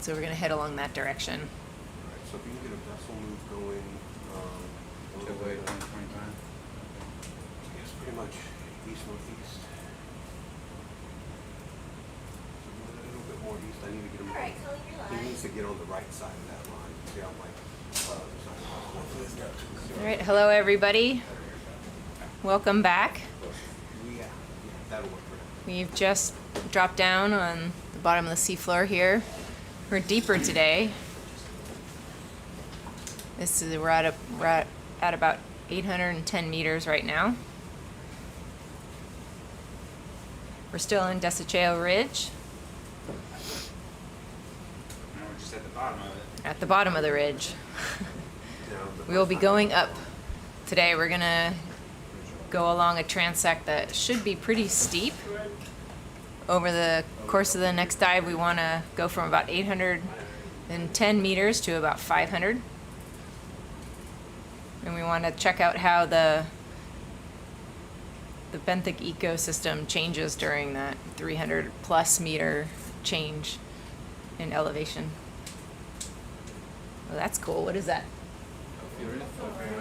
So we're going to head along that direction. Alright, so if you can get a vessel move going, To wait 125. I guess pretty much east-northeast. So a little bit more east, I need to get him. Alright, Colleen, you're He live. needs to get on the right side of that line. See, I'm like, All right, hello everybody. Welcome back. yeah, that'll work for him. We've just dropped down on the bottom of the seafloor here. We're deeper today. We're at about 810 meters right now. We're still in Desecheo Ridge. Now we're just at the bottom of it. At the bottom of the ridge. Now, We will be going up today. We're gonna go along a transect that should be pretty steep. Over the course of the next dive, we want to go from about 810 meters to about 500. And we want to check out how the benthic ecosystem changes during that 300 plus meter change in elevation. Well, that's cool. What is that?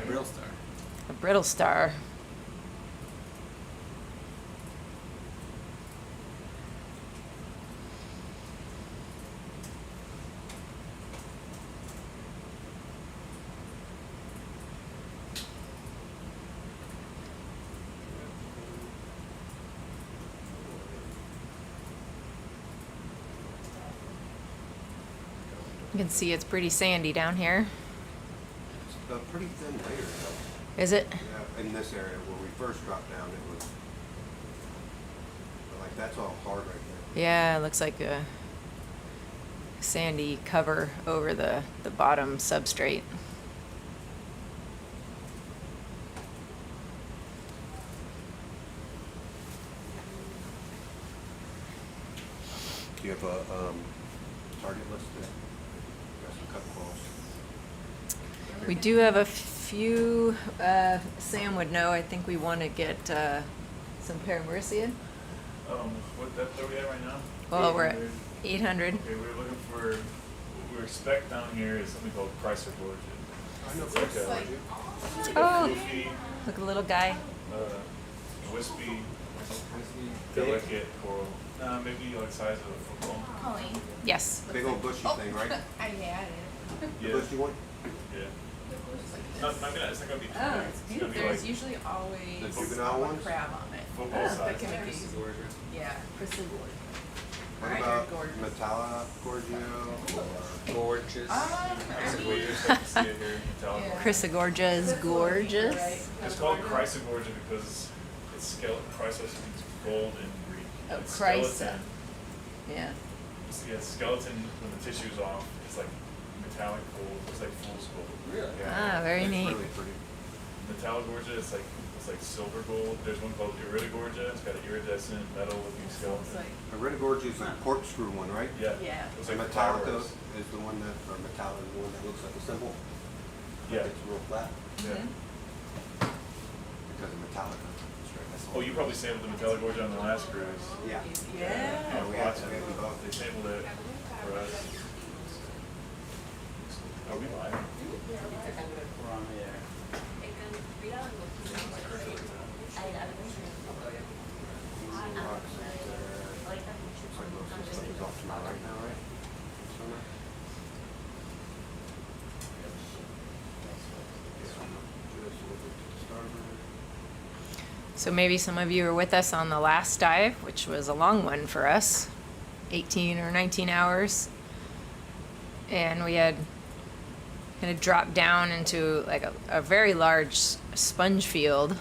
Real star. A brittle star. You can see it's pretty sandy down here. It's a pretty thin layer though. Is it? Yeah, in this area where we first dropped down, it was, like, that's all hard right there. Yeah, it looks like a sandy cover over the bottom substrate. Do you have a target listed? Got some cut calls. We do have a few, Sam would know, I think we want to get some Paramurcian. What depth are we at right now? Well, we're at 800. 800. Okay, we're looking for, what we expect down here is something called Chrysler Gorge. I know It's like a, like- it's like Oh. a floofy, Look, a little guy. wispy, delicate coral. Maybe like the size of a football. Colleen. Yes. Big old bushy thing, right? I had it. The Yeah, bushy one? yeah. Not gonna, it's not gonna be too Oh, big. it's It's gonna be There's like usually always The juvenile ones? a crab on it. football That size. can make it, yeah, crystal gorge. What I about heard gorgeous. Metalla Gorgio or? Gorgeous. I So mean, we just have to see it here. Metallic. Yeah. Chrysogorgia is gorgeous. It's called Chrysogorgia because it's skeleton. Chrysler means gold in Greek. Oh, It's Chrysa. skeleton. Yeah. Yeah, skeleton when the tissue's off, it's like metallic gold. It's like fool's gold. Really? Ah, very It's neat. really pretty. Metallogorgia, it's like silver gold. There's one called Iridogorgia. It's got an iridescent metal-looking It's skeleton. like, Iridogorgia is a corkscrew one, right? Yeah. Yeah. Looks The like Metallica fireworks. is the one that, or Metalla is the one that looks like a symbol. Yeah. It's real flat Yeah. Mhm. because of Metallica. That's right, that's Oh, you probably sampled the Metallogorgia on the last cruise. Yeah. yeah. I was we had watching. to, we had to both. They sampled it for us. Are we live? We're on the air. Rocks right there. Looks like most of the stuff is off to my right now, right? Somewhere? Just over to the starboard. So maybe some of you were with us on the last dive, which was a long one for us, 18 or 19 hours. And we had kind of dropped down into like a very large sponge field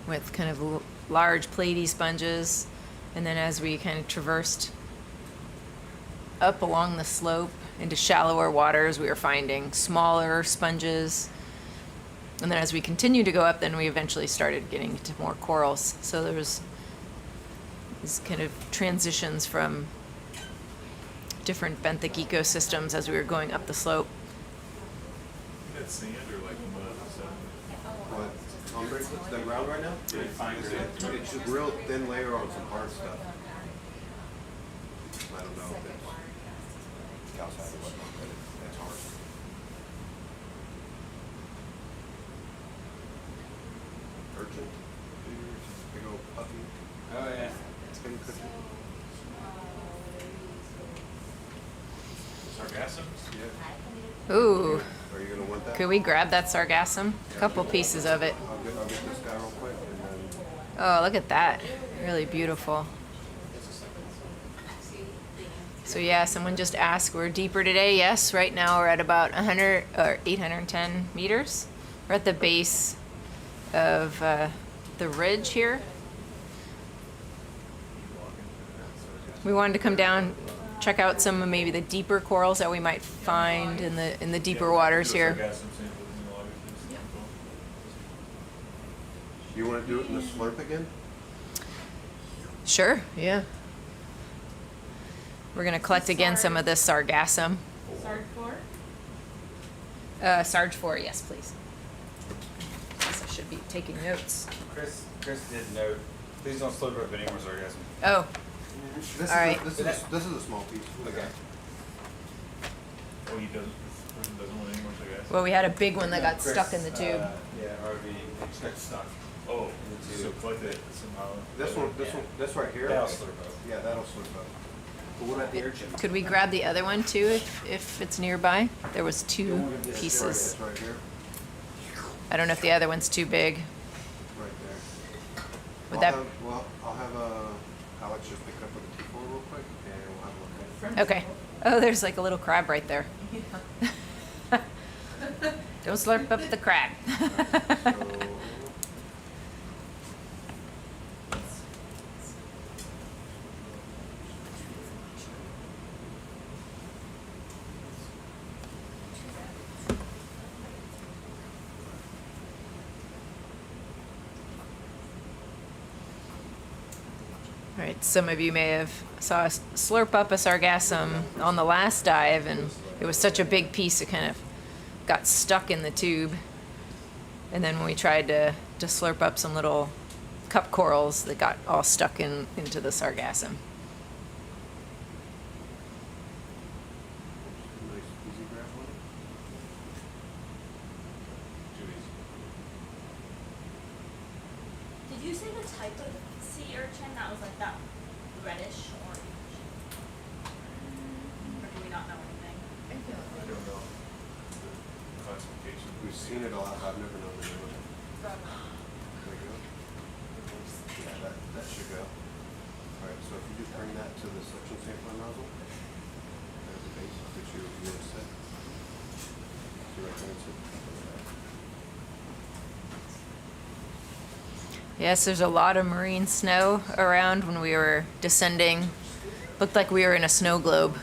with kind of large platy sponges. And then as we kind of traversed up along the slope into shallower waters, we were finding smaller sponges. And then as we continued to go up, then we eventually started getting into more corals. So there was these kind of transitions from different benthic ecosystems as we were going up the slope. That's sand or like mud or something? What, on the ground right now? Yeah, fine grit. It's a real thin layer on some hard stuff. I don't know if it's outside of whatnot, but it's hard. Urchin, big old puppy, Oh, yeah. skin cookie. Sargassums? Yeah. Ooh, Are you gonna want that? could we grab that sargassum? A couple pieces of it. I'll get this guy real quick and then. Oh, look at that. Really beautiful. So yeah, someone just asked, we're deeper today. Yes, right now we're at about 100 or 810 meters. We're at the base of the ridge here. We wanted to come down, check out some of maybe the deeper corals that we might find in the deeper waters here. Sargassum sample in the water, please. You wanna do it in the slurp again? Sure, yeah. We're gonna collect again some of this sargassum. Sarge 4? Sarge 4, yes, please. Guess I should be taking notes. Chris did note, please don't slurp up any more sargassum. Oh, This All right. This is a small piece. Okay. Oh, he doesn't, this person doesn't want any more sargassum? well, we had a big one that got Chris, stuck in the tube. Yeah, RV, It's stuck. Oh, In the so tube. collect it somehow. This right here. That'll slurp up. Yeah, that'll slurp up. But what about the urchin? Could we grab the other one too, if it's nearby? There was two It's pieces. It's right here, I don't know if the other one's too big. right there. Would that? I'll have Alex just pick it up with a T4 real quick, and we'll have a look at it. Okay. Oh, there's like a little crab right there. Don't slurp up the crab. So, All right, some of you may have saw us slurp up a sargassum on the last dive, and it was such a big piece it kind of got stuck in the tube. And then when we tried to slurp up some little cup corals that got all stuck into the sargassum. nice easy grab one. Did you say the type of sea urchin that was like that reddish orange? Or do we not know anything? I don't know. The classification. We've seen it a lot. I've never known the name of it. There you go. Yeah, that should go. All right, so if you just bring that to the suction sampler nozzle, there's the base that you want to set. See right there, it's it. Yes, there's a lot of marine snow around when we were descending. Looked like we were in a snow globe.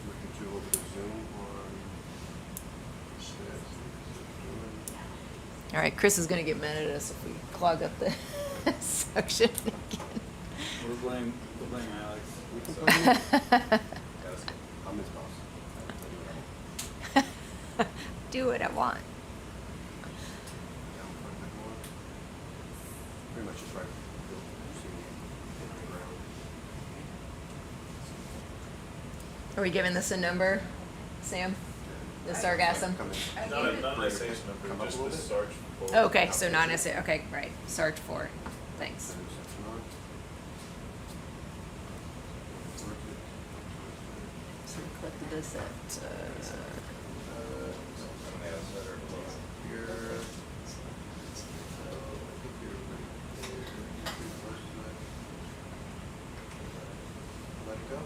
We could do a little bit of zoom on this. All right, Chris is gonna get mad at us if we clog up the suction again. We'll blame Alex. We can So- put it- I'm his boss. Do what I want. Down front like more. Pretty much just right. You see it hit the ground. Are we giving this a number, Sam? The sargassum? Come in. Not an SH Come number, up a just little the bit. Sarge. Oh, okay, so not necessarily, okay, right, Sarge 4, thanks. Send a section on. So we collected this at, Here. I think you're right there. Let it go.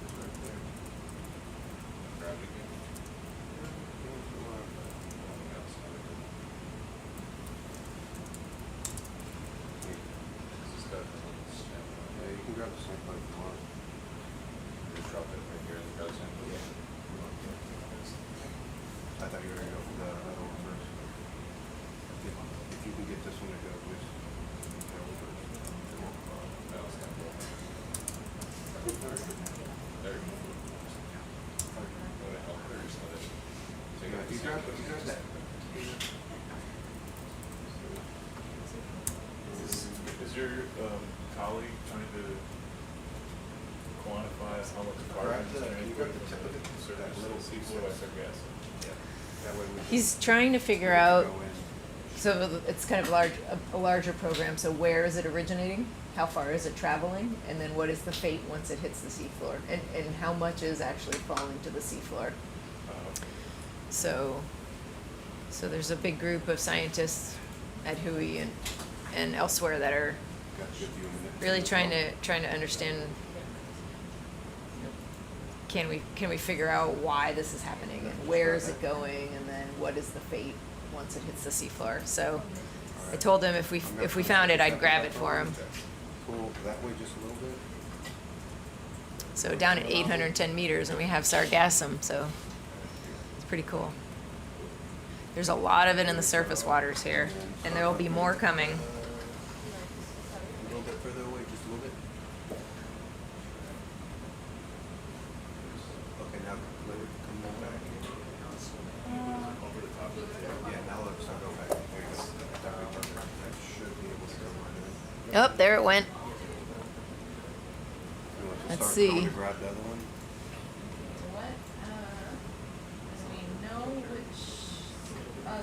It's right there. Yeah, you can grab the same plate if you want. Just drop it right here in the garden sample. I thought you were gonna go for the other one first. If you can get this one to go, please. That one first. That was kind of cool. Yeah, if you grab that. Is your colleague trying to quantify how much carbon is Can you grab the tip of it? certain That little piece seafloor there. sargassum? Yeah. That way we can- He's trying to figure we can out, go in. so it's kind of a larger program, so where is it originating? How far is it traveling? And then what is the fate once it hits the seafloor? And how much is actually falling to the seafloor? So there's a big group of scientists at Hui and elsewhere that are Got a good view in it. really trying to understand, can we figure out why this is happening and where is it going, and then what is the fate once it hits the seafloor? So I told him if we found it, I'd grab it for him. Pull that way just a little bit. So down at 810 meters, and we have sargassum, so it's pretty cool. There's a lot of it in the surface waters here, and there will be more coming. A little bit further away, just a little bit. Okay, now let it come down back. Yeah, now let it start going back. There you go. That'd be perfect. That should be able to go right in. Oh, there it went. You want to Let's start see. going to grab the other one? What, do we know which,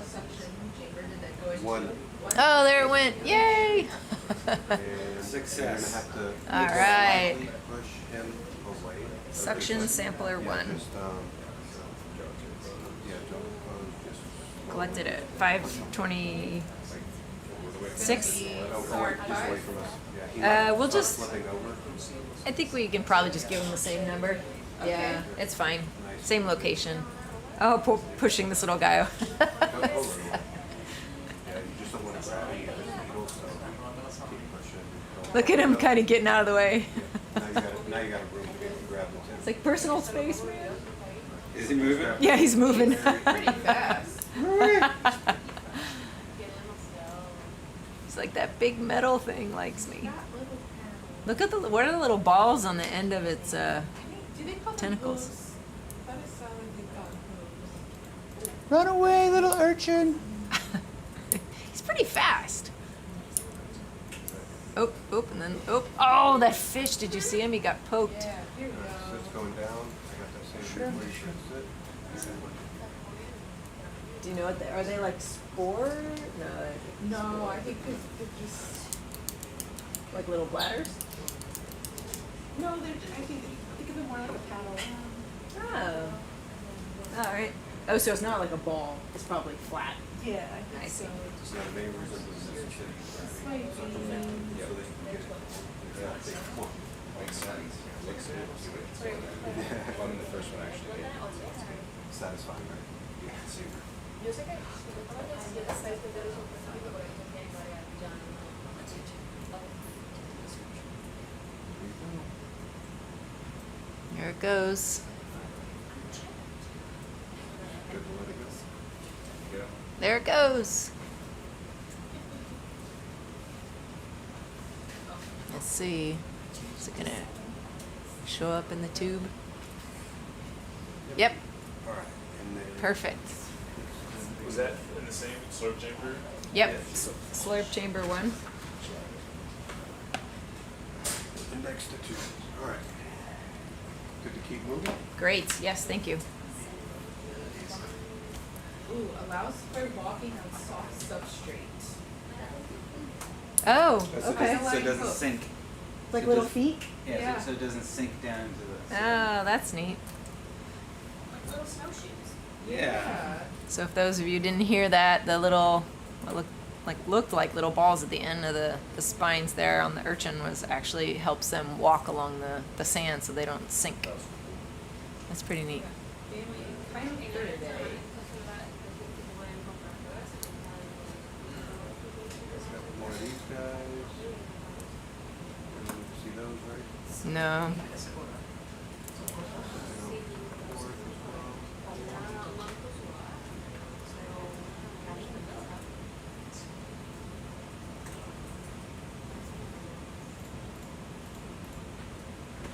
suction chamber did that go into? One. What? Oh, there it went. Yay! And Success. You're gonna have to All right. slightly push him away. Suction sampler Yeah, 1. just, yeah, don't, just. Collected at 526. Oh, just away from us. Yeah, he might We'll start just- flipping over. I think we can probably just give him the same number. Yeah, it's fine. Same location. Oh, pushing this little guy. Go over. Yeah, you just don't want to grab any of his needles, so keep pushing. Don't Look at him let go. kind of getting out of the way. Now you got a room to grab the tip. It's like personal space, man. Is he moving? Yeah, he's moving. Pretty fast. It's like that big metal thing likes me. Look at what are the little balls on the end of its Do they call them tentacles? hooves? That is sound like they call hooves. Run away, little urchin. He's pretty fast. Oh, and then oh, that fish! Did you see him? He got poked. Yeah, here we So it's go. going down. I got that same Shrimp. where you should sit. Do you know what? Are they like spore? No, No, I think they're just, like little bladders. no, I think of them more like a paddle. Oh. All right. Oh, so it's not like a ball. It's probably flat. Yeah, I I think see. so. It's not a main reason to sit. This might be, So they can get it. Exactly. Makes sense. Looks good. Well, I mean, the first one actually did. Satisfying, right? Yeah, super. There it goes. Good to let it go. Yeah. There it goes. Let's see. Is it gonna show up in the tube? Yep. All right. And then. Perfect. Was that in the same slurp chamber? Yep. Slurp chamber 1. The next to two. All right. Good to keep moving. Great. Yes, thank you. ooh, allows for walking on soft substrate. Oh, So okay. it doesn't sink. Like So little just- feet? Yeah, Yeah. so it doesn't sink down into the. Oh, that's neat. Like little snowshoes. Yeah. So if those of you didn't hear that, the little what looked like little balls at the end of the spines there on the urchin was actually helps them walk along the sand so they don't sink. That's pretty neat. Family kind of eager today. One of these guys. See those, right? No.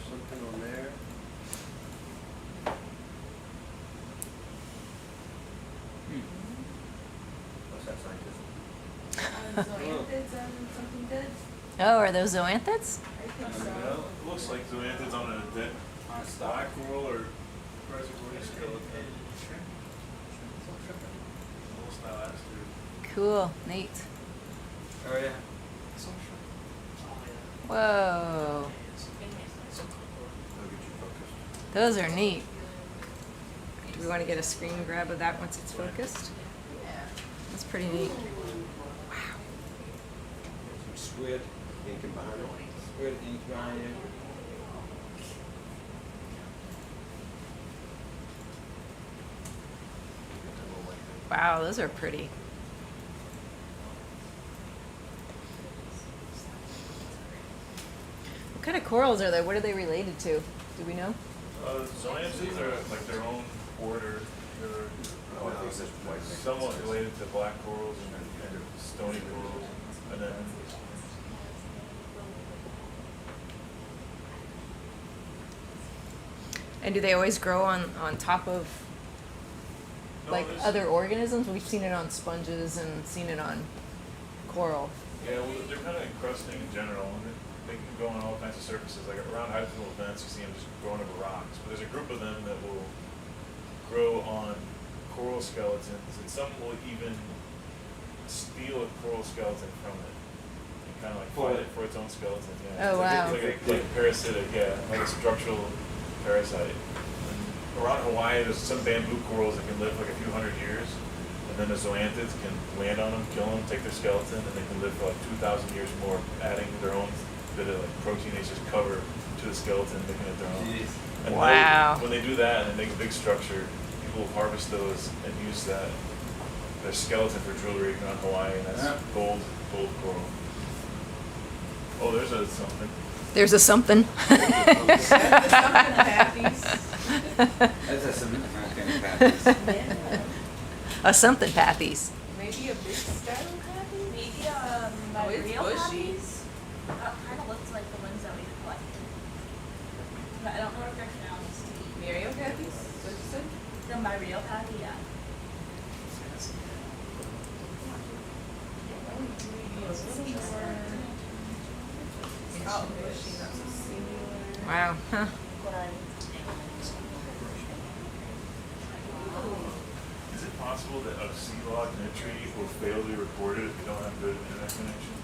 Something on zoanthids on something good? Oh, are those zoanthids? I think so. Well, it looks like zoanthids on a dead black coral or reservoir skeleton. Almost not last year. Cool, neat. Oh, yeah. Whoa, I'll get you focused. those are neat. Do we want to get a screen grab of that once it's focused? Yeah. That's pretty neat. Some squid, Inking behind it. squid ink behind you. Get that little white thing. Wow, those are pretty. What kind of corals are they? What are they related to? Do we know? Zoanthids are like their own order. They're Oh, no, it's just white thing. somewhat related to black corals and stony corals. And then And do they always grow on top of No, like there's- other organisms? We've seen it on sponges and seen it on coral. yeah, well, they're kind of encrusting in general. And they can go on all kinds of surfaces. Like around hydrothermal vents, you see them just growing over rocks. But there's a group of them that will grow on coral skeletons, and some will even steal a coral skeleton from it and kind of like fight it for its own skeleton. Yeah. Oh, wow. It's like a parasitic, yeah, like a structural parasite. And around Hawaii, there's some bamboo corals that can live like a few hundred years, and then the zoanthids can land on them, kill them, take their skeleton, and they can live for like 2,000 years more, adding their own bit of like proteinaceous cover to the skeleton, making it their own. Jeez. And Wow. when they do that and they make a big structure, people will harvest those and use that their skeleton for jewelry on Hawaii, and that's Yeah. gold coral. Oh, there's a something. There's a something. That's the something patties. That's a some kind of patties. Yeah. A something pathies. Maybe a big style patty? Maybe Oh, my it's real bushy. poppies. Kind of looks like the ones that we collected. But I don't know if they're pronounced. Mario patties? What you said? The my real patty, yeah. Oh, bushy, not so singular. Wow. Huh. Is it possible that a sea log in a tree will fail to be recorded if you don't have good internet connection?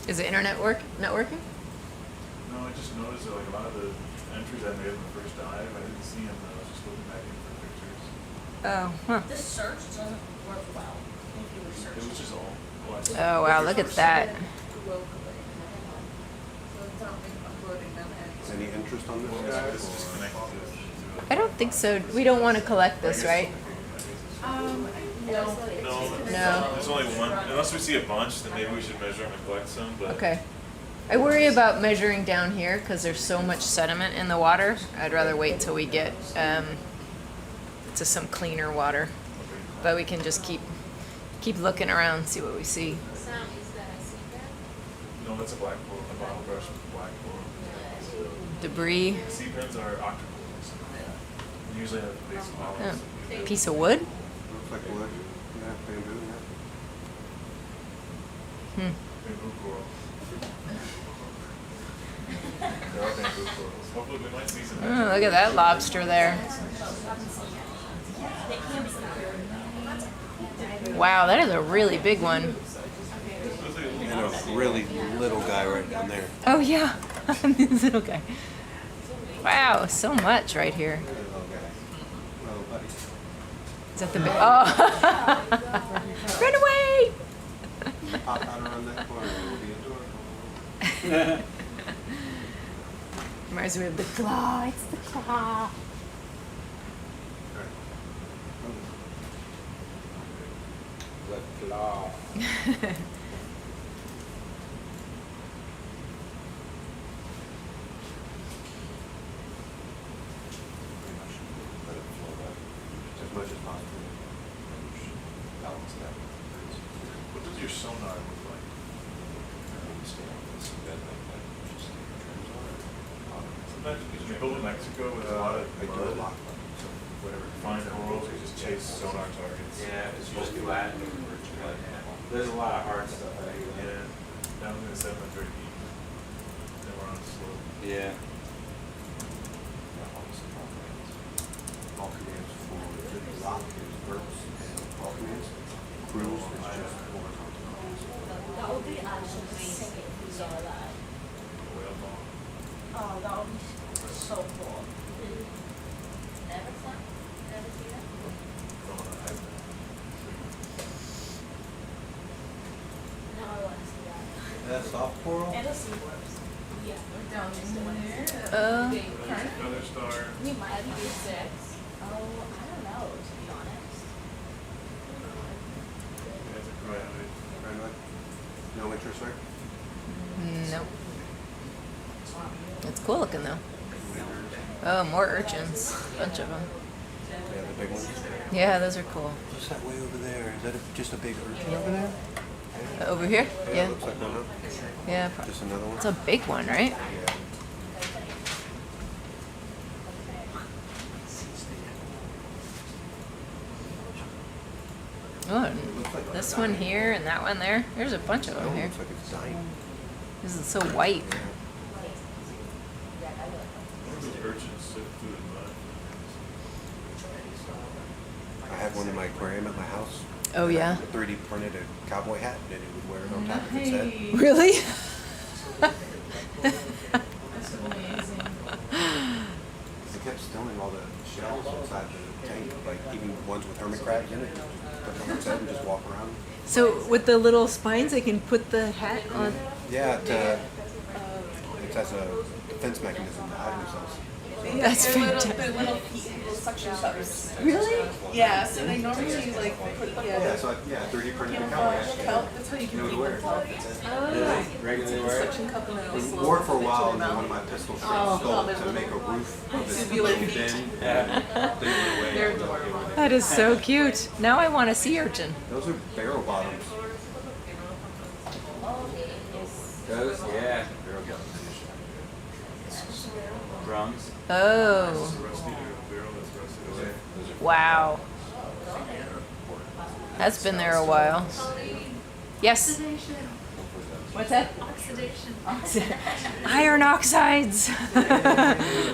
Is the internet not working? No, I just noticed that like a lot of the entries I made in the first dive, I didn't see them. I was just looking back in for pictures. Oh, huh. This search doesn't work well if you were It was searching. just all. Oh, wow, look at that. Locally. So it's not like uploading them Is and. any interest on this Well, guy? this is just connected to I don't think so. We don't want to collect this, right? No. No. There's only one. Unless we see a bunch, then maybe we should measure them and collect some. But Okay. I worry about measuring down here because there's so much sediment in the water. I'd rather wait till we get to some cleaner water. But we can just keep looking around, see what we see. no, that's a black coral, a bottle brush with black coral. Debris. Sea pens are octocorals. They usually have base Oh, models. piece of wood. Looks like wood. Yeah, bamboo, yeah. Hmm. Bamboo coral. There are bamboo corals. Hopefully we might see some. Oh, look at that lobster there. They can be. Wow, that is a really big one. Looks like a little And a really little guy right down there. Oh yeah, this little guy. Wow, so much right here. Little guy. Well, buddy. Is that the big? Oh! Run away! Pop out around that corner. It will be adorable. Reminds me of the claw. It's the claw. Left claw. Let it flow back as much as possible. Balance that. What does your sonar look like? Sometimes because you build in Mexico with a lot of. I do a lot. So whatever. find corals, you just chase sonar targets. Yeah, it's just flat. There's a lot of hard stuff out here. Yeah, down in the 700 feet. Then we're on the slope. Yeah. All commands for the rock is verbs, and all commands. Cruise is just horizontal commands. That would be actually sick if we saw that. Whale ball. Oh, that would be so cool. Never saw, never seen it. Going on a hike. No, I want to see that. That's soft coral? And the seaworms. Yeah. Down in there. Oh. Big part. Feather star. We might be 6. Oh, I don't know, to be honest. Yeah, it's a cryoid. Right. No interest, right? Nope. It's cool looking though. Oh, more urchins. Bunch of them. Yeah, the big ones. Yeah, those are cool. What's that way over there? Is that just a big urchin over there? Over here? Yeah. Looks like one, huh? Yeah. Just another one? It's a big one, right? Yeah. Oh, and this one here and that one there. There's a bunch of them Oh, here. looks like it's dying. This is so white. Yeah. Those urchins sit through the mud. I had one in my aquarium at my house. Oh, And I yeah? 3D printed a cowboy hat and it would wear it on top of its head. Nice. Really? That's amazing. It kept stealing all the shells inside the tank, like even ones with hermit crabs in it. Just put them on its head and just walk around. So with the little spines, they can put the hat on. Yeah, it has a defense mechanism to hide themselves. That's fantastic. They're little feet, little suction cups. Really? Yeah, so they normally like put Yeah, so 3D printed a cowboy hat. kelp. That's how you It can would read wear the it. kelp. Regularly wear it? Suction cup and then it'll It slowly wore it for a fit while your and then mouth. one of my pistol Oh, shrimp stole they're it to little- make a roof of it. Tubular feet. Then Yeah. they went away. They're adorable. That is so cute. Now I want a sea urchin. Those are barrel bottoms. Those? Yeah. Barrel bottoms. Drums. Oh, Rusty barrel that's rusted away. wow. That's been there a while. Yes. What's that? Oxidation. Iron oxides. There's a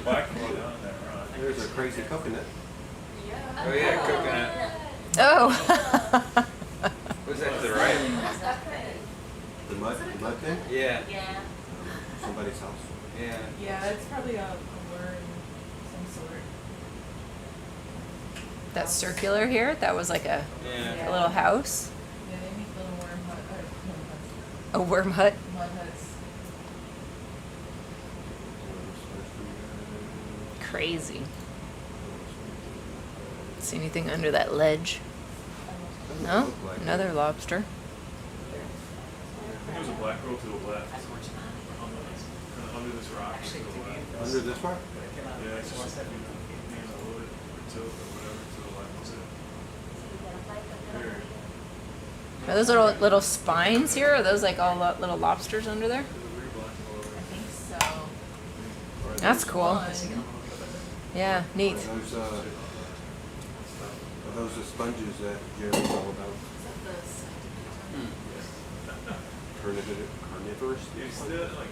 black coral down in that rock. There's a crazy coconut. Oh yeah, coconut. Oh. What's that to the right? The mud thing? Yeah. Yeah. Somebody's house. Yeah. Yeah, it's probably a worm of some sort. That's circular here. That was like a Yeah. little house, Yeah, they make little worm hut, a worm hut. mud huts. Crazy. See anything under that ledge? No? Another lobster. I think there's a black coral to the left. On the, kind of under this rock to the left. Under this part? Yeah, it's just a little bit or tilt or whatever to the left. That's it. There. Are those little spines here? Are those like all little lobsters under there? There's a weird black coral over I there. think so. That's cool. Yeah, neat. Are those the sponges that Jerry's all about? Carnivorous? You see that like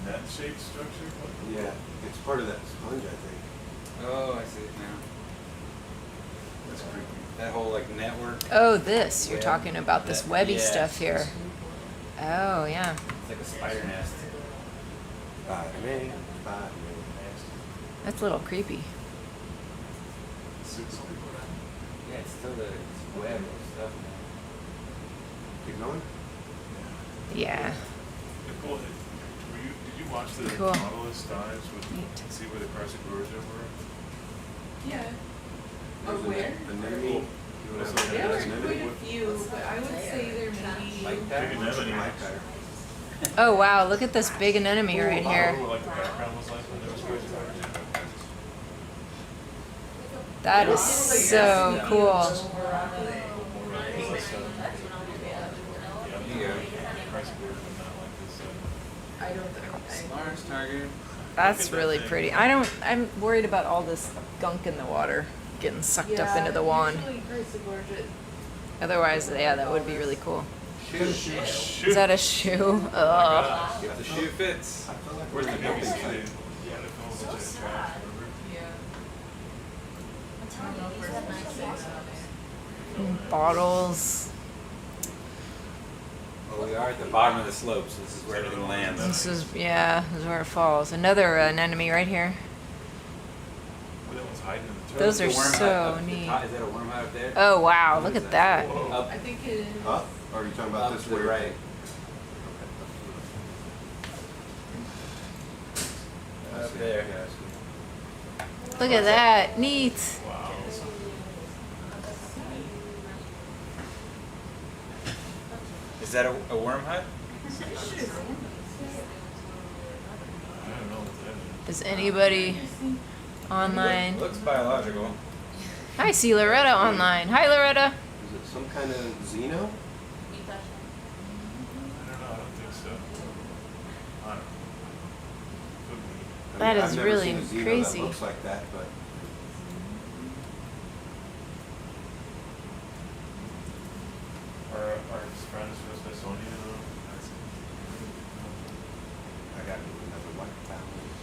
net-shaped structure? Yeah, it's part of that sponge, I think. Oh, I see it now. That's creepy. That whole like network. Oh, this. You're Web. talking about this That- webby yeah. stuff here. Oh, yeah. It's like a spider nest. Spider-Man. That's a little creepy. Super creepy. Yeah, it's still the web of stuff, man. Keep going? Yeah. Nicole, did you watch the Cool. Nautilus dives with Neat. see where the Carsic Gorge were? Yeah. Or There's an where? anemone. You wanna have There were an quite anemone? a few, but I would say there may be. Like Big that? anemone. Oh, wow. Look at this big anemone right here. What, like the background was like when there was Carsic Gorge? That is so cool. Yeah, You go. Carsic Gorge was not like this. I don't think. SOLARIS target. That's really pretty. I'm worried about all this gunk in the water getting sucked up into the wand. Usually very submerged. Otherwise, yeah, that would be really cool. Shoot. Is that a shoe? Ugh. If the shoe fits. I feel like Where's the we're baby dumping shoe? site. Yeah, the film was So just sad. trash, remember? Yeah. I'm I telling don't know you, if these we're are nice nice things. Bottles. Well, we are at the bottom of the slope, so this is where everything lands. This is where it falls. Another anemone right here. Well, that one's hiding in the Those The are worm hut so up at the neat. top- Is that a worm hut up there? Oh wow, What look is at that. Up, I think it is. Up? Or are you talking about up this to the way? right. Up there. Yeah, I see. Look at that. Neat. Wow. Is that a worm hut? I don't know what that is. Is anybody online? Looks biological. I see Loretta online. Hi Loretta. Is it some kind of xeno? I don't know, I don't think so. I don't know. Could be. That is I've never really seen a xeno crazy. that looks like that, but Our friends from Smithsonian, I got another white balance.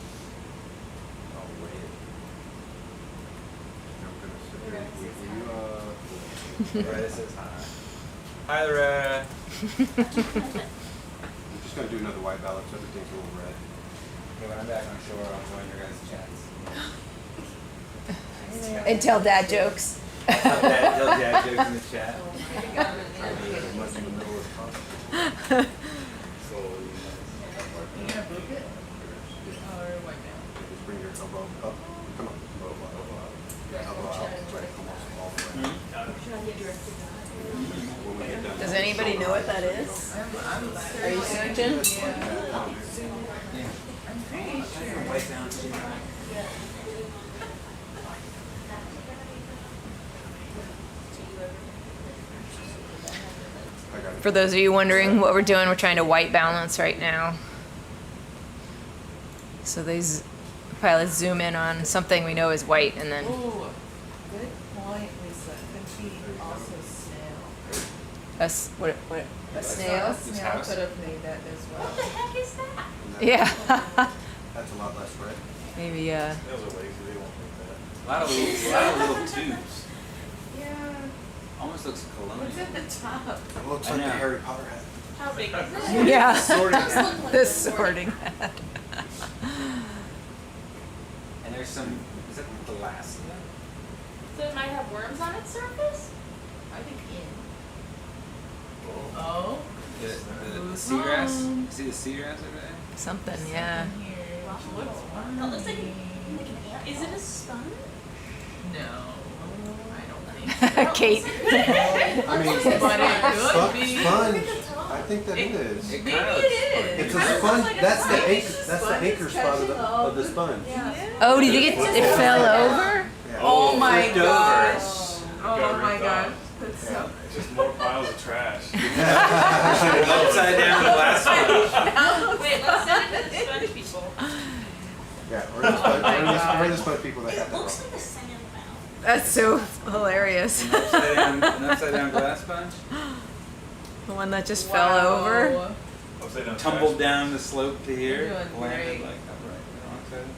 Oh, wait. I'm gonna sit here. Will you, Loretta says hi. Hi, Loretta. I'm just gonna do another white balance. Everything's a little red. Okay, when I'm back on shore, I'll join your guys' chats. And tell dad jokes. Tell dad jokes in the chat. Much in the middle of the So, You gonna book it? Or what now? Just bring your elbow up. Come on. Elbow out. Elbow out. Right. Almost all the way. When we get done. Does anybody know what that is? Are you searching? I'm pretty sure. Way down to I got it. For those of you wondering what we're doing, we're trying to white balance right now. So these pilots zoom in on something we know is white and then Oh, good point, Lisa. Could be also snail. a snail? A snail house? could have made that as well. What the heck is that? And that- Yeah. That's a lot less red. Maybe Snails are lazy, they won't make that. a lot of little tubes. Yeah. Almost looks colonial. What's at the top? It looks I like the know. Harry Potter hat. How big is it? yeah. Sorting This hat. looked like The a sorting hat. And there's some, is that the last of them? So it might have worms on its surface? I think in. Oh. The seagrass? See the seagrass over there? Something, yeah. Here. What's That looks like an ant. Is it a sponge? No. I don't think so. Kate. I mean, But it could be. sponge. I think that it is. It Maybe kind of it is. It's a kinda sponge. looks like a That's the sponge. anchor. That's the Sponge anchor is spot of catching the sponge. Yeah. Oh, do you think it fell over? Yeah. Oh my Flipped over. gosh. Got Oh my ripped gosh. off. That's Yeah. so. It's just more piles of trash. upside down glass sponge. Wait, let's send it to the sponge people. Yeah, we're the sponge, we're the sponge people that got It that looks wrong. like a sandmouth. That's so hilarious. An upside down glass sponge. The one that just fell over. Wow. Upside down Tumbled trash. down the slope to here. You're doing Landed great. like upright alongside.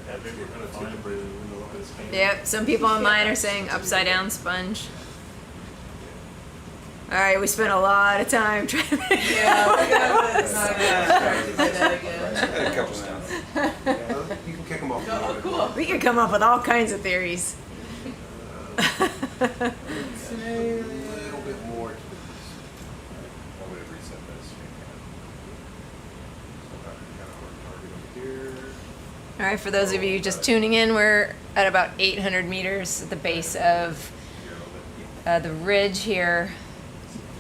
Yeah, maybe we're gonna find it in the look of this painting. Yep, some people online are saying upside down sponge. Alright, we spent a lot of time trying to Yeah, we're gonna try to do that I again. got a couple now. Yeah, you can kick them off. Oh, cool. We could come up with all kinds of theories. A little bit more to this. I would have reset this. So that kind of hard target over here. Alright, for those of you just tuning in, we're at about 800 meters at the base of the ridge here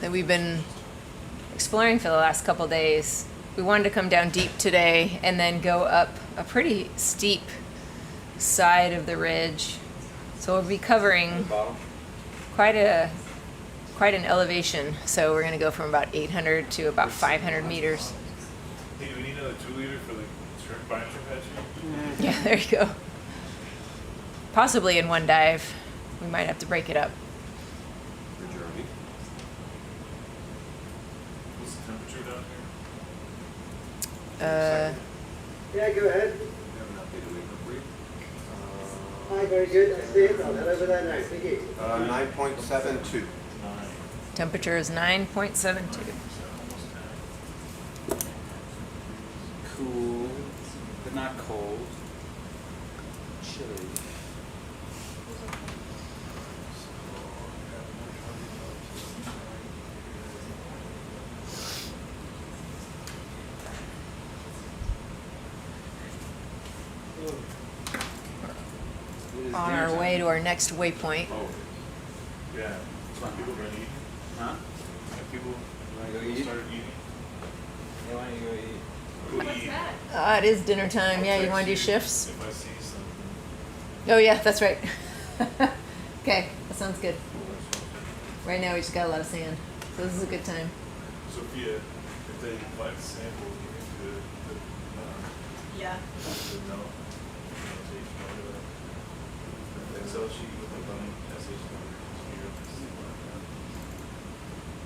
that we've been exploring for the last couple days. We wanted to come down deep today and then go up a pretty steep side of the ridge. So we'll be covering Bottom. quite an elevation. So we're gonna go from about 800 to about 500 meters. Hey, do we need another 2 liter for the Shrimp by shrimp hatchery. Yeah, there you go. Possibly in one dive. We might have to break it up. For Jeremy. What's the temperature down here? Yeah, go ahead. We have an updated wake-up brief. Hi, very good. I see it. I'll head over there now. Thank you. 9.72. 9. Temperature is 9.72. So almost 10. Cool, but not cold. Chilly. On our way to our next waypoint. Oh, yeah. Some people been eating. Huh? Some people Wanna go eat? started eating. You wanna go eat? We'll What's eat. that? It is dinner time. Yeah, you want to do Text you shifts? If I see something. Oh yeah, that's right. Okay, that sounds good. Right now we just got a lot of sand, so this is a good time. Sophia, if they collect samples, you can do the, Yeah. the note, notation or whatever. The Excel sheet with the running SH number,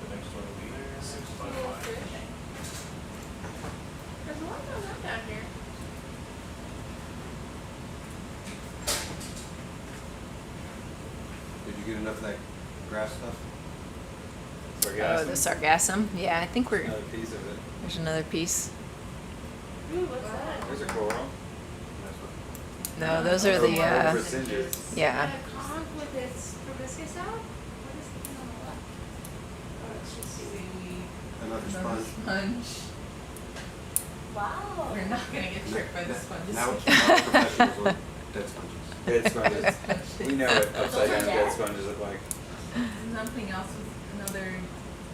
the next one will be 655. There's a lot going on down here. Did you get enough of that grass stuff? Oh, the sargassum. Yeah, I think we're. Another piece of it. There's another piece. Ooh, what's that? There's a coral. That's what. No, those are the. Fringes. Yeah. A conch with its proboscis out? What is the thing on the left? Oh, it's just seaweed. Another sponge. Sponge. Wow. We're not gonna get tricked by the sponges. Now it's professionals on dead sponges. Dead sponges. We know what upside down dead sponges look like. Something else with another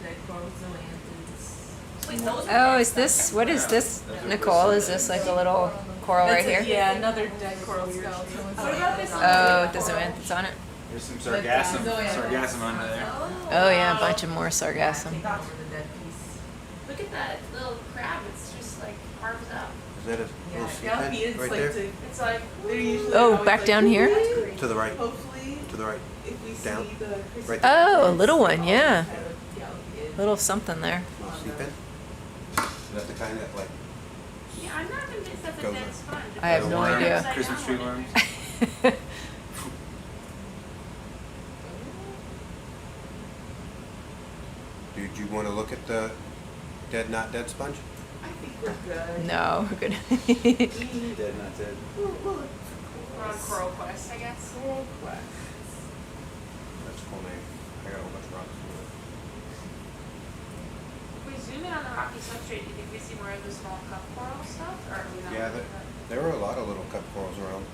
dead coral zoanthids. Wait, those Oh, is this? What is this, Nicole? Is this like a little coral right here? Yeah, another dead coral skeleton. with What about this zoanthids Oh, on it. the zoanthids on it. There's some But, sargassum, Zoanthids. sargassum under there. Oh yeah, a bunch of more sargassum. Take over the dead piece. Look at that little crab. It's just like carved up. Is that a Yeah, little sea Galaxy pet is right like there? to, It's like, they're usually Oh, always back like, down here? "Hopefully- To the right. Hopefully, To the right. if we Down. see the Christmas Right there. Oh, a little one, yeah. Galaxy. Little something there. Little sea pet. Is that the kind that like? yeah, I'm not convinced that's a Goes dead up. sponge. I have It's no upside idea. down. Christmas tree worms. Did you want to look at the dead, not dead sponge? I think we're good. No, we're good. Dead, not dead. We're on Coral Quest, I guess. Coral Quest. That's a cool name. I got a whole bunch of rocks. If we zoom in on the rocky substrate, do you think we see more of the small cup coral stuff, or are we not? Yeah, looking at there were a lot of little cup corals around.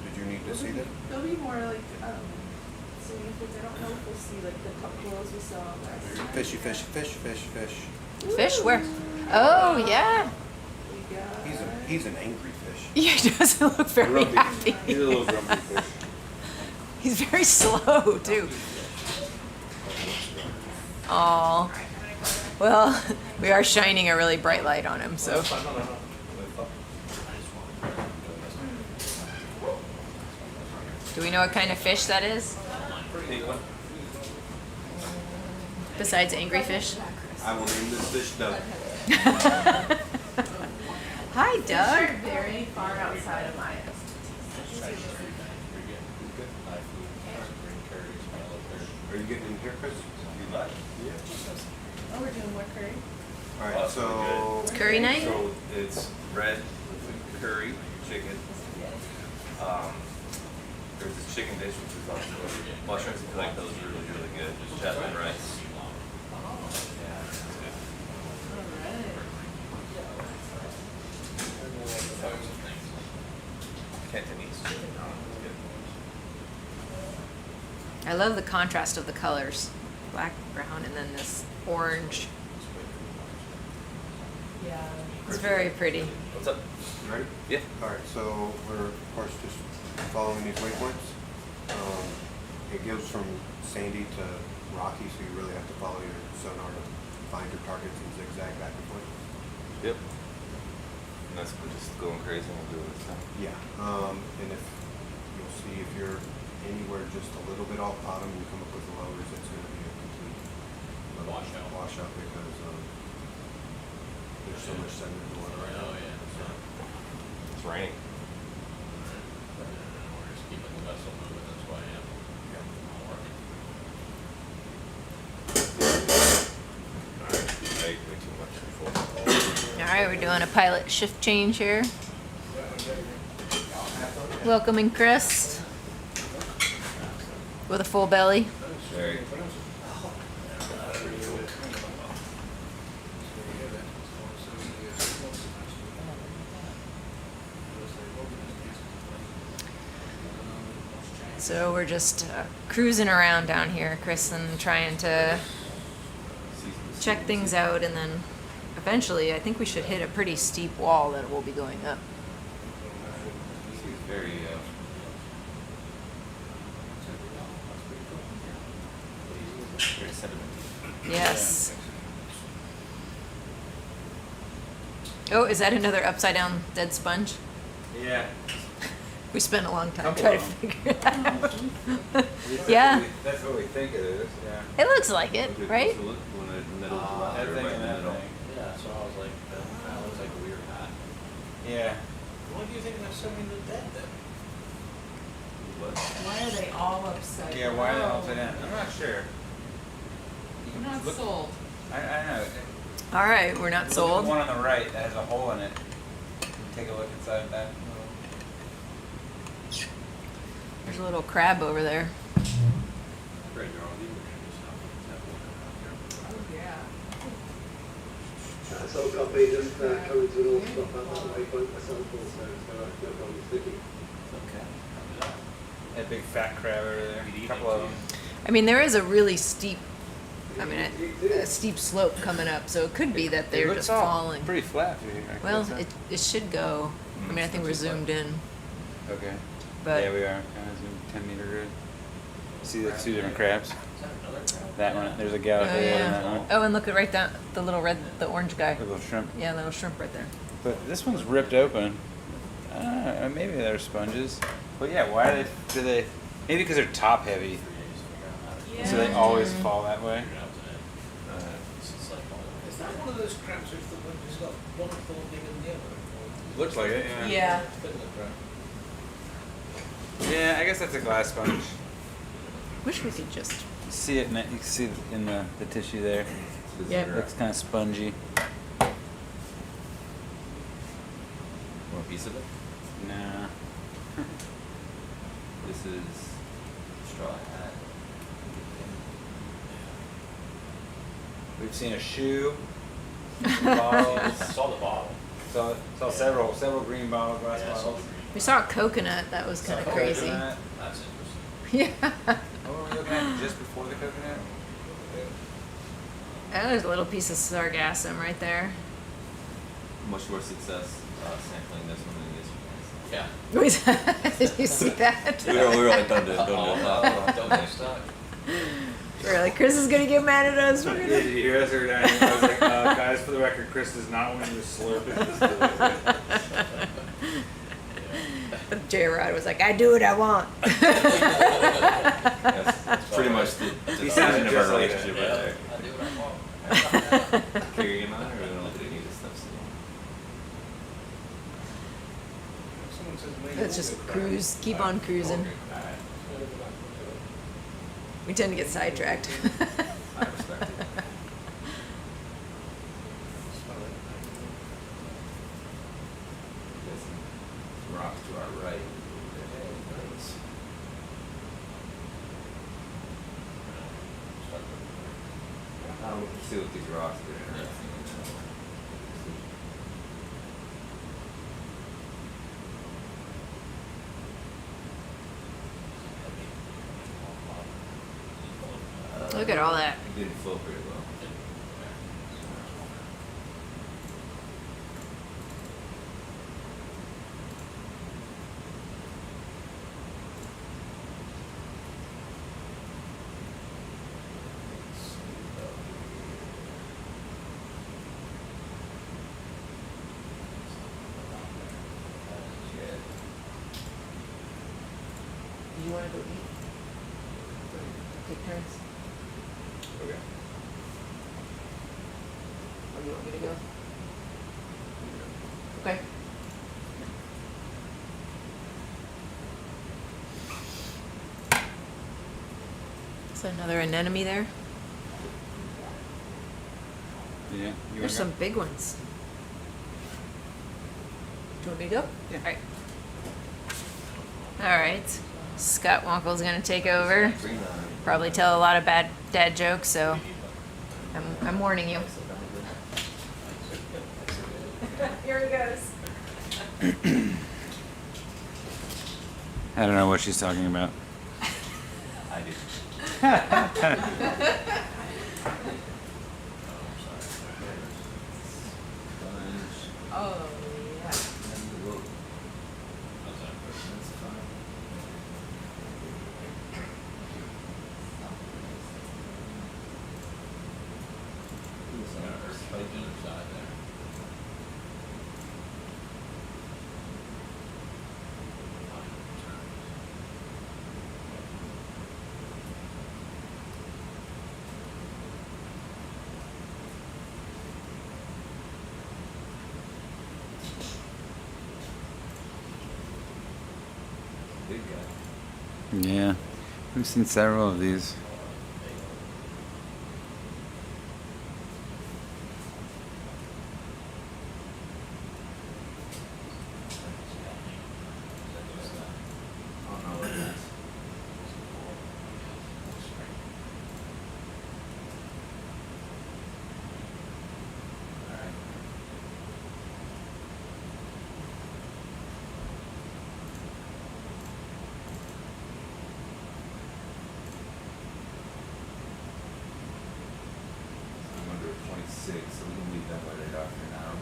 Did you need to see them? There'll be more like, swimming pools. I don't know if we'll see like the cup corals we saw last time. Fishy, fish, fish, fish, fish. Fish where? Oh yeah. We got. He's an angry fish. Yeah, he doesn't look very Grumpy. happy. He's a little grumpy fish. He's very slow too. Aw. Well, we are shining a really bright light on him, so. Do we know what kind of fish that is? Besides angry fish? I will name this fish Doug. Hi, Doug. Very far outside of my Are you getting in here, Chris? Oh, we're doing more curry? All right, so It's curry night? So it's red with curry, chicken. There's this chicken dish which is also mushrooms. I feel like those are really, really good. Just jasmine rice. Yeah, it's good. Cantonese chicken. It's good. I love the contrast of the colors. Black, brown, and then this orange. Yeah. It's very pretty. What's up? you ready? Yeah. All right, so we're of course just following these waypoints. It goes from sandy to rocky, so you really have to follow your sonar to find your targets and zigzag back and forth. Yep. And that's just going crazy and we'll do it this time. Yeah, and if, you'll see if you're anywhere just a little bit off bottom, you come up with the lowers, it's gonna be a complete washout because, there's so much sediment in the water right now. Oh, yeah. So, It's raining. We're just keeping the vessel moving, that's why I'm yeah. not working. I ate way too much before. All right, we're doing a pilot shift change here. Welcoming Chris with a full belly. Very. So we're just cruising around down here, Chris, and trying to check things out, and then eventually I think we should hit a pretty steep wall that will be going up. He's very, very sedimenty. Yes. Oh, is that another upside down dead sponge? Yeah. We spent a long time Couple trying to of figure it out. That's Yeah. what we- That's what we think it is, yeah. It looks like it, right? When the middle is about That there, thing right in and the that middle. thing. Yeah, so I was like, that looks like a weird hat. Yeah. Why do you think there's so many dead then? What? Why are they all upside down? Yeah, why are they upside down? I'm not sure. You I'm can not look- sold. I know. All right, we're not Look at sold. the one on the right that has a hole in it. Take a look inside that. There's a little crab over there. Great, you're on the Oh, yeah. So copy, just coming to an all stop at that waypoint myself also, so no problem sticking. Okay. That big fat crab over there. A couple of them. I mean, there is a really steep, a steep slope coming up, so it could be that they're It just looks all falling. pretty flat through here. Well, it should go. I mean, I think we're zoomed in, Okay. but Yeah, we are. Kind of zoomed 10-meter grid. See the two different crabs? Is that another crab? That one. There's a gallop oh in that yeah. one. Oh, and look at right down the little red, the orange guy. The little shrimp. Yeah, little shrimp right there. But this one's ripped open. Maybe they're sponges. But yeah, why do they? Maybe because they're top heavy, 3 days to figure out how to so they always Mm. fall that way. figure it out today. It's like all Is that one of those crabs with the one who's got one claw bigger than the other? Looks like it. Yeah. Fiddler crab. Yeah, I guess that's a glass sponge. Wish we could just. You see it. You can see it in the tissue there. Yep. It looks kind of spongy. Want a piece of it? Nah. This is straw hat. We've seen a shoe. Some bottles. I saw the bottle. Saw several green bottles, glass Yeah, I saw the bottles. green. We saw a coconut. That was kind of crazy. Coconut. That's interesting. Yeah. What were we looking at just before the coconut? And there's a little piece of sargassum right there. Much more success sampling this one than this one. Yeah. Did you see that? We were like, don't do it, don't do it. Don't get stuck. We're like, Chris is gonna get mad at us. We're Did gonna... you hear us or not? I was like, guys, for the record, Chris does not want you to slurp it. But J-Rod was like, I do what I want. That's pretty much the He sounded definition of just our like relationship Yeah, right I do what I want. there. Care you getting on or we don't look at any of this stuff still? Someone says maybe Let's just cruise, keep on cruising. We tend to get sidetracked. I respect it. There's some rocks to our right. See what these rocks do. Look at all that. It didn't flow very well. you wanna go eat? Take turns, Okay. or you want me to go? Okay. Is there another anemone there? Yeah. You There's wanna some go? big ones. Do you want me to go? Yeah. Alright. Alright. Scott Wonkel's gonna take over. Probably tell a lot of bad dad jokes, so I'm warning you. Here he goes. I don't know what she's talking about. I did. Oh, yeah. Big guy. Yeah. We've seen several of these. I'm under 26, so we can leave that right after now.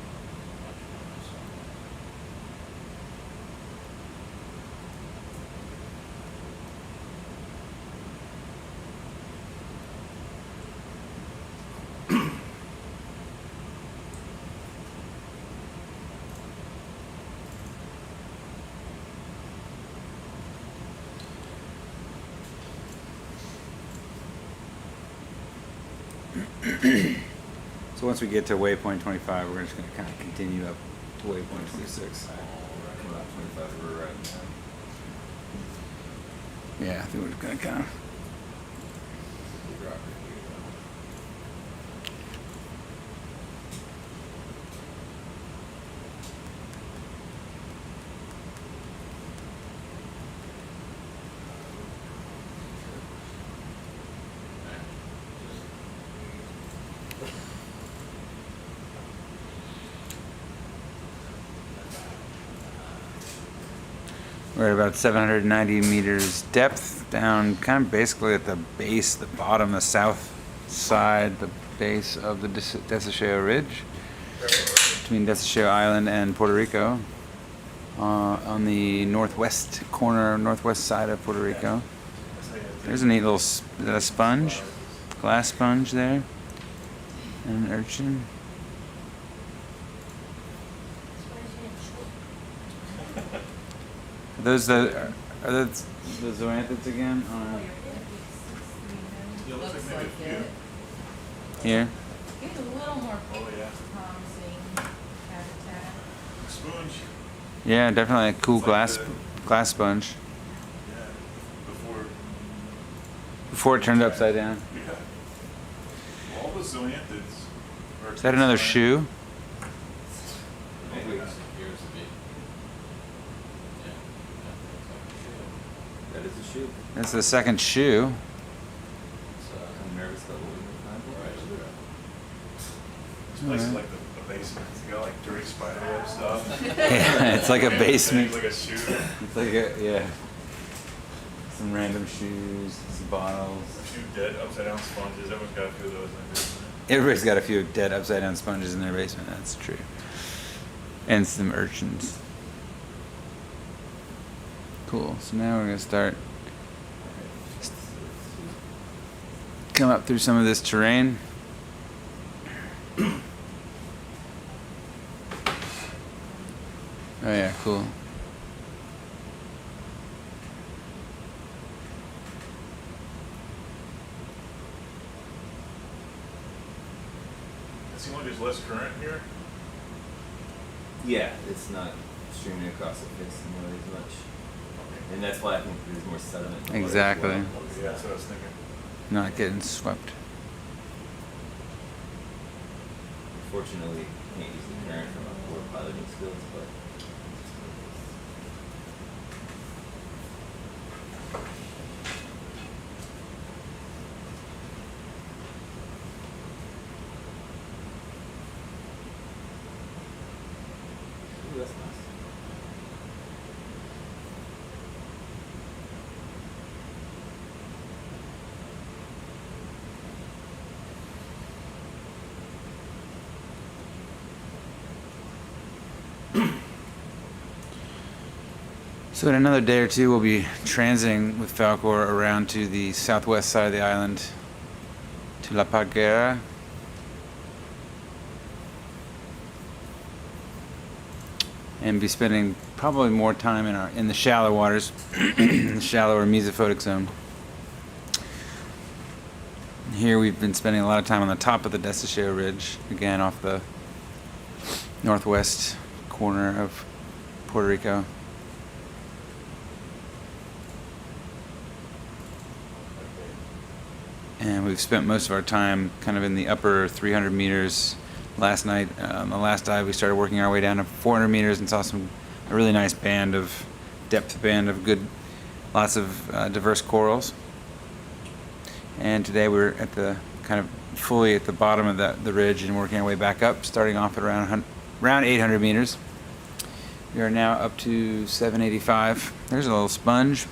So once we get to waypoint 25, we're just going to kind of continue up to waypoint 26. Come out 25 for right now. Yeah, I think we're just going to kind of. We'll drop it here. We're at about 790 meters depth, down kind of basically at the base, the bottom, the south side, the base of the Desecheo Ridge, between Desecheo Island and Puerto Rico, on the northwest corner, northwest side of Puerto Rico. There's a neat little is that a sponge, glass sponge there, and an urchin. Are those the zoanthids again? Yeah, it looks like maybe a few. it. Here. It's a little more Oh, yeah. promising habitat. Sponge. Yeah, definitely a cool It's like glass the- glass sponge. Yeah. Before. Before it turned upside down. Yeah. Well, all the zoanthids are. Is that another shoe? Maybe. That is a shoe. That's the second shoe. America's got what we have. This place is like the basement. It's got like dirty spiderweb stuff. Yeah, it's like a basement. It's like a shoe. It's like a, yeah. Some random shoes, some bottles. A few dead upside down sponges. Everyone's got a few of those in their basement. Everybody's got a few dead upside down sponges in their basement. That's true. And some urchins. Cool. So now we're gonna start. Come up through some of this terrain. Oh yeah, cool. there's less current here. Yeah, it's not streaming across the face nearly as much. And that's why I think there's more sediment. in the water as Exactly. well. Yeah, that's what I was thinking. Not getting swept. Fortunately, can't use the current from our core piloting skills, but ooh, that's nice. So in another day or two, we'll be transiting with Falcor around to the southwest side of the island, to La Parguera. And be spending probably more time in the shallow waters, in the shallower mesophotic zone. Here we've been spending a lot of time on the top of the Desecheo Ridge, again off the northwest corner of Puerto Rico. And we've spent most of our time kind of in the upper 300 meters. Last night, on the last dive, we started working our way down to 400 meters and saw a really nice depth band of good, lots of diverse corals. And today we're at the kind of fully at the bottom of the ridge and working our way back up, starting off at around 800 meters. We are now up to 785. There's a little sponge.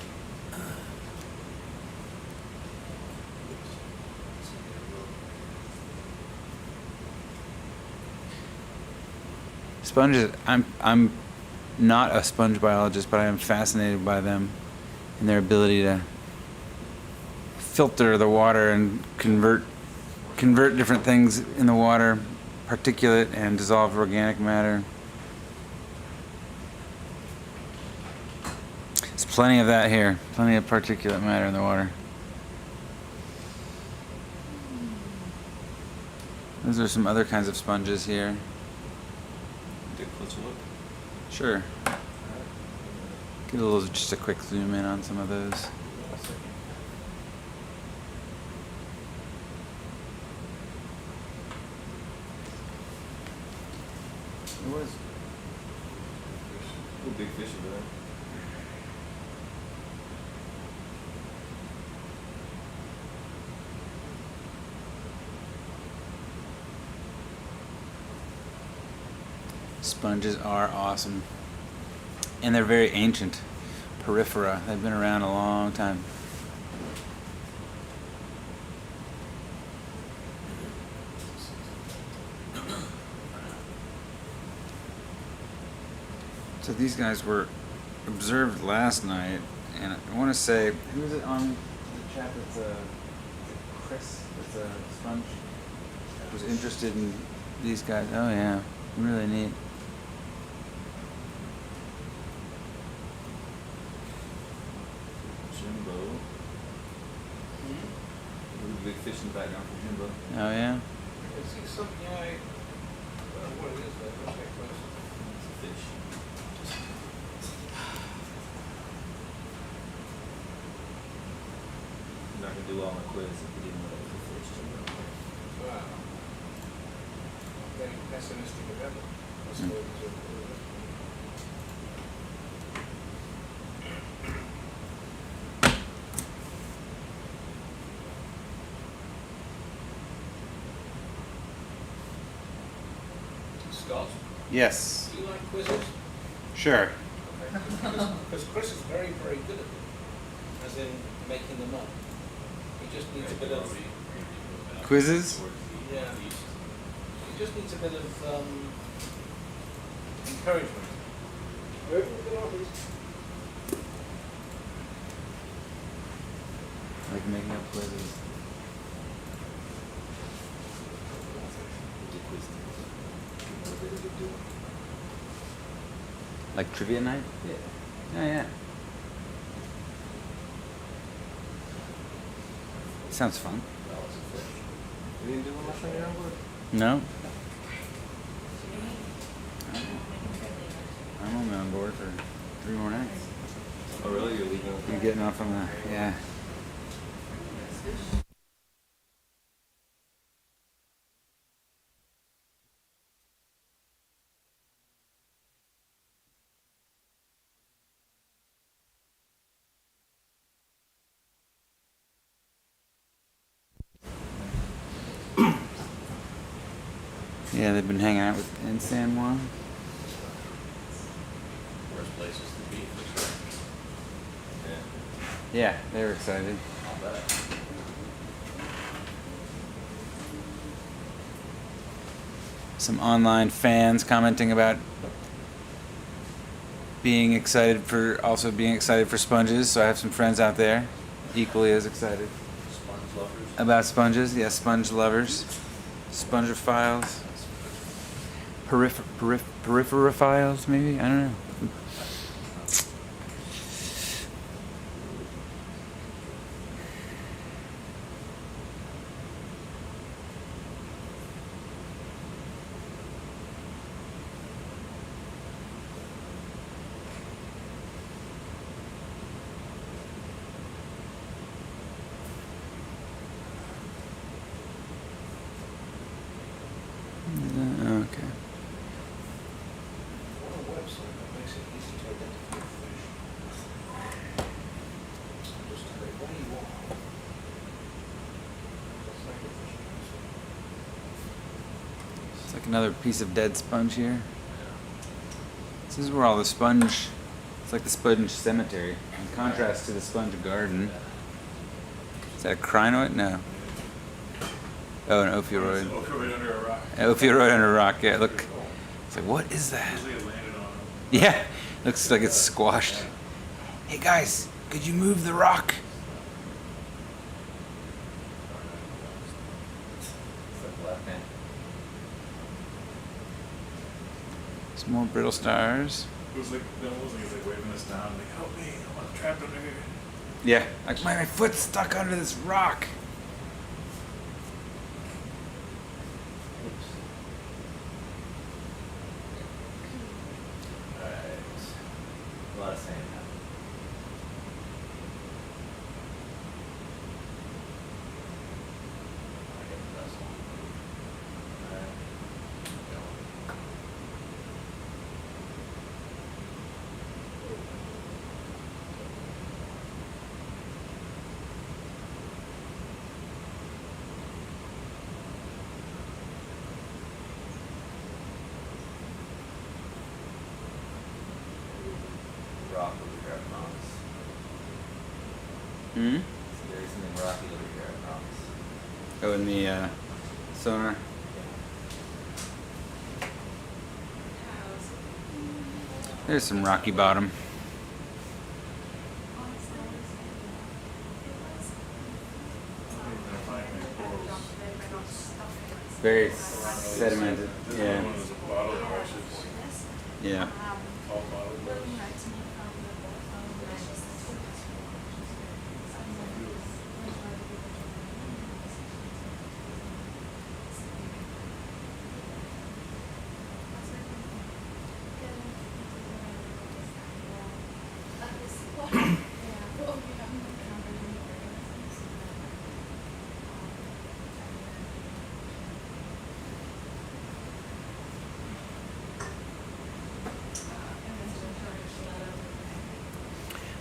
Sponges, I'm not a sponge biologist, but I am fascinated by them and their ability to filter the water and convert different things in the water, particulate and dissolved organic matter. There's plenty of that here, plenty of particulate matter in the water. Those are some other kinds of sponges here. Take a closer look. Sure. Get just a quick zoom in on some of those. There was a big fish over there. Sponges are awesome. And they're very ancient. Porifera. They've been around a long time. So these guys were observed last night, and I want to say, who is it on the chat that's Chris, that's a sponge, was interested in these guys? Oh yeah, really neat. Jimbo. Really big fish in the background for Jimbo. Oh yeah? I see something, I don't know what it is, but I'll check first. It's a fish. I'm not gonna do all my quiz if we didn't know that was a fish, Jimbo. Wow. Very pessimistic about it. That's what it's all. Scott, Yes. do you like quizzes? Sure. Because Chris is very, very good at them, as in making them up. He just needs a bit of, Quizzes? yeah, he just needs a bit of encouragement. Like making up quizzes. Like trivia night? Yeah. Oh yeah. Sounds fun. We didn't do one last night on board? No? on board for 3 more nights. Oh, really? You're leaving? You're getting off on the, yeah. Yeah, they've been hanging out in San Juan. Worst places to be, for sure. Yeah, Yeah, they were excited. I'll bet. Some online fans commenting about being excited for sponges. So I have some friends out there equally as excited Sponge lovers. about sponges. Yeah, sponge lovers, spongophiles, peripherophiles, maybe. I don't know. Okay. What a website that makes it easy to identify fish. Just tell it where you are. That's like a fishing website. It's like another piece of dead sponge here. This is where all the sponge. It's like the sponge cemetery, in contrast to the sponge garden. Is that a crinoid? No. Oh, an ophiuroid. Right under a rock. Ophiuroid under a rock. Yeah, look. It's like, what is that? Usually it landed on them. Yeah, looks like it's squashed. Hey guys, could you move the rock? It's like Black Man. Some more brittle stars. It was like, he's like waving us down, like, help me, I'm trapped under here. Yeah, like my foot's stuck under this rock. Alright. A lot of sand now. I get the best one. Alright. Rock over here at Knox. Hmm? There's something rocky over here at Knox. Oh, in the sonar. There's some rocky bottom. Very sedimented. This Yeah. one was a bottle of brushes, Yeah. all bottle brushes.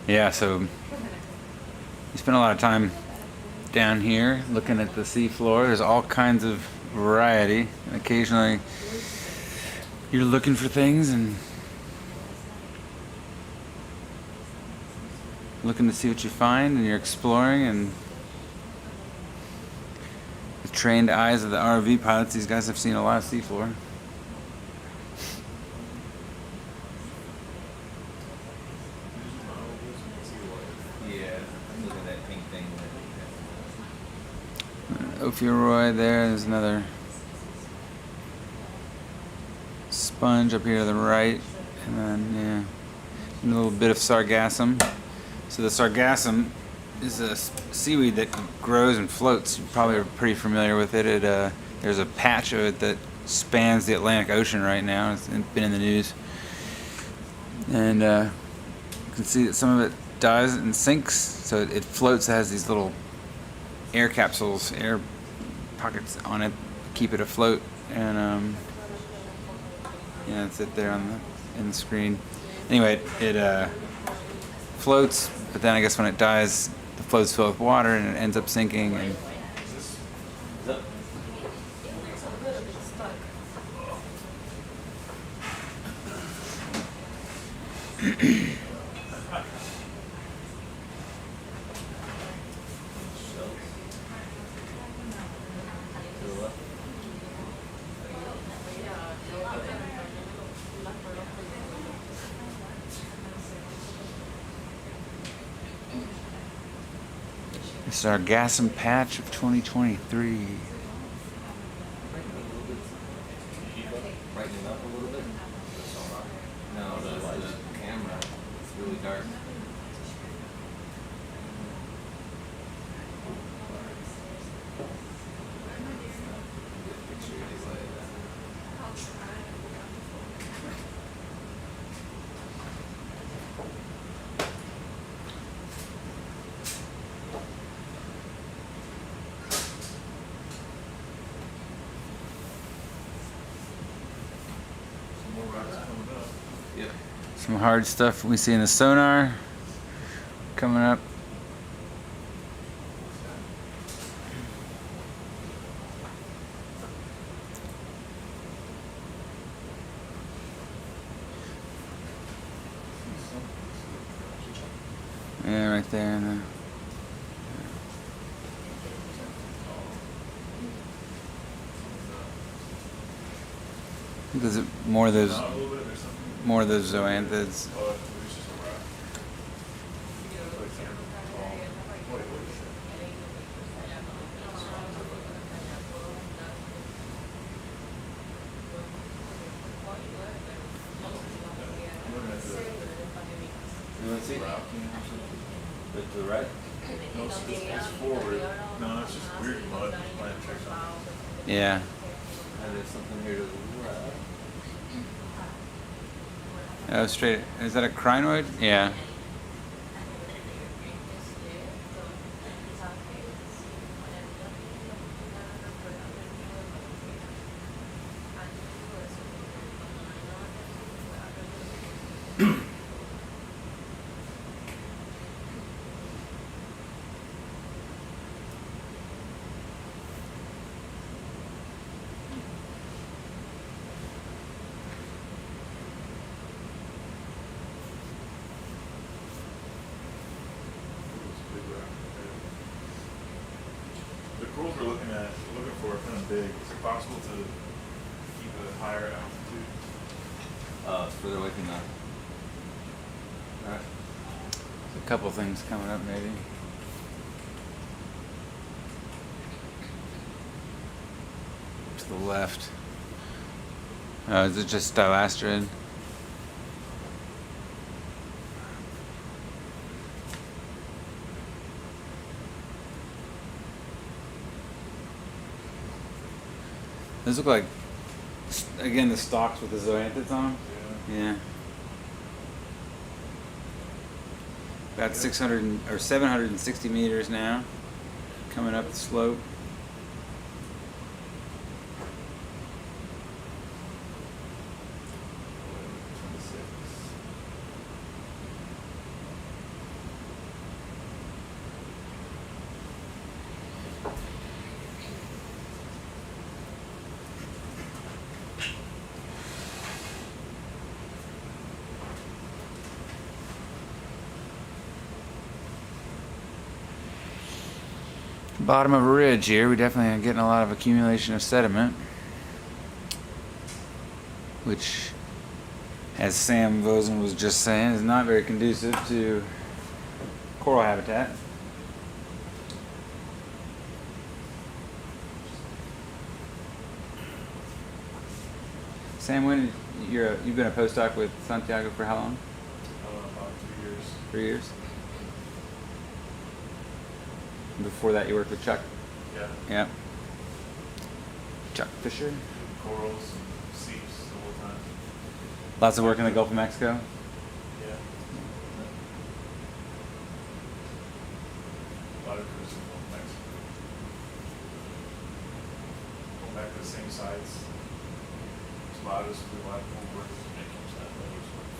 Yeah, so you spend a lot of time down here looking at the seafloor. There's all kinds of variety. And occasionally you're looking for things and looking to see what you find, and you're exploring, and the trained eyes of the ROV pilots, these guys have seen a lot of seafloor. Yeah, look at that pink thing. Ophiuroid there. There's another sponge up here to the right, and then yeah, a little bit of sargassum. So the sargassum is a seaweed that grows and floats. You probably are pretty familiar with it. There's a patch of it that spans the Atlantic Ocean right now. It's been in the news. And you can see that some of it dies and sinks, so it floats. It has these little air capsules, air pockets on it, keep it afloat. And yeah, that's it there on in the screen. Anyway, it floats, but then I guess when it dies, the floats fill with water and it ends up sinking. And this is our gas and patch of 2023. Brighten it up a little bit. No, the camera, it's really dark. Some more rocks coming up. Yep. Some hard stuff we see in the sonar coming up. Yeah, right there in the. There's more of those, Not a little bit, there's something. more of those zoanthids. Oh, it's just a rock. Like camera. Oh, what is it? I'm looking at the You want to see? route or something. To the right? No, it's forward. No, it's just weird mud plant or something. Yeah. And there's something here to the right. Oh, straight. Is that a crinoid? Yeah. The corals we're looking for are kind of big. Is it possible to keep a higher altitude? It's further away from the. Alright. There's a couple things coming up, maybe. To the left. Oh, is it just Dilastrid? Those look like, again, the stalks with the zoanthids on them. Yeah. About 600 or 760 meters now, coming up the slope. Bottom of a ridge here, we definitely are getting a lot of accumulation of sediment, which, as Sam Vosen was just saying, is not very conducive to coral habitat. Sam, when you've been a postdoc with Santiago for how long? About 2 years. 3 years. Before that, you worked with Chuck. Yeah. Yeah. Chuck Fisher. Corals and seeps the whole time. Lots of work in the Gulf of Mexico.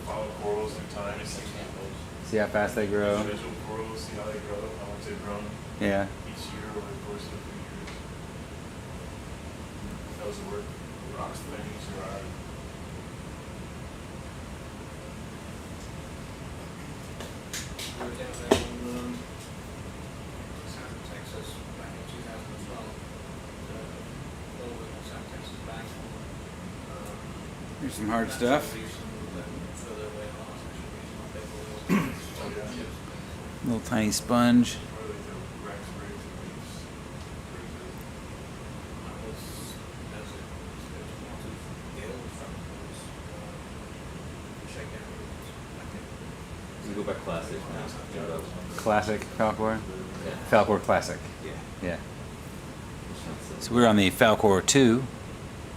Follow corals through time, See how fast they grow. individual corals, see how they grow, how much they've grown Yeah. each year over the course of a few years. That was the work. Rocks, things, rod. We were down there on, South Texas back in 2012. Over on South Texas Bank. Here's some hard stuff. Further away on, so should be some big oils. Little tiny sponge. Or like the Rex rigs and reefs. That was, as it wanted, the old fragments, shakedown rooms back in. We go back classic now. Classic Falcor. Yeah. Falcor Classic. Yeah. Yeah. So we're on the Falcor 2,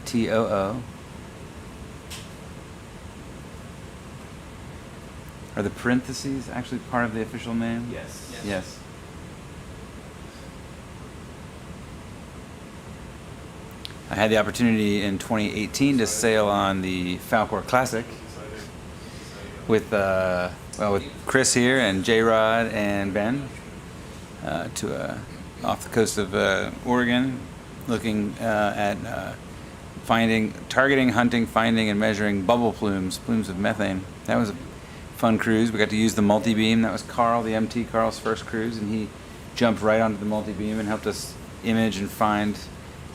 TOO. Are the parentheses actually part of the official name? Yes. Yes. I had the opportunity in 2018 to sail on the Falcor Classic with with Chris here and J-Rod and Ben off the coast of Oregon, looking at targeting, hunting, finding, and measuring bubble plumes of methane. That was a fun cruise. We got to use the multi-beam. That was Carl, the MT Carl's first cruise, and he jumped right onto the multi-beam and helped us image and find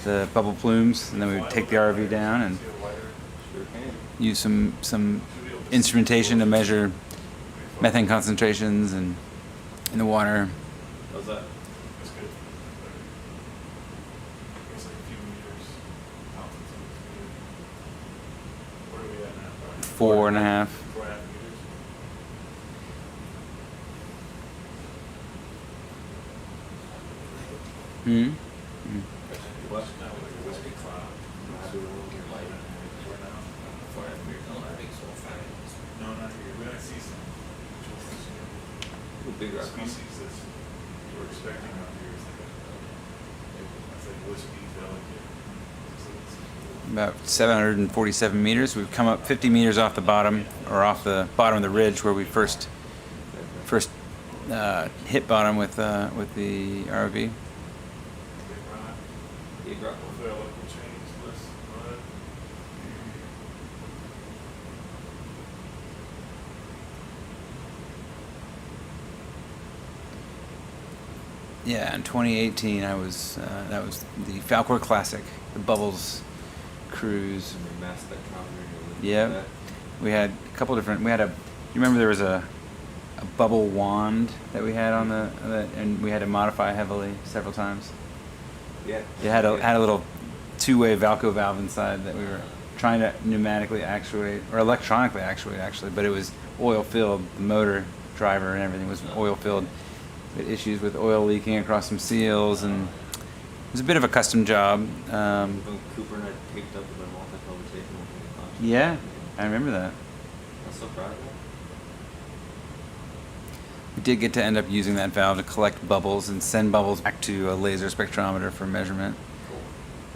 the bubble plumes, and then we would take the ROV down and use some instrumentation to measure methane concentrations in the water. How's that? That's good. It's like a few meters altitude. Where are we at now? 4.5. 4.5 meters. Hmm. What? Now we look at wispy cloud. No, not here. We might see some. Big rock. Species that we're expecting out here is like wispy, delicate. About 747 meters. We've come up 50 meters off the bottom, or off the bottom of the ridge where we first hit bottom with the ROV. Big rock. Big rock. Hopefully our luck will change. Less mud. Yeah, in 2018, that was the Falcor Classic, the Bubbles cruise. Mass spectrometer. Yep. We had a couple different. You remember there was a bubble wand that we had on and we had to modify heavily several times. Yeah. It had a little two-way Valco valve inside that we were trying to pneumatically actuate, or electronically actuate actually, but it was oil filled. The motor driver and everything was oil filled. We had issues with oil leaking across some seals, and it was a bit of a custom job. When Cooper and I taped up with our multi-color tape. Yeah, I remember that. I'm so proud of that. We did get to end up using that valve to collect bubbles and send bubbles back to a laser spectrometer for measurement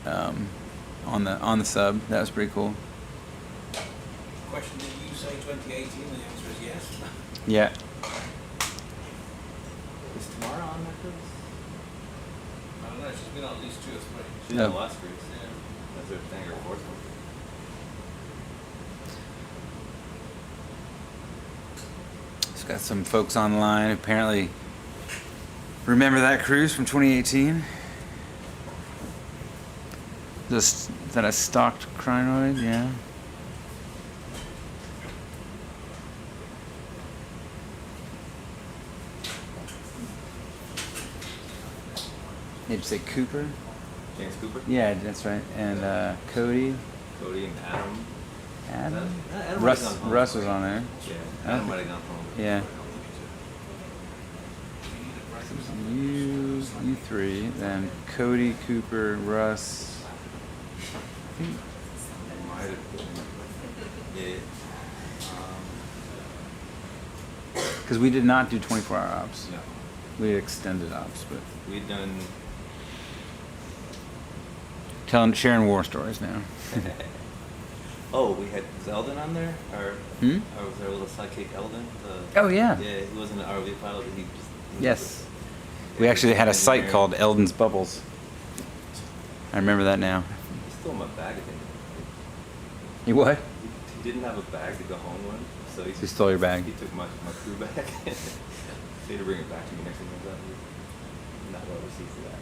on the sub. That was pretty cool. Question, did you say 2018? The answer is yes. Yeah. Is Tamara on that cruise? I don't know, she's been on at least 2 or 3. She's No. on the last cruise. Yeah. That's her thing, her fourth one. It's got some folks online apparently remember that cruise from 2018. Is that a stocked crinoid? Yeah. Did you say Cooper? James Cooper? Yeah, that's right. And Cody. Cody and Adam. Adam? Adam Russ, might have gone home. Russ was on there. Yeah, I Adam don't might have gone home. Yeah. You three, then Cody, Cooper, Russ. I think Might have been. Yeah. because we did not do 24-hour ops. No. We had extended ops, but We'd done. sharing war stories now. Oh, we had, was Eldon on there? Or was our little sidekick Eldon? Oh, yeah. Yeah, he wasn't an ROV pilot, but he just. Yes. We actually had a site called Eldon's Bubbles. I remember that now. He stole my bag, I think. You what? He didn't have a bag to go home with, so He stole your bag. He took my crew bag. They had to bring it back to me next time I was out here. Not well received for that.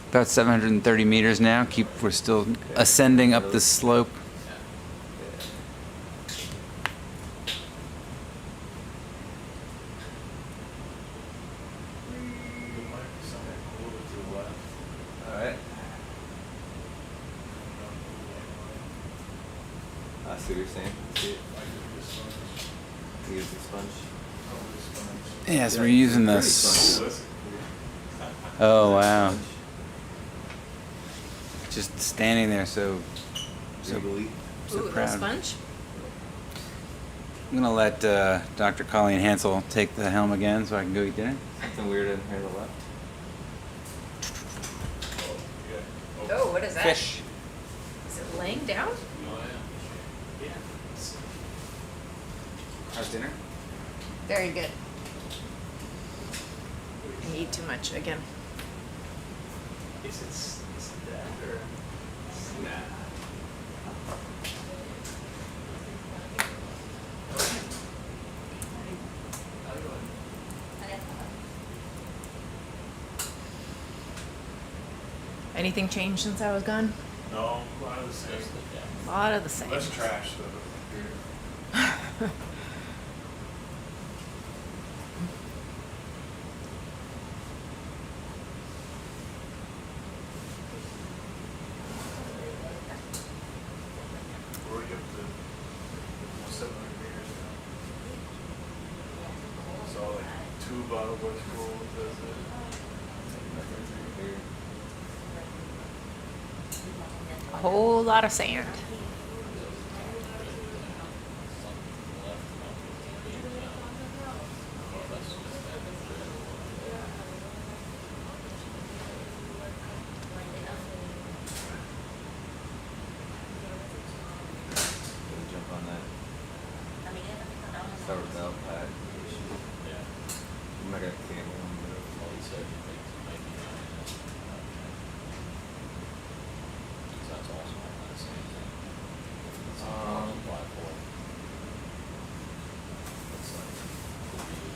About 730 meters now. We're still ascending up this slope. There might be something a little bit to the left. Alright. I see what you're saying. See it? Use the sponge. Yes, we're using this. Oh, wow. Just standing there so Regally. Ooh, the proud. sponge? I'm gonna let Dr. Colleen Hansel take the helm again so I can go eat dinner. Something weird in here on the left. Oh, what is that? Fish. Is it laying down? Oh, yeah. How's dinner? Very good. I eat too much again. Is it that or? Nah. Anything changed since I was gone? No, a lot of the same. A lot of the same. Less trash though. Here. We're already up to almost 700 meters now. So like 2 bottle bucks full, that's it. A whole lot of sand. Gonna jump on that sour valve pad. I'm not gonna cam on, but all he said he thinks it might be on it. That's also on that same thing. It's black hole. Looks like could be.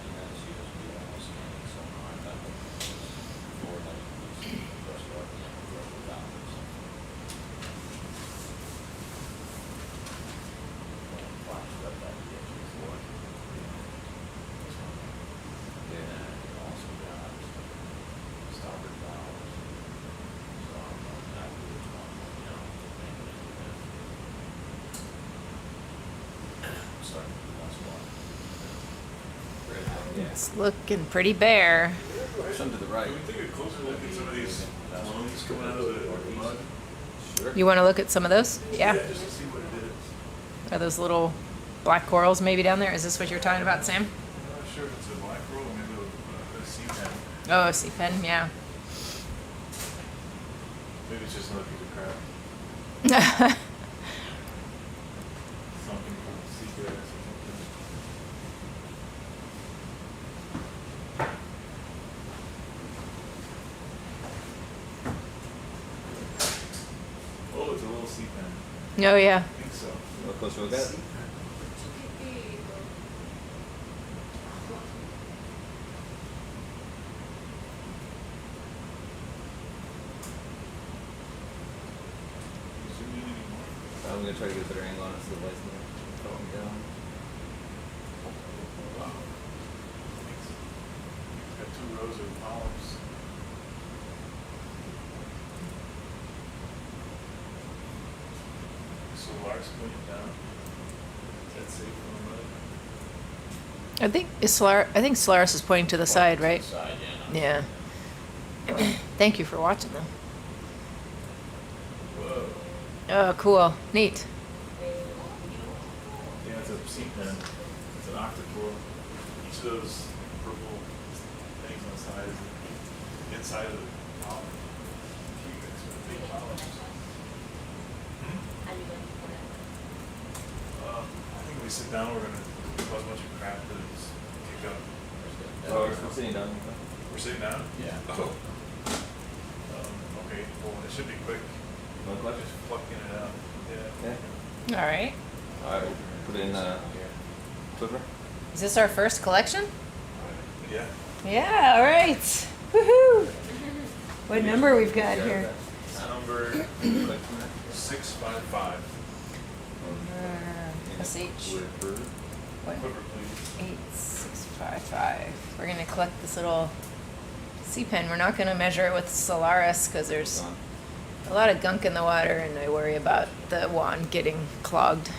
And that's USB almost scanning sonar that would before that you can press right in the rubber valve or something. Flashed up that ditch before. Yeah, it also got starboard valves. So I don't know exactly which one, you know, maybe I'm starting to do that's one. Yeah. It's looking pretty bare. Some to the right. Can we take a closer look at some of these clones coming out of the mud? Sure. You want to look at some of those? Yeah. Just to see what it is. Are those little black corals maybe down there? Is this what you're talking about, Sam? I'm not sure if it's a black roll or maybe a sea pen. Oh, a sea pen, yeah. Maybe it's just another piece of crap. Something from seagrass or something. Oh, it's a little sea pen. Oh, yeah. I think so. You want a closer look at it? Zoom in anymore. I'm gonna try to get a better angle on it so the light's not going down. Wow. It's got 2 rows of columns. SOLARIS pointing down. Is that safe from the mud? I think Solaris is pointing to the side, right? Side, yeah. Yeah. Thank you for watching them. Whoa. Oh, cool. Neat. Yeah, it's a sea pen. It's an octocore. Each of those purple things on the side is the inside of the column. sit down, we're gonna cause a bunch of crap that is kick up. Oh, we're sitting down. We're sitting down? Yeah. Oh. Okay, well, it should be quick. No question? Just plucking it out. Yeah. Yeah. All right. Alright, put it in quiver. Is this our first collection? Yeah. Yeah, all right. Woohoo! What number we've got here? Number 655. SH. What? Quiver, please. 8655. We're gonna collect this little sea pen. We're not gonna measure it with Solaris because there's a lot of gunk in the water, and I worry about the wand getting clogged.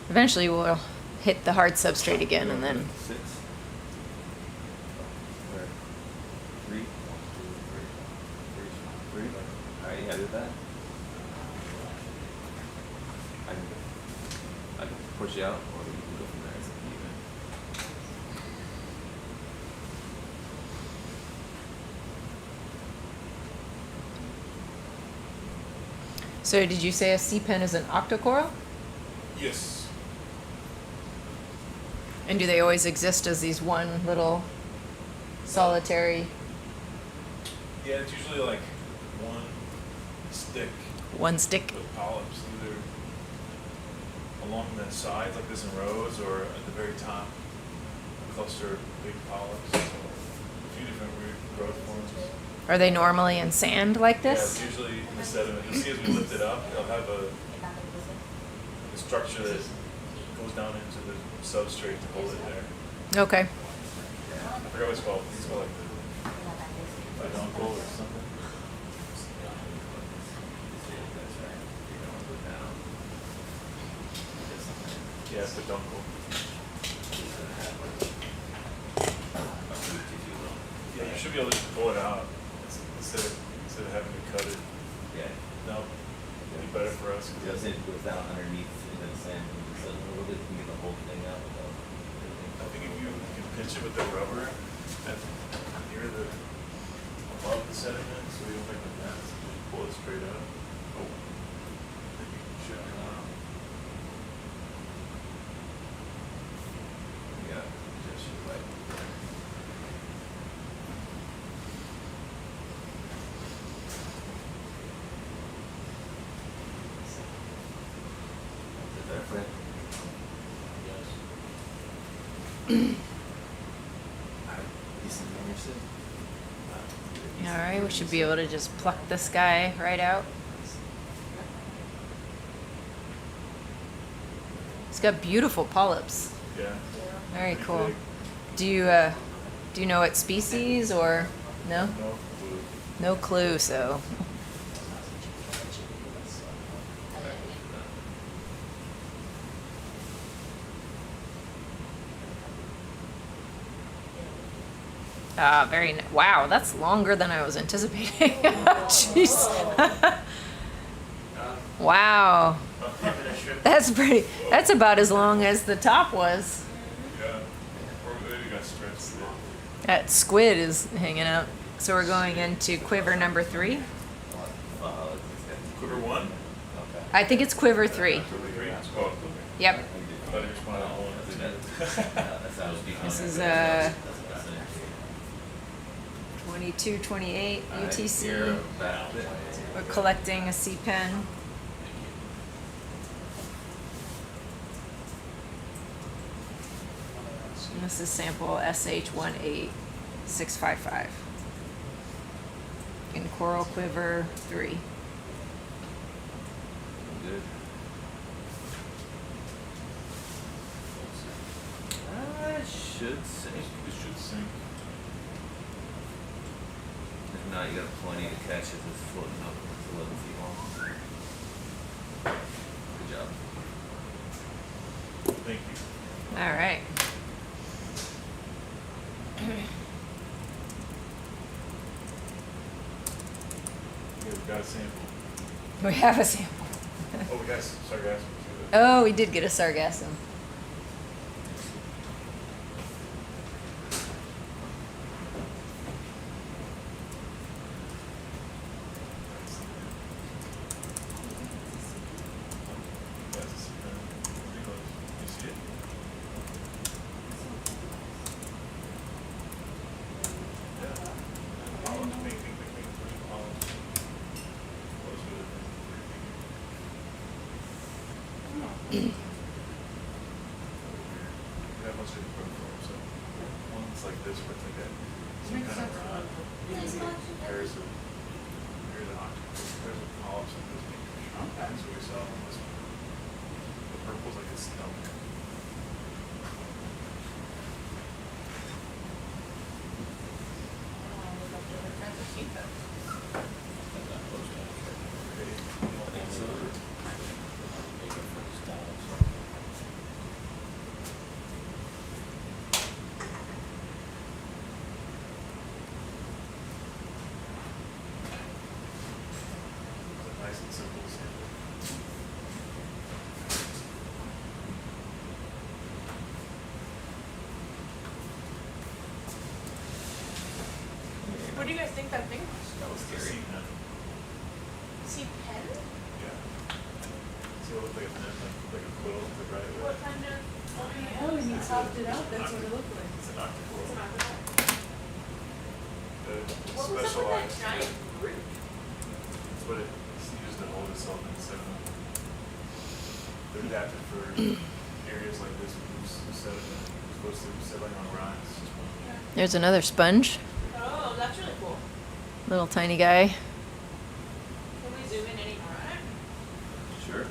Eventually, we'll hit the hard substrate again, and then 6. 3. 3. Alright, you happy with that? I can push you out, or we can go from there. It's up to you, man. So did you say a sea pen is an octocoral? Yes. And do they always exist as these one little solitary Yeah, it's usually like one stick one stick? with polyps, either along the sides like this in rows, or at the very top, a cluster of big polyps. A few different weird growth forms. Are they normally in sand like Yeah, this? it's usually in the sediment. You'll see as we lift it up, it'll have a structure that goes down into the substrate to hold it there. Okay. I forgot what it's called. It's called like the Encore or something. Yeah, it's the Encore. Yeah, you should be able to just pull it out instead of having to cut it. Yeah. No, it'd be better for us. 'Cause Yeah, say it goes down underneath into the sand and just a little bit, you can get the whole thing out without I think if you can pinch it with the rubber at near the above the sediment, so you don't make a mess, just pull it straight up. Oh, then you can shut it out. Yeah, just right. Is that Fred? Decent Anderson. All right, we should be able to just pluck this guy right out. It's got beautiful polyps. Yeah. Very Pretty cool. big. Do you know what species or no? No clue. No clue. So wow, that's longer than I was anticipating. Jeez. Wow. That's pretty, that's about as long as the top was. Yeah. Or maybe got stretched a bit. That squid is hanging out. So we're going into quiver number 3. Quiver 1? Okay. I think it's quiver 3. Quiver 3? It's called. Yep. I thought you responded all in. This is 22, 28 UTC. We're collecting a C pen. And this is sample SH18655. In coral quiver 3. Good. It should sink. It should sink. If not, you got plenty to catch as it's floating up. It's 11 feet long. Good job. Thank you. All right. Yeah, we got a sample. We have a sample. Oh, we got sargassum too. Oh, we did get a sargassum. Yes. We have a bunch of different protocols, so one's like this, where it's like a some Makes kind sense. of Nice collection. pairs of octopus, pairs of polyps and those big fish. That's what we saw on this one. The purple's like a stump. Nice and simple sample. What do you guys think that thing was? That was the sea pen. Sea pen? Yeah. See, it looked like a pen, like a quill, the right way. What kind of? Oh, and you topped it out, that's what it looked like. It's an octoquill. It's not that. The What was up with that specialized. giant root? That's what it's used to hold itself in sediment. They're adapted for areas like this, whose sediment is supposed to be settling on rocks. There's another sponge, Oh, that's really cool. little tiny guy. Can we zoom in any more on it? Sure.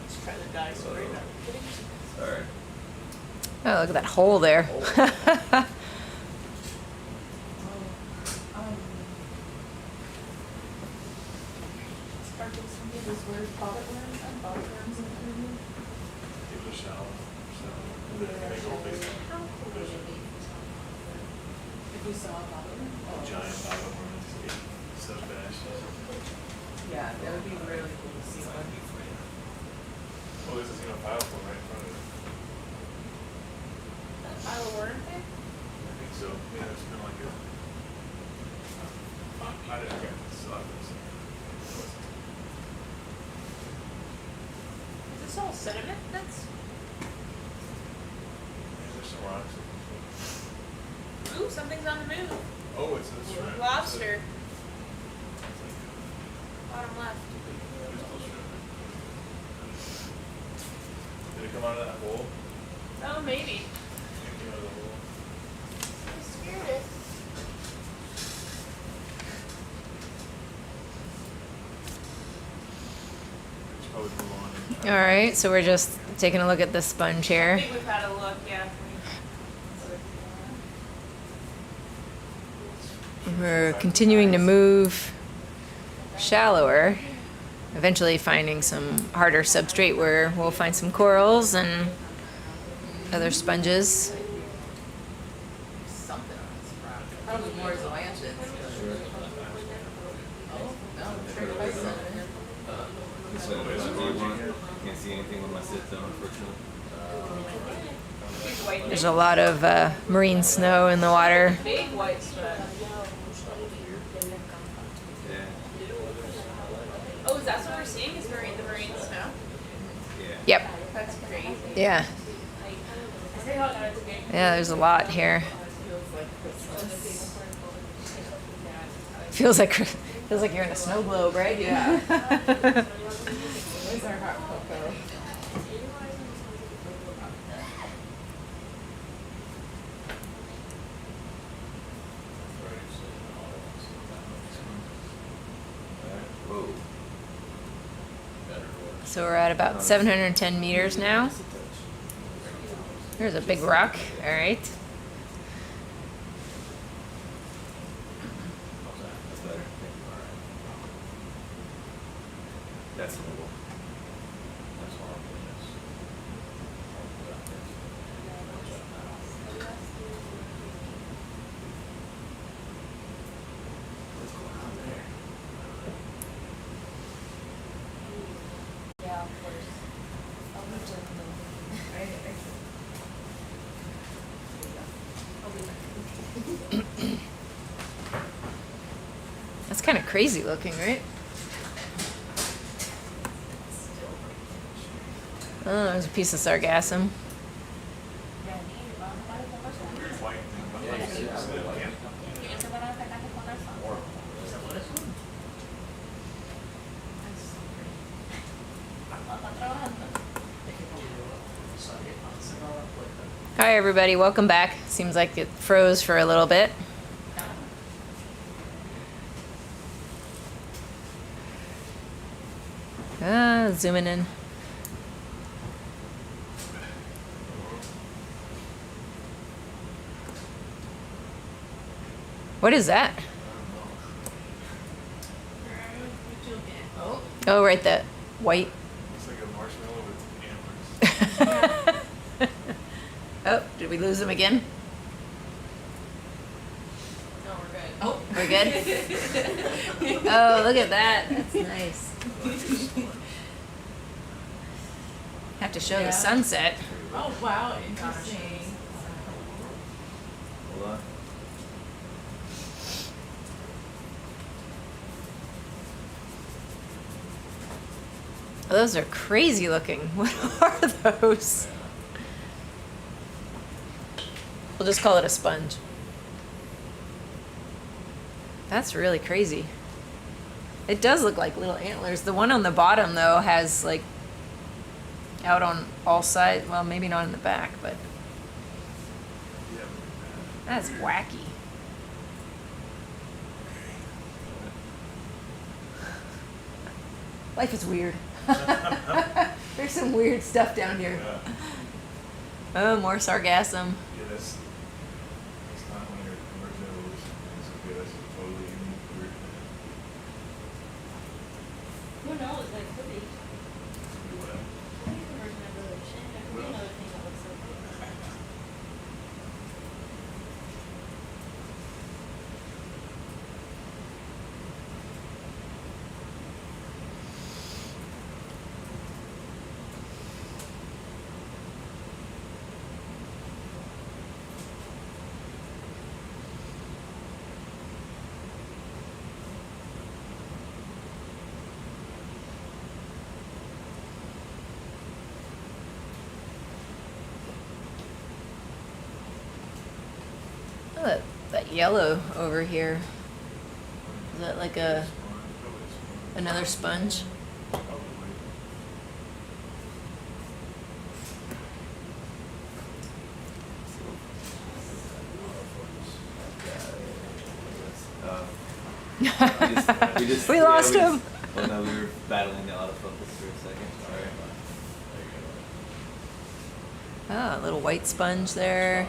Let's try the dye story. Alright. Oh, look at that hole there. Sparkles from this word pollet worms and pollet worms included. Give it a shallow. And then they go big. How cool would it be? If we saw a pollet worm. A giant bottom worm with 8 sub-bashes. Yeah, that would be really cool to see one. Well, this is, powerful right in front of it. That pile of worm thing? I think so. Yeah, it's kind of like a. I didn't get it. Still have this. Is this all sediment that's? There's some rocks. Ooh, something's on the move. Oh, it's a shrimp. Lobster. Bottom left. Did it come out of that hole? Oh, maybe. It came out of the hole. I scared it. It's probably move on. All right, so we're just taking a look at this sponge I here. think we've had a look, yeah. We're continuing to move shallower, eventually finding some harder substrate where we'll find some corals and other sponges. Something on this rock. Probably more zoanthid. Oh, no, triggered by sediment. Can't see anything with my sit down, unfortunately. Big white There's a lot of marine snow in the water. Big white spot. Yeah. Oh, is that what we're seeing? Is the marine snow? Yeah. Yep. That's crazy. Yeah. Yeah, there's a lot here. Feels like you're in a snow globe, right? Yeah. Where's our hot cocoa? Whoa. So we're at about 710 meters now. There's a big rock. All right. That's better. Alright. That's a little. That's horrible, yes. What's going on there? Yeah, of course. I'll move to the middle. That's kind of crazy looking, right? Oh, there's a piece of sargassum. Hi, everybody. Welcome back. Seems like it froze for a little bit. Zooming in. What is that? Oh, Oh, right, that white. Looks like a marshmallow with antlers. Oh, did we lose him again? no, we're good. Oh, we're good? Oh, look at that. That's nice. Have to show Yeah. the sunset. Oh, wow, interesting. Hold on. Oh, those are crazy looking. What are those? We'll just call it a sponge. That's really crazy. It does look like little antlers. The one on the bottom, though, has like out on all sides. Well, maybe not in the back, but that's wacky. Life is weird. There's some weird stuff down here. Yeah. Oh, more sargassum. Yeah, that's not one of your conversion evolution things. Okay, that's a totally unique weird thing. Who knows, like, could be, Could be whatever. could be conversion evolution, there could be Well. another thing that looks like this. Oh, that yellow over here. Is that like a another sponge? We lost him. Well, no, we were battling the autofocus for a second. Sorry. Oh, a little white sponge there.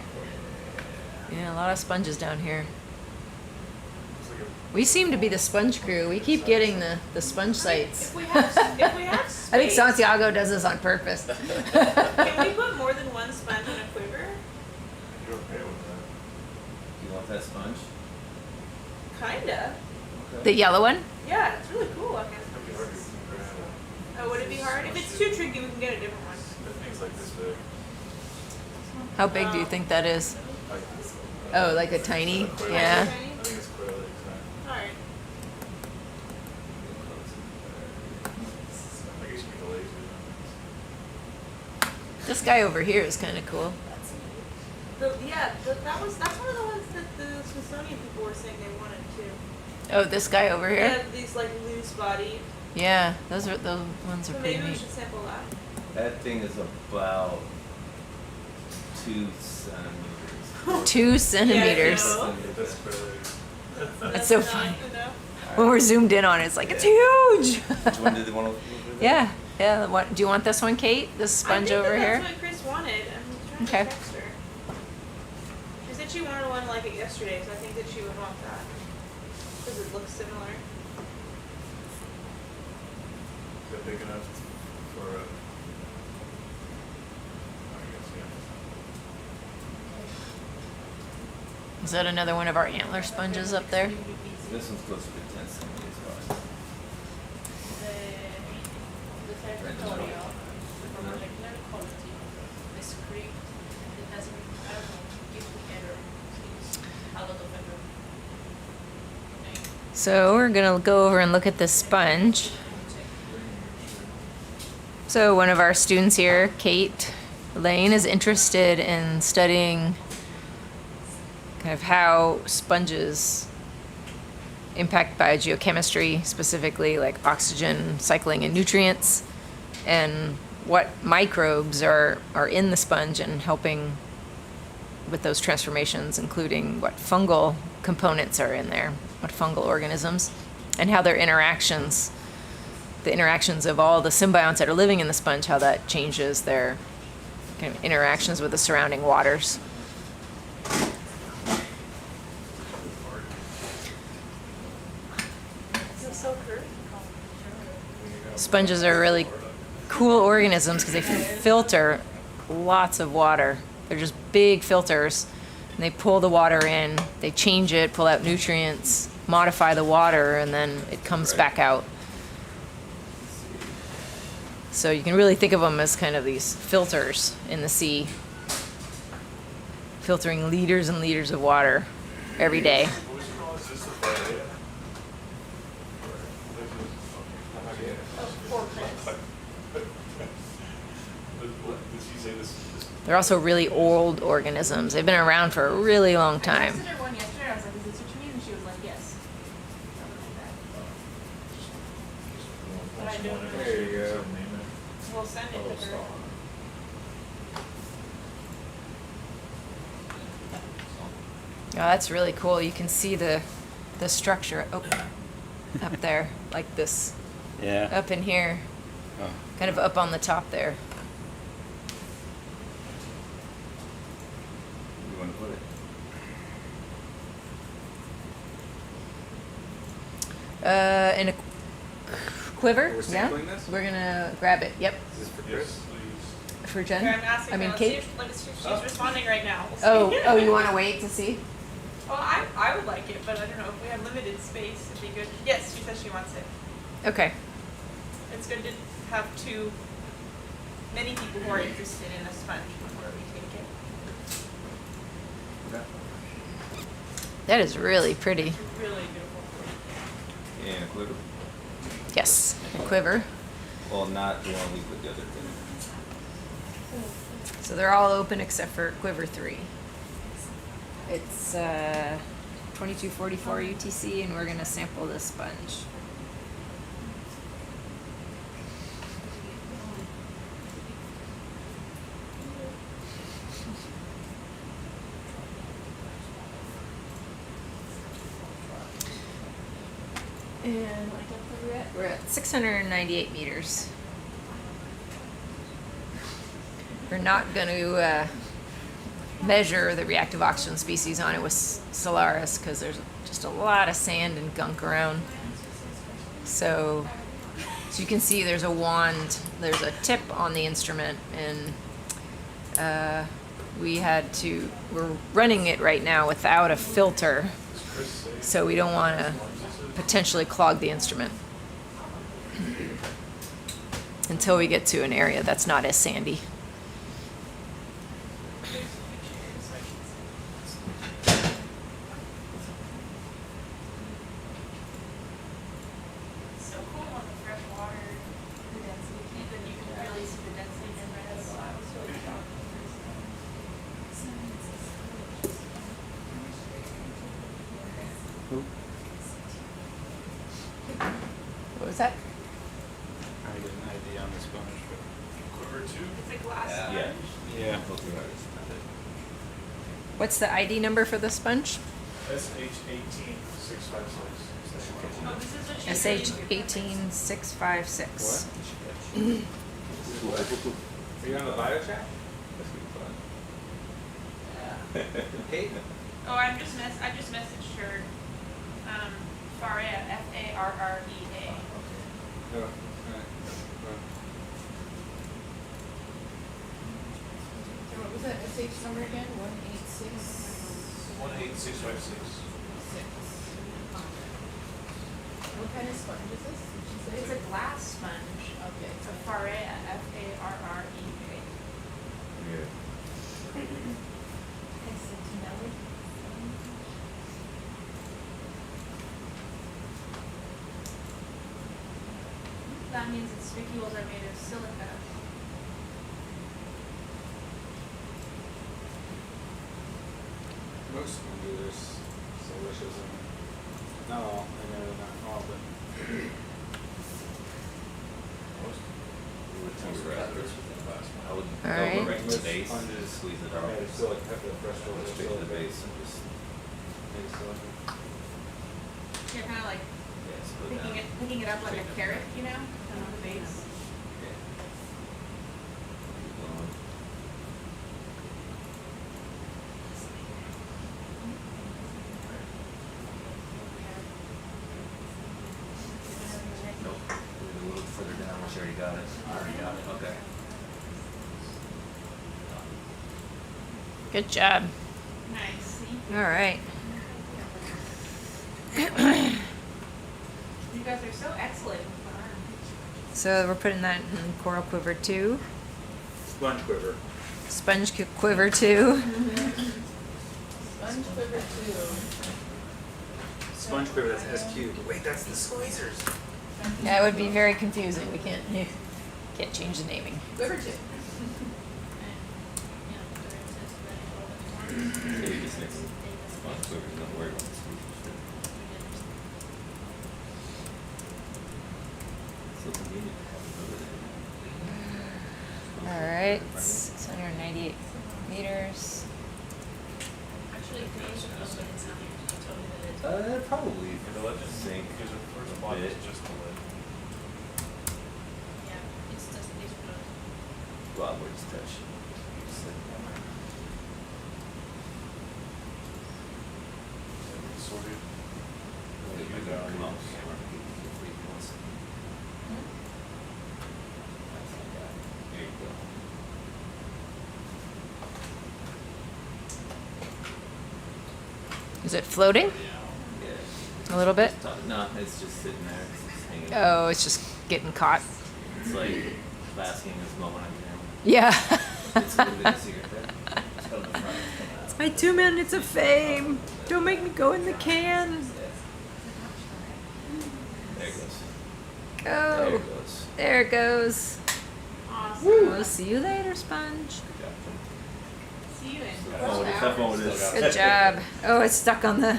Yeah, a lot of sponges down here. We seem to be the sponge crew. We keep getting the sponge sites. If we have space. I think Santiago does this on purpose. Can we put more than one sponge in a quiver? You're okay with that? Do you want that sponge? Kinda. The yellow one? Yeah, it's really cool looking. It'd be hard to grab it. Oh, would it be hard? If it's too tricky, we can get a different one. That thing's like this big. How big do you think that is? Like, Oh, like a tiny? Yeah. I think it's clearly exact. Alright. I guess you can delay it. This guy over here is kind of cool. That's one of the ones that the Smithsonian people were saying they wanted too. Oh, this guy over They here? have these like loose bodied. Yeah, those ones are So pretty maybe we neat. should sample that. That thing is about 2 centimeters. 2 centimeters. Yeah, no. That's clearly. That's so not funny. enough. When we're zoomed in on it, it's like, it's huge! Which one did they want to? Yeah, yeah. What, do you want this one, Kate? This sponge over here? That's what Chris wanted. I'm trying Okay. to text her. She said she wanted one like it yesterday, so I think that she would want that. Because it looks similar. Is that big enough for a? I guess, yeah. Is that another one of our antler sponges up there? This one's closer to 10 centimeters wide. The territorial, for molecular quality, the script, it doesn't, I don't know, give error, it's a lot of error. Okay. So we're gonna go over and look at this sponge. So one of our students here, Kate Lane, is interested in studying kind of how sponges impact biogeochemistry, specifically like oxygen cycling and nutrients, and what microbes are in the sponge and helping with those transformations, including what fungal components are in there, what fungal organisms, and how their interactions, the interactions of all the symbionts that are living in the sponge, how that changes their kind of interactions with the surrounding waters. Is it so curvy? Sponges are really cool organisms because they filter lots of water. They're just big filters, and they pull the water in, they change it, pull out nutrients, modify the water, and then it comes back out. So you can really think of them as kind of these filters in the sea, filtering liters and liters of water every day. What was it called? Is this the Friday? Did she say this? They're also really old organisms. They've been around for a really long time. I texted her one yesterday, I was like, is this what you mean? And she was like, yes. But I don't know. There you go. We'll send it to her. Oh, that's really cool. You can see the structure up there, like this, Yeah. up in here, Oh. kind of up on the top there. You want to put it? In a quiver. We're Yeah. sampling this? We're gonna grab it. Yep. Is this for Yes, Chris? please. For Jen. Here, I'm asking I mean, her. Let's see Kate. if, let's see if she's responding right now. We'll see. Oh, you want to wait to see? Well, I would like it, but I don't know if we have limited space. It'd be good. Yes, she says she wants it. Okay. It's good to have many people who are interested in a sponge before we take it. Okay. That is really pretty. It's really beautiful. And a quiver? Yes. A quiver. Well, not the one we put the other thing. So they're all open except for quiver 3. It's 2244 UTC, and we're gonna sample this sponge. And what depth are we at? We're at 698 meters. We're not going to measure the reactive oxygen species on it with SOLARIS because there's just a lot of sand and gunk around. So you can see there's a wand, there's a tip on the instrument, and we're running it right now without a filter, so we don't want to potentially clog the instrument until we get to an area that's not as sandy. It's so cool on the fresh water, the density, then you can really see the density difference. So I was really shocked the first time. What was that? I get an idea on the sponge, but Quiver 2? It's a glass sponge. yeah. What's the ID number for the sponge? SH18656. Oh, this is what she's SH18656. Are you on the bio chat? Hey. Oh, I just messaged her. Faria, Farrea. Oh, What was that SH number again? 186. 18656. What kind of sponge is this? Did she say? It's a glass sponge. Okay. It's a Farrea, Farrea. That means its spicules are made of silica. Most sponges are silicious and not all. I know they're not all, but All Go right. right to the base, squeeze it out. Yeah, it's still like half the fresh Go water. straight to the base and just, You're kind of like yeah, split down. picking it up like a carrot, you know, kind of on the base. Yeah. Keep going. Nope. A little further down, she already got it. Already got it, okay. Good job. Nice. All right. You guys are so excellent. So we're putting that in coral quiver 2, Sponge quiver. sponge quiver 2. Sponge quiver 2. Sponge quiver, that's S cubed. Wait, that's the squeezers. Yeah, it would be very confusing. We can't change the naming. Quiver 2. So you just mix sponge quivers, don't worry about the squeezers. So convenient to have it over there. All right, 698 meters. Actually, these are also in some, you told me that it's. Probably For the lid, sink. because the first a bottom bit. is just the lid. Yeah, it's just this one. Well, we're just touching. Just like that. Sorted. Wait, you can come out camera. If we want some. That's like that. There you go. Is it floating Yeah. a little bit? No, it's just sitting there. It's just hanging. Oh, it's just getting caught. It's like basking in this moment on camera. Yeah. It's a little bit of cigarette there. It's got on the front. It's coming out. My 2 minutes of fame. Don't make me go in the can. There it goes. There Go. it goes. There it goes. Awesome. We'll see you later, sponge. Good job. See you in Tough one with it, tough one with this. Good job. Oh, it's stuck on the.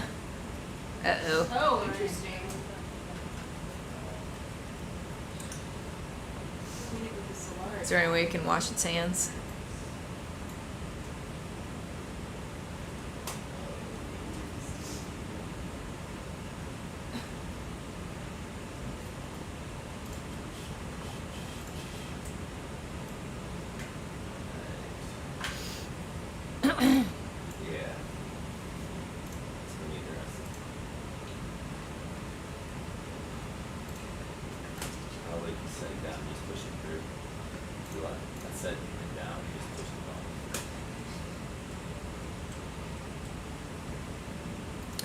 Uh-oh. Oh, interesting. Is there any way you can wash its hands? Yeah. It's gonna be interesting. I'll let you set it down, just push it through. If you want, I set it down, you just push the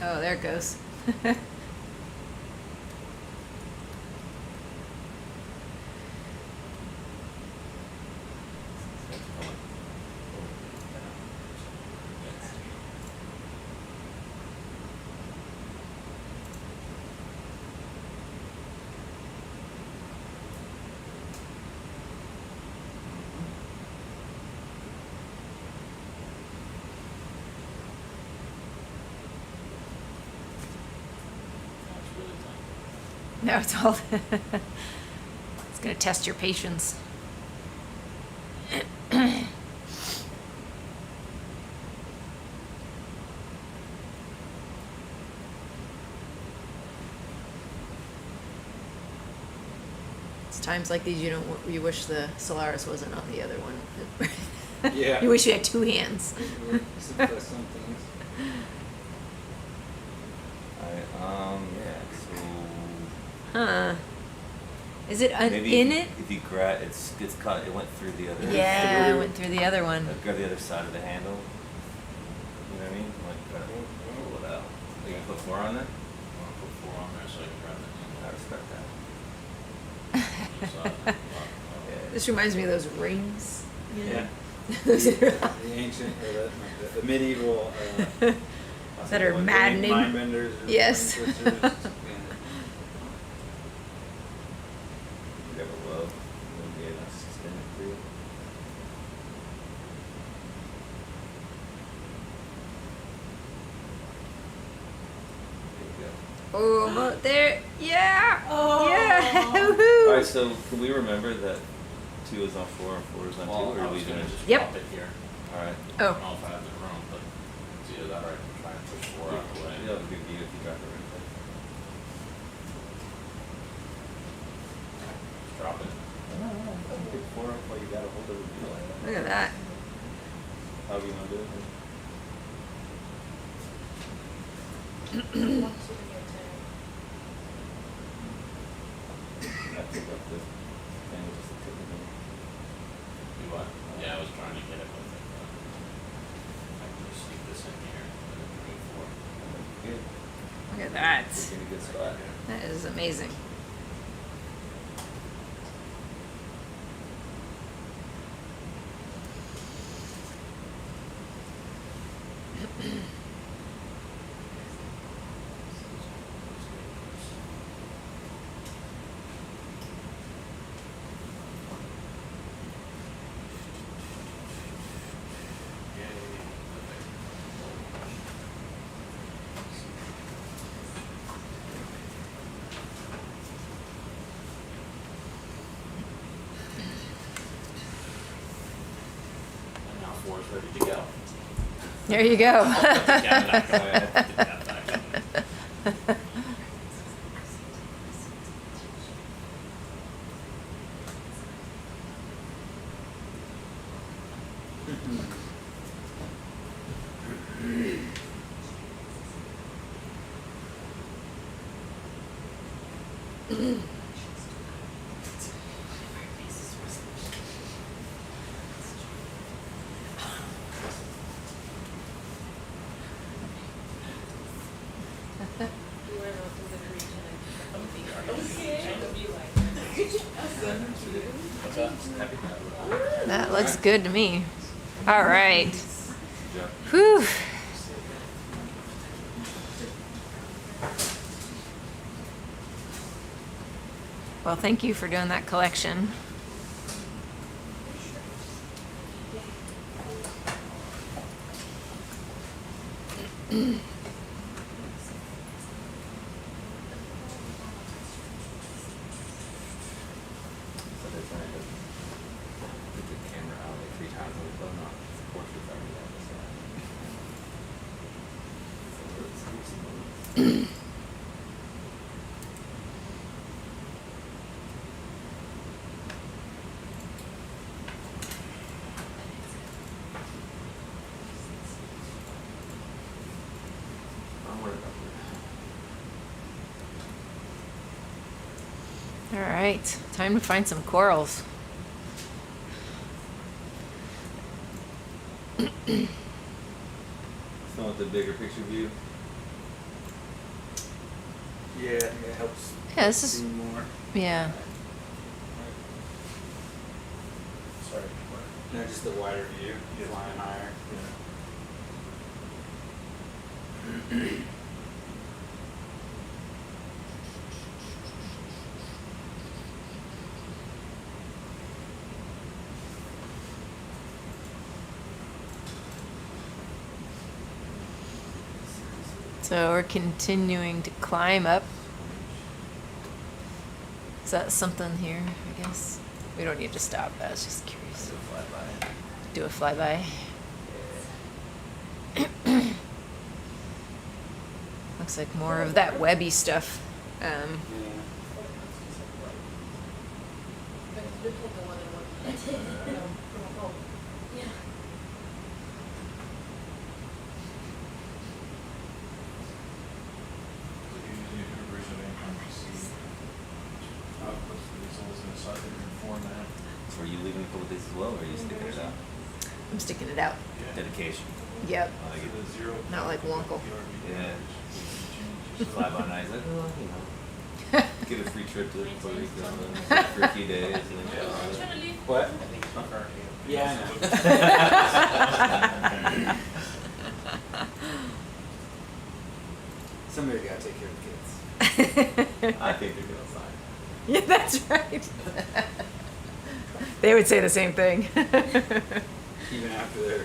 button. Oh, there it goes. It's going over, down. Yes. No, it's all. It's gonna test your patience. It's times like these you wish the Solaris wasn't on the other one. Yeah. You wish you had 2 hands. Simplify some things. Yeah, so. Huh. Is it Maybe in it? If you grab, it's cut, it went through the other. Yeah, I went through the other one. Grab the other side of the handle. You know what I mean? Like, try to pull it out. Are you gonna put 4 on there? I wanna put 4 on there so I can grab I respect that. it. Yeah. This reminds me of those rings. Yeah. Those are- The ancient, or the medieval, That are maddening. mind benders. or Yes. mind twisters. Yeah. You have a low. Yeah, that's extended for you. There you go. Oh, about there. Yeah. Oh. Yeah. All Woohoo. right, so can we remember that 2 is on 4 and 4 is on 2, Well, or I are we was gonna gonna just? just Yep. drop it here. Alright. I Oh, don't know if I have the room, but it's either that or I can try and push 4 out of the way. You have a good view if you drop it right there. Just drop it. Pick 4 up while you got a hold of the view like that. look at that. However you wanna do it. One souvenir tag. I pick up the thing with just the tip of it. Do what? Yeah, I was trying to get it with it, but I can just stick this in here and then bring 4. Good. Look at that. You're in a good spot. That is amazing. And now 4 is ready to go. There you go. I'll put the cap back on it. Put the cap back on it. You were able to the region and the What's that? Happy to have it. That looks good to me. All right. Good job. Whew. Well, thank you for doing that collection. So they're trying to get the camera out like 3 times on the phone, not of course it's already on the side. So it's I'm worried about that. All right, time to find some corals. So with the bigger picture view, Yeah, it helps Yeah, this is, see more. yeah. Sorry. No, just the wider view, flying higher. So we're continuing to climb up. Is that something here, I guess? We don't need to stop, I was just curious. Do a flyby. Looks like more of that webby stuff. so are you leaving a couple days as well, or are you sticking it out? I'm sticking it out. Dedication. Yep, I like it. not like Wonkel. Yeah. Fly by night, like, well, you know, get a free trip to Puerto Rico for a few days and then go on it. What? I think it's not fair. Yeah, I know. Somebody gotta take care of the kids. I think they're gonna fly. Yeah, that's right. They would say the same thing. Even after their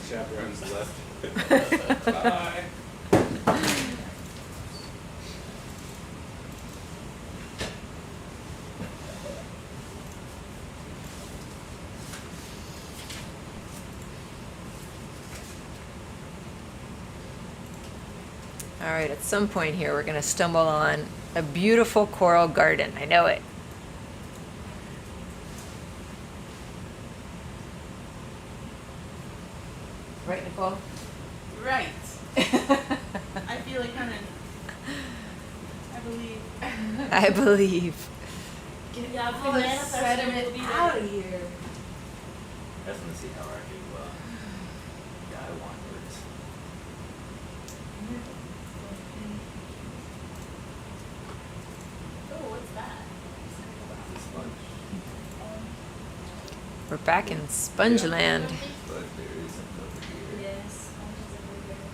chaperones left. Bye. All right, at some point here, we're gonna stumble on a beautiful coral garden. I know it. Right, Nicole? Right. I feel like kind of. I believe. I believe. Yeah, All the banana sediment will be out there. of here. I just wanna see how our new, guy wanders. Oh, what's that? The sponge. We're back in Sponge Land. But there is something over here. Yes, sponges everywhere.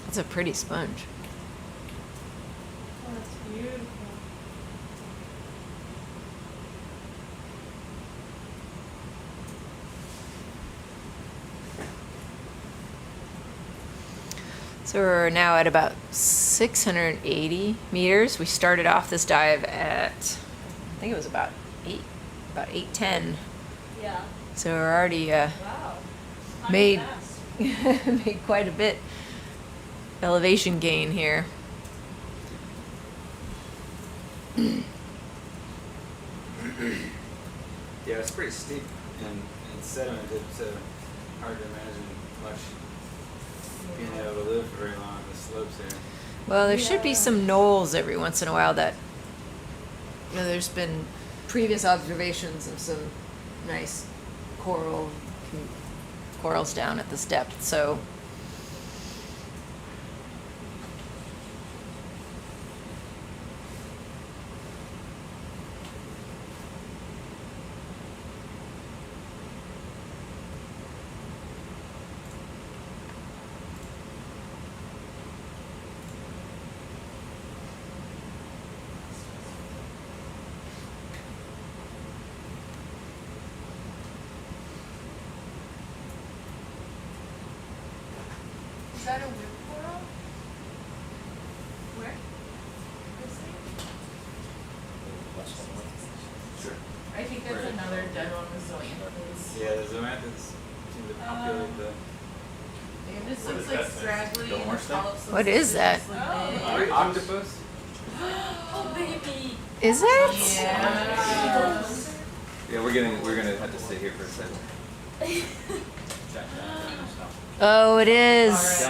It's a pretty sponge. Oh, that's beautiful. So we're now at about 680 meters. We started off this dive at, I think it was about 810. Yeah. So we're already Wow. made Fast. made quite a bit elevation gain here. Yeah, it's pretty steep and sedimented, so hard to imagine much being able to live for very long on the slopes here. Well, there should be some knolls every once in a while that, you know, there's been previous observations of some nice corals down at this depth, so. Is that a whip coral? Where? This thing? Sure. I think that's another dead one with zoanthus. Yeah, the zoanthus seem to populate the. This What looks is like that thing? scraggly and Gilmore the stuff? polyps look What is that? suspiciously big. Octopus? Oh, baby. Is it? Yeah. Yeah, we're gonna have to stay here for a second. Check that out and stuff. Oh, it is.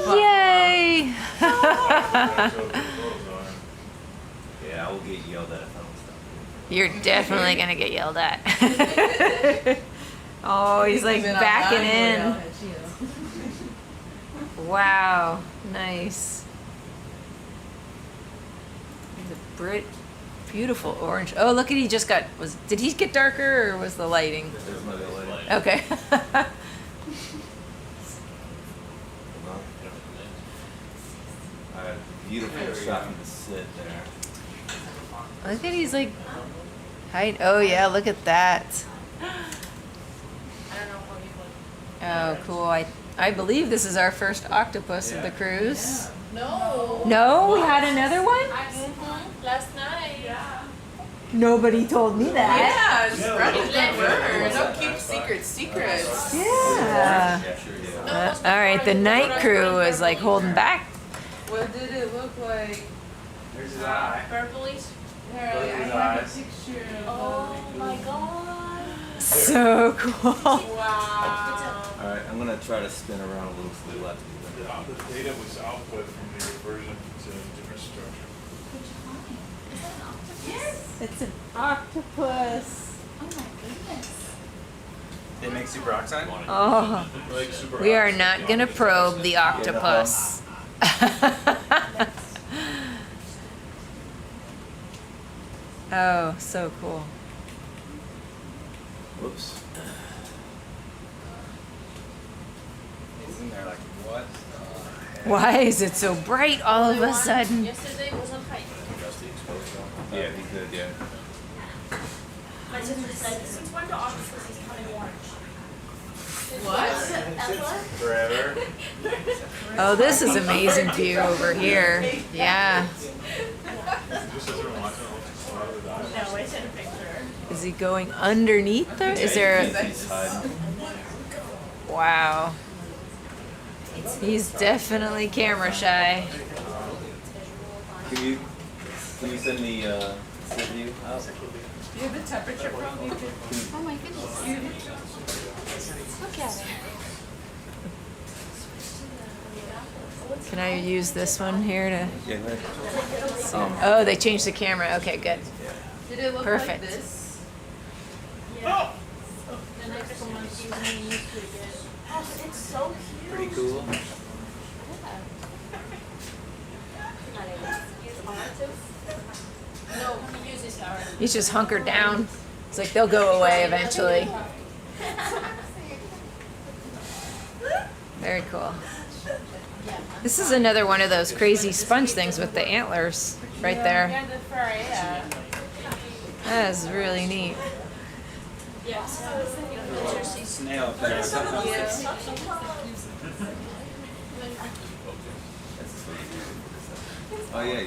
Yay! Yeah, I will get yelled at if I don't stop. You're definitely gonna get yelled at. Oh, he's like backing in. Wow, nice. The beautiful orange. Oh, look at he just got. Did he get darker or was the lighting? There's my light. Okay. Alright, beautiful shot from the sit there. Look at he's like. Oh yeah, look at that. I don't know what you Oh, cool. I believe this is our first octopus of the cruise. No. No, we had another one? Last night. Yeah. Nobody told me that. Yeah, spread the word. Don't keep secrets. Yeah. Yeah, sure did. All right, the night crew was like holding back. What did it look like? There's his eye. Purplish. Alright, Those I are his have a eyes. picture of Oh my god. So cool. Wow. Alright, I'm gonna try to spin around a little to the left. The data was output from the reversion to different structure. Is that an octopus? Yes. It's an octopus. Oh my goodness. They make superoxide? Oh, Like super we are oxide. not gonna probe the octopus. Oh, so cool. Whoops. Isn't there like what? Why is it so bright all of a sudden? Yesterday was on height. Adjust the exposure. Yeah, he could, yeah. My sister said, since when the octopus is coming orange? What? Ever? Forever. Oh, this is amazing view over here. Yeah. Just as we're watching, I'll just slide it out. No, I sent a picture. Is he going underneath there? Is there a... He's hiding. Wow. He's definitely camera shy. Can you send me view out? You have the temperature probe, you could. Oh my goodness. Look at it. Can I use this one here to? Yeah, go ahead. Oh, they changed the camera. Okay, good. Did it look Perfect. like this? Yeah. The next one is using used to again. Oh, it's so cute. Pretty cool. No, he uses our. He's just hunkered down. It's like they'll go away eventually. Very cool. This is another one of those crazy sponge things with the antlers right there. Yeah, the fur, yeah. That is really neat. Yes. Snail. Oh yeah.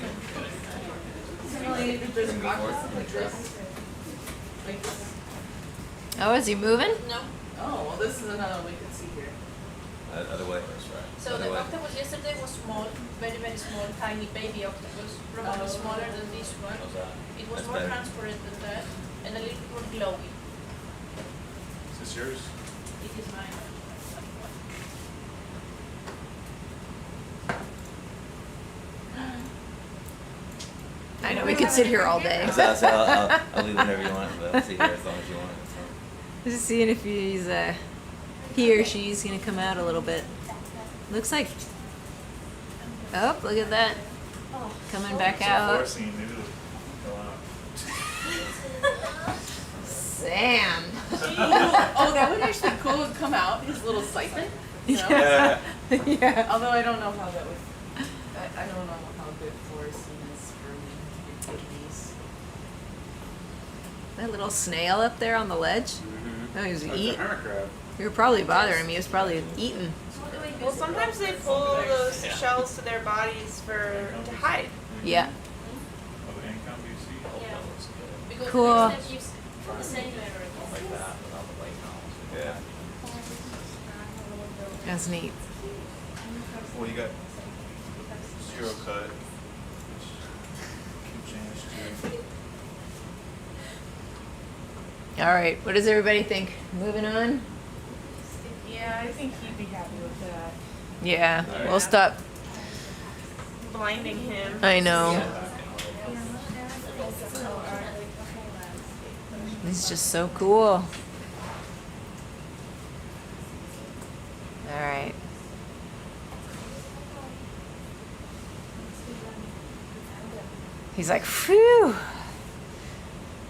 Oh, is he moving? No. Oh, well, this is another one we could see here. Other way. So the octopus yesterday was small, very, very small, tiny baby octopus, probably smaller than this one. It was That's more better. transparent than that, and a little more glowy. Is this yours? It is mine. I know, we could sit here all day. I'll leave whenever you want, but I'll see here as long as you want. Just seeing if he's, he or she's gonna come out a little bit. Looks like, oh, look at that. Coming back Before out. scene, maybe it'll go out. Sam. Oh, that would actually cool come out, his little siphon, you know? Yeah. Yeah. Although I don't know how that would, I don't know how good fluorescent is for babies. That little snail up there on the ledge. Mm-hmm. Oh, he was That's a eating. hermit crab. You were probably bothering him. He was probably eating. Well, sometimes they pull those shells to their bodies to hide. Yeah. Oh, the income you see? Yeah. Because Cool. the next step is the same layer. Like that, without the white columns. Yeah. That's neat. Well, you got zero cut, which can change too. All right. What does everybody think? Moving on? Yeah, I think he'd be happy with that. Yeah. We'll stop. Blinding him. I know. It's just so cool. All right. He's like, phew.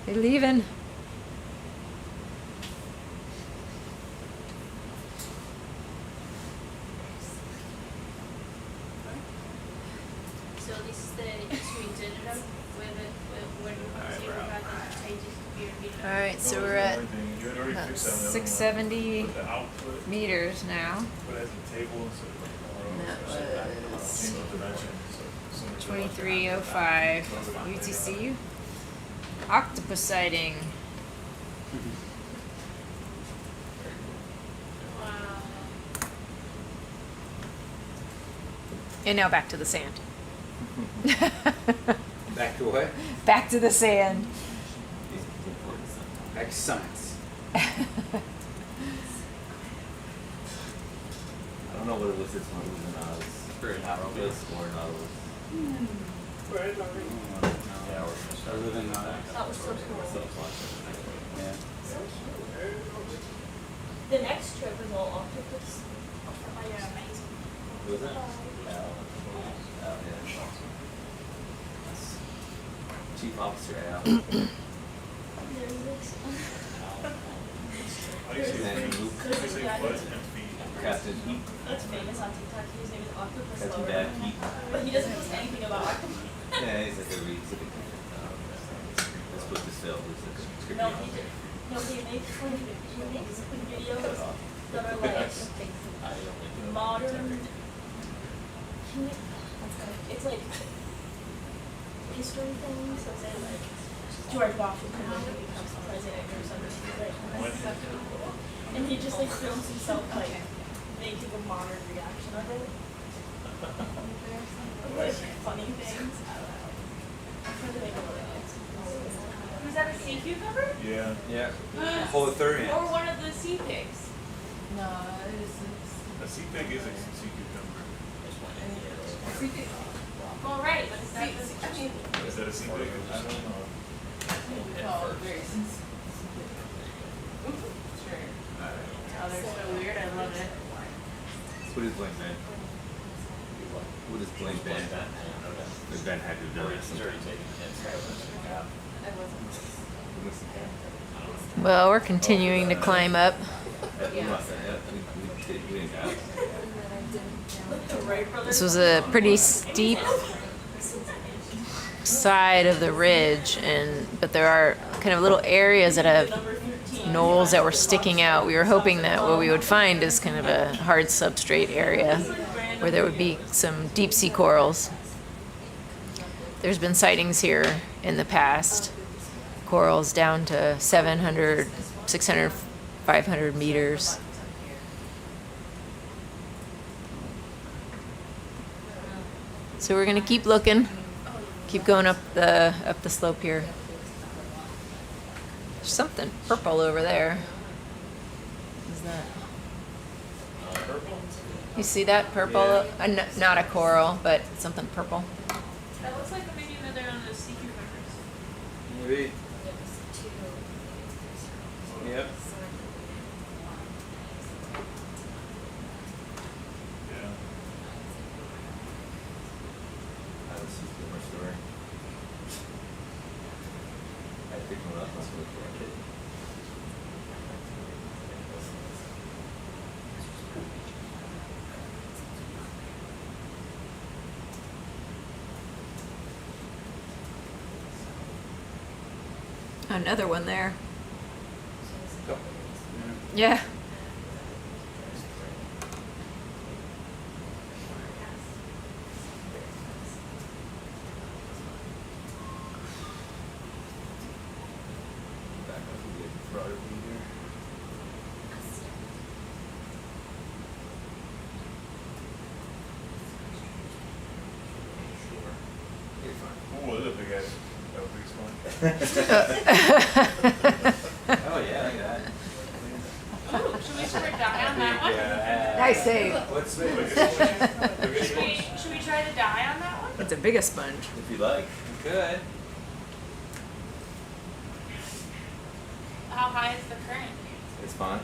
They're leaving. So this is the issue in general, where you can see we got the changes here. All right, so No, we're there's at one more thing. You had already about fixed that on the other one. 670 But the output, meters now. put it as a table instead of like That a row. was Change the dimension, so soon as you 2305 UTC. Octopus sighting. Wow. And now back to the sand. Back to what? Back to the sand. Back to science. I don't know what it was this one was in Nautilus or Nautilus. Yeah, or Other than That was so cool. yeah. So cute. The next trip is all octopus. Oh, yeah, amazing. Was it? Oh, yeah. Chief Officer Al. How do you say feet? Luke. How do you say foot and feet? Captain Heat. It's famous on TikTok. His name is Octopus Captain Lover. Bad Heat. But he doesn't post anything about octopus. Yeah, he's like a big let's put this film. It's No, he did. No, he makes videos that are like modern. It's like history things. So say like George Washington when he becomes president or something. Like, And he just like films himself like making a modern reaction of it. Like funny things. I don't know. I'm trying to make a little Was that a sea cucumber? Yeah. Yeah. Holothurian. Or one of the sea pigs? No, it is. A sea pig is a sea cucumber. Well, right, but it's not the I mean, Is that a sea pig? I don't know. oh, very. Sure. Oh, they're so weird. I love it. What is Blame Ben? What is Blame Ben? The Ben had to do it. Well, we're continuing to climb up. This was a pretty steep side of the ridge, but there are kind of little areas that have knolls that were sticking out. We were hoping that what we would find is kind of a hard substrate area where there would be some deep sea corals. There's been sightings here in the past. Corals down to 700, 600, 500 meters. So we're gonna keep looking, keep going up the slope here. There's something purple over there. What is that? You see that purple? Yeah. Not a coral, but something purple. That looks like maybe another one of those sea cucumbers. Maybe. Yep. Yeah. This is my story. I picked one up last week for a kid. Another one there. Yeah. Back up and get broader view here. You're fine. Oh, look at the big ass. That was big sponge. Oh yeah, look at that. Ooh, should we squirt dye on that one? Nice save. What's Look it? at this. Should we try to dye on that one? It's a bigger sponge. If you like, you could. How high is the current? It's fine.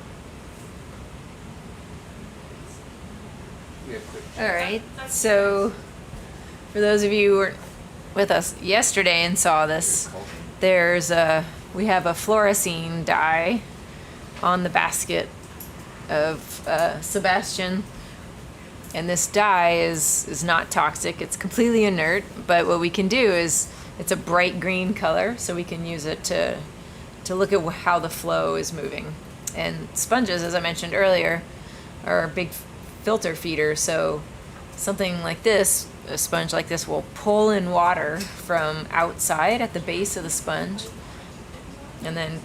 We have quick. All right. So, for those of you who were with us yesterday and saw this, we have a fluorescein dye on the basket of SuBastian, and this dye is not toxic. It's completely inert, but what we can do is it's a bright green color, so we can use it to look at how the flow is moving. And sponges, as I mentioned earlier, are a big filter feeder, so something like this, a sponge like this, will pull in water from outside at the base of the sponge and then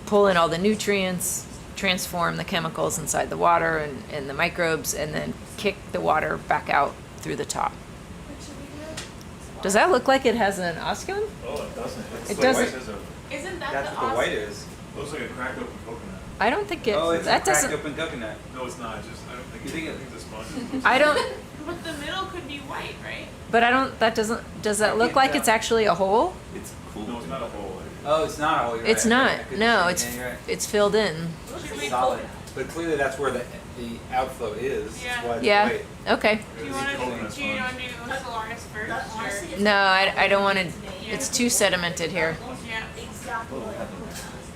pull in all the nutrients, transform the chemicals inside the water and the microbes, and then kick the water back out through the top. Does that look like it has an osculum? Oh, it doesn't. It like doesn't. white has a- Isn't that That's the what the white is. Looks like a cracked open coconut. I don't think it. Oh, it's that a cracked doesn't. open coconut. No, it's not. It's just I don't think. You think I it- think the sponge is. I don't. But the middle could be white, right? But I don't. That doesn't. Does that look like it's actually a hole? It's cool. No, it's not a hole. Oh, it's not. Oh, you're It's right. not. I couldn't No, see. it's Yeah, you're right. it's filled in. Should we Solid. But clearly that's where the outflow is. That's Yeah. why it's Yeah. white. Okay. Do you want to do Solaris first? No, I don't want to. It's too sedimented here. Yeah.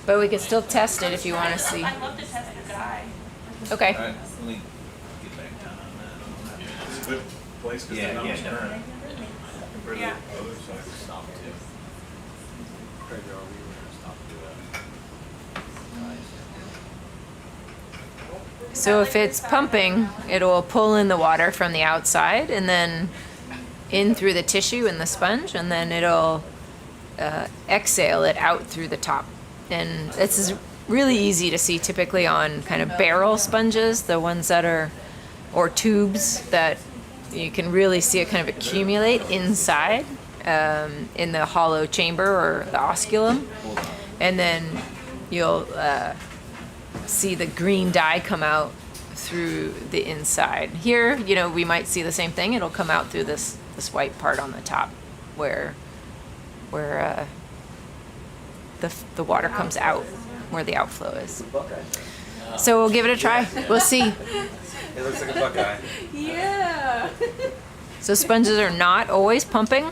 But we could still test it if you want to see. I'd love to test the dye. Okay. Alright, let me get back down on that. It's a good place because Yeah, there's not yeah, much no. current compared Yeah. to the other side. Stop too. Stop to So if it's pumping, it will pull in the water from the outside and then in through the tissue in the sponge, and then it'll exhale it out through the top. And this is really easy to see typically on kind of barrel sponges, the ones that are, or tubes that you can really see it kind of accumulate inside in the hollow chamber or the osculum. And then you'll see the green dye come out through the inside. Here, you know, we might see the same thing. It'll come out through this white part on the top where the water comes out, where the outflow is. So we'll give it a try. We'll see. It looks like a buckeye. Yeah. So sponges are not always pumping.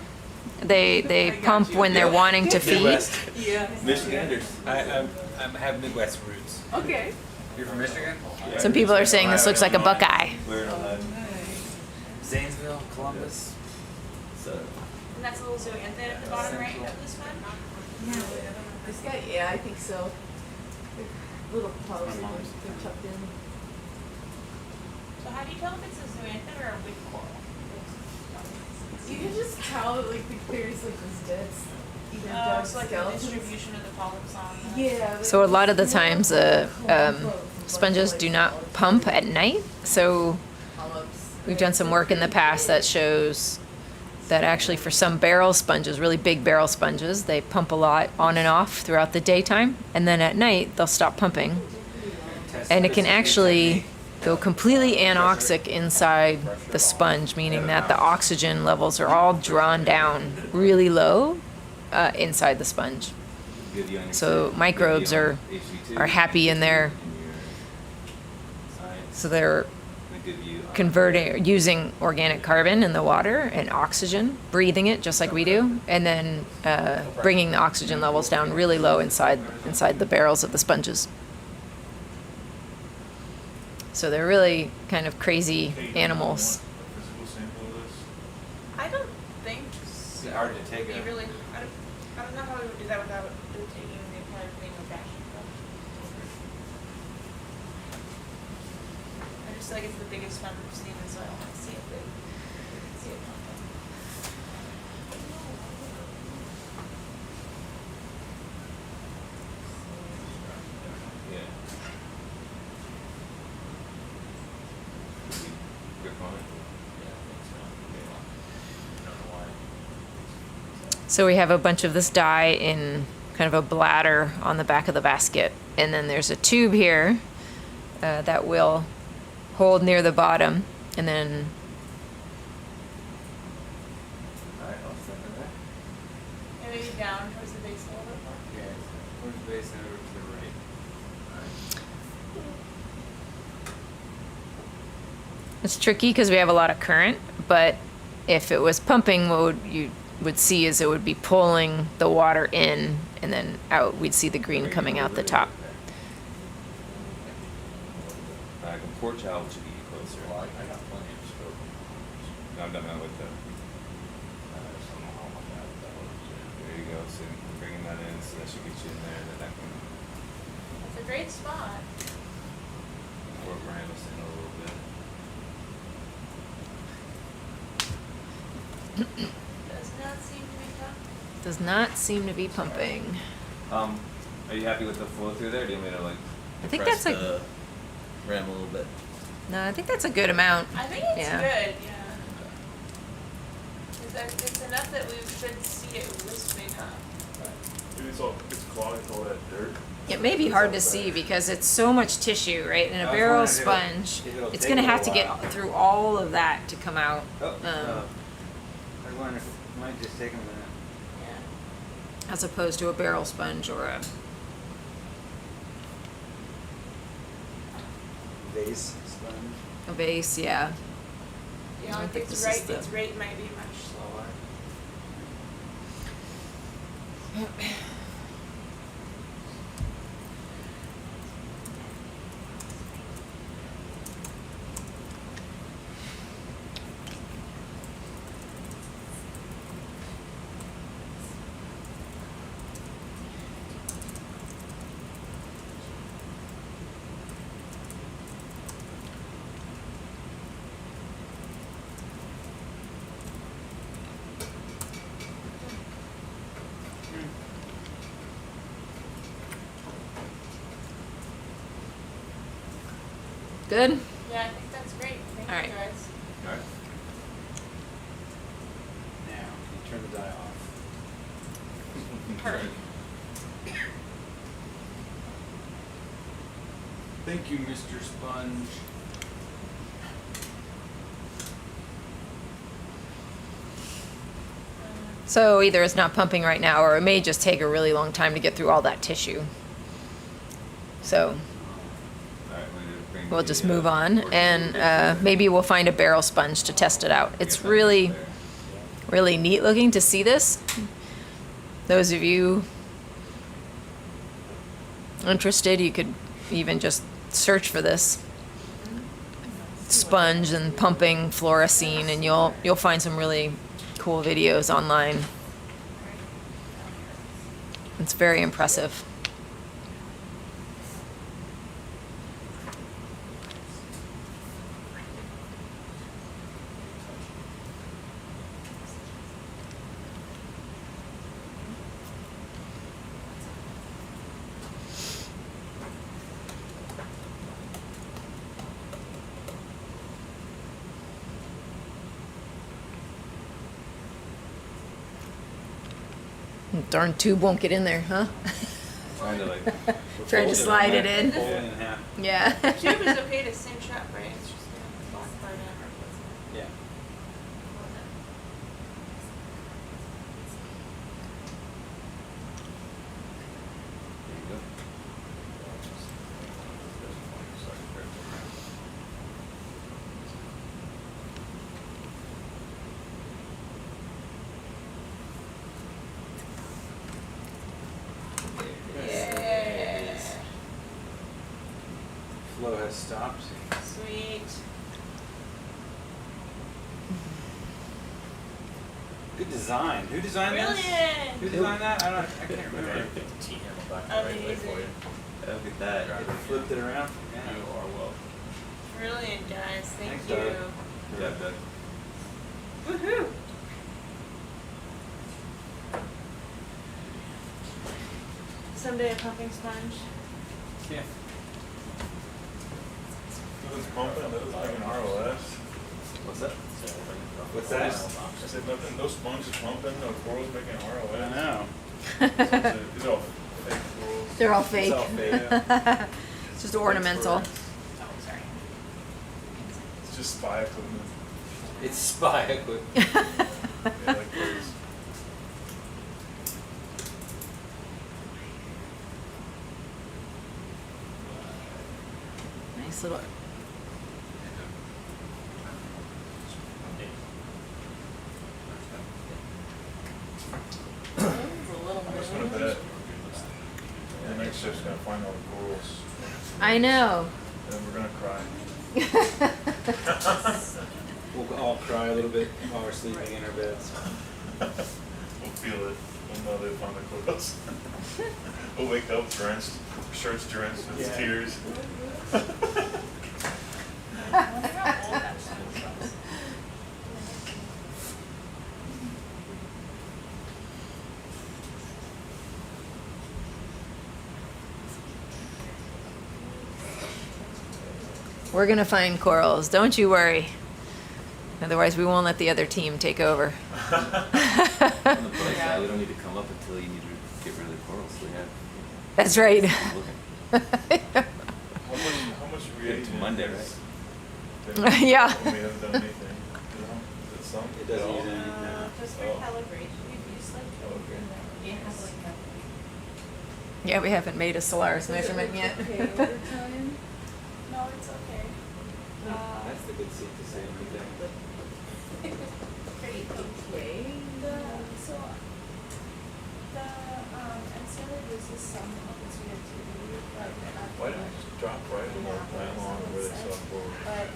They pump when they're wanting to feed. Midwest. Yeah. Michiganders. I have Midwest roots. Okay. You're from Michigan? Some people are saying this looks like a buckeye. We're in Ohio. Zanesville, Columbus. So. And that's a little zoanthan at the bottom right of this one? This guy, yeah, I think so. They're little paws, they're tucked in. So how do you tell if it's a zoanthan or a wig coral? You can just tell that like there's like this dead, either Oh, dead so like the skeletons. distribution of the polyps on the... Yeah. So a lot of the times sponges do not pump at night. So we've done some work in the past that shows that actually for some barrel sponges, really big barrel sponges, they pump a lot on and off throughout the daytime. And then at night, they'll stop pumping. And it can actually go completely anoxic inside the sponge, meaning that the oxygen levels are all drawn down really low inside the sponge. So microbes are happy in there. So they're converting, using organic carbon in the water and oxygen, breathing it just like we do, and then bringing the oxygen levels down really low inside the barrels of the sponges. So they're really kind of crazy animals. Physical sample of this? I don't think It's hard to take we a. really, I don't know how we would do that without taking the entire thing of fashion. I just feel like it's the biggest one we've seen, and so I want to see if they see it pumping. Yeah. Good point. So we have a bunch of this dye in kind of a bladder on the back of the basket. And then there's a tube here that will hold near the bottom. And then Alright, I'll second that. And maybe down towards the base a little bit more. Yeah, towards the base and over to the right. it's tricky because we have a lot of current. But if it was pumping, what you would see is it would be pulling the water in and then out. We'd see the green coming out the top. Like a poor child should be closer. Well, I got plenty of scope. I'm done that with the. Some of all my dad, that was, There you go. So bringing that in, so that should get you in there, and then that can It's a great spot. work around us in a little bit. Does not seem to be pumping. Does not seem to be pumping. Are you happy with the flow through there? Do you want me to like? I think press that's the ram a little bit. No, I think that's a good amount. I think it's Yeah. good, yeah. It's enough that we should see it wisping up. Maybe it's clogged with all that dirt. It may be hard to see because it's so much tissue, right? In a I was barrel wondering if sponge, it'll it's take gonna a have to little get through all of that to come out. I wonder if it might just take a minute. Yeah. As opposed to a barrel sponge or a Vase sponge. vase, yeah. You I know, don't think its this rate, is the- its rate might be much slower. Good? Yeah, I think that's great. Thank All you right. guys. Alright. Now, can you turn the dye off? Perfect. Thank you, Mr. Sponge. So either it's not pumping right now, or it may just take a really long time to get through all that tissue. So Alright, we need to bring we'll the, just move on, portable and rig maybe we'll find a barrel sponge to test it out. It's Get that really, there. really neat looking to see this. Those of you interested, you could even just search for this sponge and pumping fluorescein, and you'll find some really cool videos online. It's very impressive. Darn tube won't get in there, huh? Trying to like. Trying to slide it in. Fold it in half. Yeah. Tube is okay to cinch up, right? It's just the black part in. Yeah. There you go. Yeah. Flow has stopped. Sweet. Good design. Who designed this? Brilliant. Who designed that? I can't remember. Get the T handle back the right way for you. Look at that. It flipped it around. You are well. Brilliant, guys. Thank Thanks, you. Doug. Good job, Doug. Woohoo. Someday a pumping sponge. Yeah. Nothing's pumping, nothing's making ROS. What's that? What's that? I said nothing, no sponge is pumping, no corals making ROS. I know. These are all fake corals. They're all fake. all fake. It's just ornamental. It's just spy equipment. It's spy equipment. Yeah, like birds. Nice little. I'm just gonna bet the next ship's gonna find all the corals, I know. and then we're gonna cry. We'll all cry a little bit while we're sleeping in our beds. We'll feel it. We'll know they found the corals. We'll wake up drenched, shirts drenched with Yeah. tears. We're gonna find corals, don't you worry. Otherwise, we won't let the other team take over. On the bright side, we don't need to come up until you need to get rid of the corals. We have. That's right. Looking. How much reagent to Monday, is- Yeah. When we haven't done anything. Is it some? It doesn't No? use anything now. Just for Oh. calibration, we've used like Yeah, we haven't made a SOLARIS measurement yet. Okay, overtime? No, it's okay. That's the good seat to say right there. Pretty okay. So, the, NCLA uses some of its reactivity, like, Why didn't we just drop right in the plant lawn where they saw corals? But,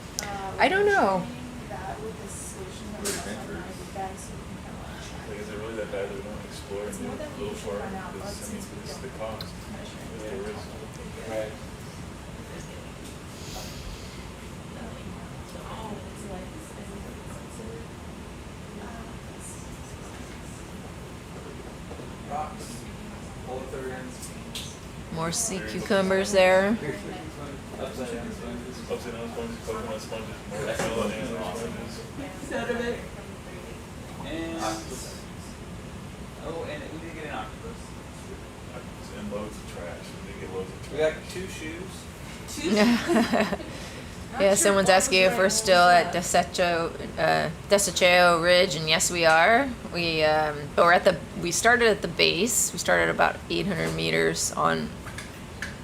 I don't know. that with the solution that we Where have adventures. on the back, so we can kind of check. Like, is it really that bad that we don't explore and It's do more a than we little usually part? run out, Because, but I mean, since we it's the don't cost. measure It's it. the risk. Right. Rocks, polar thurians. More sea cucumbers there. Upside down sponges, coconut sponges, mortadella and sponges. Sediment. And, oh, and we did get an octopus. And loads of trash. We did get loads of We trash. got 2 shoes. Yeah, someone's asking if we're still at Desecheo Ridge, and yes, we are. We we started at the base. We started about 800 meters on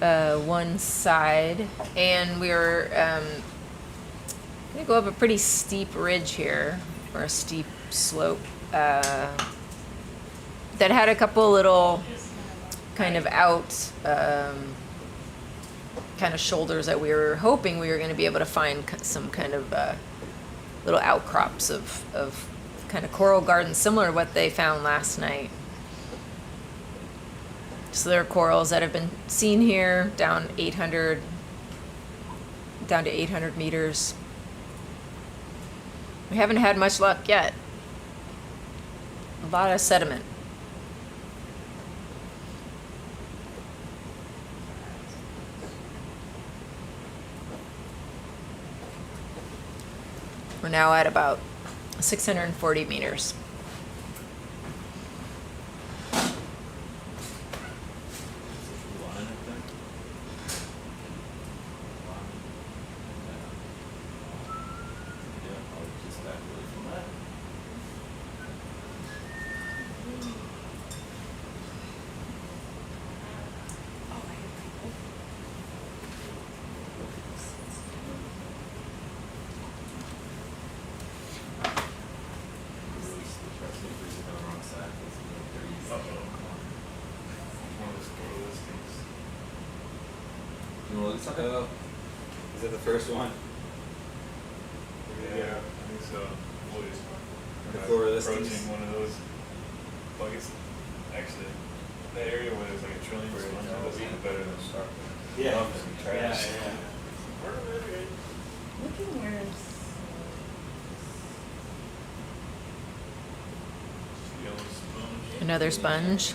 one side, and we were gonna go up a pretty steep ridge here, or a steep slope that had a couple little kind of out. Kind of shoulders that we were hoping we were going to be able to find some kind of little outcrops of kind of coral gardens similar to what they found last night. So there are corals that have been seen here down to 800 meters. We haven't had much luck yet. A lot of sediment. We're now at about 640 meters. Line up there. Yeah, I'll just back away from that. You wanna look something up? Is that the first one? Yeah, I think so. Please. The We're floor not listings? approaching one of those. Well, I guess actually that area where there's like a trillion sponges is even better than Stark. Yeah. Trash. Looking where Yellow sponge. Another sponge.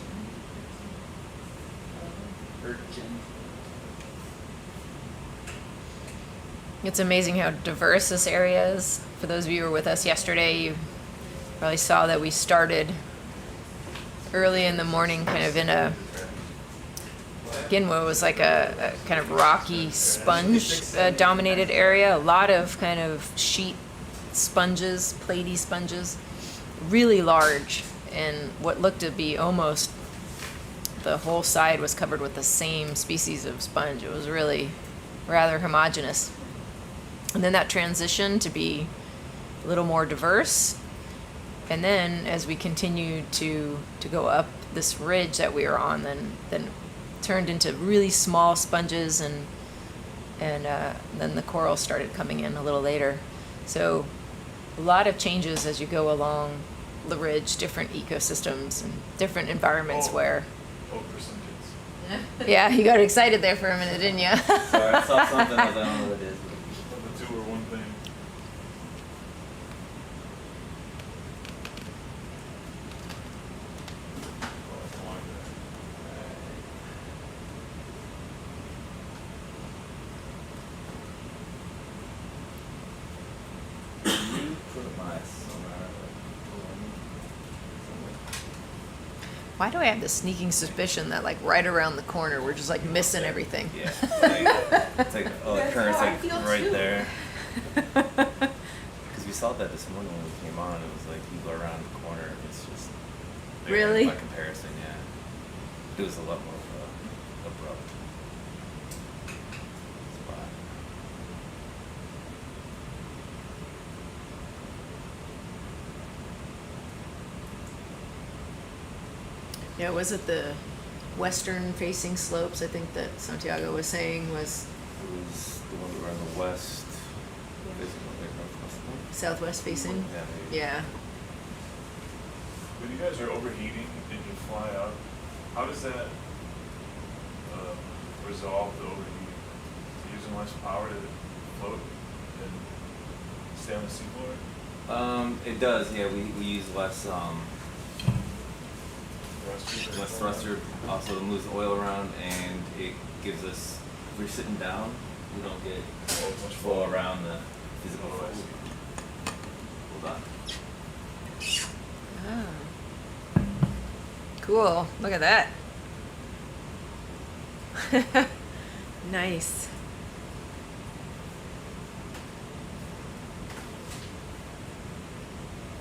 Urchin. It's amazing how diverse this area is. For those of you who were with us yesterday, you probably saw that we started early in the morning, kind of in a, again, what was like a kind of rocky sponge dominated area. A lot of kind of sheet sponges, platy sponges, really large, and what looked to be almost the whole side was covered with the same species of sponge. It was really rather homogeneous. And then that transitioned to be a little more diverse. And then as we continued to go up this ridge that we were on, then turned into really small sponges, and then the coral started coming in a little later. So a lot of changes as you go along the ridge, different ecosystems and different environments where. Oh, percentages. Yeah, you got excited there for a minute, didn't you? Sorry, I saw something, I was like, I don't know what it is. The two are one thing. Oh, I don't like You put my sonar Why do I have this sneaking suspicion that like right around the corner we're just like missing everything? Yeah, it's like, oh, the That's current's how I like feel right too. there. Because we saw that this morning when we came on, it was like you go around the corner, it's just there Really? by comparison, yeah. It was a lot more abrupt spot. Yeah, was it the western facing slopes, I think that Santiago was saying was It was the one around the west, basically like northwest one. southwest facing? Yeah, maybe. Yeah. When you guys are overheating and you fly out, how does that resolve the overheating? Using less power to float and stay on the seafloor? It does, yeah, we use less, thruster. less thruster, also moves the oil around, and it gives us, if we're sitting down, we don't get much flow around the physical Oh, I fluid. see. Hold on. Oh. Cool. Look at that. Nice.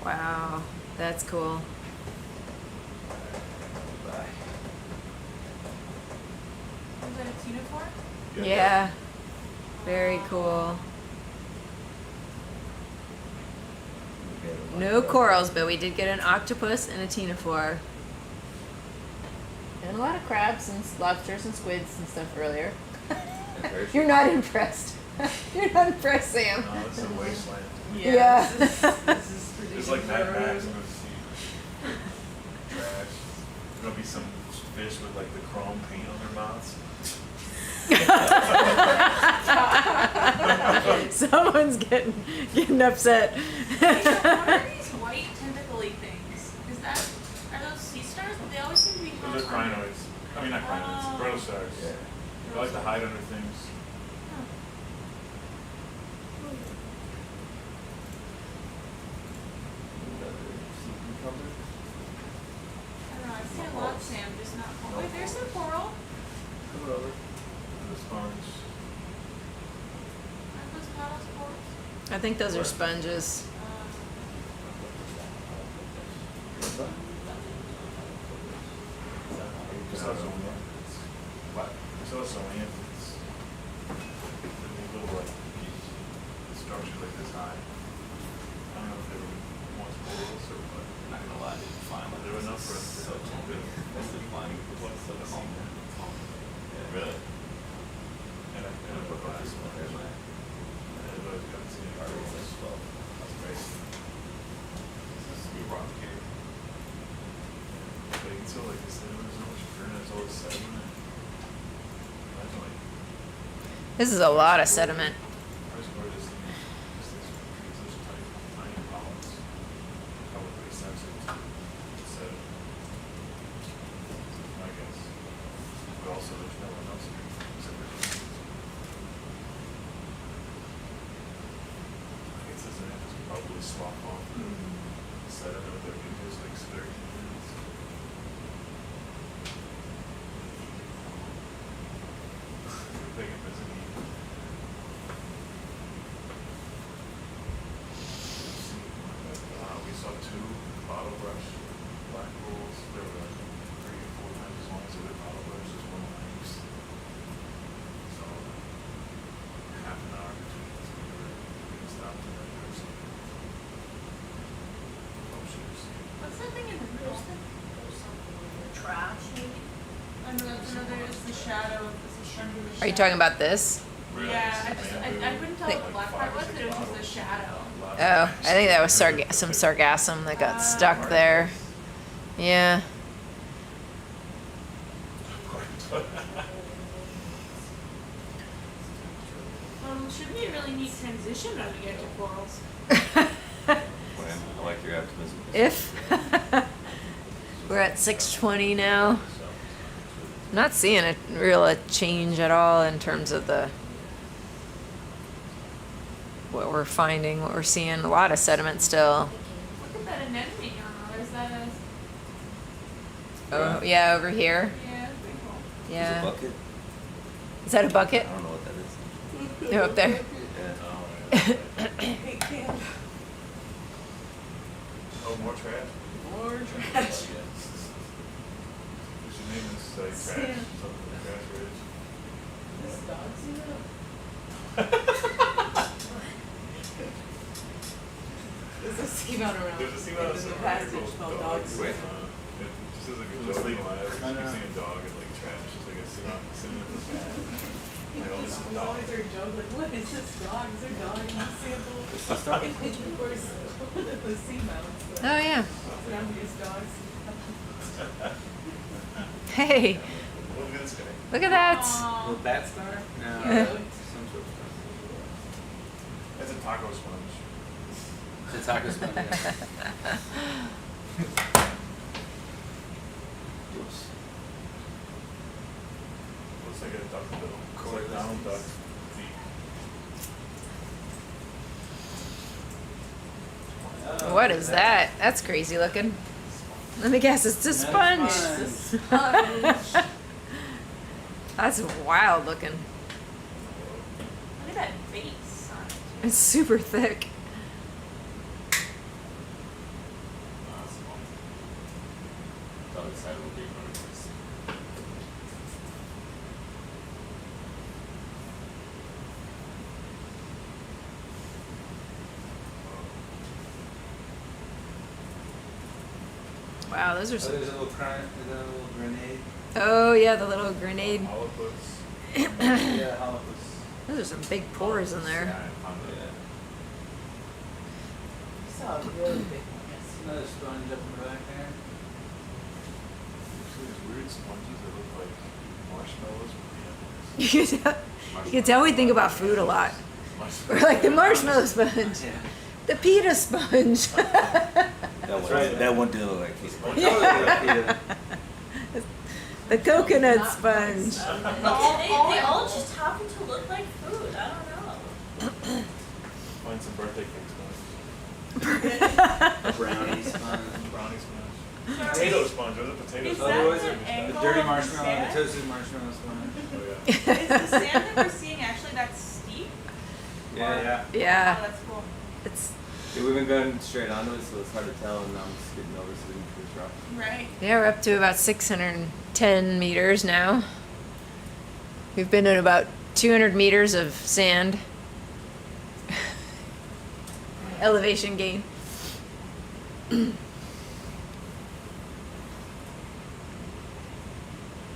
Wow, that's cool. Bye. Was that a uniform? Yeah. Very cool. No corals, but we did get an octopus and a ctenophore. And a lot of crabs and lobsters and squids and stuff earlier. You're not impressed. You're not impressed, Sam. No, this is a wasteland. Yeah. This is It's like Mad Max in the sea. Trash. There'll be some fish with like the chrome paint on their mouths. Someone's getting upset. What are these white tentacle-y things? Is that, are those sea stars? They always seem to be. Those are crinoids. I mean, not crinoids, Oh. protostars. Yeah. They like to hide under things. I don't know, I see a lot, Sam, just not. Wait, there's some coral. Come over. The sponge. Aren't those paddles corals? I think those are sponges. Just saw some ants. What? I saw some ants. These little like structures like this high. I don't know if they were once corals or what. I'm not gonna lie, dude, flying like There were this enough is for us to so have cool. been. That's the flying was so calm. Yeah, really. And I put glass on it. And I've always gotten to see corals. That's great. This is good rock here. But you can tell like this, there's so much burn, there's all this sediment. Imagine like, This is a lot of sediment. reservoir just such tiny, tiny polyps. Probably pretty sensitive to sediment. I guess. But also there's no one else here except for humans. I guess this ant is probably slough off the sediment with their fingers like slurry hands. They can visit me. We saw 2 bottle brush black holes. They were like 3 or 4 times as long as the other bottle brush, just one length. So half an hour between us, we were stopped in that or something. Oh, shoot. What's that thing in the middle? trash, maybe? There's the shadow of this under the Are you talking about this? Yeah, I couldn't tell what the black part was, but it was just the shadow. Oh, I think that was some sargassum that got stuck there. Yeah. Should be a really neat transition when we get to corals. I like your optimism. If we're at 6:20 now. I'm not seeing a real change at all in terms of what we're finding, what we're seeing. A lot of sediment still. Look at that anemone on. Is that a? Oh, yeah, over here. Yeah, that's pretty cool. There's a Yeah. bucket. Is that a bucket? I don't know what that is. No, up there. Yeah. Hey, Cam. Oh, more trash? More trash. We should name this like trash, something trash ridge. This dog's in it. There's a seamount around. There's a seamount in the somewhere passage called called Dog. Dogs. Wait. It just as like a joke in my life, I keep seeing a dog and like trash, just like a seamount sitting in the bag. Like, oh, this is a We dog. always are joke like, what is this dog? Is there dog in the sample? It's this dog? Of course, the seamounts. Oh, yeah. Surrounding dogs. Hey, Look at this guy. look at that. Little bat star? No. Yeah. Some sort of star. That's a taco sponge. It's a taco sponge. Yeah. looks like a duckbill. It's like Donald Duck feet. What is that? That's crazy looking. Let me guess, it's a sponge. That's wild looking. Look at that base on it. It's super thick. The other side will be running this. Wow, those are Oh, some. there's a little grenade. Oh yeah, the little grenade. Olives. Yeah, holopus. Those are some big pores in there. Yeah, I found it. You saw a really big one, yes. Another sponge up in the back there. See these weird sponges that look like marshmallows with peanuts. You can tell we think about food a lot. We're like the marshmallow sponge, the pita sponge. That one did look like he's The coconut sponge. They all just happen to look like food. I don't know. Find some birthday cake sponge. brownie sponge. Brownie sponge. Potato sponge. What is a potato Is sponge? that Otherwise, the the angle dirty of the marshmallow and the sand? toasted marshmallow sponge. Oh yeah. Is the sand that we're seeing actually that steep? Yeah. Oh, Yeah, that's cool. it's Yeah, we've been going straight onto it, so it's hard to tell, and now I'm just getting over so it's rough. Right. yeah, we're up to about 610 meters now. We've been at about 200 meters of sand. Elevation gain.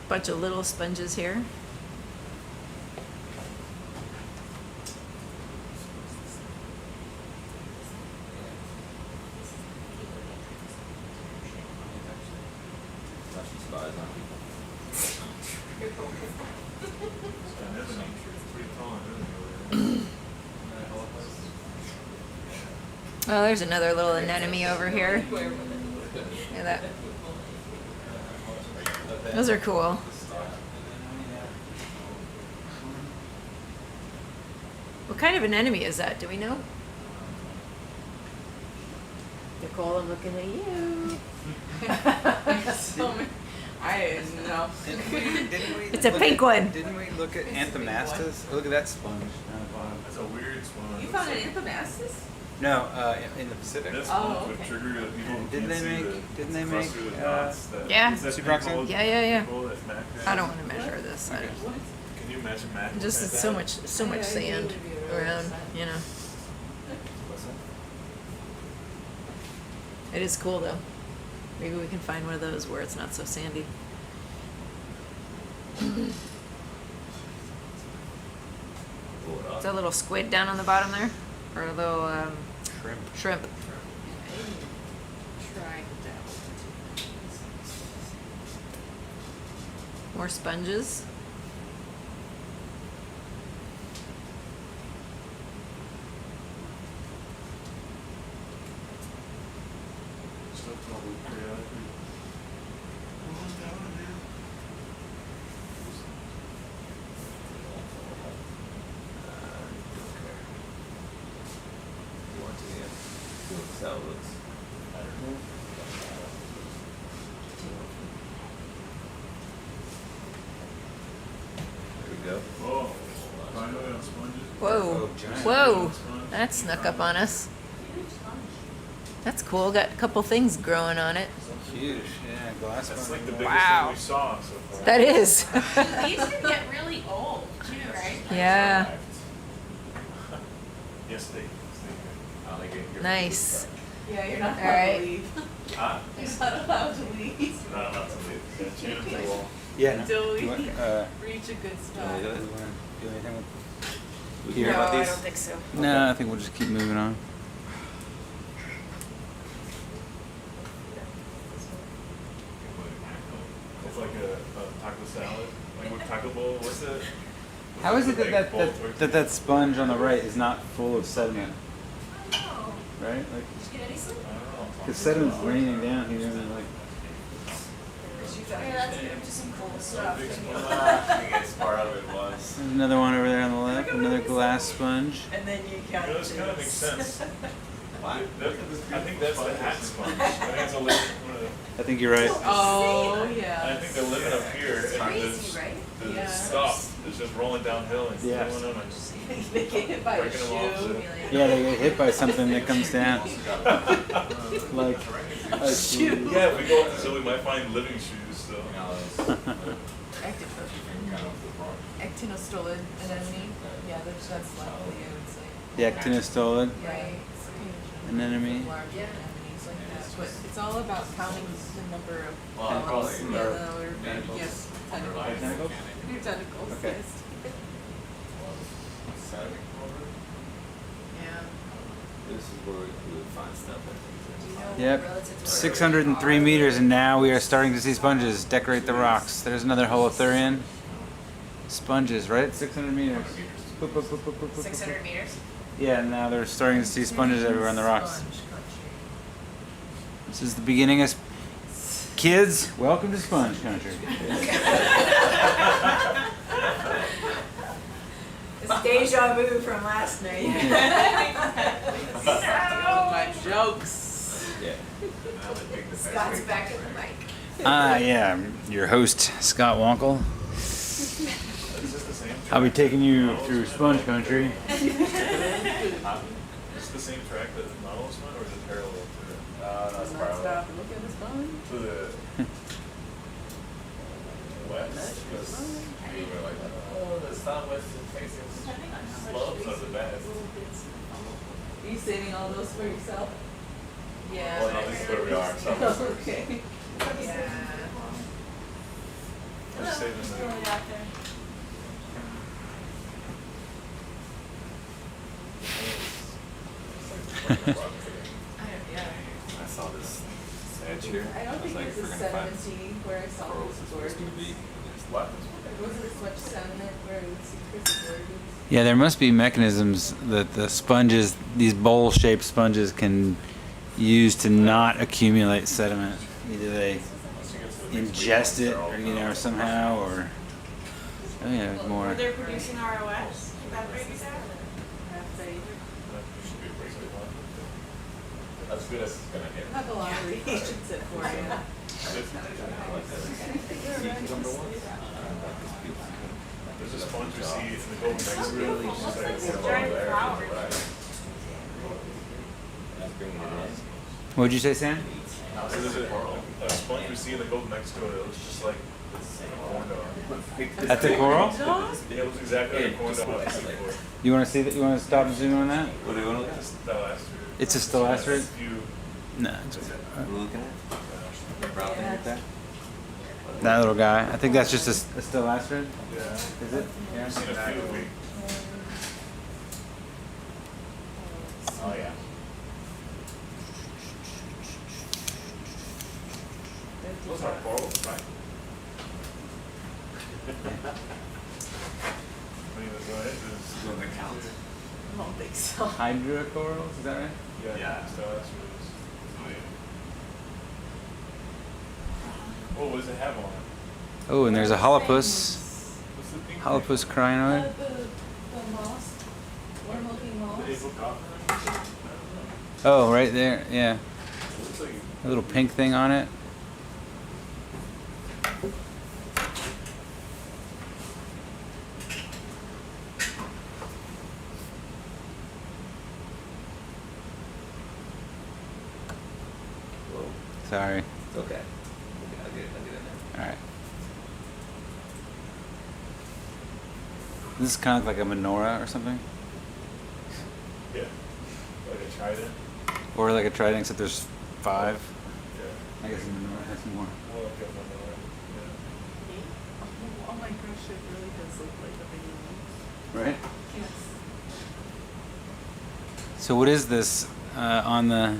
Bunch of little sponges here. Now she spies on people. Anemone. Pretty tall anemone. Oh, there's another little anemone over here. Yeah, that. Those are cool. What kind of an enemy is that? Do we know? Nicole, I'm looking at you. I didn't know. It's a pink one. Didn't we look at Anthomastus? Look at that sponge down the bottom. That's a weird sponge. You found an Anthomastus? No, in the Pacific. This Oh, sponge would okay. trigger the people who Didn't can't they see make- the didn't they crusted make, with knots that- yeah. is that Superoxide? people- Yeah, yeah, yeah. people that Mac has? I don't want to measure this. Can you imagine Mac? Just looking it's at so that? much sand around, you know. What's that? It is cool though. Maybe we can find one of those where it's not so sandy. Pull it Is off. that a little squid down on the bottom there? Or a little Shrimp. shrimp? Tried that. More sponges. Still probably periodically. You want to, yeah. See what the cell looks better. There we go. Whoa. Finally on sponges. Whoa. Oh, giant. Whoa. That snuck up on us. Huge sponge. That's cool. Got a couple things growing on it. Huge, yeah, glass That's sponge. like the biggest Wow. thing we saw so far. That is. These can get really old too, right? Yeah. Yes, they. I don't think you're. Nice. Yeah, you're not All allowed right. to leave. Huh? You're not allowed to leave. Not allowed to leave. Yeah, chain up to the wall. Yeah, no. Until Do you want, we reach a good do spot. you want to do anything with? We Hear hear about about I these? don't think so. No, I think we'll just keep moving on. It's like a taco salad. Like what taco bowl? What's it? How is it Like that bowl tortilla? that sponge on the right is not full of sediment, Oh, right? Like, did you get any sleep? I don't know. because sediment's raining down here and like. Yeah, that's just some cool stuff. Big in sponge. here. You guys far another one over there on the left, another glass sponge. And then you You count know, this kind of makes this. sense. I think that's the hat sponge. I think it's a limit. I think you're right. Oh, I yeah. think the limit up here and crazy, right? the Yeah. stop is just rolling downhill and Yeah. killing them and They get hit by a breaking them off. shoe. Yeah, they get hit by something that comes down. Like a shoe. Yeah, we go, so we might find living shoes. So Actinostolid anemone. Yeah, that's likely, I would say. The actinostolid Right. anemone. Large anemones like that. But it's all about counting the number of Well, polyps. probably- Yeah, or yes, tentacles. Tentacles? Your tentacles, Okay. yes. Yeah. This is where we would find stuff, I think. Yep. 603 meters, and now we are starting to see sponges decorate the rocks. There's another holothurian. Sponges, right at 600 meters. Boop, boop, boop, boop, boop, boop, boop. 600 meters? Yeah, and now they're starting to see sponges everywhere on the rocks. Sponge country. This is the beginning of kids. Welcome to Sponge Country. It's deja vu from last night. My jokes. Yeah. Scott's back at the mic. Yeah, I'm your host, Scott Wonkel. is this the same? I'll be taking you through Sponge Country. Is this the same track that the Nautilus went, or is it parallel to it? That's Stop parallel. and look at the sponge. To the west? We were like, oh, the southwest is facing slopes of the best. Are you saving all those for yourself? Yeah. Well, no, this is where we are, southwest. Okay. Yeah. I'm just saving the. Really out there. I saw this sedge here. I don't was think like, there's we're a gonna find sedimenty where I saw corals this is where it's gorgeous. gonna be. There's what? There wasn't as much sediment where I would see Chris gorgeous. Yeah, there must be mechanisms that the sponges, these bowl-shaped sponges, can use to not accumulate sediment. Either they ingest it, or somehow, or more. Or they're producing ROS. That breaks down. Should be a pretty good one. As good as it's gonna get. I have a lot of reagents at for you. There's a sponge we see in the Gulf of Mexico. Looks like some giant flowers. What'd you say, Sam? So there's a sponge we see in the Gulf of Mexico that looks just like a corn dog. At the coral? Yeah, it looks exactly like a corn dog I've seen before. You want to see that? You want to stop and zoom in on that? What do you wanna look at? Just that last year. It's a stillasterate? If you, No. It's What are we looking at? The brown thing right there? that little guy. I think that's just a stillasterate. yeah, Is it? Yeah. I've seen a few. Oh, yeah. Those are corals, right? I mean, go ahead. Doing the count. I don't think so. Hydrocorals, is that right? Yeah. So that's what it is. Oh, what does it have on it? Oh, and there's a holopus. What's the pink thing? Holopus crinoid. The moss, worm-looking moss. The April coffer? Oh, right there. Yeah. Looks like A little pink thing on it. Whoa. Sorry. It's okay. I'll get in there. All right. This is kind of like a menorah or something, yeah, like a trident. or like a trident, except there's 5. Yeah. I guess a menorah has more. More like a menorah. Oh my gosh, it really does look like a big one. Right. Yes. So what is this on the?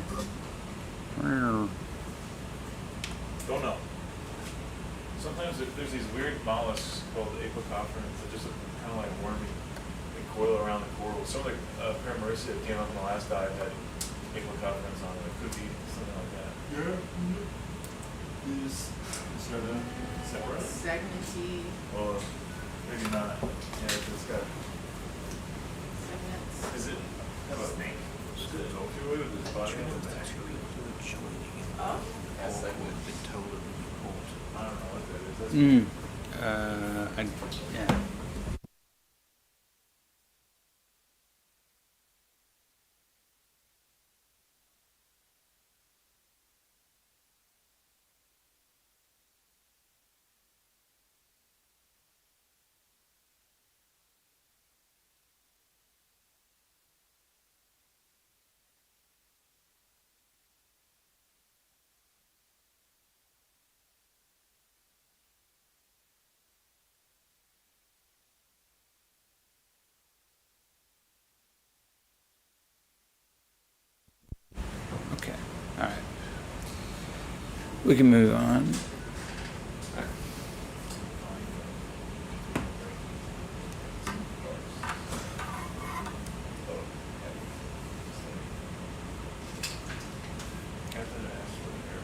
Don't know. Sometimes there's these weird mollusks called apocopherans that just look kind of like wormy. They coil around the coral. Some of the Paramarissa that came up in the last dive had apocopherans on it. It could be something like that. Yeah. Is that right? Segmenty. Well, maybe not. Yeah, 'cause it's Yeah. Okay. All right. We can move on.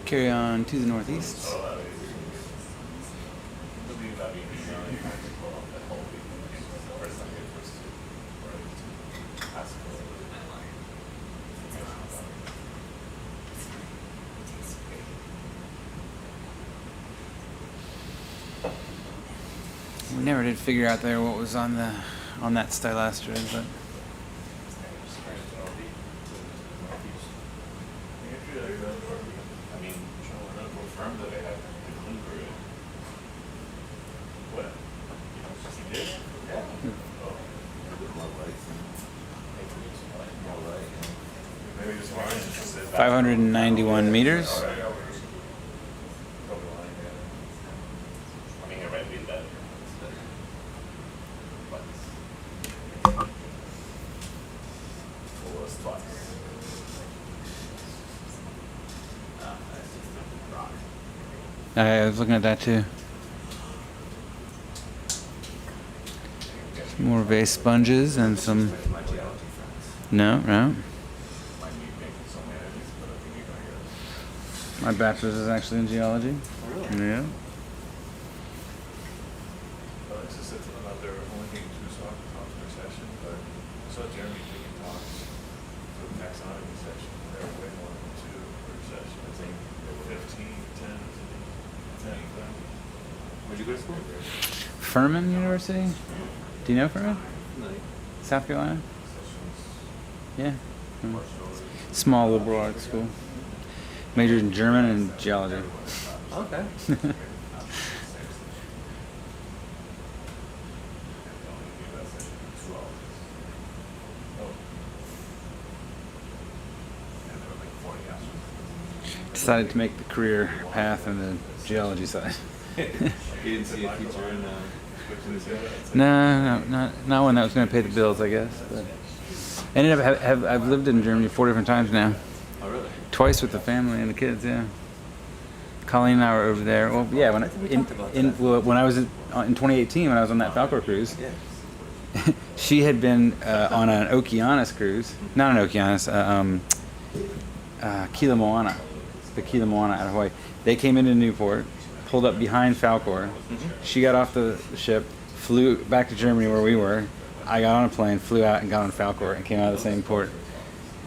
Carry on to the northeast. We never did figure out there what was on that stylaster, but I mean, we're not confirmed that they have the clue for it. What? You did? Yeah. Oh. Maybe it's mine. It said 591 meters. I mean, it might be better. Well, it's twice. That's just a rock. I was looking at that too. Some more vase sponges and some. No. My bachelor's is actually in geology. Yeah. It's just that about there only being 2 talks per session, but I saw Jeremy taking talks for the taxonomy session. There were way more than 2 per session. I think there were 15, 10. Where'd you go to school? Furman University? Do you know Furman? No. South Carolina? Yeah. Small liberal arts school. Majored in German and geology. Okay. Decided to make the career path on the geology side. You didn't see a future in No, not one that was going to pay the bills, I guess. But ended up I've lived in Germany 4 different times now. Oh, really? Twice with the family and the kids. Yeah. Colleen and I were over there. Well, yeah, when I was in 2018 when I was on that Falcor cruise. Yeah. She had been on an Okeanos cruise, not an Okeanos, Kila Moana, the Kila Moana out of Hawaii. They came into Newport, pulled up behind Falcor. She got off the ship, flew back to Germany where we were. I got on a plane, flew out, and got on Falcor, and came out of the same port.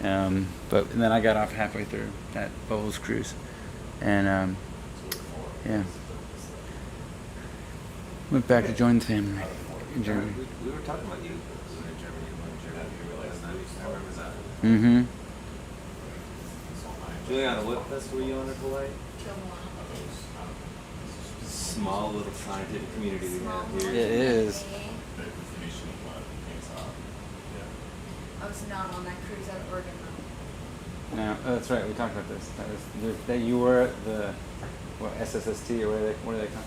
And then I got off halfway through that Bowles cruise, and yeah, went back to join the family in Germany. We were talking about you in Germany. Last night. I remember that. Mm-hmm. Juliana, what fest were you on in Hawaii? Small little scientific community we have It here. is. I was not on that cruise out of Oregon though. No, oh, that's right. We talked about this. That you were at the SSST or what do they call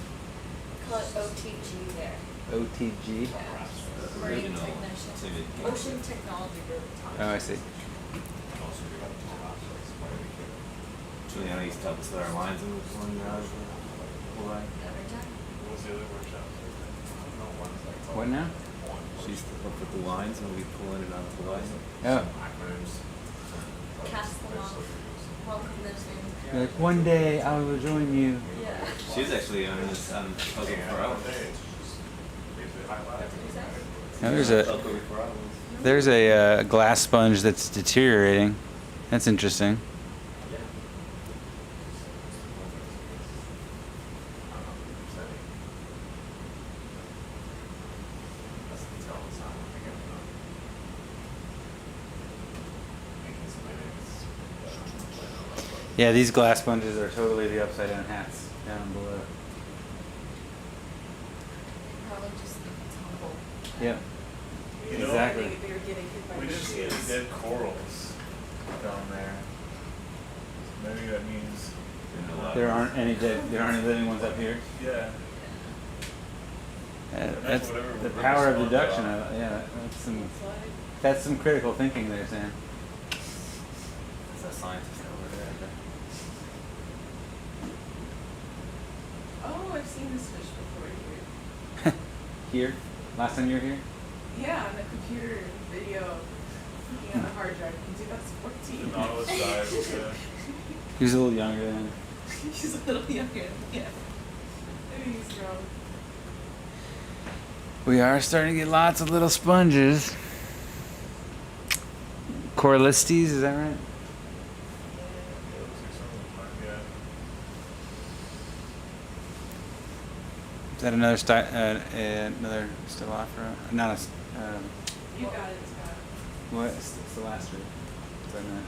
Call it OTG there. it? OTG. Marine Regional Technician. Ocean Technology Group. Oh, I see. Juliana used to help us with our lines and was on Hawaii. Every time. What was the other workshop? What now? She used to help with the lines when we pull in and out of Hawaii. Oh, Cast them off. Welcome them in. like one day I will join you. Yeah. She was actually on this puzzle for hours. Now Puzzle for hours. there's a glass sponge that's deteriorating. That's interesting. Yeah, these glass sponges are totally the upside down hats down below. Probably just tumble. Yeah, You know, exactly. They were getting hit by We the didn't see any shoes. dead corals down there. Maybe that means, There aren't any living ones up here. yeah. That's whatever the river power of swans deduction. are. Yeah, that's some critical thinking there, Sam. That's a scientist over there. Oh, I've seen this fish before here. Here, last time you were here. Yeah, on the computer video, looking on a hard drive in 2014. The Nautilus dive, yeah. He was a little younger then. He's a little younger, yeah. Maybe he's grown. We are starting to get lots of little sponges. Corallistes, is that right? Yeah, it looks like some of them are, yeah. Is that another Stellophora? Not a. You got it, Scott. What? Stellastri. Is that not?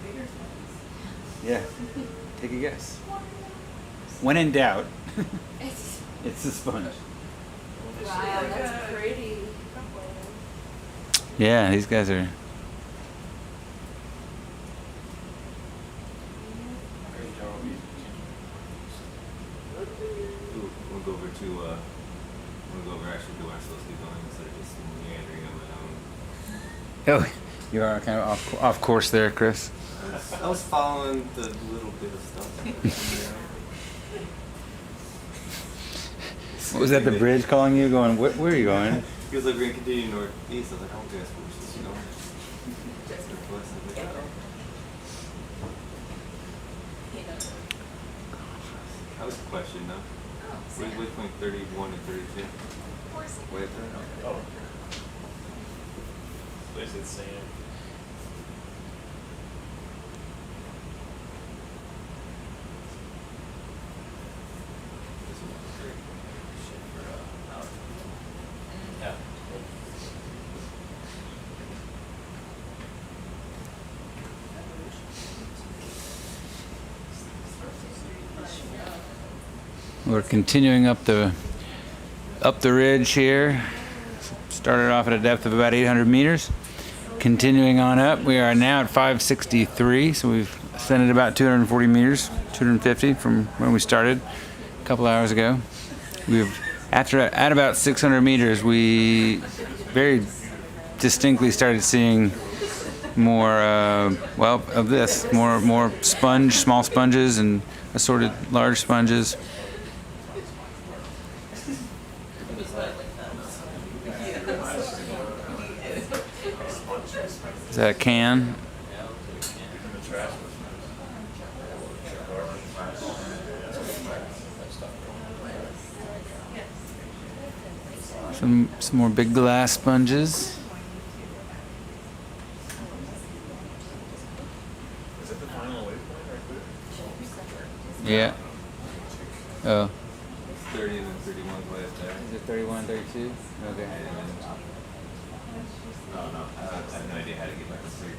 Bigger ones. Yeah. Take a guess. When in doubt, It's it's a sponge. wow, that's pretty. Yeah, these guys are. We'll go over actually to where I'm supposed to be going instead of just meandering on my own. Oh, you are kind of off course there, Chris. I was following the little bit of stuff. What was that? The bridge calling you? Going? Where are you going? He was like, we're gonna continue northeast. I was like, I don't think that's where we're supposed to be going. That was a question, though. Waypoint 31 and 32. Way up there? Oh. They said sand. This one was great. Shit for, out. Yeah. We're continuing up the ridge here. Started off at a depth of about 800 meters. Continuing on up, we are now at 563, so we've ascended about 240 meters, 250 from when we started a couple hours ago. At about 600 meters, we very distinctly started seeing more, of this, more small sponges and assorted large sponges. Is that a can? Some more big glass sponges. Is it the final waypoint right there? Yeah. Oh. 30 and then 31 way up there. Is it 31, 32? Okay. Oh, no. I have no idea how to get back to 33.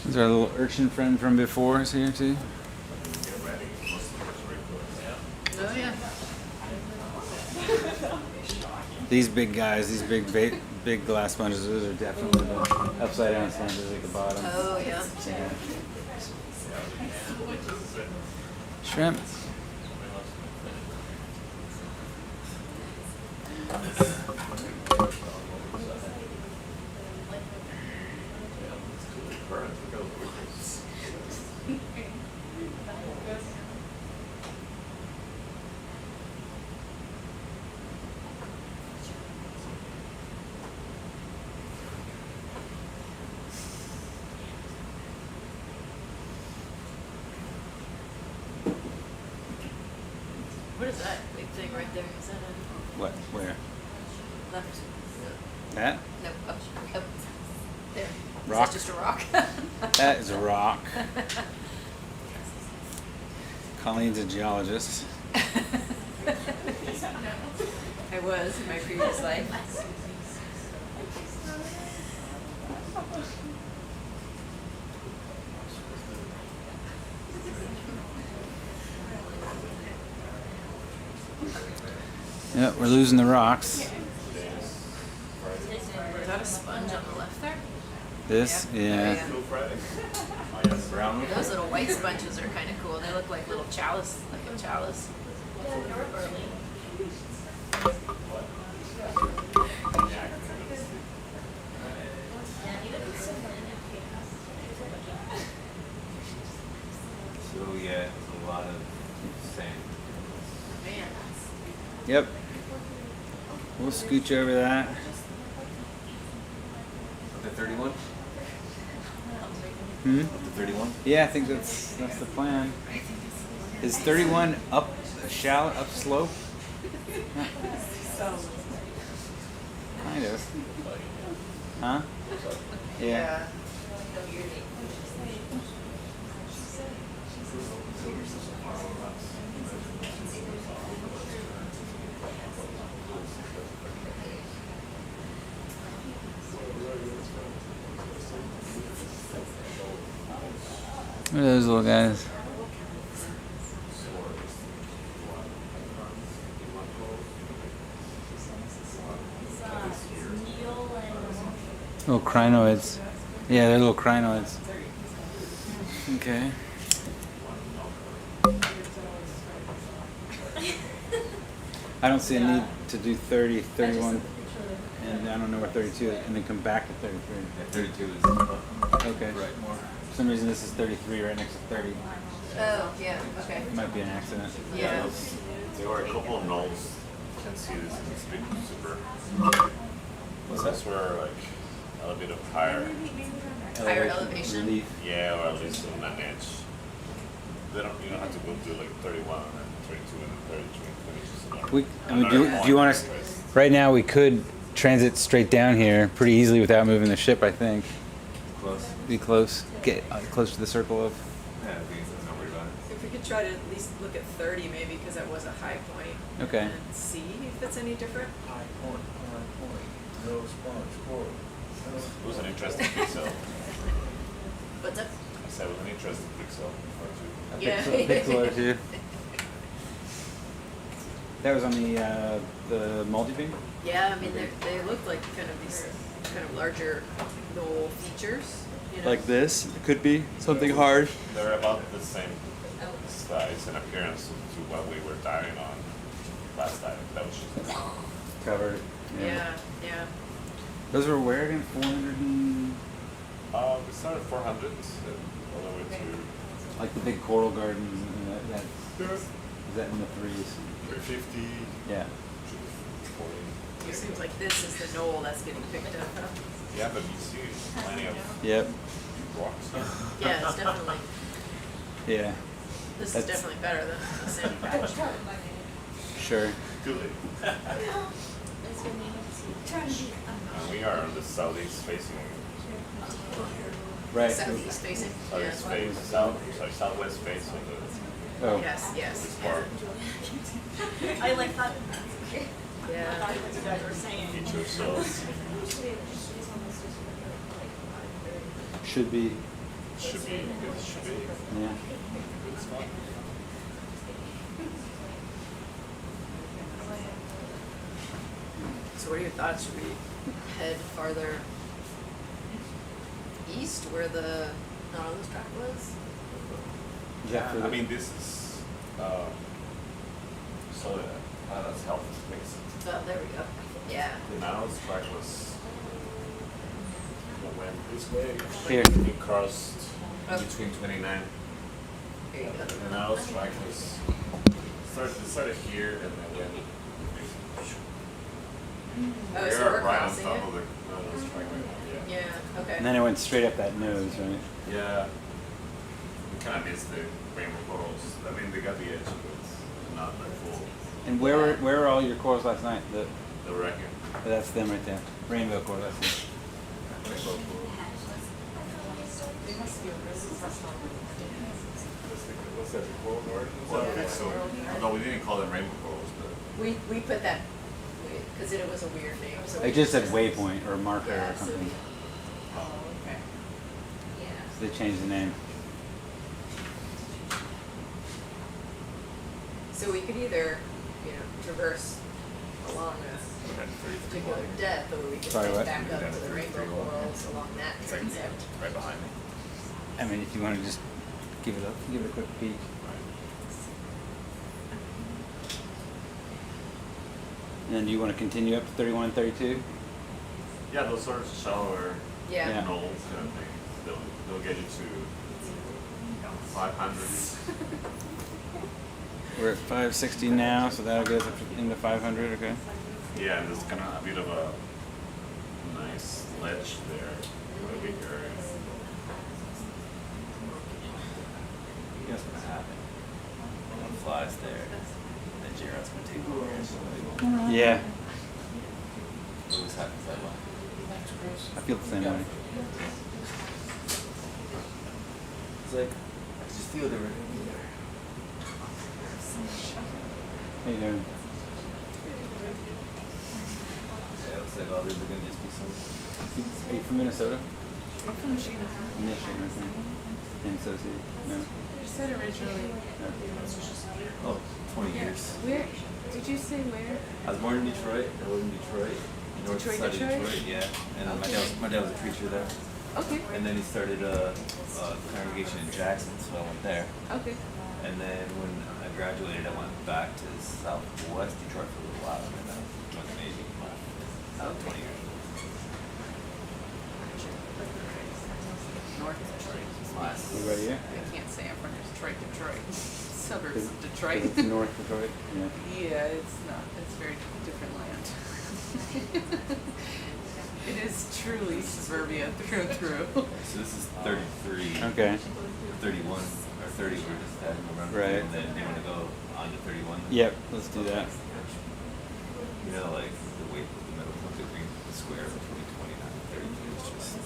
Is our little urchin friend from before is here too? Oh, yeah. These big guys, these big glass sponges, those are definitely the upside down sponges at the bottom. Oh, yeah. Yeah. Shrimp. What is that big thing right there? Is that What? Where? a left? That? No, up. There. Rock? Is that just a rock? That is a rock. Colleen's a geologist. I was in my previous life. Yep, we're losing the rocks. Is that a sponge on the left there? This, yeah. Go Friday. Oh, yeah, the brown one. Those little white sponges are kind of cool. They look like little chalice, like a chalice. So yeah, it's a lot of sand. Man, Yep. We'll scooch over that. The 31? Hmm? The 31? Yeah, I think that's the plan. Is 31 up shallow, up slope? Kind of. Huh? Yeah. What are those little guys? Little crinoids. Yeah, they're little crinoids. Okay. I don't see a need to do 30, 31, and I don't know where 32 is, and then come back to 33. Yeah, 32 is Okay. right more. For some reason this is 33 right next to 30. oh, yeah, okay. Might be an accident. Yeah. There were a couple of knolls. You can see this in this big super. So that's where like a little bit of higher, Higher elevation. Relief. yeah, or at least on that edge. You don't have to go through like 31 and 32 and 33 and 22. I mean, do you want us? Right now we could transit straight down here pretty easily without moving the ship. I think. Close. Be close. Get close to the circle of. Yeah, I think it's not worry about it. If we could try to at least look at 30 maybe, because that was a high point. Okay. And see if it's any different. High point, no sponge, coral. It was an interesting pixel. What's up? I said it was an interesting pixel. A Yeah. pixel or two. That was on the multi-beam. Yeah, I mean, they look like kind of these kind of larger knoll features. You know? Like this. It could be something hard. They're about the same size and appearance to what we were diving on last time. That was just Covered. Yeah, yeah. Those were where again? 400 and... we started 400 all the way to Like the big coral gardens. And is that in the threes? 350, Yeah. 40. It seems like this is the knoll that's getting picked up. Yeah, but you see plenty of Yep. rocks. Yeah, it's definitely, Yeah. this is That's- definitely better than the sandy patch. Sure. Good. We are on the southeast facing, Right. Southeast facing. southeast Yeah. face, southwest face of the Oh. Yes, yes. this part. I like that. Yeah. What you guys were saying. Feature, so Should be. should be good, should be Yeah. good spot. So what are your thoughts? Should we head farther east where the Nautilus track was? Yeah. I mean, this is so that's health space. Oh, there we go. Yeah. The Nautilus track was went this way. Here. It crossed Oh. between 29. There you go. The Nautilus track was started here and then went. Oh, We so are we're right on crossing top it? of the Nautilus track right now. Yeah. Yeah, okay. And then it went straight up that nose, right? Yeah. We kind of missed the rainbow corals. I mean, they got the edge, but not the full. And where were all your corals last night? They were right here. That's them right there. Rainbow coral. That's them. Rainbow coral. What's that, the coral garden? Well, okay, so, although we didn't call them rainbow corals, but We put that, because it was a weird name, so. It just said waypoint or marker Yeah, or so something. Oh, okay. Yeah. They changed the name. So we could either, traverse along a particular depth, or we could Sorry, head what? back up to the rainbow corals along that it's like transect. right behind me. I mean, if you want to just give it a quick peek. And then do you want to continue up to 31 and 32? Yeah, those sort of shallower Yeah. knolls kind of thing. They'll get you to 500s. We're at 560 now, so that'll get us up into 500, okay? Yeah, and there's kind of a bit of a nice ledge there. A big area. You know what's gonna happen? When one flies there, then J-Rod's gonna take over. Yeah, It always happens that way. I feel the same way. It's like, I just feel they were gonna be there. How you doing? Yeah, it looks like all these are gonna just be some. Are you from Minnesota? I'm from Michigan. Michigan, I think. And associate? No. You said originally. Oh, 20 years. Where? Did you say where? I was born in Detroit. I live in Detroit. North Detroit, side of Detroit? Detroit, yeah. And Okay. my dad was a preacher there. Okay. And then he started a congregation in Jackson, so I went there. Okay. And then when I graduated, I went back to Southwest Detroit for a little while, and then I went to Navy. Okay. 20 years. North Detroit. What about you? I can't say I'm from Detroit, suburbs Is- of Detroit. It's North Detroit? Yeah. Yeah, it's not, it's very different land. It is truly suburbia through and through. So this is 33. Okay. 31 or 30 we were just at, remember? Right. And then you want to go on to 31? Yep, let's do that. You know, like the weight of the middle of the green square between 29 and 32 is just.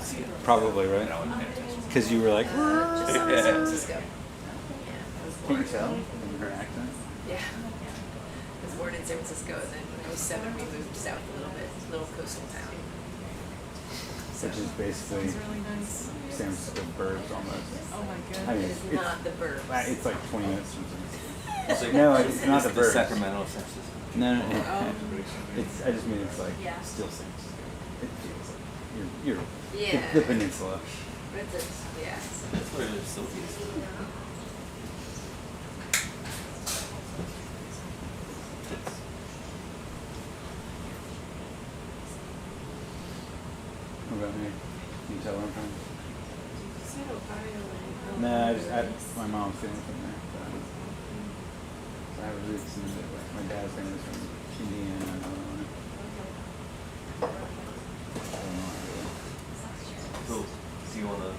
See it. Probably, right? And I wouldn't pay attention. Because you were like, Just San Yeah. Francisco. can you tell from her accent? Yeah. I was born in San Francisco, and then when I was 7, we moved south a little bit, little coastal town. So Which is basically It's really nice. San Francisco burbs almost. Oh my I mean, goodness. it's not the burbs. It's like 20 minutes from San Francisco. It's like, No, it's not the burbs. Sacramento, San Francisco. No, no, Oh. it's. I just mean it's like Yeah. still San Francisco. It feels like you're Yeah. the peninsula. But it's, yeah. so- That's where it is, Sophie's. What about me? Can you tell where I'm from? You said Ohio. My mom's family from there. So I have roots in the Midwest. My dad's family is from Indiana and Illinois. I don't know really. So, do you want to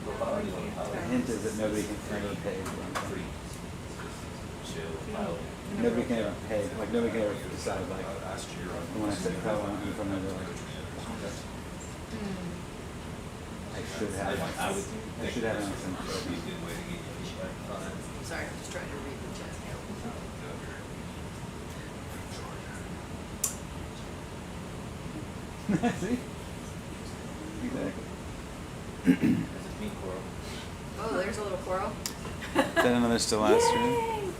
go out or do you want to The pilot? hint is that nobody can ever pay where I'm from. Free. Chill, pilot. Nobody can ever pay. Like nobody can ever decide. Like when I said how I'm from, they're like, I should have. I would I think should have an this accent. would be a good way to get your feedback on it. I'm sorry, I'm just trying to read the chat. See? Exactly. There's a meat coral. Oh, there's a little coral. Is that another Stilastrid?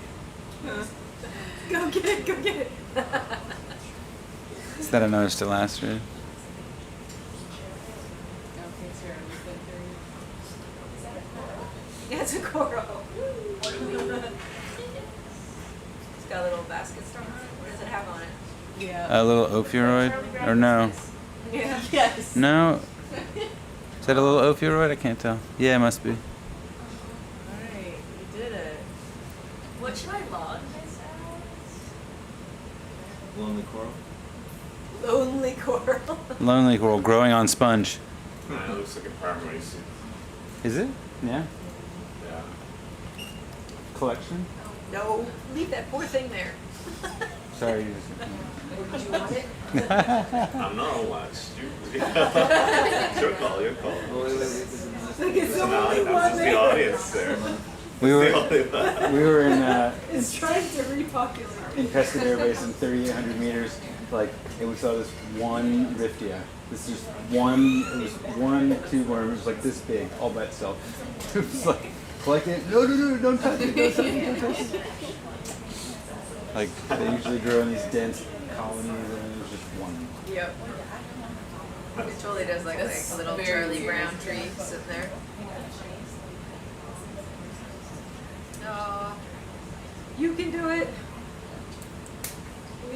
Go get it, go get it. Is that another Stilastrid? Okay, Sarah, was that there? Yeah, it's a coral. It's got a little basket on it. What does it have on it? Yeah. A little ophiuroid? Or no? Yeah. Yes. No? Is that a little ophiuroid? I can't tell. Yeah, it must be. Alright, you did it. What should I log this as? Lonely coral? Lonely coral. Lonely coral growing on sponge. It looks like a primary seed. Is it? Yeah. Yeah. Collection? No, leave that poor thing there. Sorry, you just. Did you want it? I'm not on watch. Your call, your call. Oh, wait, this is Like it's the No, only that was one just the there. audience there. We were in It's trying to repopulate. Pescador Air Base in 3,800 meters, like, and we saw this one riftia. This is one, it was one tube worm, it was like this big, all by itself. It was like, collecting it, no, don't touch it, don't touch it, don't touch it. Like, they usually grow in these dense colonies, and it was just one. Yep. It totally does like a little Charlie Brown tree sitting there. Oh, you can do it.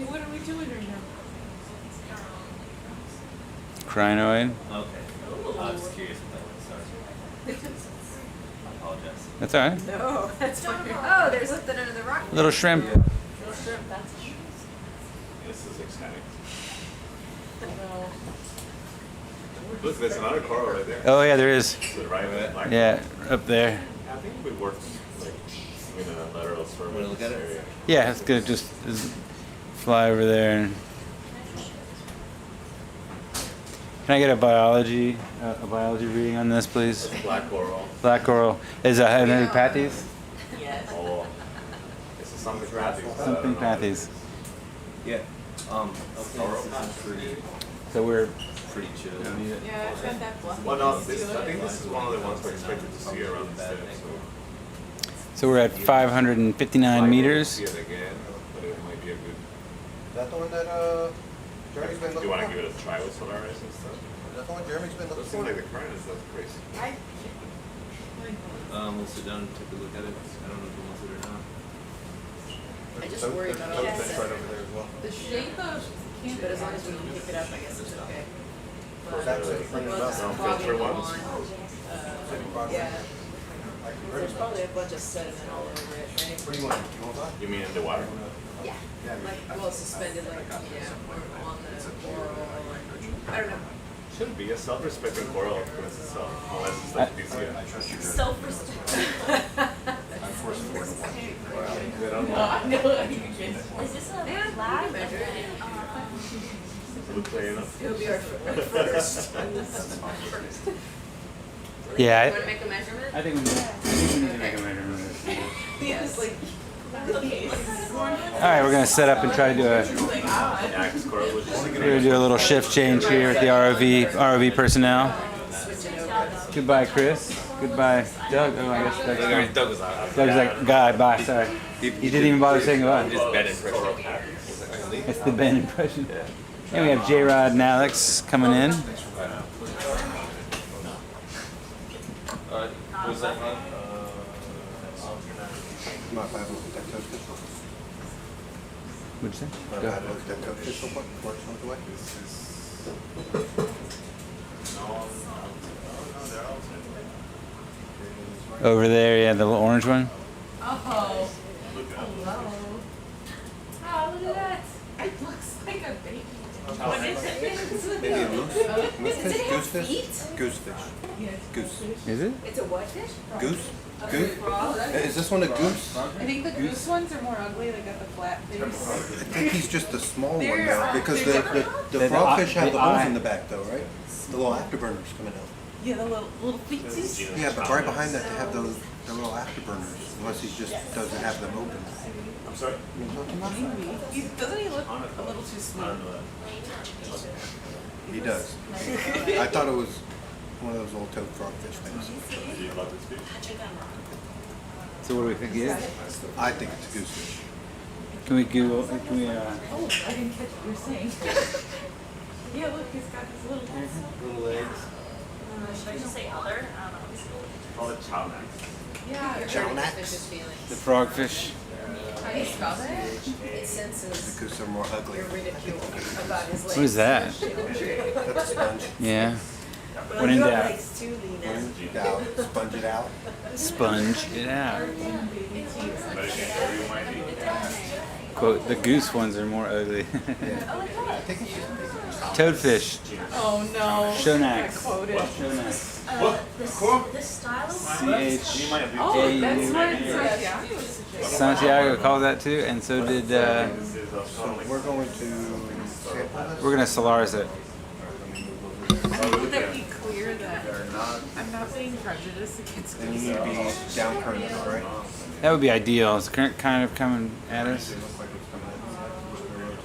What are we doing right now? Crinoid. Okay. I was just curious if that was, sorry. I apologize. That's alright. No, that's fine. Oh, there's something under the rock. Little shrimp. This is exciting. Look, there's another coral right there. Oh yeah, there is. The right of it, like, Yeah, up there. I think we worked like in a lateral swim in look this at it? area. Yeah, it's good. Just fly over there. And can I get a biology reading on this, please? Black coral. Black coral. Is it Pathies? Oh, this is something pathy. Something Pathies. Yeah. Okay, this is pretty, So we're pretty chill. Yeah, I've got that black. Well, no, I think this is one of the ones we're expected to see around the state. so we're at 559 meters. See it again, but it might be a good. Is that the one that Jeremy's been Do looking you want to for? give it a try with SOLARIS and stuff? Is that the one Jeremy's been It looking seems for? like the current is that's crazy. We'll sit down and take a look at it. I don't know if he wants it or not. I just worry about all That's this. right over there as well. The shape of, but as long as we can pick it up, I guess it's okay. But That's it, bring it up. Some probably filter the ones? one, yeah, there's probably a bunch of sediment all over it, right? What do you want? You want that? You mean in the water? Yeah, like, well, suspended, like, yeah, or on the coral, or, I don't know. Shouldn't be a self-respecting coral because itself, unless it's like DCF. Self-respect. I'm forced forward to watch. They don't know. Is this a Yeah, flag? we can measure it. Look clear enough. It'll be our first. Yeah, You wanna make a measurement? I think we need to make a measurement. Yes, like. All right, we're gonna set up and try to do Yeah, because coral was just we're gonna do a little shift change here with the ROV personnel. Goodbye, Chris. Goodbye, Doug. Oh, I guess Doug's gone. Doug was out. Doug's like, God, bye. Sorry. He didn't even bother saying goodbye. Just bad impression. It's the Ben impression. And we have J-Rod and Alex coming in. Who's that from? You mind if I have a look at that toadfish real quick? What'd you say? Mind if I have a look at that toadfish real quick before it swims away? Over there, yeah, the little orange one. Oh, hello. Oh, look at that. It looks like a baby. What is it? Maybe a moose? Does it have Goosefish? feet? Goosefish. Goose. Is it? It's a what fish? Goose? Goose? Is this one a goose? I think the goose ones are more ugly, they got the flat face. I think he's just the small one They're- though, because the The frogfish have the eye. holes in the back though, right? The little afterburners coming out. Yeah, the little feetsies. Yeah, but right behind that they have those, the little afterburners, unless he just doesn't have them open. I'm sorry? You know what I'm talking about? Maybe. Doesn't he look a little too smooth? He does. I thought it was one of those old toad frogfish things. Do you love this fish? So what do we think it is? I think it's a goosefish. Can we Google? Can we? Oh, I didn't catch what you were saying. Yeah, look, he's got his little. Little legs. Should I just say other? I don't know. Call it chow neck. Yeah. Fish's feelings. The frogfish. How do you spell that? It senses Because they're more ugly. your ridicule about his legs. What is that? That's a sponge. Yeah. When in doubt, Doubt, sponge it out. sponge it out. But again, you might be. Quote: the goose ones are more ugly. I think it's just Toadfish. Oh no. Shonax. Quoted. Shonax. This style? C-H. You might have Oh, that's what A-U. Santiago. Santiago called that too, and so did. So we're going to sample this? We're gonna Solaris it. Would that be clear that I'm not being having prejudice against And you need to be down current, right? That would be ideal. It's current kind of coming at us. It looks like it's coming out. Just gonna rotate.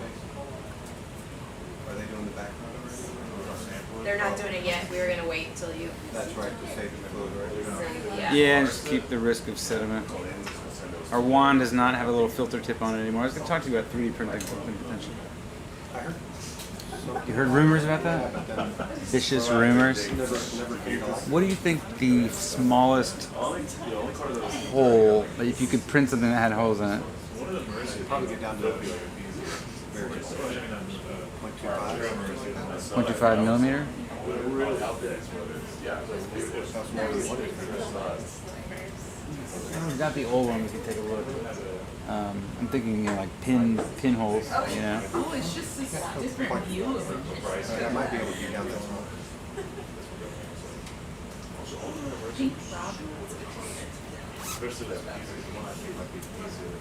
Are they doing the background already? They're not doing it yet. We were gonna wait until you. That's right, to save the fluid, right? Yeah. Yeah, and just keep the risk of sediment. Our wand does not have a little filter tip on it anymore. I was going to talk to you about 3D printing something potentially. I heard. You heard rumors about that? Vicious rumors. Never came to life. What do you think the smallest hole, like if you could print something that had holes in it? One of them is Probably get down to very just 0.25. 0.25 millimeter? That's more than what it is. We've got the old one. We can take a look. I'm thinking, you know, like pinholes. You know. Oh, it's just this different view of it. That might be able to get down that small. Pink Rob. especially that piece of one, I think might be easier.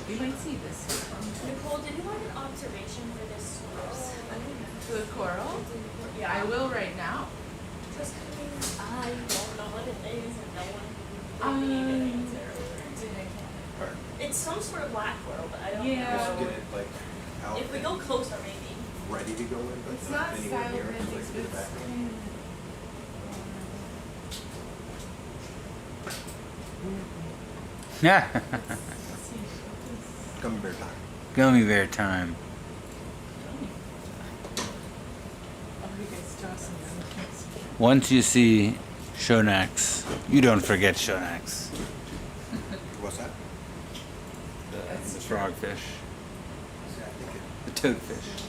You might see this one. Nicole, did you want an observation for this source? The coral? Yeah. I will right now. Just because I don't know what it is and no one really even answer. It's some sort of black coral, but I don't Yeah. Just know. get it like out. If we go closer, maybe. Ready to go in, but It's not anywhere style near it, ridge, like it's in the background. Yeah. Gummy bear time. Gummy bear time. Once you see Shonax, you don't forget Shonax. What's that? The frogfish. I think it, The toadfish.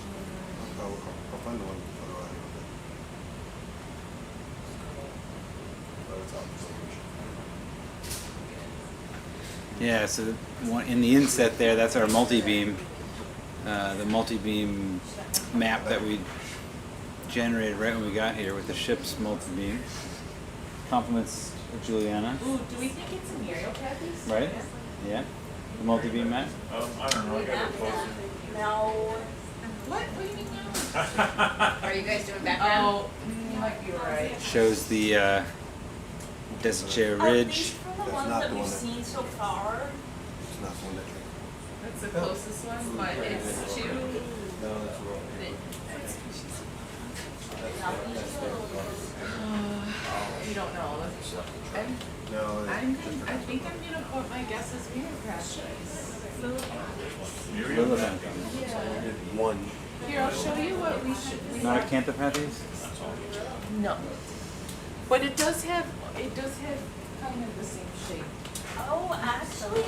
I'll find the one. Oh, it's out. Yeah, so the one in the inset there, that's our multi-beam. The multi-beam map that we generated right when we got here with the ship's multi-beam. Compliments of Juliana, Ooh, do we think it's an aerial piece? right? Yeah, the multi-beam map. I don't know, I gotta go closer. No. What? What do you mean now? Are you guys doing background? Oh, you might be right. Shows the Desecheo At Ridge. least for the That's ones not that the we've one that- seen so far. It's not the one that you. That's the closest one, but it's too. No, that's wrong. You don't know. No, I think I'm gonna put my guess as mirror crash. Muriel? Yeah. did one. Here, I'll show you what we should. Not Acanthopathes? No. But it does have kind of the same shape. Oh, actually,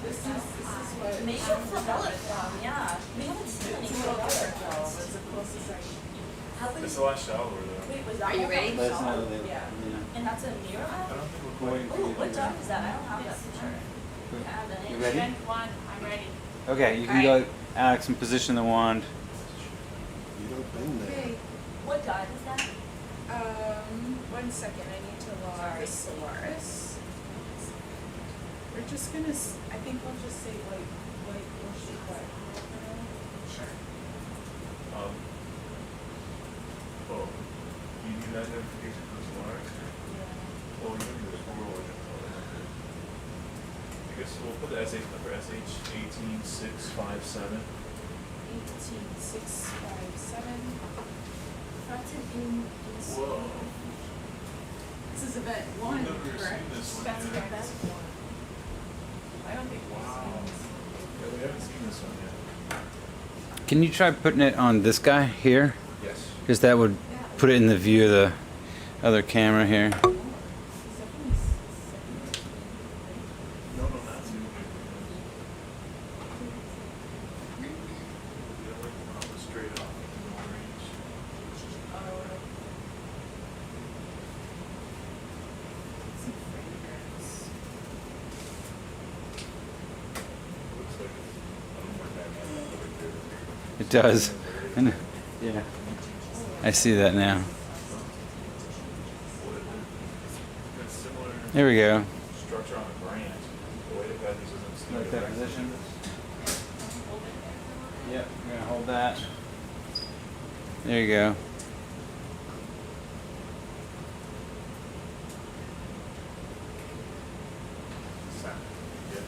This is what. maybe it's the pellet from, yeah. We haven't seen any It's a little pellet different though, ones. it's the closest I can. How many? It's the last shower though. Wait, was that Are you one ready? that we saw? Yeah. And that's a mirror I map? don't think we're quite. Oh, what dog is that? I don't have that picture. I have that. You ready? One, I'm ready. Okay, you can go, Alex, and position the wand. You don't bend there. Okay, What dog is that? 1 second, I need to log the SOLARIS. We're just gonna, I think we'll just say white, we'll shoot white. Sure. Oh, you need that notification for SOLARIS? Well, you can do the squirrel with it. I guess we'll put the SH number, SH 18657. 18657. That's an in. Whoa. This is event I've one, never correct? seen this one That's yet. correct. That's one. I don't think we've Wow. seen this. Yeah, we haven't seen this one yet. Can you try putting it on this guy here? Yes. Because that would put it in the view of the other camera here. No, not zoom. Yeah, like almost straight up in long range. Looks like a little more dynamic. It does. And- yeah. I see that now. Got similar There we go. structure on the branch. Like that position? Yep, we're gonna hold that. There you go. Yes.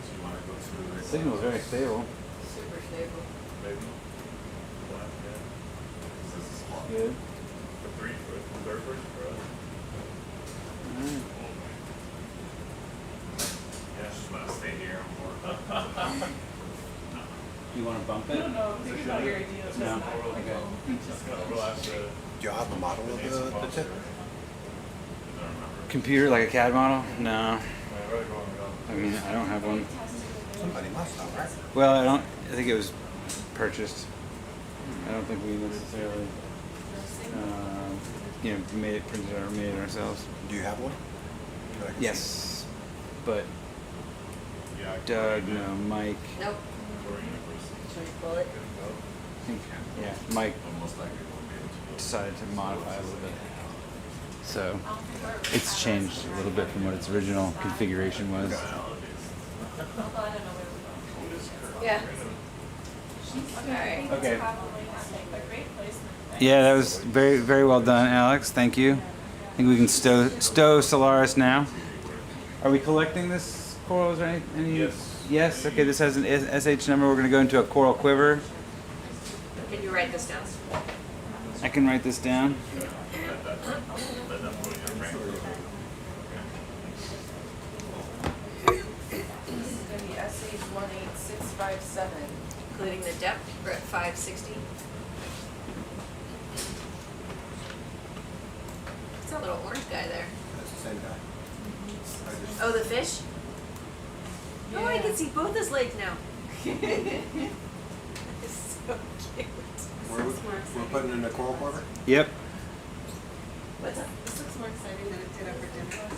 So you wanna go through the. Signal's very stable. Super stable. Maybe. Flat, yeah. This is small. Good. The third person for us. Alright. Yeah, just wanna stay here more. You wanna bump it? I don't know, think about your ideas. It's No. gonna overlap- Okay. It's gonna overlap the. Do y'all have a model of the tip? I don't remember. Computer, like a CAD model? No. I'd rather go on I mean, I don't have one. Somebody must have, right? Well, I think it was purchased. I don't think we necessarily, made it, printed it, or made it ourselves. Do you have one? That I can see? Yes, but Yeah. Doug, no, Mike, Nope. Should we pull it? I think, yeah, Mike Most likely won't be able to. decided to modify a little bit. So it's changed a little bit from what its original configuration was. Yeah. Alright. Okay. Probably have a great placement. Yeah, that was very, very well done, Alex. Thank you. I think we can stow Solaris now. Are we collecting this corals or any? Yes. Yes. Okay. This has an SH number. We're going to go into a coral quiver. Can you write this down? I can write this down. This is gonna be SH 18657. Including the depth, we're at 560. What's that little orange guy there? That's the same guy. I just, Oh, the fish? Oh, I Yeah. can see both his legs now. It's so cute. we're putting in a coral quiver? Yep. What's up? This looks more exciting than it did over dinner.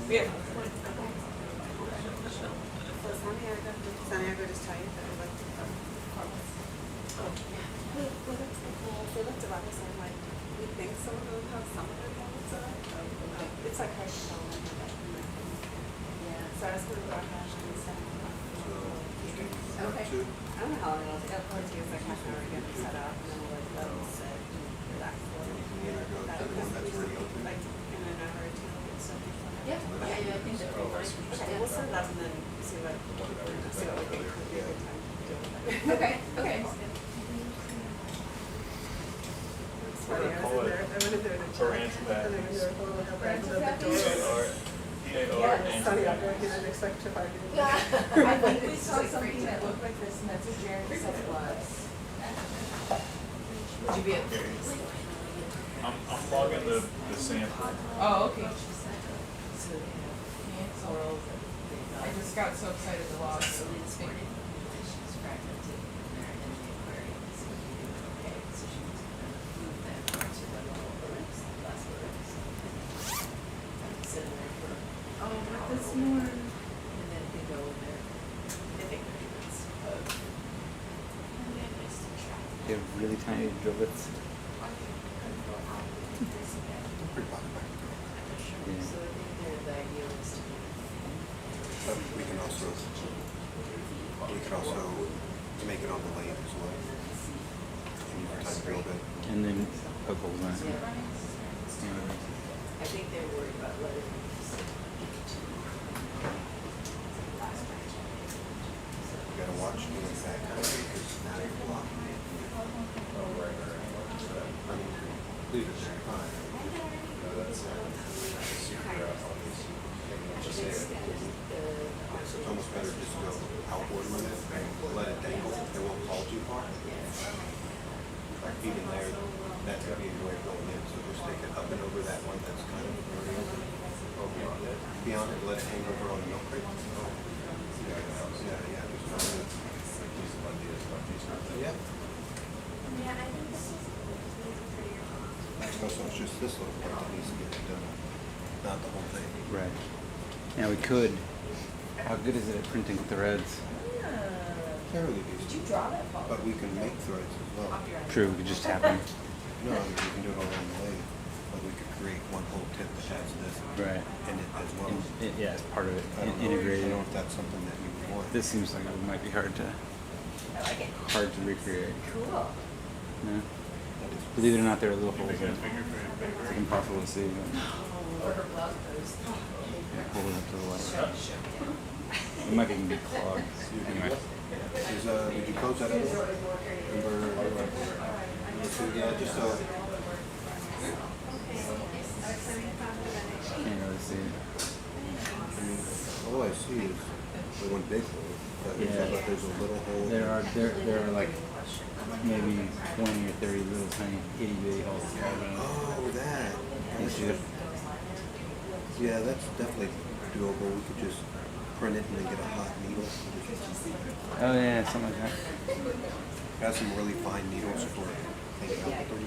Yeah. Santiago just tell you that I like the corals. They looked about the same, like, we think some of them have some of their corals in it. It's like hard to tell when they're like, yeah, so I was gonna go ahead and send them up. Okay. Two. I don't know how long it'll take, it'll probably take us like half an hour to get them set up, and then we'll like let them sit and relax a little. You can either go to the one that's already open. Like, in an hour or two, we'll get stuff. Yeah, I think that'd be fine. Okay, we'll set it up and then see what we think would be a good time to do with it. Okay, okay. It's funny, I was in there, I went in there to check, Orange and bag. then when they were pulling it up, I opened up the door. Santiago, he didn't expect to find me. I think we saw something that looked like this, and that's what Jeremy said it was. Would you be a I'm logging the sample. Oh, okay. I just got so excited to log it. Oh, but this more. You have really tiny drill bits. Pretty popular. Yeah. But we can also make it on the lathe as well. And you can time drill bit. And then poke holes in it. I think they're worried about letting You gotta watch doing that kind of thing, because now you're blocking it. I mean, leave it there, fine. It's almost better just to go outboard with it and let it dangle. It won't fall too far. Like even there, that could be a way of going in. So just take it up and over that one that's kind of already open. Beyond it, let it hang over on the milk crate. Yeah. Just try to. Yeah. So it's just this little part that needs to get done, not the whole thing. Right. Now we could. How good is it at printing threads? Fairly decent. Did you draw that ball? But we can make threads as well. True, we could just tap them. No, I mean, we can do it all on the lathe. Like we could create one whole tip that has this Right. in it as well. Yeah, as part of it, I don't know, I integrated. don't know if that's something that you would want. This seems like it might be hard to recreate. Cool. Yeah. Believe it or not, there are little holes in it. It's like impossible to see. But pull it up to the light. It might even get clogged. Anyway. Did you close that up? Yeah, just so. Can't really see it. I mean, all I see is the one big hole. But it Yeah. looks like there's a little hole. There are like maybe 20 or 30 little tiny itty bitty holes. Oh, that. You see it? Yeah, that's definitely doable. We could just print it and then get a hot needle. Oh yeah, something like that. Got some really fine needles for taking out the 30.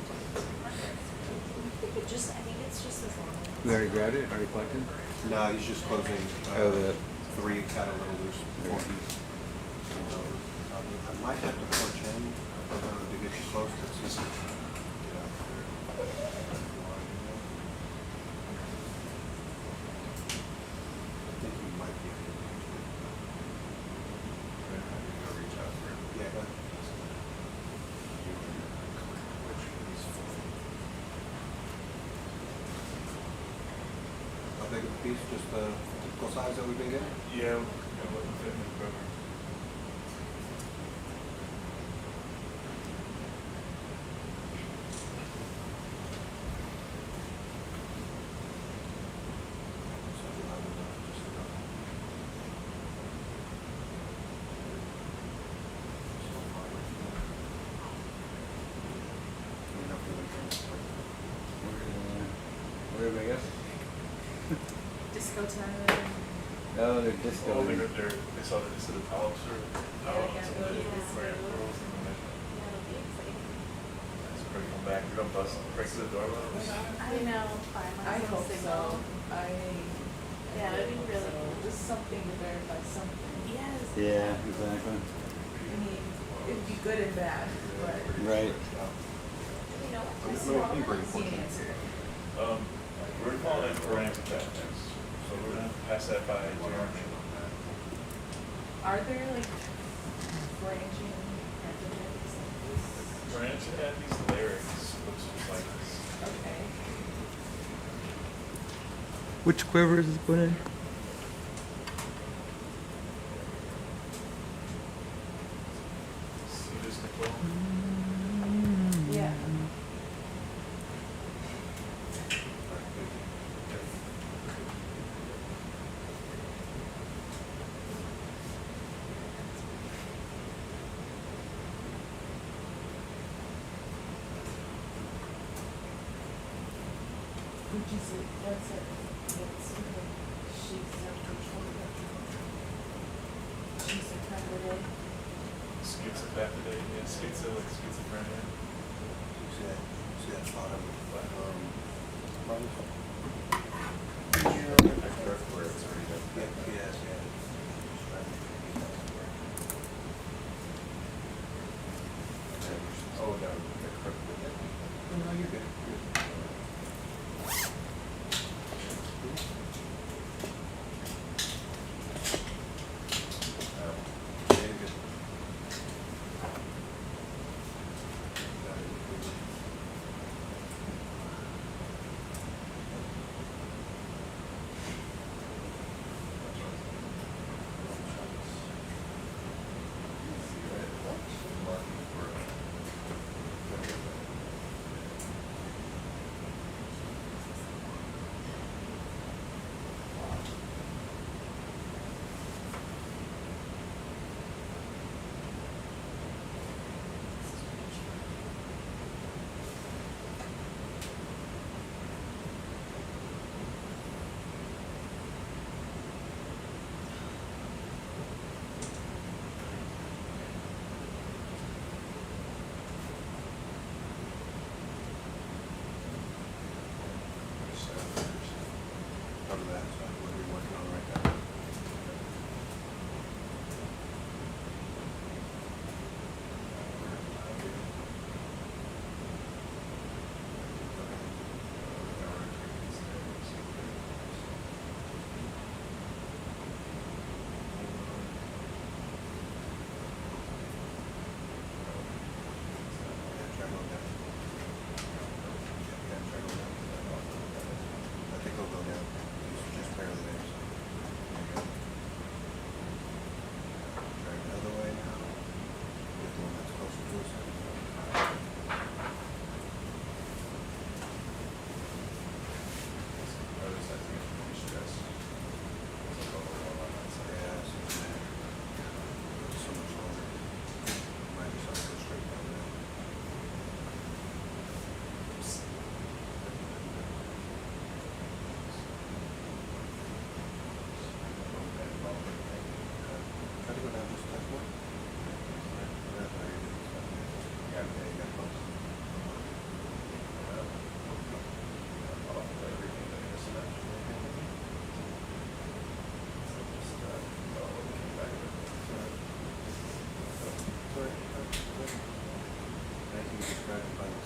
I think it's just as long as. We already grabbed it? Already collected? No, he's just closing Oh, the 3 got a little loose. 4 piece. I might have to punch in to get you close. It's just, I think you might be able to reach out for it. Yeah, go ahead. How big of a piece? Just the typical size that we've been getting? Yeah, what would fit in the quiver. where do I go? Disco time. Oh, they're disco. Oh, they saw the just the polyps or some of the frame pearls in the measure. It's pretty come back. You're gonna bust break through the door with us. I know, I hope so. Yeah, it'd be really so. cool. Just something to verify something. Yes. Yeah, exactly. I mean, it'd be good and bad, but. Right. You know, Let me bring it forward. We're calling it parameters. So we're gonna pass that by Jeremy. Are there like branching epithets like this? Branch had these lyrics, looks just like this. Okay. Which quiver is it put in? See this, Nicole? Yeah. Which is it? What's it? What's the she's a she's a candidate. Schizopathidate, yeah, schizophrenia. See that bottom? Yes, yeah. Oh, no. No, you're good.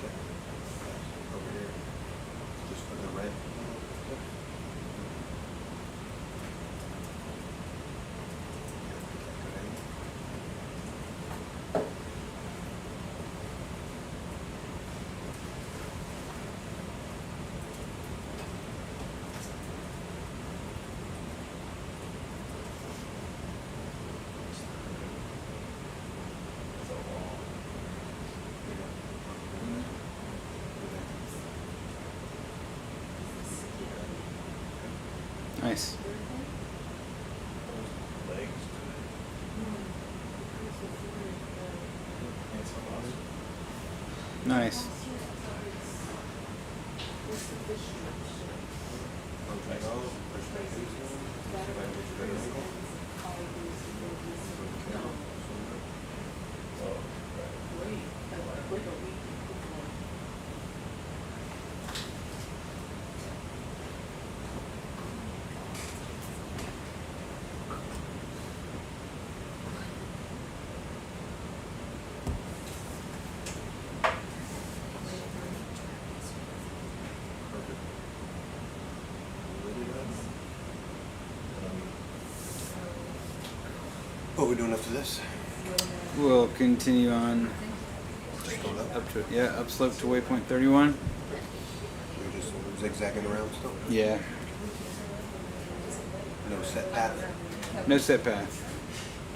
check. Over here. Just for the red. Nice. Legs to it. Nice. What are we doing after this? We'll continue on Just go up? up to upslope to waypoint 31. We're just zigzagging around still? Yeah. No set path? No set path.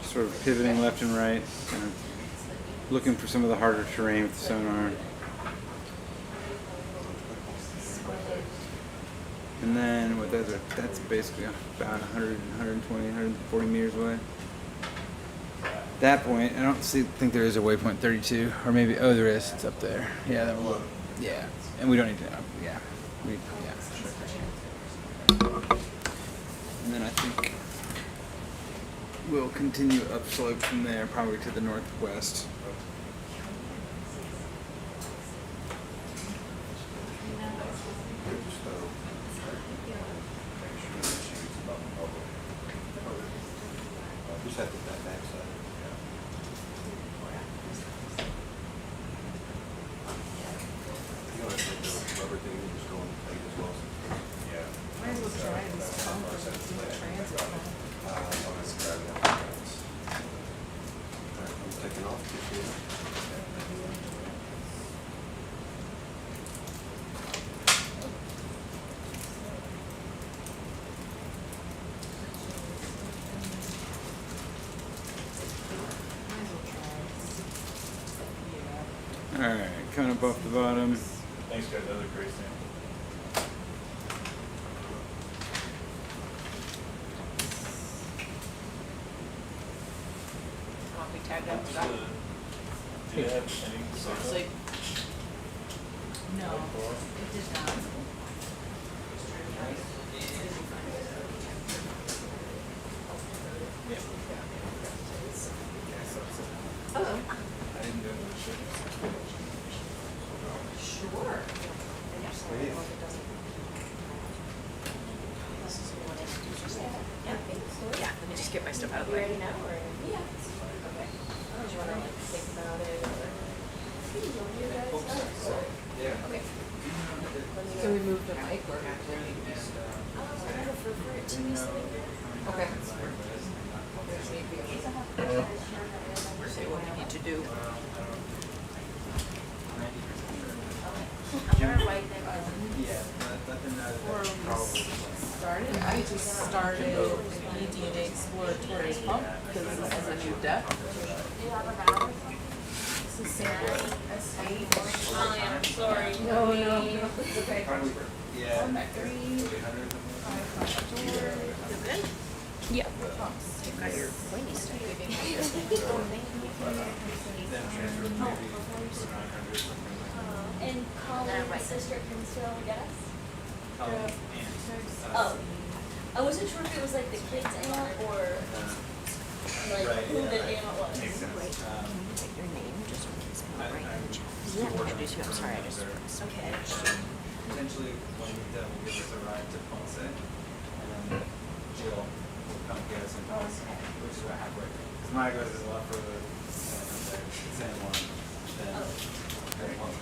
Just sort of pivoting left and right, kind of looking for some of the harder terrain with the sonar. And then what those are, that's basically about 100, 120, 140 meters away. At that point, I don't think there is a waypoint 32, or maybe, oh, there is, it's up there. Yeah, that one. Yeah, and we don't need to, yeah. And then I think we'll continue upslope from there, probably to the northwest. Just have to that backside. You don't have to do a rubber thing, you just go on the plate as well. Yeah. Might as well try this pump or do a transit pump. Alright, I'm taking off. Just here. Alright, coming up off the bottom. Thanks, guys. That was a great sample. I'll be tagged up to Do that. you have any signal? Sleep. No, Encore? it did not. Hello. Sure. Yeah, let me just get my stuff out of the way. Ready now, or? Yeah. Okay. Do you wanna like think about it, or? You guys? Okay. Can we move the mic or? I gotta prefer it to be something. Okay. Say what we need to do. I'm gonna write them down. Or we started, I just started an EDNA exploratory pump because this is a new depth. Do you have a valve? It's the sample S8. Oh, yeah, I'm sorry. No, it's okay. Yeah. On that 3, 5 Yeah. pumps. You've got your pointy stuff. And Colleen's sister can still get us? Oh. I wasn't sure if it was like the kids' aunt or like who the aunt was. Your name, just in case I'm not right in the chat. Yeah, introduce you. I'm sorry, I just. Okay. Potentially, when we done, we'll give us a ride to Ponce, and then Jill will come get us in Ponce, which is about halfway. Because my goes is a lot further than San Juan than Ponce.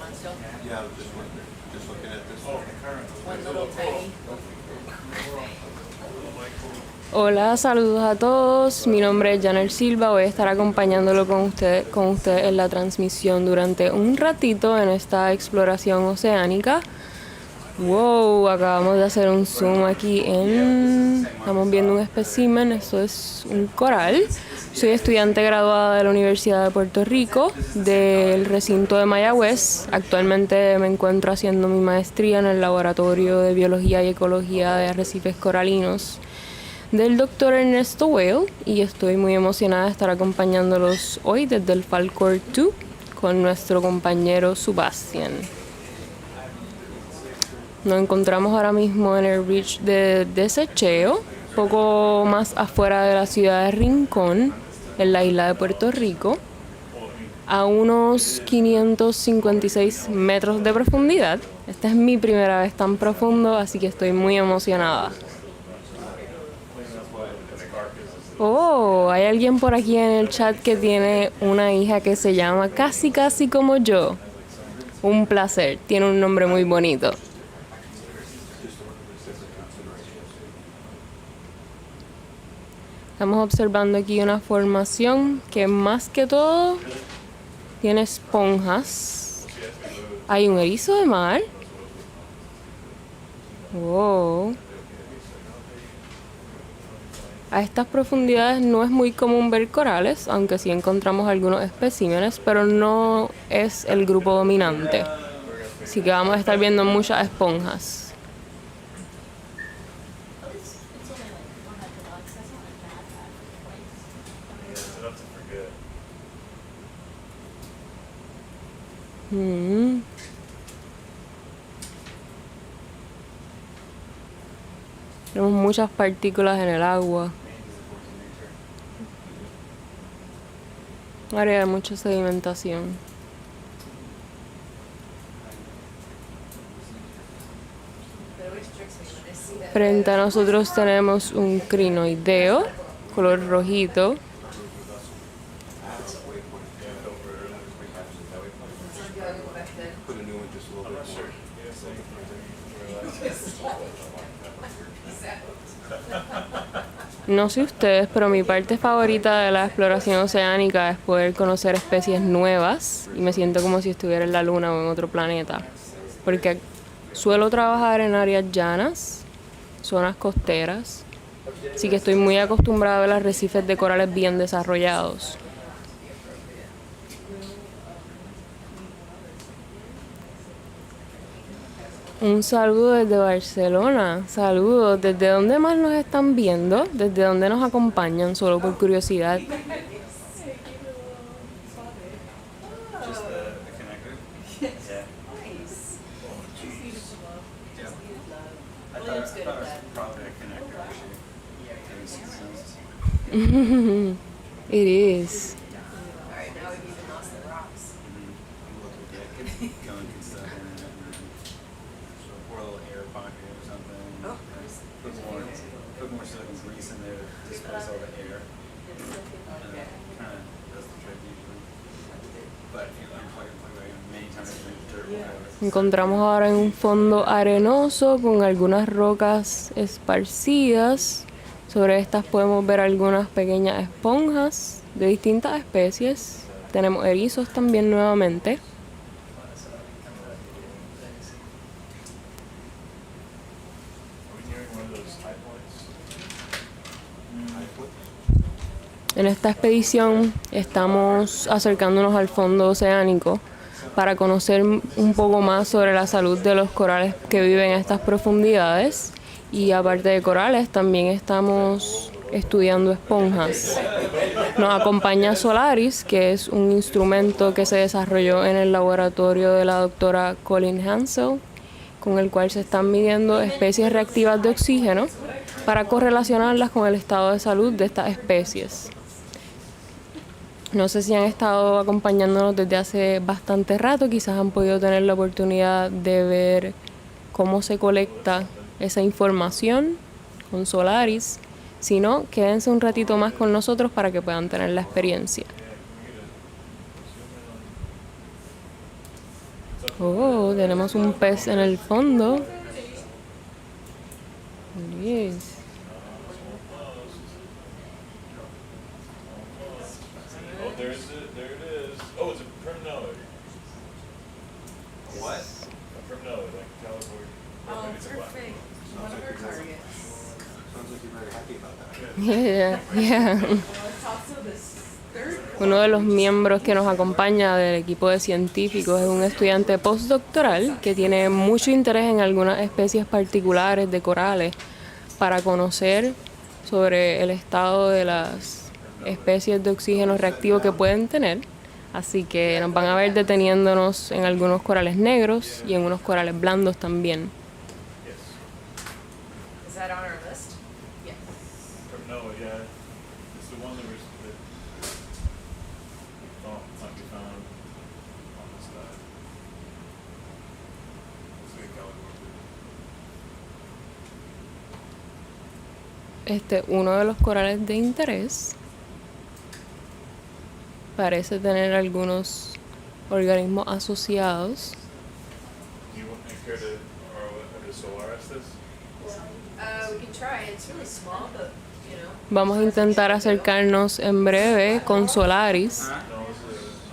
on still? Yeah, just looking at this. One little tiny. Hola, saludos a todos. Mi nombre es Janel Silva. Voy a estar acompañándolo con usted en la transmisión durante un ratito en esta exploración oceánica. Wow, acabamos de hacer un zoom aquí estamos viendo un espécimen, esto es un coral. Soy estudiante graduada de la Universidad de Puerto Rico, del recinto de Mayagüez. Actualmente me encuentro haciendo mi maestría en el Laboratorio de Biología y Ecología de Arrecifes Coralinos del Dr. Ernesto Whale, y estoy muy emocionada de estar acompañándolos hoy desde el Falkor 2 con nuestro compañero SuBastian. Nos encontramos ahora mismo en el Ridge de Desecheo, poco más afuera de la ciudad de Rincón, en la isla de Puerto Rico, a unos 556 metros de profundidad. Esta es mi primera vez tan profundo, así que estoy muy emocionada. Oh, hay alguien por aquí en el chat que tiene una hija que se llama casi como yo. Un placer, tiene un nombre muy bonito. Estamos observando aquí una formación que más que todo tiene esponjas. Hay un erizo de mar. Wow. A estas profundidades no es muy común ver corales, aunque sí encontramos algunos especímenes, pero no es el grupo dominante. Así que vamos a estar viendo muchas esponjas. Tenemos muchas partículas en el agua. Área de mucha sedimentación. Frente a nosotros tenemos un crinoideo, color rojito. No sé ustedes, pero mi parte favorita de la exploración oceánica es poder conocer especies nuevas y me siento como si estuviera en la luna o en otro planeta. Porque suelo trabajar en áreas llanas, zonas costeras, así que estoy muy acostumbrada a ver arrecifes de corales bien desarrollados. Un saludo desde Barcelona. Saludos. ¿Desde dónde más nos están viendo? ¿Desde dónde nos acompañan? Solo por curiosidad. Just the connector? Yeah. I thought it was probably a connector issue. It is. Alright, now we've even lost the rocks. Going and stuff in it. Pour a little air pocket or something. Oh. Put more silicone grease in there to displace all the air. Kind of does the trick usually. But many times dirt will have it. Encontramos ahora en un fondo arenoso con algunas rocas esparcidas. Sobre estas podemos ver algunas pequeñas esponjas de distintas especies. Tenemos erizos también nuevamente. En esta expedición estamos acercándonos al fondo oceánico para conocer un poco más sobre la salud de los corales que viven en estas profundidades. Y aparte de corales, también estamos estudiando esponjas. Nos acompaña SOLARIS, que es un instrumento que se desarrolló en el laboratorio de la doctora Colleen Hansel, con el cual se están midiendo especies reactivas de oxígeno para correlacionarlas con el estado de salud de estas especies. No sé si han estado acompañándonos desde hace bastante rato, quizás han podido tener la oportunidad de ver cómo se colecta esa información con SOLARIS. Si no, quédense un ratito más con nosotros para que puedan tener la experiencia. Oh, tenemos un pez en el fondo. Yes. Oh, there it is. Oh, it's a primnoid. What? A primnoid, like California. Oh, Maybe it's a black perfect. one. One of our targets. Sounds like you're very happy about that. Yeah, yeah. Well, it's also this third Uno de los miembros que nos acompaña del equipo de científicos es un estudiante postdoctoral que tiene mucho interés en algunas especies particulares de corales para conocer sobre el estado de las especies de oxígeno reactivo que pueden tener. Así que nos van a ver deteniéndonos en algunos corales negros y en unos corales blandos también. Yes. Is that on our list? Yes. Primnoid, yeah. It's the one that might be found on this side. It's like California. Uno de los corales de interés parece tener algunos organismos asociados. Do you care to, or to SOLARIS this? We can try. It's really small, but you know. Vamos a intentar acercarnos en breve con SOLARIS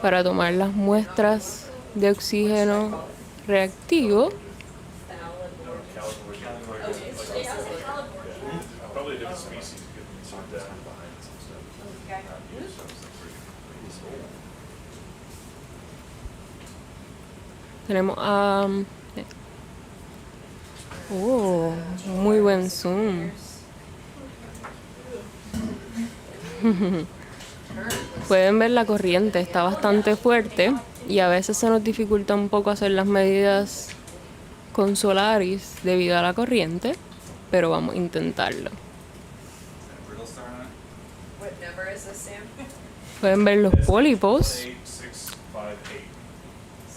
para tomar las muestras de oxígeno reactivo. Probably a different species could sort that. Tenemos a... muy buen zoom. Pueden ver la corriente, está bastante fuerte y a veces se nos dificulta un poco hacer las medidas con SOLARIS debido a la corriente, pero vamos a intentarlo. What number is this, Sam? Pueden ver los pólipos, 8658.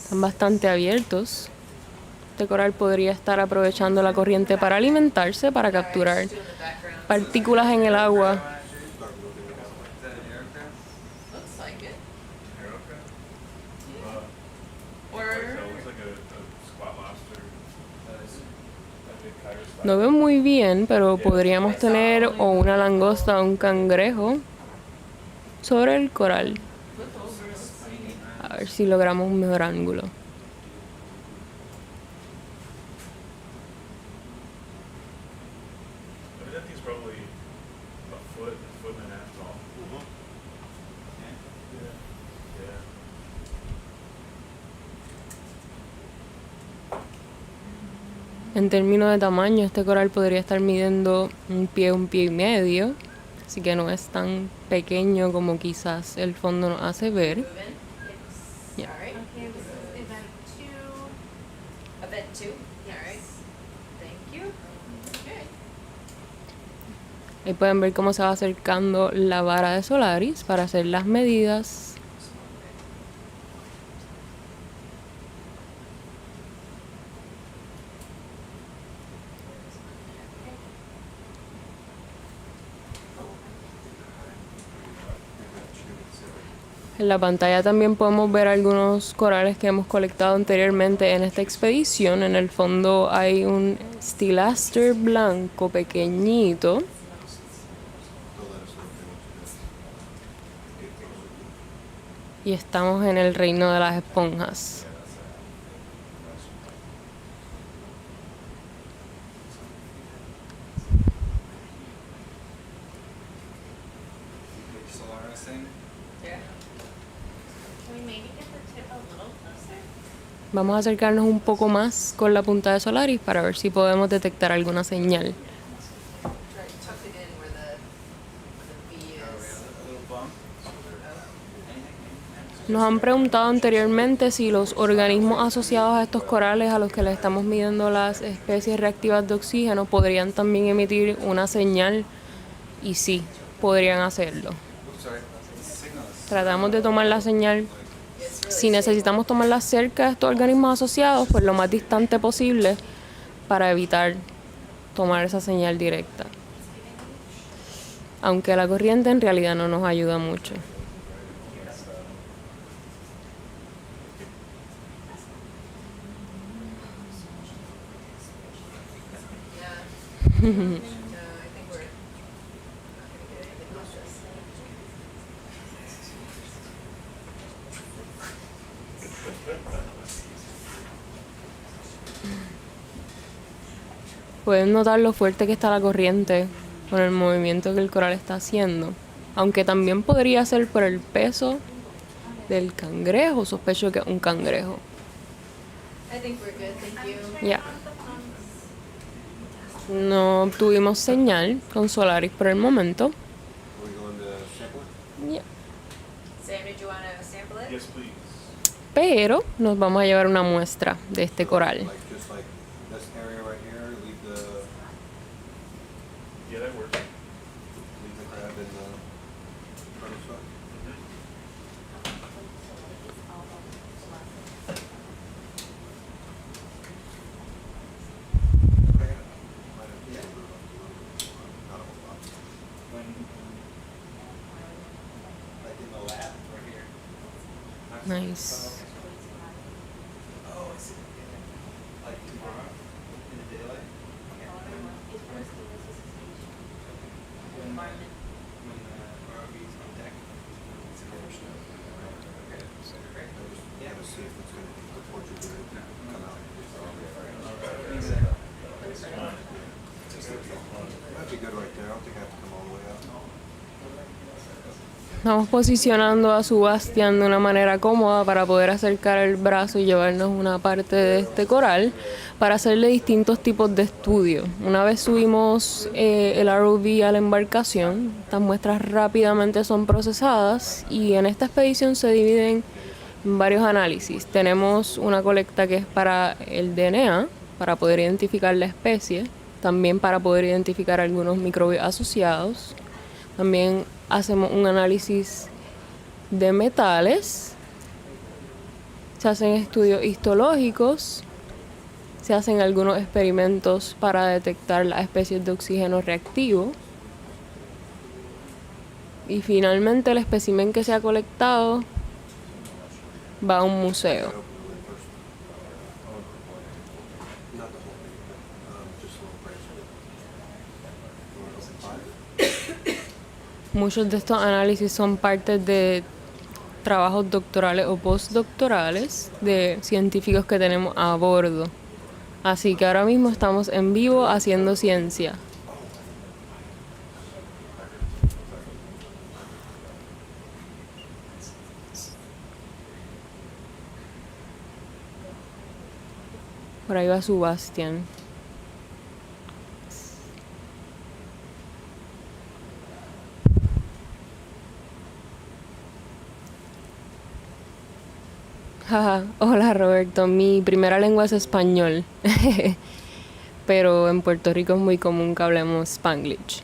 están bastante abiertos. Este coral podría estar aprovechando la corriente para alimentarse, para capturar partículas en el agua. Looks like it. Aerocraft? Or So it looks like a squat lobster. That big Kairos lobster. No veo muy bien, pero podríamos tener o una langosta o un cangrejo sobre el coral. A ver si logramos un mejor ángulo. I mean, that thing's probably a foot and a half tall. Yeah. En términos de tamaño, este coral podría estar midiendo un pie y medio, así que no es tan pequeño como quizás el fondo nos hace ver. Yeah. All right. Okay, this is event 2. Event 2? All right. Thank you. Okay. Ahí pueden ver cómo se va acercando la vara de SOLARIS para hacer las medidas. En la pantalla también podemos ver algunos corales que hemos colectado anteriormente en esta expedición. En el fondo hay un stilaster blanco pequeñito. Y estamos en el reino de las esponjas. Solaris thing. Yeah. Can we maybe get the tip a little closer? Vamos a acercarnos un poco más con la punta de SOLARIS para ver si podemos detectar alguna señal. Try to tuck it in where the B is. A little bump. Nos han preguntado anteriormente si los organismos asociados a estos corales a los que le estamos midiendo las especies reactivas de oxígeno podrían también emitir una señal, y sí, podrían hacerlo. Sorry. Signals. Tratamos de tomar la señal. Si necesitamos tomarla cerca de estos organismos asociados, pues lo más distante posible para evitar tomar esa señal directa. Aunque la corriente en realidad no nos ayuda mucho. I think we're not gonna get anything off this. Pueden notar lo fuerte que está la corriente con el movimiento que el coral está haciendo. Aunque también podría ser por el peso del cangrejo. Sospecho que es un cangrejo. I think we're good, thank you. Ya. No obtuvimos señal con SOLARIS por el momento. Are we going to sample it? Ya. Sam, did you wanna sample it? Yes, please. Pero nos vamos a llevar una muestra de este coral. Like, just like this area right here, leave the Yeah, that works. crab in the front of stuff. Like in the lab right here. Nice. Oh, I see. Yeah. Like tomorrow in the daylight. When the ROV's on deck, it's a little snow. Okay, so great. Yeah, let's see if it's gonna the portrait gonna come out. That'd be good right there. I don't think I have to come all the way out. Estamos posicionando a SuBastian de una manera cómoda para poder acercar el brazo y llevarnos una parte de este coral para hacerle distintos tipos de estudios. Una vez subimos el ROV a la embarcación, estas muestras rápidamente son procesadas y en esta expedición se dividen en varios análisis. Tenemos una colecta que es para el DNA, para poder identificar la especie, también para poder identificar algunos microbios asociados. También hacemos un análisis de metales, se hacen estudios histológicos, se hacen algunos experimentos para detectar las especies de oxígeno reactivo y finalmente el espécimen que se ha colectado va a un museo. Not the whole thing, just a little branch. You wanna open 5? Muchos de estos análisis son parte de trabajos doctorales o postdoctorales de científicos que tenemos a bordo. Así que ahora mismo estamos en vivo haciendo ciencia. Por ahí va SuBastian. Jaja, hola Roberto, mi primera lengua es español, pero en Puerto Rico es muy común que hablemos Spanglish.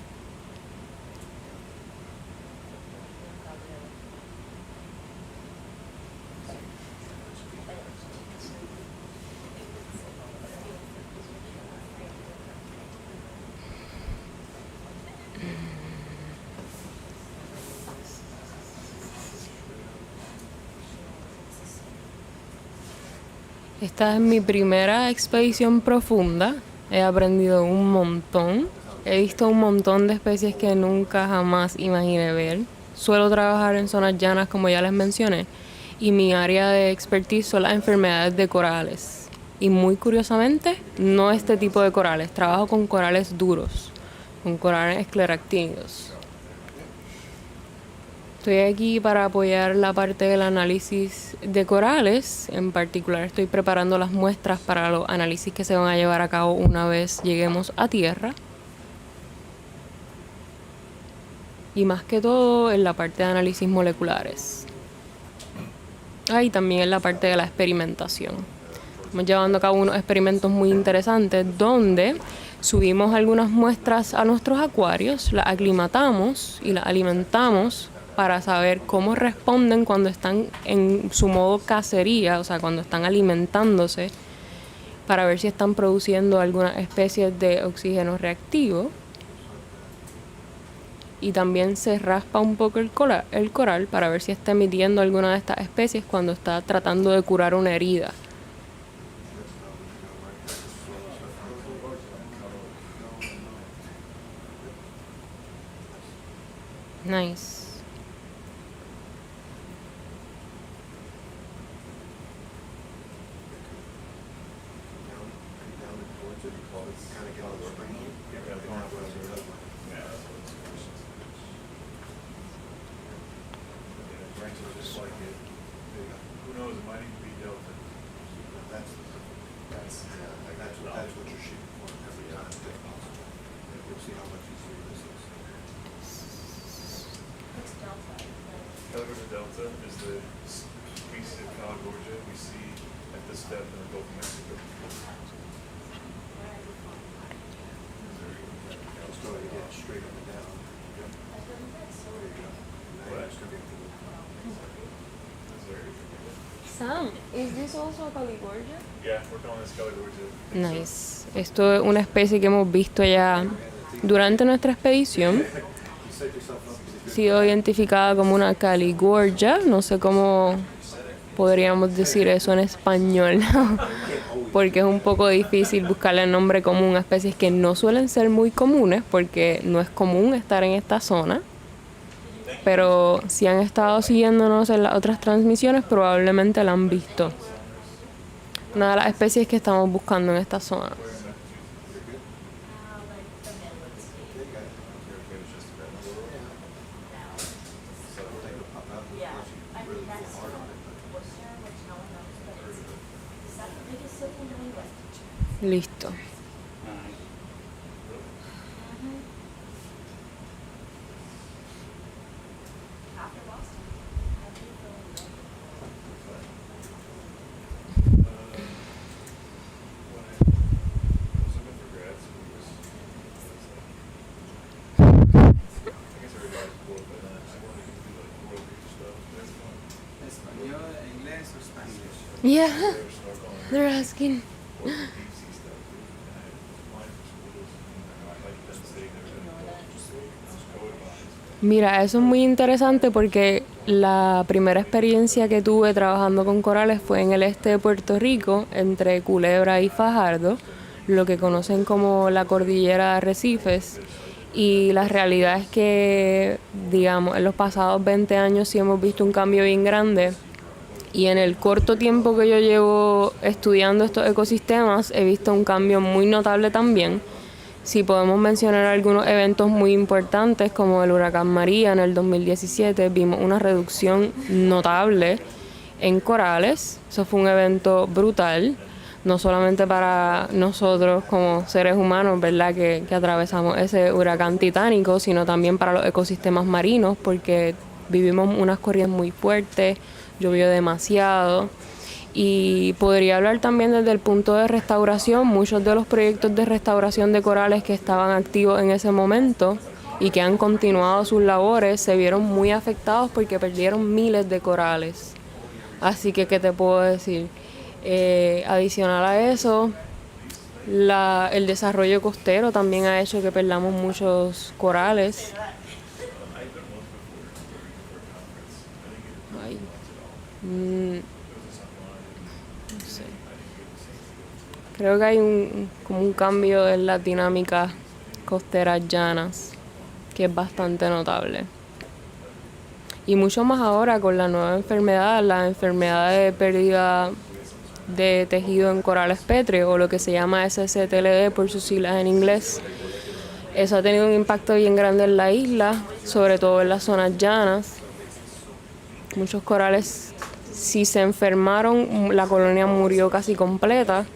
Esta es mi primera expedición profunda. He aprendido un montón. He visto un montón de especies que nunca jamás imaginé ver. Suelo trabajar en zonas llanas, como ya les mencioné, y mi área de expertise son las enfermedades de corales. Y muy curiosamente, no este tipo de corales. Trabajo con corales duros, con corales escleractínidos. Estoy aquí para apoyar la parte del análisis de corales. En particular estoy preparando las muestras para los análisis que se van a llevar a cabo una vez lleguemos a tierra. Y más que todo en la parte de análisis moleculares. Y también en la parte de la experimentación. Estamos llevando a cabo unos experimentos muy interesantes donde subimos algunas muestras a nuestros acuarios, las aclimatamos y las alimentamos para saber cómo responden cuando están en su modo cacería, o sea, cuando están alimentándose, para ver si están produciendo alguna especie de oxígeno reactivo. Y también se raspa un poco el coral para ver si está emitiendo alguna de estas especies cuando está tratando de curar una herida. Nice. Down towards it, it's kind of get all the spring. Yeah, going up those are- yeah, that's what it's- Yeah, it branches just like it. Who knows, it might even be delta. That's what you're shooting for every time, if possible. You'll see how much easier this is. What's delta? California delta is the species of California we see at this depth in the Gulf of Mexico. Just go ahead and get straight up and down. Yep. There you go. Now you're just gonna be able to look. That's very good. Sam, is this also a Caligorgia? Yeah, we're calling this California. Nice. Esto es una especie que hemos visto ya durante nuestra expedición. You set yourself up. Ha sido identificada como una Caligorgia. No sé cómo podríamos decir eso en español, porque es un poco difícil buscarle el nombre común a especies que no suelen ser muy comunes, porque no es común estar en esta zona. Pero si han estado siguiéndonos en las otras transmisiones, probablemente la han visto. Una de las especies que estamos buscando en esta zona. Listo. ¿Español, inglés o Spanish? Yeah, they're asking. Mira, eso es muy interesante porque la primera experiencia que tuve trabajando con corales fue en el este de Puerto Rico, entre Culebra y Fajardo, lo que conocen como la cordillera de arrecifes. Y la realidad es que, digamos, en los pasados 20 años sí hemos visto un cambio bien grande. Y en el corto tiempo que yo llevo estudiando estos ecosistemas, he visto un cambio muy notable también. Si podemos mencionar algunos eventos muy importantes, como el huracán María en el 2017, vimos una reducción notable en corales. Eso fue un evento brutal, no solamente para nosotros como seres humanos, ¿verdad?, que atravesamos ese huracán titánico, sino también para los ecosistemas marinos, porque vivimos unas corrientes muy fuertes, llovió demasiado. Y podría hablar también desde el punto de restauración. Muchos de los proyectos de restauración de corales que estaban activos en ese momento y que han continuado sus labores se vieron muy afectados porque perdieron miles de corales. Así que, ¿qué te puedo decir? Adicional a eso, el desarrollo costero también ha hecho que perdamos muchos corales. Ay. No sé. Creo que hay como un cambio en las dinámicas costeras llanas que es bastante notable. Y mucho más ahora con la nueva enfermedad, la enfermedad de pérdida de tejido en corales pétreos, o lo que se llama SCTLD por sus siglas en inglés. Eso ha tenido un impacto bien grande en la isla, sobre todo en las zonas llanas. Muchos corales, si se enfermaron, la colonia murió casi completa.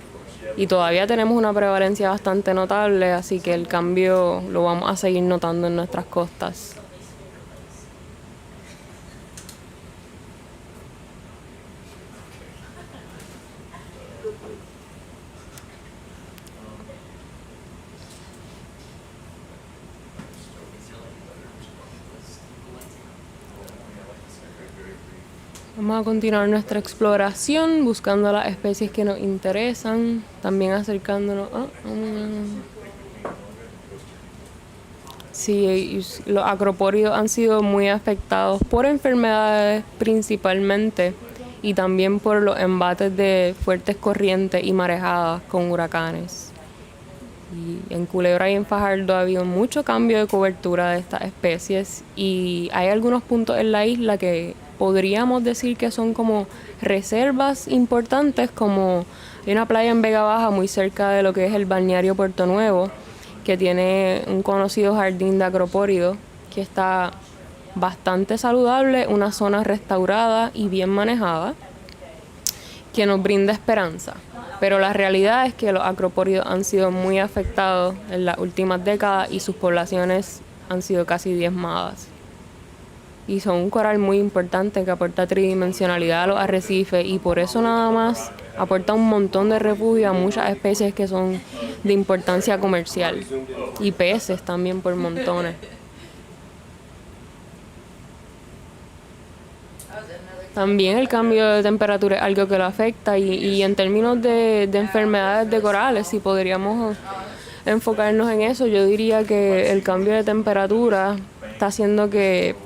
Y todavía tenemos una prevalencia bastante notable, así que el cambio lo vamos a seguir notando en nuestras costas. Vamos a continuar nuestra exploración buscando las especies que nos interesan, también acercándonos a... Sí, los acropóridos han sido muy afectados por enfermedades principalmente y también por los embates de fuertes corrientes y marejadas con huracanes. Y en Culebra y en Fajardo ha habido mucho cambio de cobertura de estas especies y hay algunos puntos en la isla que podríamos decir que son como reservas importantes, como hay una playa en Vega Baja muy cerca de lo que es el balneario Puerto Nuevo, que tiene un conocido jardín de acropóridos que está bastante saludable, una zona restaurada y bien manejada, que nos brinda esperanza. Pero la realidad es que los acropóridos han sido muy afectados en las últimas décadas y sus poblaciones han sido casi diezmadas. Y son un coral muy importante que aporta tridimensionalidad a los arrecifes y por eso nada más aporta un montón de refugio a muchas especies que son de importancia comercial. Y peces también por montones. También el cambio de temperatura es algo que lo afecta y en términos de enfermedades de corales, si podríamos enfocarnos en eso, yo diría que el cambio de temperatura está haciendo que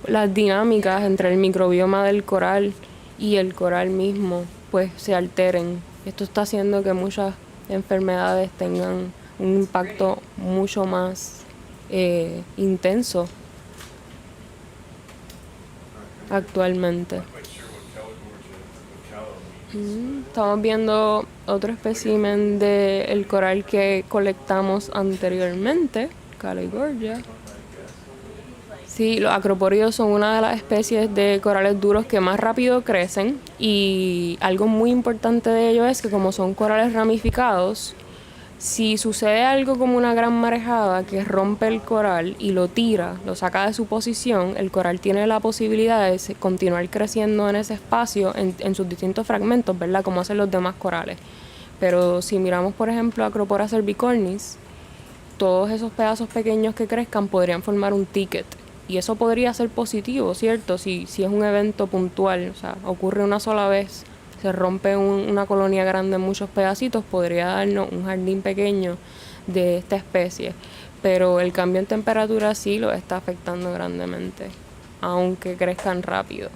las dinámicas entre el microbioma del coral y el coral mismo pues se alteren. Esto está haciendo que muchas enfermedades tengan un impacto mucho más intenso actualmente. Estamos viendo otro espécimen del coral que colectamos anteriormente, Caligorgia. Sí, los acropóridos son una de las especies de corales duros que más rápido crecen y algo muy importante de ello es que como son corales ramificados, si sucede algo como una gran marejada que rompe el coral y lo tira, lo saca de su posición, el coral tiene la posibilidad de continuar creciendo en ese espacio en sus distintos fragmentos, ¿verdad? Como hacen los demás corales. Pero si miramos, por ejemplo, Acropora cervicornis, todos esos pedazos pequeños que crezcan podrían formar un ticket. Y eso podría ser positivo, ¿cierto? Si es un evento puntual, o sea, ocurre una sola vez, se rompe una colonia grande en muchos pedacitos, podría darnos un jardín pequeño de esta especie. Pero el cambio en temperatura sí lo está afectando grandemente, aunque crezcan rápido.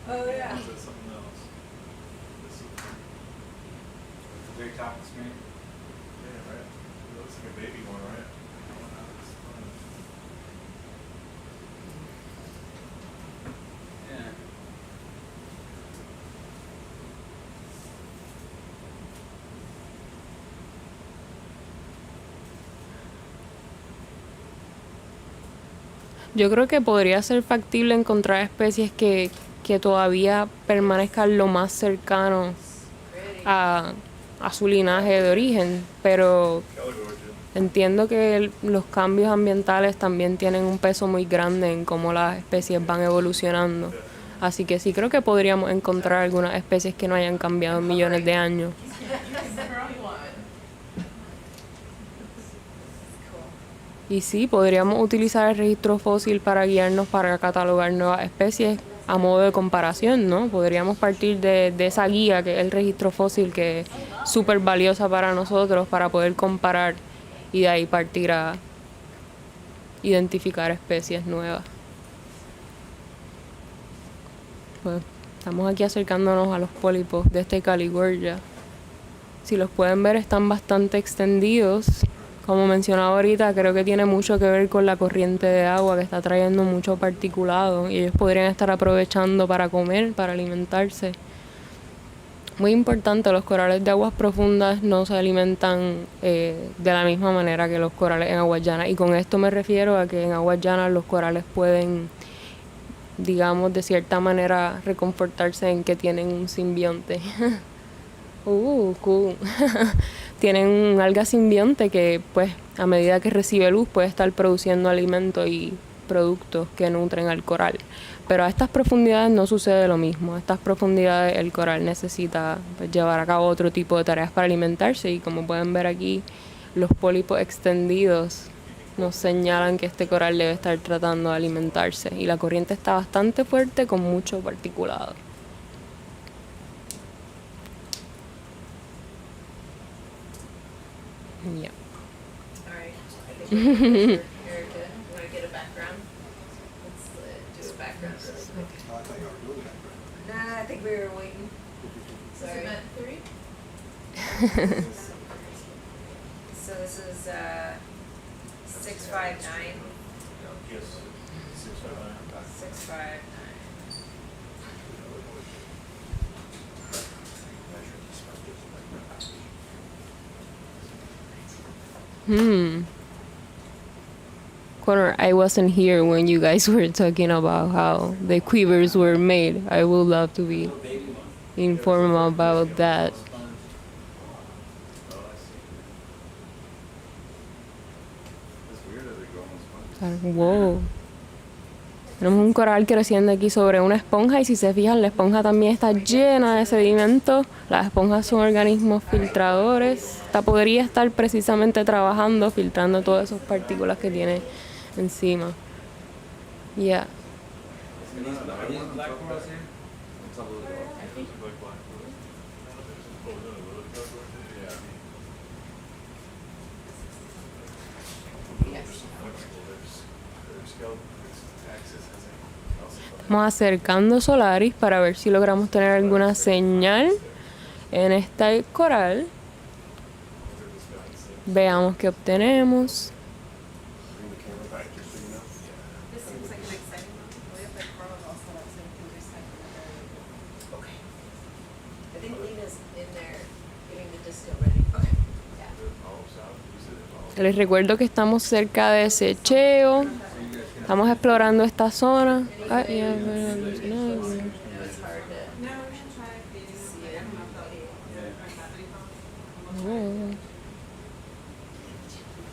Oh, yeah. Very top of the screen. Yeah, right. It looks like a baby one, right? Yeah. Yo creo que podría ser factible encontrar especies que todavía permanezcan lo más cercano a su linaje de origen, pero entiendo que los cambios ambientales también tienen un peso muy grande en cómo las especies van evolucionando. Así que sí creo que podríamos encontrar algunas especies que no hayan cambiado en millones de años. Y sí, podríamos utilizar el registro fósil para guiarnos para catalogar nuevas especies a modo de comparación, ¿no? Podríamos partir de esa guía que es el registro fósil, que es súper valiosa para nosotros para poder comparar y de ahí partir a identificar especies nuevas. Pues estamos aquí acercándonos a los pólipos de este Caligorgia. Si los pueden ver, están bastante extendidos. Como mencionaba ahorita, creo que tiene mucho que ver con la corriente de agua que está trayendo mucho particulado y ellos podrían estar aprovechando para comer, para alimentarse. Muy importante, los corales de aguas profundas no se alimentan de la misma manera que los corales en aguas llanas. Y con esto me refiero a que en aguas llanas los corales pueden, digamos, de cierta manera reconfortarse en que tienen un simbionte. Cool. Tienen un alga simbionte que, pues, a medida que recibe luz puede estar produciendo alimentos y productos que nutren al coral. Pero a estas profundidades no sucede lo mismo. A estas profundidades el coral necesita pues, llevar a cabo otro tipo de tareas para alimentarse y como pueden ver aquí, los pólipos extendidos nos señalan que este coral debe estar tratando de alimentarse y la corriente está bastante fuerte con mucho particulado. Yeah. All right. I think you're good. Want to get a background? Let's just back Oh, I thought y'all were doing that. Nah, I think we were waiting. Is it meant 3? So this is 659. Yes, 659. 659. Connor, I wasn't here when you guys were talking about how the quivers were made. I would love to be informed about that. It's weird that they grow on sponges. Wow. Tenemos un coral creciendo aquí sobre una esponja y si se fijan la esponja también está llena de sedimento. Las esponjas son organismos filtradores. Esta podría estar precisamente trabajando, filtrando todas esas partículas que tiene encima. Yeah. Are these black corals here? Let's have a look. Estamos acercando Solaris para ver si logramos tener alguna señal en este coral. Veamos qué obtenemos. Bring the camera back just so you know. This seems like an exciting one. We have the coral also that's in the recycling. Okay. I think Lena's in there getting the disco ready. Okay. Yeah. Les recuerdo que estamos cerca de Desecheo. Estamos explorando esta zona. Ah, yeah, No, it's hard to No, we should try feeding them. see I it. don't know if they'll Oh.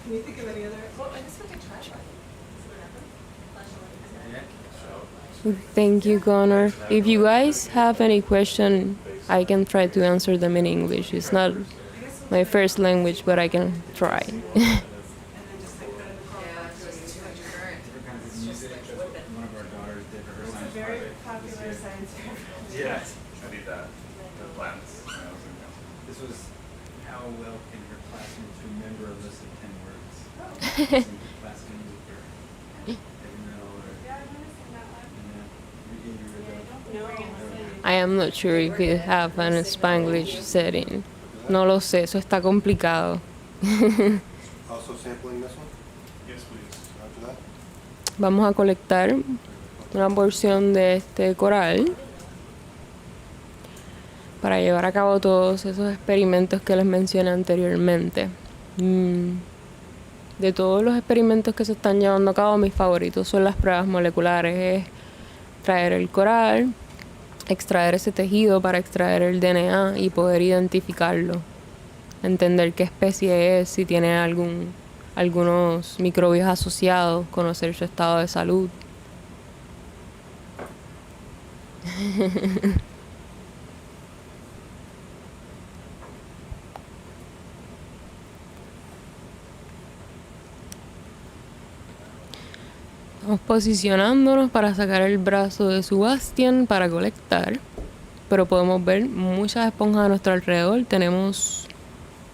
Can you think of any other? Well, I guess we could try one. Thank you, Connor. If you guys have any question, I can try to answer them in English. It's not my first language, but I can try. Yeah, it's just too much current. It's just like whipping. One of our daughters did for her It's a science very project. popular science fair. Yeah, I need that. The plants. This was how well can your classmates remember a list of 10 words? Class music or heavy metal or Yeah, I've never seen that one. reading your No. I am not sure if it have an Spanglish setting. No lo sé, eso está complicado. Also sampling this one? Yes, please. After that? Vamos a colectar una porción de este coral para llevar a cabo todos esos experimentos que les mencioné anteriormente. De todos los experimentos que se están llevando a cabo, mis favoritos son las pruebas moleculares. Es traer el coral, extraer ese tejido para extraer el DNA y poder identificarlo. Entender qué especie es, si tiene algunos microbios asociados, conocer su estado de salud. Estamos posicionándonos para sacar el brazo de SuBastian para colectar, pero podemos ver muchas esponjas a nuestro alrededor. Tenemos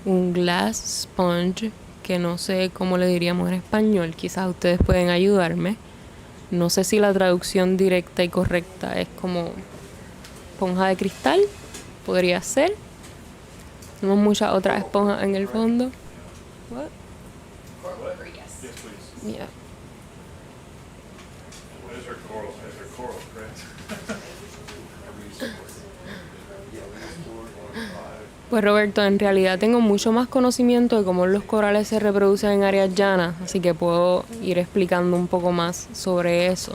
un glass sponge, que no sé cómo le diríamos en español, quizás ustedes pueden ayudarme. No sé si la traducción directa y correcta es como esponja de cristal, podría ser. Tenemos muchas otras esponjas en el fondo. What? Or yes. Yes, please. Yeah. There's our coral. There's our coral, correct? Pues Roberto, en realidad tengo mucho más conocimiento de cómo los corales se reproducen en áreas llanas, así que puedo ir explicando un poco más sobre eso.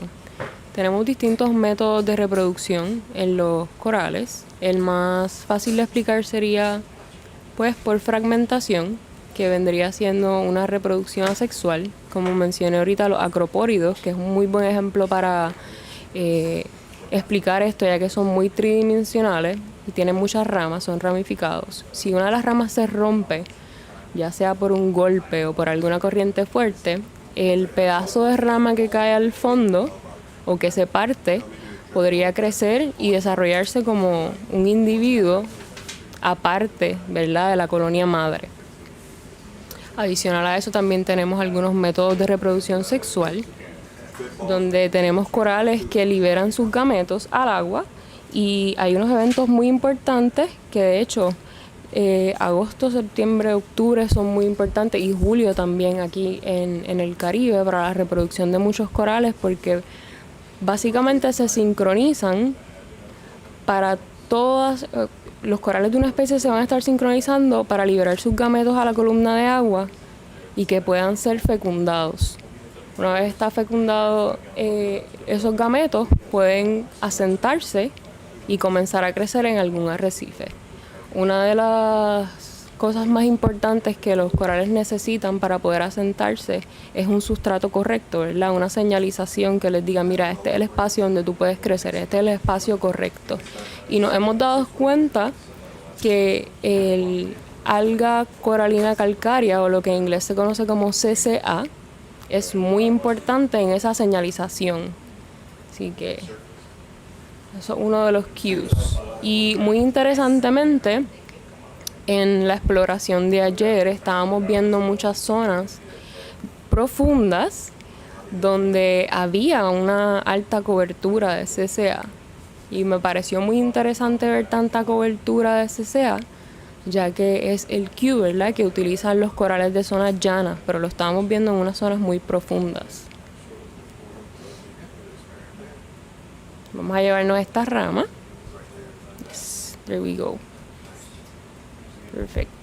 Tenemos distintos métodos de reproducción en los corales. El más fácil de explicar sería pues por fragmentación, que vendría siendo una reproducción asexual, como mencioné ahorita los acropóridos, que es un muy buen ejemplo para explicar esto, ya que son muy tridimensionales y tienen muchas ramas, son ramificados. Si una de las ramas se rompe, ya sea por un golpe o por alguna corriente fuerte, el pedazo de rama que cae al fondo o que se parte podría crecer y desarrollarse como un individuo aparte, ¿verdad?, de la colonia madre. Adicional a eso también tenemos algunos métodos de reproducción sexual, donde tenemos corales que liberan sus gametos al agua y hay unos eventos muy importantes que de hecho agosto, septiembre, octubre son muy importantes y julio también aquí en el Caribe para la reproducción de muchos corales porque básicamente se sincronizan para todas, los corales de una especie se van a estar sincronizando para liberar sus gametos a la columna de agua y que puedan ser fecundados. Una vez está fecundado esos gametos pueden asentarse y comenzar a crecer en algún arrecife. Una de las cosas más importantes que los corales necesitan para poder asentarse es un sustrato correcto, ¿verdad? Una señalización que les diga, mira, este es el espacio donde tú puedes crecer, este es el espacio correcto. Y nos hemos dado cuenta que el alga coralina calcárea, o lo que en inglés se conoce como CCA, es muy importante en esa señalización. Así que eso es uno de los cues. Y muy interesantemente, en la exploración de ayer estábamos viendo muchas zonas profundas donde había una alta cobertura de CCA. Y me pareció muy interesante ver tanta cobertura de CCA, ya que es el cue, ¿verdad?, que utilizan los corales de zonas llanas, pero lo estábamos viendo en unas zonas muy profundas. Vamos a llevarnos esta rama. Yes, there we go. Perfecto.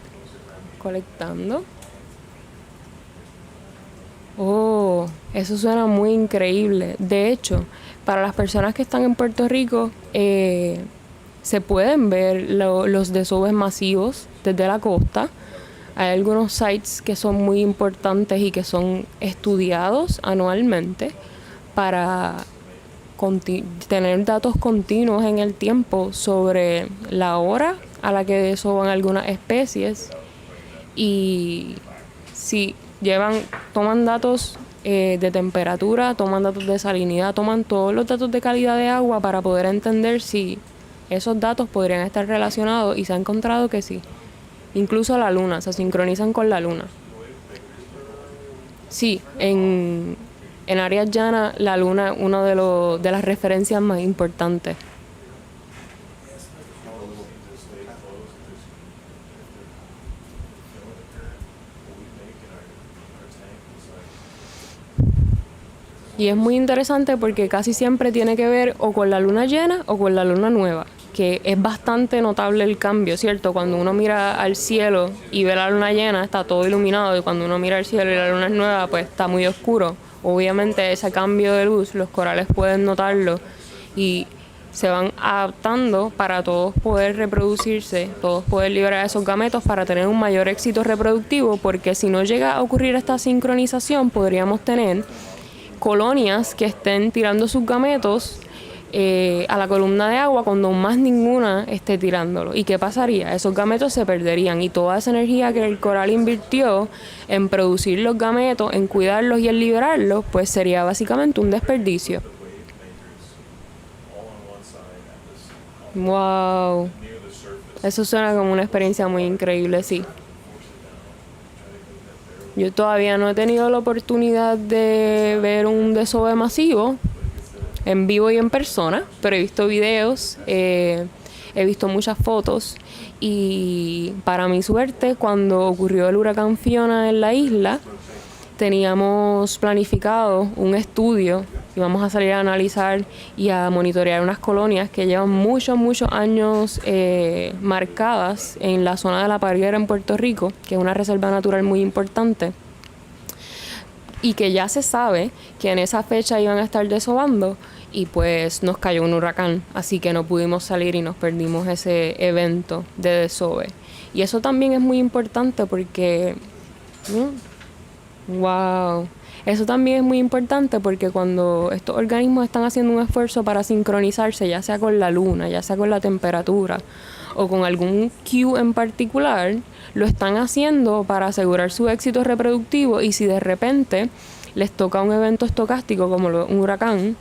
Colectando. Oh, eso suena muy increíble. De hecho, para las personas que están en Puerto Rico, se pueden ver los desoves masivos desde la costa. Hay algunos sites que son muy importantes y que son estudiados anualmente para tener datos continuos en el tiempo sobre la hora a la que desovan algunas especies y si toman datos de temperatura, toman datos de salinidad, toman todos los datos de calidad de agua para poder entender si esos datos podrían estar relacionados y se ha encontrado que sí. Incluso la luna, se sincronizan con la luna. Sí, en áreas llanas la luna es una de las referencias más importantes. Y es muy interesante porque casi siempre tiene que ver o con la luna llena o con la luna nueva, que es bastante notable el cambio, ¿cierto? Cuando uno mira al cielo y ve la luna llena está todo iluminado y cuando uno mira al cielo y la luna es nueva pues está muy oscuro. Obviamente ese cambio de luz los corales pueden notarlo y se van adaptando para todos poder reproducirse, todos poder liberar esos gametos para tener un mayor éxito reproductivo, porque si no llega a ocurrir esta sincronización podríamos tener colonias que estén tirando sus gametos a la columna de agua cuando más ninguna esté tirándolo. ¿Y qué pasaría? Esos gametos se perderían y toda esa energía que el coral invirtió en producir los gametos, en cuidarlos y en liberarlos, pues sería básicamente un desperdicio. Wow. Eso suena como una experiencia muy increíble, sí. Yo todavía no he tenido la oportunidad de ver un desove masivo en vivo y en persona, pero he visto videos, he visto muchas fotos y para mi suerte cuando ocurrió el huracán Fiona en la isla teníamos planificado un estudio y vamos a salir a analizar y a monitorear unas colonias que llevan muchos años marcadas en la zona de la Parguera en Puerto Rico, que es una reserva natural muy importante y que ya se sabe que en esa fecha iban a estar desovando y pues nos cayó un huracán, así que no pudimos salir y nos perdimos ese evento de desove. Y eso también es muy importante porque wow. Eso también es muy importante porque cuando estos organismos están haciendo un esfuerzo para sincronizarse, ya sea con la luna, ya sea con la temperatura o con algún cue en particular, lo están haciendo para asegurar su éxito reproductivo y si de repente les toca un evento estocástico como un huracán,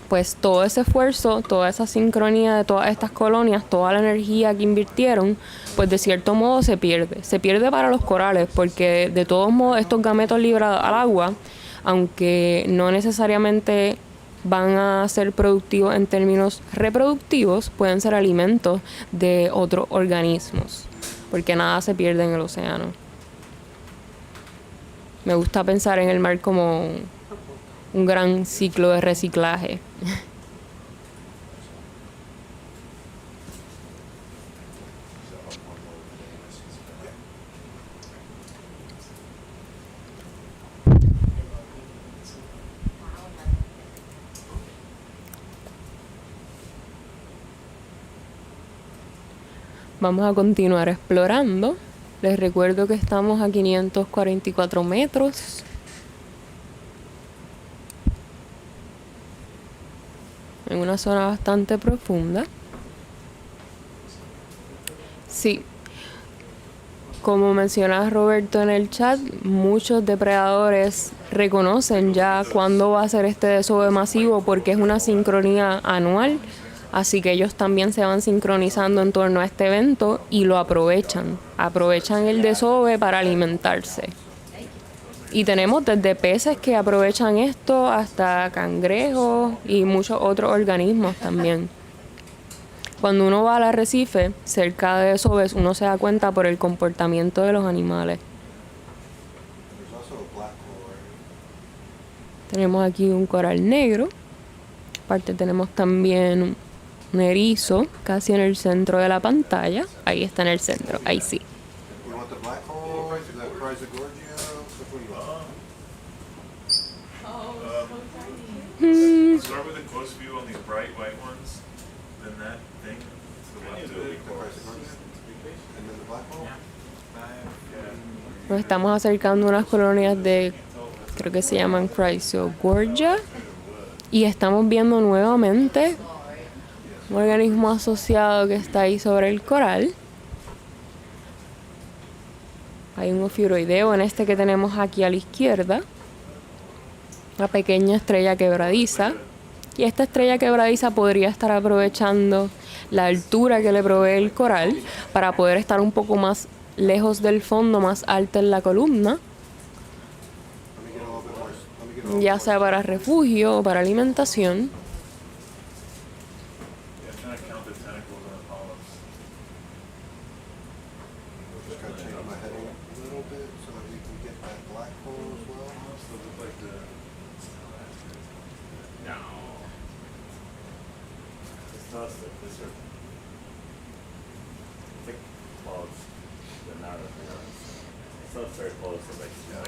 pues todo ese esfuerzo, toda esa sincronía de todas estas colonias, toda la energía que invirtieron, pues de cierto modo se pierde. Se pierde para los corales porque de todos modos estos gametos librados al agua aunque no necesariamente van a ser productivos en términos reproductivos, pueden ser alimentos de otros organismos, porque nada se pierde en el océano. Me gusta pensar en el mar como un gran ciclo de reciclaje. Vamos a continuar explorando. Les recuerdo que estamos a 544 metros. En una zona bastante profunda. Sí. Como mencionaba Roberto en el chat, muchos depredadores reconocen ya cuándo va a ser este desove masivo porque es una sincronía anual. Así que ellos también se van sincronizando en torno a este evento y lo aprovechan. Aprovechan el desove para alimentarse. Y tenemos desde peces que aprovechan esto hasta cangrejos y muchos otros organismos también. Cuando uno va al arrecife, cerca de desoves, uno se da cuenta por el comportamiento de los animales. Tenemos aquí un coral negro. Aparte tenemos también un erizo casi en el centro de la pantalla. Ahí está en el centro, ahí sí. Start with a close view on these bright white ones, then that thing to the left of it. Nos estamos acercando a unas colonias de, creo que se llaman Chrysogorgia, y estamos viendo nuevamente un organismo asociado que está ahí sobre el coral. Hay un ofiuroideo en este que tenemos aquí a la izquierda, una pequeña estrella quebradiza, y esta estrella quebradiza podría estar aprovechando la altura que le provee el coral para poder estar un poco más lejos del fondo, más alta en la columna, ya sea para refugio o para alimentación.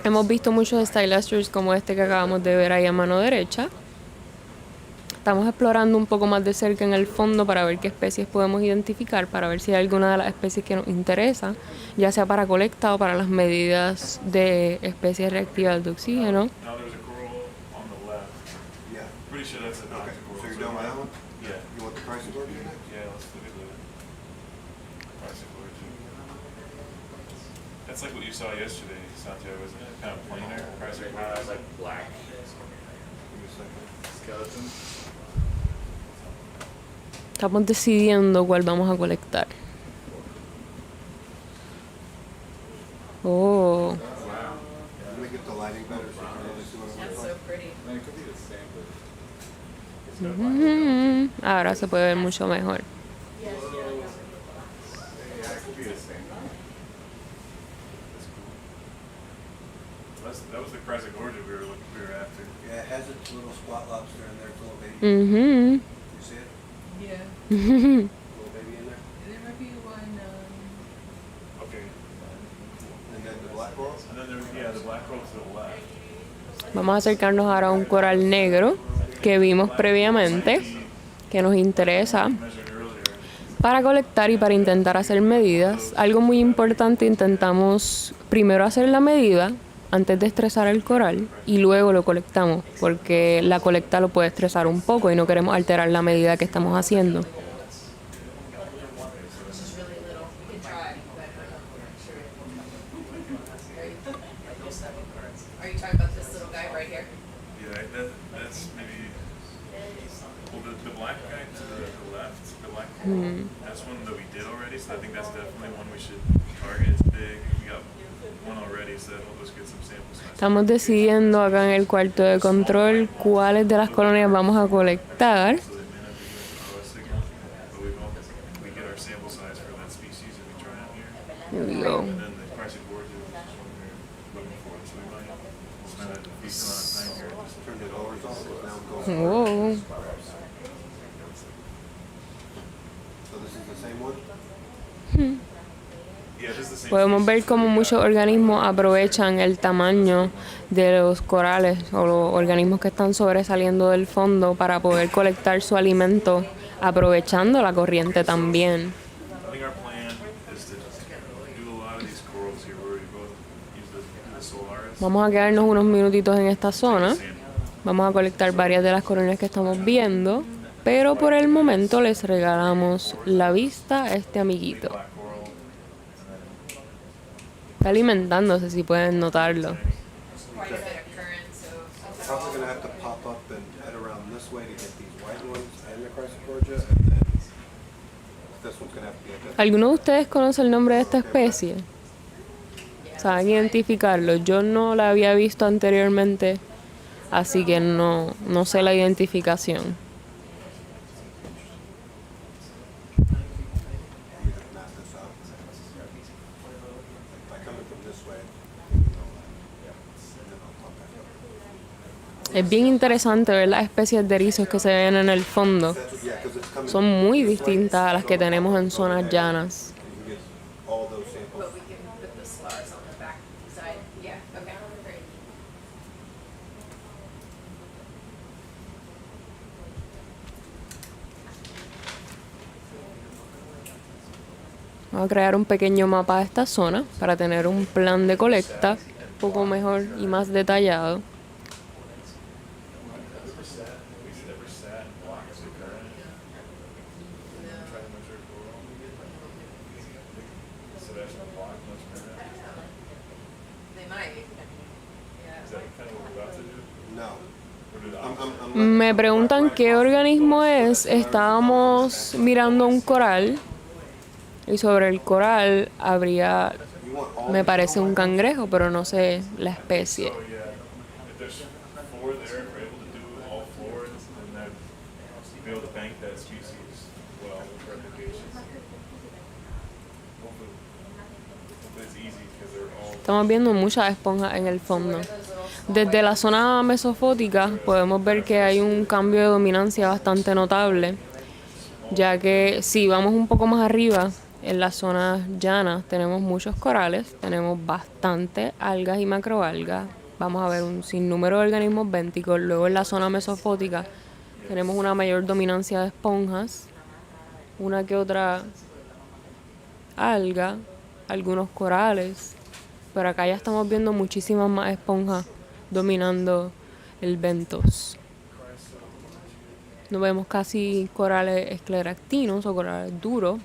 Hemos visto muchos stylusters como este que acabamos de ver ahí a mano derecha. Estamos explorando un poco más de cerca en el fondo para ver qué especies podemos identificar, para ver si hay alguna de las especies que nos interesa, ya sea para colecta o para las medidas de especies reactivas de oxígeno. That's like what you saw yesterday, Santiago, isn't it? Kind of plainer, like black skeleton. Estamos decidiendo cuál vamos a colectar. Oh. Ahora se puede ver mucho mejor. That was the Chrysogorgia we were after. Yeah, it has a little squat lobster in there, it's a little baby. You see it? Yeah. Little baby in there. There might be one, Okay. And then the black coral? And then the black coral to the left. Vamos a acercarnos ahora a un coral negro que vimos previamente, que nos interesa para colectar y para intentar hacer medidas. Algo muy importante, intentamos primero hacer la medida antes de estresar el coral y luego lo colectamos, porque la colecta lo puede estresar un poco y no queremos alterar la medida que estamos haciendo. That's one that we did already, so I think that's definitely one we should target. It's big. We got one already database that help us get some sample size. Estamos decidiendo acá en el cuarto de control cuáles de las colonias vamos a colectar. So they may not be doing an ROS signal, but we get our sample size for that species that we try out here. Here we go. And then the price of gorge is what we're looking for. So we might spend a decent amount of time here just Turn the doors off, but now go. Whoa. So this is the same one? yeah, this is the same Podemos ver species. cómo muchos organismos aprovechan el tamaño de los corales o los organismos que están sobresaliendo del fondo para poder colectar su alimento, aprovechando la corriente también. I think our plan is to do a lot of these corals here where we both use the SOLARIS. Vamos a quedarnos unos minutitos en esta zona. Vamos a colectar varias de las colonias que estamos viendo, pero por el momento les regalamos la vista a este amiguito. Black coral, and then Está alimentándose, si pueden notarlo. Quite a bit of current, so. Probably gonna have to pop up and head around this way to get these white ones and the Chrysogorgia, and then this one's gonna have to be a different. ¿Alguno de ustedes conoce el nombre de esta especie? ¿Saben identificarlo? Yo no la había visto anteriormente, así que no sé la identificación. We have to map this out. By coming from this way, and then I'll pop back up. Es bien interesante ver las especies de erizos que se ven en el fondo. Yeah, 'cause it's coming. Son muy distintas a las que tenemos en zonas llanas. You can get all those samples. But we can put the SOLARIS on the back side. Yeah, okay, great. Vamos a crear un pequeño mapa de esta zona para tener un plan de colecta un poco mejor y más detallado. ever sat and blocks the current. Try to measure coral. So that's a block much current. They might. Is that kind of what we're about to do? No. Or do the I'm opposite? Me preguntan qué organismo es. Estábamos mirando un coral y sobre el coral habría, You want all me parece, un cangrejo, pero no sé la especie. So yeah, if there's 4 there, if we're able to do all 4, then that be able to bank that species well with replications. Hopefully, but it's easy because they're all. Estamos viendo muchas esponjas en el fondo. Desde la zona mesofótica podemos ver que hay un cambio de dominancia bastante notable, ya que si vamos un poco más arriba, en las zonas llanas tenemos muchos corales, tenemos bastante algas y macroalgas, vamos a ver un sinnúmero de organismos bénticos. Luego en la zona mesofótica tenemos una mayor dominancia de esponjas, una que otra alga, algunos corales, pero acá ya estamos viendo muchísimas más esponjas dominando el bentos. No vemos casi corales escleractinos o corales duros,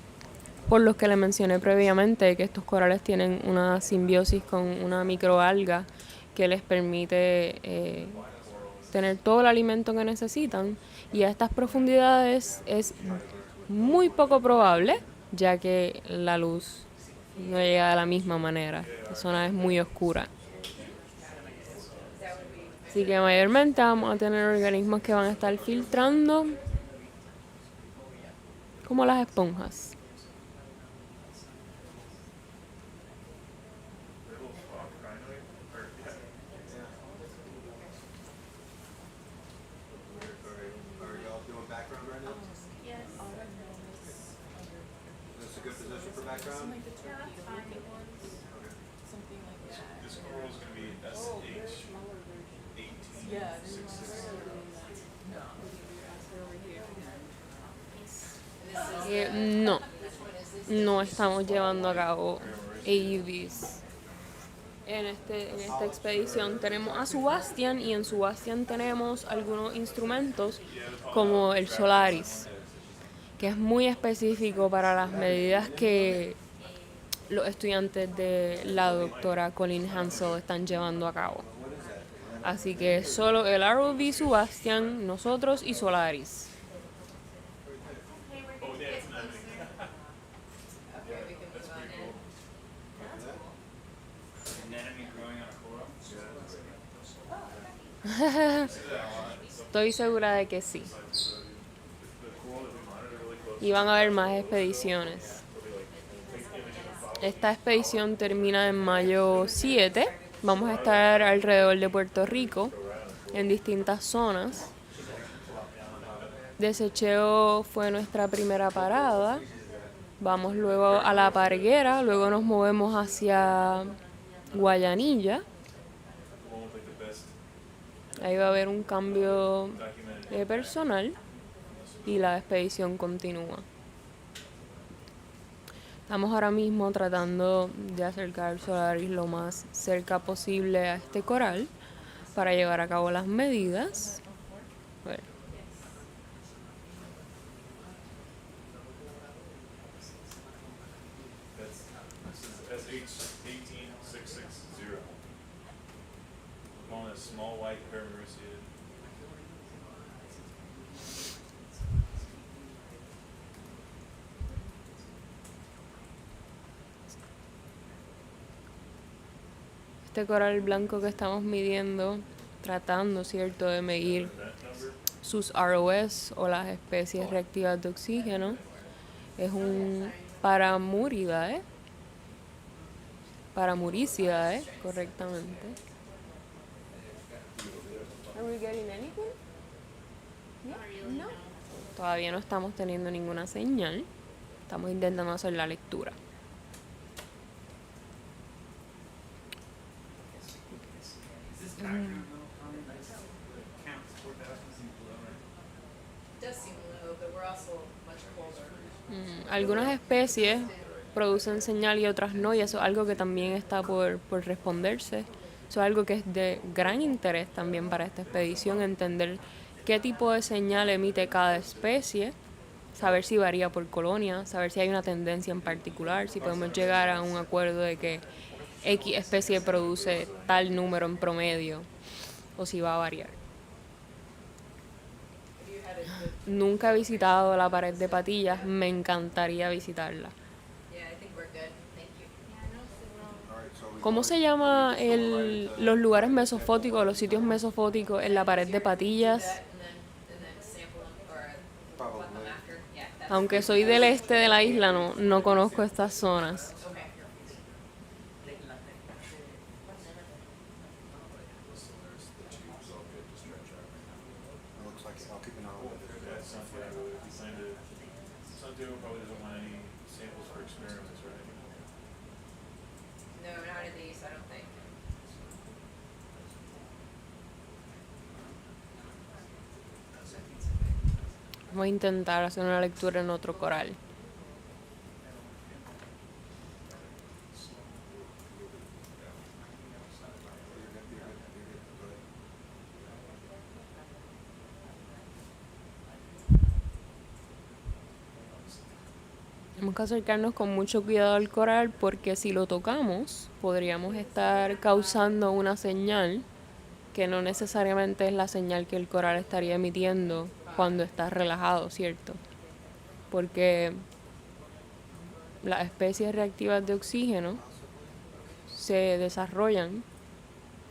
por los que le mencioné previamente que estos corales tienen una simbiosis con una microalga que les permite tener todo el alimento que necesitan, y a estas profundidades es muy poco probable, ya que la luz no llega de la misma manera. La zona es muy oscura. Así que mayormente vamos a tener organismos que van a estar filtrando, como las esponjas. Are y'all doing background right now? Yes. Is this a good position for background? This coral is going to be SH 1866. No estamos llevando a cabo AUVs. En esta expedición tenemos a SuBastian, y en SuBastian tenemos algunos instrumentos como el SOLARIS, que es muy específico para las medidas que los estudiantes de la doctora Colleen Hansel están llevando a cabo. Así que solo el ROV SuBastian, nosotros y SOLARIS. Anatomy growing Estoy segura de que sí. The coral that we monitor really closely. Y van a haber más expediciones. Esta expedición termina en mayo 7. Vamos a estar alrededor de Puerto Rico, en distintas zonas. Desecheo fue nuestra primera parada. Vamos luego a La Parguera, luego nos movemos hacia Guayanilla. Ahí va a haber un cambio de personal y la expedición continúa. Estamos ahora mismo tratando de acercar el SOLARIS lo más cerca posible a este coral para llevar a cabo las medidas. Bueno. This is SH18660. We're calling it small white paramerusia. Este coral blanco que estamos midiendo, tratando, ¿cierto?, de medir sus ROS o las especies reactivas de oxígeno, es un Paramuridae, Paramuricidae, correctamente. Are we getting anything? Yeah? No. Todavía no estamos teniendo ninguna señal. Estamos intentando hacer la lectura. Algunas especies producen señal y otras no, y eso es algo que también está por responderse. Eso es algo que es de gran interés también para esta expedición, entender qué tipo de señal emite cada especie, saber si varía por colonia, saber si hay una tendencia en particular, si podemos llegar a un acuerdo de que X especie produce tal número en promedio, o si va a variar. Nunca he visitado la pared de Patillas, me encantaría visitarla. ¿Cómo se llama los lugares mesofóticos, los sitios mesofóticos en la pared de Patillas? Aunque soy del este de la isla, no conozco estas zonas. Santiago probably doesn't want any samples for experiments, right? No, not of these, I don't think. Vamos a intentar hacer una lectura en otro coral. Tenemos que acercarnos con mucho cuidado al coral porque si lo tocamos podríamos estar causando una señal que no necesariamente es la señal que el coral estaría emitiendo cuando está relajado, ¿cierto? Porque las especies reactivas de oxígeno se desarrollan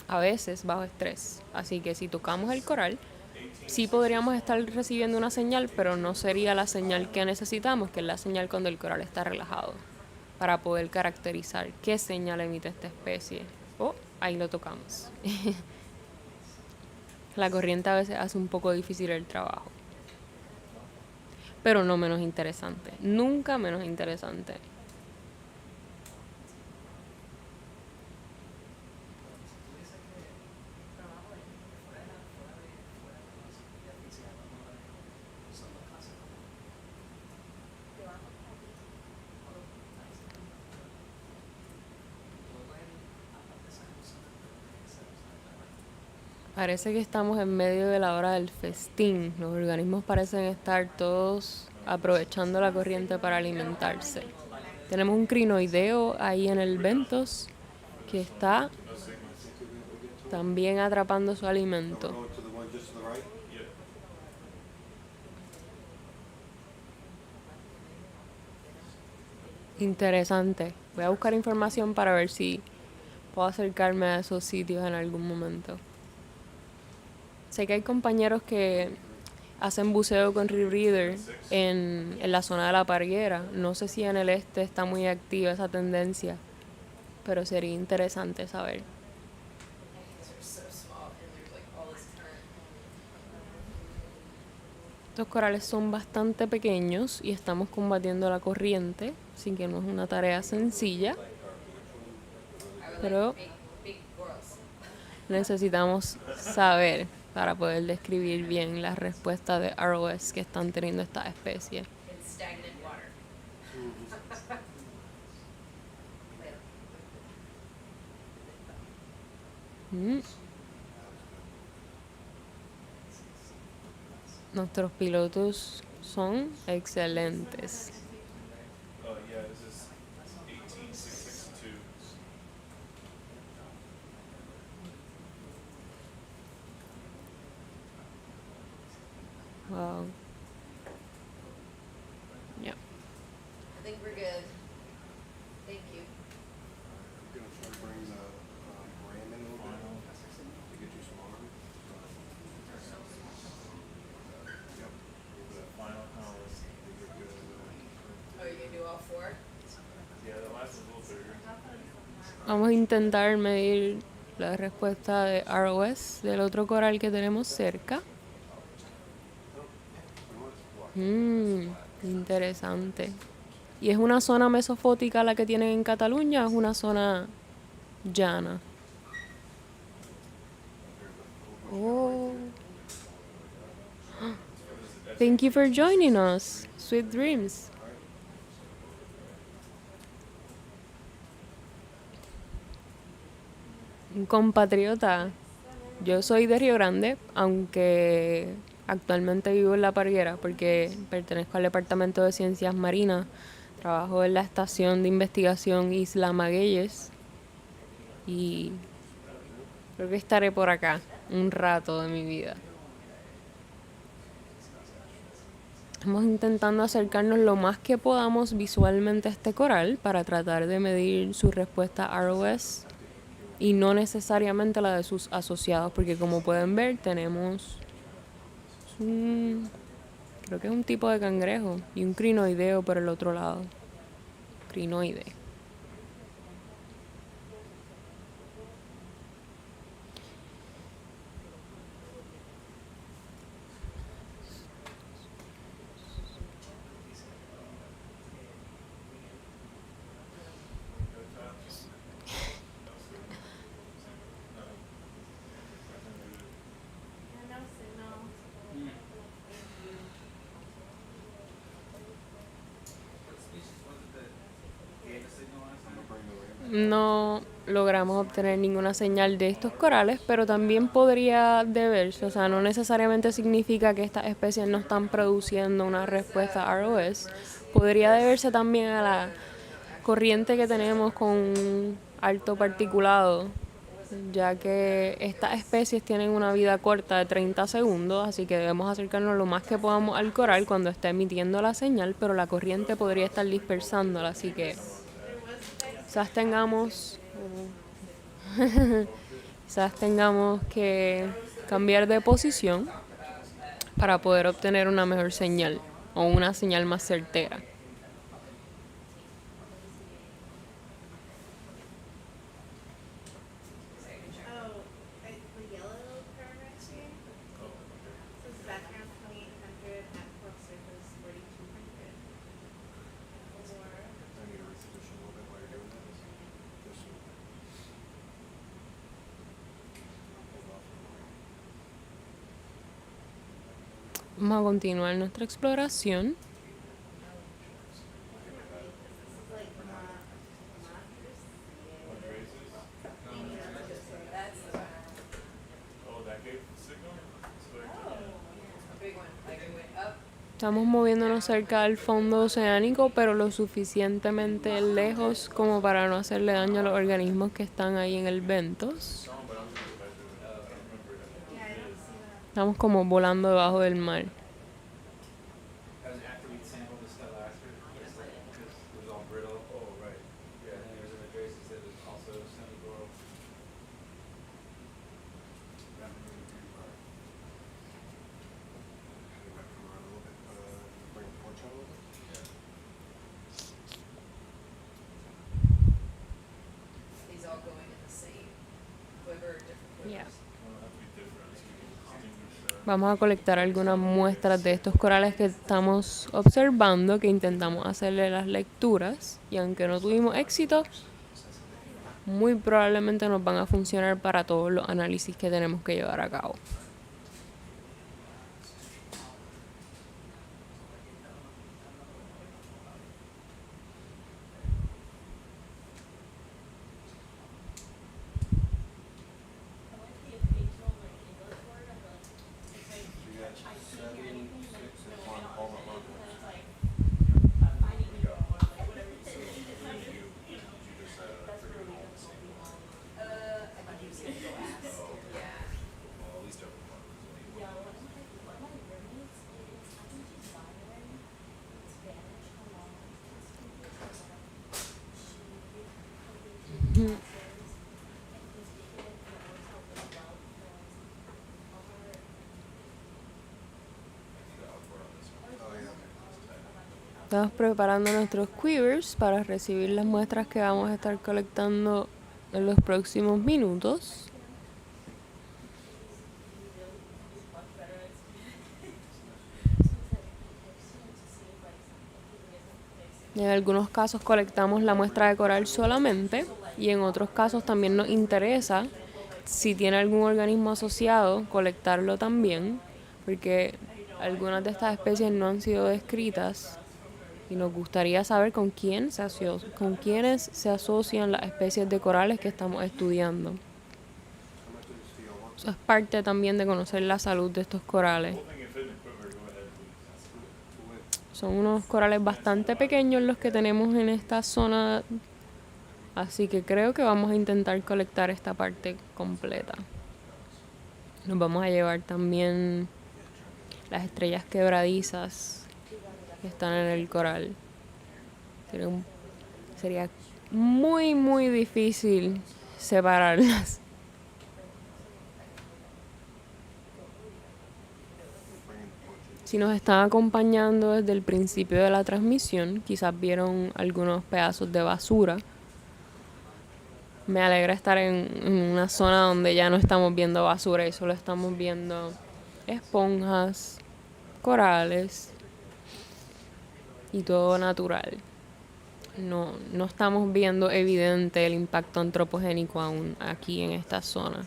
a veces bajo estrés. Así que si tocamos el coral, sí podríamos estar recibiendo una señal, pero no sería la señal que necesitamos, que es la señal cuando el coral está relajado, para poder caracterizar qué señal emite esta especie. Oh, ahí lo tocamos. La corriente a veces hace un poco difícil el trabajo, pero no menos interesante, nunca menos interesante. Parece que estamos en medio de la hora del festín. Los organismos parecen estar todos aprovechando la corriente para alimentarse. Tenemos un crinoideo ahí en el ventos que está también atrapando su alimento. Interesante. Voy a buscar información para ver si puedo acercarme a esos sitios en algún momento. sé que hay compañeros que hacen buceo con rebreather en la zona de la Parguera. No sé si en el este está muy activa esa tendencia, pero sería interesante saber. Estos corales son bastante pequeños y estamos combatiendo la corriente, así que no es una tarea sencilla, pero necesitamos saber para poder describir bien las respuestas de ROS que están teniendo estas especies. Nuestros pilotos son excelentes. Oh, yeah, this is 18662. Wow. Yeah. I think we're good. Thank you. I'm gonna try to bring the ram in a little bit to get you some arm. Yep. Final count. Oh, you gonna do all four? Yeah, the last is a little bigger. Vamos a intentar medir la respuesta de ROS del otro coral que tenemos cerca. Interesante. ¿Y es una zona mesofótica la que tienen en Cataluña o es una zona llana? Oh. Thank you for joining us. Sweet dreams. Un compatriota. Yo soy de Río Grande, aunque actualmente vivo en La Parguera porque pertenezco al Departamento de Ciencias Marinas. Trabajo en la estación de investigación Isla Magueyes y creo que estaré por acá un rato de mi vida. Estamos intentando acercarnos lo más que podamos visualmente a este coral para tratar de medir su respuesta ROS y no necesariamente la de sus asociados, porque como pueden ver tenemos creo que es un tipo de cangrejo y un crinoideo por el otro lado. Crinoide. No logramos obtener ninguna señal de estos corales, pero también podría deberse, o sea, no necesariamente significa que estas especies no están produciendo una respuesta ROS. Podría deberse también a la corriente que tenemos con alto particulado, ya que estas especies tienen una vida corta de 30 segundos, así que debemos acercarnos lo más que podamos al coral cuando esté emitiendo la señal, pero la corriente podría estar dispersándola, así que quizás tengamos que cambiar de posición para poder obtener una mejor señal o una señal más certera. The yellow parametry says background 2800 at core surface 4200. I need to reposition a little bit while you're doing that. Just so. Hold off. Vamos a continuar nuestra exploración. Oh, that gave the signal? So they're Big one, like it went up. Estamos moviéndonos cerca del fondo oceánico, pero lo suficientemente lejos como para no hacerle daño a los organismos que están ahí en el ventos. Estamos como volando debajo del mar. That was after we'd sampled the SOLARIS, because it was all brittle. Oh, right. Yeah, and then there was an Adrasis that was also semi-boral. Vamos a colectar algunas muestras de estos corales que estamos observando, que intentamos hacerle las lecturas, y aunque no tuvimos éxito, muy probablemente nos van a funcionar para todos los análisis que tenemos que llevar a cabo. You got 76 and one all at one place. Estamos preparando nuestros quivers para recibir las muestras que vamos a estar colectando en los próximos minutos. En algunos casos colectamos la muestra de coral solamente, y en otros casos también nos interesa, si tiene algún organismo asociado, colectarlo también, porque algunas de estas especies no han sido descritas y nos gustaría saber con quiénes se asocian las especies de corales que estamos estudiando. Eso es parte también de conocer la salud de estos corales. Son unos corales bastante pequeños los que tenemos en esta zona, así que creo que vamos a intentar colectar esta parte completa. Nos vamos a llevar también las estrellas quebradizas que están en el coral. Sería muy, muy difícil separarlas. Si nos están acompañando desde el principio de la transmisión, quizás vieron algunos pedazos de basura. Me alegra estar en una zona donde ya no estamos viendo basura y solo estamos viendo esponjas, corales y todo natural. No estamos viendo evidente el impacto antropogénico aún aquí en esta zona.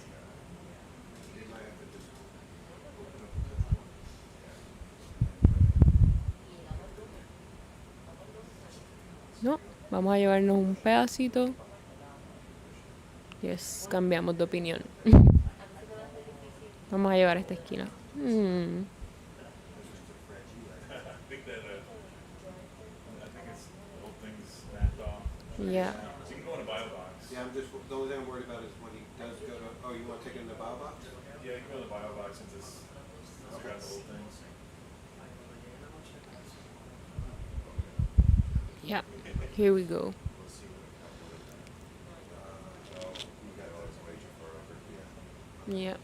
No, vamos a llevarnos un pedacito y cambiamos de opinión. Vamos a llevar esta esquina. Yeah. So you can go in a bio box. Yeah, the only thing I'm worried about is when he does go to, oh, you want to take it in the bio box? Yeah, you can go in the bio box since it's grab the whole thing. Yeah, here we go. Yeah.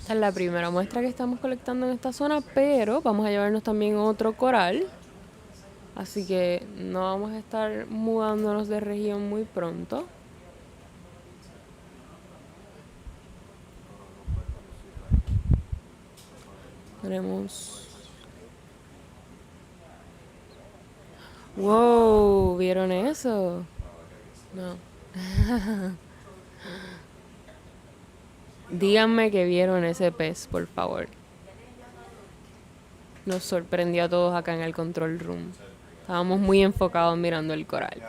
Esta es la primera muestra que estamos colectando en esta zona, pero vamos a llevarnos también otro coral. Así que no vamos a estar mudándonos de región muy pronto. Tenemos... ¡Wow! ¿Vieron eso? No. Díganme que vieron ese pez, por favor. Nos sorprendió a todos acá en el control room. Estábamos muy enfocados mirando el coral.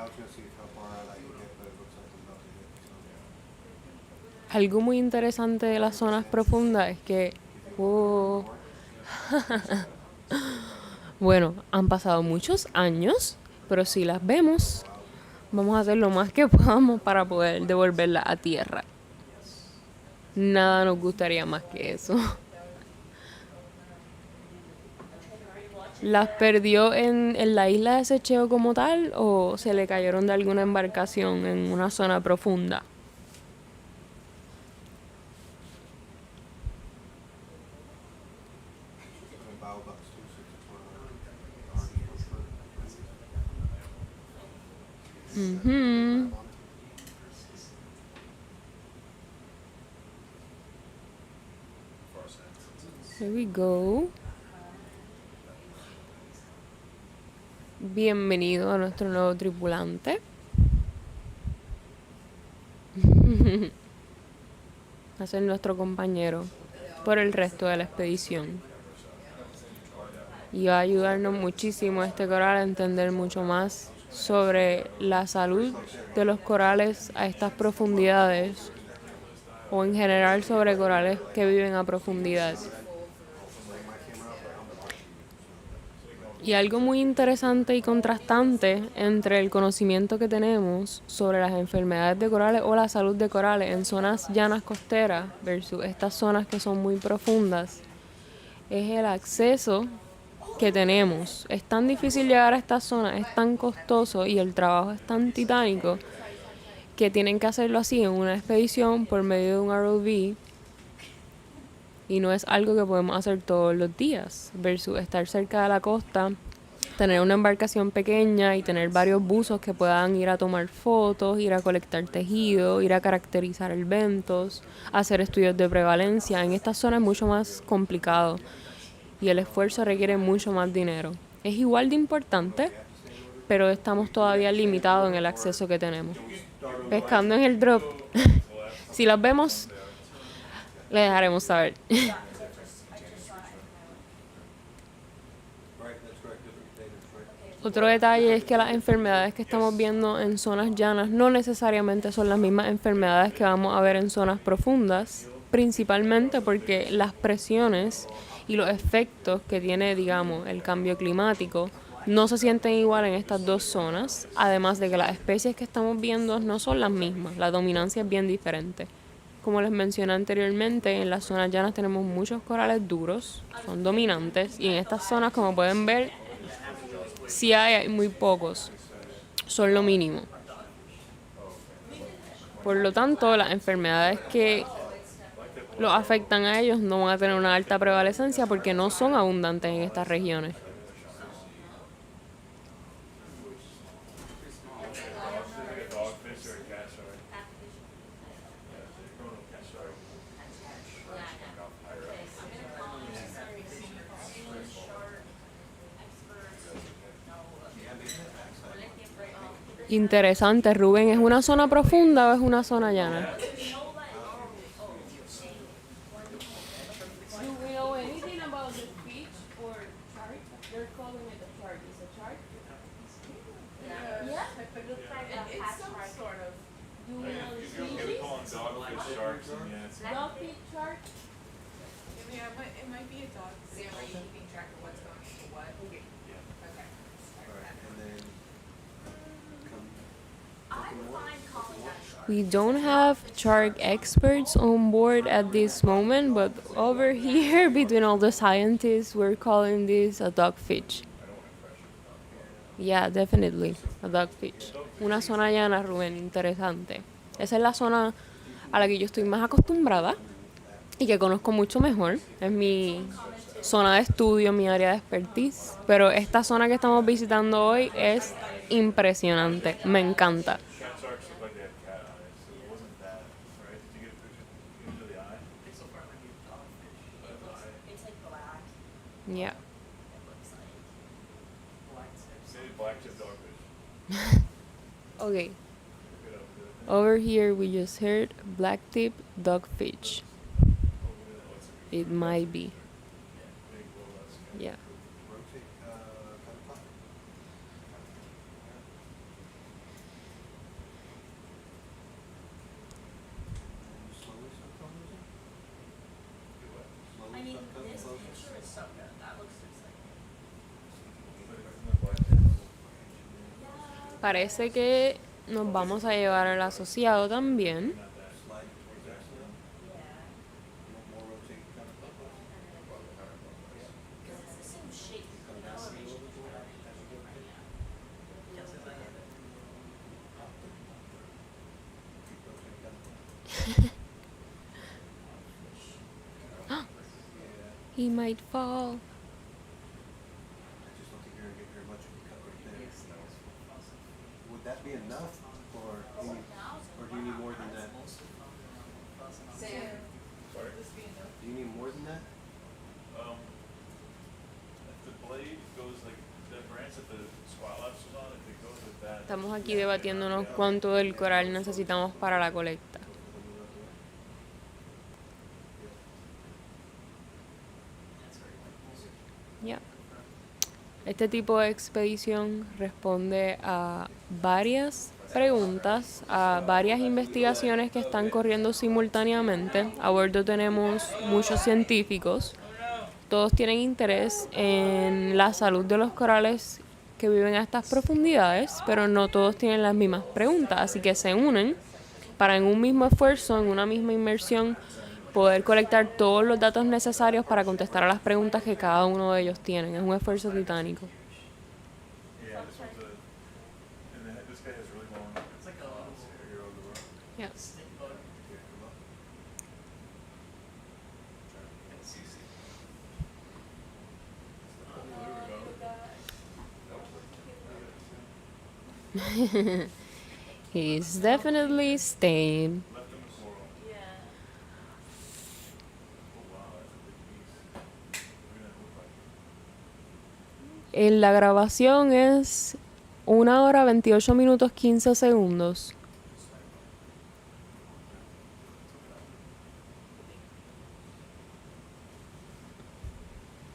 Algo muy interesante de las zonas profundas es que... Bueno, han pasado muchos años, pero si las vemos, vamos a hacer lo más que podamos para poder devolverlas a tierra. Nada nos gustaría más que eso. ¿Las perdió en la isla de Desecheo como tal o se le cayeron de alguna embarcación en una zona profunda? Here we go. Bienvenido a nuestro nuevo tripulante. Va a ser nuestro compañero por el resto de la expedición. Y va a ayudarnos muchísimo este coral a entender mucho más sobre la salud de los corales a estas profundidades o en general sobre corales que viven a profundidad. Y algo muy interesante y contrastante entre el conocimiento que tenemos sobre las enfermedades de corales o la salud de corales en zonas llanas costeras versus estas zonas que son muy profundas es el acceso que tenemos. Es tan difícil llegar a estas zonas, es tan costoso y el trabajo es tan titánico que tienen que hacerlo así en una expedición por medio de un ROV y no es algo que podemos hacer todos los días versus estar cerca de la costa, tener una embarcación pequeña y tener varios buzos que puedan ir a tomar fotos, ir a colectar tejido, ir a caracterizar eventos, hacer estudios de prevalencia. En estas zonas es mucho más complicado y el esfuerzo requiere mucho más dinero. Es igual de importante, pero estamos todavía limitados en el acceso que tenemos. Pescando en el drop. Si las vemos, le dejaremos saber. Otro detalle es que las enfermedades que estamos viendo en zonas llanas no necesariamente son las mismas enfermedades que vamos a ver en zonas profundas, principalmente porque las presiones y los efectos que tiene, digamos, el cambio climático no se sienten igual en estas dos zonas, además de que las especies que estamos viendo no son las mismas, la dominancia es bien diferente. Como les mencioné anteriormente, en las zonas llanas tenemos muchos corales duros, son dominantes, y en estas zonas, como pueden ver, sí hay muy pocos, son lo mínimo. Por lo tanto, las enfermedades que los afectan a ellos no van a tener una alta prevalecencia porque no son abundantes en estas regiones. Interesante, Rubén, ¿es una zona profunda o es una zona llana? It might be a dog. Sam, are you keeping track of what's going into what? Okay. Okay. We don't have shark experts on board at this moment, but over here, between all the scientists, we're calling this a dogfish. Yeah, definitely, a dogfish. Una zona llana, Rubén, interesante. Esa es la zona a la que yo estoy más acostumbrada y que conozco mucho mejor. Es mi zona de estudio, mi área de expertise. Pero esta zona que estamos visitando hoy es impresionante, me encanta. Yeah. Okay. Over here we just heard blacktip dogfish. It might be. Yeah. I mean, this picture is so good, that looks just like. Parece que nos vamos a llevar al asociado también. He might fall. Would that be enough, or do you need more than that? Sam, Do you need more than that? blade goes like, the branch that the squat lapse was on, if it goes with that. Estamos aquí debatiéndonos cuánto del coral necesitamos para la colecta. Ya. Este tipo de expedición responde a varias preguntas, a varias investigaciones que están corriendo simultáneamente. A bordo tenemos muchos científicos. Todos tienen interés en la salud de los corales que viven a estas profundidades, pero no todos tienen las mismas preguntas, así que se unen para en un mismo esfuerzo, en una misma inmersión, poder colectar todos los datos necesarios para contestar a las preguntas que cada uno de ellos tienen. Es un esfuerzo titánico. Yeah, this one's a, and then this guy has really long. It's like a Yeah. stick bug. He's definitely staying. left in the coral. Yeah. Oh wow, that's a big piece. What did that look like? En la grabación es 1 hora 28 minutos 15 segundos.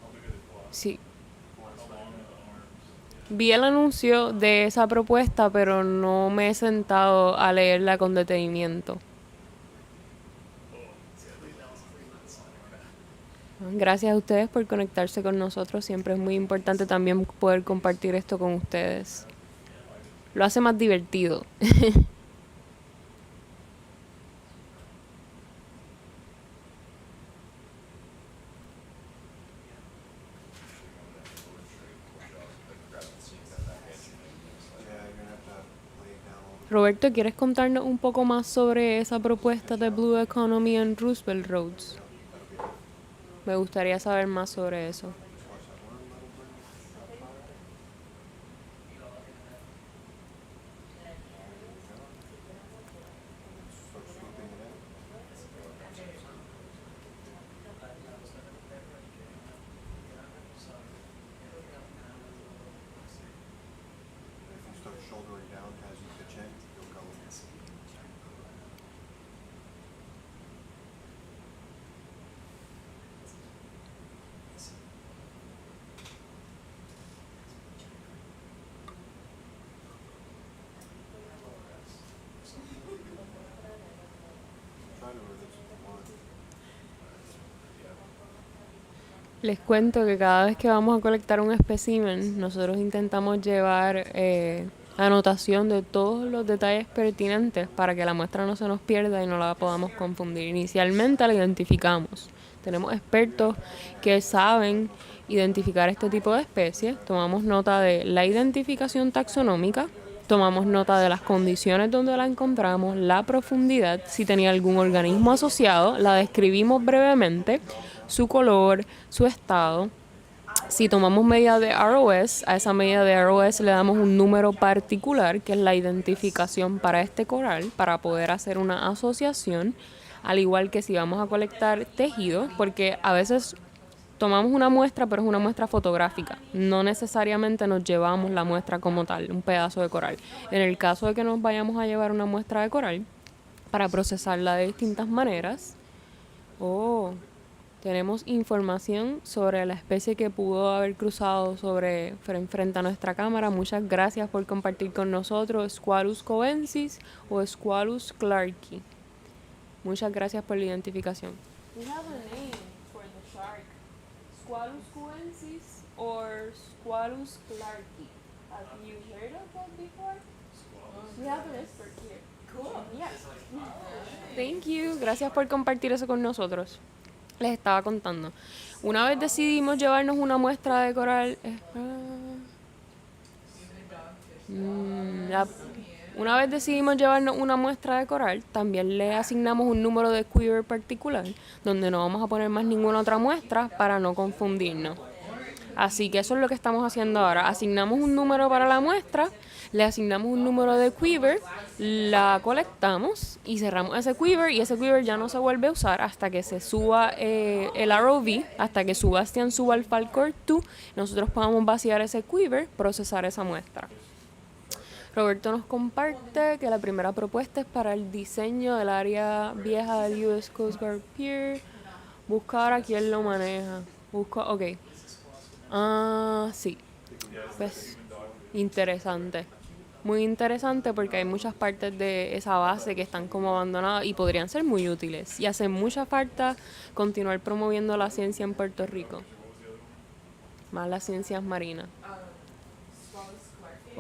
How big are the claws? Sí. How long are the arms? Vi el anuncio de esa propuesta, pero no me he sentado a leerla con detenimiento. Gracias a ustedes por conectarse con nosotros. Siempre es muy importante también poder compartir esto con ustedes. Lo hace más divertido. Roberto, ¿quieres contarnos un poco más sobre esa propuesta de Blue Economy en Roosevelt Roads? Me gustaría saber más sobre eso. If you start shouldering down as you pitch in, you'll go. Trying to release one. Les cuento que cada vez que vamos a colectar un espécimen, nosotros intentamos llevar anotación de todos los detalles pertinentes para que la muestra no se nos pierda y no la podamos confundir. Inicialmente la identificamos. Tenemos expertos que saben identificar este tipo de especies. Tomamos nota de la identificación taxonómica, tomamos nota de las condiciones donde la encontramos, la profundidad, si tenía algún organismo asociado, la describimos brevemente, su color, su estado. Si tomamos medida de ROS, a esa medida de ROS le damos un número particular, que es la identificación para este coral, para poder hacer una asociación, al igual que si vamos a colectar tejidos, porque a veces tomamos una muestra, pero es una muestra fotográfica. No necesariamente nos llevamos la muestra como tal, un pedazo de coral. En el caso de que nos vayamos a llevar una muestra de coral, para procesarla de distintas maneras, tenemos información sobre la especie que pudo haber cruzado frente a nuestra cámara. Muchas gracias por compartir con nosotros Squalus coensis o Squalus clarki. Muchas gracias por la identificación. We have a name for the shark. Squalus coensis or Squalus clarki. Have you heard of that before? We have an expert here. Cool. Yeah. Thank you. Gracias por compartir eso con nosotros. Les estaba contando. Una vez decidimos llevarnos una muestra de coral. Una vez decidimos llevarnos una muestra de coral, también le asignamos un número de quiver particular, donde no vamos a poner más ninguna otra muestra para no confundirnos. Así que eso es lo que estamos haciendo ahora. Asignamos un número para la muestra, le asignamos un número de quiver, la colectamos y cerramos ese quiver y ese quiver ya no se vuelve a usar hasta que se suba el ROV, hasta que SuBastian suba el Falcor 2, nosotros podamos vaciar ese quiver, procesar esa muestra. Roberto nos comparte que la primera propuesta es para el diseño del área vieja del US Coast Guard Pier. Busca ahora quién lo maneja. Ok. Ah, sí. ¿Ves? Interesante. Muy interesante porque hay muchas partes de esa base que están como abandonadas y podrían ser muy útiles. Y hace mucha falta continuar promoviendo la ciencia en Puerto Rico. Más las ciencias marinas.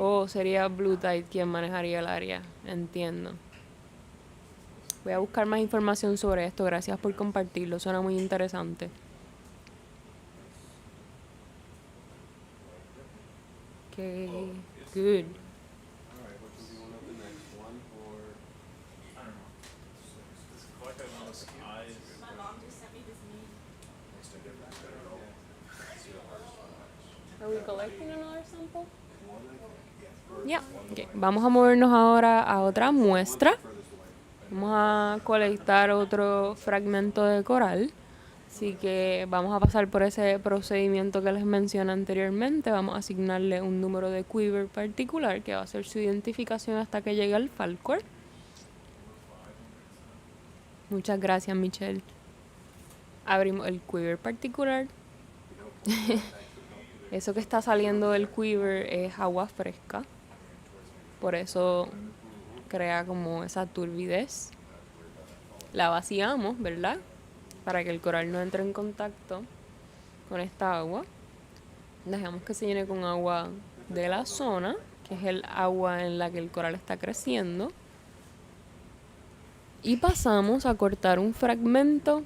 Oh, sería Blue Tide quien manejaría el área. Entiendo. Voy a buscar más información sobre esto. Gracias por compartirlo. Suena muy interesante. Okay, good. Alright, which will be one of the next one, or? I don't know. This collector on this eye is. My mom just sent me this meme. Are we collecting another sample? Yeah. Okay. Vamos a movernos ahora a otra muestra. Vamos a colectar otro fragmento de coral. Así que vamos a pasar por ese procedimiento que les mencioné anteriormente. Vamos a asignarle un número de quiver particular que va a ser su identificación hasta que llegue al Falcor. Muchas gracias, Michelle. Abrimos el quiver particular. Eso que está saliendo del quiver es agua fresca. Por eso crea como esa turbidez. La vaciamos, ¿verdad? Para que el coral no entre en contacto con esta agua. Dejamos que se llene con agua de la zona, que es el agua en la que el coral está creciendo. Y pasamos a cortar un fragmento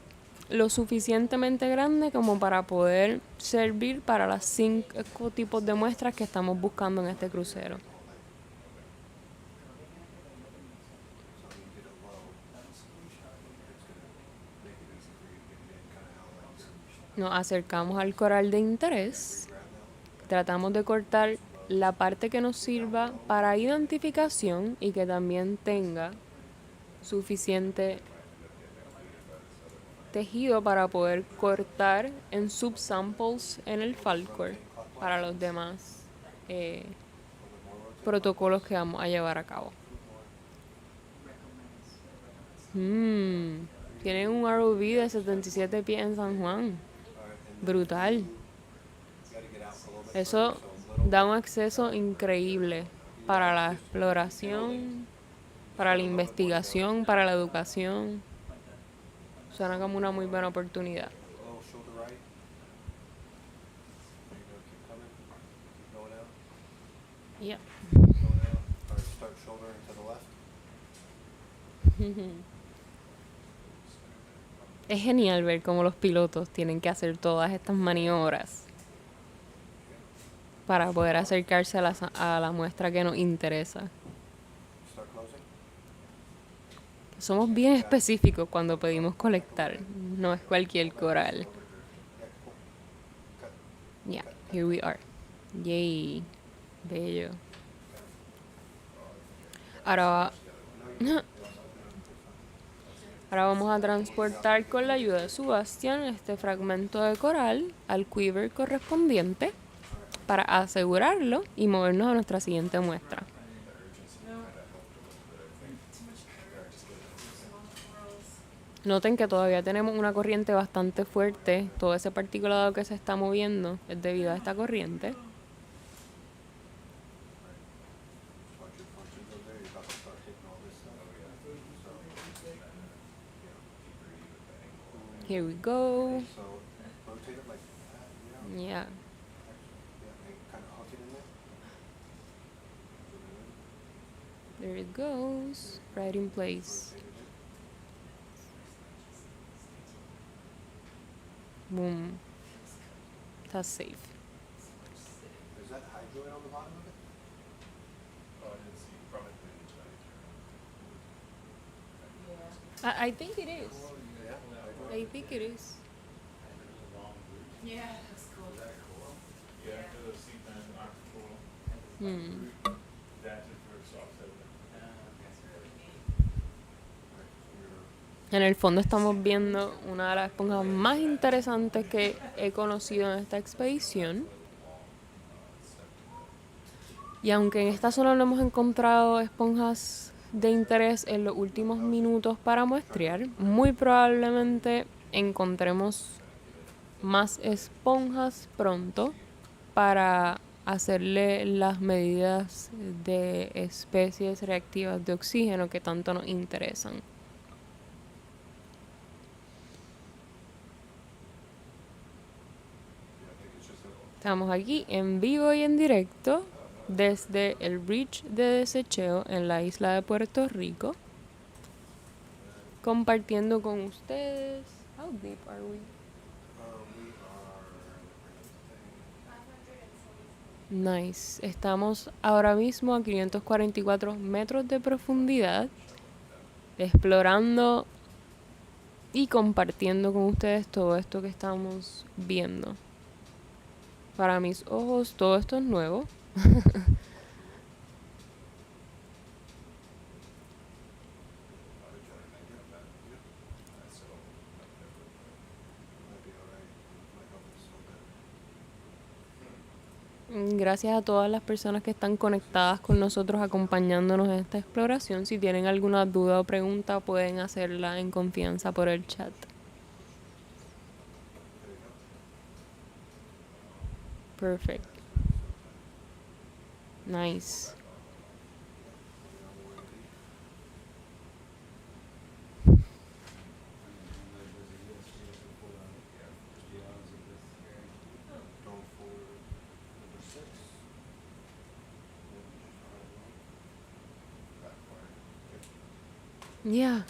lo suficientemente grande como para poder servir para las 5 tipos de muestras que estamos buscando en este crucero. Nos acercamos al coral de interés. Tratamos de cortar la parte que nos sirva para identificación y que también tenga suficiente tejido para poder cortar en subsamples en el Falcor para los demás protocolos que vamos a llevar a cabo. Tienen un ROV de 77 pies en San Juan. Brutal. Eso da un acceso increíble para la exploración, para la investigación, para la educación. Suena como una muy buena oportunidad. Yeah. Start shoulder to the left. Es genial ver cómo los pilotos tienen que hacer todas estas maniobras para poder acercarse a la muestra que nos interesa. Somos bien específicos cuando pedimos colectar, no es cualquier coral. Yeah, here we are. Yay, bello. Ahora vamos a transportar con la ayuda de SuBastian este fragmento de coral al quiver correspondiente para asegurarlo y movernos a nuestra siguiente muestra. Noten que todavía tenemos una corriente bastante fuerte. Todo ese particulado que se está moviendo es debido a esta corriente. Here we go. Yeah. There it goes. Right in place. Boom. That's safe. Is that hydroid on the bottom of it? Oh, I didn't see. Probably I think it is. I think it is. Yeah, that's cool. yeah, the seat and cool. adapted for soft sediment. En el fondo estamos viendo una de las esponjas más interesantes que he conocido en esta expedición. Y aunque en esta zona no hemos encontrado esponjas de interés en los últimos minutos para muestrear, muy probablemente encontremos más esponjas pronto para hacerle las medidas de especies reactivas de oxígeno que tanto nos interesan. Estamos aquí en vivo y en directo desde el Ridge de Desecheo en la isla de Puerto Rico, compartiendo con ustedes. How deep are we? Nice. Estamos ahora mismo a 544 metros de profundidad, explorando y compartiendo con ustedes todo esto que estamos viendo. Para mis ojos todo esto es nuevo. Gracias a todas las personas que están conectadas con nosotros, acompañándonos en esta exploración. Si tienen alguna duda o pregunta, pueden hacerla en confianza por el chat. Perfect. Nice. Yeah.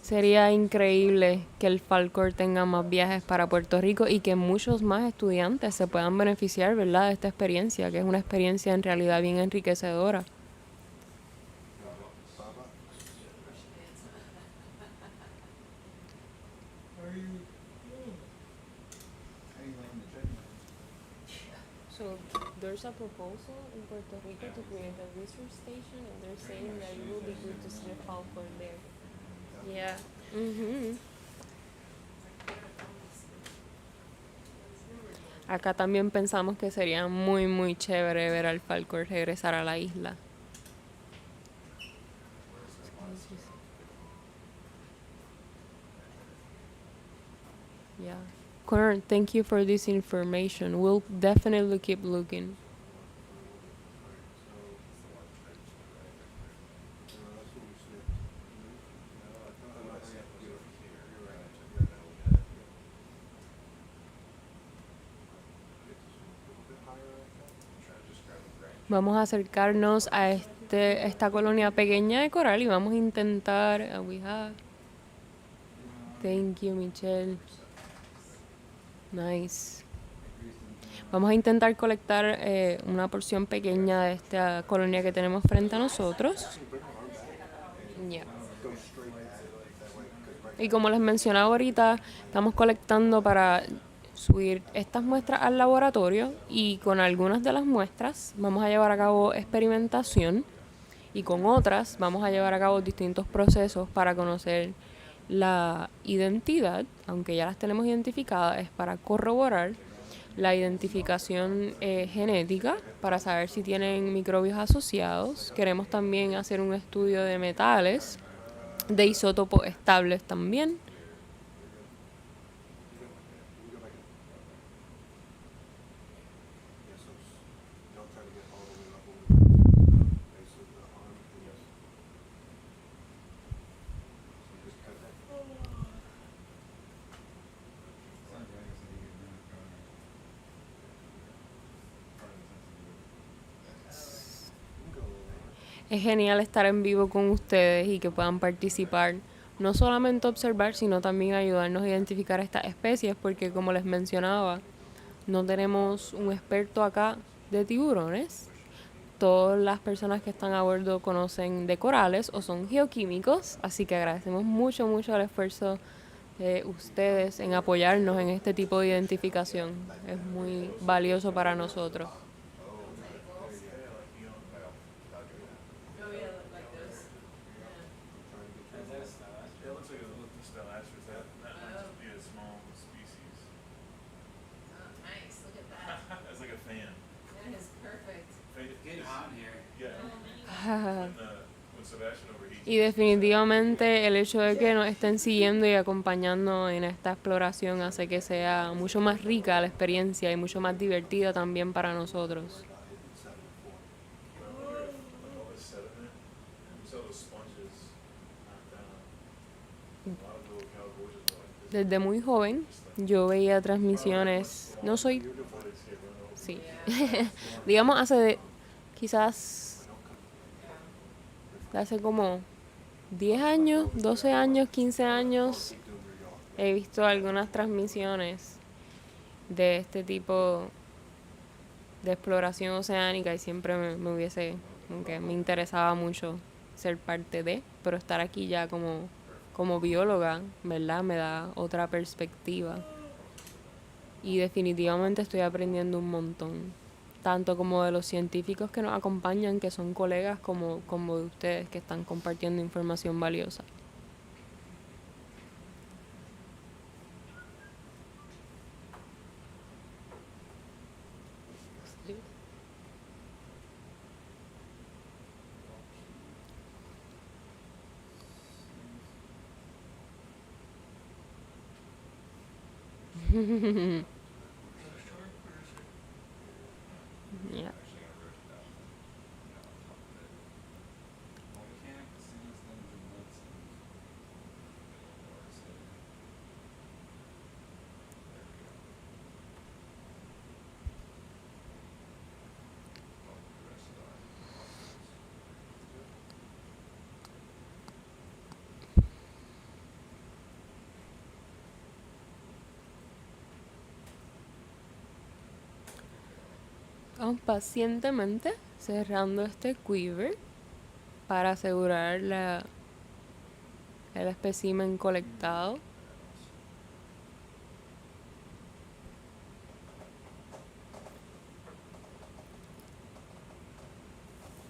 Sería increíble que el Falcor tenga más viajes para Puerto Rico y que muchos más estudiantes se puedan beneficiar, ¿verdad?, de esta experiencia, que es una experiencia en realidad bien enriquecedora. So there's a proposal in Puerto Rico to create a research station, and they're saying that it will be good to see the Falcor there. Yeah. Acá también pensamos que sería muy muy chévere ver al Falcor regresar a la isla. Yeah. Connor, thank you for this information. We'll definitely keep looking. Vamos a acercarnos a esta colonia pequeña de coral y vamos a intentar. Thank you, Michelle. Nice. Vamos a intentar colectar una porción pequeña de esta colonia que tenemos frente a nosotros. Yeah. Y como les mencionaba ahorita, estamos colectando para subir estas muestras al laboratorio y con algunas de las muestras vamos a llevar a cabo experimentación y con otras vamos a llevar a cabo distintos procesos para conocer la identidad, aunque ya las tenemos identificadas, es para corroborar la identificación genética para saber si tienen microbios asociados. Queremos también hacer un estudio de metales, de isótopos estables también. Es genial estar en vivo con ustedes y que puedan participar, no solamente observar, sino también ayudarnos a identificar estas especies, porque como les mencionaba, no tenemos un experto acá de tiburones. Todas las personas que están a bordo conocen de corales o son geoquímicos, así que agradecemos mucho, mucho el esfuerzo de ustedes en apoyarnos en este tipo de identificación. Es muy valioso para nosotros. small species. Oh, nice, look at that. It's like a fan. That is perfect. It's getting hot in here. Yeah. When Sebastian overheats. Y definitivamente el hecho de que nos estén siguiendo y acompañando en esta exploración hace que sea mucho más rica la experiencia y mucho más divertida también para nosotros. About hitting 7 and 4. I wonder if like all this sediment, we saw those sponges knocked down. A lot of little cow gorges were like this. Desde muy joven yo veía transmisiones, no soy, sí, digamos quizás de hace como 10 años, 12 años, 15 años, he visto algunas transmisiones de este tipo de exploración oceánica y siempre me interesaba mucho ser parte de, pero estar aquí ya como bióloga, ¿verdad? Me da otra perspectiva. Y definitivamente estoy aprendiendo un montón. Tanto como de los científicos que nos acompañan, que son colegas, como de ustedes que están compartiendo información valiosa. Yeah. Vamos pacientemente cerrando este quiver para asegurar el espécimen colectado.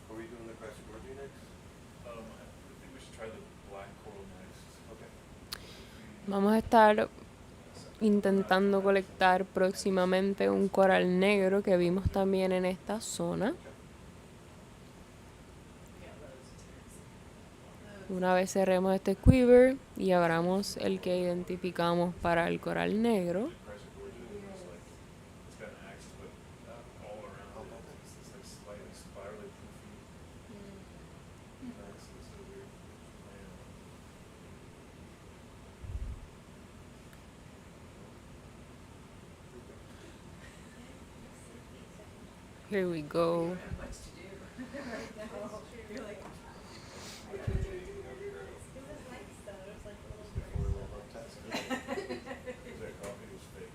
Are we doing the Crassagorgia next? I think we should try the black coral next. Okay. Vamos a estar intentando colectar próximamente un coral negro que vimos también en esta zona. Una vez cerremos este quiver y abramos el que identificamos para el coral negro, Crassagorgia is like, it's got an axis, but all around it, it's like slightly spirally poofy. That's so weird. here we go. That coffee was fake.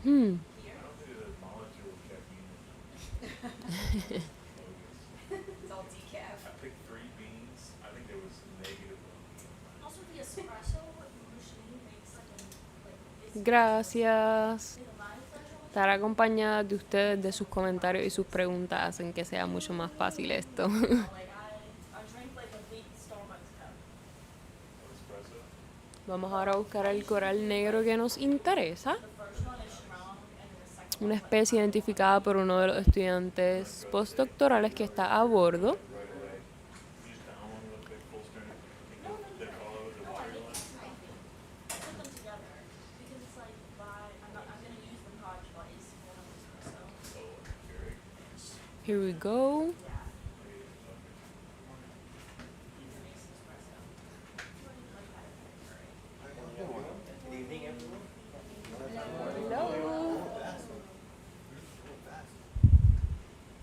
Hmm. I don't think there's a molecule of caffeine. It's all decaf. I picked 3 beans. I think there was negative one. Also, the espresso machine makes like it's Gracias. in a line threshold. Estar acompañada de ustedes, de sus comentarios y sus preguntas hacen que sea mucho más fácil esto. Like I drink like a big Starbucks cup. Espresso. Vamos ahora a buscar el coral negro que nos interesa. The first one is strong, and then the second Una especie identificada por uno de los estudiantes postdoctorales que está a bordo. Right away. You just down one with a big full stern. They follow the water line. put them together because it's like I'm gonna use them hodgepodge for espresso. Oh, very nice. Here we go. Yeah. Makes espresso. Like that. Good evening, everyone.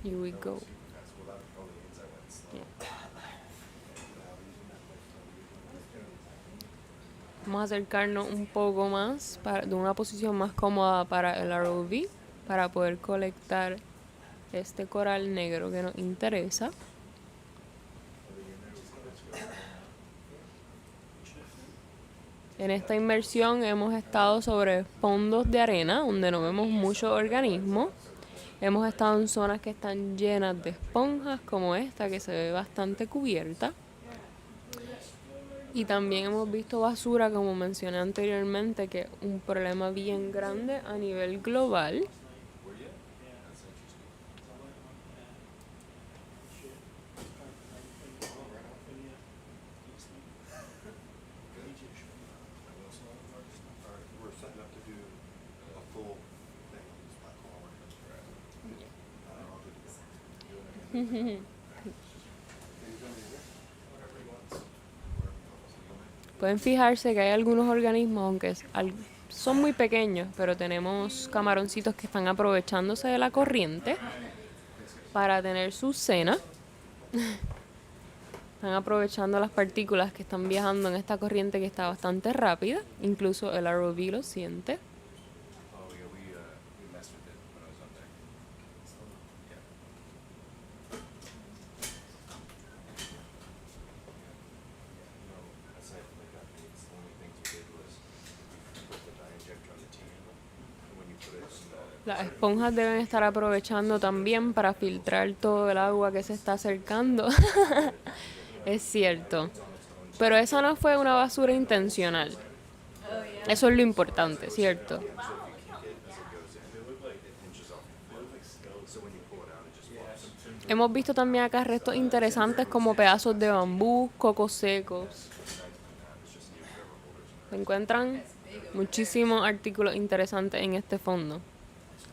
Here we go. That's without going inside that slow. Yeah. Without using that much time. Vamos a acercarnos un poco más de una posición más cómoda para el ROV para poder colectar este coral negro que nos interesa. En esta inmersión hemos estado sobre fondos de arena donde no vemos muchos organismos. Hemos estado en zonas que están llenas de esponjas como esta que se ve bastante cubierta. Y también hemos visto basura, como mencioné anteriormente, que es un problema bien grande a nivel global. Were you? That's interesting. Alright, we're setting up to do a full thing on this black hole. I'll do it. Whatever he wants. Pueden fijarse que hay algunos organismos, aunque son muy pequeños, pero tenemos camaroncitos que están aprovechándose de la corriente para tener su cena. Están aprovechando las partículas que están viajando en esta corriente que está bastante rápida. Incluso el ROV lo siente. Oh, yeah, we messed with it when I was up there. Yeah. No, aside from the updates, the only things we did was we put the dye injector on the team, and when you put it in the... Las esponjas deben estar aprovechando también para filtrar todo el agua que se está acercando. Es cierto. Pero esa no fue una basura intencional. Eso es lo importante, ¿cierto? So if you kick it as it goes in, it pinches off your foot. So when you pull it out, it just flops. Hemos visto también acá restos interesantes como pedazos de bambú, cocos secos. Se encuentran muchísimos artículos interesantes en este fondo.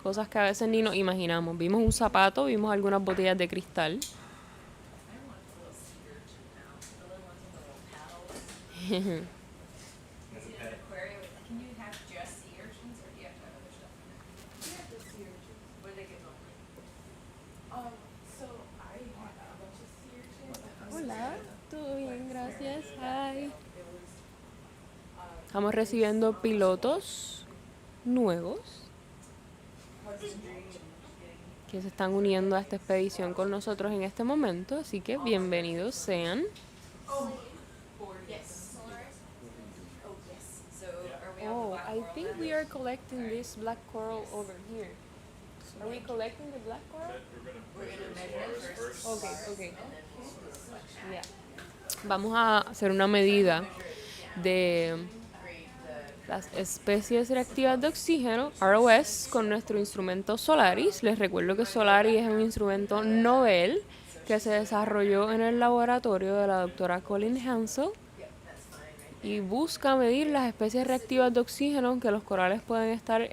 Cosas que a veces ni nos imaginamos. Vimos un zapato, vimos algunas botellas de cristal. Is it an aquarium? Can you have just sea urchins or do you have to have other stuff in there? Yeah, the sea urchins. What do they get normally? So I had a bunch of sea urchins. Hola, todo bien, gracias. Hi. It was, Estamos recibiendo pilotos nuevos que se están uniendo a esta expedición con nosotros en este momento, así que bienvenidos sean. Yes. SOLARIS? Oh, yes. So are we on the Oh, black I coral think then? we are collecting this black coral over here. Are we collecting the black coral? We're gonna measure it first. Okay, okay. And then we'll do the selection. Yeah. Vamos a hacer una medida de Grade the las especies reactivas de oxígeno, ROS, con nuestro instrumento SOLARIS. Les recuerdo que SOLARIS es un instrumento novel que se desarrolló en el laboratorio de la doctora Colleen Hansel y busca medir las especies reactivas de oxígeno que los corales pueden estar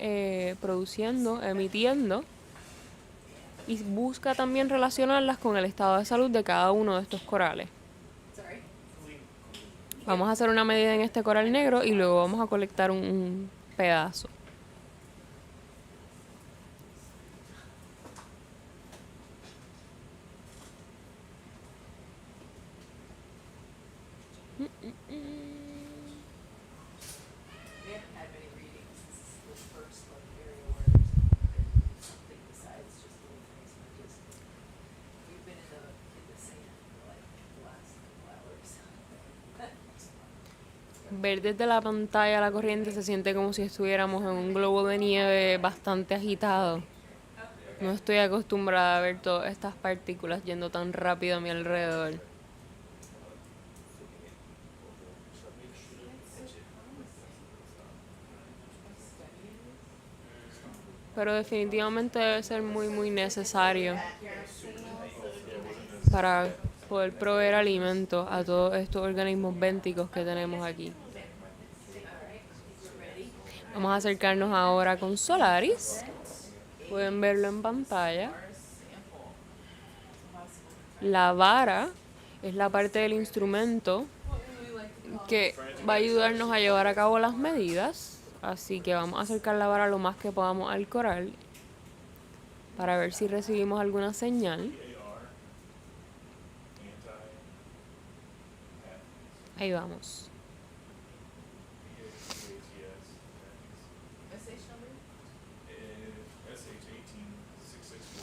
produciendo, emitiendo, y busca también relacionarlas con el estado de salud de cada uno de estos corales. sorry. Vamos a hacer una medida en este coral negro y luego vamos a colectar un pedazo. We haven't had many readings. This is the first like area where there's been something besides just little things. We've been in the sand for like the last couple hours. Ver desde la pantalla la corriente se siente como si estuviéramos en un globo de nieve bastante agitado. No estoy acostumbrada a ver todas estas partículas yendo tan rápido a mi alrededor. Pero definitivamente debe ser muy, muy necesario para poder proveer alimento a todos estos organismos bénticos que tenemos aquí. Vamos a acercarnos ahora con SOLARIS. Pueden verlo en pantalla. La vara es la parte del instrumento que va a ayudarnos a llevar a cabo las medidas. Así que vamos a acercar la vara lo más que podamos al coral para ver si recibimos alguna señal. Ahí vamos. SH number? SH18664.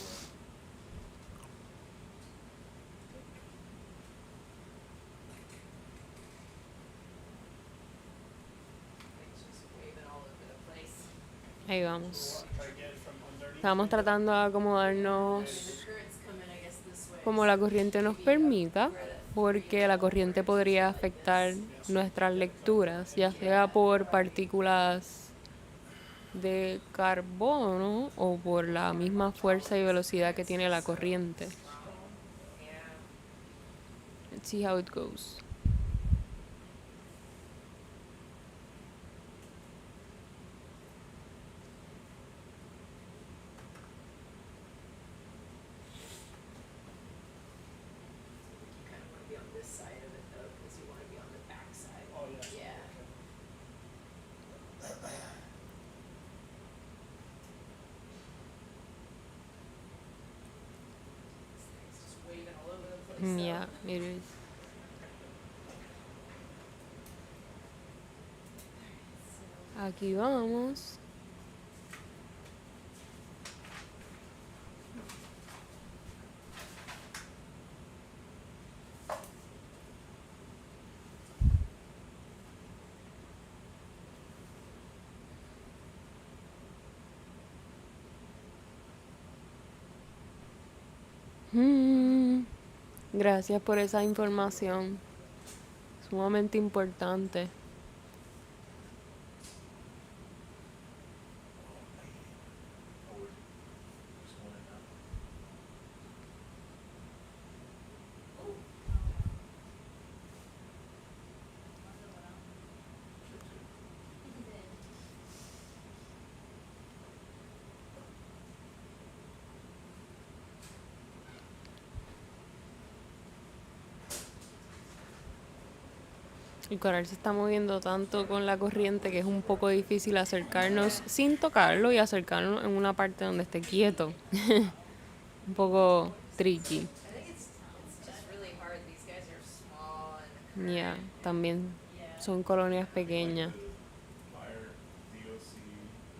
Things just waving all over the place. Ahí vamos. Try to get it from underneath. Estamos tratando de acomodarnos The current's coming, I guess, this way. como la corriente nos permita. Where that porque la corriente podría afectar nuestras lecturas, ya sea por partículas de carbono o por la misma fuerza y velocidad que tiene la corriente. Let's see how it goes. You kind of want to be on this side of it though, because you want to be on the back side. Oh, yeah. Yeah. It's just waving all over the place. so- Yeah, it is. Aquí vamos. Gracias por esa información. Sumamente importante. Oh, we're just going in now. El coral se está moviendo tanto con la corriente que es un poco difícil acercarnos sin tocarlo y acercarnos en una parte donde esté quieto. Un poco tricky. I think it's just really hard. These guys are small and Yeah, también son colonias pequeñas. The higher DOC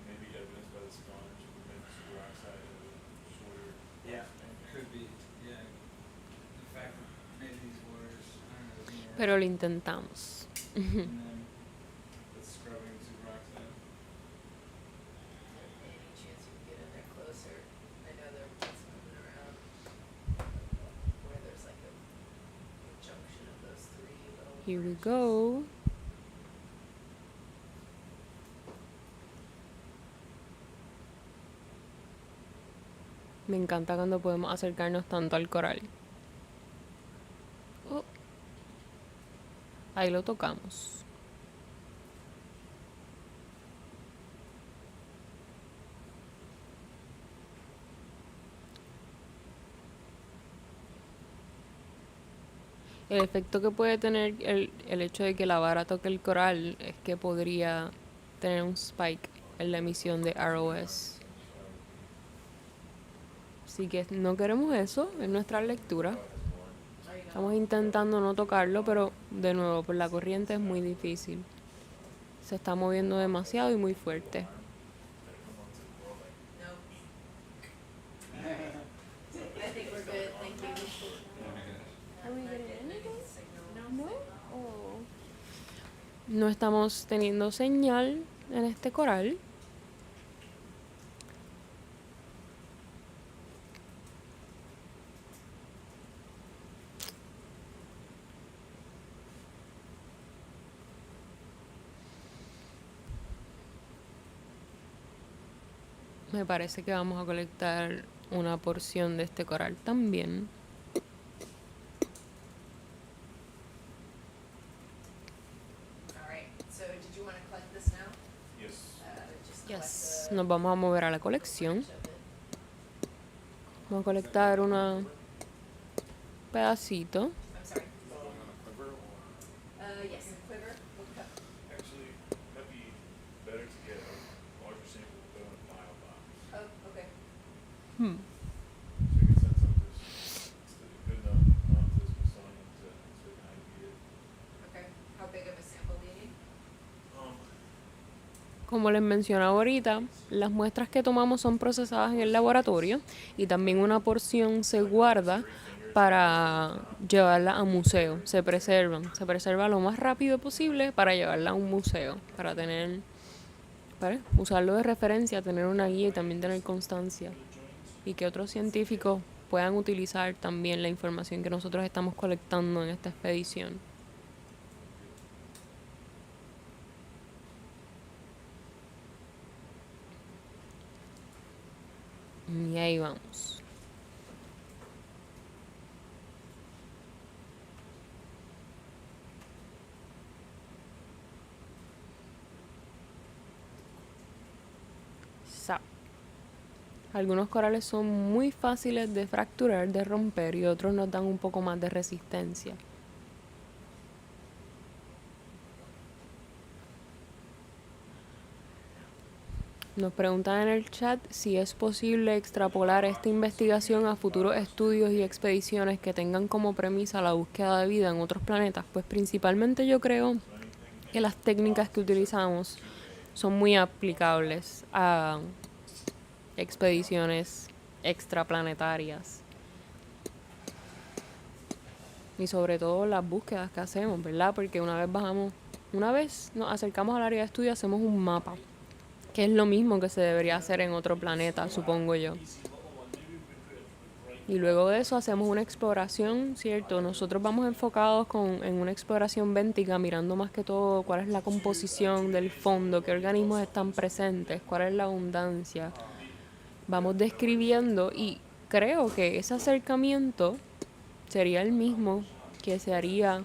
may be evidenced by the sponge, maybe superoxide of a shorter. Yeah, could be, yeah. In fact, maybe these waters, I don't know, more. Pero lo intentamos. And then the scrubbing superoxide. any chance you can get in there closer? I know they're just moving around where there's like a junction of those three little. Here we go. Me encanta cuando podemos acercarnos tanto al coral. Oh. Ahí lo tocamos. El efecto que puede tener el hecho de que la vara toque el coral es que podría tener un spike en la emisión de ROS. Así que no queremos eso en nuestra lectura. Estamos intentando no tocarlo, pero de nuevo, por la corriente es muy difícil. Se está moviendo demasiado y muy fuerte. No. I think we're good. Thank you. No. No estamos teniendo señal en este coral. Me parece que vamos a colectar una porción de este coral también. All right. So did you want to collect this now? Yes. Just Yes. collect Nos vamos a mover a la colección. of it. Vamos a colectar un pedacito. I'm sorry. Going on a quiver or? Yes, quiver. What cup? Actually, might be better to get a larger sample to put in a pile box. Oh, okay. So you can send some of this, it's a good enough amount to the Smithsonian so they can ID it. Okay. How big of a sample do you need? Como les mencionaba ahorita, las muestras que tomamos son procesadas en el laboratorio y también una porción se guarda para llevarla a museo. Se preserva lo más rápido posible para llevarla a un museo, para usarlo de referencia, tener una guía y también tener constancia y que otros científicos puedan utilizar también la información que nosotros estamos colectando en esta expedición. Y ahí vamos. Algunos corales son muy fáciles de fracturar, de romper, y otros nos dan un poco más de resistencia. Nos preguntan en el chat si es posible extrapolar esta investigación a futuros estudios y expediciones que tengan como premisa la búsqueda de vida en otros planetas. Pues principalmente yo creo que las técnicas que utilizamos son muy aplicables a expediciones extraplanetarias. Y sobre todo las búsquedas que hacemos, ¿verdad? Porque una vez nos acercamos al área de estudio, hacemos un mapa, que es lo mismo que se debería hacer en otro planeta, supongo yo. Y luego de eso hacemos una exploración, ¿cierto? Nosotros vamos enfocados en una exploración béntica, mirando más que todo cuál es la composición del fondo, qué organismos están presentes, cuál es la abundancia. Vamos describiendo, y creo que ese acercamiento sería el mismo que se haría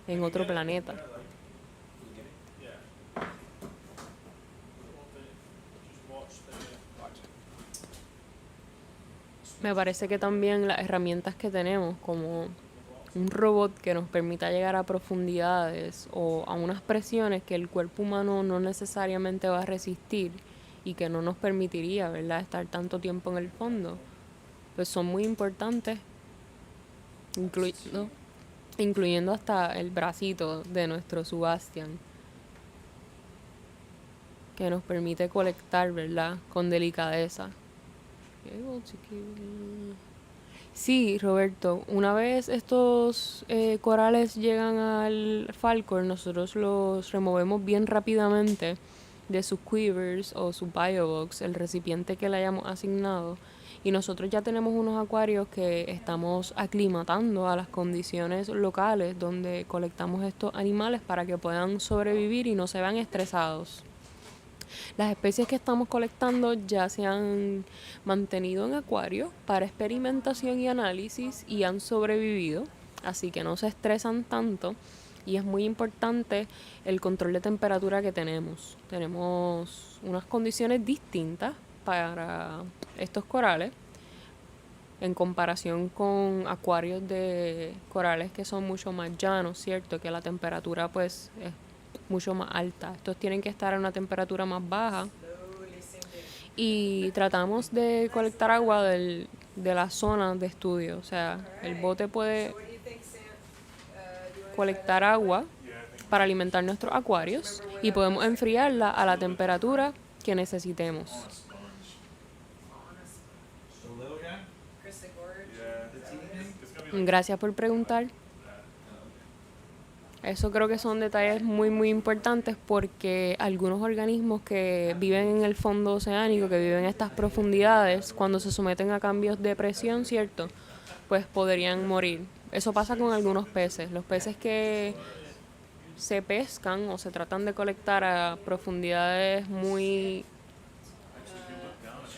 en otro planeta. Me parece que también las herramientas que tenemos, como un robot que nos permita llegar a profundidades o a unas presiones que el cuerpo humano no necesariamente va a resistir y que no nos permitiría, ¿verdad?, estar tanto tiempo en el fondo, pues son muy importantes, incluyendo hasta el bracito de nuestro SuBastian, que nos permite colectar, ¿verdad?, con delicadeza. Sí, Roberto, una vez estos corales llegan al Falcor, nosotros los removemos bien rápidamente de sus quivers o su biobox, el recipiente que le hayamos asignado, y nosotros ya tenemos unos acuarios que estamos aclimatando a las condiciones locales donde colectamos estos animales para que puedan sobrevivir y no se vean estresados. Las especies que estamos colectando ya se han mantenido en acuario para experimentación y análisis y han sobrevivido, así que no se estresan tanto, y es muy importante el control de temperatura que tenemos. Tenemos unas condiciones distintas para estos corales en comparación con acuarios de corales que son mucho más llanos, ¿cierto? Que la temperatura pues es mucho más alta. Estos tienen que estar a una temperatura más baja. Y tratamos de colectar agua de la zona de estudio. O sea, el bote puede colectar agua para alimentar nuestros acuarios y podemos enfriarla a la temperatura que necesitemos. Gracias por preguntar. Eso creo que son detalles muy, muy importantes, porque algunos organismos que viven en el fondo oceánico, que viven en estas profundidades, cuando se someten a cambios de presión, ¿cierto?, pues podrían morir. Eso pasa con algunos peces. Los peces que se pescan o se tratan de colectar a profundidades muy,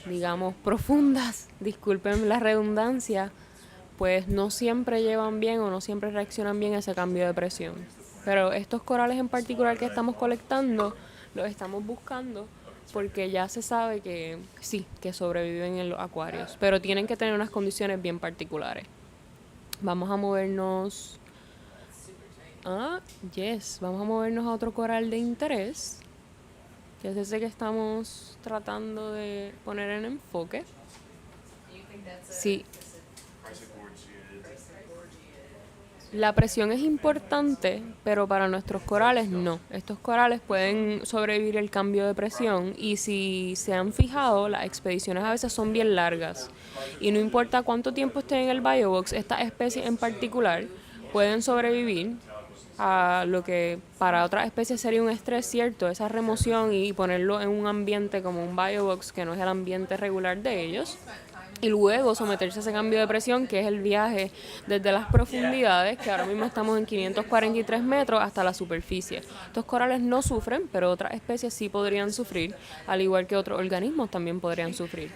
digamos, profundas, disculpen la redundancia, pues no siempre llevan bien o no siempre reaccionan bien a ese cambio de presión. Pero estos corales en particular que estamos colectando, los estamos buscando porque ya se sabe que sí, que sobreviven en los acuarios, pero tienen que tener unas condiciones bien particulares. Vamos a movernos... vamos a movernos a otro coral de interés, que es ese que estamos tratando de poner en enfoque. Sí. La presión es importante, pero para nuestros corales no. Estos corales pueden sobrevivir el cambio de presión, y si se han fijado, las expediciones a veces son bien largas. Y no importa cuánto tiempo estén en el biobox, estas especies en particular pueden sobrevivir a lo que para otras especies sería un estrés, ¿cierto? Esa remoción y ponerlo en un ambiente como un biobox, que no es el ambiente regular de ellos. y luego someterse a ese cambio de presión, que es el viaje desde las profundidades, que ahora mismo estamos en 543 metros, hasta la superficie. Estos corales no sufren, pero otras especies sí podrían sufrir, al igual que otros organismos también podrían sufrir.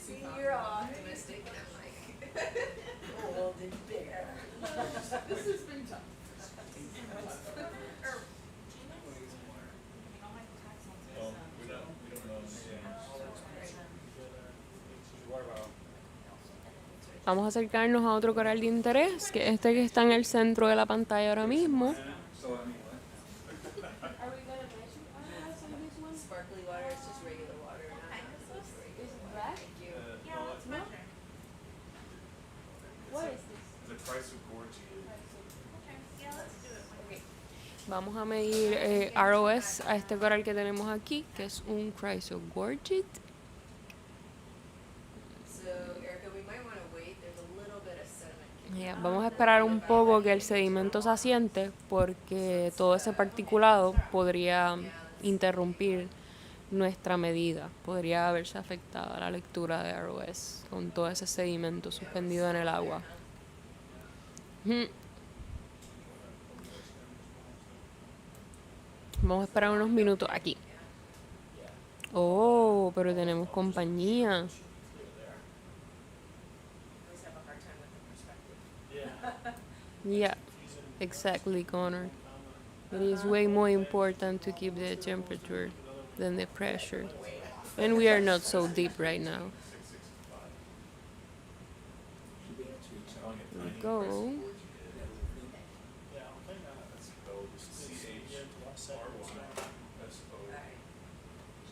See, you're all optimistic, and I'm like, oh, the bear. This has been tough. We don't know. Vamos a acercarnos a otro coral de interés, que es este que está en el centro de la pantalla ahora mismo. Sparkly water is just regular water. Okay, this looks black. Thank you. Yeah, let's measure. What is this? The price of gorge. Okay, yeah, let's do it. Vamos a medir ROS a este coral que tenemos aquí, que es un chrysogorgid. So, Erica, we might want to wait. There's a little bit of sediment. Ya, vamos a esperar un poco que el sedimento se asiente, porque todo ese particulado podría interrumpir nuestra medida. Podría haberse afectado la lectura de ROS con todo ese sedimento suspendido en el agua. Vamos a esperar unos minutos aquí. Oh, pero tenemos compañía. I always have a hard time with the perspective. Yeah, exactly, Connor. It is way more important to keep the temperature than the pressure. And we are not so deep right now. Here we go.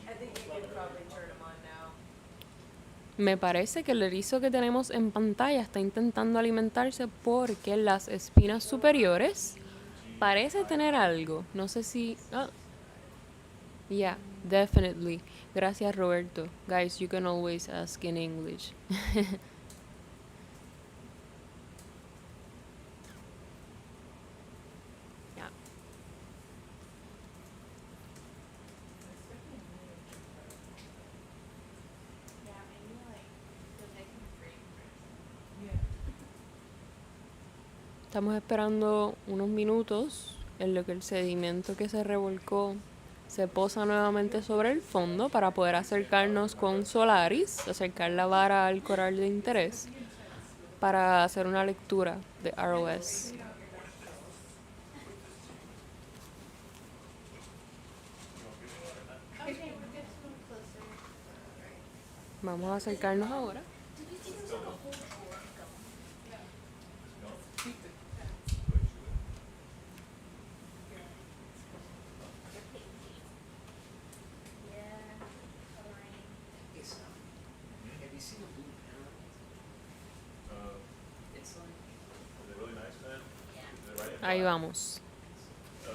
I think you can probably turn them on now. Me parece que el erizo que tenemos en pantalla está intentando alimentarse porque las espinas superiores parece tener algo. No sé si... Yeah, definitely. Gracias, Roberto. Guys, you can always ask in English. Yeah. Yeah, maybe like, so they can frame. Estamos esperando unos minutos en lo que el sedimento que se revolcó se posa nuevamente sobre el fondo para poder acercarnos con SOLARIS, acercar la vara al coral de interés para hacer una lectura de ROS. Okay, we're getting a little closer. Vamos a acercarnos ahora. Have you seen a blue panel? It's like, Are they really nice, man? Is it right in Ahí black? vamos. The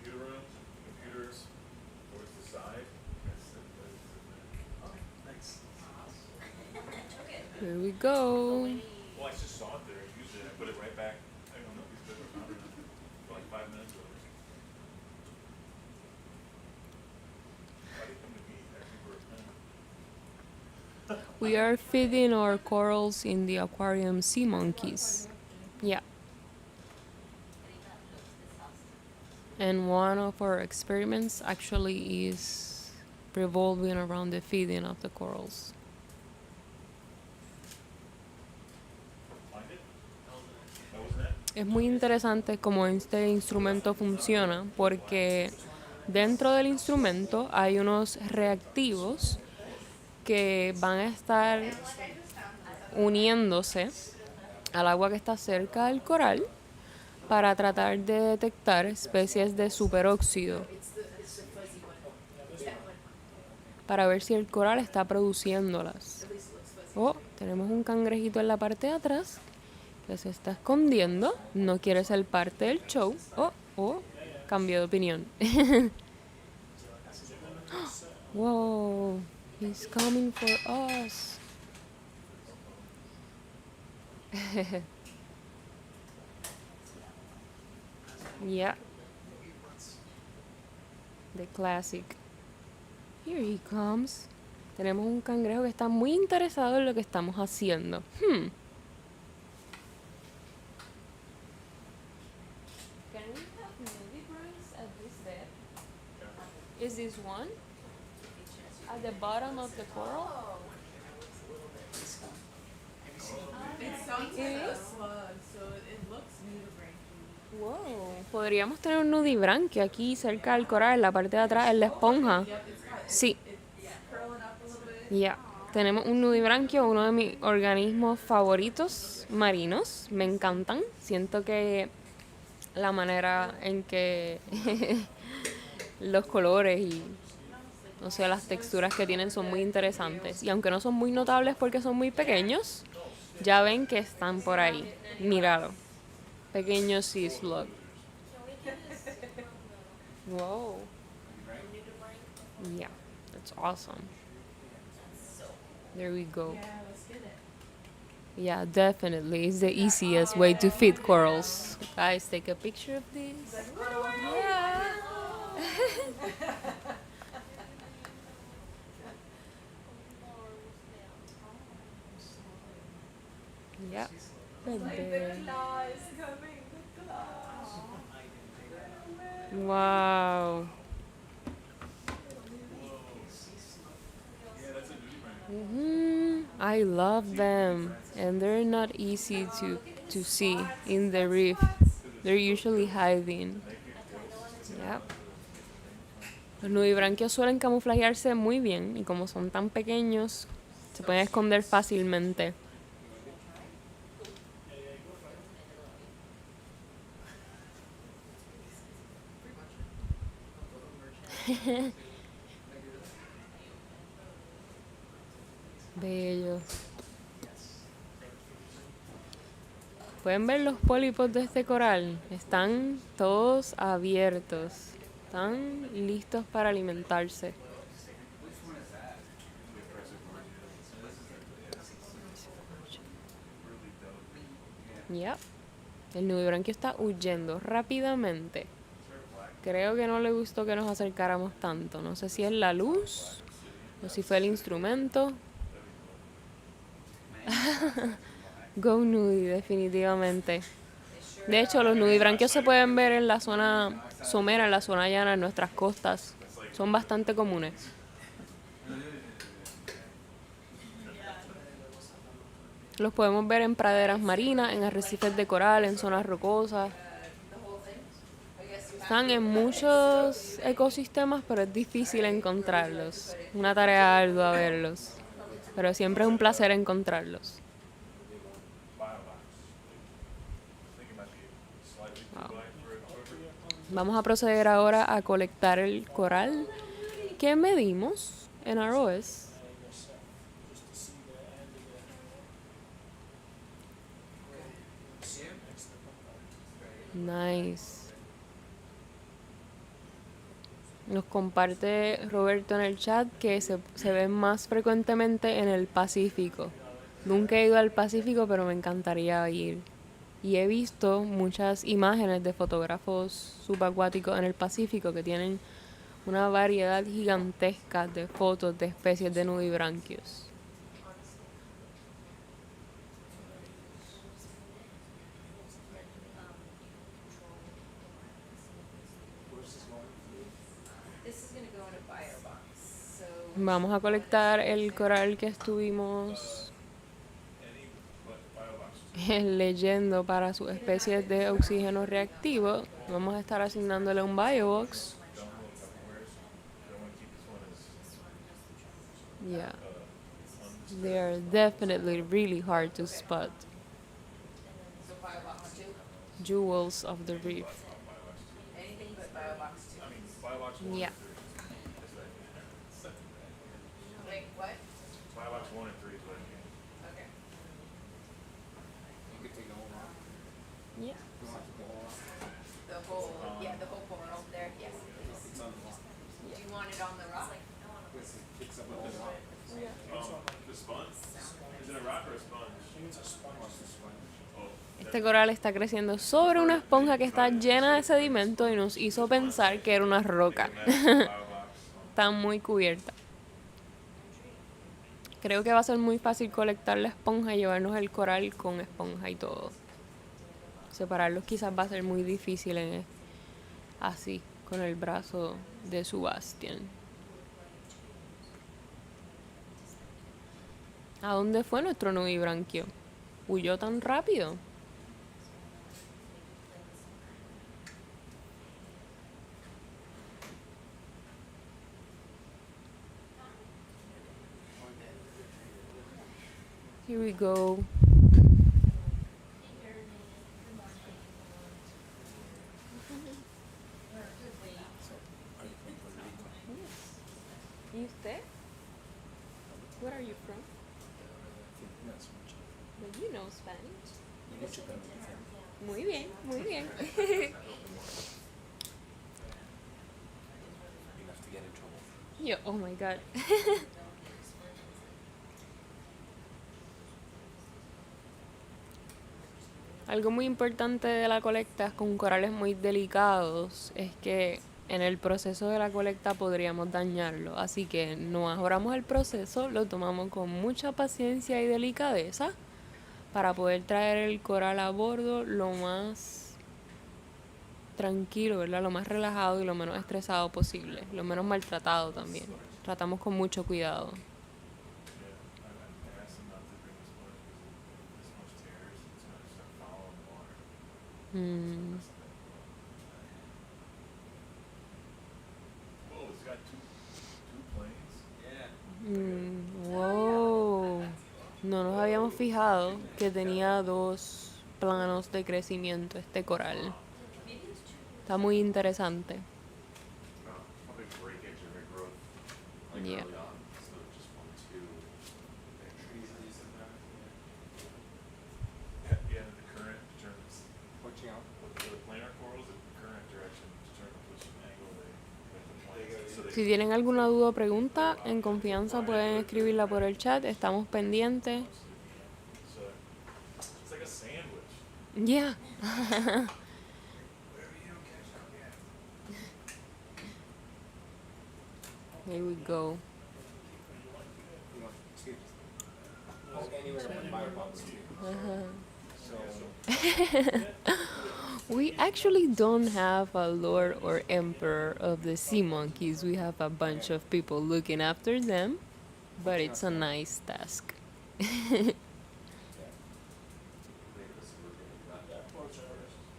computer room, computers towards the side. nice. Here we go. Well, I just saw it there and used it. I put it right back. I don't know if you still found it for like 5 minutes. Why did it come to me actually for a pen? We are feeding our corals in the aquarium sea monkeys. Yeah. And one of our experiments actually is revolving around the feeding of the corals. Find it? That wasn't it? Es muy interesante cómo este instrumento funciona, porque dentro del instrumento hay unos reactivos que van a estar uniéndose al agua que está cerca del coral para tratar de detectar especies de superóxido, para ver si el coral está produciéndolas. Oh, tenemos un cangrejito en la parte de atrás que se está escondiendo, no quiere ser parte del show. Oh, cambio de opinión. Wow, he's coming for us. Yeah. The classic. Here he comes. Tenemos un cangrejo que está muy interesado en lo que estamos haciendo. Can we have nudibranchs at this depth? Is this one? At the bottom of the coral? It sounds like a slug, so it looks nudibranch. Wow. Podríamos tener un nudibranquio aquí cerca del coral, en la parte de atrás, en la esponja. Sí. Ya. Tenemos un nudibranquio, uno de mis organismos favoritos marinos. Me encantan. Siento que la manera en que los colores y no sé, las texturas que tienen son muy interesantes. Y aunque no son muy notables porque son muy pequeños, ya ven que están por ahí. Míralo. Pequeño sea slug. Wow. Yeah, that's awesome. There we go. Yeah, let's get it. Yeah, definitely. It's the easiest way to feed corals. Guys, take a picture of this. Yeah. Yeah. Good day. Wow. I love them, and they're not easy to see in the reef. They're usually hiding. Yep. Los nudibranquios suelen camuflajearse muy bien y como son tan pequeños, se pueden esconder fácilmente. Bellos. ¿Pueden ver los pólipos de este coral? Están todos abiertos. Están listos para alimentarse. Yep. El nudibranquio está huyendo rápidamente. Creo que no le gustó que nos acercáramos tanto. No sé si es la luz o si fue el instrumento. Go nudi, definitivamente. De hecho, los nudibranquios se pueden ver en la zona somera, en la zona llana, en nuestras costas. Son bastante comunes. Los podemos ver en praderas marinas, en arrecifes de coral, en zonas rocosas. Están en muchos ecosistemas, pero es difícil encontrarlos. Una tarea ardua verlos. Pero siempre es un placer encontrarlos. Wow. Vamos a proceder ahora a colectar el coral que medimos en ROVs. Nice. Nos comparte Roberto en el chat que se ven más frecuentemente en el Pacífico. Nunca he ido al Pacífico, pero me encantaría ir. Y he visto muchas imágenes de fotógrafos subacuáticos en el Pacífico que tienen una variedad gigantesca de fotos de especies de nudibranquios. Vamos a colectar el coral que estuvimos leyendo para sus especies de oxígeno reactivo. Vamos a estar asignándole un biobox. Yeah. They are definitely really hard to spot. Jewels of the reef. Yeah. Wait, what? Biobox 1 and 3 is what I mean. Okay. You could take the whole rock. Yeah. You want to take the whole rock? The whole, yeah, the whole coral there, yes. It's on the rock. Do you want it on the rock? Yes, it picks up the whole rock. The sponge? Is it a rock or a sponge? It's a sponge. Oh. Este coral está creciendo sobre una esponja que está llena de sedimento y nos hizo pensar que era una roca. está muy cubierta. Creo que va a ser muy fácil colectar la esponja y llevarnos el coral con esponja y todo. Separarlos quizás va a ser muy difícil así, con el brazo de SuBastian. ¿A dónde fue nuestro nubibranquio? ¿Huyó tan rápido? Here we go. ¿Y usted? Where are you from? But you know Spanish. Muy bien, muy bien. Yo, oh my god. Algo muy importante de la colecta con corales muy delicados es que en el proceso de la colecta podríamos dañarlo. Así que no ahorramos el proceso, lo tomamos con mucha paciencia y delicadeza para poder traer el coral a bordo lo más tranquilo, ¿verdad? Lo más relajado y lo menos estresado posible, lo menos maltratado también. Tratamos con mucho cuidado. Mm. Wow. No nos habíamos fijado que tenía 2 planos de crecimiento este coral. Está muy interesante. Yeah. Yeah, the current determines with the planar corals, the current direction determines which angle they make the planes. So Si tienen alguna duda o pregunta, en confianza pueden escribirla por el chat. Estamos pendientes. so it's like a sandwich. Yeah. Here we go. We actually don't have a lord or emperor of the sea monkeys. We have a bunch of people looking after them, but it's a nice task.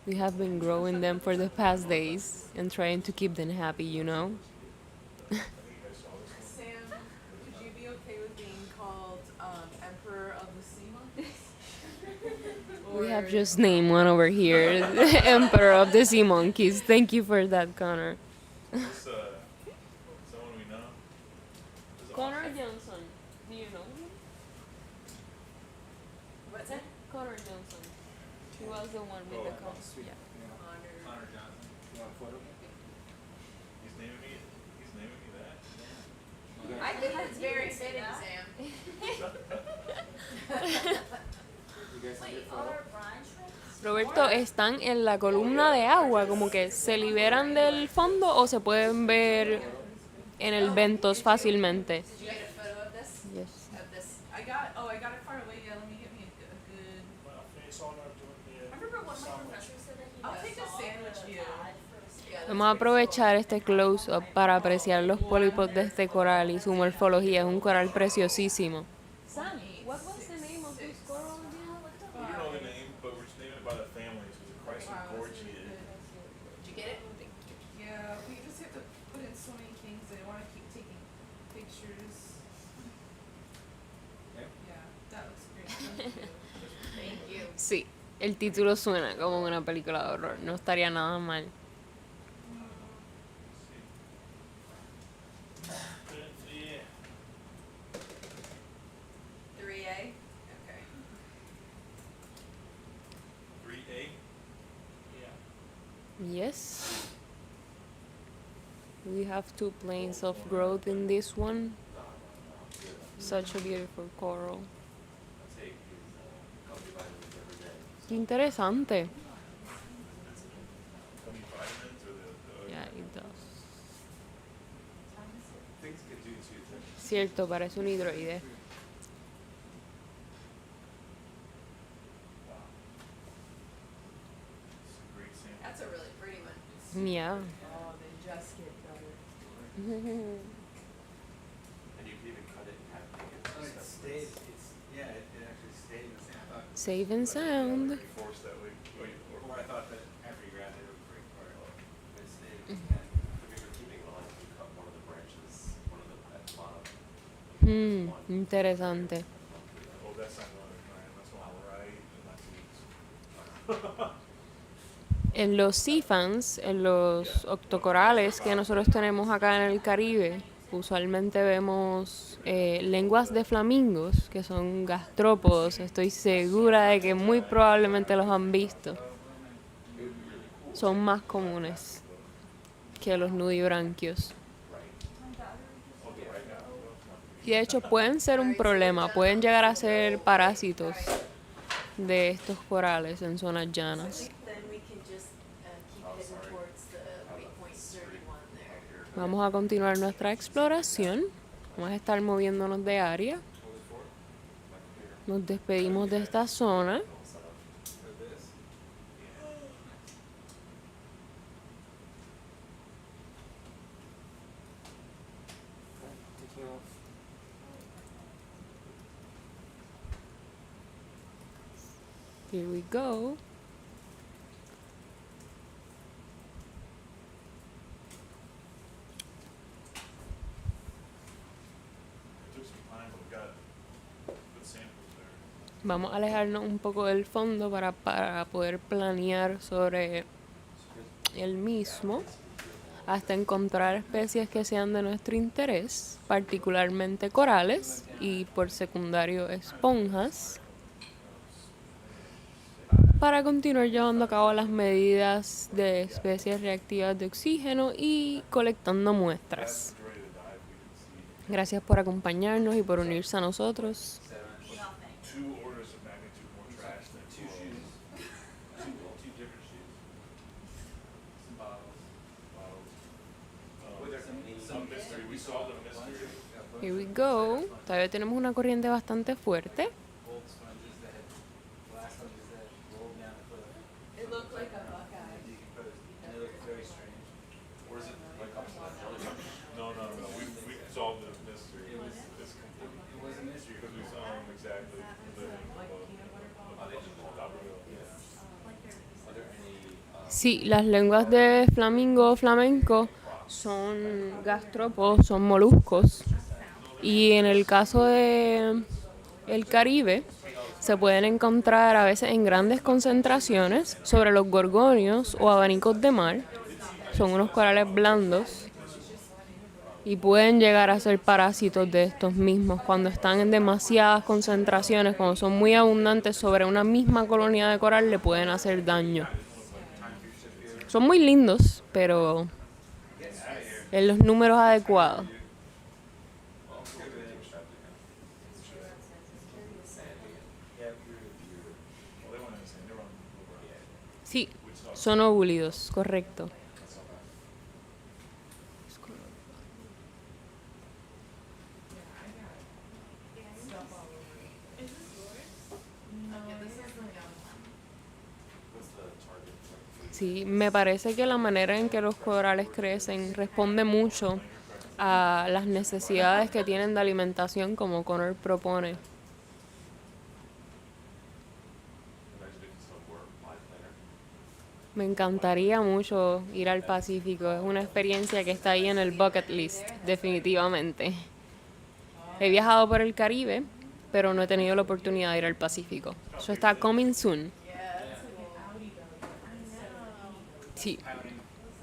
We have been growing them for the past days and trying to keep them happy, you know? Sam, would you be okay with being called Emperor of the Sea Monkeys? We have just named one over here, the Emperor of the Sea Monkeys. Thank you for that, Connor. This someone we know. This Connor Johnson. Do you know him? What's that? Connor Johnson. He was the one with the con. Yeah. Connor Johnson. You want a photo? He's naming me that. I think it's very fitting, Sam. Wait, all our brine shrimps? Roberto, ¿están en la columna de agua? Como que se liberan del fondo o se pueden ver en el ventos fácilmente. Did you get a photo of this? Yes. Of this? I got it far away. Yeah, let me get me a good. I remember one of my professors said that he I'll take a saw sandwich the view. tide for a Yeah, Vamos a aprovechar este close-up para apreciar los pólipos de este coral y su morfología. Es un coral preciosísimo. Sam, what was the name of this coral again? We don't know the name, but we're just naming it by the family. It was a Chrysogorgia. Did you get it? Yeah, we just have to put in so many things. I want to keep taking pictures. Yeah, that looks great. Thank you. Thank you. Sí, el título suena como una película de horror. No estaría nada mal. Yeah. 3A? Okay. 3A. Yes. We have 2 planes of growth in this one. Such a beautiful coral. Qué interesante. Gummy vitamins or the Yeah, it does. cierto, parece un hidroide. It's a great sample. That's a really pretty one. Yeah. Oh, they just get better. And you can even cut it in half. Oh, it stayed, it actually stayed in the same, I thought. Safe and sound. Force that way. Or I thought that after you grabbed it, it would break apart. But it stayed. If you were keeping it on, you cut one of the branches, one of the at the bottom. Interesante. Oh, that's not going to climb. That's going right in my teeth. En los sea fans, en los octocorales que nosotros tenemos acá en el Caribe, usualmente vemos lenguas de flamingos, que son gastrópodos. Estoy segura de que muy probablemente los han visto. Son más comunes que los nudibranquios. Y de hecho pueden ser un problema, pueden llegar a ser parásitos de estos corales en zonas llanas. Vamos a continuar nuestra exploración. Vamos a estar moviéndonos de área. Nos despedimos de esta zona. Here we go. Vamos a alejarnos un poco del fondo para poder planear sobre el mismo hasta encontrar especies que sean de nuestro interés, particularmente corales y por secundario esponjas, para continuar llevando a cabo las medidas de especies reactivas de oxígeno y colectando muestras. Gracias por acompañarnos y por unirse a nosotros. Here we go. Todavía tenemos una corriente bastante fuerte. It looked like a buckeye. And it looked very strange. Or is it like a No. We solved the mystery. It was a mystery. Because we saw them exactly living above Sí, las lenguas de flamingo o flamenco son gastrópodos, son moluscos. Y en el caso de el Caribe, se pueden encontrar a veces en grandes concentraciones sobre los gorgonios o abanicos de mar. Son unos corales blandos y pueden llegar a ser parásitos de estos mismos cuando están en demasiadas concentraciones, cuando son muy abundantes sobre una misma colonia de coral, le pueden hacer daño. Son muy lindos, pero en los números adecuados. Sí, son ovúlidos, correcto. Sí, me parece que la manera en que los corales crecen responde mucho a las necesidades que tienen de alimentación, como Connor propone. Me encantaría mucho ir al Pacífico, es una experiencia que está ahí en el bucket list, definitivamente. He viajado por el Caribe, pero no he tenido la oportunidad de ir al Pacífico. Eso está coming soon. Sí,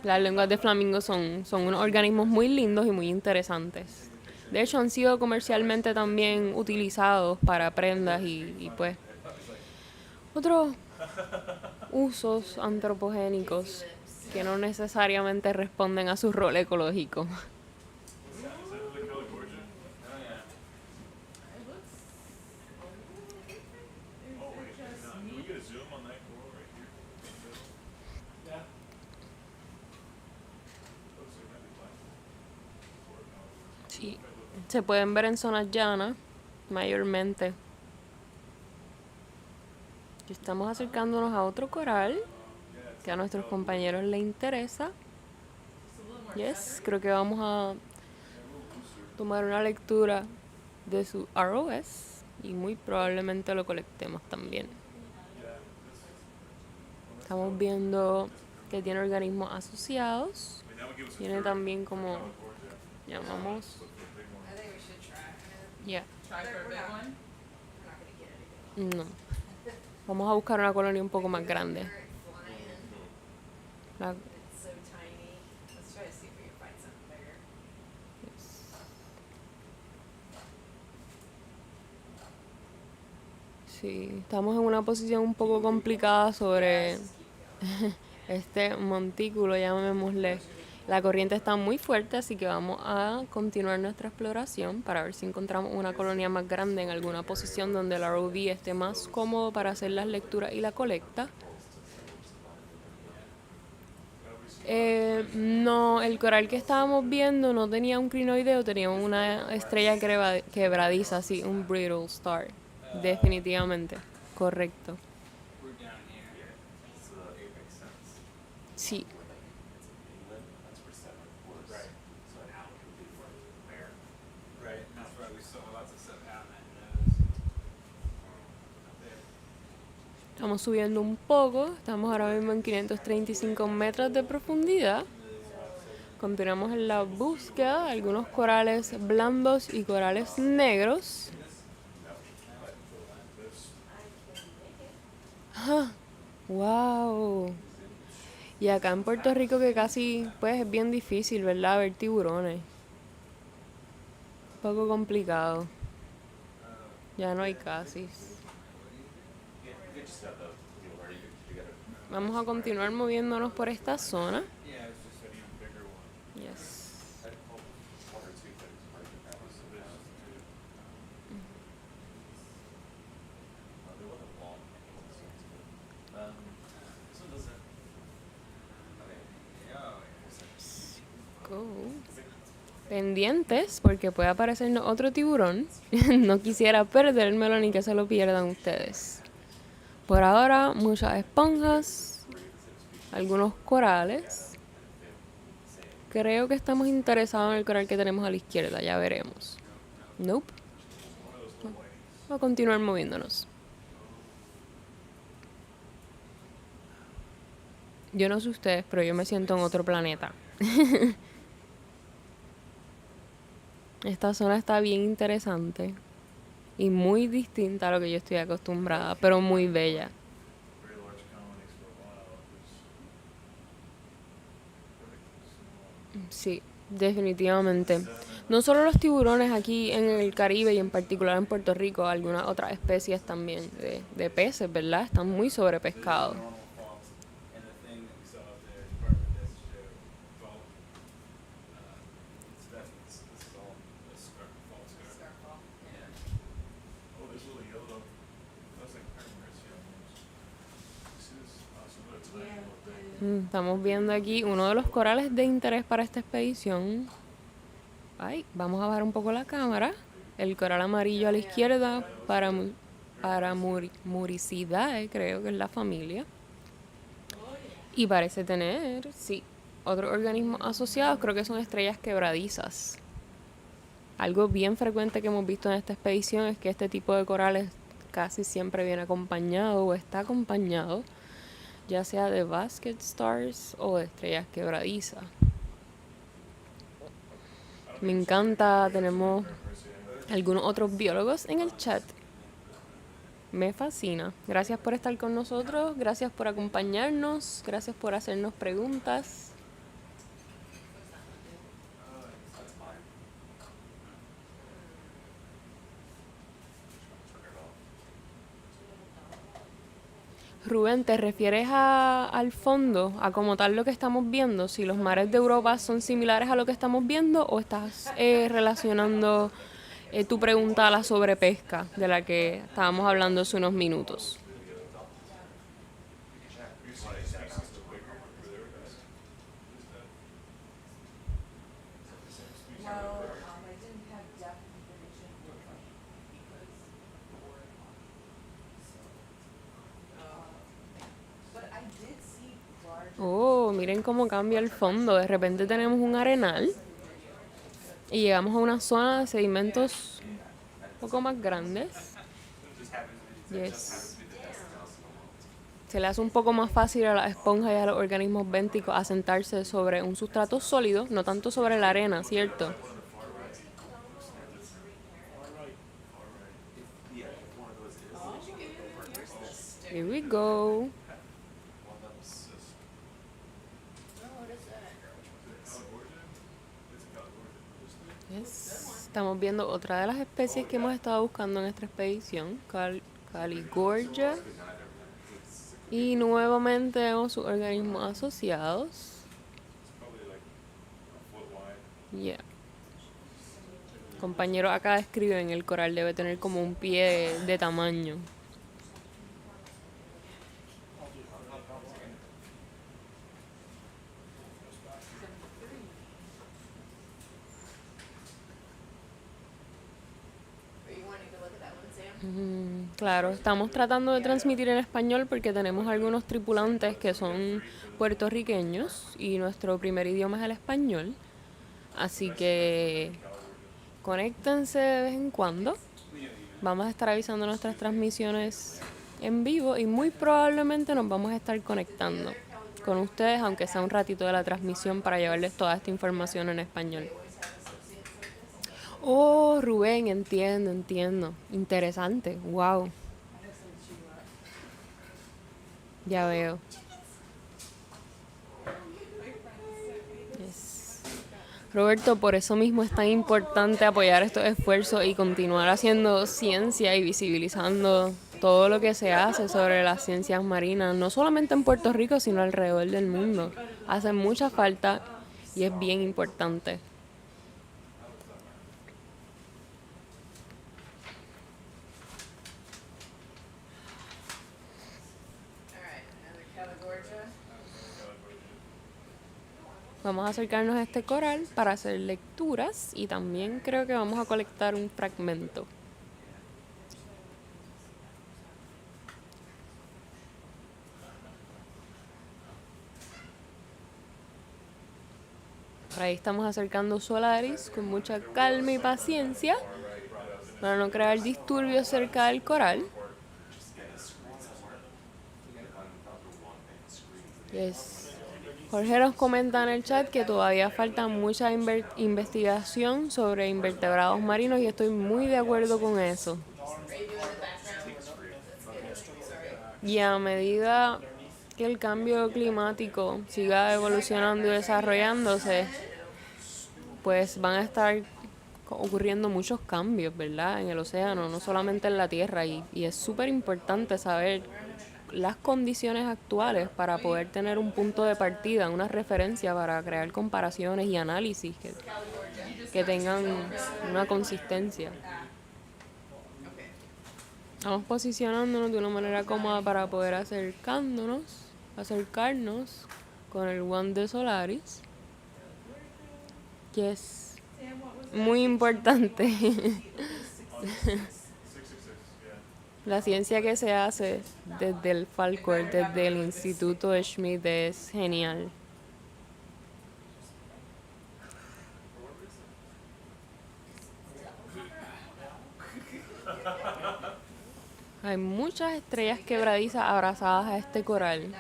las lenguas de flamingo son unos organismos muy lindos y muy interesantes. De hecho, han sido comercialmente también utilizados para prendas y pues otros usos antropogénicos que no necesariamente responden a su rol ecológico. Sí, se pueden ver en zonas llanas, mayormente. Y estamos acercándonos a otro coral que a nuestros compañeros les interesa. Yes, creo que vamos a tomar una lectura de su ROS y muy probablemente lo colectemos también. Estamos viendo que tiene organismos asociados. Tiene también como llamamos. I think we should try. Yeah. Try for a big one. We're not gonna get it again. No. Vamos a buscar una colonia un poco más grande. They're flying. La- It's so tiny. Let's try to see if we can find something bigger. Sí, estamos en una posición un poco complicada sobre este montículo, llamémosle. La corriente está muy fuerte, así que vamos a continuar nuestra exploración para ver si encontramos una colonia más grande en alguna posición donde el ROV esté más cómodo para hacer las lecturas y la colecta. No, el coral que estábamos viendo no tenía un crinoideo, tenía una estrella quebradiza, así, un brittle star. Definitivamente, correcto. We're down here. So the apex sense, Sí, where like it's an inlet, that's where sediment pours. Right. So an outlet would be where where. Right, and that's why we saw lots of stuff out in that nose. Up there. estamos subiendo un poco, estamos ahora mismo en 535 metros de profundidad. Continuamos en la búsqueda de algunos corales blandos y corales negros. ¡Ah! ¡Wow! Y acá en Puerto Rico que casi, pues es bien difícil, ¿verdad? Ver tiburones. Un poco complicado. Ya no hay casi. Yeah, you just got the, where you gotta. Vamos a continuar moviéndonos por esta zona. Yeah, it's just setting a bigger one. Yes. I'd hope one or two things are the So there's two. There wasn't long anyone sense, but this one doesn't. Okay. Go. Pendientes porque puede aparecernos otro tiburón. No quisiera perdérmelo ni que se lo pierdan ustedes. Por ahora, muchas esponjas, algunos corales. Creo que estamos interesados en el coral que tenemos a la izquierda, ya veremos. Nope. Vamos a continuar moviéndonos. Yo no sé ustedes, pero yo me siento en otro planeta. Esta zona está bien interesante y muy distinta a lo que yo estoy acostumbrada, pero muy bella. Very large colonies for a while. Sí, definitivamente. No solo los tiburones aquí en el Caribe y en particular en Puerto Rico, algunas otras especies también de peces, ¿verdad? Están muy sobrepescados. Normal fault, and the thing that we saw up there is part of the Desecheo fault. So this is all a fault scar. Yeah. Oh, this little yellow, that's like fragments, yeah. This is awesome, it's a tiny little thing. Estamos viendo aquí uno de los corales de interés para esta expedición. Ay, vamos a bajar un poco la cámara. El coral amarillo a la izquierda para Muricidae, creo que es la familia. Y parece tener, sí, otros organismos asociados, creo que son estrellas quebradizas. Algo bien frecuente que hemos visto en esta expedición es que este tipo de corales casi siempre viene acompañado o está acompañado, ya sea de basket stars o de estrellas quebradizas. Me encanta, tenemos algunos otros biólogos en el chat. Me fascina. Gracias por estar con nosotros, gracias por acompañarnos, gracias por hacernos preguntas. Rubén, ¿te refieres al fondo, a como tal lo que estamos viendo? Si los mares de Europa son similares a lo que estamos viendo, o estás relacionando tu pregunta a la sobrepesca de la que estábamos hablando hace unos minutos? Well, I didn't have Oh, miren cómo cambia el fondo. De repente tenemos un arenal y llegamos a una zona de sedimentos un poco más grandes. Yes. Se le hace un poco más fácil a la esponja y a los organismos bénticos asentarse sobre un sustrato sólido, no tanto sobre la arena, ¿cierto? Here we go. Yes. Estamos viendo otra de las especies que hemos estado buscando en esta expedición, Caligorgia. Y nuevamente vemos sus organismos asociados. Yeah. Compañero acá describen el coral debe tener como un pie de tamaño. Claro, estamos tratando de transmitir en español porque tenemos algunos tripulantes que son puertorriqueños y nuestro primer idioma es el español. Así que conéctense de vez en cuando. Vamos a estar avisando nuestras transmisiones en vivo y muy probablemente nos vamos a estar conectando con ustedes, aunque sea un ratito de la transmisión, para llevarles toda esta información en español. Oh, Rubén, entiendo. Interesante, wow. Ya veo. Yes. Roberto, por eso mismo es tan importante apoyar estos esfuerzos y continuar haciendo ciencia y visibilizando todo lo que se hace sobre las ciencias marinas, no solamente en Puerto Rico, sino alrededor del mundo. Hace mucha falta y es bien importante. Vamos a acercarnos a este coral para hacer lecturas y también creo que vamos a colectar un fragmento. Por ahí estamos acercando SOLARIS con mucha calma y paciencia para no crear disturbios cerca del coral. Yes. Jorge nos comenta en el chat que todavía falta mucha investigación sobre invertebrados marinos y estoy muy de acuerdo con eso. Y a medida que el cambio climático siga evolucionando y desarrollándose, pues van a estar ocurriendo muchos cambios, ¿verdad? En el océano, no solamente en la tierra, y es súper importante saber las condiciones actuales para poder tener un punto de partida, una referencia para crear comparaciones y análisis que tengan una consistencia. Estamos posicionándonos de una manera cómoda para poder acercarnos con el one de SOLARIS, que es muy importante. La ciencia que se hace desde el Falcor, desde el Instituto de Schmidt, es genial. Hay muchas estrellas quebradizas abrazadas a este coral.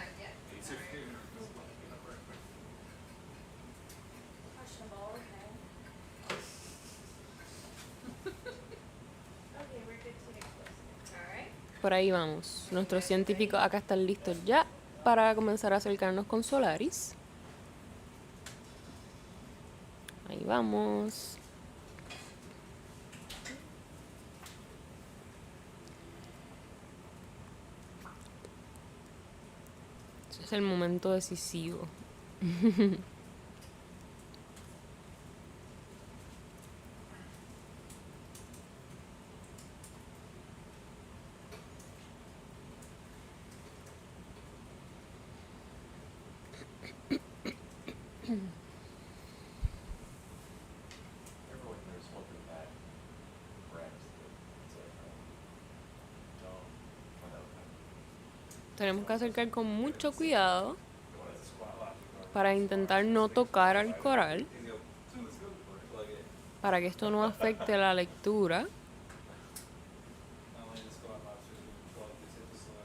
Por ahí vamos. Nuestros científicos acá están listos ya para comenzar a acercarnos con SOLARIS. Ahí vamos. Ese es el momento decisivo. Tenemos que acercar con mucho cuidado para intentar no tocar al coral, para que esto no afecte la lectura.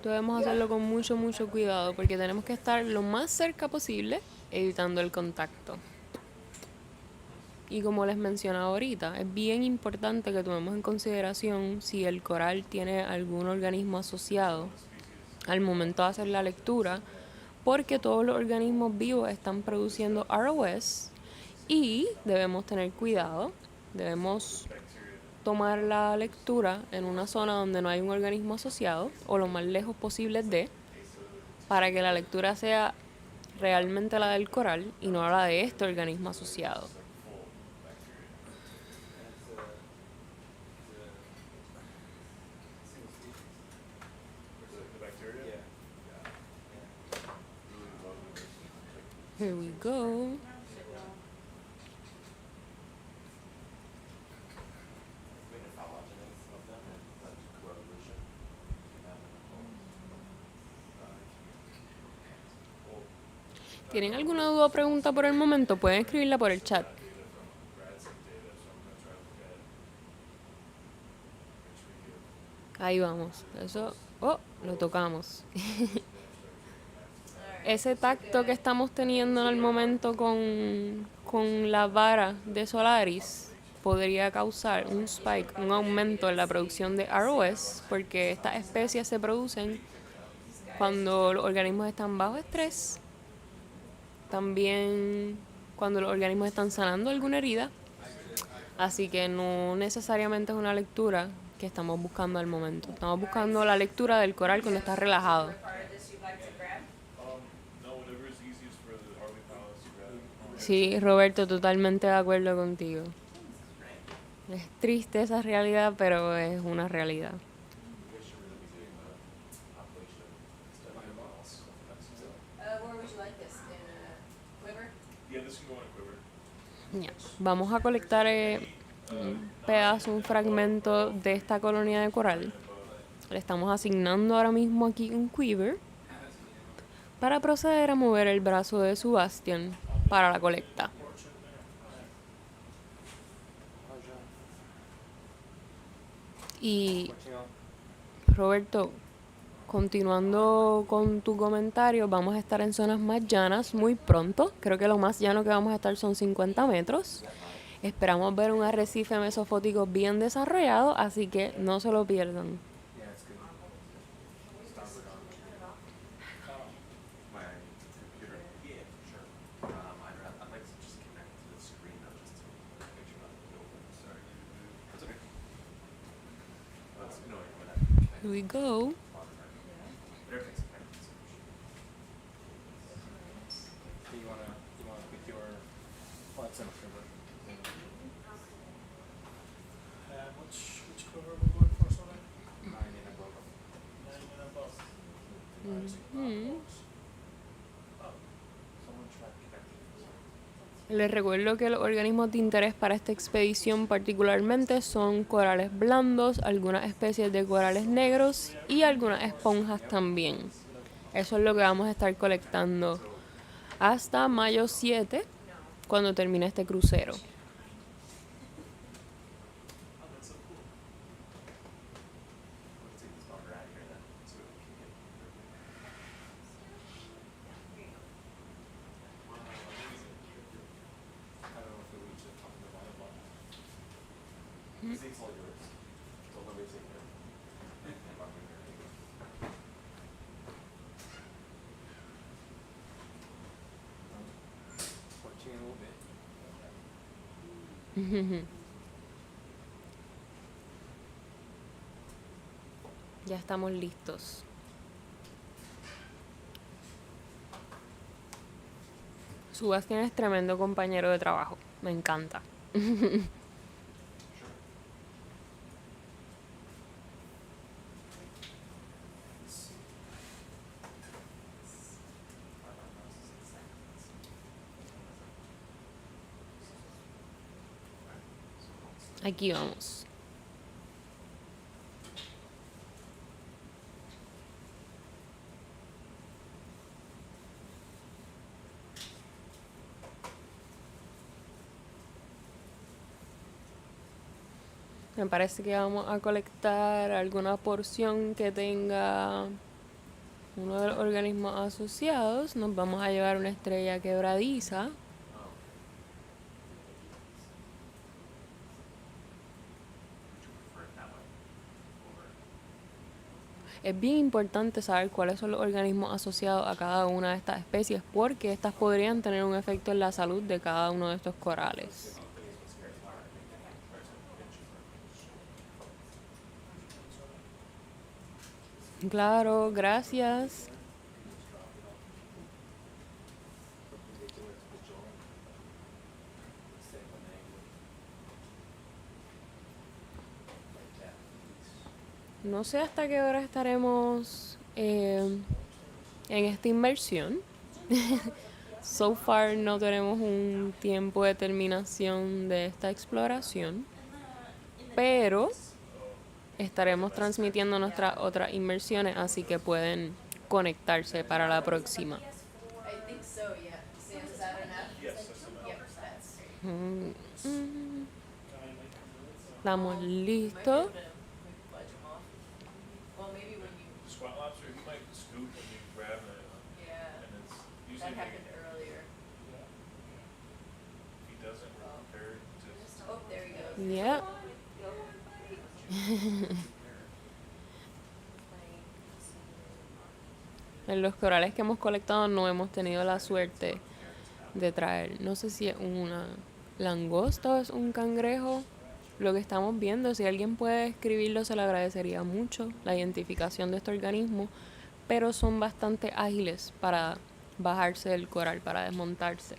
Debemos hacerlo con mucho, mucho cuidado porque tenemos que estar lo más cerca posible, evitando el contacto. Y como les mencionaba ahorita, es bien importante que tomemos en consideración si el coral tiene algún organismo asociado al momento de hacer la lectura, porque todos los organismos vivos están produciendo ROS y debemos tener cuidado, debemos tomar la lectura en una zona donde no hay un organismo asociado o lo más lejos posible de, para que la lectura sea realmente la del coral y no la de este organismo asociado. The bacteria? Here we go. ¿Tienen alguna duda o pregunta por el momento? Pueden escribirla por el chat. Ahí vamos. Eso, lo tocamos. Ese tacto que estamos teniendo en el momento con la vara de SOLARIS podría causar un spike, un aumento en la producción de ROS, porque estas especies se producen cuando los organismos están bajo estrés, también cuando los organismos están sanando alguna herida, así que no necesariamente es una lectura que estamos buscando al momento. Estamos buscando la lectura del coral cuando está relajado. No, whatever is easiest for the ROV pilots to grab. Sí, Roberto, totalmente de acuerdo contigo. Es triste esa realidad, pero es una realidad. Where would you like this? In a quiver? Yeah, this can go in a quiver. Ya. Vamos a colectar un pedazo, un fragmento de esta colonia de coral. Le estamos asignando ahora mismo aquí un quiver para proceder a mover el brazo de SuBastian para la colecta. Y Roberto, continuando con tu comentario, vamos a estar en zonas más llanas muy pronto. Creo que lo más llano que vamos a estar son 50 metros. Esperamos ver un arrecife mesofótico bien desarrollado, así que no se lo pierdan. Yeah, it's good. My computer. Yeah, sure. I'd like to just connect to the screen though, just to make sure not to open. Sorry. That's okay. That's annoying when I connect. Here we go. But everything's connected. So you wanna pick your flat center quiver. Which quiver we going for, Solar? 9 and above. 9 and above. Mm-hmm. Someone tried connecting. Les recuerdo que los organismos de interés para esta expedición particularmente son corales blandos, algunas especies de corales negros y algunas esponjas también. Eso es lo que vamos a estar colectando hasta mayo 7, cuando termine este crucero. Let's take this bumper out of here then, so we can get. I don't know if we reach the top of the water bottom. This thing's all yours. Don't let me take it. I'm not gonna take it. Torching a little bit. Ya estamos listos. SuBastian es tremendo compañero de trabajo. Me encanta. Aquí vamos. Me parece que vamos a colectar alguna porción que tenga uno de los organismos asociados. Nos vamos a llevar una estrella quebradiza. Es bien importante saber cuáles son los organismos asociados a cada una de estas especies porque estas podrían tener un efecto en la salud de cada uno de estos corales. Claro, gracias. No sé hasta qué hora estaremos en esta inversión. So far no tenemos un tiempo de terminación de esta exploración, pero estaremos transmitiendo nuestras otras inmersiones, así que pueden conectarse para la próxima. I think so, yeah. Sam, is that enough? Yes, that's enough. Yep, that's. Estamos We might be listos. able to budge them off. Well, maybe when you, The squat lobster, you might scoop and you grab it, yeah, and it's that usually happened earlier. if he doesn't, we're prepared to. Oh, there he goes. Yeah. En los corales que hemos colectado no hemos tenido la suerte de traer. No sé si es una langosta o es un cangrejo. Lo que estamos viendo, si alguien puede escribirlo, se le agradecería mucho la identificación de este organismo. Pero son bastante ágiles para bajarse del coral, para desmontarse.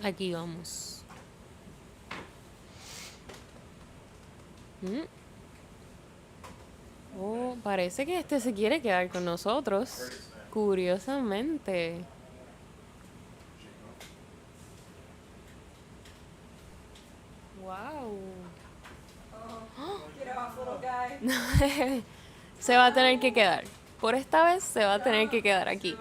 Aquí vamos. Oh, parece que este se quiere quedar con nosotros. Curiosamente. Wow. Get off, little guy. Se va a tener que quedar. Por esta vez se va a tener que quedar aquí. How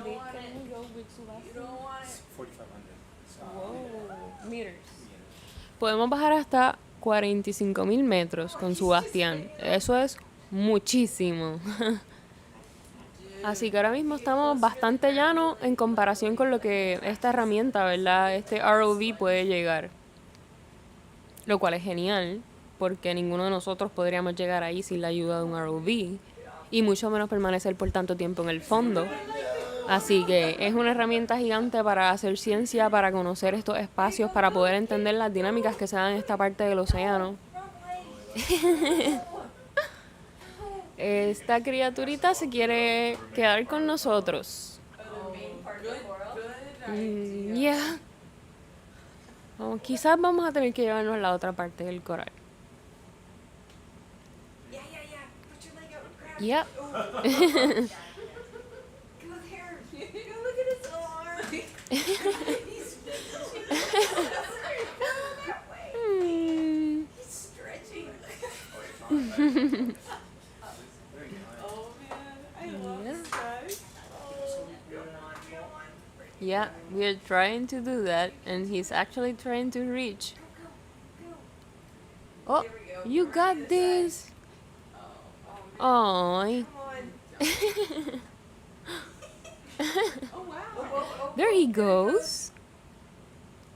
big can we go with SuBastian? You don't want it. 4,500. Meters. Podemos bajar hasta 45.000 metros con SuBastian. Eso es muchísimo. Así que ahora mismo estamos bastante llanos en comparación con lo que esta herramienta, ¿verdad? Este ROV puede llegar. Lo cual es genial, porque ninguno de nosotros podríamos llegar ahí sin la ayuda de un ROV. Y mucho menos permanecer por tanto tiempo en el fondo. Así que es una herramienta gigante para hacer ciencia, para conocer estos espacios, para poder entender las dinámicas que se dan en esta parte del océano. Esta criaturita se quiere quedar con nosotros. Yeah. Oh, quizás vamos a tener que llevarnos a la otra parte del coral. Yeah. Put your leg out and grab Yep. it. Go there. Go look at his arm. He's that way. He's stretching. Oh man, I love this guy. Yeah, we're trying to do that, and he's actually trying to reach. Oh, you got this. Oh. Come on. Oh wow. There he goes.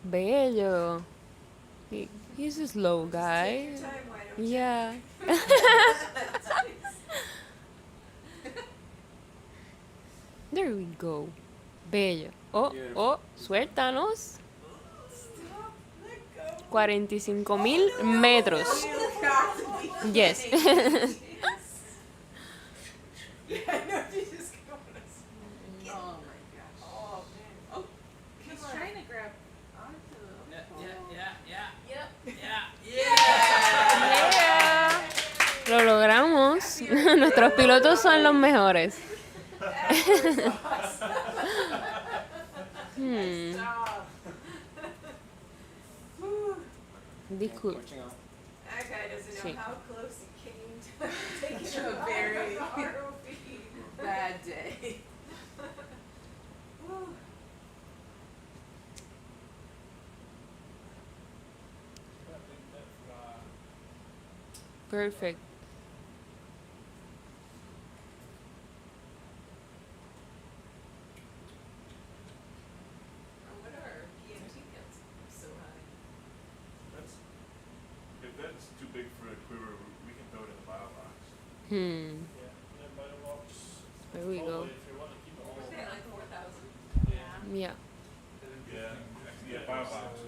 Bello. He's a slow guy. Time, why don't you? Yeah. There we go. Bello. Oh, suéltanos. Stop. Let go. 45.000 metros. You got to be Yes. kidding. I know you just go on a Oh my gosh. Oh man. Oh, He's trying to grab onto the. Yep. Yeah. Lo logramos. Nuestros pilotos son los mejores. Stop. Disculpe. That guy doesn't know Sí. how close he came to taking a very bad day. Whew. Perfect. What are our PMT counts so high? That's, if that's too big for a quiver, we can throw it in the bio box. Hmm. Yeah, then by the box. There we go. If you want to keep it all. Was that like 4,000? Yeah. Yeah. Yeah, yeah, bio box.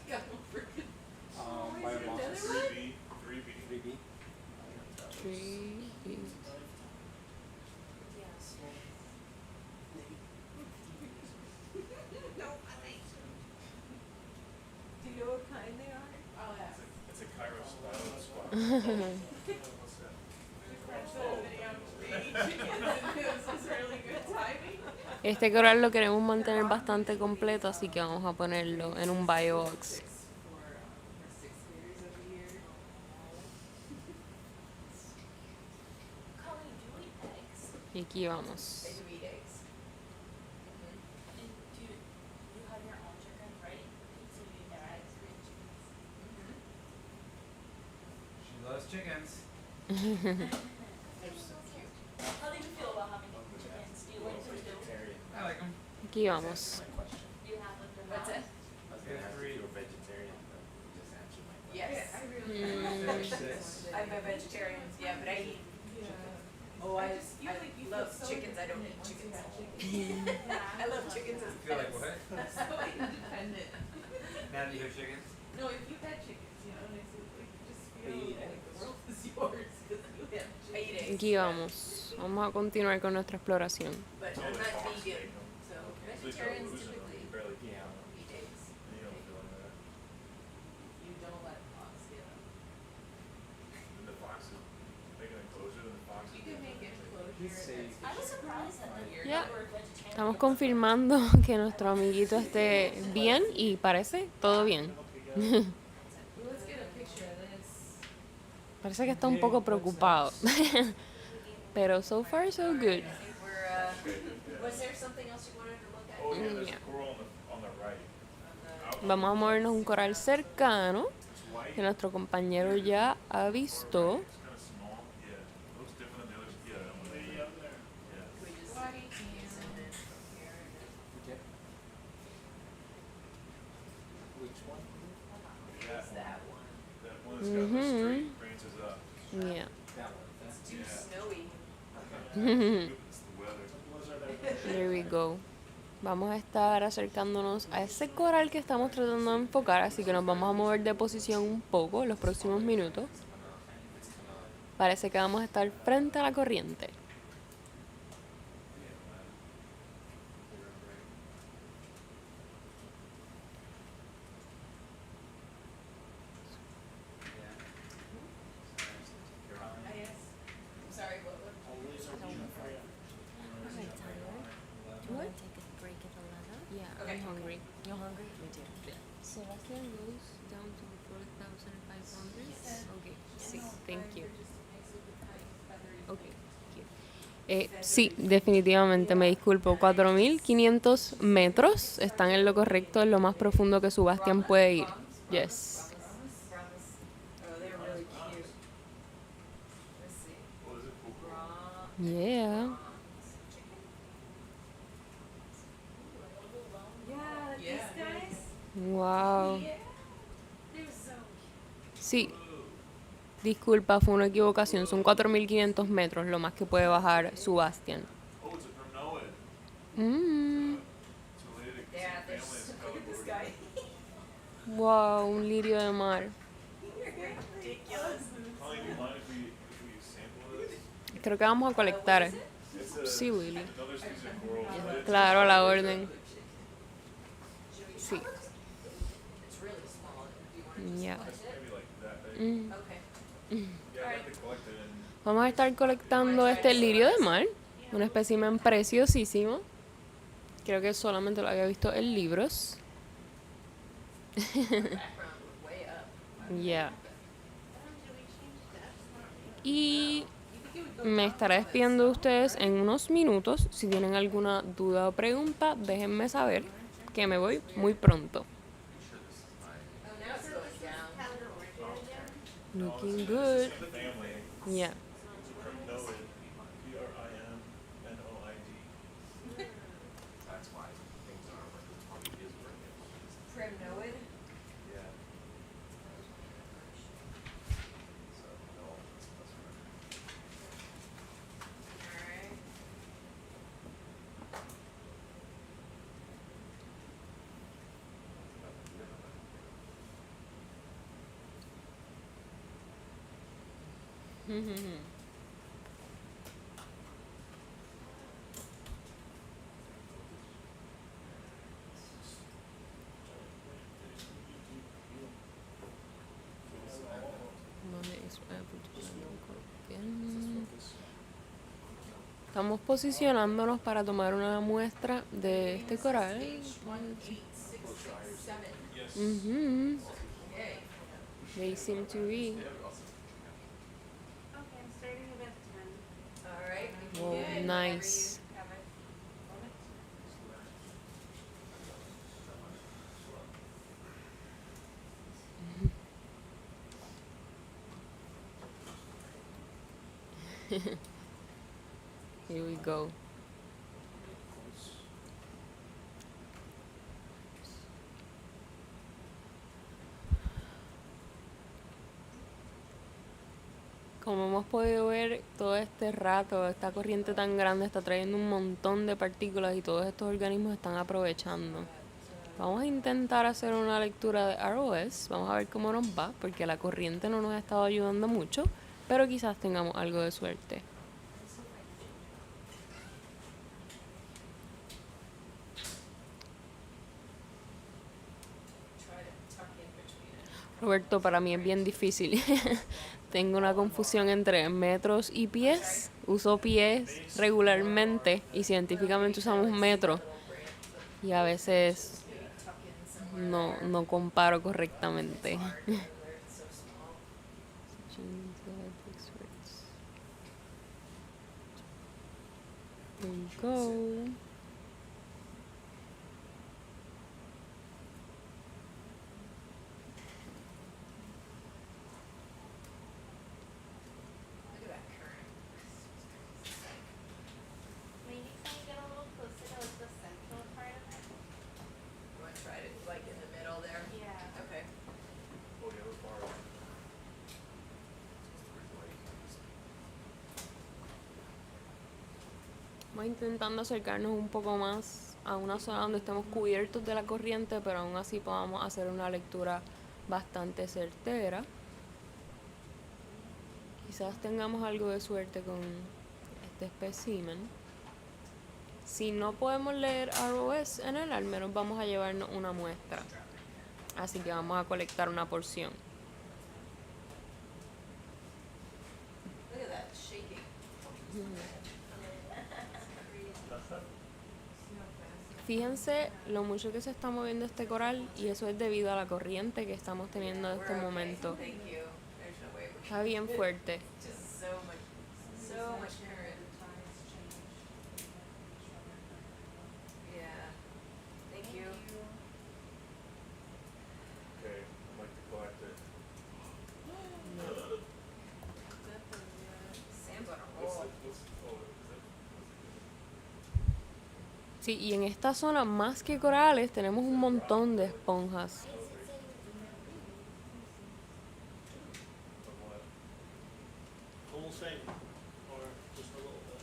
Got no freaking. By is it box. another 3B, 3B. 3B. 3B. No, do you know what kind they are? Oh, yeah. It's a Cairo style squat. What's that? Este coral lo queremos mantener bastante completo, así que vamos a ponerlo en un biobox. For 6 years of the year. Colleen, do you eat eggs? Y aquí vamos. They do eat eggs. And do you have your own chicken, right? So you eat their eggs, green chickens. She loves chickens. They're so cute. How do you feel about having chickens? Do you like them too? I like them. Aquí vamos. Do you have like your What's mom? it? I was gonna ask if you were vegetarian, but you just answered my question. Yes. I really Mm. I'm a vegetarian, yeah, but I eat. Oh, I love chickens. I don't eat chickens. I love chickens as You feel like pets. what? So independent. Now do you have chickens? No, if you had chickens, you know, it's like you just feel You eat like the world is yours because you have chickens. I eat eggs. Aquí vamos. Vamos a continuar con nuestra exploración. But I'm Totally not fox vegan, steak 'em. so At least you're vegetarians losing them, typically you barely eat can. eggs. You don't feel any of that. You don't let fox get them. And the foxes, make an enclosure, then the foxes. You can make an enclosure. You'd say- that's I was surprised that you Yeah. were vegetarian. Estamos confirmando que nuestro amiguito esté bien y parece todo bien. Let's get a picture of this. Parece que está un poco preocupado. Pero so far so good. I think we're, was there something else you wanted to look at? Oh, yeah, there's Yeah. a coral on the right. Vamos a movernos a un coral cercano It's white. que nuestro compañero ya ha visto. It's kind of small. Yeah. It looks different than the others. Yeah. that one right Way there. up there. Yeah. We just What? use and then compare and then Which one? use that one. That one that's got the Mhm. straight branches up. Yeah. That one. It's too Yeah. snowy. It's the weather. There we go. Vamos a estar acercándonos a ese coral que estamos tratando de enfocar, así que nos vamos a mover de posición un poco en los próximos minutos. Parece que vamos a estar frente a la corriente. Yes. I'm sorry, what? What? Yeah, Okay. I'm hungry. You're hungry? Me too. Sebastian goes down to 4,500. Okay, sí, thank you. Okay, thank you. Sí, definitivamente, me disculpo. 4,500 metros están en lo correcto, en lo más profundo que Subastian puede ir. Yes. Oh, they're really cute. Let's see. What is it? Cool. Yeah. Yeah, these guys. Wow. They're so Sí. Disculpa, fue una equivocación. Son 4,500 metros lo más que puede bajar Subastian. Oh, it's a Vernoid. Mm. It's related to Yeah, some they're family so, that's look at this colored. guy. Wow, un lirio de mar. You're ridiculous. Colleen, do you mind if we sample this? Creo que vamos a colectar. It's a, Sí, Lily. another species of coral. Claro, a la orden. Sí. It's really small. Do you want to Yeah. just slice it? Maybe like that big. Mm. Okay. Yeah, I got to collect it and Vamos a estar colectando este lirio de mar, un espécimen preciosísimo. Creo que solamente lo había visto en libros. Yeah. Y me estaré despidiendo de ustedes en unos minutos. Si tienen alguna duda o pregunta, déjenme saber que me voy muy pronto. Looking good. the family. Yeah. Primnoid. Primnoid. That's why things are what it probably is working. Primnoid? Yeah. So, no, that's right. Alright. Estamos posicionándonos para tomar una muestra de este coral. Mhm. They seem to be. Okay, I'm starting about 10. Alright. Whoa, nice. Here we go. Como hemos podido ver, todo este rato, esta corriente tan grande está trayendo un montón de partículas y todos estos organismos están aprovechando. Vamos a intentar hacer una lectura de ROS, vamos a ver cómo nos va, porque la corriente no nos ha estado ayudando mucho, pero quizás tengamos algo de suerte. Roberto, para mí es bien difícil. Tengo una confusión entre metros y pies. Uso pies regularmente y científicamente usamos metros. Y a veces no comparo correctamente. There you go. Look at that current. Maybe can we get a little closer to like the central part of it? You wanna try it like in the middle there? Yeah. Okay. Oh, yeah, we're far away. Vamos intentando acercarnos un poco más a una zona donde estemos cubiertos de la corriente, pero aún así podamos hacer una lectura bastante certera. Quizás tengamos algo de suerte con este espécimen. Si no podemos leer ROS en él, al menos vamos a llevarnos una muestra. Así que vamos a colectar una porción. Look at that shaking. Fíjense lo mucho que se está moviendo este coral y eso es debido a la corriente que estamos teniendo en este momento. Thank you. There's no way we Está bien fuerte. just so much current. Yeah. Thank you. Okay, I'd like to collect it. Sam's on a What's roll. the, what's, oh, is that? Sí, y en esta zona más que corales tenemos un montón de esponjas. The whole thing, or just a little bit?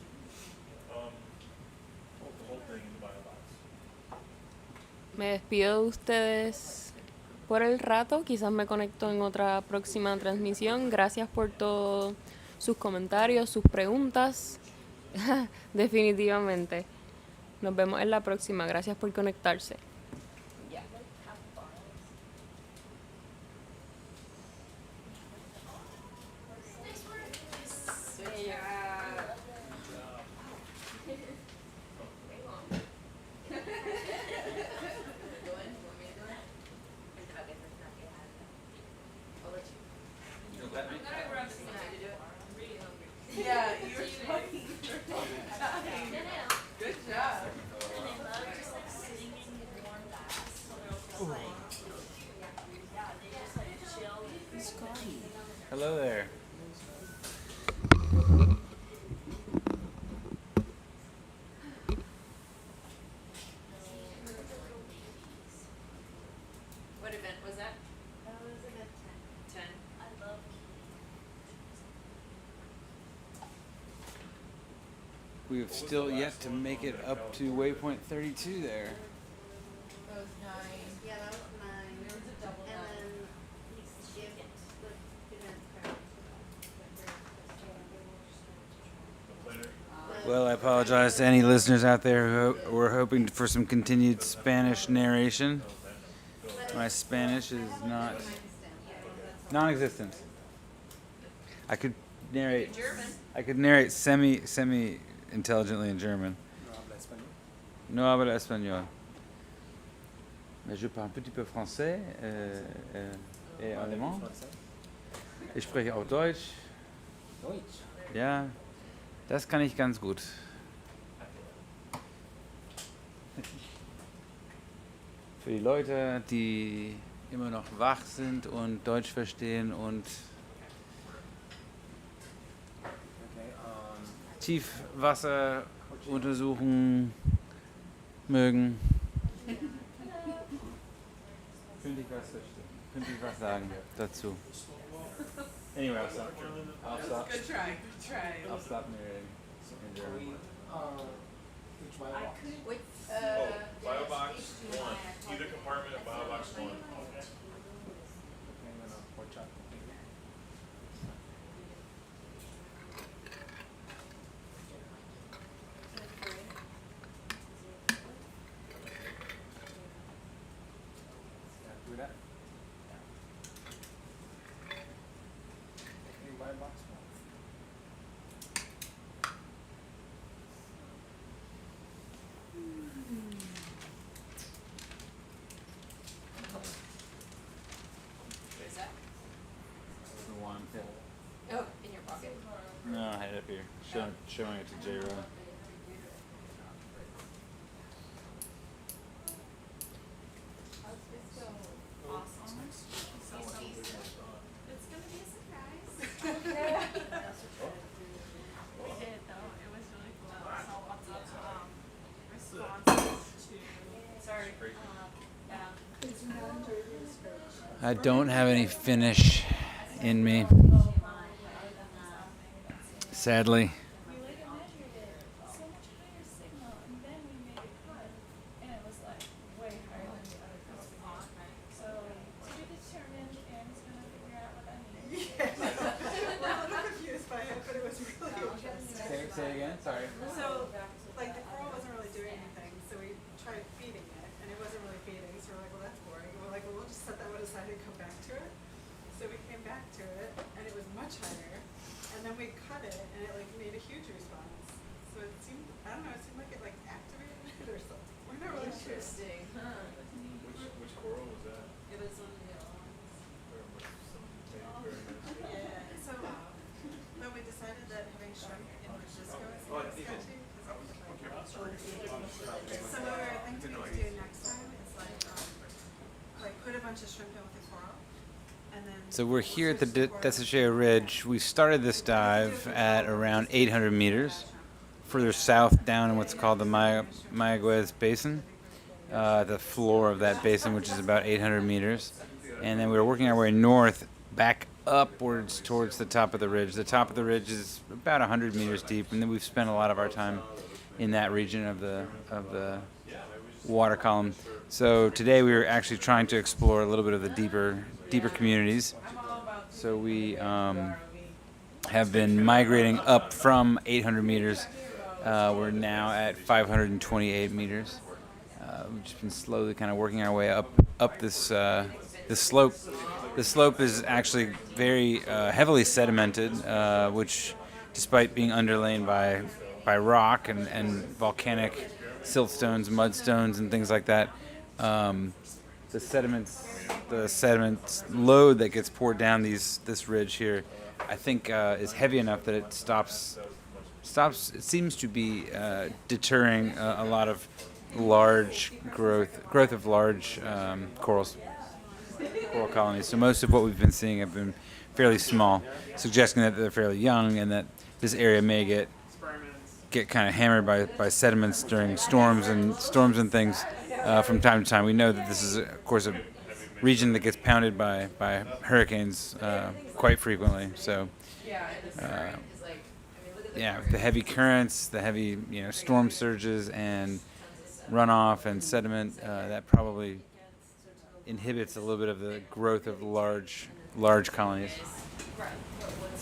The whole thing in the bio box. Me despido de ustedes por el rato. Quizás me conecto en otra próxima transmisión. Gracias por todos sus comentarios, sus preguntas. Definitivamente. Nos vemos en la próxima. Gracias por conectarse. they just like chill. Hello there. What event was that? That was a 10. 10. I love We've still yet to make it up to waypoint 32 there. That was 9. Yeah, that was 9. There was a double And 9. then he skipped the event credit. The planner. Well, I apologize to any listeners out there who were hoping for some continued Spanish narration. My Spanish is not non-existent. I could narrate. German. I could narrate semi intelligently in German. No hablo español. Mais je parle un petit peu français et allemand. Ich spreche auch Deutsch. Ja, das kann ich ganz gut. Für die Leute, die immer noch wach sind und Deutsch verstehen und Tiefwasser untersuchen mögen. Könnte ich was sagen dazu? Anyway, I'll stop. Good try, good try. I'll stop narrating in German. Which, Biobox 1. Either compartment of Biobox 1. what is that? The one. Oh, in your pocket. No, I had it up here. Showing it to J-Ro. It's gonna be a surprise. We did though, it was really cool. So lots of responses to Sorry. I don't have any Finnish in me, sadly. We later measured it so much higher signal, and then we made a cut, and it was like way higher than the other cuts we made. So to be determined, Aaron's gonna figure out what that means. We're a little confused by it, but it was really interesting. Say again, sorry. So, like, the coral wasn't really doing anything, so we tried feeding it, and it wasn't really feeding, so we're like, well, that's boring. And we're like, well, we'll just set that one aside and come back to it. So we came back to it, and it was much higher, and then we cut it, and it, like, made a huge response. So it seemed, I don't know, it seemed like it, like, activated it or something. We're not really sure. Interesting, huh? Which coral was that? It was one of the other ones. Very much some Yeah, so, but we decided that having shrimp in Francisco is kind of sketchy. So what we're thinking to do next time is like put a bunch of shrimp in with the coral, and then. So we're here at the Desecheo Ridge. We started this dive at around 800 meters, further south down in what's called the Mayaguez Basin, the floor of that basin, which is about 800 meters. And then we were working our way north, back upwards towards the top of the ridge. The top of the ridge is about 100 meters deep, and then we've spent a lot of our time in that region of the water column. So today we were actually trying to explore a little bit of the deeper communities. So we have been migrating up from 800 meters. We're now at 528 meters. We've just been slowly kind of working our way up this slope. The slope is actually very heavily sedimented, which, despite being underlain by rock and volcanic siltstones, mudstones, and things like that, the sediment load that gets poured down this ridge here, I think, is heavy enough that it stops. It seems to be deterring a lot of large growth of large corals. coral colonies. So most of what we've been seeing have been fairly small, suggesting that they're fairly young and that this area may get kind of hammered by sediments during storms and things from time to time. We know that this is, of course, a region that gets pounded by hurricanes quite frequently. So, yeah, the heavy currents, the heavy storm surges and runoff and sediment, that probably inhibits a little bit of the growth of large colonies.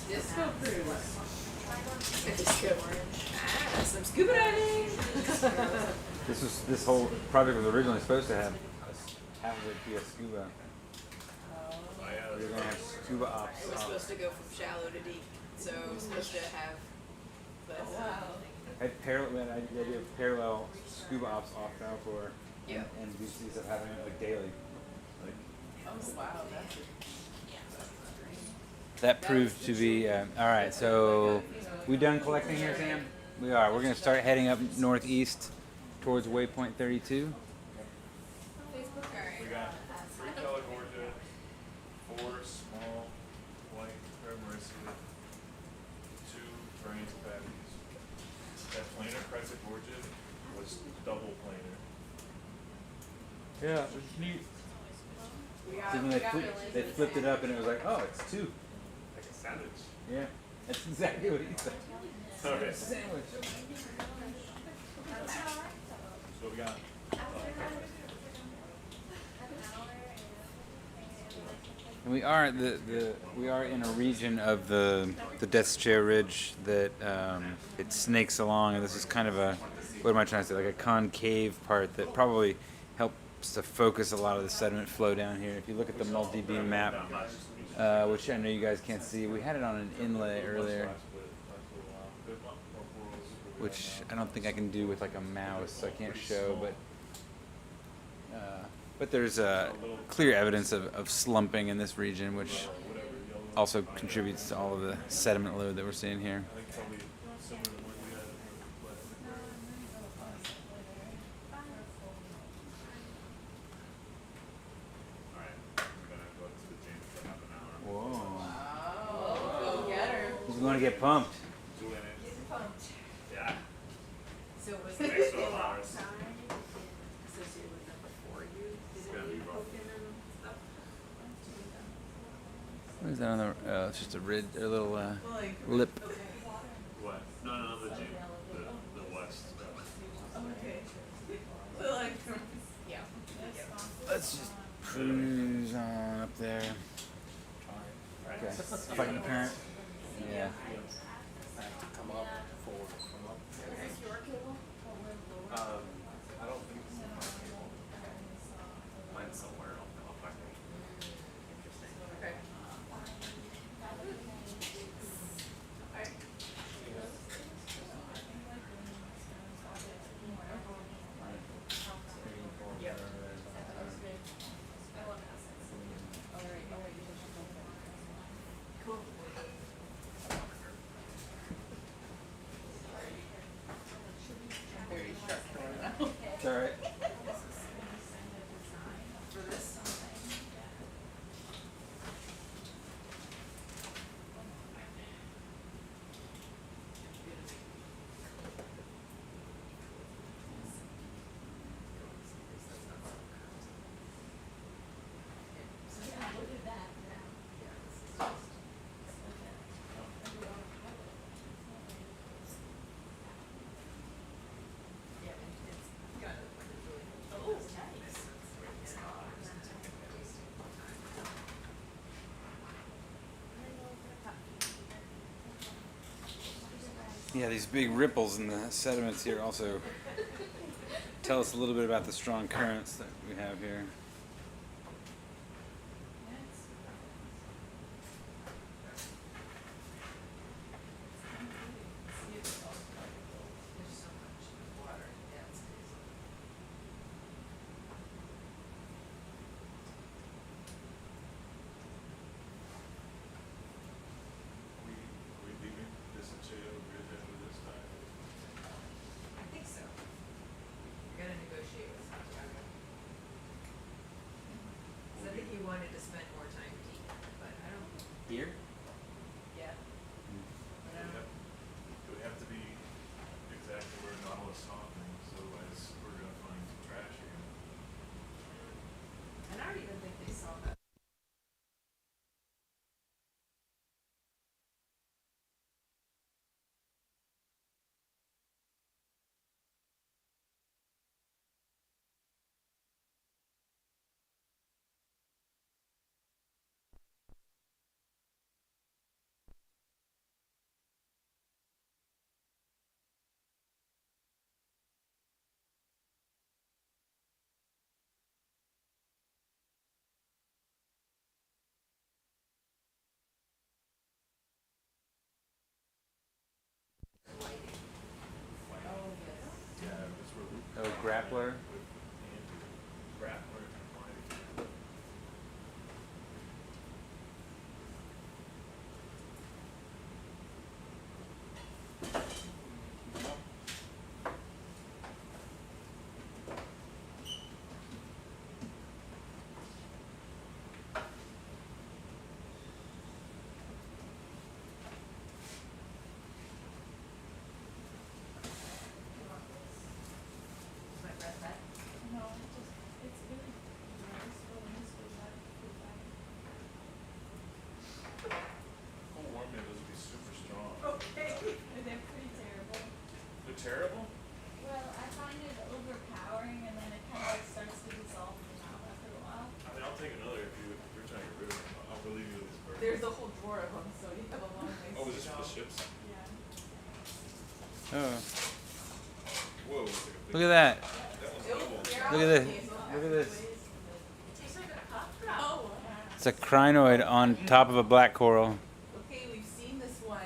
Disco cruise. Some scuba diving. This whole project was originally supposed to have half of it be a scuba. We were going to have scuba ops. It was supposed to go from shallow to deep, so it was supposed to have. But We had the idea of parallel scuba ops off Encore, Yeah. and we see stuff happening like daily. Oh wow, that's That proved to be all right. So, we done collecting here, Sam? We are. We're going to start heading up northeast towards waypoint 32. We got 3 color gorget, 4 small white Marissa, 2 brains of babbies. That planar crescent gorget was double planar. Yeah, it's neat. Then they flipped it up and it was like, oh, it's 2. Like a sandwich. Yeah, that's exactly what he said. Okay. Sandwich. So we got. And we are we are in a region of the Desecheo Ridge that it snakes along, and this is kind of a, what am I trying to say, like a concave part that probably helps to focus a lot of the sediment flow down here. If you look at the multi-beam map, which I know you guys can't see, we had it on an inlay earlier, which I don't think I can do with like a mouse, so I can't show, but there's clear evidence of slumping in this region, which also contributes to all of the sediment load that we're seeing here. Whoa. go get her. Who's going to get pumped? Yeah. So was Next it to SOLARIS. associated with them before you? It's gonna be rough. What is that on the? It's just a little lip. What? No, the June. The west. Okay. Yeah. Let's just cruise on up there. Okay. Fighting the current. Yeah. Come up, forward, come up. I don't think so. Mine's somewhere. I'll find it. Okay. It's all right. Yeah, these big ripples in the sediments here also tell us a little bit about the strong currents that we have here. Are we leaving Desecheo Ridge after this time? I think so. We're gonna negotiate with Santiago. Here? Yeah. It would have to be exactly where Nautilus saw things, otherwise we're gonna find some trash again. And I don't even think they saw that. Yeah, that's where we. Oh, grappler. With Andrew. Grappler and White. Might read that. No, it's really nice when this goes out to Oh, warm man, those would be super strong. Okay. And they're pretty terrible. They're terrible? Well, I find it overpowering and then it kind of like starts to dissolve in the mouth after a while. I mean, I'll take another if you're trying to get rid of them. I'll relieve you of this burden. There's a whole drawer of them, so you have a long ways Oh, to is this for the go. ships? Yeah. Oh, Whoa, it's like a big. look at that. That one's double. Look at this. Look at this. It tastes like a cough drop. Oh, It's a crinoid on top of a black coral. okay, we've seen this one.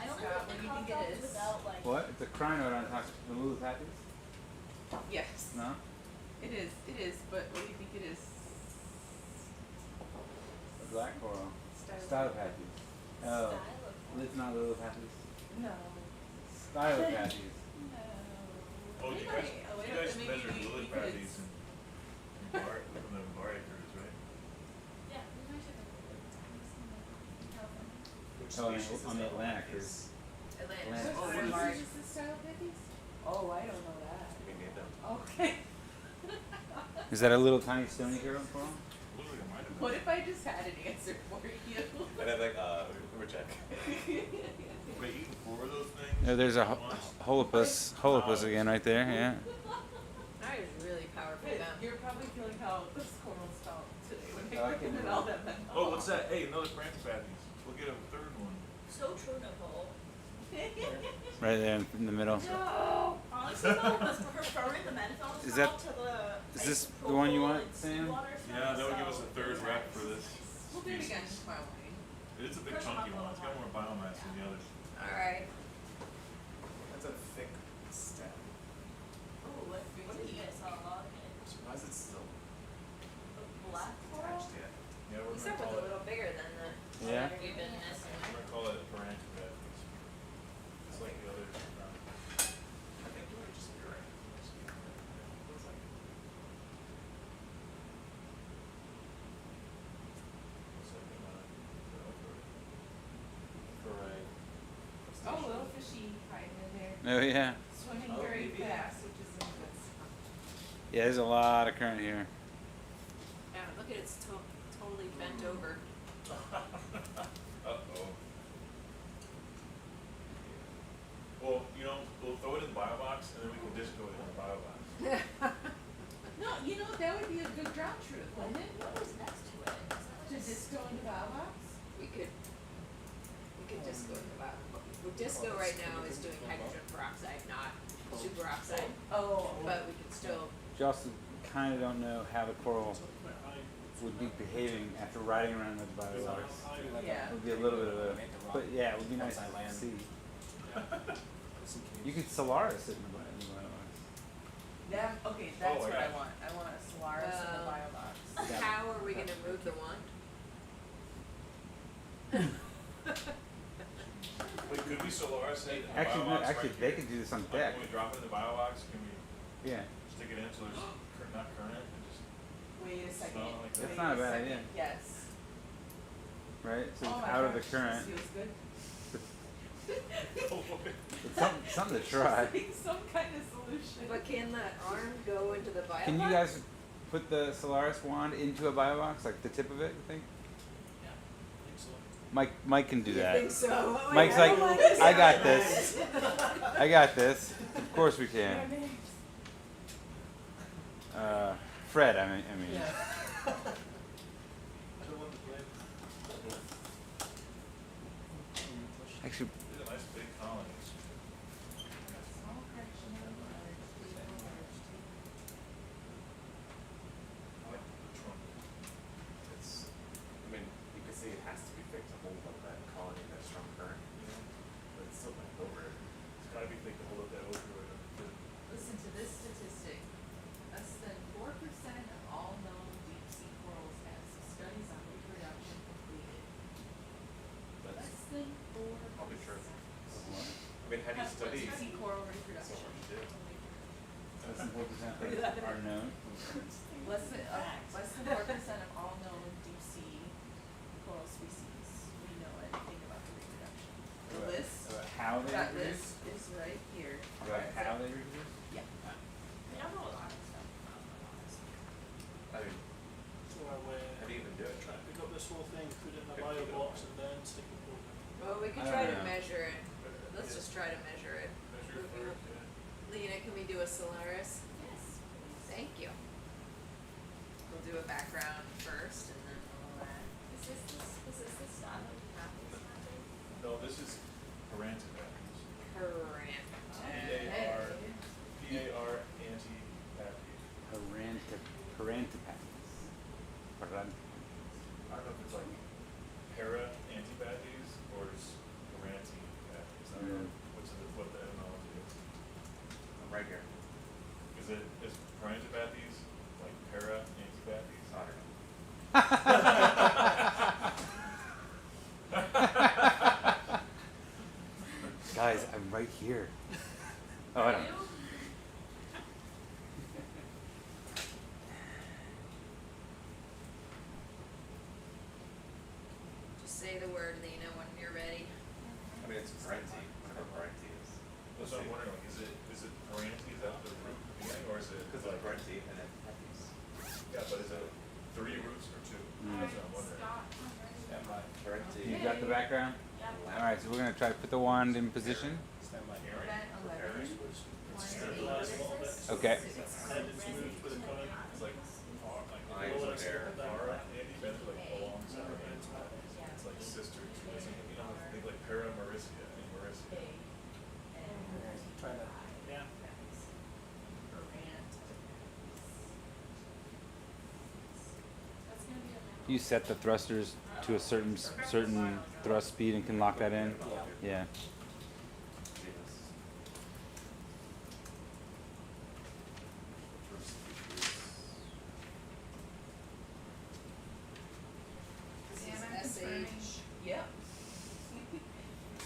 I don't Scott, think what the do you cough think drop it is is? about like. What? It's a crinoid on top of the lulipathes? Yes. No? It is, but what do you think it is? A black coral. Stylopathes. Oh, it's not lulipathes. No. Stylopathes. No. Oh, you Anyway, guys wait, maybe measured we lily could- patties and bar, from the bar acres, right? Yeah, we measured it with in California. Which Oh, species is on the that? Atlantic. Is- Atlantic. Atlantic. Oh, what what is is the Stylopathes? Oh, I don't know that. We made them. Okay. Is that a little tiny stony coral? Looks like it might have been. What if I just had an answer for you? And I'm like, let me check. Wait, eating four of those things? No, there's a at once? holopus again right there, yeah. That is really powerful But down. you're probably feeling how this corals felt today when Oh, I they can looked at do all that. them. Oh, what's that? Hey, another Francopathes. We'll get a third one. So true, Nicole. Right there in the middle. No. Honestly, though, was preferring the menthol Is that- to the is this the one you want, Sam? Yeah, that would give us a third rep for this We'll do it species. again tomorrow morning. It is a big chunky one. It's got more biomass than the others. Alright. That's a thick stem. Oh, what did you guys saw a lot of it? I'm surprised it's still The black coral? attached yet. Yeah, we're Except gonna with call a it. little bigger than the. Yeah. We've been missing. We're gonna call it Francopathes. It's like the others. I think you might just be right. Looks like it. Looks like the outdoor. Oh, little fishy hiding in there. Oh, yeah. Swimming Oh, very maybe. fast, which is a good sign. Yeah, there's a lot of current here. Yeah, look at it's totally bent over. Uh-oh. Well, we'll throw it in the bio box and then we can disco it in the bio box. No, you know, that would be a good ground truth, wouldn't it? What was next to it? To disco in the bow box? We could disco in the bottom. Well, disco right now is doing hydrogen peroxide, not superoxide, Oh. but we could still. You also kind of don't know how the coral would be behaving after riding around the biologics. Yeah. It would be a little bit of a, but yeah, it would be nice Outside to land. see. Some You caves. could Solaris it in the biologics. Okay, that's Oh, what yeah. I want. I want a Solaris in the bio box. Yeah. How are we gonna move the wand? Wait, could we Solaris it in the Actually, bio no, box actually, right they here? could do this on Like, deck. when we drop it in the bio box, can we Yeah. stick it in so there's not current and just Wait a second. Smell like that. That's Wait not a bad second. idea. Yes. right? So Oh it's my out of the gosh, current. This feels good. It's something to try. Like some kind of solution. But can that arm go into the bio Can you box? guys put the Solaris wand into a bio box, like the tip of it? You think? Yeah, I think so. Mike can do You that. think so? Oh, Mike's yeah, like, don't let us I got down. this. I got this. Of course we can. Fred, I mean. I don't want to play. Actually, These are nice big colonies. I like the trunk. It's, I mean, you can see it has to be fixed to hold up that colony, that strong current, you know, but it's still like over it. It's gotta be thick to hold up that opioid. Listen to this statistic. Less than 4% of all known deep sea corals have studies on reproduction completed. Less than 4%. I'll be sure. I mean, how do you study? Deep sea coral reproduction. So much to do. less than 4% are known. Less than 4% of all known deep sea coral species. We know anything about the reproduction. The list, How they that reproduce? list is right here. About how they reproduce? Yeah. We don't know a lot of stuff about them, honestly. I mean, So I how do you even do it? try to pick up this whole thing, put it in a bio box, and then stick the program. Well, we could I try don't to know. measure it. Let's just try to measure it. Measure it first, yeah. Lena, can we do a Solaris? Yes. Thank you. We'll do a background first and then all that. Is this the style of Matthew's magic? No, this is Parantibactes. Current. P-A-R antibactes. Parantipats. I don't know if it's like para antibactes or is parantibactes. I don't know what the etymology is. I'm right here. Is parantibactes like para antibactes? I don't know. Guys, I'm right here. Oh, I don't know. Just say the word, Lena, when you're ready. I mean, it's parenti, whatever parenti is. That's what I'm wondering, like, is it paranti, is that the root beginning, or is it? Because it's parenti and then pepes. Yeah, but is it 3 roots or 2? That's what I'm wondering. Scott, I'm ready. Stand by. Parenti. You got the background? Yeah. Alright, so we're going to try to put the wand in position. Stand by. Event 11. Stabilize a little bit. Okay. And it's moved with the current. It's like, Lines of air. para antibactes are like alongside of it. It's like sister to, you know, think like para Mauricia and Mauricia. Try that. Yeah. That's gonna be a You set the thrusters to a certain thrust speed and can lock that in? Yeah. This is SH. Yep.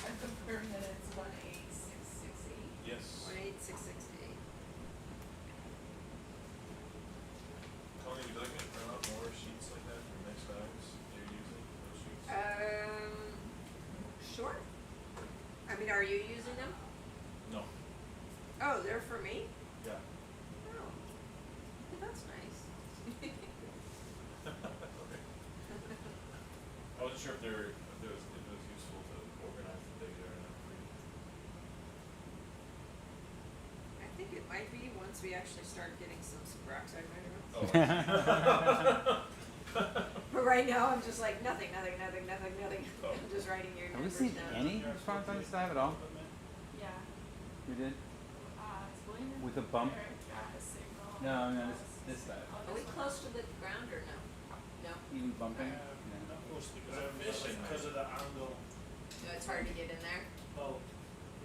I confirm that it's 18668. Yes. 18668. Colleen, would you like me to print out more sheets like that for next times you're using those sheets? Sure. I mean, are you using them? No. Oh, they're for me? Yeah. Oh. Well, that's nice. Okay. I wasn't sure if it was useful to organize the data or not. I think it might be once we actually start getting some superoxide measurements. Oh. But right now, I'm just like, nothing. Oh. I'm just writing your Have we numbers seen down. any response on this dive at all? Yeah. We did? It's William. With a bump? Eric got a signal. No, this dive. Are we close to the ground or no? No. Even bumping? Not close because of the angle. No, it's hard to get in there. Well,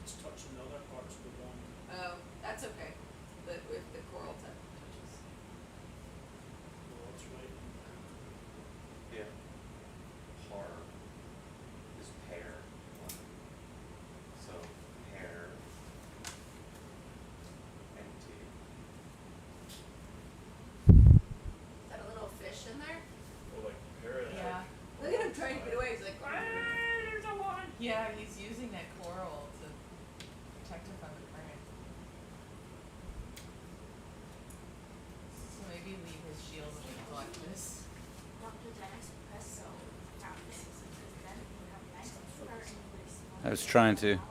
it's touching the other parts of the one. Oh, that's okay. But if the coral touches. Well, it's right in Yeah. Par is pair. So pair empty. Is that a little fish in there? Well, like para. Yeah. Look at him trying to get away. He's like, Yeah, he's using that coral to protect it from the current. So maybe leave his shield when we collect this. Dr. Dennis Presso found this, because then you have nice water and really small. I was trying to. You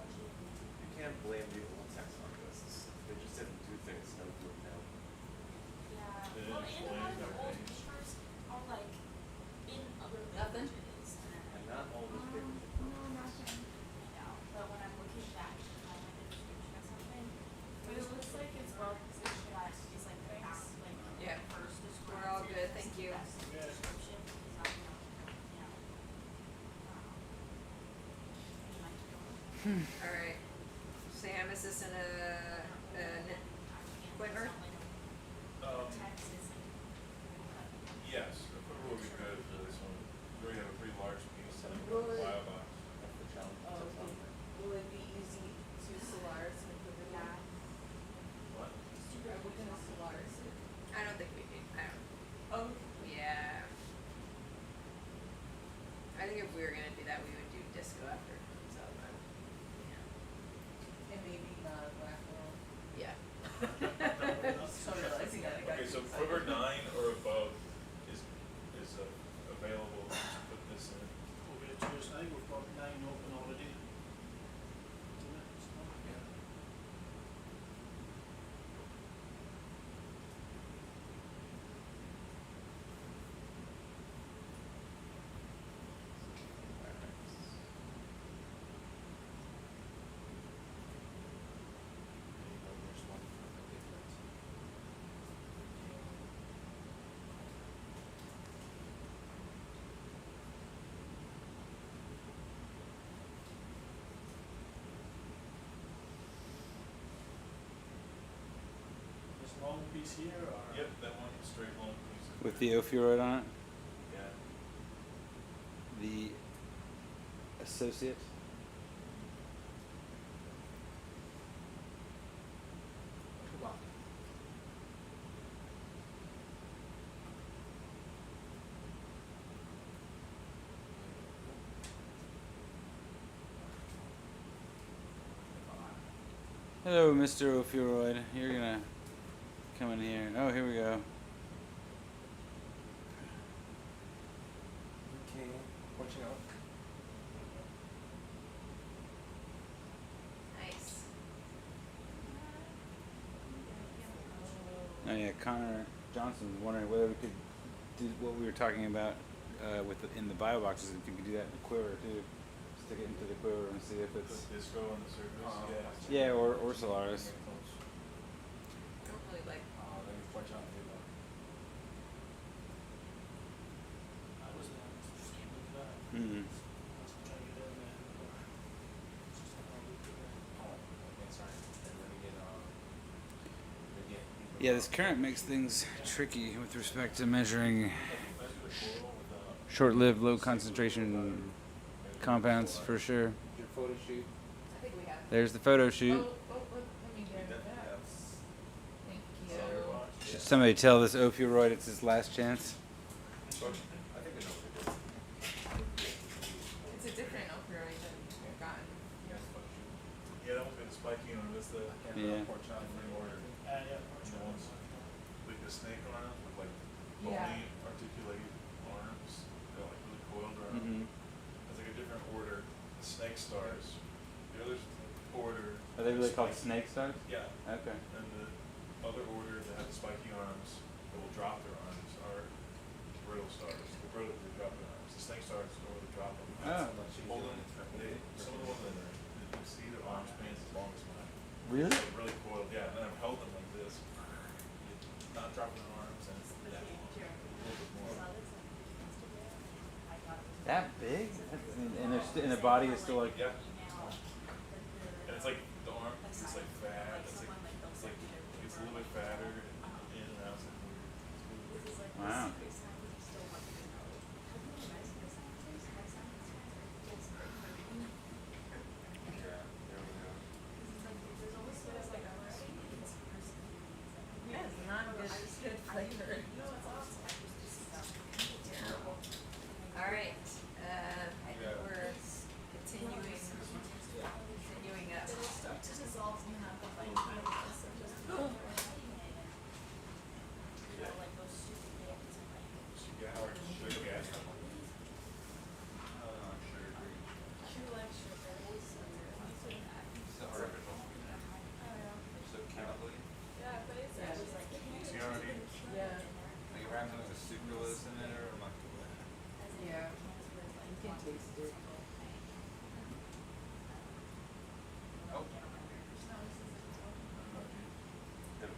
can't blame the old taxonomists. They just didn't do things no good now. Yeah, They well, didn't and a lot of the explain old their things. papers are like in other Nothing? languages. And not all those papers are No, nothing. I know, but when I'm looking back at like a description or something, But it looks like it's well positioned. it's like the back, like Yeah. first description. We're all good, thank you. Description is not, you know, you might go. All right. Sam, is this in a quiver? Yes, the quiver will be good for this one. We already have a pretty large piece in the Will it- bio box. That's the challenge. Oh, will it be easy to SOLARIS and put it in? What? Are we gonna SOLARIS it? I don't think we need, I don't, Oh, yeah. I think if we were gonna do that, we would do disco after it comes out, but, and maybe not a black world. yeah. So realizing that I got Okay, so too quiver excited. 9 or above is available to put this in. Okay, cheers, I think we've got 9 open already. Yeah. This long piece here, or? Yep, that one straight long piece. With the ophiuroid on it? Yeah. The associate? Hello, Mr. Ophiuroid. You're gonna come in here. Oh, here we go. Okay, watching out. Nice. Oh yeah, Connor Johnson was wondering whether we could do what we were talking about in the bio boxes. If you could do that in the quiver too, stick it into the quiver and see if it's Put disco on the surface. yeah, or Solaris. I don't really like, Let me watch out. I was just keep looking at it. Mm-hmm. I was trying to get in there. It's just like, I'll look at it. Oh, okay, sorry. And let me get, Yeah, this current makes things tricky with respect to measuring short-lived, low concentration compounds for sure. your photo shoot. I think we have. There's the photo shoot. Let me get it back. Thank you. Should somebody tell this ophiuroid it's his last chance? I think I know what it is. It's a different opioid than we've gotten. Yeah, that one's got the spiky on it. That's the Yeah. pork chop free order. Yeah. And the ones like the snake arms with like Yeah. bony articulated arms. They're like really coiled around. Mm-hmm. It's like a different order. The snake stars. The other order. Are they really is called spiky. snake stars? Yeah. Okay. And the other order that have the spiky arms that will drop their arms are brittle stars. The brittle will drop their arms. The snake stars will drop them. Oh. Hold them. Some of the ones that are, you can see the arm spans as long as mine. Really? They're really coiled, yeah. And then I've held them like this. Not dropping the arms and it's that long. A little bit more. That big? And the body is still like. Yeah. And it's like the arm is like fat. It's like it's a little bit fatter and in and out. It's weird. Wow. Yeah, there we go. Yeah, it's not good, it's good flavor. All right, I think we're continuing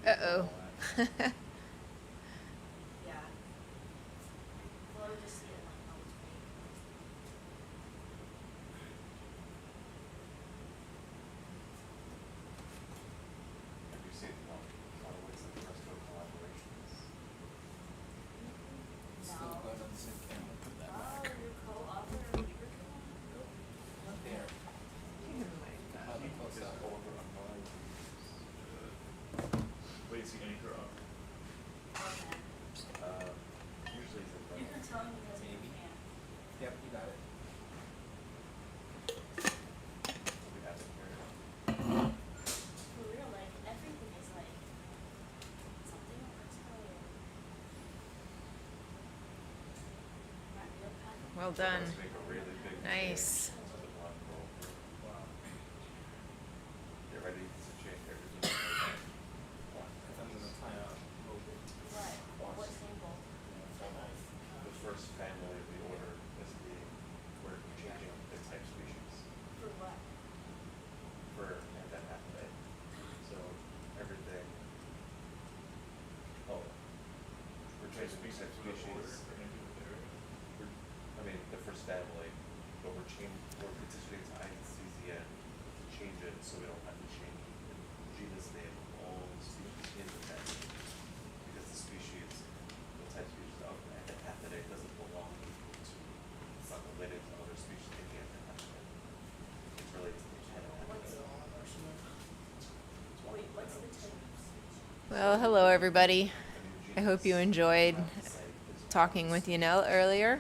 Uh-oh. Yeah. Well, I just see it like, oh, it's great. Have you seen, a lot of ways that the rest of collaborations? Still going on the same camera, put that Oh, back. your co-author, or your co-author? Not there. How they close Just up. over online. Wait, see Anchor up. Okay. Usually it's in You can tell me because you Maybe. can. Yep, you got it. we have it here. For real, like, everything is like, something over its own. Not real pattern. Well done. Let's make a really big Nice. change to the black roll. Get ready to change everything. I'm gonna tie out open. What symbol? The first family of the order is we're changing the type species For what? for antipathide. So everything, we're changing the type species. I mean, the first family, but we're petitioning to ICCN to change it so we don't have to change the genus name of all the species in the family. Because the species, the type species of antipathide doesn't belong to, it's not related to other species in the antipathide. It's related to the antipathide. Wait, what's the type? Well, hello, everybody. I hope you enjoyed talking with Yanel earlier.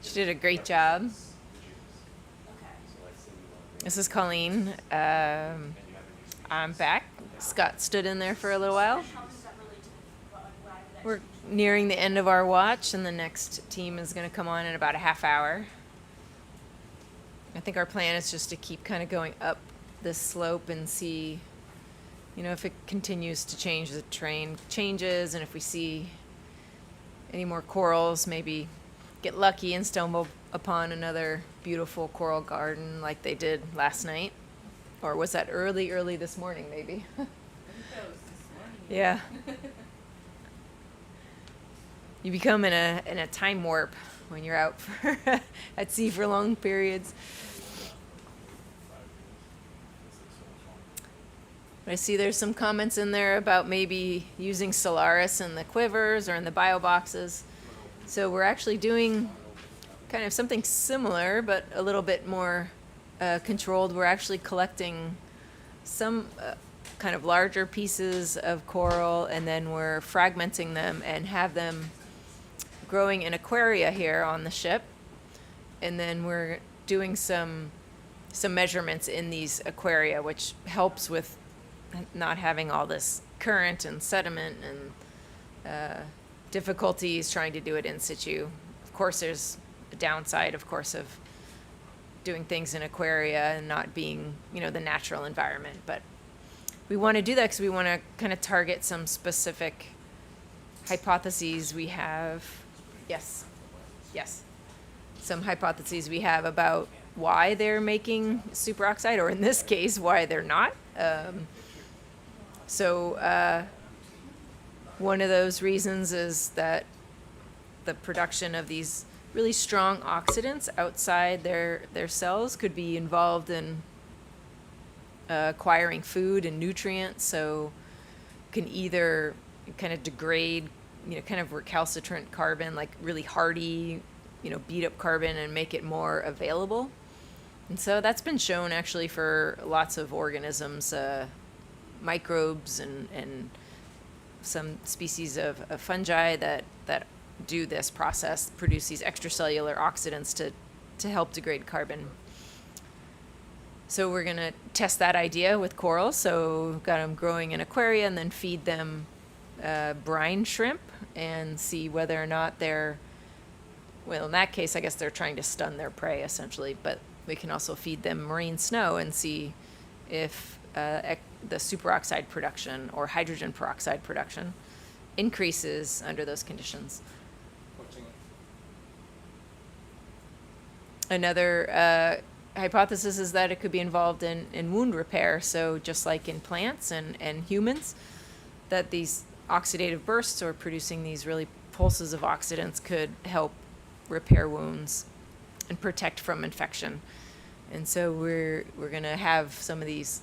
She did a great job. Okay. This is Colleen. I'm back. Scott stood in there for a little while. How does that relate to why would that We're change? nearing the end of our watch, and the next team is going to come on in about a half hour. I think our plan is just to keep kind of going up this slope and see, if it continues to change, the terrain changes, and if we see any more corals, maybe get lucky and stumble upon another beautiful coral garden like they did last night. Or was that early this morning, maybe? I think that was this morning. Yeah. You become in a time warp when you're out at sea for long periods. I see there's some comments in there about maybe using SOLARIS in the quivers or in the bio boxes. So we're actually doing kind of something similar, but a little bit more controlled. We're actually collecting some kind of larger pieces of coral, and then we're fragmenting them and have them growing in aquaria here on the ship. And then we're doing some measurements in these aquaria, which helps with not having all this current and sediment and difficulties trying to do it in situ. Of course, there's a downside, of course, of doing things in aquaria and not being, the natural environment. But we want to do that because we want to kind of target some specific hypotheses we have. Yes. Some hypotheses we have about why they're making superoxide, or in this case, why they're not. So one of those reasons is that the production of these really strong oxidants outside their cells could be involved in acquiring food and nutrients, so can either kind of degrade, kind of recalcitrant carbon, like really hardy, beat up carbon, and make it more available. And so that's been shown actually for lots of organisms, microbes and some species of fungi that do this process, produce these extracellular oxidants to help degrade carbon. So we're going to test that idea with corals. So we've got them growing in aquaria and then feed them brine shrimp and see whether or not they're, well, in that case, I guess they're trying to stun their prey essentially, but we can also feed them marine snow and see if the superoxide production or hydrogen peroxide production increases under those conditions. Another hypothesis is that it could be involved in wound repair. So just like in plants and humans, that these oxidative bursts or producing these really pulses of oxidants could help repair wounds and protect from infection. And so we're gonna have some of these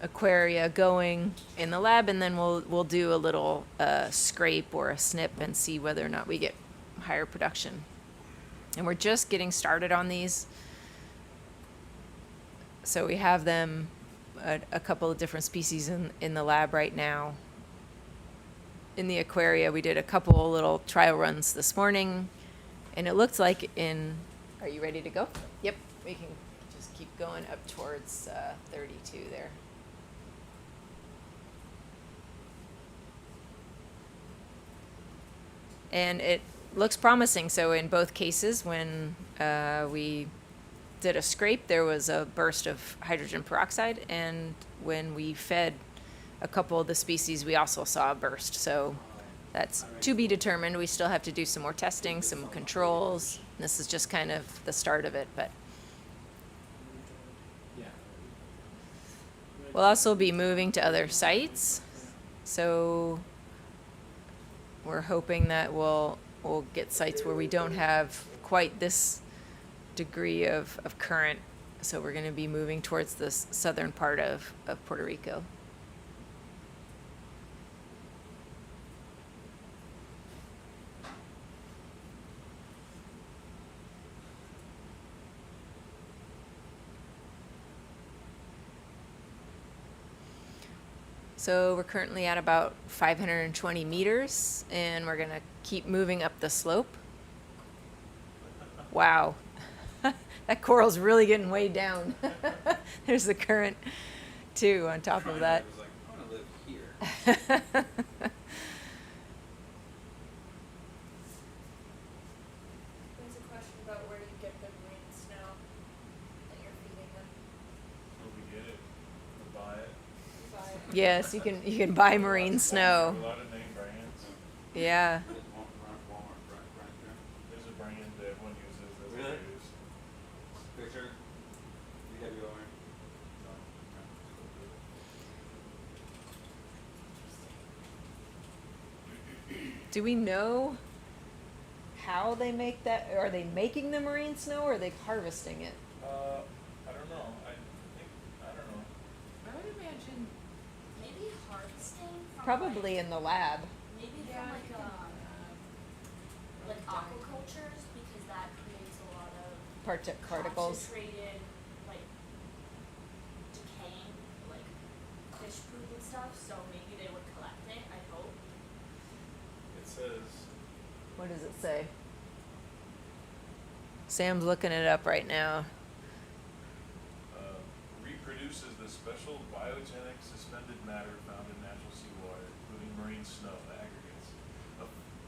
aquaria going in the lab, and then we'll do a little scrape or a snip and see whether or not we get higher production. And we're just getting started on these. So we have them, a couple of different species in the lab right now. In the aquaria, we did a couple little trial runs this morning, and it looked like are you ready to go? Yep, we can just keep going up towards 32 there. And it looks promising. So in both cases, when we did a scrape, there was a burst of hydrogen peroxide, and when we fed a couple of the species, we also saw a burst. So that's to be determined. We still have to do some more testing, some controls. This is just kind of the start of it, but we'll also be moving to other sites. So we're hoping that we'll get sites where we don't have quite this degree of current. So we're going to be moving towards the southern part of Puerto Rico. So we're currently at about 520 meters, and we're gonna keep moving up the slope. Wow, that coral's really getting way down. There's the current too on top of that. It was like, I want to live here. There's a question about where you get the marine snow that you're feeding them. Where we get it, we buy it. You buy it. Yes, you can buy marine snow. A lot of name brands. Yeah. Walmart, right there. There's a brand that everyone uses that's Really? used. Picture. DWR. Do we know how they make that? Are they making the marine snow, or are they harvesting it? I don't know. I don't know. I would imagine Maybe harvesting from Probably in the lab. maybe from like aquacultures, because that creates a lot of Particles. concentrated, like decaying, like fish poop and stuff. So maybe they would collect it. I hope. It says What does it say? Sam's looking it up right now. reproduces the special biogenic suspended matter found in natural seawater, including marine snow aggregates.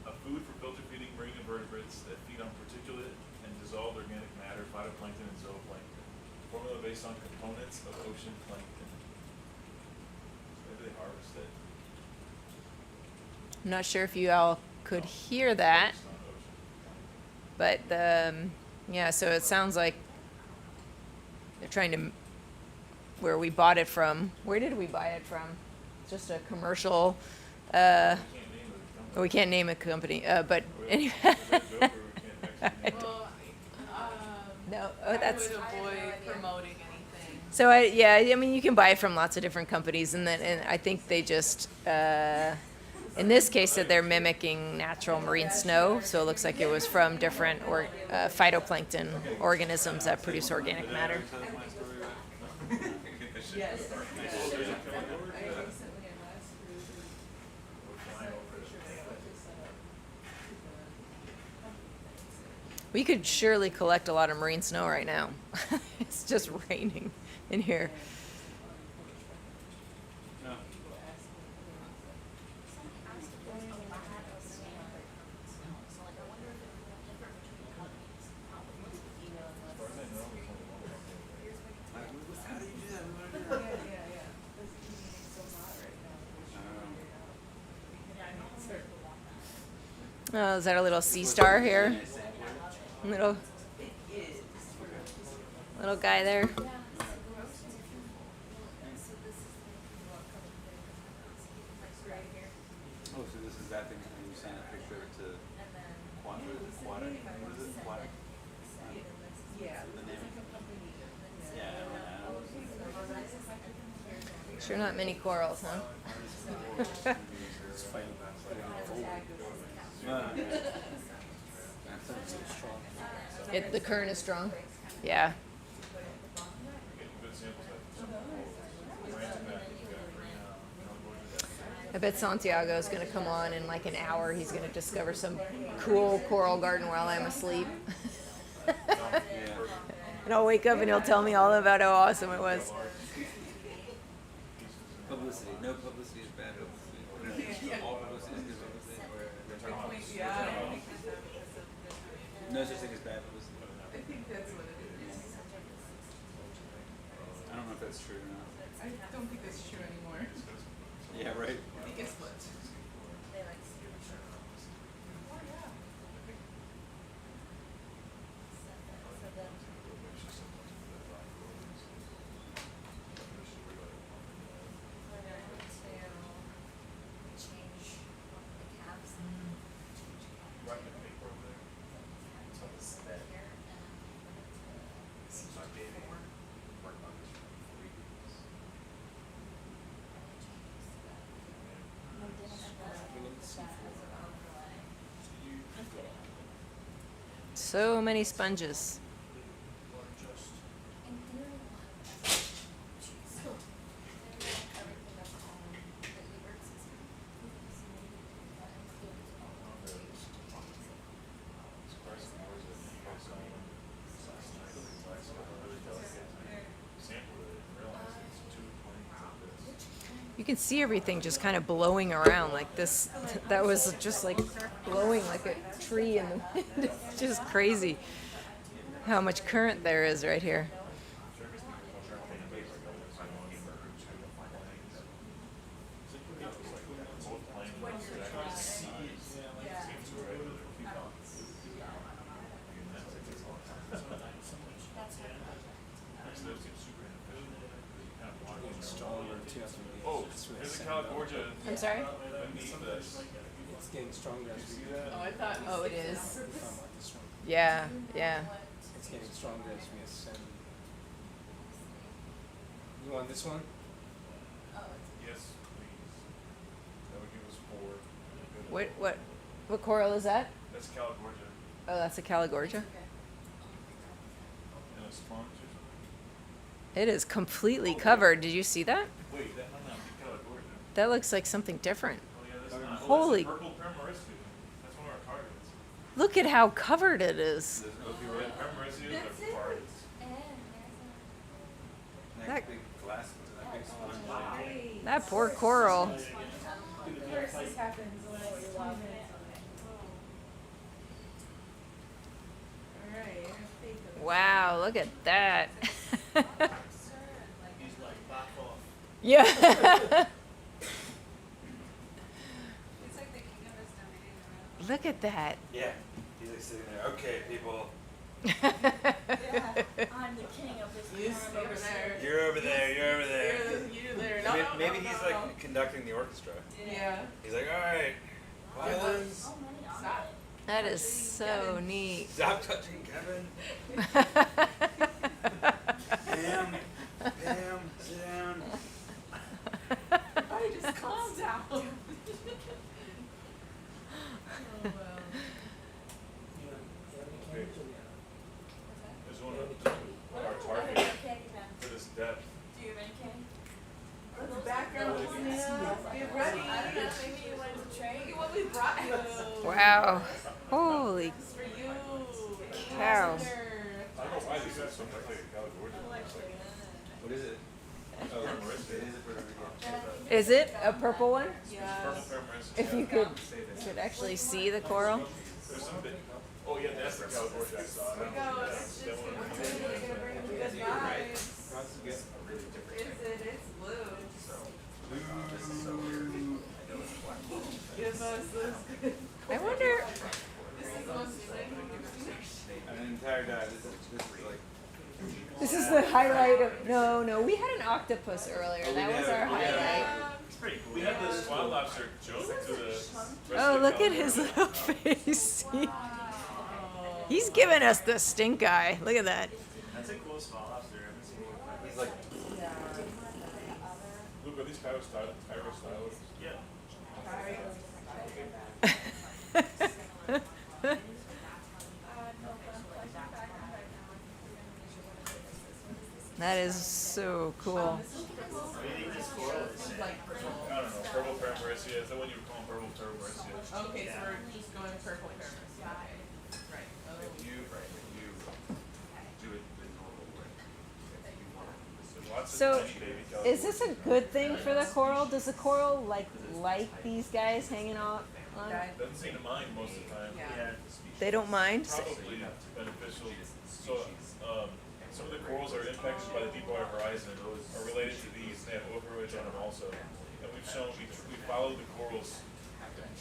A food for filter feeding marine invertebrates that feed on particulate and dissolved organic matter, phytoplankton and zooplankton. Formula based on components of ocean plankton. Maybe they harvest it. I'm not sure if you all could hear that, Based on ocean plankton. but yeah, so it sounds like they're trying to, where we bought it from. Where did we buy it from? Just a commercial, we can't name a company, but anyway. well, No, I that's. would avoid promoting anything. So I mean, you can buy it from lots of different companies, and I think they just, in this case, that they're mimicking natural marine snow. So it looks like it was from different phytoplankton organisms that produce organic matter. Yes. We could surely collect a lot of marine snow right now. It's just raining in here. No. Somebody asked if there's a lot of standard snow. So like, I wonder if it will differ between companies. Probably. As far as I know, there's only one company. How do you do that? We want to do that. Yeah. This is so hot right now. We should figure it out. Yeah, I know some people want that. Oh, is that a little sea star here? Little. It is for Little guy there. Oh, so this is that thing, and you sent a picture to Quad, what is it, Quad? Yeah. The name? Yeah, Sure not many corals, huh? It's fine. The current is strong. Yeah. I bet Santiago is going to come on in like an hour. He's going to discover some cool coral garden while I'm asleep. And I'll wake up and he'll tell me all about how awesome it was. Publicity. No publicity is bad publicity. All publicity is good publicity. No such thing as bad publicity. I think that's what it is. I don't know if that's true or not. I don't think that's true anymore. Yeah, right. Guess what? So many sponges. You can see everything just kind of blowing around like this. That was just like blowing like a tree in the wind. It's just crazy how much current there is right here. I'm sorry? It's getting stronger as we go. Oh, I thought. Oh, it is. This one. Yeah, yeah. It's getting stronger as we ascend. You want this one? Yes, please. That would give us 4. What coral is that? That's Caligorgia. Oh, that's a Caligorgia. And a sponge or something? It is completely covered. Did you see that? Wait, that might not be Caligorgia. That looks like something different. Oh yeah, that's not. Holy. Oh, that's a purple Permarissu. That's one of our targets. Look at how covered it is. There's opioid Permarissus are targets. That- big glass, that big sponge. That poor coral. Of course, this happens when I love it. Alright, Wow, look at that. He's like, back off. Yeah. It's like the king of us dominating Look at that. Yeah. He's like sitting there. Okay, people. I'm the king of this You stay over there. You're over there. You're over there. You're there. No, no, Maybe no, he's no, like no. conducting the orchestra. Yeah. He's like, all right, violins, Stop. That is so neat. stop touching Kevin. Pam, sit down. Everybody just calm down. Oh, well. There's one of our targets for this depth. Do you have any candy? Let's background Selena. Get ready. Maybe you wanted to trade? Look at what we brought you. Wow. Holy This is for you. cow. I don't know why these are so much like a Caligorgia. What is it? Oh, it is a Puerto Rico. Is it a purple one? Purple Permarissus. If you could actually see the coral. There's some bit. Oh yeah, that's the Caligorgia I saw. I don't know Go. that. It's just That one. gonna bring you good vibes. Bronze is good. Is it? It's blue. Give us this good. I wonder. This is the most exciting we've ever seen. An entire dive. This is like This is the highlight of, no, we had an octopus earlier, that was our highlight. It's pretty cool. We had the spot lobster jump to the rest Oh, of the look at his little face. He's giving us the stink eye, look at that. That's a cool spot lobster. I haven't seen one like that. He's like, Luke, are these Cairo styles? Yeah. That is so cool. I don't know, purple paramerecia. Is that what you would call purple paramerecia? Okay, so we're just going purple pyramids. Okay. Right. if you do it the normal way, if you want There's lots of So, tiny baby kelp. is this a good thing for the coral? Does the coral like these guys hanging out on? Doesn't seem to mind most of the time. Yeah. They don't mind? Probably beneficial. So, some of the corals that are impacted by the Deepwater Horizon are related to these. They have ophiuroids on them also. And we've shown, we follow the corals,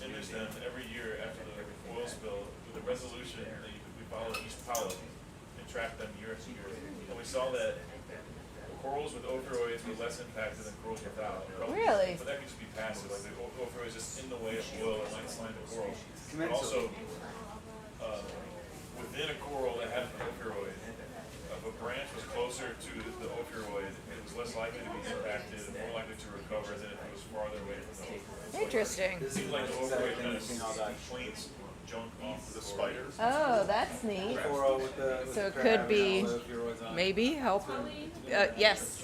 image them every year after the oil spill with a resolution that we follow each polyp and track them year after year. And we saw that corals with ophiuroids were less impacted than corals without. Really? But that could just be passive, like the ophiuroids just in the way of oil and might slime the coral. But also, within a coral that had an ophiuroid, if a branch was closer to the ophiuroid, it was less likely to be impacted and more likely to recover than if it was farther away from the ophiuroid. Interesting. It seems like the ophiuroid kind of cleans junk off the spiders. Oh, that's neat. Coral with the So it crab could and be all the opioids on it. maybe help. Yes.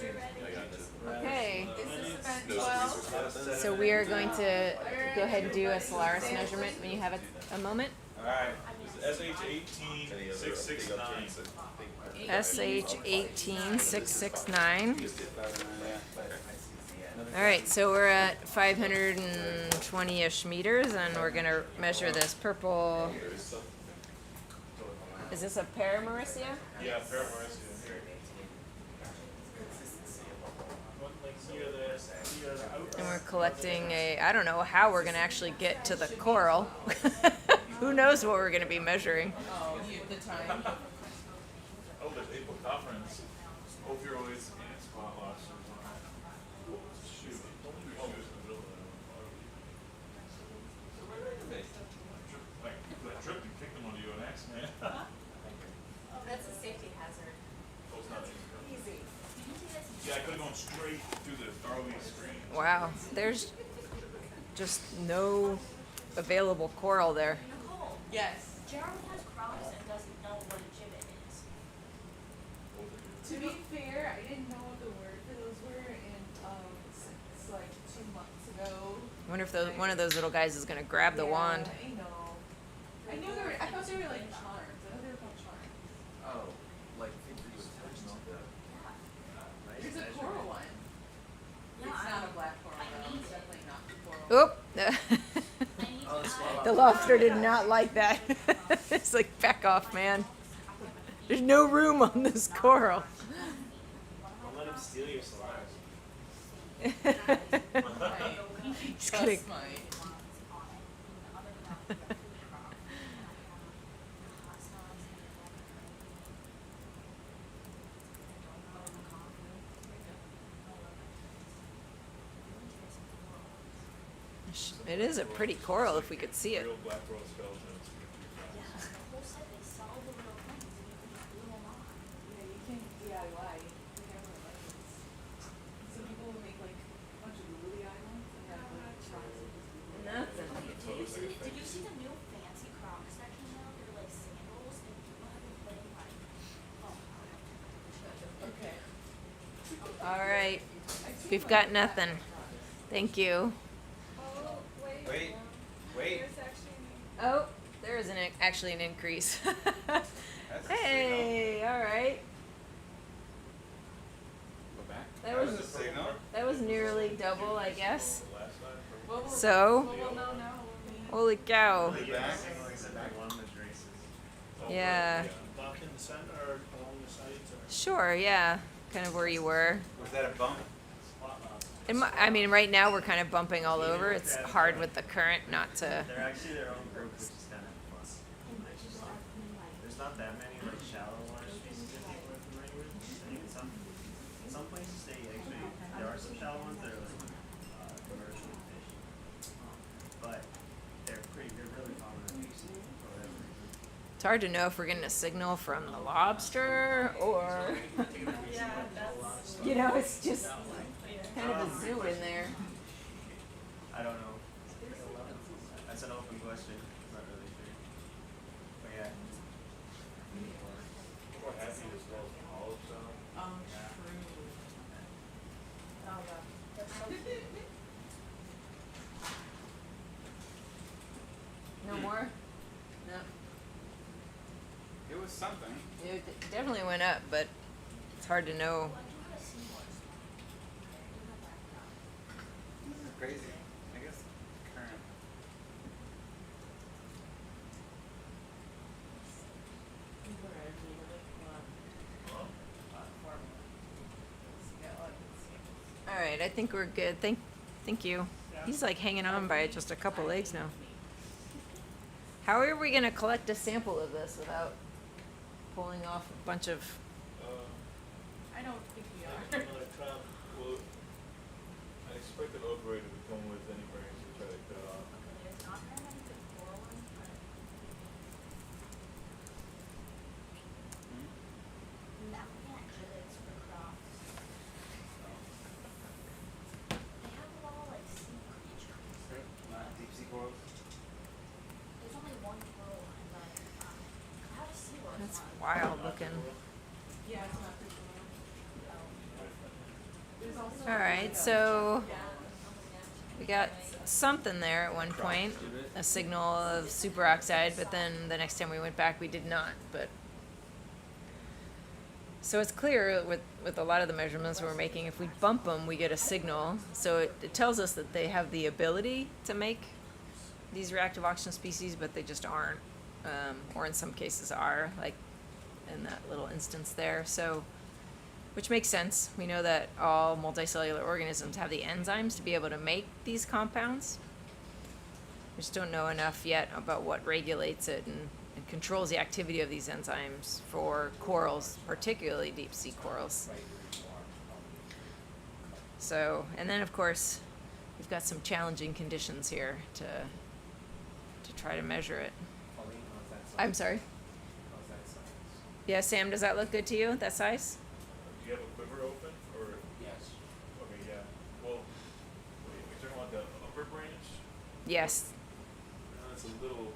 Okay. This is event 12. So we are going to go ahead and do a SOLARIS measurement when you have a moment. Alright. SH18669. SH18669. All right, so we're at 520-ish meters, and we're gonna measure this purple. Is this a paramerecia? Yeah, paramerecia. And we're collecting I don't know how we're gonna actually get to the coral. Who knows what we're gonna be measuring? Oh, the time. Oh, there's apocopherans, ophiuroids, and spot lobsters. Shoot, don't leave your shoes in the middle of that. Like, that trip you kicked them onto you an axe, man. That's a safety hazard. Oh, it's not easy. Yeah, I could have gone straight through the ROV screen. Wow, there's just no available coral there. Nicole. Yes. Jeremy has crops and doesn't know what a gibbet is. To be fair, I didn't know what the word for those were, and since like 2 months ago. Wonder if one of those little guys is gonna grab the wand. I know. I knew they were. I thought they were like charms. I thought they were called charms. Oh, like figure with tension on the. There's a coral one. It's not a black coral though. It's definitely not coral. Oop. Oh, the spot The lobster did not like that. It's like, back off, man. There's no room on this coral. Don't let him steal your SOLARIS. He's gonna. Trust my. It is a pretty coral if we could see it. Real black coral skeletons. Nicole said they solved the little things and you can just glue them on. Yeah, you can DIY. You can have one of those. Some people will make like a bunch of lily islands and have like charms and just glue them. Did you see the new fancy Crocs that came out? They're like sandals and people have been putting like, oh, Okay. All right. We've got nothing. Thank you. Wait, wait. Oh, there is actually an increase. That's a Hey, all right. Go back. That That was was a signal. that was nearly double, I guess. Well, we'll- So, well, we'll know now. holy cow. Back. Yeah. Back in the center or along the sides or Sure, yeah. Kind of where you were. Was that a bump? I mean, right now we're kind of bumping all over. It's hard with the current not to. They're actually their own group, which is kind of fun. There's not that many like shallow water species that people are familiar with. It's hard to know if we're getting a signal from the lobster or, Yeah, that's. you know, it's just kind of a zoo in there. I don't know. That's an open question. Not really sure. But yeah. More happy as well as olive sound. Oh, true. Oh, wow. That's so cute. No more? No. It was something. It definitely went up, but it's hard to know. This is crazy. I guess current. All right, I think we're good. Thank you. He's like hanging on by just a couple legs now. How are we gonna collect a sample of this without pulling off a bunch of? I don't think we are. Well, I expect an operator to come with any brains to try to cut off. It's not very many good coral ones, but I'm looking at giblets for crops. They have a lot of like sea creatures. Not deep sea corals. There's only one coral and like how does seawater? That's wild looking. Yeah, it's not good. There's also. All right, so we got something there at one point, a signal of superoxide, but then the next time we went back, we did not. But so it's clear with a lot of the measurements we're making, if we bump them, we get a signal. So it tells us that they have the ability to make these reactive oxygen species, but they just aren't, or in some cases are, like in that little instance there. So, which makes sense. We know that all multicellular organisms have the enzymes to be able to make these compounds. We just don't know enough yet about what regulates it and controls the activity of these enzymes for corals, particularly deep sea corals. So, and then of course, we've got some challenging conditions here to try to measure it. Colleen, how's that size? I'm sorry? How's that size? Yeah, Sam, does that look good to you, that size? Do you have a quiver open, or? Yes. Okay, yeah. Well, wait, you're talking about the upper branch? Yes. No, it's a little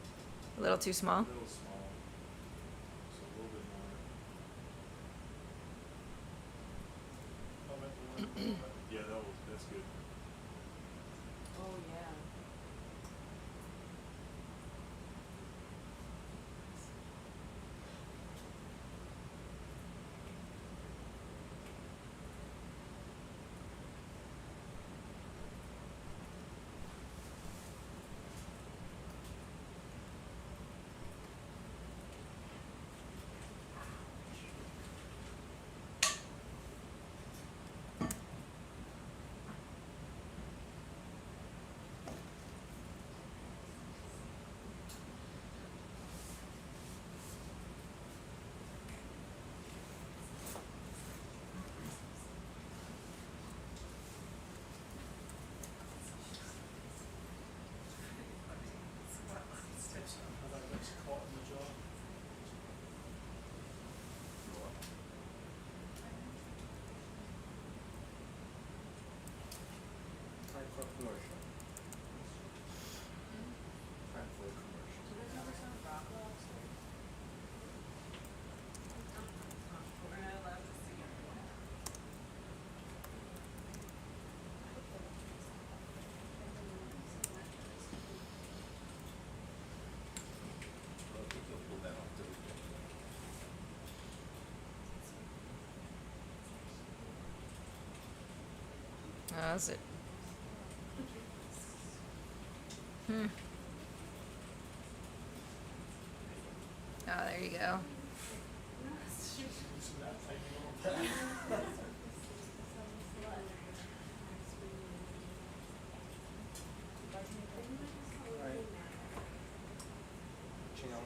A little too small? small. So a little bit more. Yeah, that's good. Oh, yeah. Time for commercial. Time for commercial. So there's another some rock logs there? We're not allowed to see everyone. Well, I think you'll pull that off the weekend. Oh, that's it. Hmm. Oh, there you go. Channel.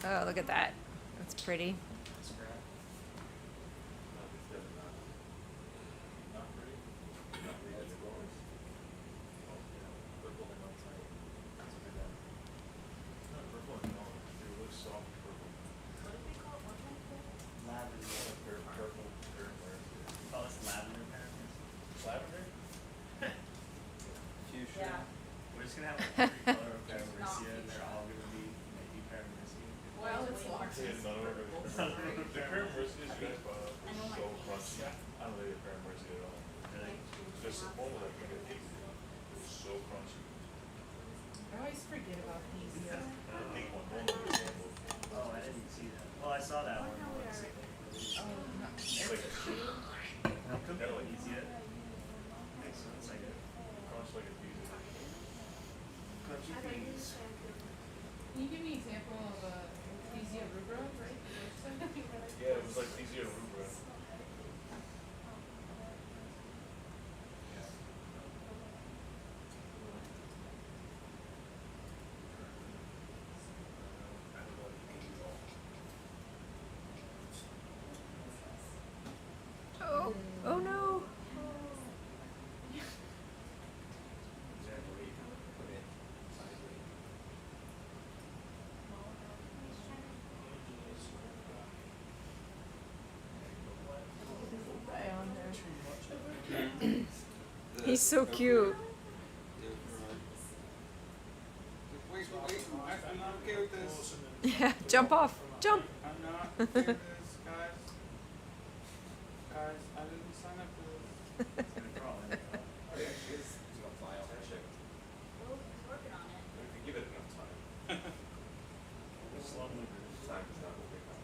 Oh, look at that. That's pretty. Scrap. Not pretty. Not really. That's gorgeous. Oh, yeah. Purple and outside. That's a good one. Not purple and yellow. They look soft purple. What did we call it one time? Purple, purple, Call this lavender parameters. lavender? Fuchsia. Yeah. We're just gonna have like every color of Paramecia, and they're all gonna be maybe Paramecia. Well, it's large. Yeah, none of them are. The Paramercias you guys bought up I know was my so face. crunchy. I don't like the Paramercia at all. Really? It's just the one that I think I tasted. It was so crunchy. I always forget about these. And the pink one, the one that was sampled. Oh, I didn't see that. Well, I saw that one once. It's like a Could Never be like easy. Makes sense, I guess. crunch like a pizza. Crunchy peas. Can you give me an example of a easy rubra, right? Yeah, it was like easier to rubra. Oh, oh no. He's so cute. Wait, I'm not okay with this. Yeah, jump off. Jump. I'm not okay with this, guys. Guys, I didn't sign up for this. It's gonna crawl in. Oh, yeah, it's gonna fly off that ship. Well, he's working on it. If you give it enough time. Slow movers. Time is not moving on.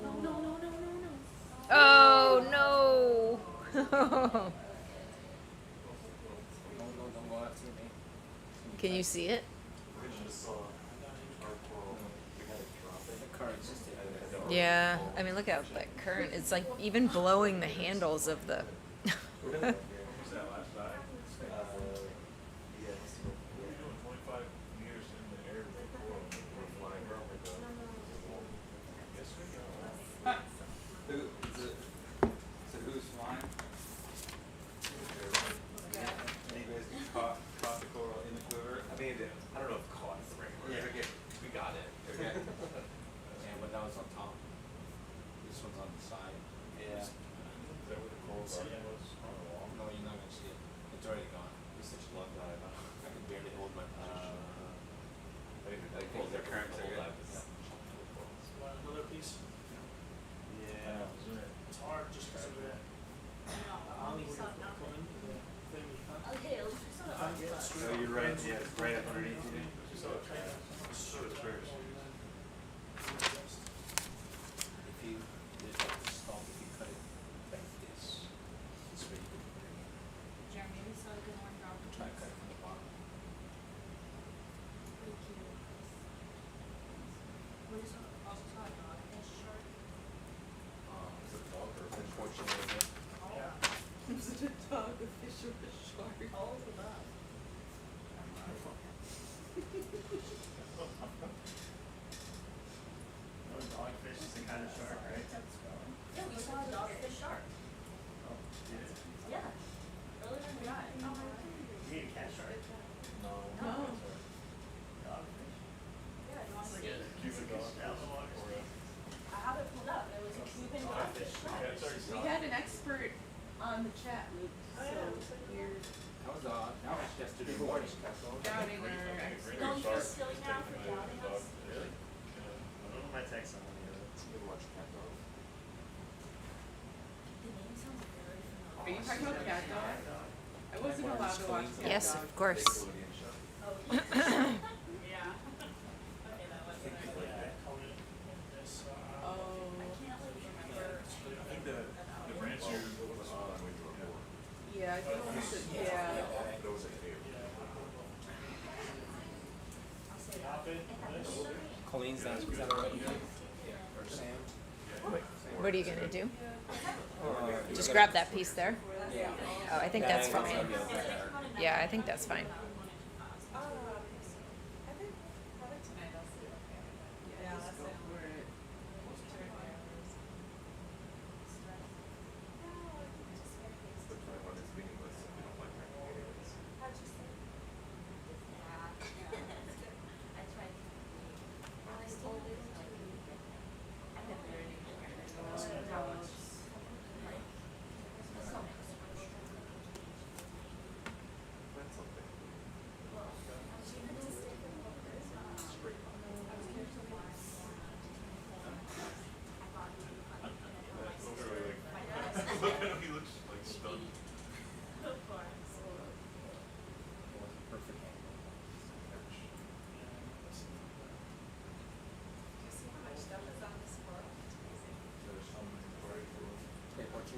No, no, no, no, no, no. Oh no. Don't go out to me. Can you see it? We just saw our coral, we had it drop it. The current's just the Yeah. I mean, look at that current. It's like even blowing the handles of the. What was that last dive? Yes. We were doing 25 meters in the air with the coral. We're flying around with the. Yes, we go. So who's flying? You guys caught the coral in the quiver? I mean, I don't know if caught is the right word. Yeah. We got it. Okay. And but that was on top. This one's on the side. Yeah. Is that where the coral garden was on the wall? No, you're not gonna see it. It's already gone. It's such a long dive. I can barely hold my position. I think Like, the the currents are good. Another piece. Yeah. It's hard just because of that. No, we saw nothing. Okay, let's just sort of. So you're right, yeah, it's right up underneath you. She saw it. So it's very. If you did like the stalk, if you cut it like this, it's where you could bring it. Jeremy, we saw a good one drop. Try to cut it from the bottom. Thank you. We just also saw a dogfish shark. Is it dog or unfortunately? Yeah. Is it a dog, a fish, or a shark? All of the above. No, dogfish is the kind of shark, right? Yeah, we saw a dogfish shark. Oh, yeah. Yeah. Earlier in the night. You need a cat shark. No. No. Dogfish. Yeah, you wanna It's like see? a Cuban dog. out in the water. I have it pulled up. It was a Cuban dogfish shark. Yeah, it's already We stopped. had an expert on the chat, Luke, so we're That was yesterday morning. doubting our Green expert. Don't shark feel silly is now taking for the doubting dog. us. Really? I don't know my text on the other. Good watch cat dog. The name sounds very familiar. Are you talking about cat dog? I wasn't allowed to watch cat dog. Yes, of course. Nickelodeon show. Oh, yeah. Yeah. Okay, that was think right. it's like that. Oh. I can't like remember. I think the branch here was on the way to a board. Yeah, I think it's, yeah. There was a cave. I'll say that. Colleen's not, is that already? Yeah. Or Sam? What are you gonna do? Just grab that piece there? Oh, I think that's fine. Yeah, I think that's fine. I think probably tonight I'll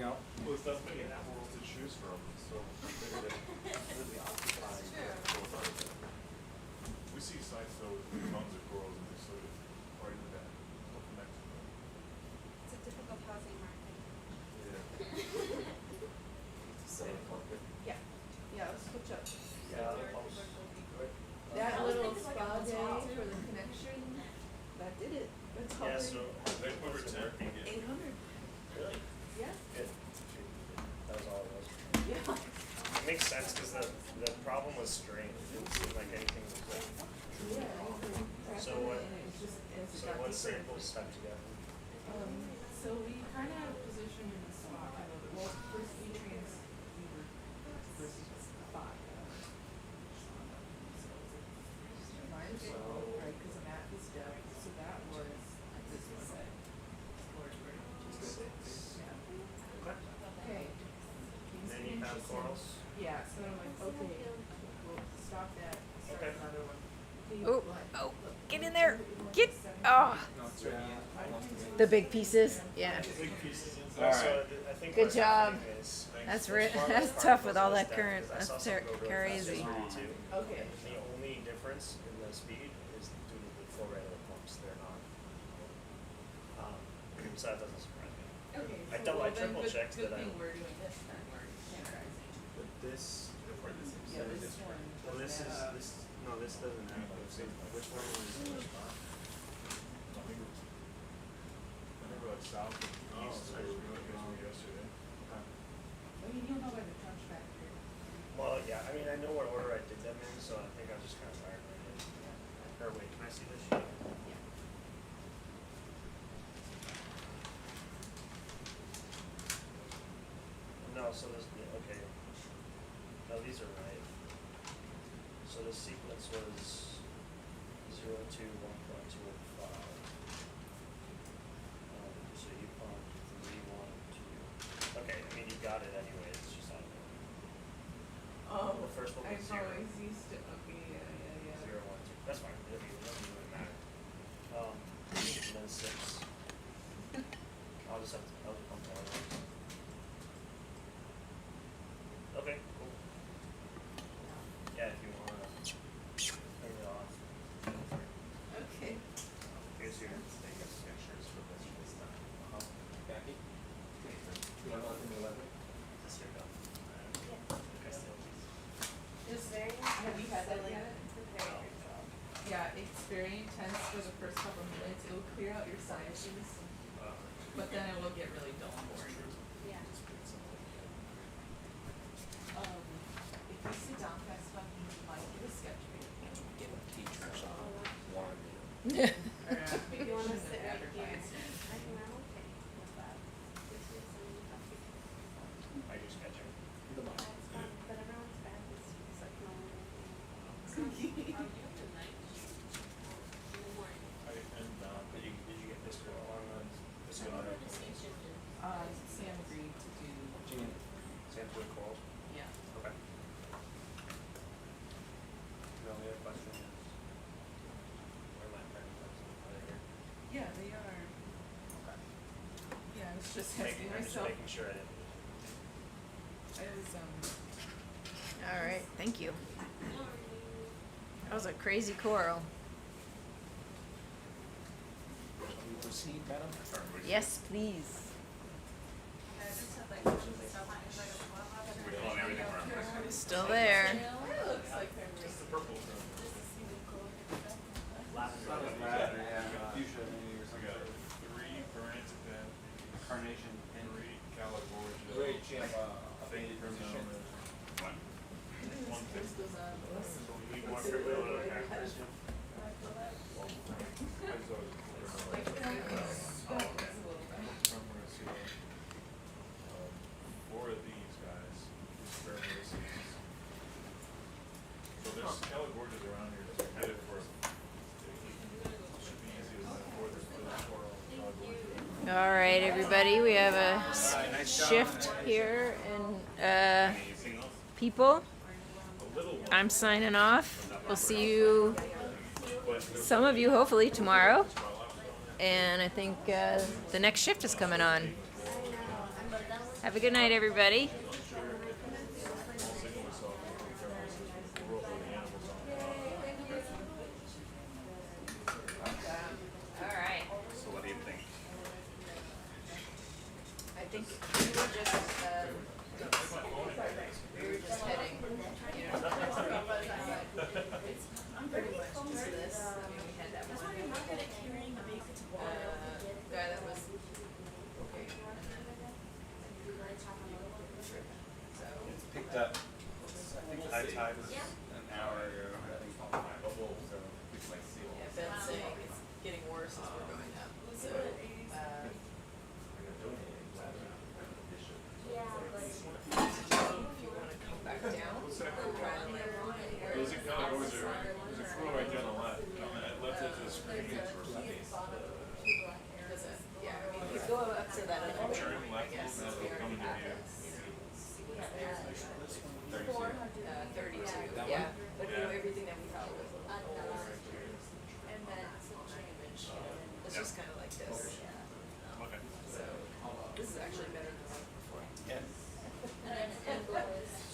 you know? Well, it's not many animals to choose from, so maybe they really occupy both sides. We see sites though with tons of corals and they're sort of right in that Gulf of Mexico. It's a difficult housing market. Yeah. Yeah, yeah, let's switch up. Yeah. That little It's like spa a day hotel. for the connection, that did it. That's all Yeah, they- so they put her 10. 800, Really? yeah. Good. That was all it was. Yeah. It makes sense because the problem was strain. It didn't seem like anything was like. So what? So what samples stuck together? So we kind of positioned in the spot, well, first we were first spot. Mine's low, right, because the map is depth, so that was this one. Okay. Then you found corals? Yeah, so I'm like, okay, we'll stop that, start Okay. another one. Oh, oh, get in there. Get, oh. The big pieces, yeah. Big pieces. All So right. I think Good what's job. happening is- That's the farthest that's part tough goes with all less that down, current. 'cause I That's saw some go really fast crazy. yesterday, too. Okay. And the only difference in the speed is due to the flow rate of the pumps. They're not. So that doesn't surprise me. Okay. I so double- I well, then triple good- checked good that I- thing we're doing this then, we're standardizing. But this. Yeah, this one. Well, this is doesn't have- this. No, this doesn't have. Which one was which spot? I think it was, I remember like south and east, so we were yesterday. I mean, you'll know by the crunch factor. Well, yeah. I mean, I know what order I did them in, so I think I was just kind of tired right now. Or wait, can I see this sheet? Yeah. No, so this, yeah, okay. No, these are right. So the sequence was 0, 2, 1.2, and 5. So you pumped 3, 1, 2. Okay, I mean, you got it anyway, it's just out of order. Oh, The first one was I'm 0. always used to, okay, yeah. 0, 1, 2. That's fine, it doesn't really matter. And then 6. I'll just pump all those. Okay, cool. Yeah, if you wanna turn it off. Okay. Here's your pictures for this time. Becky? You want to open the 11? This here go. Okay, still. Have you had that yet? Yeah, experience tense for the first couple of minutes, it will clear out your sinuses, but then it will get really dull and boring. Yeah. If you sit down fast enough, you might get a sketch page. Give teachers one. Or maybe You wanna shouldn't sit have right here? advertised. I think I'm okay with that. This is some coffee. Are you sketching? It's fun, but everyone's back is like no one. Did you get this girl on this girl? Sam agreed to do, Sam's doing calls? yeah. Okay. The only other question is, where are my fragments? Are they here? Yeah, they are, Okay. yeah, I was just I'm asking just myself, making sure I didn't. I was, All right, thank you. That was a crazy coral. Proceed, madam? Yes, please. Still there. it looks like they're. It's the purple. Lavender, yeah, fuchsia maybe or We something. got 3 Parantipan, Carnation. 3 California. Great, champ, Fake position. One. One This fifty. goes on. So we need more for the other characters. I just thought it was Like, clear. it's a little bit. I'm gonna see, 4 of these guys, these Paramecids. So there's Californias around here that are good for, should be easy to send for this coral California. All right, everybody, we have a shift here in people. A little one, I'm signing off. We'll see you, some of you hopefully tomorrow. And I think the next shift is coming on. Have a good night, everybody. All right. So what do you think? I think we were just heading, you know, I'm pretty much to this. I mean, we had that one guy that was okay, and then so It's picked up. I think high tide was an hour ago. I think so. It's like yeah, Ben's saying it's getting worse as we're going up. So if you want to come back down, try and land on it. There's a crew right there on the left. Left edge of the screen. Yeah, I mean, if you go up to that other Turn building, I left a guess, little we bit, already coming to have you. it. You know, there's 32, yeah. But you know, everything that we thought was a little old. And then some change, you know, it's just kind of like this. Okay. So, this is actually better than the one before. Yes.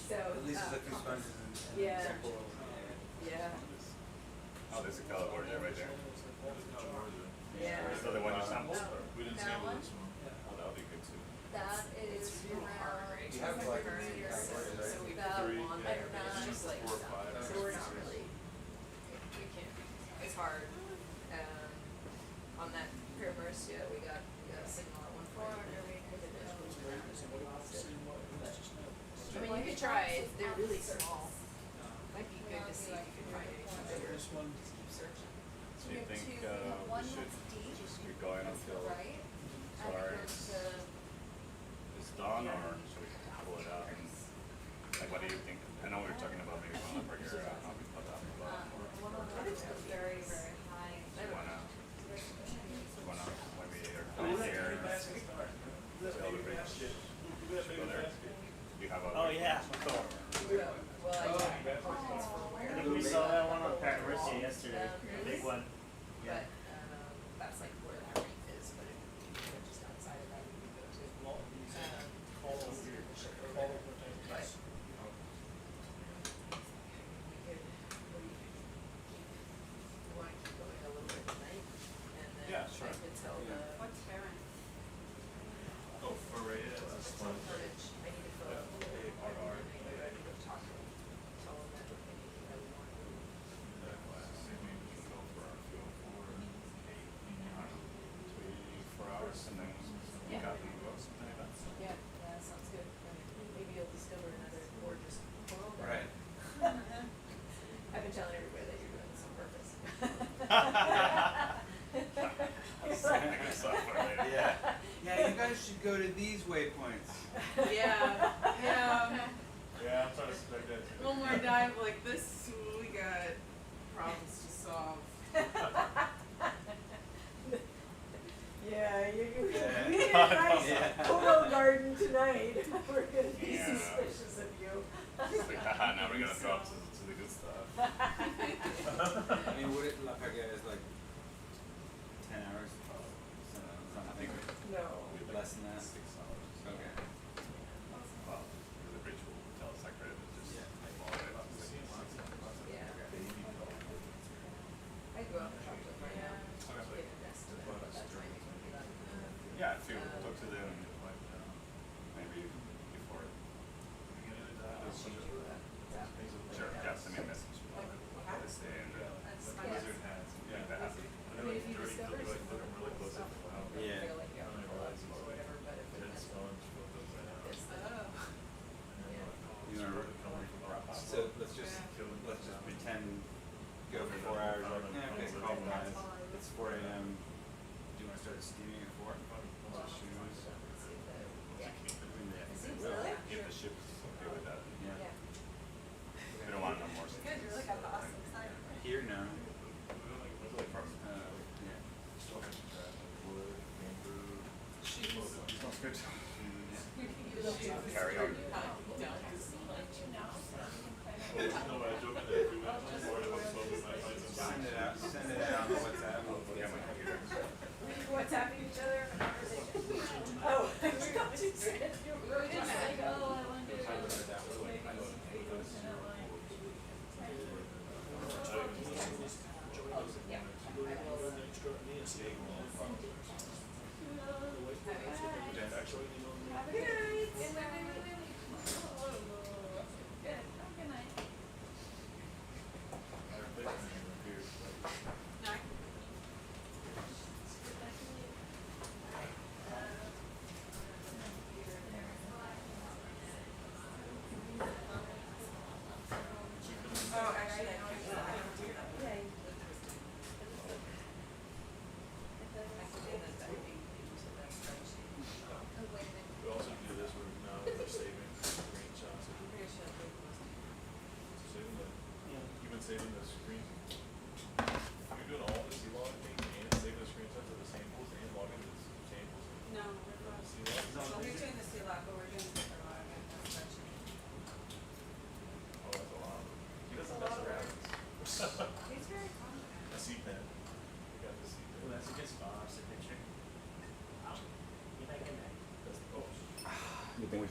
So, At least there's a few sponges and yeah. simple. Yeah. Oh, there's a color board there right there. Yeah. Is that the one you sampled? We didn't That sample one? this one. Oh, that would be good too. That is It's really hard, around right? You have like So we About put three, on yeah, there, but it's just like, 4 or 5. so we're not really, we can't, it's hard. On that Quivers, yeah, we got a signal at one point, and then we hit the dish, which we lost it. But, I mean, you could try it, they're really small. Might be good to see if you can find anything bigger, just keep searching. So you think one we should that's deep, just keep going until right? SOLARIS is done, or should we pull it out? And, like, what do you think? I know we were talking about maybe going over here, how we put that, but One of them is very, very high. you wanna maybe either come here and see all the bridge. Should go there. You have a. Oh, yeah, cool. Well, I I think we saw that one on Pat Risky yesterday, the big one. but, that's like where that reef is, but if you're just outside of that, you can go to. But, we could, what do you think? You wanna keep going a little bit tonight, and then Yeah, sure. I could tell the. What's Farron? Oh, for right, yeah, it's a sponge. Footage, I need to fill out a little bit more, and I need to talk to them, tell them that anything that we want to do. Maybe we should go for our fuel for 4 hours and then we Yeah. got them to go something like that. Yeah, that sounds good. Maybe you'll discover another gorgeous coral. Right. I've been telling everybody that you're doing this on purpose. Something software later. Yeah. Yeah, you guys should go to these waypoints. Yeah, yeah. Yeah, I'm trying to suspect that too. One more dive like this, we got problems to solve. Yeah, you Yeah. need a nice Yeah. coral garden tonight. We're gonna be Yeah. suspicious of you. It's like, haha, now we're gonna drop to the good stuff. I mean, would it look like it is like 10 hours? So, I think No. less than that? 6 hours. Okay. Well, the bridge will tell us like right, it's just Yeah. like all the way up to 6 hours. Yeah. I go out and talk to them right now. Get an estimate of what that timing would be like. Yeah, if you talk to them, like, maybe before. I'll shoot you a WhatsApp. Sure, yeah, send me a message. This day and Lizard hats. make that happen. I mean, if you discover Like, something, looking really close at the I wow. don't Yeah. feel like you have to pull up or whatever, but if Dead it's sponge with those right now. this, then You wanna So let's just pretend go for 4 hours. Like, yeah, okay, call guys. It's 4 a.m. Do you want to start steaming at 4? Shoes. If the ship's okay with that. Yeah. We don't want no more. Good, you're like on the awesome side. Here now. From, Yeah. sounds good. Shoes. Carry on. Send it out. Send it out on WhatsApp. Yeah, my computer. WhatsApping each other in a conversation. Oh, I forgot you said you were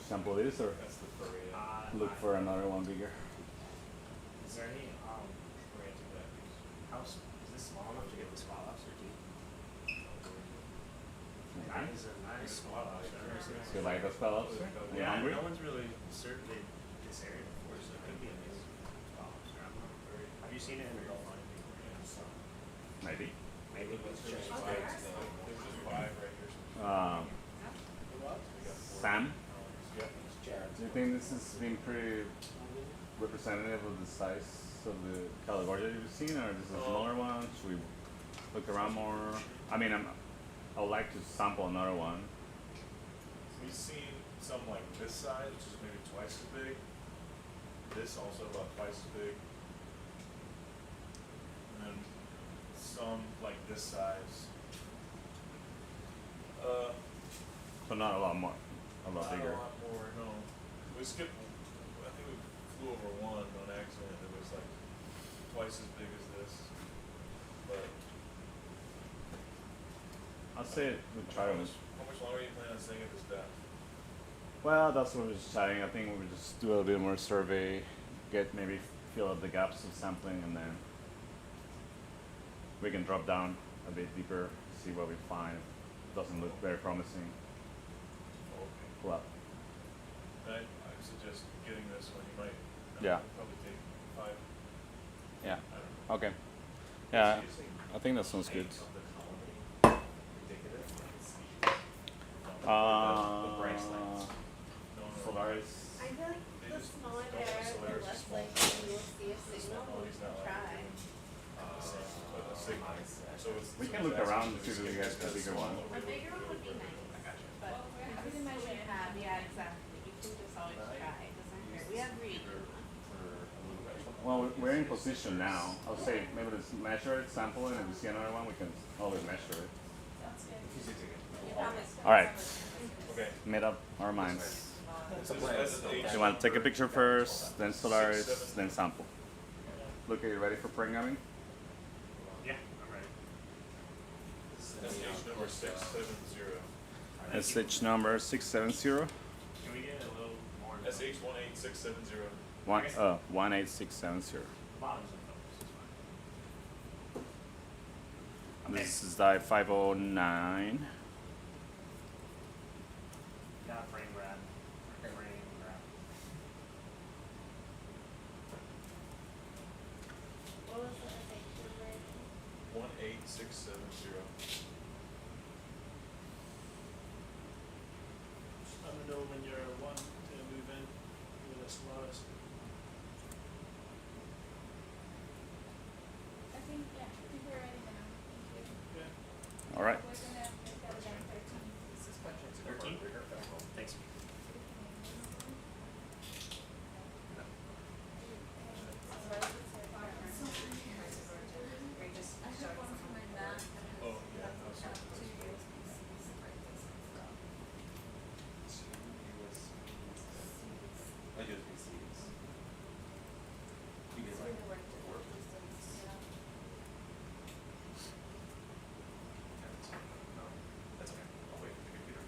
sample this or That's the furry. look for another one bigger? Is there any, Granted that piece. is this small enough to get the spot lobster too? Nice. These are nice spot lobster. I've never seen So you like the spot lobster? Are you Yeah, hungry? no one's really served it this area before, so it could be amazing. Spot lobster. I'm not very. Have you seen it in the Gulf Line? Maybe. Maybe. There's just five right here. Sam, Yeah. do you think this has been pretty representative of the size of the California you've seen, or this is a smaller one? Should we look around more? I mean, I would like to sample another one. We've seen some like this size, which is maybe twice as big. This also about twice as big. And then some like this size. So not a lot more, a lot Not bigger. a lot more, no. We skipped, I think we flew over one on accident. It was like twice as big as this. But I'll say we try how to. much longer are you planning on staying at this depth? Well, that's what we're just chatting. I think we'll just do a little bit more survey, get maybe fill up the gaps of sampling, and then we can drop down a bit deeper, see what we find. Doesn't look very promising. Okay. Pull up. I suggest getting this one. You might Yeah. probably take 5. Yeah. I don't know. Okay. Yeah, I think that sounds good. Solaris. I feel like They the just smaller don't they have are, Solaris the less is small. likely you will see a signal. He's not like Try. a sigma. So it's, We so can it's look actually around to just see if we skipping get that a bigger small one. over A the- bigger one would be nice, but this is what you have, yeah, exactly. You can just always try, it doesn't hurt. We have reading. Well, we're in position now. I'll say maybe let's measure it, sample it, and if we see another one, we can always measure it. All right, Okay. made up our minds. That's the You want to take a picture first, then Solaris, then sample. Look, are you ready for programming? Yeah, I'm ready. SH number 670. SH number 670. Can we get a little more? SH 18670. 18670. Bottoms of those is fine. This is die 509. Got frame grab. Frame grab. What was the other 18670. Just let me know when you're one to move in with the SOLARIS. I think we're ready now. Thank you. Yeah. All right. We're gonna make that down 13. This is budget. 13? Thanks. I have one for my math. Oh, yeah. That's Two what it is. USBs like this and stuff. I just see this. You It's get like gonna work to work. distance, yeah. No, that's okay. I'll wait for the computer.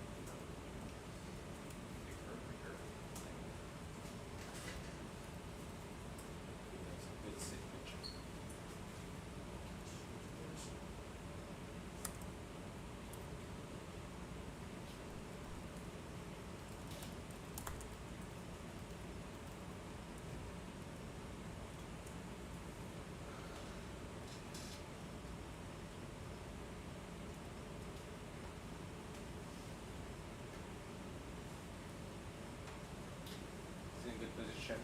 Good to see pictures. Is it in good position?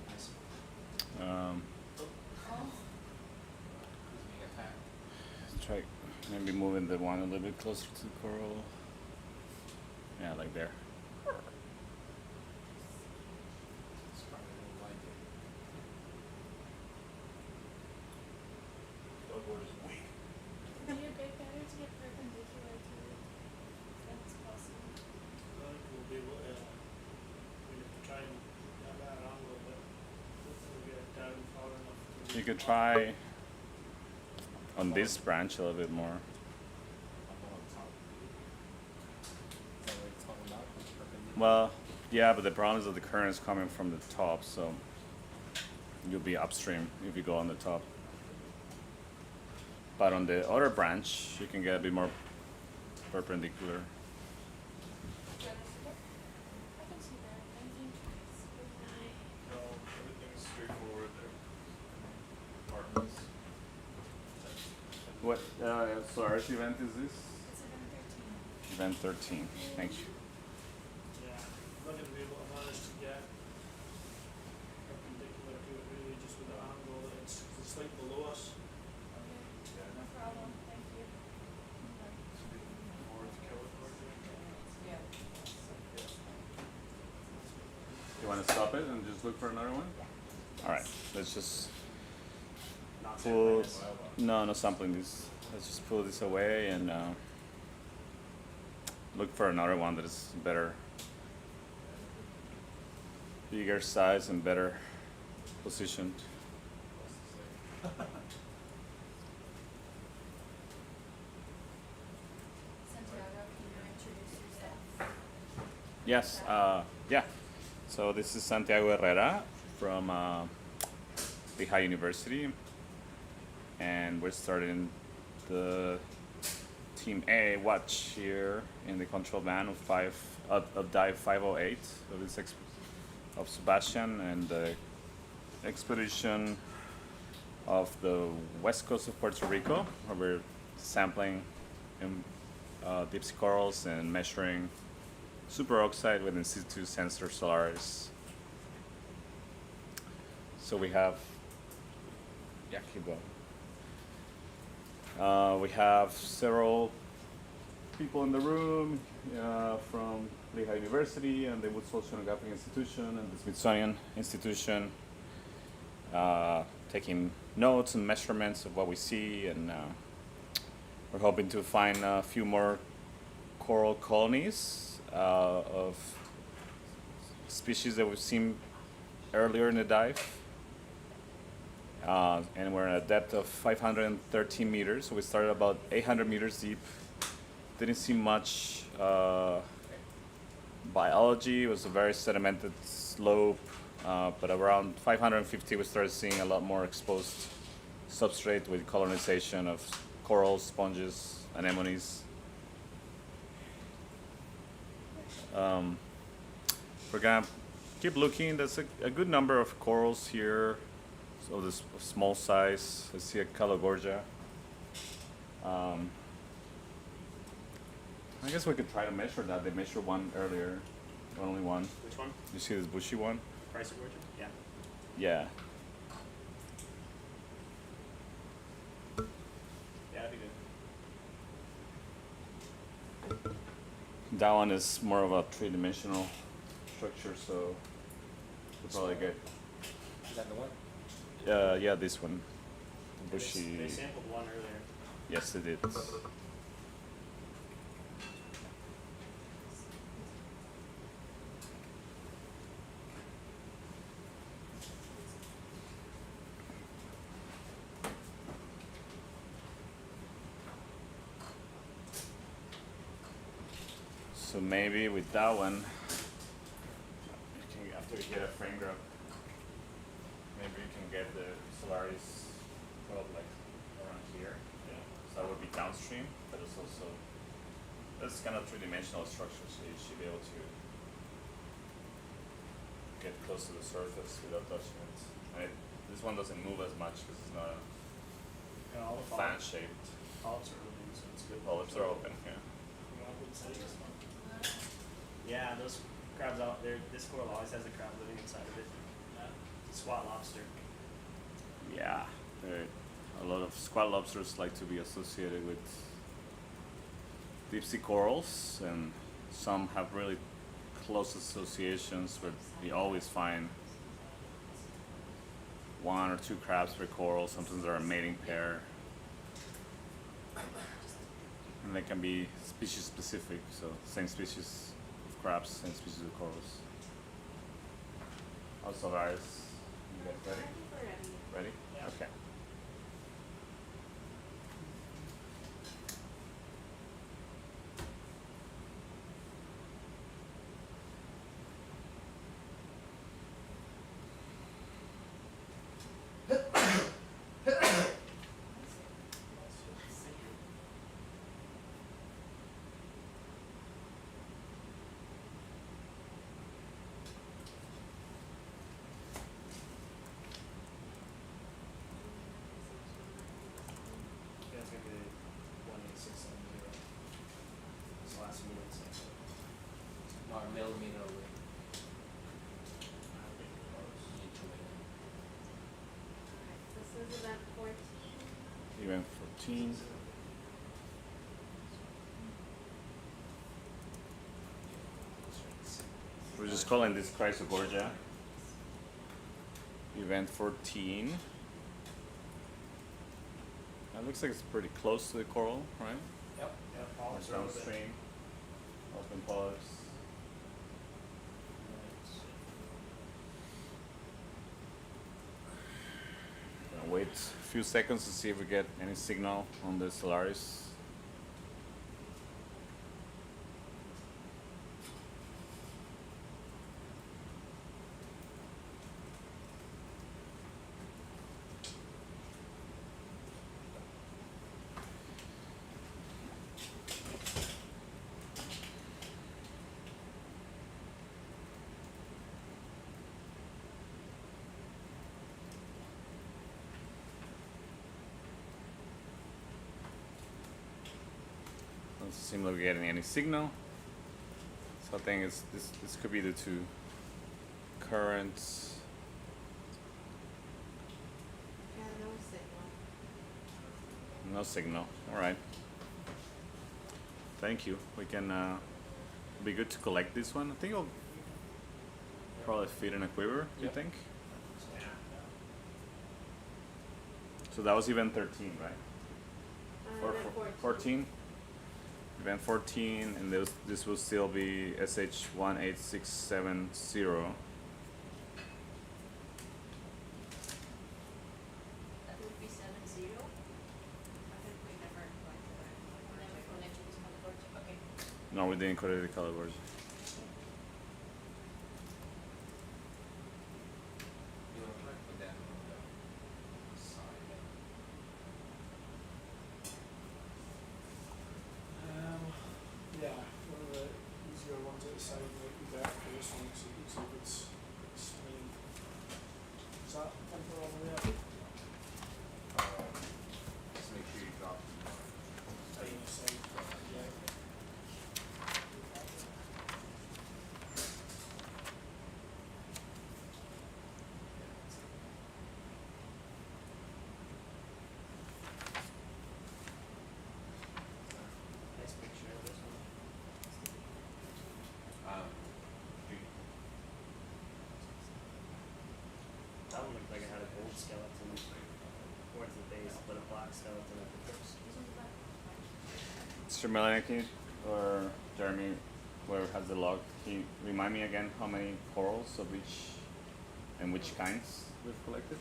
Nice. Being attacked. Try maybe moving the one a little bit closer to the coral. Yeah, like there. It's probably won't like it. Dogboard is weak. Would it be better to get perpendicular to it? That's possible. I think we'll be able, we have to try and have that on a little bit. We'll get it down far enough to. You could try on this branch a little bit more. I'm not on top. Is that what it's talking about? Perpendicular? Well, yeah, but the problem is that the current is coming from the top, so you'll be upstream if you go on the top. But on the other branch, you can get a bit more perpendicular. No, everything's straightforward there. Apartments. What SOLARIS event is this? It's Event 13. Thank you. Yeah, I'm not gonna be able to manage to get perpendicular to it really, just with the angle, it's like below us. Okay, no problem, thank you. You want to stop it and just look for another one? All right, let's just pull. No sampling this. Let's just pull this away and look for another one that is better, bigger size and better positioned. Santiago, can you introduce yourself? Yes, yeah. So this is Santiago Herrera from Lehigh University, and we're starting the Team A watch here in the control van of dive 508 of SuBastian, and the expedition of the west coast of Puerto Rico, where we're sampling deep sea corals and measuring superoxide with in situ sensor SOLARIS. So we have, yeah, keep going. We have several people in the room from Lehigh University and the Woods Oceanographic Institution and the Smithsonian Institution, taking notes and measurements of what we see, and we're hoping to find a few more coral colonies of species that we've seen earlier in the dive. And we're at a depth of 513 meters, so we started about 800 meters deep. Didn't see much biology. It was a very sedimented slope, but around 550 we started seeing a lot more exposed substrate with colonization of corals, sponges, anemones. We're gonna keep looking. There's a good number of corals here, so this small size. I see a Calogorgia. I guess we could try to measure that. They measured one earlier, only one. Which one? You see this bushy one? Price of origin? Yeah. Yeah. Yeah, that'd be good. That one is more of a three-dimensional structure, so we'll probably get. Is that the one? Yeah, this one. The bushy. They sampled one earlier. Yes, they did. So maybe with that one, after you get a frame grab, maybe you can get the SOLARIS well, like around here. Yeah. So that would be downstream, but it's also, that's kind of three-dimensional structure, so you should be able to get close to the surface without touching it. And this one doesn't move as much because it's not And all the fan-shaped. polyps are open, so it's good. Olives are open, yeah. Yeah, those crabs out there, this coral always has a crab living inside of it. Squat lobster. Yeah, a lot of squat lobsters like to be associated with deep sea corals, and some have really close associations where you always find one or two crabs per coral. Sometimes they're a mating pair, and they can be species specific, so same species of crabs, same species of corals. Also, SOLARIS. You guys ready? Ready? Yeah. Okay. Or millimeter away. This is event 14. Event 14. We're just calling this Chrysogorgia. Event 14. That looks like it's pretty close to the coral, right? Yep. Or downstream. Open polyps. Gonna wait a few seconds to see if we get any signal on the SOLARIS. Doesn't seem like we're getting any signal. So I think it's this could be the two currents. Yeah, no signal. No signal. All right. Thank you. We can be good to collect this one. I think it'll probably fit in a quiver. You think? So that was event 13, right? Or Event 14. Event 14, and this will still be SH18670. That would be 70. I think we never connected this color. Okay. No, we didn't connect the color version. You know, try to put that on the side. Yeah, one of the easier ones at the side might be back for this one, so you can see if it's spinning. Is that temper all the way up? Just make sure you drop the On the side, yeah. Nice picture of this one. That one looked like it had a gold skeleton towards the base, but a black skeleton at the tips. Mr. Melanicki or Jeremy, whoever has the log, can you remind me again how many corals of each and which kinds we've collected?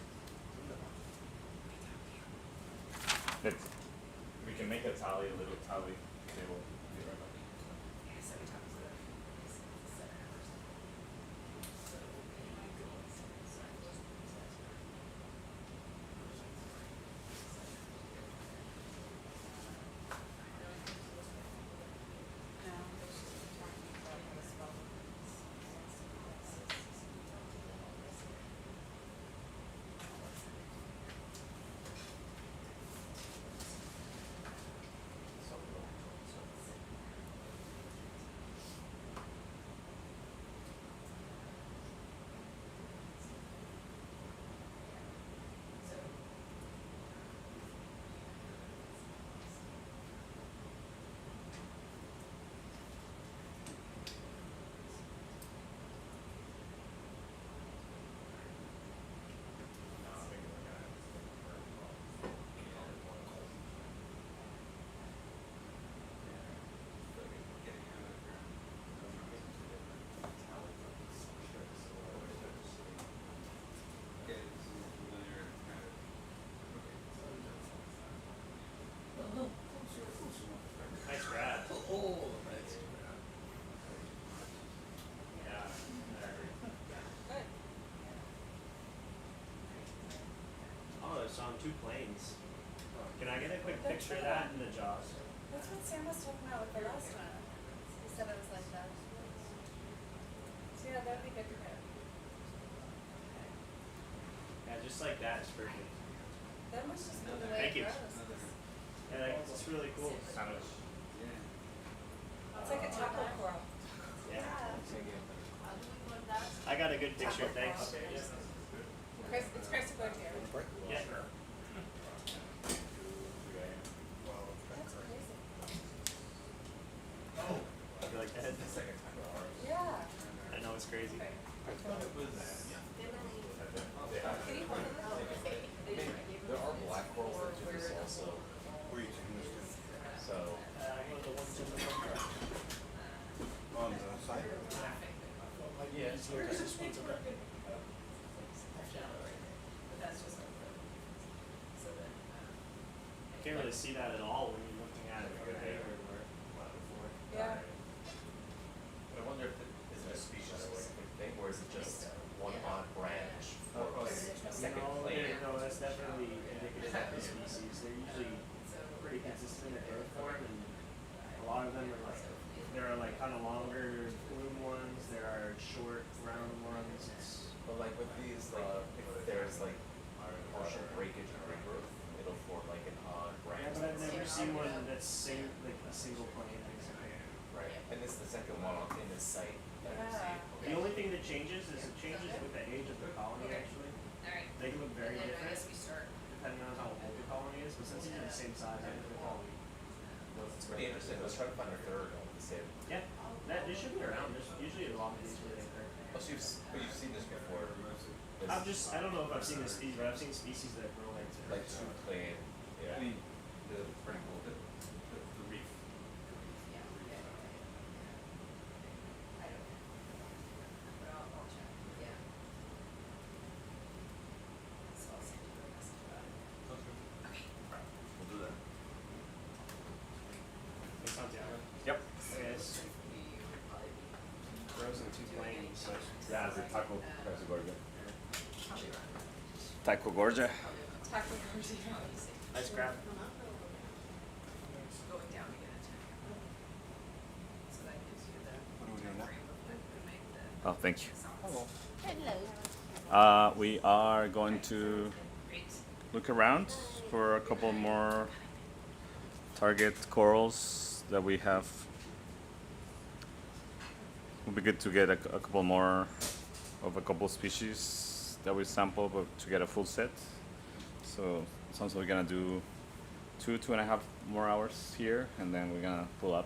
We can make a tally, a little tally table. Nice grab. Oh, nice. Yeah, I agree. Oh, it's on two planes. Can I get a quick picture of that in the jaws? That's what Sam was talking about with the last one. He said it was like that. So yeah, that'd be good to know. Yeah, just like that is perfect. That must just be the way Thank it you. grows. Yeah, like, it's really cool. Kind of. Oh, It's like a taco coral. Yeah. I'll do it one last. I got a good picture, thanks. It's Christopher here. Yeah. That's crazy. Oh. You like that? Yeah. I know, it's crazy. There are black corals that do this also. Where you taking this to? So, On the side? yeah. Can't really see that at all when you're looking at it from there. Yeah. But I wonder if is it a species specific thing, or is it just one odd branch or a second clade? No, that's definitely indicative of the species. They're usually pretty consistent at growth form, and a lot of them are like, there are like kind of longer bloom ones, there are short round ones. But like with these, if there's like partial breakage or regrowth, it'll form like an odd branch. Yeah, but I've never seen one that's like a single plane. Right, and this is the second one in this site that I see. The only thing that changes is it changes with the age of the colony actually. They can look very different depending on how old the colony is, but since these are the same size, I think they're probably. Well, it's pretty interesting. Let's try to find a third of the same. Yeah, they should be around. There's usually a lot of these where they occur. Oh, so you've seen this before? I don't know if I've seen this species, but I've seen species that grow like two clade. Yeah. I mean, the pretty cool. The reef. We'll do that. Thanks, Santiago. Yep. Okay, it's grows in two planes, but Yeah, the taco gorja. Taco gorja. Taco Cruise. nice crab. Going down to get a check. So that gives you the. What are we doing now? Oh, thank you. Hello. We are going to look around for a couple more target corals that we have. It would be good to get a couple more of a couple species that we sample, but to get a full set. So it sounds like we're gonna do 2.5 more hours here, and then we're gonna pull up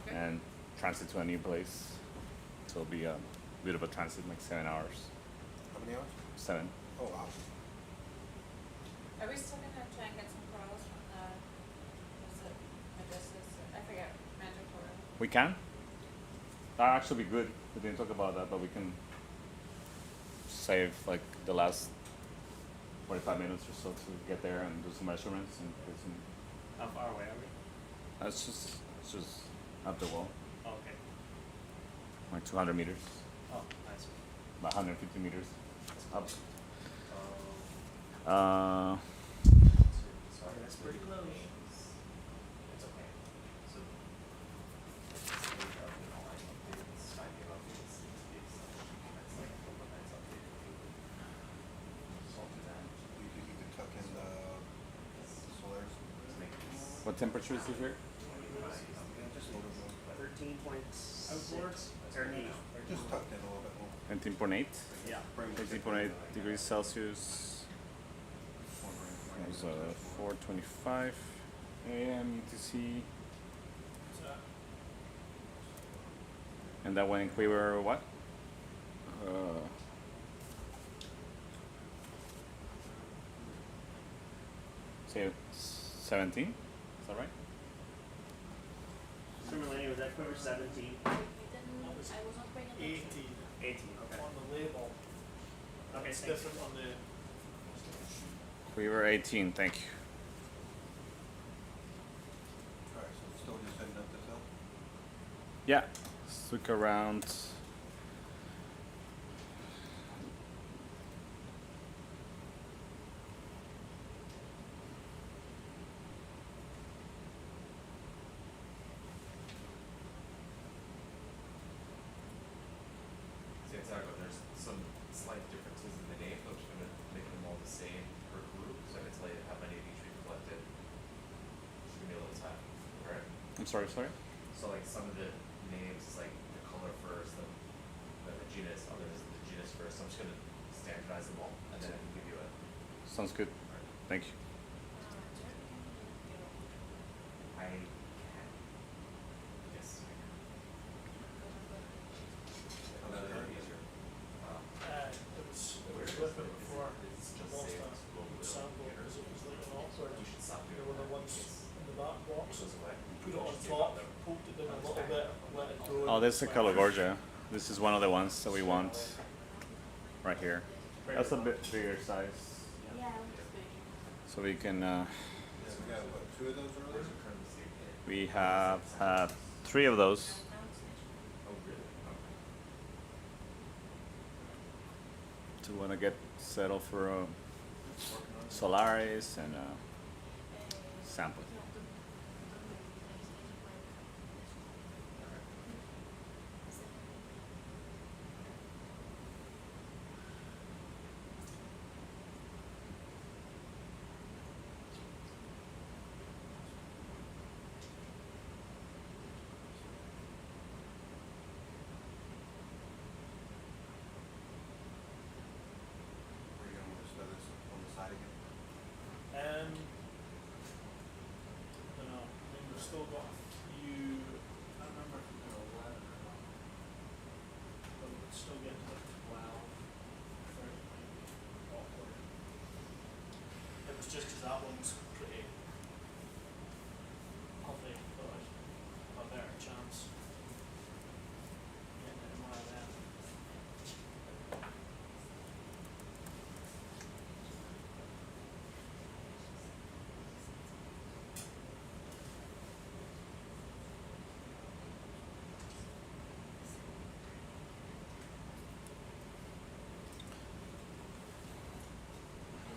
and transit to a new place. So it'll be a bit of a transit, like 7 hours. How many hours? 7. Oh, wow. Are we still gonna try and get some corals from the, was it Medusa's, I forget, magic coral? We can. That'd actually be good. We didn't talk about that, but we can save like the last 45 minutes or so to get there and do some measurements and get some. How far away are we? It's just up the wall, Oh, okay. like 200 meters, Oh, nice. about 150 meters up. Sorry, that's pretty close. It's okay. So, it's all like updates, timing updates, that's like that's updated. So I'll do that. You could tuck in the SOLARIS. What temperature is it here? Just a little bit more. 13.4? 13. Just tucked in a little bit more. 19.8. Yeah. 18.8 degrees Celsius. It was 4:25 a.m. UTC. And that went in quiver what? Say 17? Is that right? So Melanie, was that quiver 17? I was not bringing them. 18 18, okay. on the label. Okay, It's thanks. different on the. Quiver 18, thank you. Alright, so it's still just heading up this hill? Yeah, let's look around. Santiago, there's some slight differences in the name, which I'm gonna make them all the same per group, so I can tell you how many of each we've collected. Just give me a little time, alright? I'm sorry. So like some of the names is like the color first, then the genus, others is the genus first. So I'm just gonna standardize them all, and then I can give you a. Sounds good. Thank you. I can. Yes. I can. That'll be easier. It was with it before, most sample, because it was like an awkward, there were the ones in the back box, put it on top, poked it in a little bit, let it go. Oh, this is a Calogorgia. This is one of the ones that we want right here. That's a bit bigger size. Yeah. So we can, Yeah, we got what, 2 of those earlier? we have had 3 of those. So we want to get settled for Solaris and sample. Are you gonna want to spread this on the side again? Don't know, I mean, we've still got a few, I don't remember if we got 11 or not. But we could still get to like 12, 30 might be awkward. It was just 'cause that one's pretty puffy, but a better chance getting it in one of them.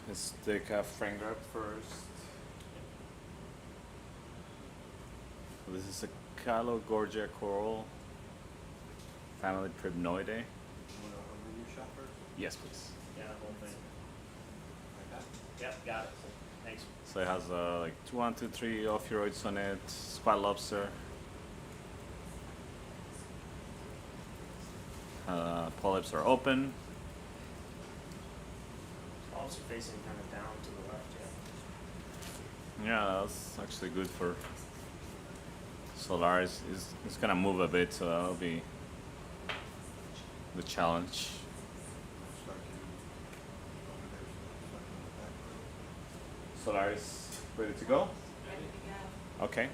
Let's take a frame grab first. So this is a Calogorgia coral, family Pribnoidae. You want to overview shot first? Yes, please. Yeah, the whole thing. Like that? Yep, got it. Thanks. So it has like 1, 2, 3 ophiuroids on it, squat lobster. Polyps are open. Also facing kind of down to the left, yeah. Yeah, that's actually good for Solaris. It's gonna move a bit, so that'll be the challenge. Start getting over there, start on the back row. Solaris ready to go? Ready to go. Okay.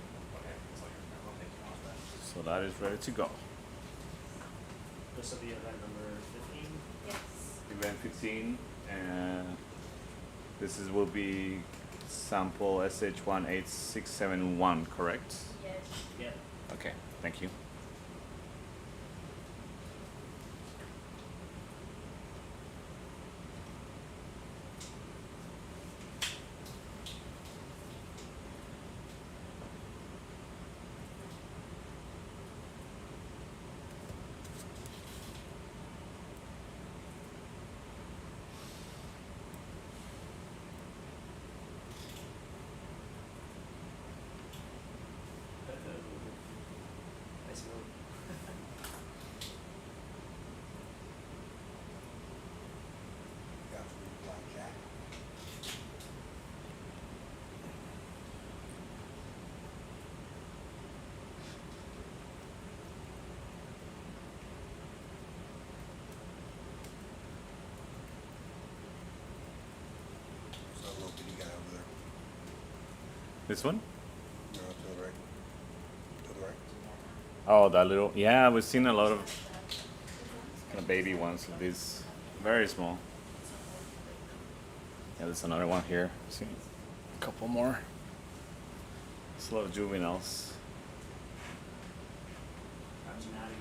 So that is ready to go. This will be event number 15. Yes. Event 15, and this will be sample SH18671, correct? Yes. Yeah. Okay, thank you. Nice move. Got some blackjack. So what did you got over there? This one? No, to the right. To the right. Oh, that little. Yeah, we've seen a lot of kind of baby ones of these. Very small. Yeah, there's another one here. See a couple more. It's a lot of juveniles. Imagine that again.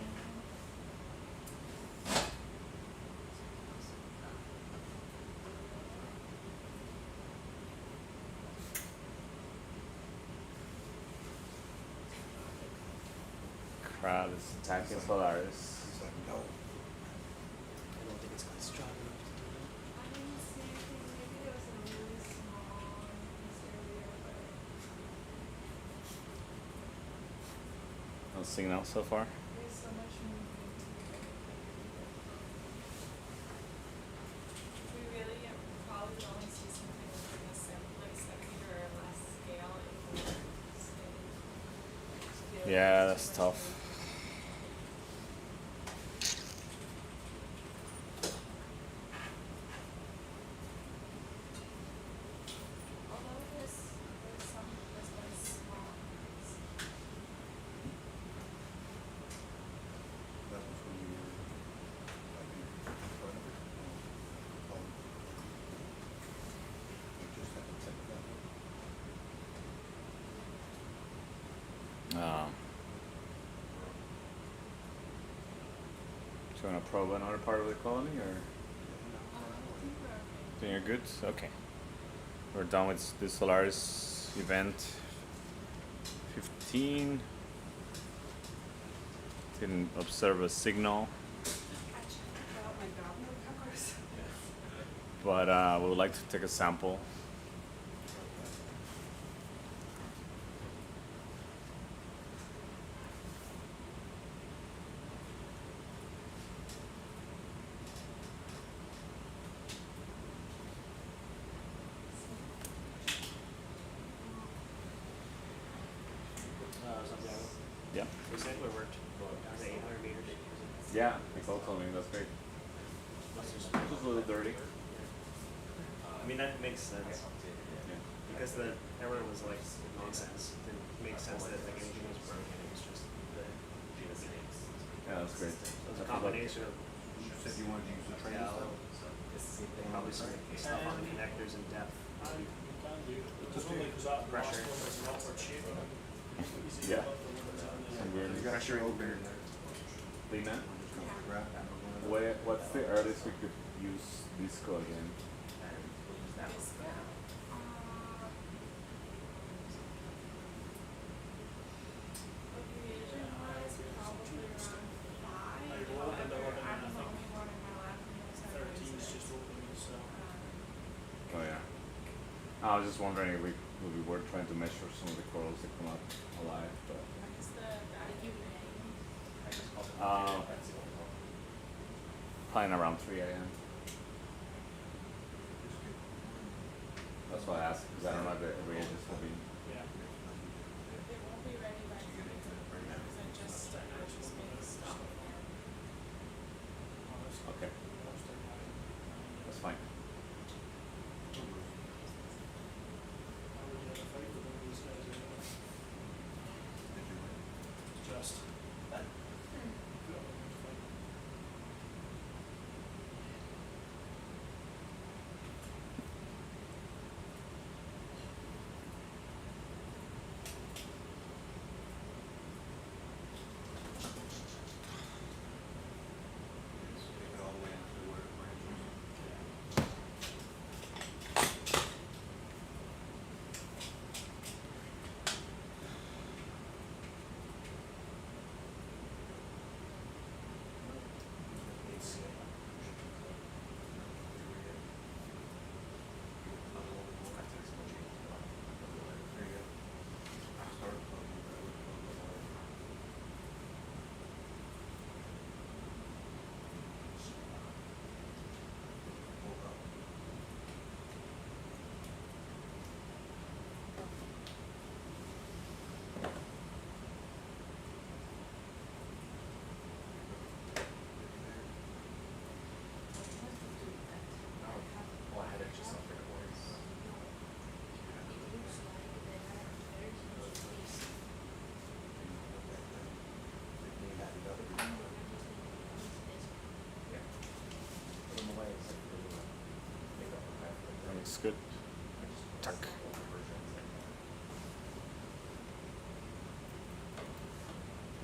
Crab is attacking Solaris. He's like, no. I don't think it's quite strong enough to do that. I didn't see anything, maybe there was a really small in this area, but signal so far. There's so much movement here. We really probably will only see something within a like 7 or less scale if we're staying. Yeah, that's tough. Although there's some small ones. That was when you were, like, in front of it. You just had to check that one. Do you want to probe another part of the colony, or? Think you're good? Okay. We're done with the Solaris event 15. Didn't observe a signal, but we would like to take a sample. Santiago. Yeah. The sampler worked. Was it 800 meters? Yeah, Nicole told me that's great. Just a little dirty. I mean, that makes sense. Because everyone was like, nonsense. It makes sense that like anything was broken. It was just Yeah, that's great. So it's a combination of. You said you wanted to use the training stuff? Probably some stuff on the connectors and depth. You can do. It's only because that last Pressure. one was an upward shape. Yeah. Pressure over. Lena, what's the earliest we could use disco again? Oh yeah. I was just wondering if we were trying to measure some of the corals that come up alive, but. Probably around 3 a.m. That's why I asked, because I don't know if the reagents will be. Yeah. It won't be ready by 3 because I just made stuff. Okay. That's fine. Just. Take it all the way into where it branches. There you go. Start floating, but it would float a little more. Hold up. Well, I had it just up there once. Yeah. Put them away except for the makeup or whatever. Looks good. Tuck.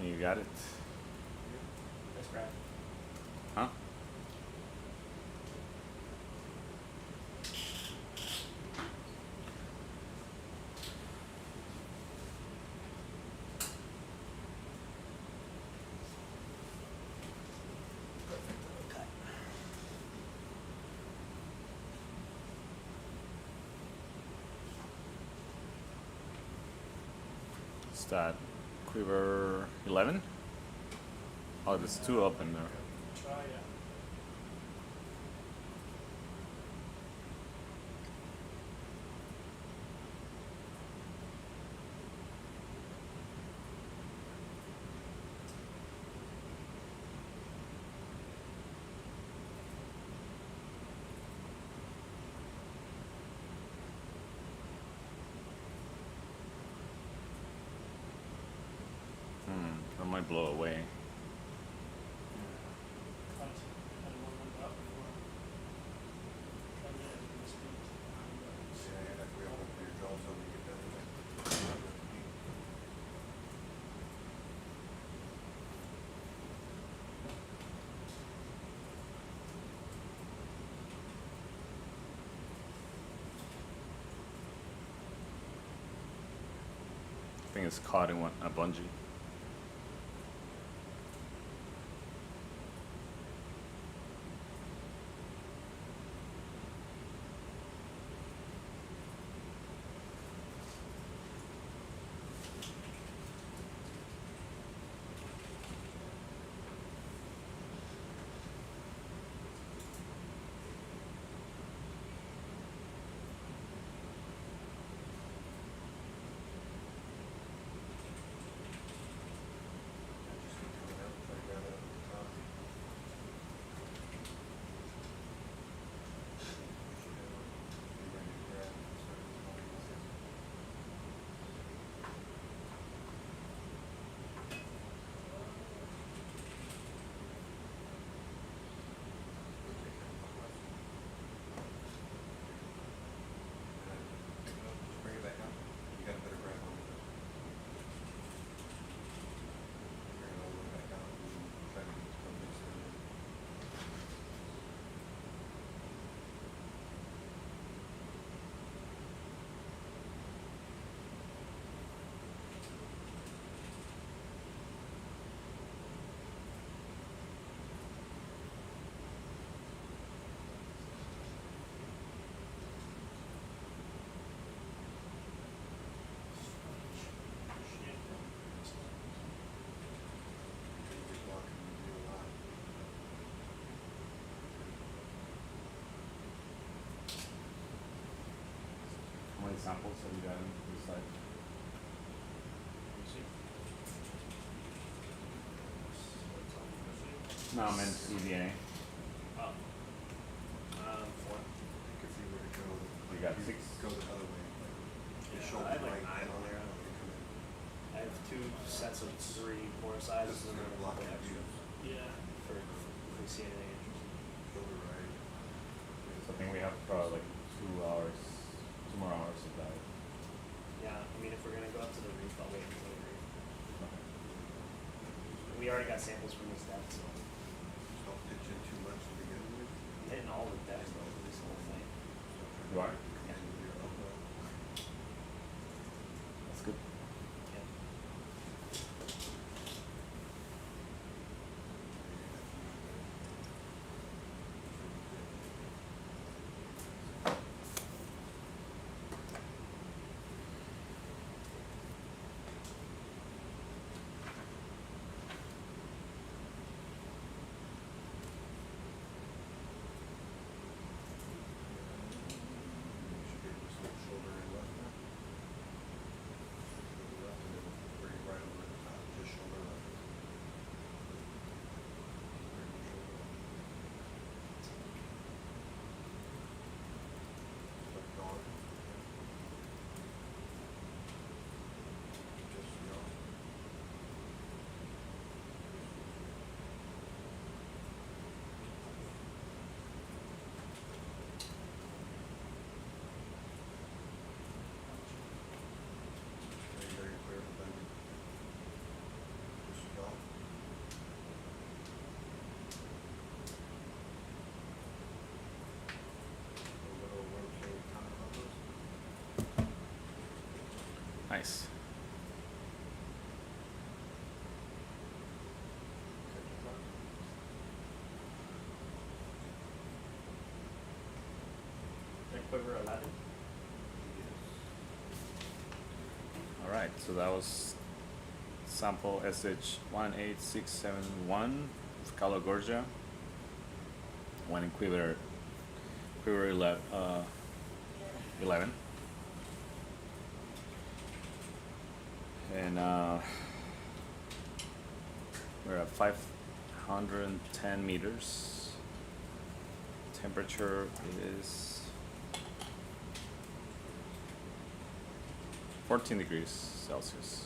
You got it. That's right. Huh? It's that Quiver 11? Oh, there's 2 up in there. Try it. That might blow away. Kind of warm it up before. Try to get it in the speed. Yeah, like we all put your jaws on to get done. I think it's caught in a bungee. Bring it back up. You got a better grab on it. Bring it all the way back out and try to get some of this in. Just walking and do a lot. How many samples have you gotten this side? No, I meant EVA. Oh. 4. Like if you were to go, You got you 6. go the other way. Like your Yeah, shoulder I have like right 9 on there. and come in. I have 2 sets of 3 more sizes This is and then gonna a block couple your extra view. Yeah. for if we see anything interesting. Shoulder right. So I think we have like 2 hours, 2 more hours of dive. Yeah, I mean if we're gonna go up to the reef, I'll wait until the reef. We already got samples from this depth, so Just don't pitch in too much to begin with. I'm hitting all the depths though for this whole thing. You are? Yeah. And with your elbow. That's good. Yeah. You should be able to switch shoulder and left now. Shoulder left and then bring it right over the top, just shoulder left. Bring your shoulder left. Keep going. Just yaw. Very, very clear of the bending. Just yaw. A little rotate kind of elbows. Nice. Catch your breath. Like quiver 11. Yes. All right, so that was sample SH18671 of Calogorgia. One in quiver 11. And we're at 510 meters. Temperature is 14 degrees Celsius.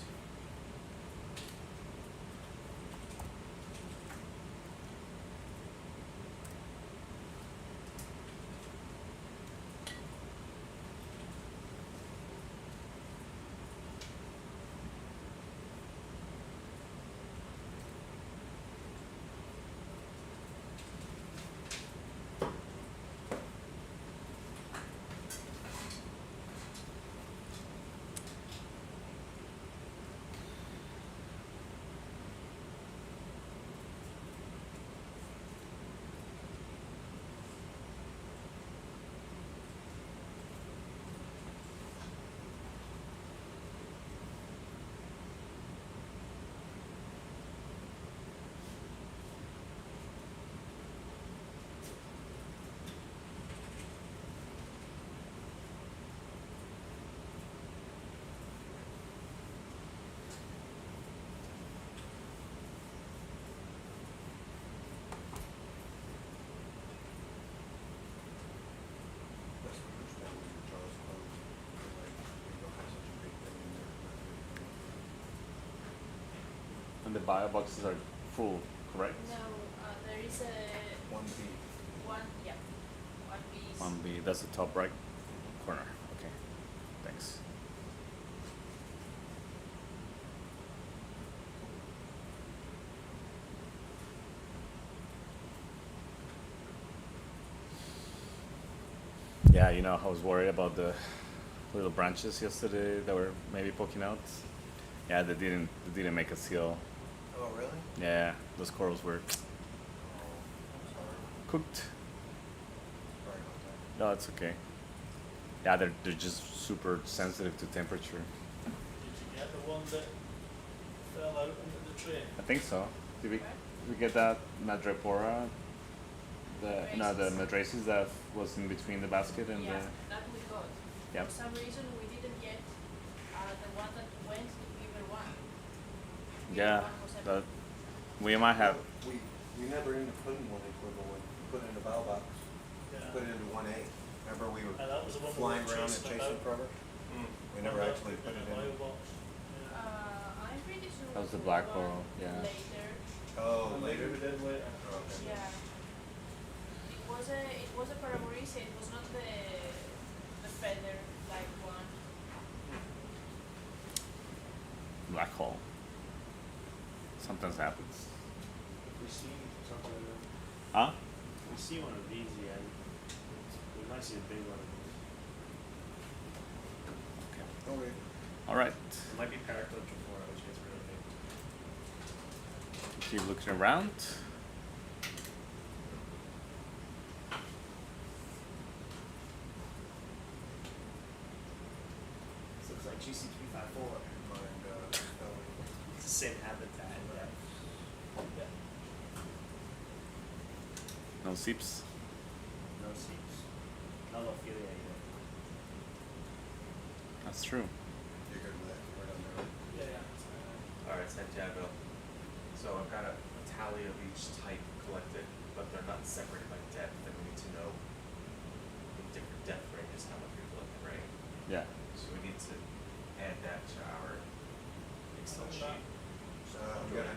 That's what I'm saying, when your jaw's closed, like, you don't have such a big thing in there. And the bio boxes are full, correct? No, there is a 1B. one, yeah, 1B. 1B, that's the top right corner. Okay, thanks. Yeah, you know, I was worried about the little branches yesterday that were maybe poking out. Yeah, they didn't make a seal. Oh, really? Yeah, those corals were Oh, I'm sorry. cooked. Sorry about that. No, it's okay. Yeah, they're just super sensitive to temperature. Did you get the one that fell out into the tray? I think so. Did we get that madrepora? The madraces that was in between the basket and Yeah, the. that we got. Yep. For some reason, we didn't get the one that went to Quiver 1. Yeah, Quiver 1 was that empty. we might have. We never ended up putting one in quiver one. We put it in the bow box. Yeah. Put it into 1A. Remember we were And that was the one we flying were around and chasing chasing about. forever? We never One actually put in it a bio in. box. Yeah. I'm pretty sure That was the we black got coral, yeah. Later. Oh, Maybe later? we did later. Oh, okay. Yeah. It was a paraborisa, it was not the feather like one. Black hole. Sometimes happens. If we see something, Huh? if we see one of these, yeah, we might see a big one of these. Okay. All right. It might be Paracloptrophora, which gets really big. Keep looking around. This looks like GC354. It's the same habitat. Yeah. No seeps. No seeps. No Lophilia either. That's true. You're good with that? Right on there. Yeah. Alright, Santiago. So I've got a tally of each type collected, but they're not separated by depth, and we need to know in different depth ranges how much we collected, right? Yeah. So we need to add that to our Excel sheet. I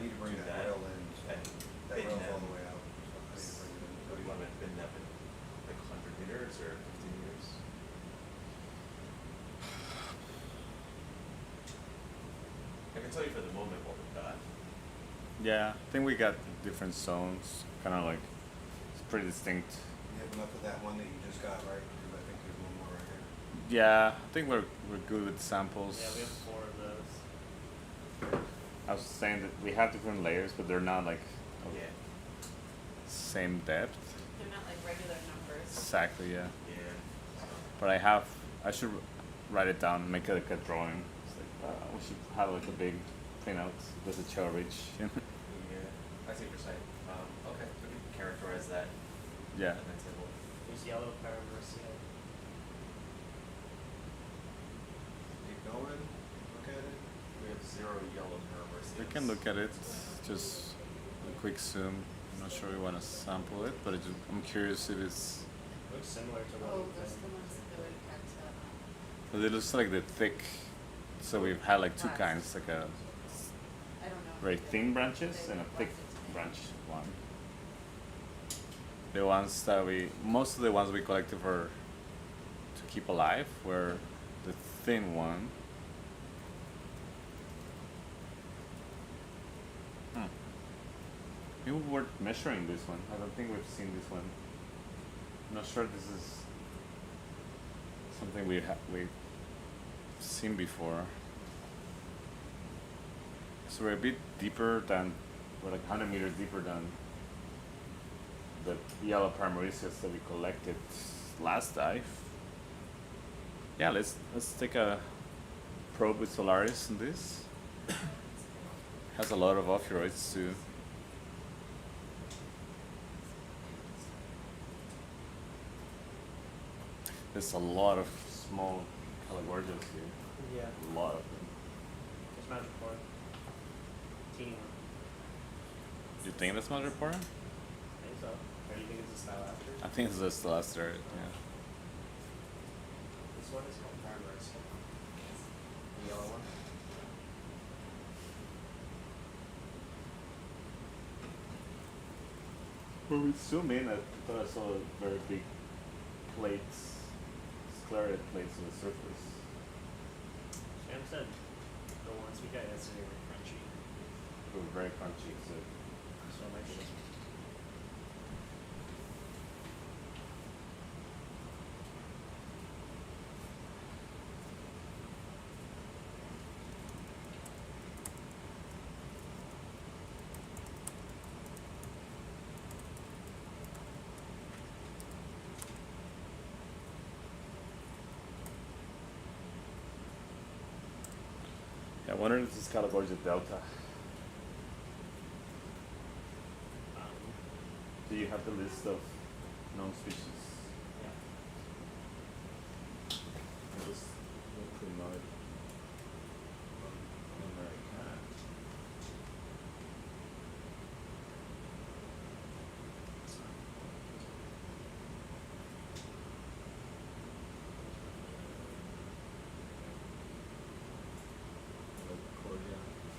need to bring Do that rail in, so and that bin rail's all them. the way out. So I need to bring it in. What do you want to bin them in, like 100 meters or 50 meters? I can tell you for the moment what we've got. Yeah, I think we got different zones. Kind of like it's pretty distinct. You have enough of that one that you just got, right? Because I think there's one more right here. Yeah, I think we're good with samples. Yeah, we have 4 of those. I was saying that we have different layers, but they're not like of Yeah. same depth. They're not like regular numbers. Exactly, yeah. Yeah. But I should write it down and make it like a drawing. It's like, we should have like a big clean out Desecheo Ridge. Yeah, I see what you're saying. Okay, we can characterize that. Yeah. in that table. There's yellow paramercia. Keep going, look at it. We have 0 yellow paramercias. We can look at it, just a quick zoom. I'm not sure we want to sample it, but I'm curious if it's. Looks similar to what Oh, we've those been. are the ones that go in at, But it looks like the thick. So we've had like two kinds, like a I don't know. very thin branches and a thick branch one. The ones that most of the ones we collected for to keep alive were the thin one. Maybe we're measuring this one. I don't think we've seen this one. I'm not sure this is something we've seen before. So we're a bit deeper than, we're like 100 meters deeper than the yellow paramericias that we collected last dive. Yeah, let's take a probe with SOLARIS in this. Has a lot of ophiuroids too. There's a lot of small Calagorgias here. Yeah. A lot of them. There's magic core. Teeny one. You think that's Madrepora? I think so. Or do you think it's a style after? I think it's just the last third, yeah. This one is called paramercia. The yellow one. When we zoom in, I thought I saw very big plates, sclerated plates on the surface. Sam said the ones we got yesterday were crunchy. They were very crunchy, so So it might be this one. yeah, I wonder if this is Calagorgia delta. Do you have the list of known species? Yeah. I just look through mine. America.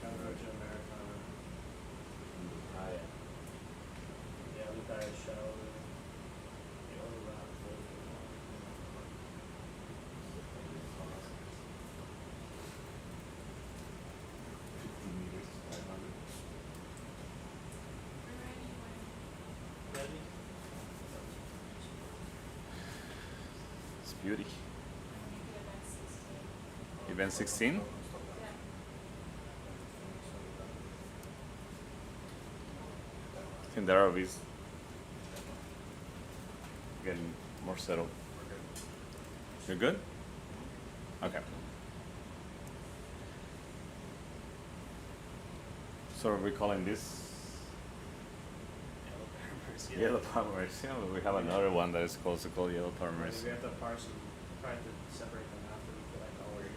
Calagorgia americana. Lupaya. Yeah, Lupaya shell. The only rock. Ready? It's beauty. Event 16? I think the ROVs getting more settled. You're good? Okay. So are we calling this Yellow paramercia. yellow paramercia? We have another one that is also called yellow We paramercia. have to parse them, try to separate them after we collect all of them.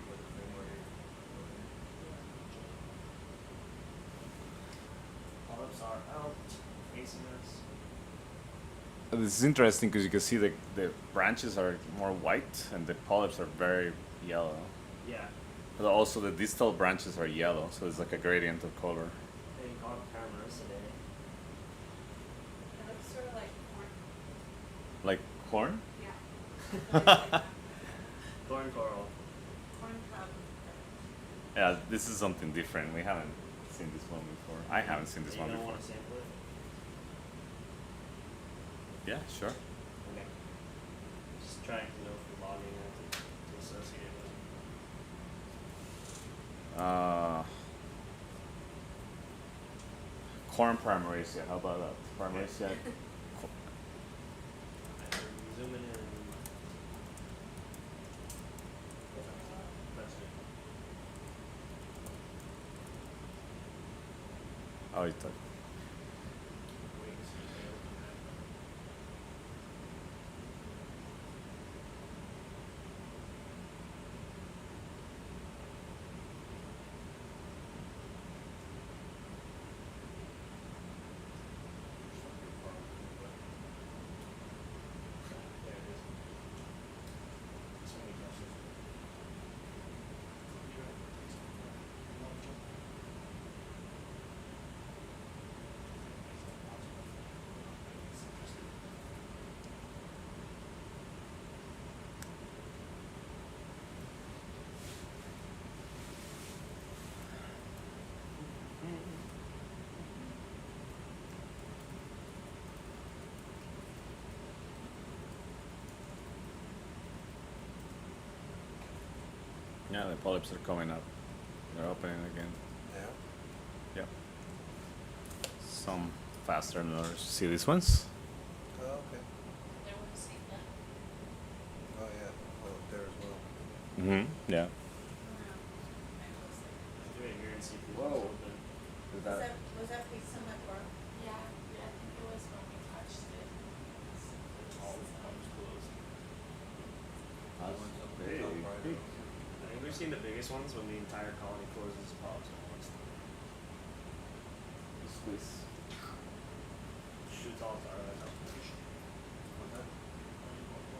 Polyps are out, facing us. This is interesting because you can see the branches are more white and the polyps are very yellow. Yeah, But also the distal branches are yellow, so it's like a gradient of color. they call it paramercia. It looks sort of like corn. Like corn? Yeah. Corn coral. Corn cob. Yeah, this is something different. We haven't seen this one before. I haven't seen this You one don't before. want to sample it? Yeah, sure. Okay. Just trying to know if logging it to associate it with. Corn paramercia. How about that? Paramercia. Zooming in. That's it. Oh, you thought. Yeah, the polyps are coming up. They're opening again. Yeah. Yep. Some faster than others. See these ones? Oh, okay. There was a signal. Oh, yeah. Oh, up there as well. Mm-hmm. Yeah. Do it here and see if you Whoa. open. Is that, Was that piece so much work? Yeah, I think it was when we touched it. All the pumps closed. Big. I think we've seen the biggest ones when the entire colony closes polyps at once. squeeze? Shoots all its ROV out.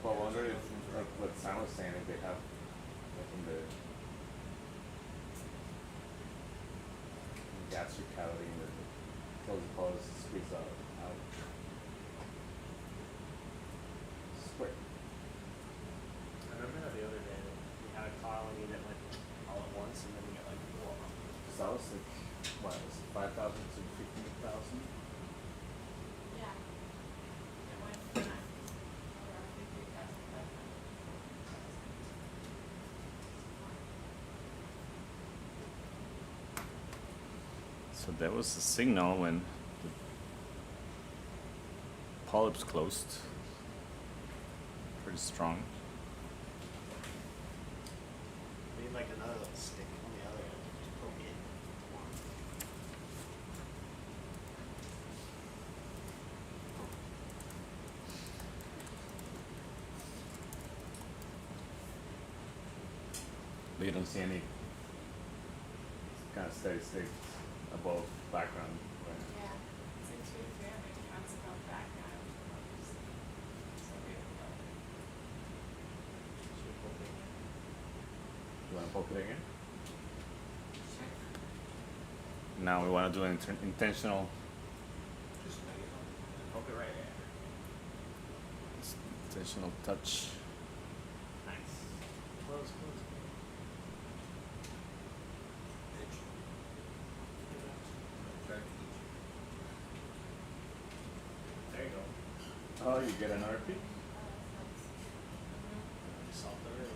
Well, I wonder if, like what Sam was saying, if they have, like in the gastric cavity and the close, squeeze out. Squirt. I remember that the other day, we had a colony that went all at once and then we got like, whoa. So that was like, what, was it 5,000 to 15,000? Yeah. It went from around 50,500. So that was the signal when the polyps closed. Pretty strong. We need like another little stick on the other end, just poke it. But you don't see any kind of steady state above background, right? Yeah, it's a two family constant background. So beautiful. Should we poke it again? You want to poke it again? Sure. Now we want to do an intentional Poke it right there. intentional touch. Nice. Close. There you go. Oh, you get another peek? Just off the rail.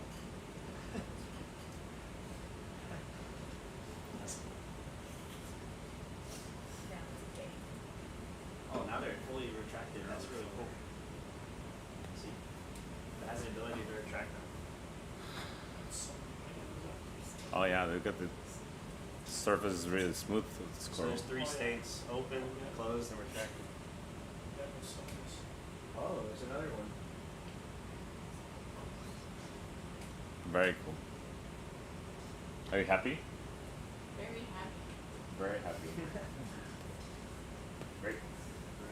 Oh, now they're fully retracted. That's really cool. See, it has the ability to retract them. Oh yeah, they've got the surface is really smooth with the So coral. there's three states: open, closed, and retracted. Oh, there's another one. Very cool. Are you happy? Very happy. Very happy. Great.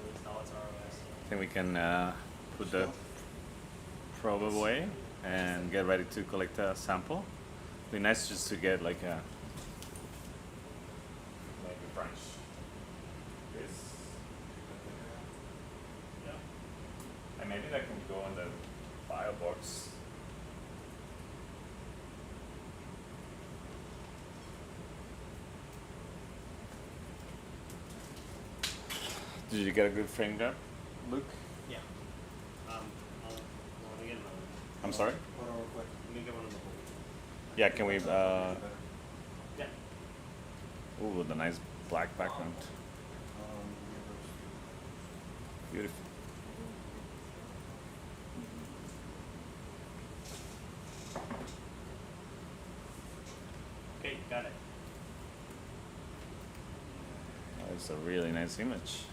Released all its ROS. I think we can put the probe away and get ready to collect a sample. Be nice just to get like a branch. This. Yeah. And maybe that can go in the file box. Did you get a good frame grab, Luke? Yeah. I'll let me get another. I'm sorry? Hold on real quick. Let me get one of the whole. Yeah, can we, Yeah. ooh, the nice black background. Beautiful. Okay, got it. Nice. It's a really nice image.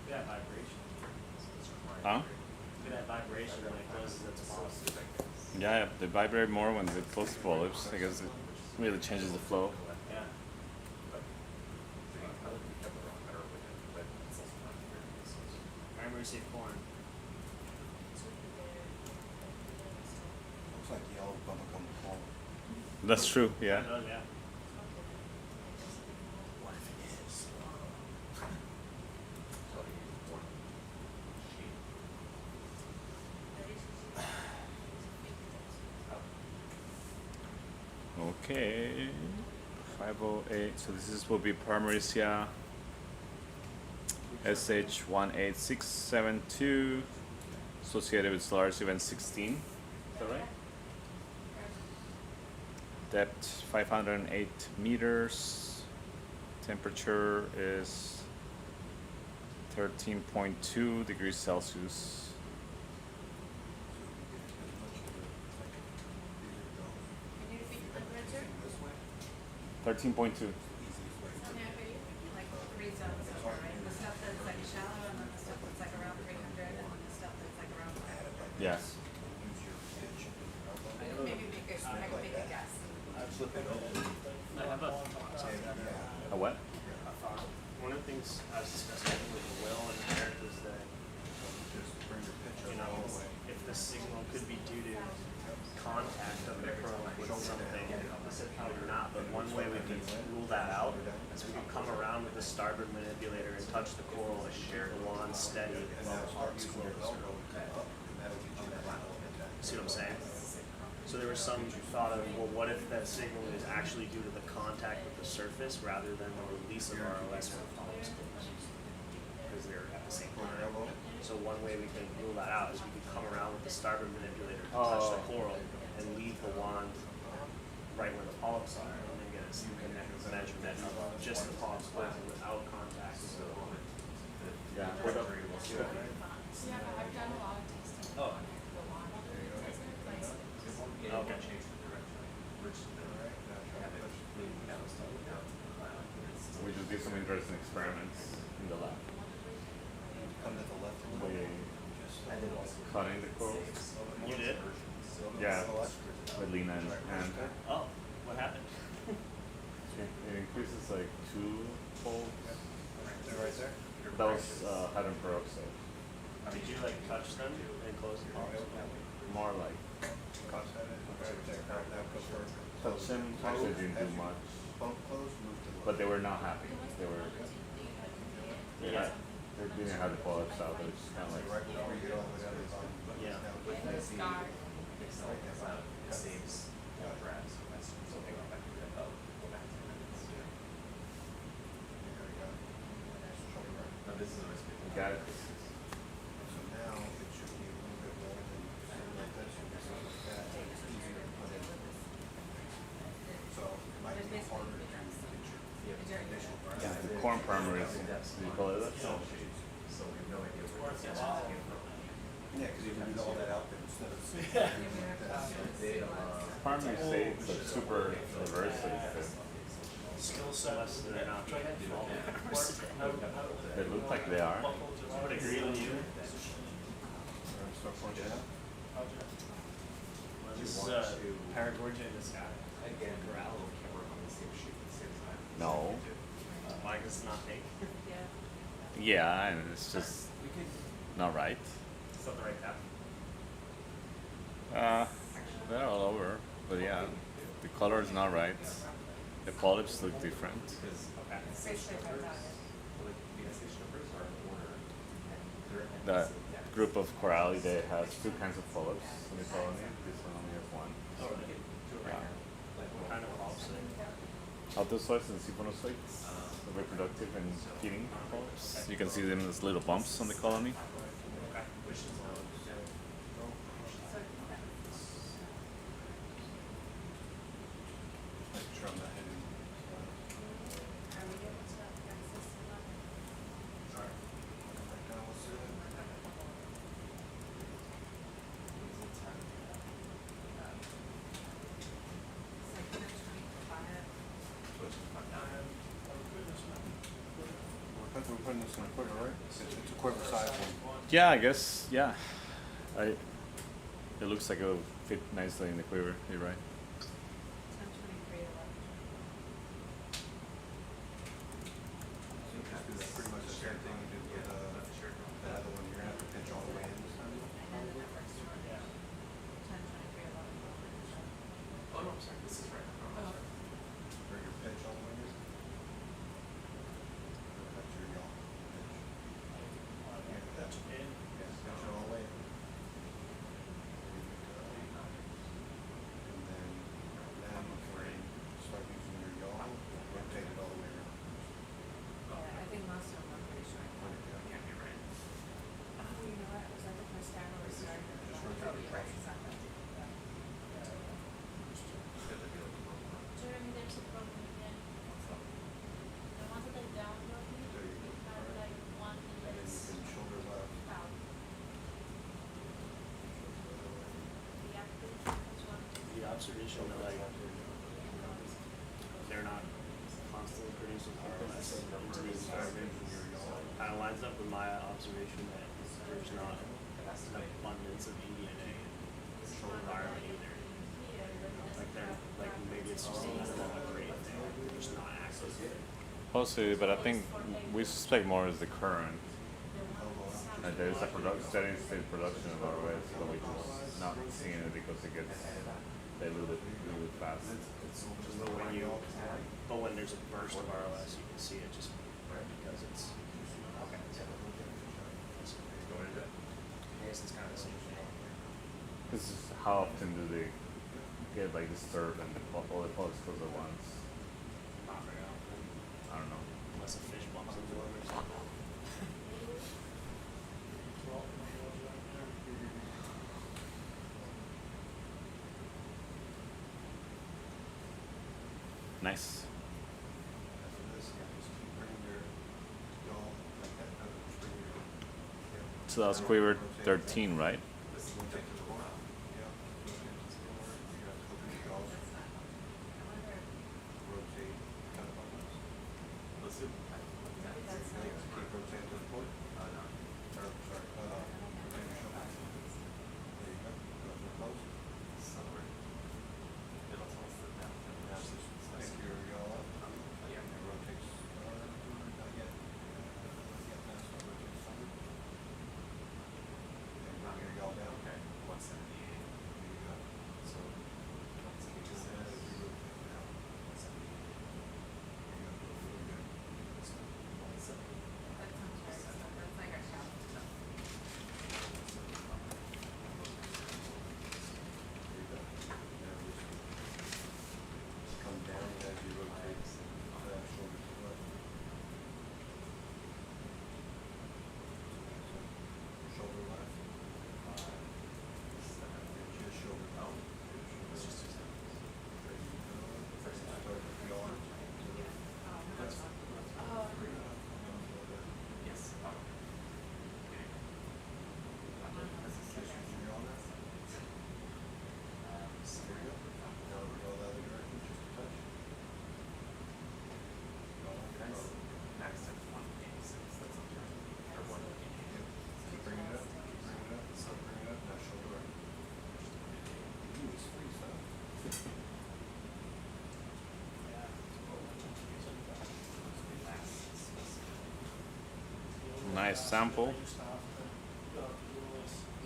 Yeah, vibration. Huh? Look at that vibration when it closes its polyps. Yeah, they vibrate more when they close the polyps because it really changes the flow. Yeah. Primary safe corn. Looks like yellow bubblegum pulp. That's true, yeah. It does, yeah. What if it is? Okay. 508. So this will be Parmeria SH18672 associated with SOLARIS event 16. Is that right? Depth 508 meters. Temperature is 13.2 degrees Celsius. Can you repeat the temperature? 13.2. Like 3 zones over, right? The stuff that's like shallow and then the stuff that's like around 300 and then the stuff that's like around 500. Yes. I can maybe make a guess. I have a thought. A what? One of the things I was discussing with Will and Eric was that, you know, if the signal could be due to contact of the probe with something, I said probably not, but one way we could rule that out is we could come around with the starboard manipulator and touch the coral as the wand steady while the polyps close. See what I'm saying? So there was some thought of, well, what if that signal is actually due to the contact with the surface rather than the release of ROS when the polyps close? Because they're at the same time. So one way we can rule that out is we could come around with the starboard manipulator, touch the coral, and leave the wand right where the polyps are, and then get a measurement of just the polyps closing without contact. Yeah. Yeah, I've done a lot of testing. Oh. Okay. We just did some interesting experiments in the lab. Come to the left. We cutting the corals. You did? Yeah, with Lena and Oh, what happened? it increases like 2-fold. They're right there. That was hydrogen peroxide. Did you like touch them and close the polyps? More like touch them. Actually didn't do much, but they were not happy. They didn't have the polyps out. They just kind of like. Yeah. This guy. It saves drafts. So they go back to the go back to minutes. No, this is always good. Got it. So now it should be a little bit more than something like this, or something like that. It's easier to put in. So it might be harder to get your initial. Yeah, the corn primaries. Do you call it that? So we have no idea where this is came from. Yeah, because you can do all that out there instead of. Primary states like super diversity. Skill set. Unless they're not trying to do all They look like they are. I would agree with you. This is Paragorgia in the sky. Again, corral can't work on the same sheet at the same time. No. Why does it not take? Yeah, and it's just not right. It's not the right depth. They're all over, but yeah, the color is not right. The polyps look different. The group of Corallidae has 2 kinds of polyps in the colony. This one only has 1. Oh, really? What kind of polyps are Altozoites and siphonozoites, the reproductive and feeding polyps. You can see them as little bumps on the colony. missing a quiver, right? It's a quiver size one. Yeah, I guess. Yeah, it looks like it'll fit nicely in the quiver. You're right. 1023 So just do that pretty much the same thing you did with that other one. You're gonna have to pinch all the way in this time. And then the network's Yeah. 1023 Oh no, I'm sorry, this is right. Oh, sorry. Or your pinch all the way in. That's your yaw pinch. Yeah, that's In. yeah, pinch it all the way in. And then now you can start using your yaw, rotate it all the way around. Yeah, I think most of them are pretty short. Yeah, you're right. Oh, you know what, was that the first time we started? Just rotate it across. Jeremy, there's a problem again. The ones that I downloaded, There you go. we have Alright. like one And then you less can shoulder left. out. The active is one. The observation that like they're not constantly producing ROS into these fragments kind of lines up with my observation that there's not an abundance of eDNA in the environment either. Like they're like maybe it's just not a great thing. They're just not active. Possibly, but I think we suspect more is the current. Like there is a steady state production of ROS, but we're just not seeing it because it gets diluted really fast. But when there's a burst of ROS, you can see it just because it's okay. I guess it's kind of the same thing. This is how often do they get like disturbed and all the posticles at once? Not very often, I don't know. unless a fish bumps into it or something. Nice. After this, you just keep bringing your yaw like that. Just bring your yeah. So that was quiver 13, right? This is one take to the corner. Yeah. Rotate to the corner. You got to open your jaws. Rotate kind of like this. Let's do. Keep rotating to the point. No. Or, sorry, rotate your shoulder. There you go. Go to the close. So it'll tell us that now. Now just pick your yaw up. Yeah. And rotate, not yet. Now start rotating forward. And bring your yaw down. Okay. 178. There you go. So As you rotate now. 178. There you go. Really good. So 178. That sounds very simple, that's like our shop. There you go. Now just come down as you rotate shoulder to the left. Shoulder left. And just shoulder down. Let's just do that. There you go. First start with the arm to the left. Yes. Oh. Okay. Just use your yaw now. There you go. Now we go the other direction, just a touch. Nice. Max times 186. That's not right. Or 188. Keep bringing it up, keep bringing it up, keep bringing it up, now shoulder up. Ooh, it's free stuff. Nice sample.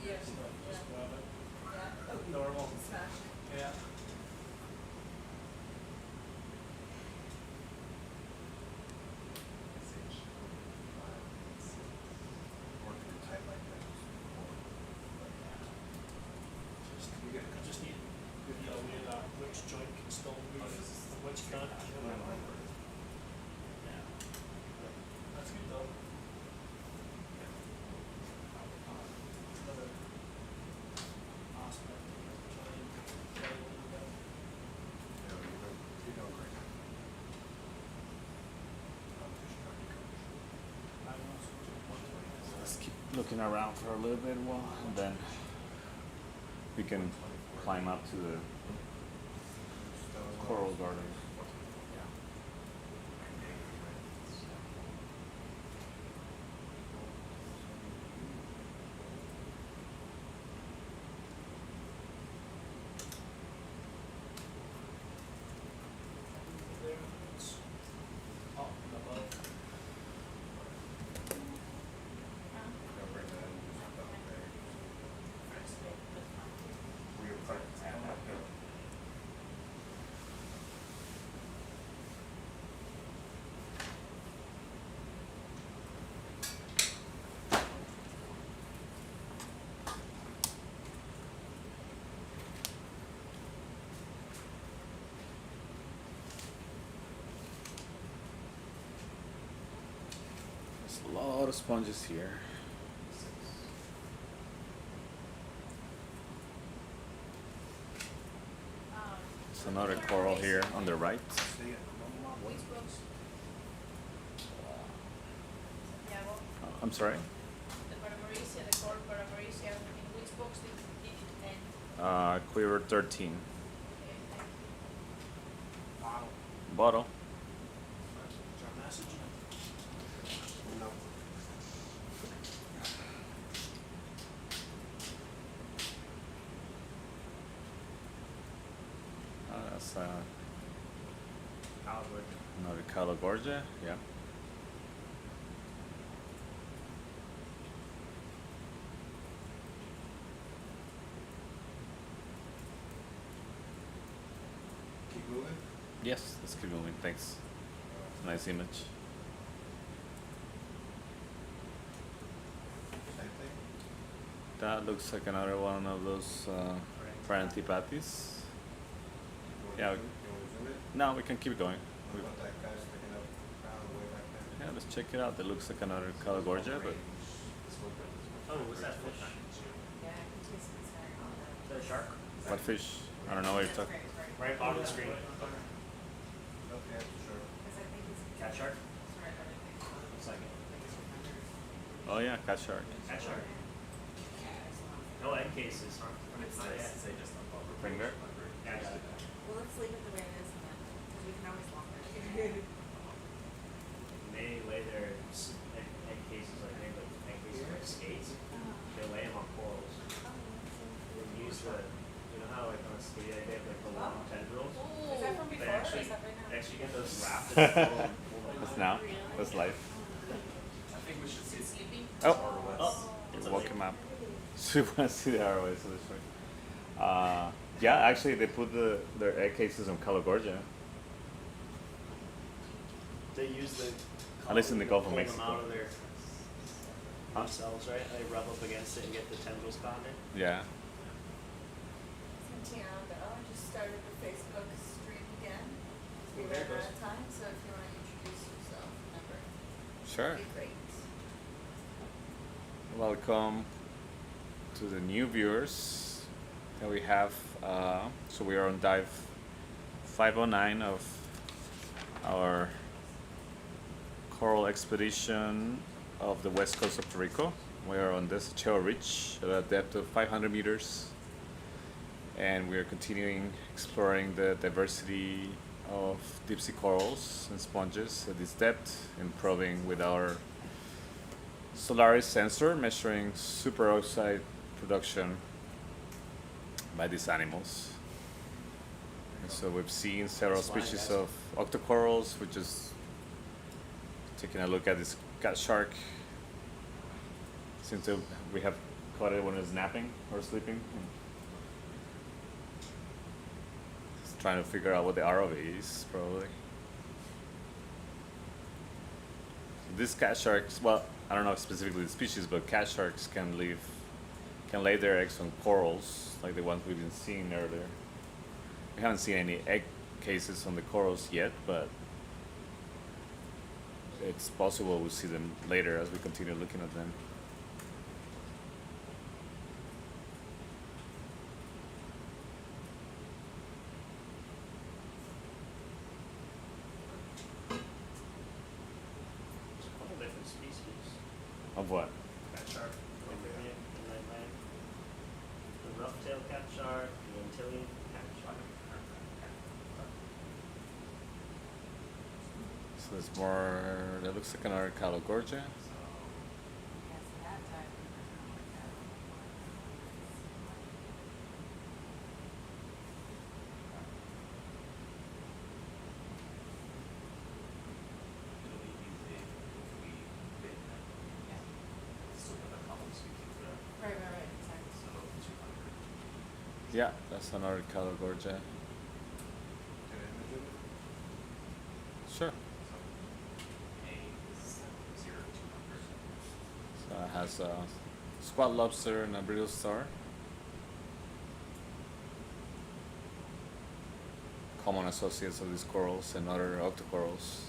Yes. Just grab it. Normal. Yeah. Working tight like that. I just need good idea which joint can still move, which can't. Yeah. That's good though. Another aspect of trying to get a little bit. You're doing great. I'm just trying to coach. I want to Let's keep looking around for a little bit while, and then we can climb up to the coral garden. A lot of sponges here. It's another coral here on the right. Which books? Yeah, well, I'm sorry? the Paramaresia, the core Paramaresia, in which books did it end? Quiver 13. Okay, thank you. Bottle. Is our message? No. That's Outward. another Calogorgia, yeah. Keep moving. Yes, let's keep moving, thanks. Nice image. Same thing. That looks like another one of those Parantipathes. You Yeah. want to zoom it? No, we can keep going. What about that guy sticking up way back there? Yeah, let's check it out. It looks like another Calogorgia, but Oh, what's that fish? Yeah, I can taste it starting on Is that a shark? what fish? I don't know what you're talking. Right bottom of the screen. Okay, sure. because I think it's. Cat shark? Sorry, but I think Looks like it. Oh yeah, cat shark. Cat shark. No egg cases, huh? Say just above or Finger? Yeah, got it. Well, let's leave it the way it is and then, because we can always longer it. They lay their egg cases like they like egg cases like skates. They lay them on corals. They use you know how like on a skate they have like the long tendrils. Is that from They before or actually, is that right now? they actually get those wrapped in pull them. That's now. That's life. I think we should see Sleeping? Oh, Oh, it's a welcome up. So you want to see the ROV so this way. Yeah, actually they put their egg cases on Calogorgia. They use the. At least in the Gulf of pull them Mexico. out of their themselves, right? They rub up against it and get the tendrils caught in it. Yeah. Tiana, I just started the Facebook stream again. We ran out of time, so if you want to introduce yourself, remember, Sure. that'd be great. Welcome to the new viewers that we have. So we are on dive 509 of our coral expedition of the west coast of Puerto Rico. We are on Desecheo Ridge at a depth of 500 meters, and we are continuing exploring the diversity of deep sea corals and sponges at this depth and probing with our SOLARIS sensor measuring superoxide production by these animals. And so we've seen several species of octocorals. We're just taking a look at this cat shark. Seems to we have caught it when it's napping or sleeping. Just trying to figure out what the ROV is, probably. These cat sharks, well, I don't know specifically the species, but cat sharks can lay their eggs on corals, like the ones we've been seeing earlier. We haven't seen any egg cases on the corals yet, but it's possible we'll see them later as we continue looking at them. There's a couple different species. Of what? Cat shark, Caribbean, inland. The rough-tailed cat shark, the Antillean cat shark. So there's more, that looks like another Calogorgia. Yes, that type of person like that. it'll be easy if we bid them. Still got a couple speaking for that. Right, exactly. So 200. Yeah, that's another Calogorgia. Can I image it? Sure. A is 0 to 200. So it has a squat lobster and a brittle star. Common associates of these corals and other octocorals.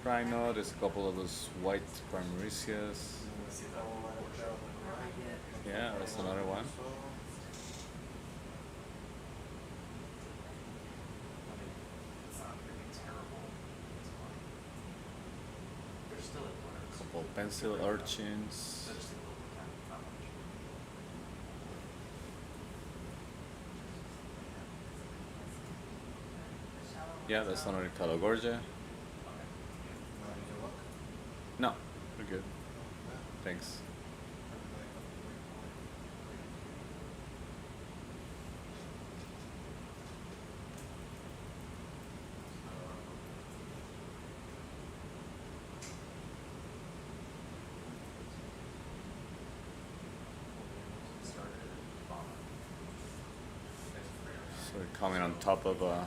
Rhino, there's a couple of those white Primaricias. Yeah, that's another one. Couple pencil urchins. Yeah, that's another Calogorgia. No, we're good. Thanks. So we're coming on top of a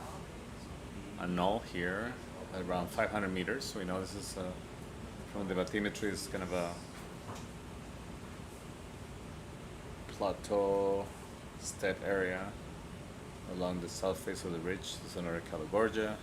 knoll here at around 500 meters. So we know this is from the bathymetry is kind of a plateau step area along the south face of the ridge. There's another Calogorgia.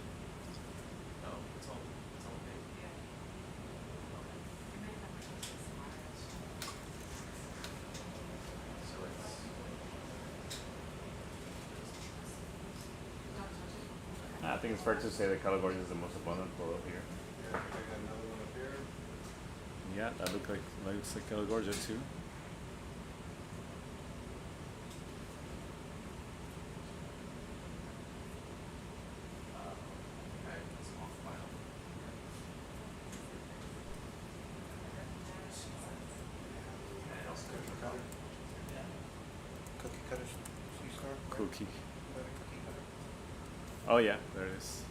I think it's fair to say that Calogorgia is the most abundant coral here. Yeah, I got another one up here. Yeah, that looks like Calogorgia too. Cookie cutter sea star. Cookie. Is that a cookie cutter? Oh yeah, there it is.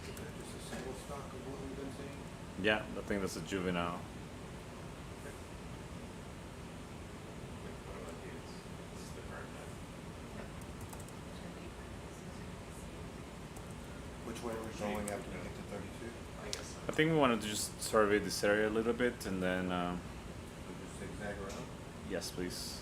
Just a single stock of what we've been seeing. Yeah, I think that's a juvenile. Which way are we going after we get to 32? I think we wanted to just survey this area a little bit and then, We'll just zigzag around. yes please.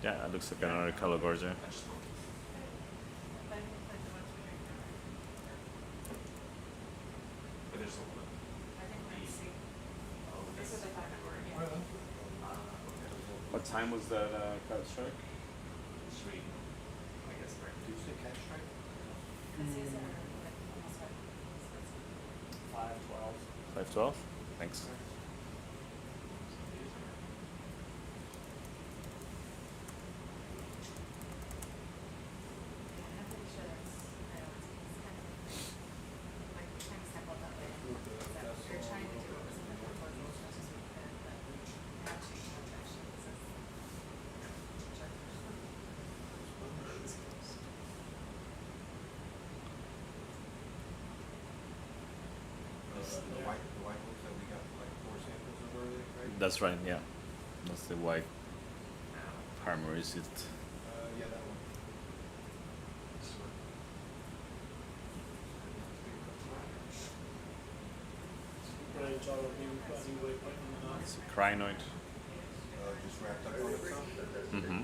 Yeah, that looks like another Calogorgia. What time was that cut strike? Did you say catch strike? 5:12? Thanks. The white ones that we got like 4 samples of earlier, right? That's right, yeah. That's the white Primaricid. Yeah, that one. Right, Charlie, we've got any way putting them on. It's a crinoid. Just wrapped up on itself. Mm-hmm.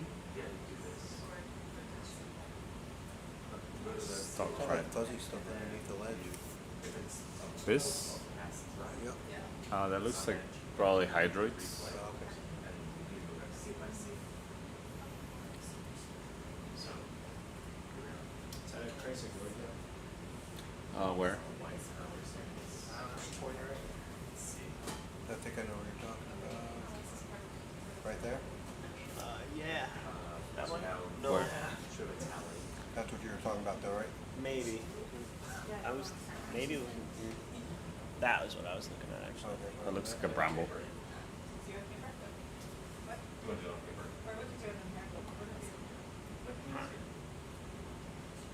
Stock All crinoid. that fuzzy stuff underneath the ledge. This? Yep. That looks like probably hydroids. Okay. Is that a crazy word? Where? I think I know what you're talking about. Right there? Yeah. That one? No. Where? That's what you were talking about though, right? Maybe. Maybe that was what I was looking at actually. That looks like a bramble.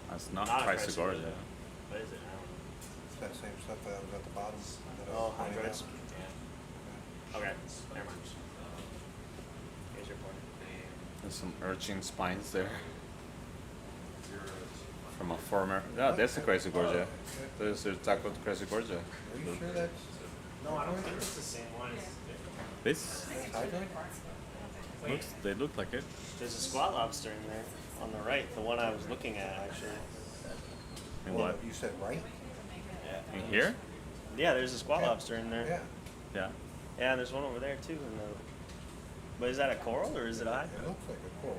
That's not Chrysogorgia. What is it now? It's that same stuff that was at the bottom. That I was Oh, pointing hydroids? out. Yeah. Okay, never mind. Here's your point. There's some urchin spines there. From a former. Yeah, that's a Crassygorgia. There's a taco Crassygorgia. Are you sure that's? No, I don't think it's the same one. It's different. This looks. They look like it. There's a squat lobster in there on the right, the one I was looking at actually. And what? You said right? Yeah. In here? Yeah, there's a squat lobster in there. Yeah. Yeah. Yeah, and there's one over there too. But is that a coral or is it a? It looks like a coral.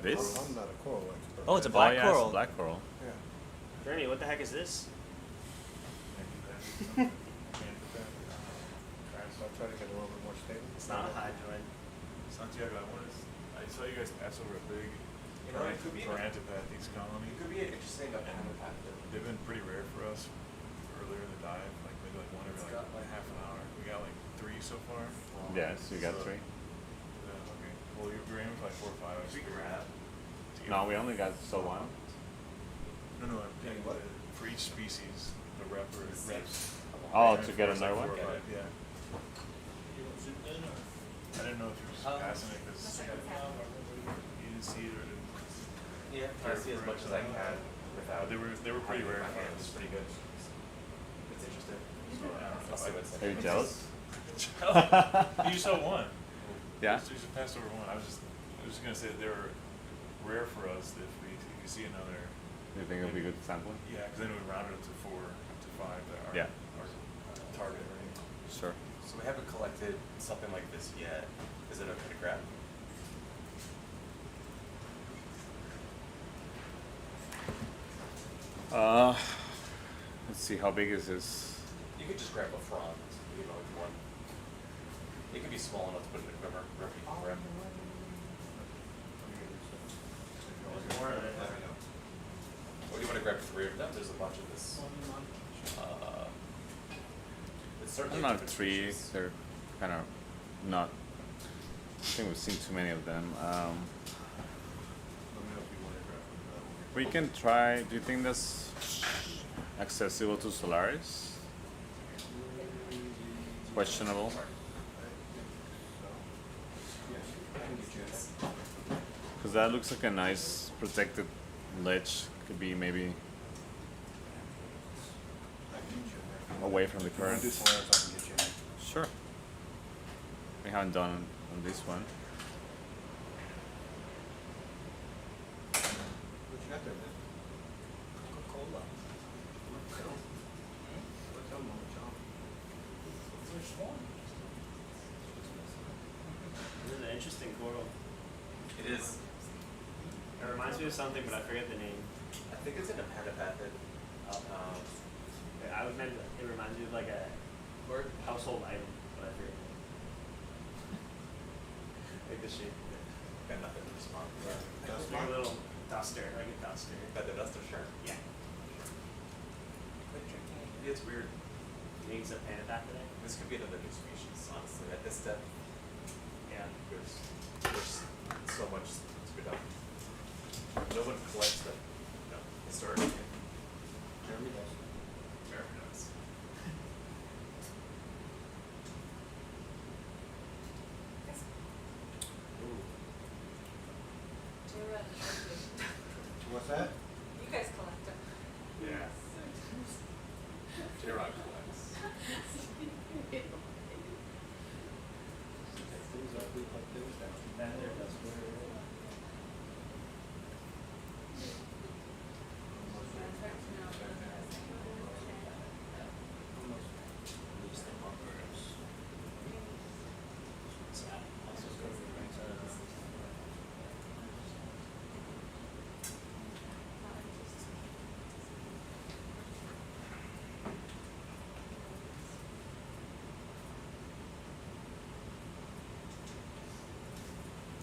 This? I'm not a coral expert. Oh, it's a black yeah, coral. It's a black coral. Yeah. Bernie, what the heck is this? So I'll try to get a little bit more stable. It's not a hydroid. Santiago, I saw you guys pass over a big You know, it could be Parantopathes colony. It could be interesting to have a path. They've been pretty rare for us earlier in the dive, like maybe like one every like half an hour. We got like 3 so far. Yes, you got 3. Yeah, okay. Well, you're aiming for like 4 or 5. I was figuring out. No, we only got so one. No, I'm getting for each species, the rep or reps. Oh, to get another one? Yeah. I didn't know if you were just passing it because you didn't see it or didn't. Yeah, try to see as much as I can without. They were pretty rare My for hand is us. pretty good. It's interesting. Yeah. I'll see what's Are you jealous? You saw one. Yeah. You just passed over one. I was just gonna say that they were rare for us. If you see another. You think it'll be good sampling? Yeah, because then we rounded it to 4 to 5. Yeah. Our target range. Sure. So we haven't collected something like this yet. Is it okay to grab? Let's see, how big is this? You could just grab a frond, you know, if you want. It could be small enough to put in a quiver, wherever you can grab. There's more of it. Or do you want to grab 3 of them? There's a bunch of this. It's I certainly don't know if different 3, species. they're kind of not, I think we've seen too many of them. Let me know if you want to grab them. We can try, do you think that's accessible to Solaris? Questionable. Because that looks like a nice protected ledge. Could be maybe away from the current. Do some layers, I can get you in. Sure. We haven't done on this one. What you got there, man? Coca-Cola. This is an interesting coral. It is. It reminds me of something, but I forget the name. I think it's in a pentapathed. I was meant to, it reminds me of like a household item, but I forget. Like the shape. Got nothing to respond. Like a little duster, like a duster. Got the duster, sure. Yeah. Maybe it's weird. You think it's a pentapathed? This could be another new species, honestly. At this depth, Yeah. there's so much to be done. No one collects them, historically. Jeremy does. Jeremy does. What's that? You guys collect them. Yeah. J-Rock collects.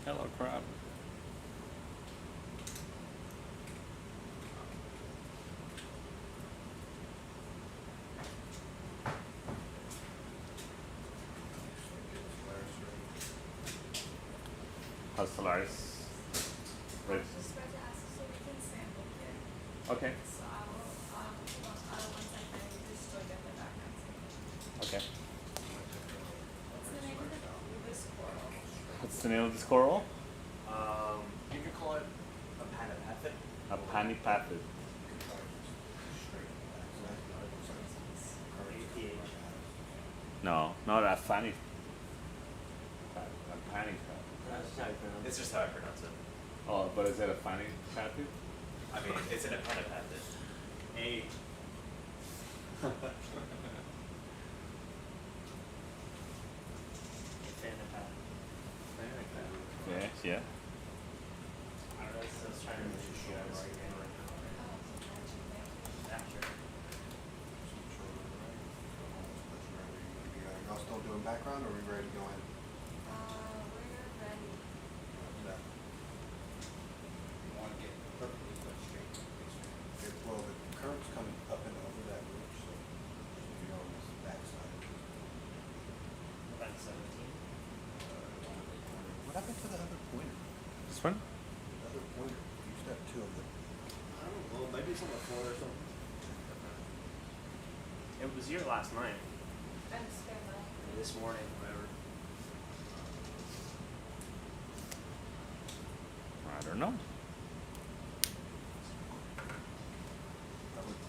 Hello, crab. How's Solaris? Ridge? Just about to ask so we can sample here. Okay. So I will, once I can, just go get the background information. Okay. What's the name of this coral? What's the name of this coral? Um, Fanny Pafford. APH. No, not a Fanny. A Fanny Pafford. That's how you pronounce it. It's just how I pronounce it. Oh, but is it a Fanny Pafford? I mean, it's an appendipatid. A. Yeah, yeah. I don't know, I was trying to make sure I was right. Y'all still doing background, or are we ready to go in? We're ready. That. Want to get perfectly straight. Well, the current's coming up and over that ridge, so you're on this backside. About 17. What happened to the other pointer? This one? The other pointer, you used to have two of them. I don't know, maybe it's on the floor or something. It was here last night, And spare that. or this morning, whatever. I don't know. I would,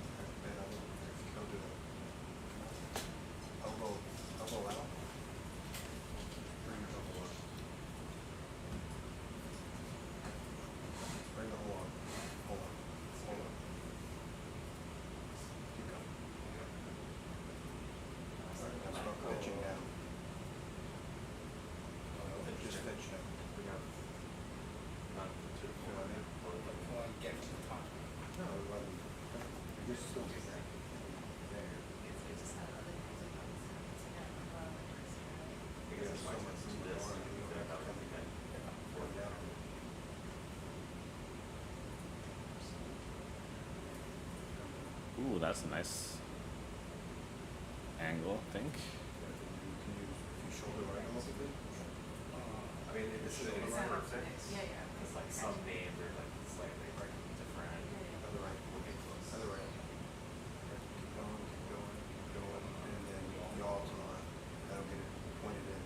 Ben, I would, if you go to the elbow out. Bring your elbow up. Bring the whole arm. Hold on. Hold on. Keep going. Alright, now start pitching down. Just pitch down. Not too You know what I mean? Want to get to the top. No, you're still there. because it's so much to this. Ooh, that's a nice angle, I think. Can you, if you shoulder right a little bit? I mean, it's perfect. Yeah. It's like some names are like slightly different. Other right. We'll get close. Other right. Keep going, keep going, and then yaw to the left. That'll get it pointed in.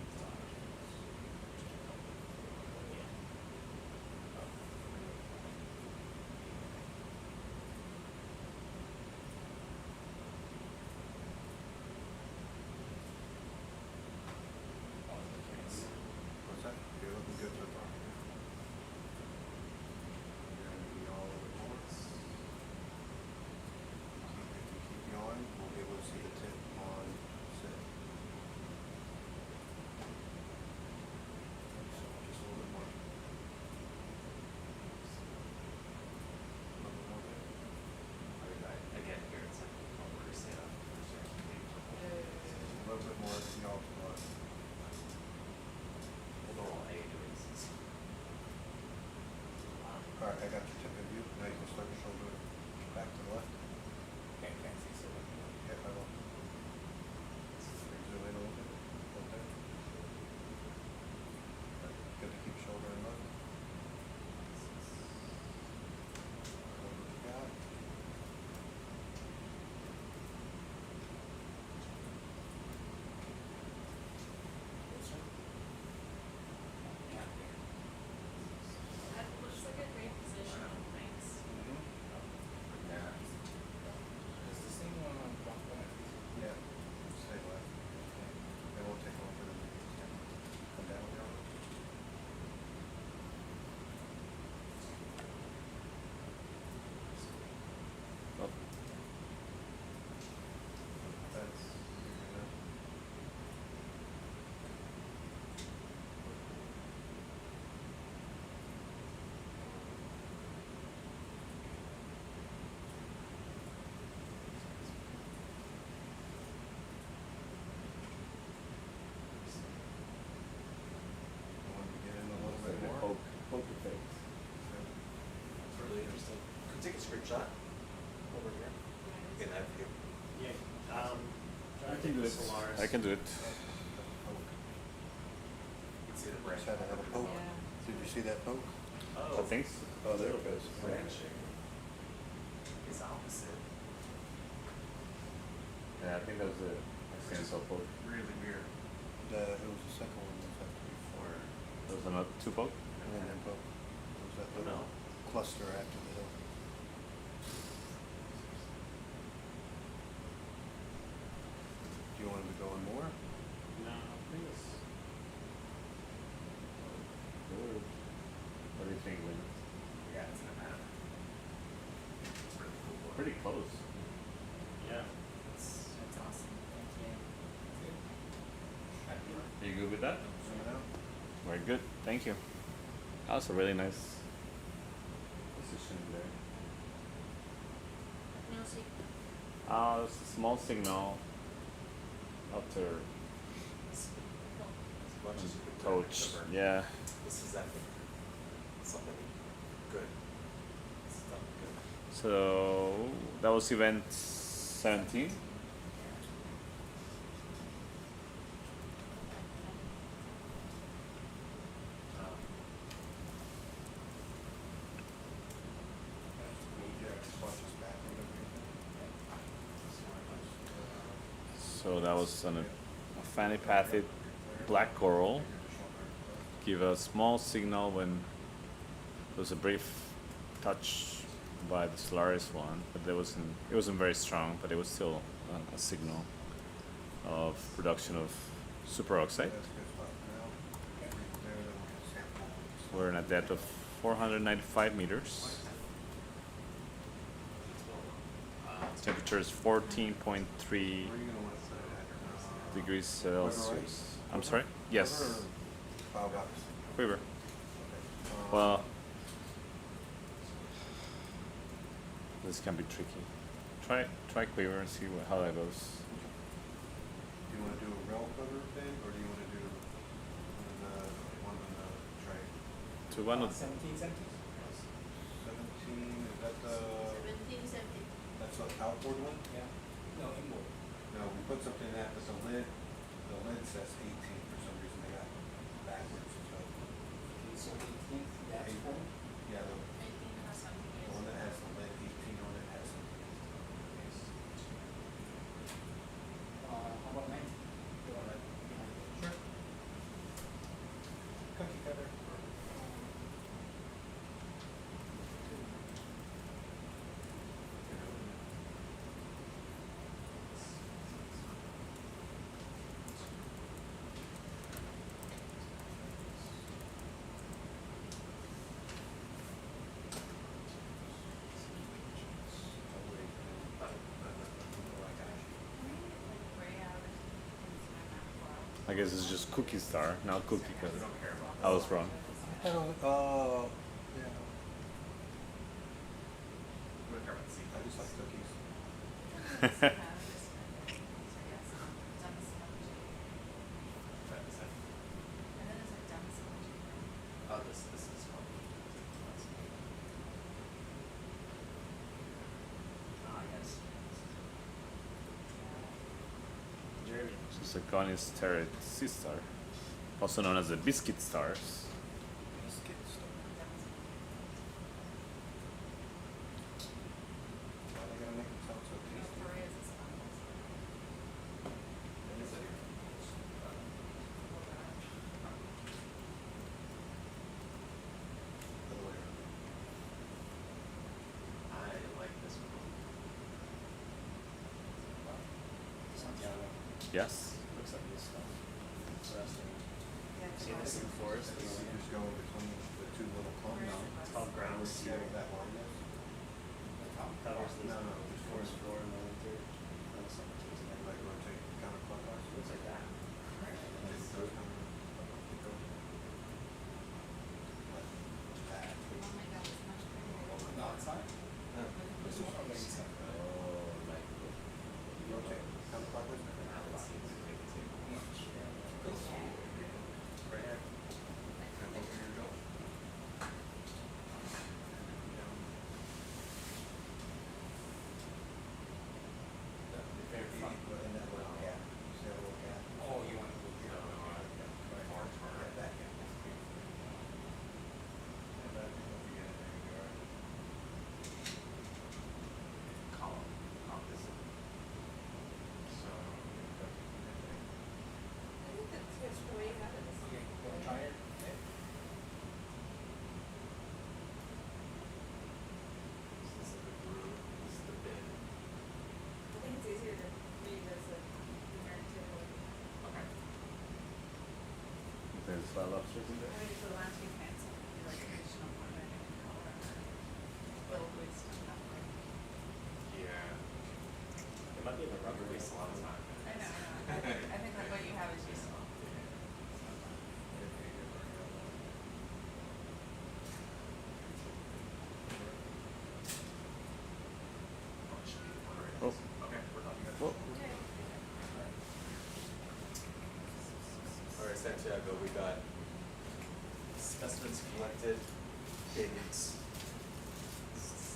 What's that? You're looking good so far. You're gonna be all over the board. If you keep yawing, we'll be able to see the tip on sit. So just a little bit more. A little bit more there. I mean, again, here it's like over to stand up. A little bit more yaw to the left. Overall, A doing this. All right, I got your tip of view. Now you can start your shoulder back to the left. Can't see so much. Yeah, I will. Zoom in a little bit. Okay. Good to keep shoulder in left. What you got? That looks like a great position. Thanks. Yeah. Is this thing on block one? Yeah. Stay left. They won't take over the come down. Oh, That's you're gonna want to get in a little bit more. poker face. It's really interesting. Could we take a screenshot over here? Get that view. Yeah, I can do it. SOLARIS. I can do it. You can see the branch. Just had a little poke. Did you see that poke? I think so. Oh, there it goes. Branching is opposite. Yeah, I think that was a sense of poke. Really weird. It was the second one was after before. There was another two poke. And then poke. It was that Oh, no. little cluster after the hill. pretty close. Yeah. That's awesome, thank you. Are you good with that? Zoom it out. Very good, thank you. That was a really nice position there. No, see. It's a small signal after touch. Yeah. This is definitely something good. This is something good. So that was event 17. So that was on a fanny-pathed black coral. Give a small signal when there was a brief touch by the SOLARIS one, but it wasn't very strong, but it was still a signal of production of superoxide. We're in a depth of 495 meters. Temperature is 14.3 degrees Celsius. I'm sorry? Yes. Quiver. Well, this can be tricky. Try quiver and see how that goes. Do you want to do a rail cover thing, or do you want to do one on the tray? To one of 17, 17? 17, is that the, 17. that's the outboard one? Yeah. No, inboard. No, we put something in that, but the lid says 18 for some reason, they got backwards, so. So 18, that's Eight. full. Yeah, the 18 has something. one that has the lid, 18 on it has something. How about 19? You want that behind it? Sure. Cookie cutter. I guess it's just cookie star, not cookie cutter. I was wrong. Yeah. I just like cookies. Oh, this is fun. Ah, yes. Jeremy. So Zirconis terret sea star, also known as the biscuit stars. Biscuit stuff. Why they gotta make them sound so tasty? Other way around. I like this one. Santiago. Yes. Looks like this stuff. Interesting. See this in the forest? So you just go between the two little clumps. It's called ground See seal. what that line is? Covers this. No, just forest floor and the winter. That's something to And it. like rotate counterclockwise. Looks like that. Just those kind of- like that. On the outside? No, This is what makes sense. rotate counterclockwise. Right here. And over here you go. In that little gap. You see that little gap? Oh, you want to go here? Yeah, that gap. And that, don't forget it, there you go. Column opposite. So. Try it. This is the groove, this is the bid. I think it's easier to read as a narrative. Okay. There's 5 lobsters in there. Maybe for the last few pants, I'll do like additional one and color. Little waste of that way. ago, we got specimens collected, dated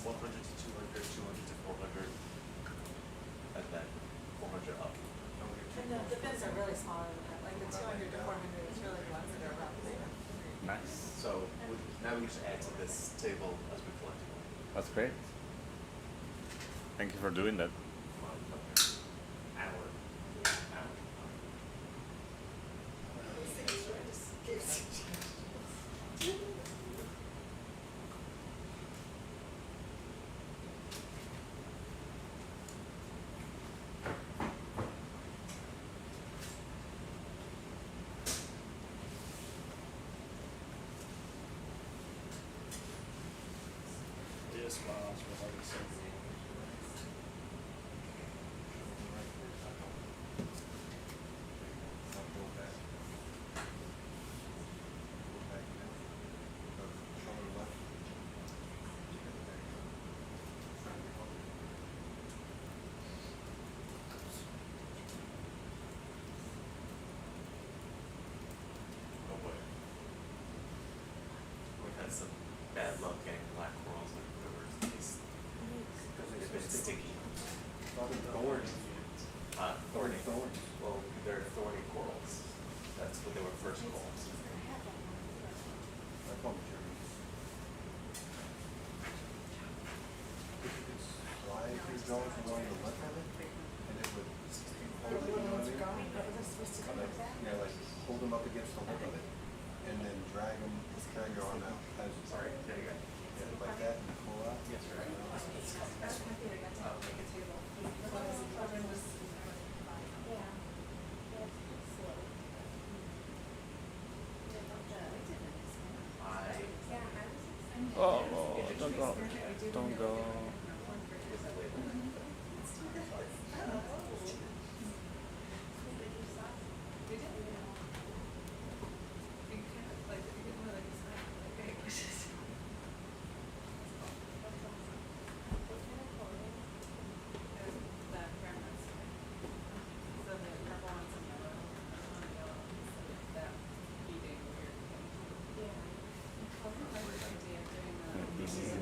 100 to 200, 200 to 400, and then 400 up. And the bins are really small, like the 200 to 400 is really the ones that are roughly. Nice. So now we just add to this table as we collect more. That's great. Thank you for doing that. Hour. This class was like a simple. Oh boy. We've had some bad luck getting black corals in quivers. They've been sticky. Thorny. Thorny. Thorny. Well, they're thorny corals. That's what they were first called. I call them cherries. You could slide your jaws along the left of it, and it would hold it, you know what I mean? Yeah, like hold them up against the lip of it, and then drag your arm out. Sorry, there you go. Yeah, like that, and pull out. Yes, right. Oh, don't go. Don't go.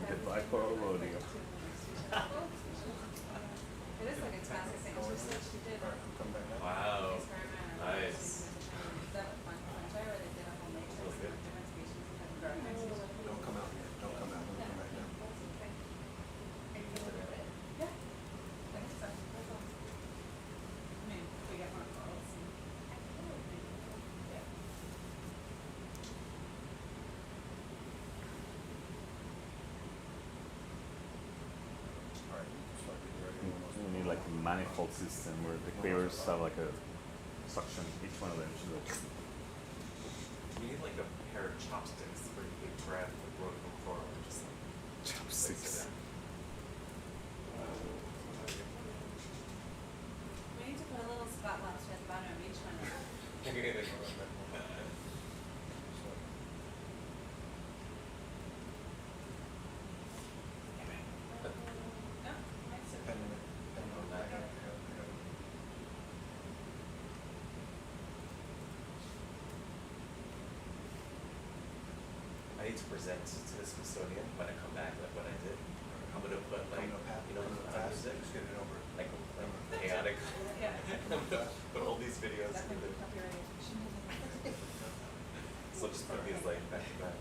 The Black Coral Rodeo. It is like a classic thing, she said she did. Wow. Nice. Don't come out here. Don't come out. Don't come back down. All right, start getting ready. Almost. We need like a manifold system where the quivers have like a suction, each one of them should like. You need like a pair of chopsticks where you can grab the broken coral and just like Chopsticks. We need to put a little spot lobster at the bottom of each one. I need to present to this custodian when I come back, like what I did. I'm gonna put like, you know, music, Just get it over. like chaotic. Yeah. I'm gonna put all these videos in the, so just put these like back to back.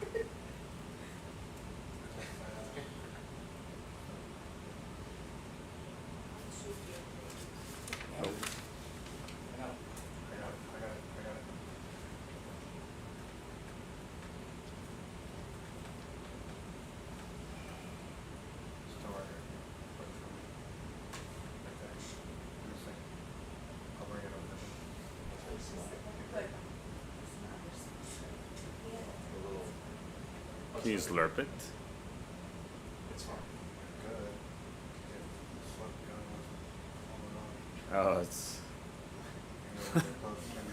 I got it. Still right here. Put it from me. Right there. Give me a second. I'll bring it over. A little. Can you slurp it? It's fine. Good. If the slip gun wasn't falling on. Oh, it's. Can your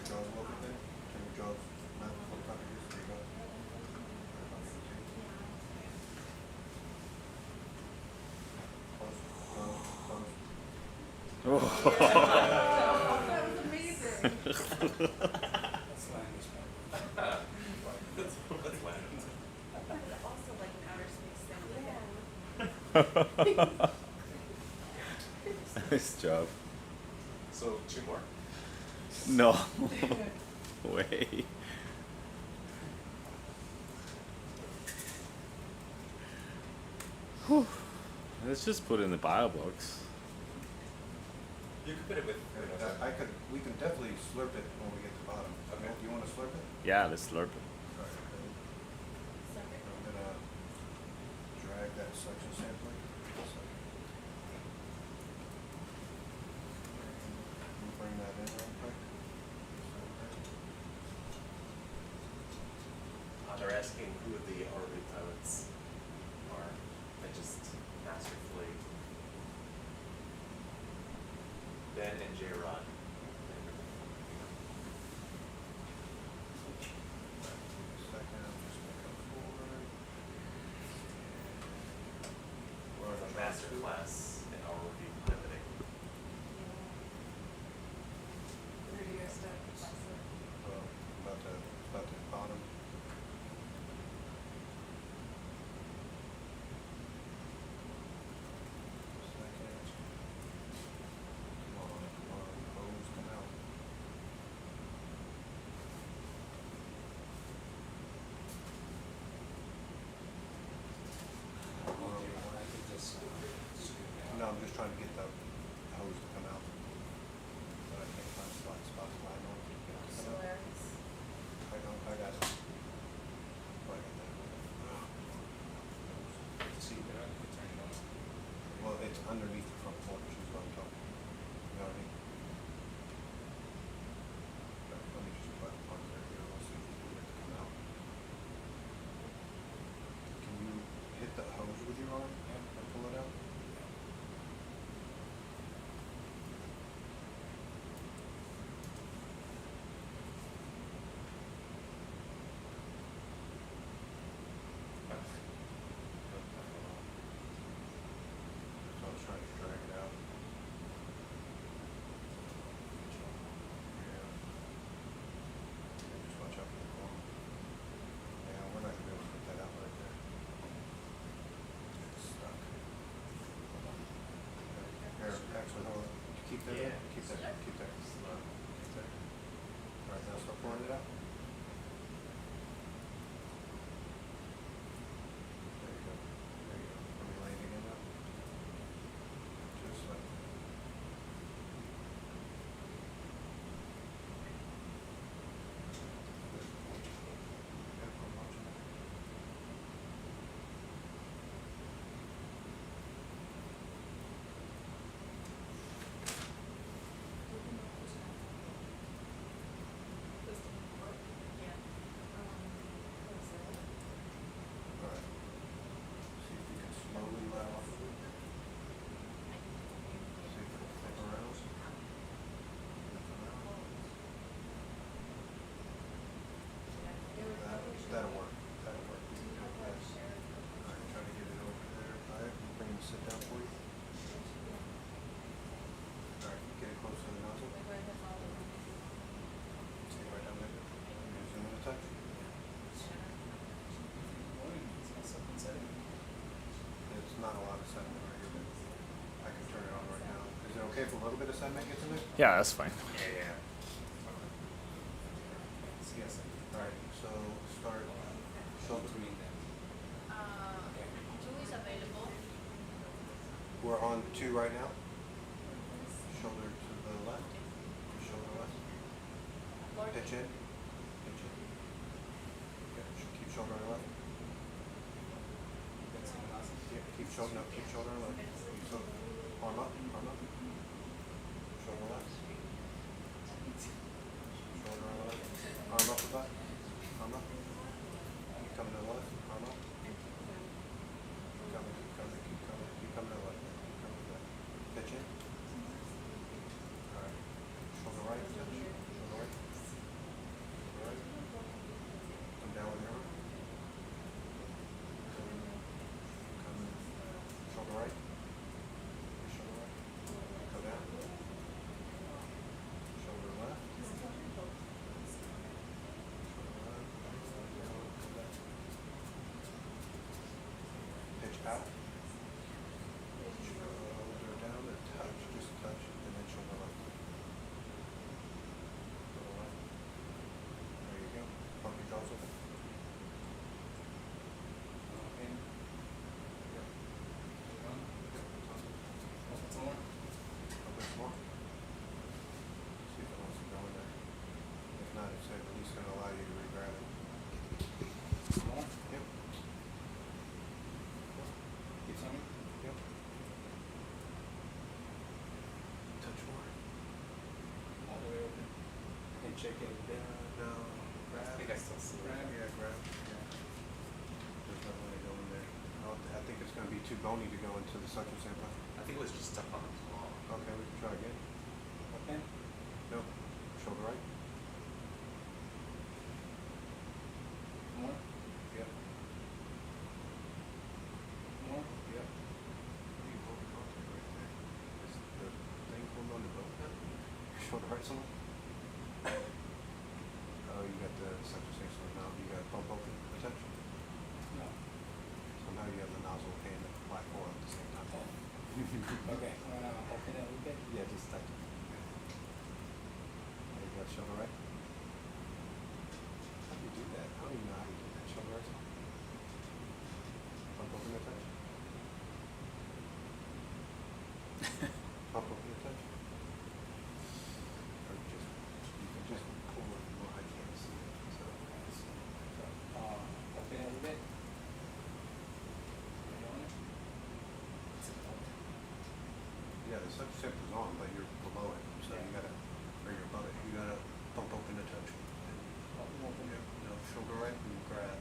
jaws look at it? Can your jaws not look up here? There you go. Close. That was amazing. That's language. Nice job. So 2 more? No way. Whew. Let's just put it in the bio books. You could put it with. We can definitely slurp it when we get to the bottom. Okay. You wanna slurp it? Yeah, let's slurp it. All right, ready? I'm gonna drag that suction sampling. Can you bring that in real quick? They're asking who the ROV pilots are. That just masterfully. Ben and J. Rod. Second, I'm just gonna come forward. We're in a master class in ROV piloting. Where do you guys start? Well, about the bottom. Second. Come on, hose, come out. No, I'm just trying to get the hose to come out. But I can't find spots line on. SOLARIS. I got it. Oh, I got that. See, but I can turn it on. Well, it's underneath the front porch is what I'm talking. You know what I mean? Let me just put on there here. We'll see if we can get it to come out. Can you hit the hose with your arm and pull it out? So I was trying to drag it out. Yeah. Just watch out for the corner. Yeah, we're not gonna be able to put that out right there. It's stuck. Hold on. Here, actually, hold on. Keep that there. Yeah. Keep that. Keep that. Keep that. All right, now start pouring it out. There you go. There you go. Are we landing in now? Just like. All right. See if you can slowly let off. See if it'll flip around. That'll work. That'll work. All right, try to get it over there. All right, we'll bring the sit down for you. All right, get it close to the nozzle. See right down there. I'm gonna zoom in a touch. It's not a lot of sediment right here, but I can turn it on right now. Is it okay if a little bit of sediment gets in there? Yeah, that's fine. Yeah. Yes. All right, so start shoulder. Two is available. We're on 2 right now. Shoulder to the left. Shoulder left. Pitch in. Pitch in. Okay, keep shoulder on the left. Yeah, keep shoulder, no, keep shoulder on the left. Keep shoulder. Arm up, arm up. Shoulder left. Shoulder on the left. Arm up with that. Arm up. Keep coming to the left. Arm up. Keep coming, keep coming, keep coming. Keep coming to the left. Keep coming to the left. Pitch in. All right. Shoulder right. Shoulder right. Shoulder right. Come down with your arm. Come. Shoulder right. Shoulder right. Go down. Shoulder left. Shoulder left. Come back. Pitch out. Grab, yeah, grab, yeah. There's no way to go in there. I think it's gonna be too bony to go into the suction sampler. I think it was just stuck on the claw. Okay, we can try again. Okay. Nope, shoulder right. More? Yep, More? yep. What are you holding on to right there? Is the thing holding on the boat now? Shoulder right some? Oh, you got the suction sampler now, you got pump open attached? No. Somehow you have the nozzle and the black oil at the same time. Okay, I'm gonna open it a little bit. Yeah, just touch it. There you go, shoulder right. How do you do that? I don't even know how you do that. Shoulder right. Pump open the touch. Pump open the touch. Or just, you can just pull it. Well, I can't see it. So, Open it a little bit. yeah, the suction sampler's on, but you're below it. So you gotta, or you're above it. You gotta pump open the touch. Open it. No, shoulder right and grab.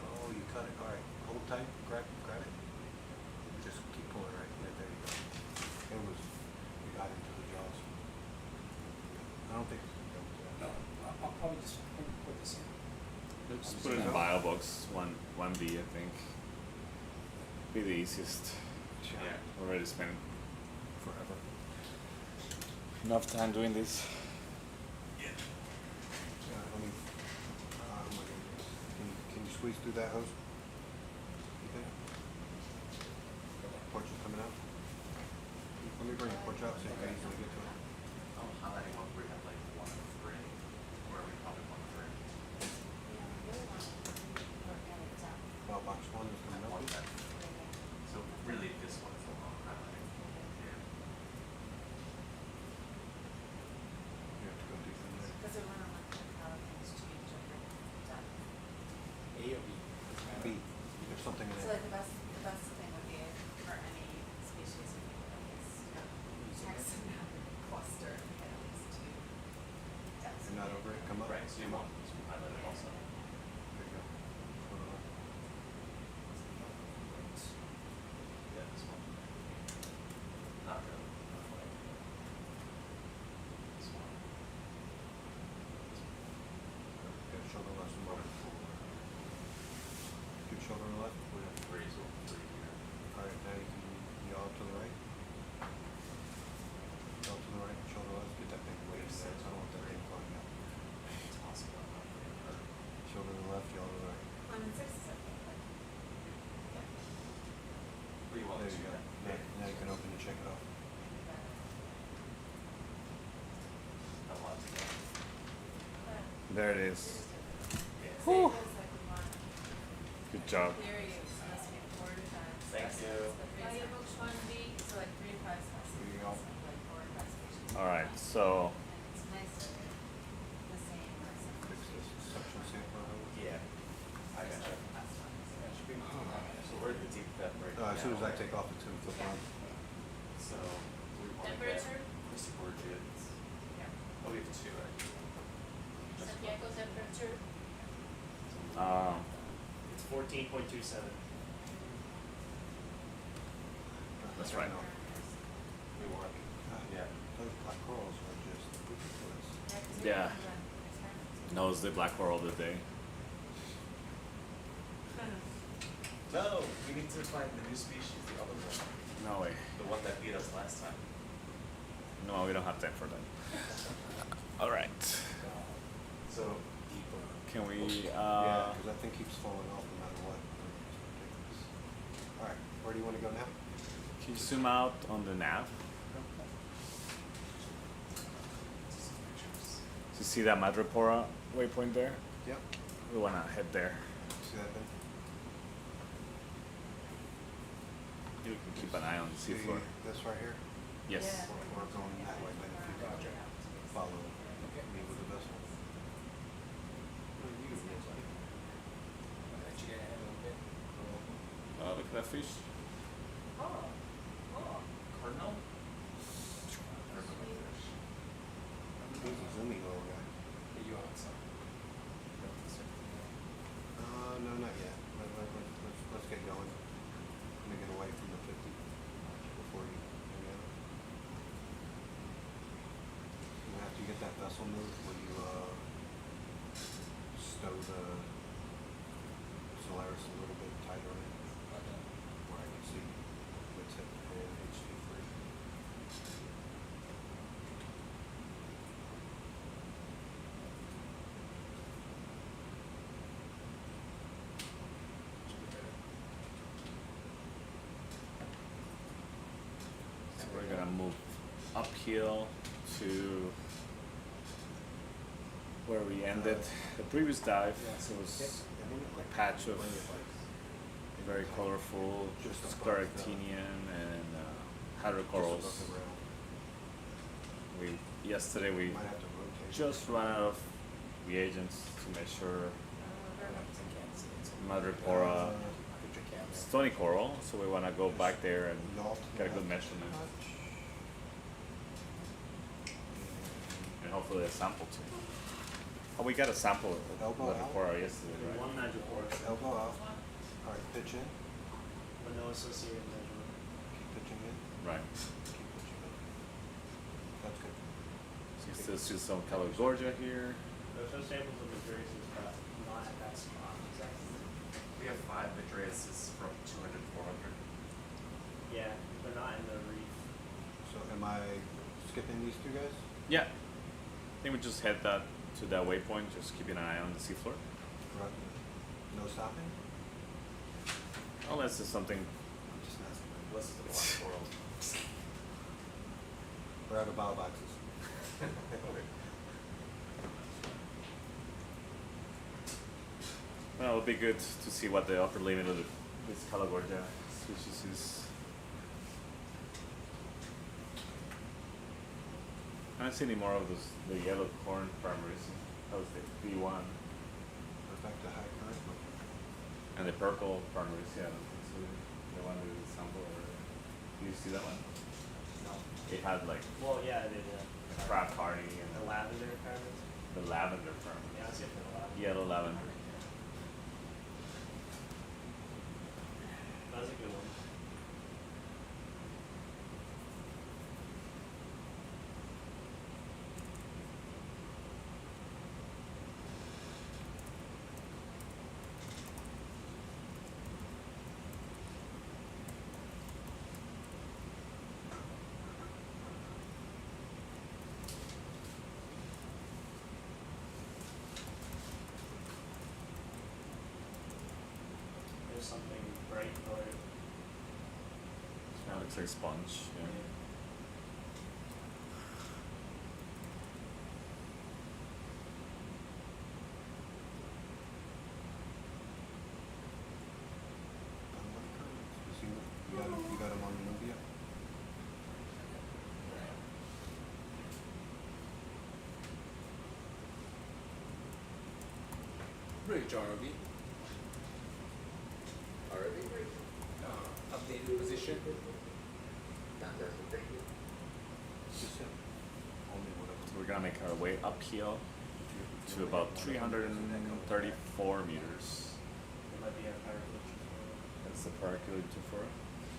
Oh, you cut it. All right, hold tight. Grab it. Just keep pulling right. Yeah, there you go. It was. You got into the jaws. I don't think it's gonna go to that. No, I'll probably just put this in. Let's I'm put it in just- bio box 1B, I think. Be the easiest. Yeah. Already spent Forever. enough time doing this. Yeah, let me. Oh my goodness. Can you squeeze through that hose? You think? Porch is coming out. Let me bring the porch out so you can easily get to it. I'm highlighting one where we have like 1 of 3, where we probably want 3. Well, box 1 is I coming up. want that. So really, this one is the long highlighting. Yeah. You have to go deep in there. Because it went on like how things change over time. A or B? B. There's something in So there. like the best thing would be for any species if you like this, taxonomic cluster, you get at least 2 You're not over it, come up. Right, so you want to highlight it also. There you go. Yeah, this one. Not really. Not like this one. Good shoulder left, some more. Good shoulder left. We have 3, so 3 here. All right, now you can yaw to the right. Yaw to the right, shoulder left. Get that thing way in there. I don't want that thing flying out. It's possible I'm not getting hurt. Shoulder to the left, yaw to the right. 1 and 6 is okay, but What do you want There to you do? go. Now you can open and check it off. A lot to go. There it is. say it was like we want Good job. clear use, must be 4 times. Thank you. Bio books 1B, so like 3 to 5 There you go. like 4 to 5 species. All right, so And it's nice to the same or some Fix this suction sampler. Yeah. I got you. So we're at the deep depth right now. As soon as I take off the tube, flip on. So we want to get Temperature? this orchid. Oh, we have 2 actually. Santiago temperature. It's 14.27. that's right. We want, yeah. Those black corals are just ridiculous. Yeah. Knows the black coral today. No, we need to find the new species, the other one. No way. The one that beat us last time. No, we don't have time for that. All right. So deeper. Can we? Yeah, because that thing keeps falling off no matter what. It's ridiculous. All right, where do you want to go now? Can you zoom out on the nav? So you see that Madrepora waypoint there? Yep. We wanna head there. See that thing? You can keep an eye on the seafloor. This right here? Yes. We're going that way, but if you can follow me with the vessel. What are you doing? Let you get ahead a little bit. Oh, look at that fish. Oh, cardinal? He's a zoomy little guy. let's get going. Let me get away from the 50 before you hang out. After you get that vessel moved, will you stow the SOLARIS a little bit tighter in? Where I can see what's it and HD free. So we're gonna move uphill to where we ended the previous dive. So it was a patch of very colorful scleractinian and hydrocorals. Yesterday we just ran out of reagents to measure madrepora stony coral, so we want to go back there and get a good measurement. And hopefully a sample too. Oh, we got a sample of madrepora yesterday, right? One madrepora. Elbow out. Alright, pitch in. But no associated measurement. Keep pitching in. Right. Keep pitching in. That's good. So you still see some Calogorgia here. There's no samples of the Drees not at that spot exactly. We have 5 Madreas from 200 to 400. Yeah, they're not in the reef. So am I skipping these two guys? Yeah. I think we just head that to that waypoint, just keeping an eye on the seafloor. Right. No stopping? Unless there's something. I'm just asking. Unless it's a lot of coral. We're out of bottle boxes. Well, it'll be good to see what the upper limit of this Calogorgia species is. I don't see any more of those, the yellow corn farmers. That was the B1. We're back to high current. And the purple farmers, yeah, that's the one with the sample. Or, do you see that one? No. It had like Well, yeah, they did. a crab party and The lavender patterns. the lavender farmers. Yeah, I see it for the lavender. Yellow lavender. That was a good one. There's something bright colored. Kind of looks like sponge. Yeah. You got him on the Nubia? Bridge ROV. Updated position. Just him. Only whatever. So we're gonna make our way uphill to about 334 meters. It might be a hieroglyph. That's the paraculate for it.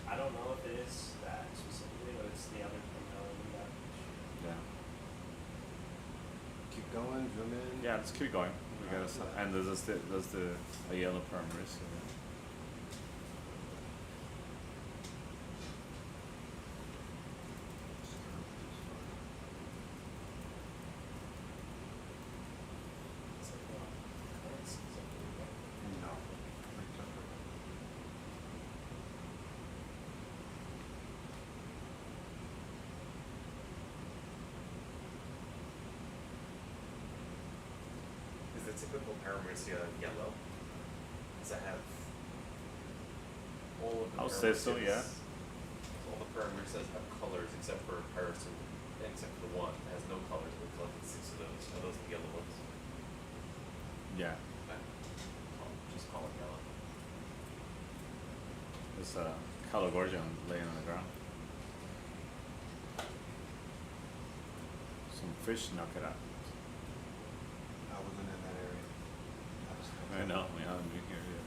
I don't know if it is that specifically, but it's the other component that. Yeah. Keep going, zoom in. Yeah, let's keep going. We got and there's the a yellow primaries. No. Is the typical Paramecia yellow? Does it have all of the I'll say so, Paramecias- yeah. All the Paramecias have colors except for Parasin, except for the one that has no colors. We collected 6 of those. Are those the yellow ones? Yeah. Okay. Just call it yellow. There's a Calogorgia laying on the ground. Some fish knock it out. I wasn't in that area. I know, we haven't been here yet.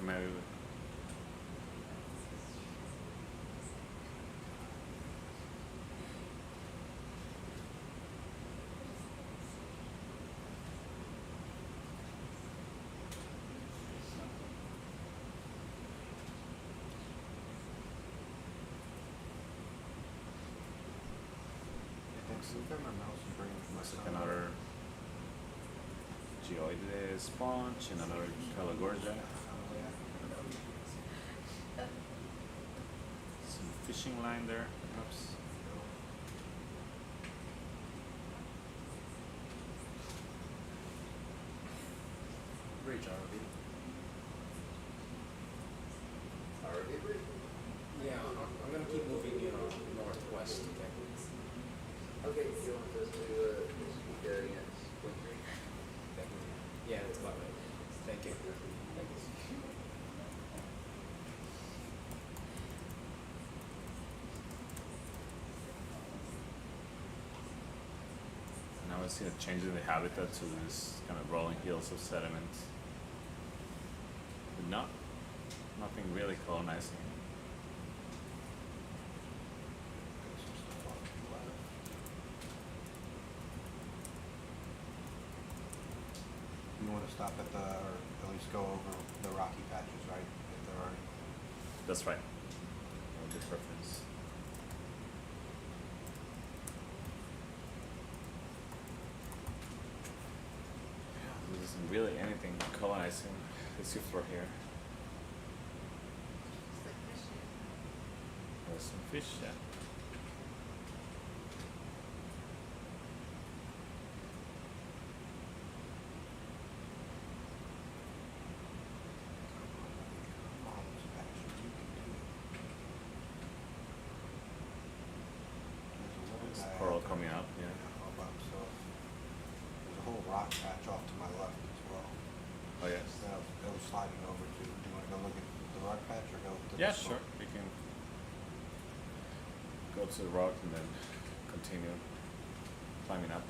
Maybe. Look at my mouse and bring it to my Looks like son. another geoid sponge and another Calagorgia. Some fishing line there, perhaps. Ridge, ROV. ROV? Yeah, I'm gonna keep moving, northwest, okay? Okay, you want us to, speak there against point three? Yeah, that's about right. Thank you. Thank you. Now we see a change in the habitat to this kind of rolling hills of sediment. But nothing really colonizing. You want to stop at the, or at least go over the rocky patches, right? If there are any. That's right. A good preference. There isn't really anything colonizing the seafloor here. There's some fish, yeah. There's coral coming up, yeah. So there's a whole rock patch off to my left as well. Oh yes. That was sliding over to. Do you want to go look at the rock patch or go to Yeah, the sure. We can go to the rock and then continue climbing up.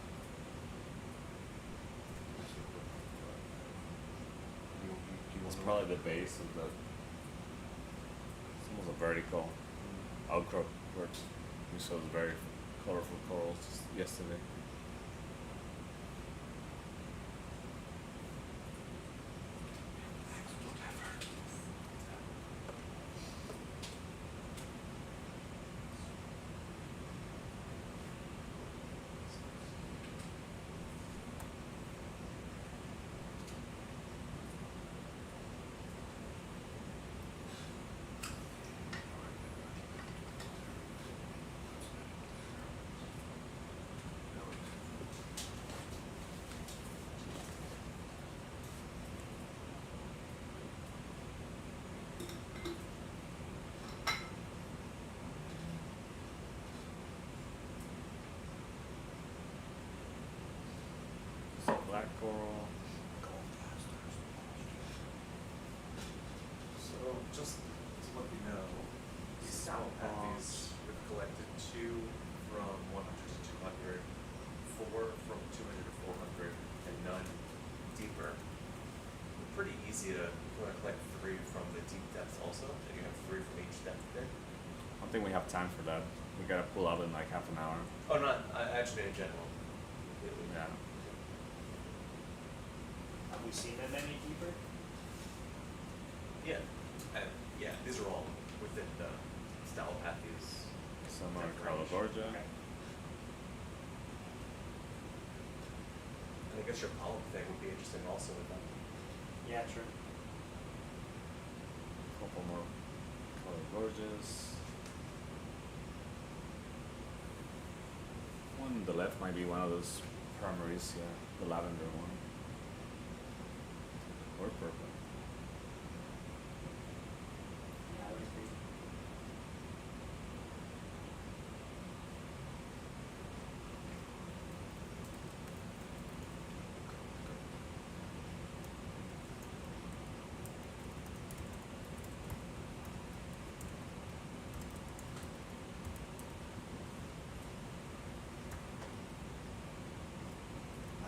It's probably the base of the. It's almost a vertical outcrop where we saw the very colorful corals just yesterday. Black coral. So, just to let you know, these Salopathes, we've collected 2 from 100 to 200, 4 from 200 to 400, and none deeper. Pretty easy to collect 3 from the deep depths also, and you have 3 from each depth there. I don't think we have time for that. We gotta pull out in like half an hour. Oh, not, actually in general. Yeah. Have we seen them any deeper? Yeah, and yeah, these are all within the Salopathes. Some are Calagorgia. And I guess your polyp thing would be interesting also with them. Yeah, true. A couple more Calagorgias. One on the left might be one of those primaries, yeah, the lavender one. Or purple. Yeah, I would agree.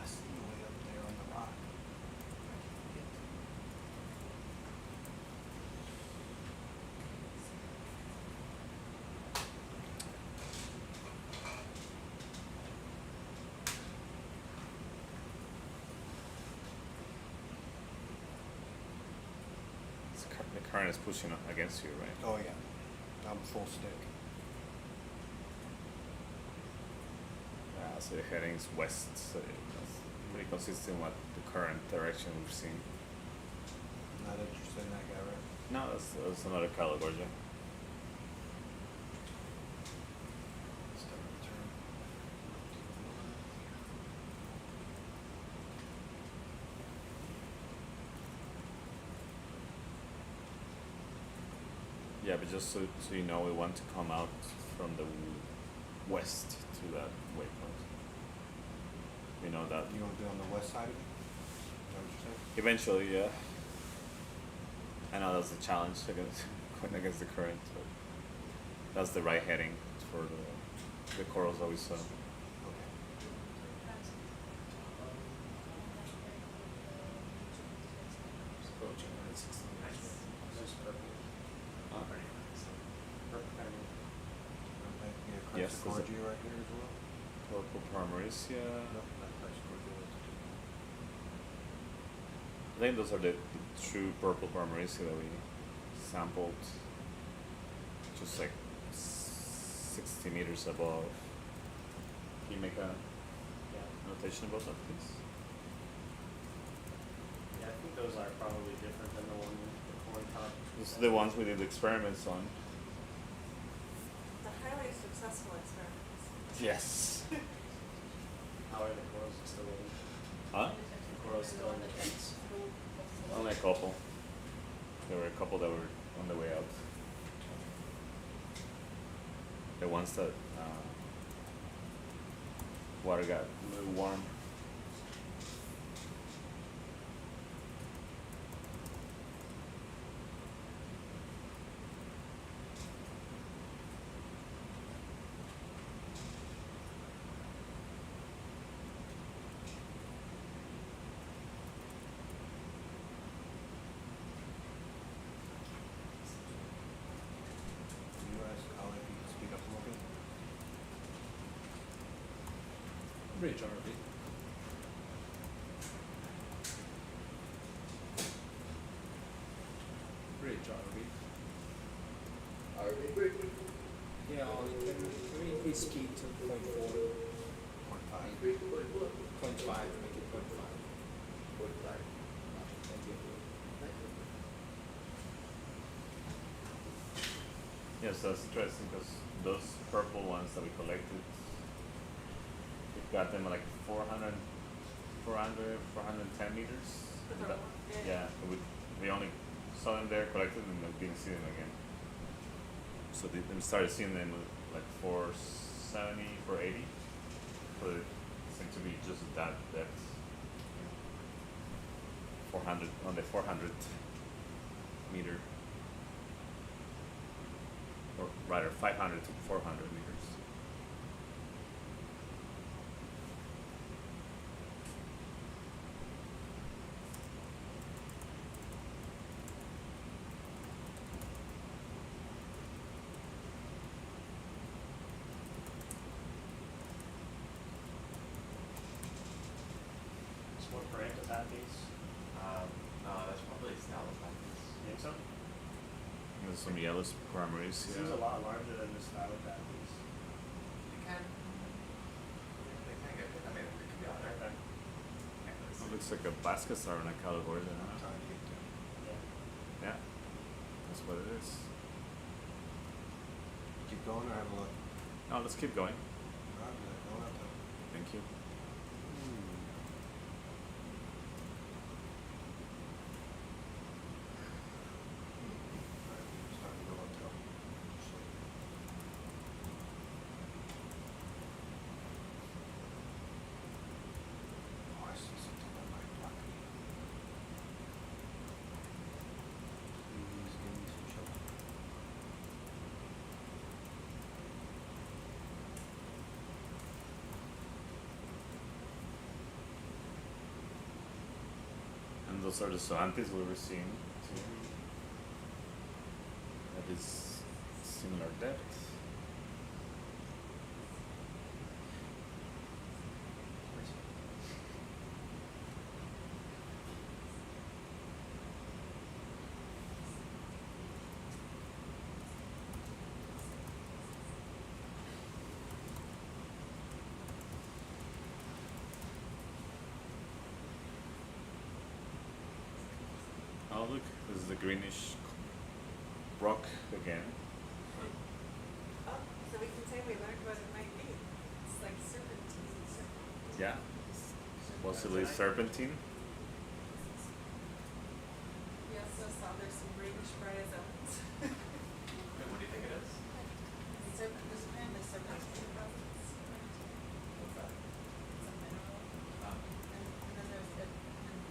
I see you way up there on the rock. The current is pushing against you, right? Oh yeah, I'm full stick. Yeah, so the heading is west, so that's pretty consistent with the current direction we've seen. Not interested in that guy, right? No, that's another California. Start return. Yeah, but just so you know, we want to come out from the west to that waypoint. We know that. You want to be on the west side of it? Is that what you're saying? Eventually, yeah. I know that's the challenge against going against the current, but that's the right heading for the corals that we saw. Approaching 160 meters. This is purple. Purple kind of. Yes, Yes, there's a Corgia right here as well. purple Parmerecia. No, not Christ Corgia. I think those are the true purple Parmerecia that we sampled, just like 60 meters above. Can you make a notation about that, please? Yeah, I think those are probably different than the one the corn top. These are the ones we did experiments on. The highly successful experiments. Yes. How are the corals still in? Huh? The corals still in the tanks? Only a couple. There were a couple that were on the way out. The ones that water got a little warm. Can you ask Colleen if you can speak up a little bit? Bridge ROV. Bridge ROV. RV bridge. Yeah, can we increase speed to 0.4? 0.5. Increase to 0.4. 0.5, make it 0.5. 0.5. Thank you. Yes, that's interesting because those purple ones that we collected, we got them at like 400, 410 meters. The And that- purple one? yeah, we only saw them there, collected, and then didn't see them again. So we started seeing them at like 470, 480, but it seemed to be just that depth. 400 on the 400 meter, or rather 500 to 400 meters. Is what brand does have these? No, that's probably stalactites. You think so? There's some yellow primaries. It seems a lot larger than the stalactites. You can. They can get, I mean, it can be on there. Okay. It looks like a basket star in a California. Huh? Trying to get to. Yeah. Yeah, that's what it is. Keep going or have a look? No, let's keep going. Alright, going up there. Thank you. Starting to go uphill. Oh, I see something that might block me. Please give me some shelter. And those are the Soantes we were seeing too. That is similar depth. look, this is the greenish rock again. Oh, so we can say we learned what it might be. It's like serpentine. Yeah, possibly serpentine. We also saw there's some greenish bryozoans. Wait, what do you think it is? There's apparently serpentine deposits. What's that? It's a mineral. And then there's it, and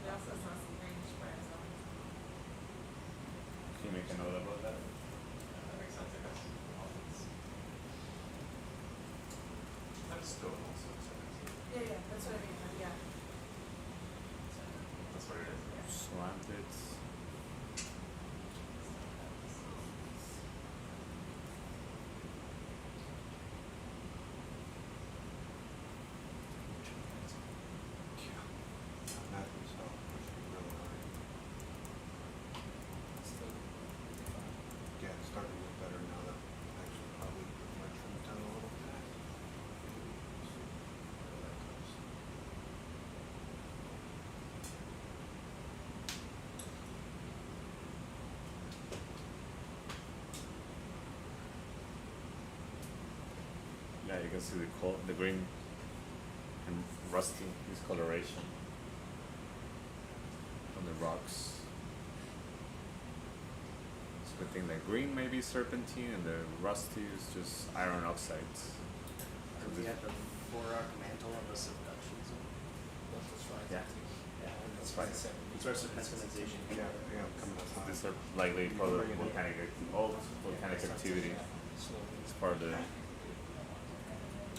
we also saw some greenish bryozoans. Can you make a note about that? That makes sense, I guess. That's stone also, so Yeah, that's what I mean, yeah. that's what it is. Slanted. Matthews, so pushing really hard. Yeah, it's starting to look better now that actually probably reflects from the town a little bit. Where that goes. Yeah, you can see the green and rusty discoloration on the rocks. So I think the green may be serpentine and the rusty is just iron oxides. Are we at the 4-arc mantle of the subduction zone? Yeah. Yeah, That's right. it's our serpentinization. Yeah, yeah, coming up high. These are likely because of volcanic activity. It's part of the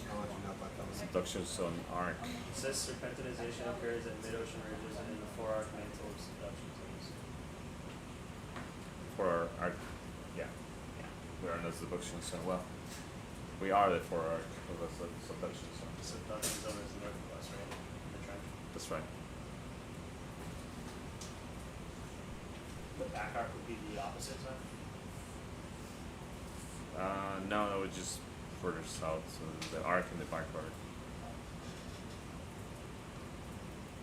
I'll let you know about that one. subduction zone arc. It says serpentinization occurs at mid-ocean ridges and in the 4-arc mantle of subduction zones. For our yeah, we are in the subduction zone. Well, we are the 4-arc of the subduction zone. The subduction zone is northwest, right? The trend. That's right. The back arc would be the opposite side. No, it was just further south, so the arc and the back arc.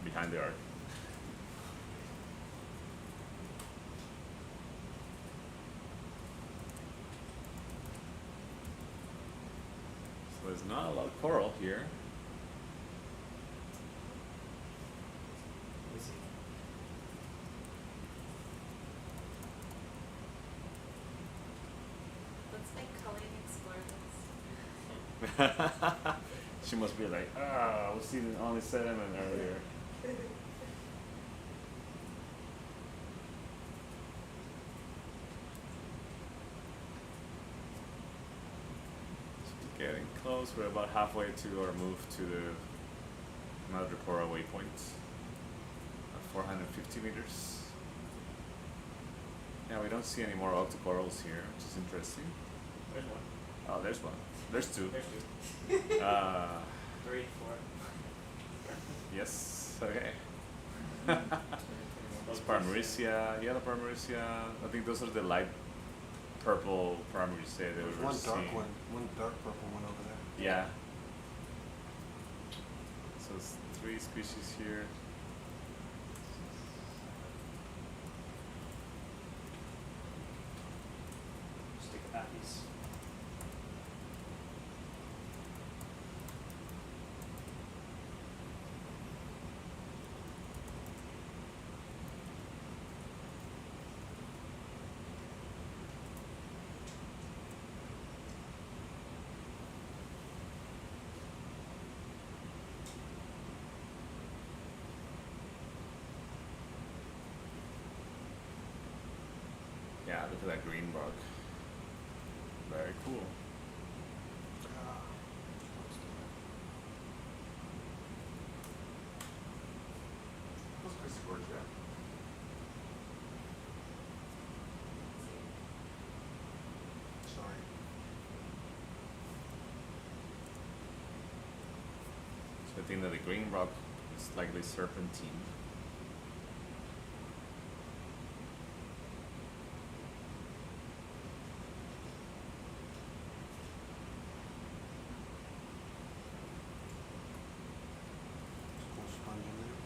Behind the arc. So there's not a lot of coral here. Let me see. Let's make Colleen explore this. She must be like, I was seeing only sediment earlier. Getting close, we're about halfway to our move to the Madrepora waypoint at 450 meters. Yeah, we don't see any more octocorals here, which is interesting. There's one. Oh, there's one. There's two. There's 2. 3, 4. Yes, okay. It's Parmerecia, yellow Parmerecia. I think those are the light purple Parmerecia that we There's were one seeing. dark one, one dark purple one over there. Yeah. So it's 3 species here. Stick a piece. Yeah, look at that green rock. Very cool. What's Chris Gorge there? Sorry. So I think that the green rock is likely serpentine. Cool sponge in there.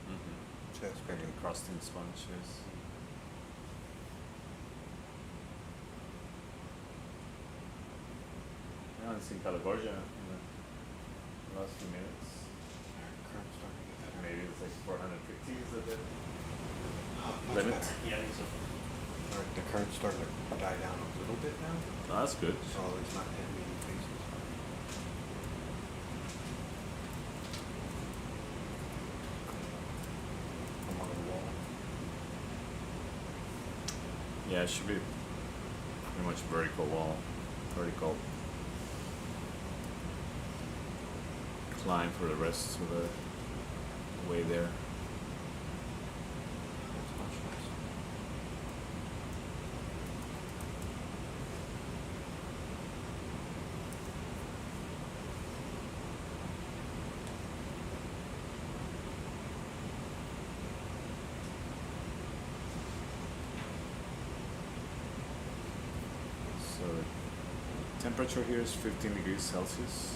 Mm-hmm. That's great. and crusting sponges. I haven't seen California in the last few minutes. Current's starting to get better. Maybe it's like 450 is the Much limit. better. Yeah, I think so. Alright, the current's starting to die down a little bit now, Oh, that's good. so it's not hitting me in the face as hard. I'm on the wall. Yeah, it should be pretty much vertical wall, vertical climb for the rest of the way there. That's much nicer. So the temperature here is 15 degrees Celsius,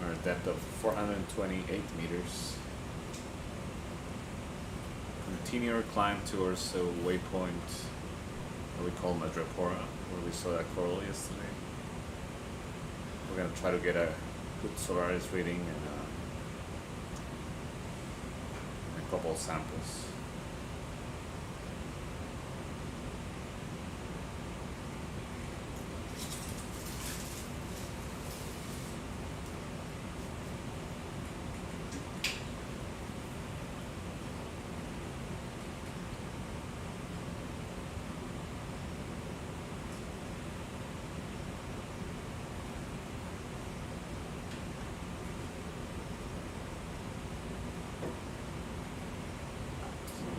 or a depth of 428 meters. Continue our climb towards the waypoint that we call Madrepora, where we saw that coral yesterday. We're gonna try to get a good SOLARIS reading and a couple of samples.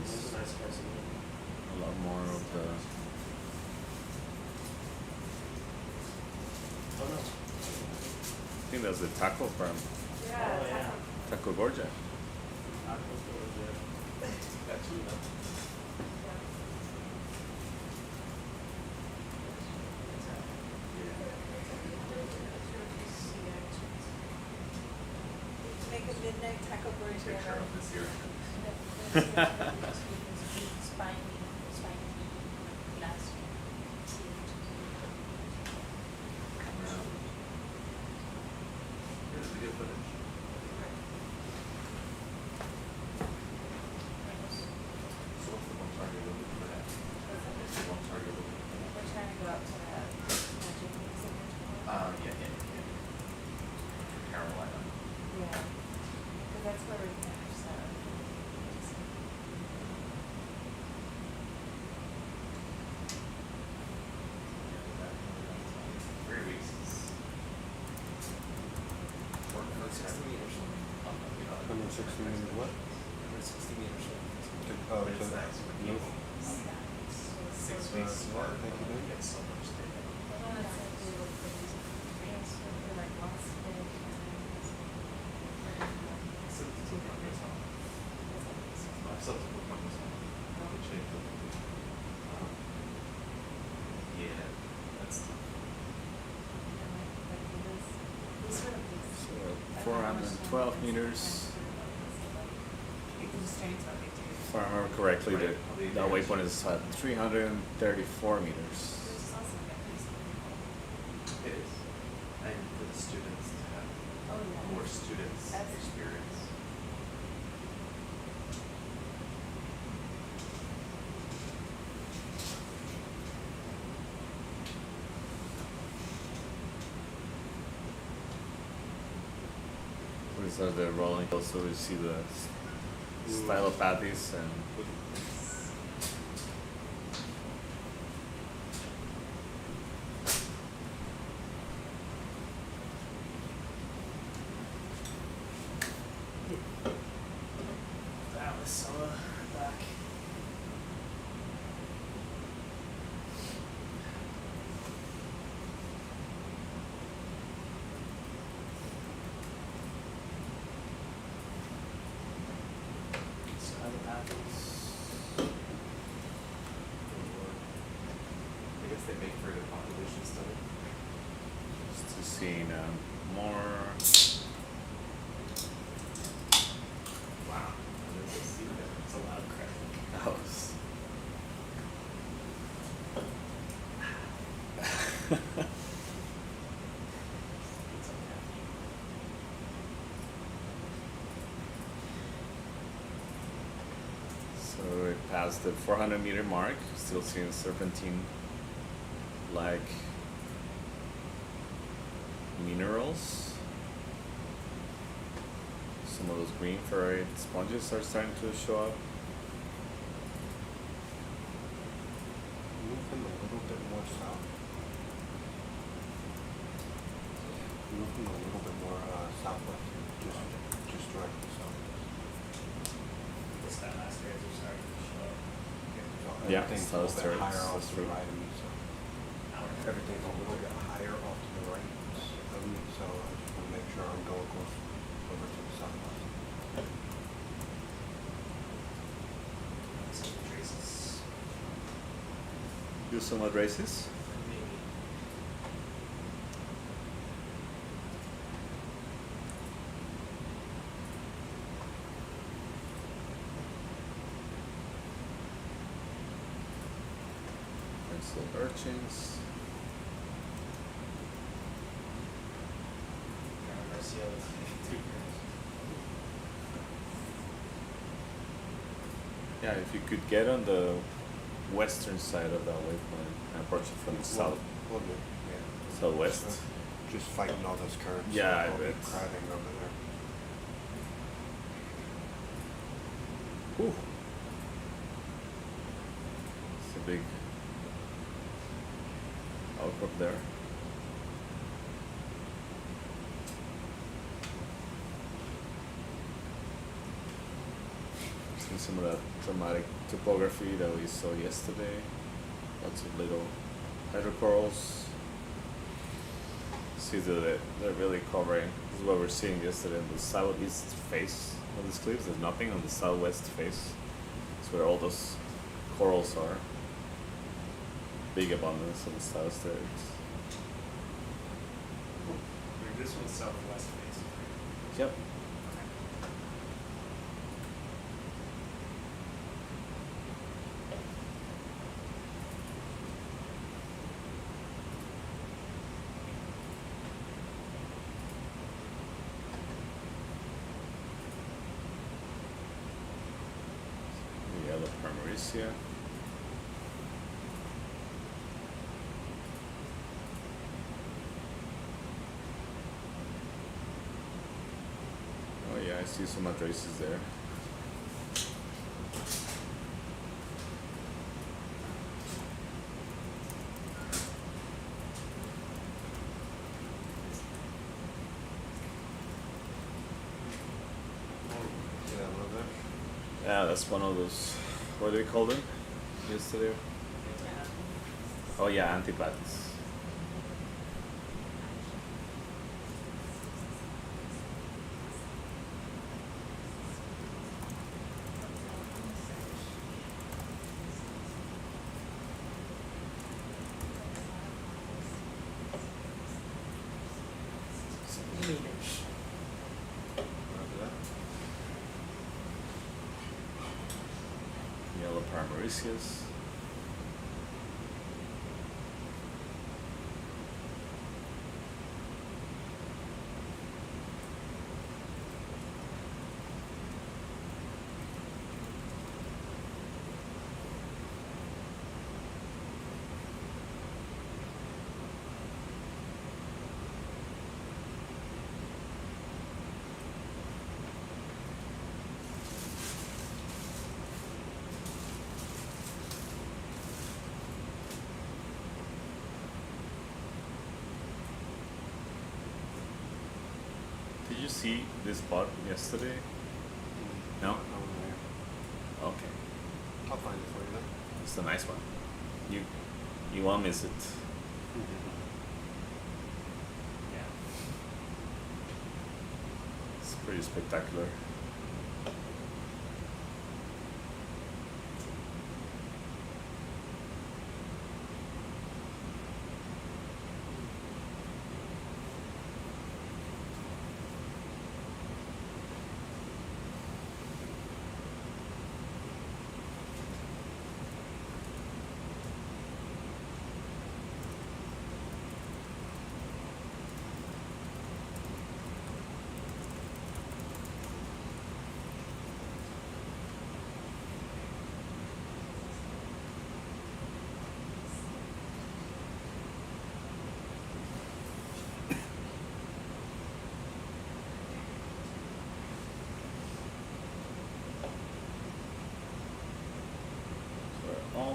This is a nice specimen. A lot more of the Oh no. I think that's the taco farm, Yeah, Oh, yeah. Taco Gorgia. That's you, no? Make a midnight taco burrito. Picture of this here. Here's the good footage. So what's the one target you're looking for that? What's the one target you're looking for? We're trying to go up to that magic signature. Yeah. Carolina. Yeah, because that's where we finished, so. 3 weeks is short for 60 meters. 160 meters what? 160 meters. Oh, But it's so- nice when you 6 weeks apart. thank you, Ben. It's so much data. Yeah, that's tough. 412 meters. If I remember correctly, the waypoint is at 334 meters. It is. And for the students to have more students experience. These are the rolling hills, so we see the stylopathies and That was summer back. I guess they make for the population study. just to see more. Wow. we passed the 400-meter mark, still seeing serpentine like minerals. Some of those green ferrite sponges are starting to show up. Move them a little bit more south. Move them a little bit more southwest, just directly south. This that last phase are starting to show up. So Yeah, everything's so a little bit it's- higher off it's to the true. right of me, so everything's a little bit higher off to the right of me, so I just want to make sure I'm going close over to the southwest. Some traces. Do some addresses. Maybe. Nice little urchins. Yeah, if you could get on the western side of that waypoint and approach it from the south, We'll do, yeah. southwest. Just fighting all those currents. Yeah, I I'll be bet. crowding over there. Whew. It's a big outcrop there. See some of that dramatic topography that we saw yesterday. Lots of little hydrocorals. See that they're really covering. This is what we're seeing yesterday in the southeast face of these cliffs. There's nothing on the southwest face. It's where all those corals are. Big abundance on the south there. This one's southwest facing. Yep. The yellow Parmeresia. Oh yeah, I see some addresses there. See that one over there? Yeah, that's one of those. What do we call them? Yesterday. Oh yeah, antibodies. Roger that. Yellow Parmericias. Did you see this spot yesterday? No? Over there. Okay. I'll find it for you then. It's a nice one. You won't miss it. Yeah. It's pretty spectacular.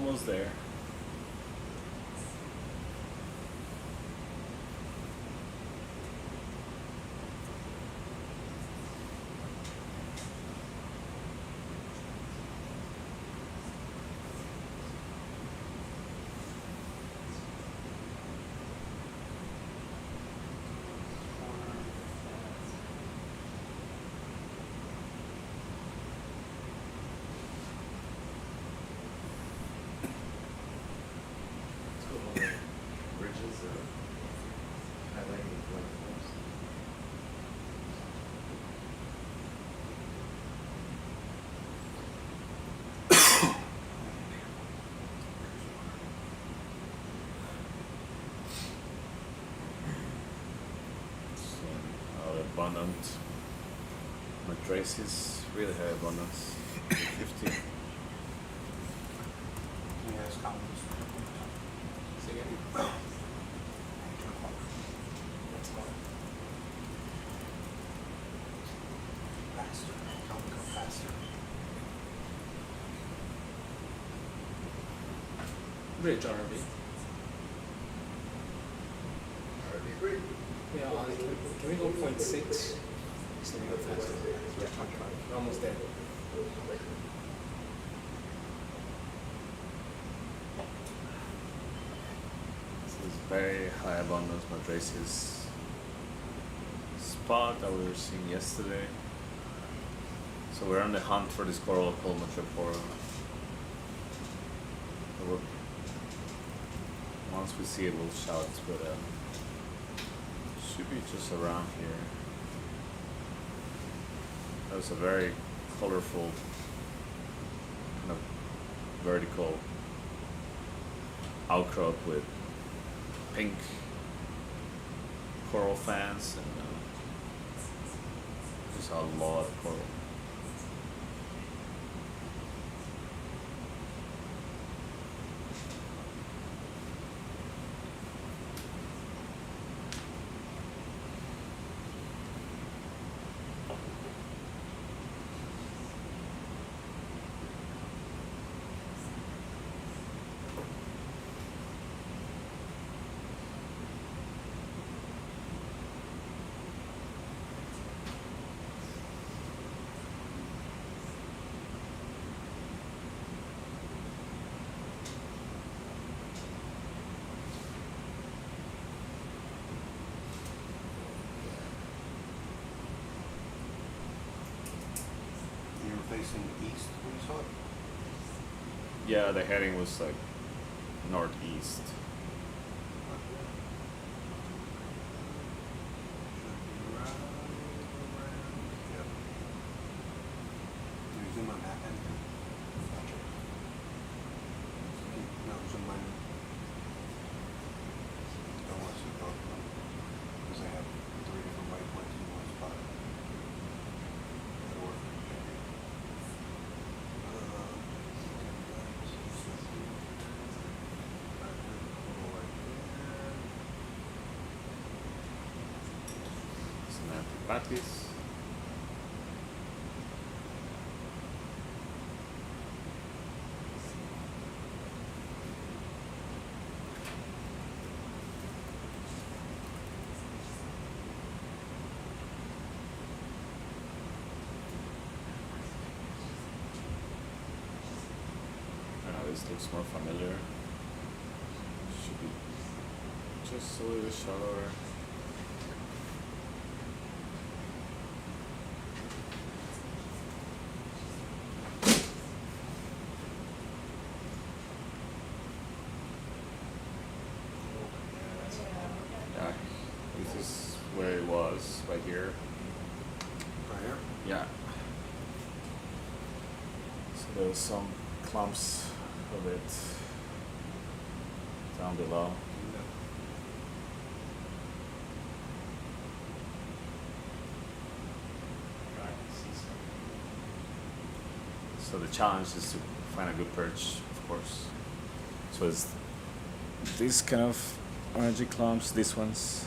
almost there. Bridges or highlighting platforms. Abundant matrices, really high abundance. 50. Can you guys comment? Say again? Faster. Tell them to go faster. Bridge RV. Yeah, 21.6. So we go faster. Yeah, we're almost there. This is very high abundance matrices spot that we were seeing yesterday. So we're on the hunt for this coral called Metripora. Once we see it, we'll shout, but should be just around here. That was a very colorful, kind of vertical outcrop with pink coral fans and just a lot of coral. You were facing east when you saw it? Yeah, the heading was like northeast. Yep. Can you zoom on that end? No, zoom on. Don't want to see both of them. Because I have 3 different waypoints in one spot. That'll work. Some antipathies. This looks more familiar. Should be just a little shallower. Yeah, this is where it was, right here. Right here? Yeah. So there's some clumps of it down below. So the challenge is to find a good perch, of course. So it's these kind of orangey clumps, these ones.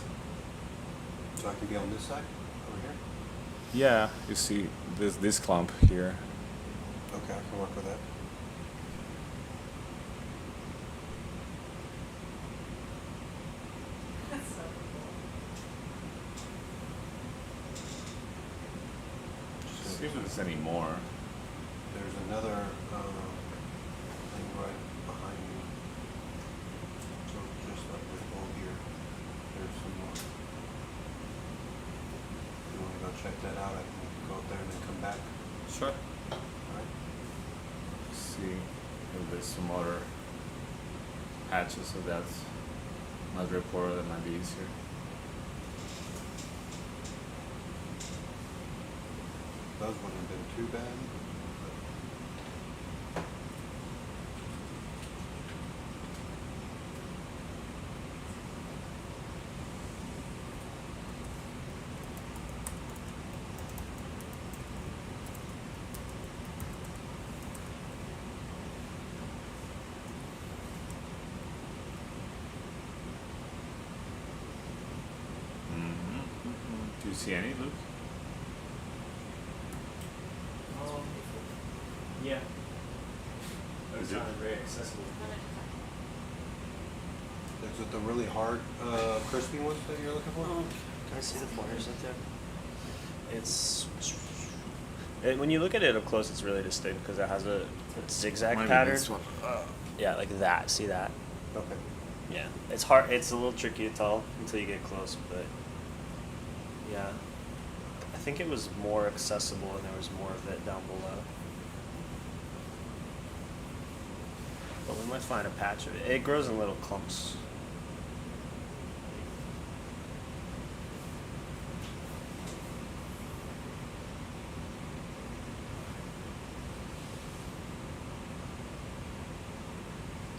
So I can be on this side, over here? Yeah, you see this clump here. Okay, I can work with that. notice any more. There's another thing right behind you. So just like this wall here, there's some more. If you want to go check that out, I can go up there and then come back. Sure. Alright? See if there's some other patches, so that's another report that might be easier. Those wouldn't have been too bad. Do you see any, Luke? Yeah. But Is it's it? not very accessible. Is it the really hard, crispy ones that you're looking for? Can I see the pointers up there? It's when you look at it up close, it's really distinct because it has a zigzag Might be pattern. this one. Yeah, like that. See that? Okay. Yeah, it's hard. It's a little tricky to tell until you get close, but yeah, I think it was more accessible and there was more of it down below. But we might find a patch of it. It grows in little clumps.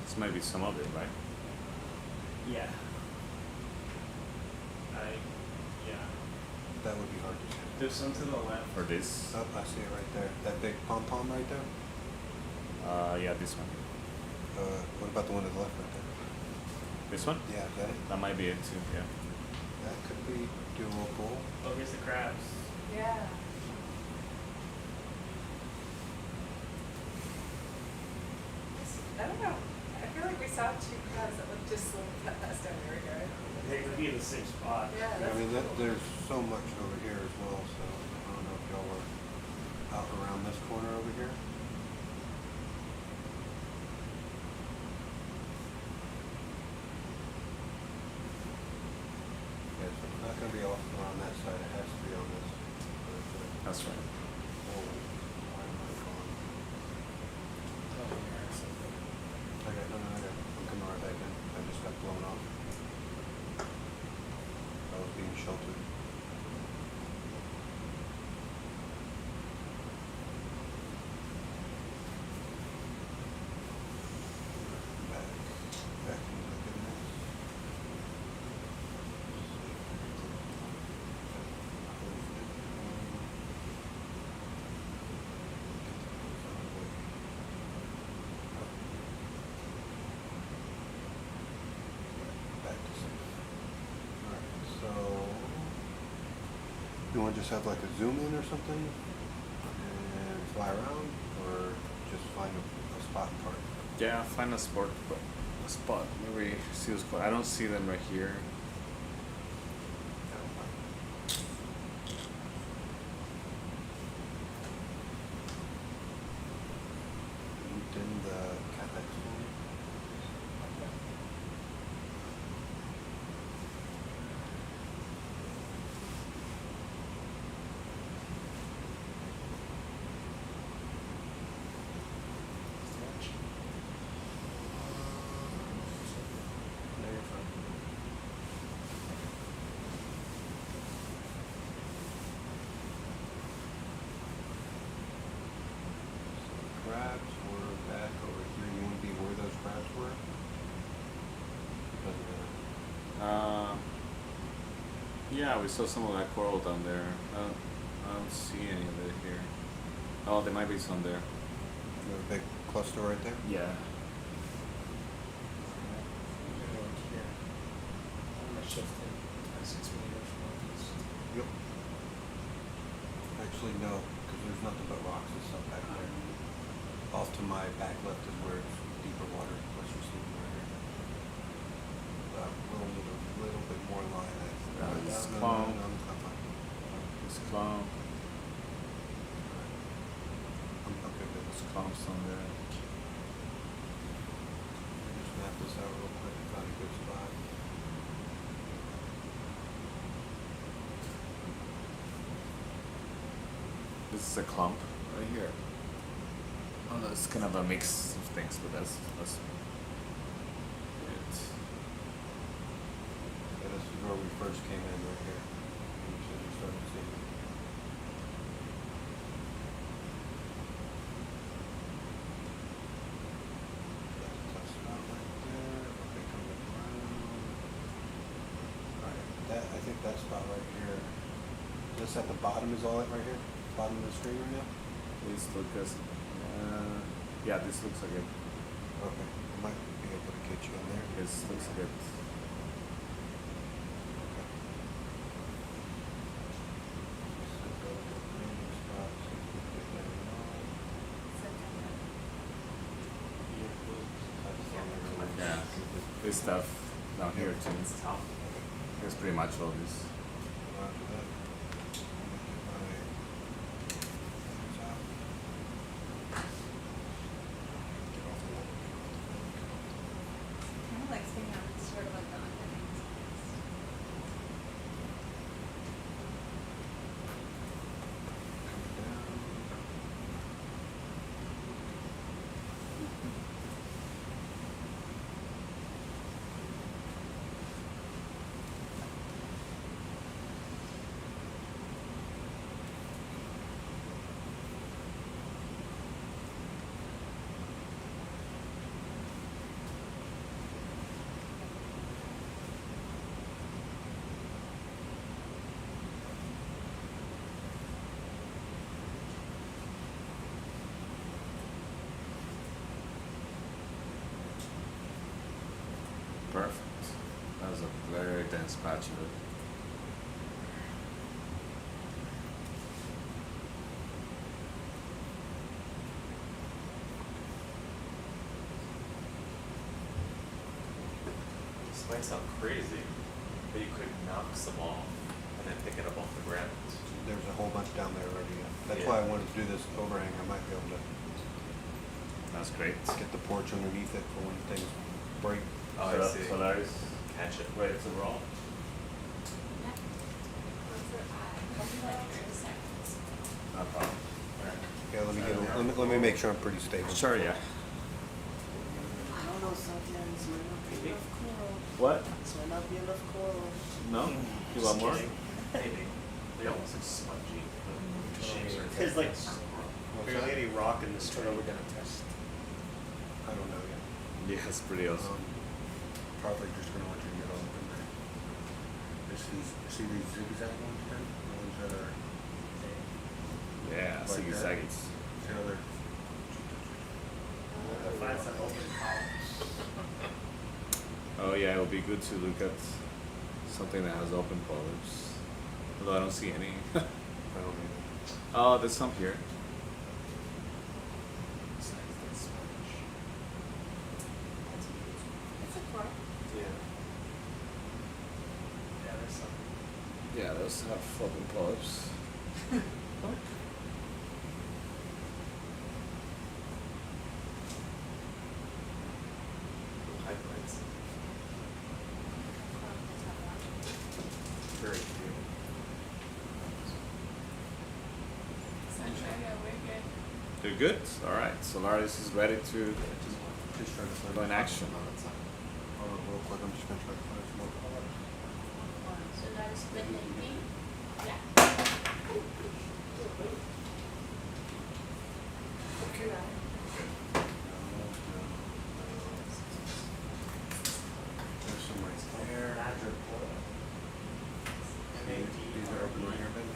This might be some of it, right? Yeah. That would be hard to see. There's some to the left. Or this? Oh, I see it right there. That big pom-pom right there? Yeah, this one. What about the one to the left right there? This one? Yeah, is that it? That might be it too, yeah. That could be doable. Oh, here's the crabs. Yeah. I don't know. I feel like we saw two crabs that looked just like that last time we were here. They could be in the same spot. Yeah, I that's mean, cool. there's so much over here as well, so I don't know if y'all were out around this corner over here. Yeah, so it's not gonna be off around that side, it has to be on this. That's right. Oh, why am I going? Okay, no, I'm coming right back in. I just got blown off. I was being sheltered. Back into the goodness. Back to safe. Alright, so you want to just have like a zoom in or something and fly around, or just find a spot and park? Yeah, find a spot. Maybe see what's called. I don't see them right here. In the CapEx folder. No, you're fine. So crabs were back over here. You want to be where those crabs were? Doesn't matter. Yeah, we saw some of that coral down there. I don't see any of it here. Oh, there might be some there. You have a big cluster right there? Yeah. Yep. Actually, no, because there's nothing but rocks and stuff back there. Off to my back left is where it's deeper water. Let's just leave it right here. We'll need a little bit more line. It's No, calm. I'm fine. It's calm. those clumps on there. Just map this out real quick, find a good spot. This is a clump right here. Oh no, it's kind of a mix of things, but that's it. Yeah, this is where we first came in right here. And you said you started seeing. That's a tough spot right there. Okay, coming around. Alright, I think that spot right here. This at the bottom is all it right here? Bottom of the screen right now? This looks, yeah, this looks like it. Okay, I might be able to get you in there. This looks like it. Yeah, this stuff down here too. That's pretty much all this. Kind of like staying out sort of like the underneath. Perfect. That was a very dense patch of it. This might sound crazy, but you could knock some off and then pick it up off the ground. There's a whole bunch down there already. That's Yeah. why I wanted to do this overhang. I might be able to That's great. get the porch underneath it for when things break. Oh, I see. SOLARIS. Catch it. Wait, it's a raw? No problem. Okay, let me make sure I'm pretty stable. Sure, yeah. No, sometimes might not be enough coral. What? This might not be enough coral. No? You want more? Maybe. They almost look spongy. The shapes are There's like What's barely that? any rock in this trail. We're gonna test. I don't know yet. Yeah, it's pretty awesome. Probably just gonna want you to get all of them there. See these zigzag ones there? The ones that are Yeah, like ziggy that? zaggies. See how they're. Find some open columns. Oh yeah, it would be good to look at something that has open polyps. Although I don't see any. I don't either. Oh, there's some here. It's a coral. Yeah. Yeah, there's some. Yeah, those have open polyps. Hybrids. Very few. They're good. All right, Solaris is ready to Just trying to find go in action. Hold on real quick, I'm just gonna try to find some more colors. So that is red and green? Yeah. There's some right there. These are open right here, baby.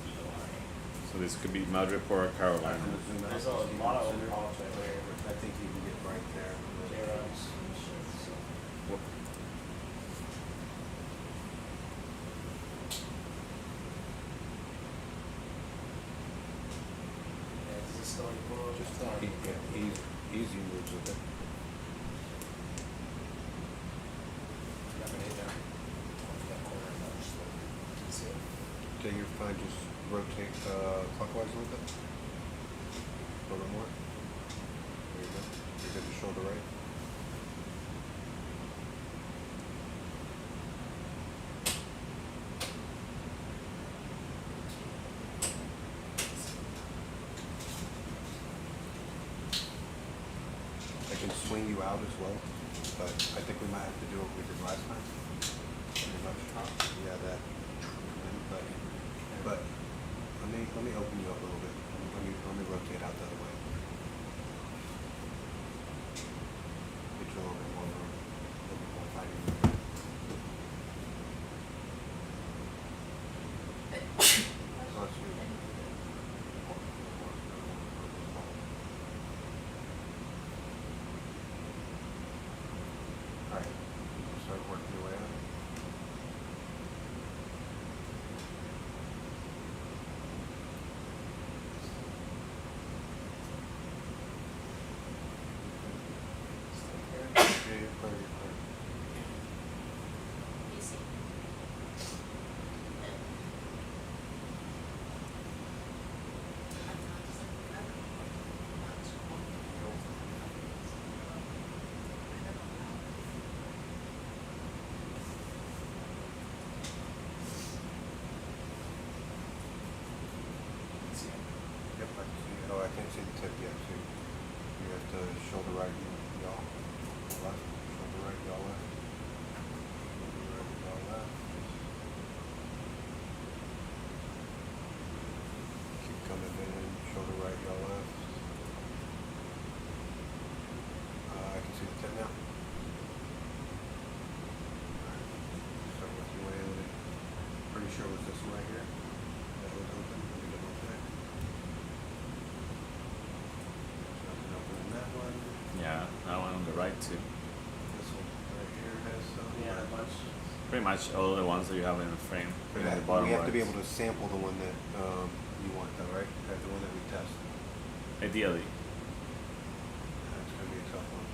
So this could be Madrid or Carolina. I'm gonna zoom out There's so a you lot can of center. open columns right there. I think you can get right there. Yeah, this is stony coral. Just easy moves with it. Not gonna hit that. That corner, no, just like, that's it. Okay, you're fine, just rotate clockwise a little bit. A little more. shoulder right. I can swing you out as well, but I think we might have to do what we did last time. Pretty much. Yeah, that. But let me open you up a little bit. Let me rotate out the other way. Get you a little bit more fighting. So let's do Alright, start working your way out. Yeah, you're clear, you're clear. Easy. Yep, I can see it. Oh, I can't see the tip yet, so you have to shoulder right, y'all left, shoulder right, y'all left. Shoulder right, y'all left. Keep coming in, shoulder right, y'all left. I can see the tip now. Alright, start with your way in it. Pretty sure it was this one right here. That was open. Let me double check. Nothing open in that one. Yeah, that one on the right too. This one right here has some. Yeah, a bunch. Pretty much all the ones that you have in the frame. But In the bottom we have to be right. able to sample the one that you want though, right? The one that we test. Ideally. That's gonna be a tough one.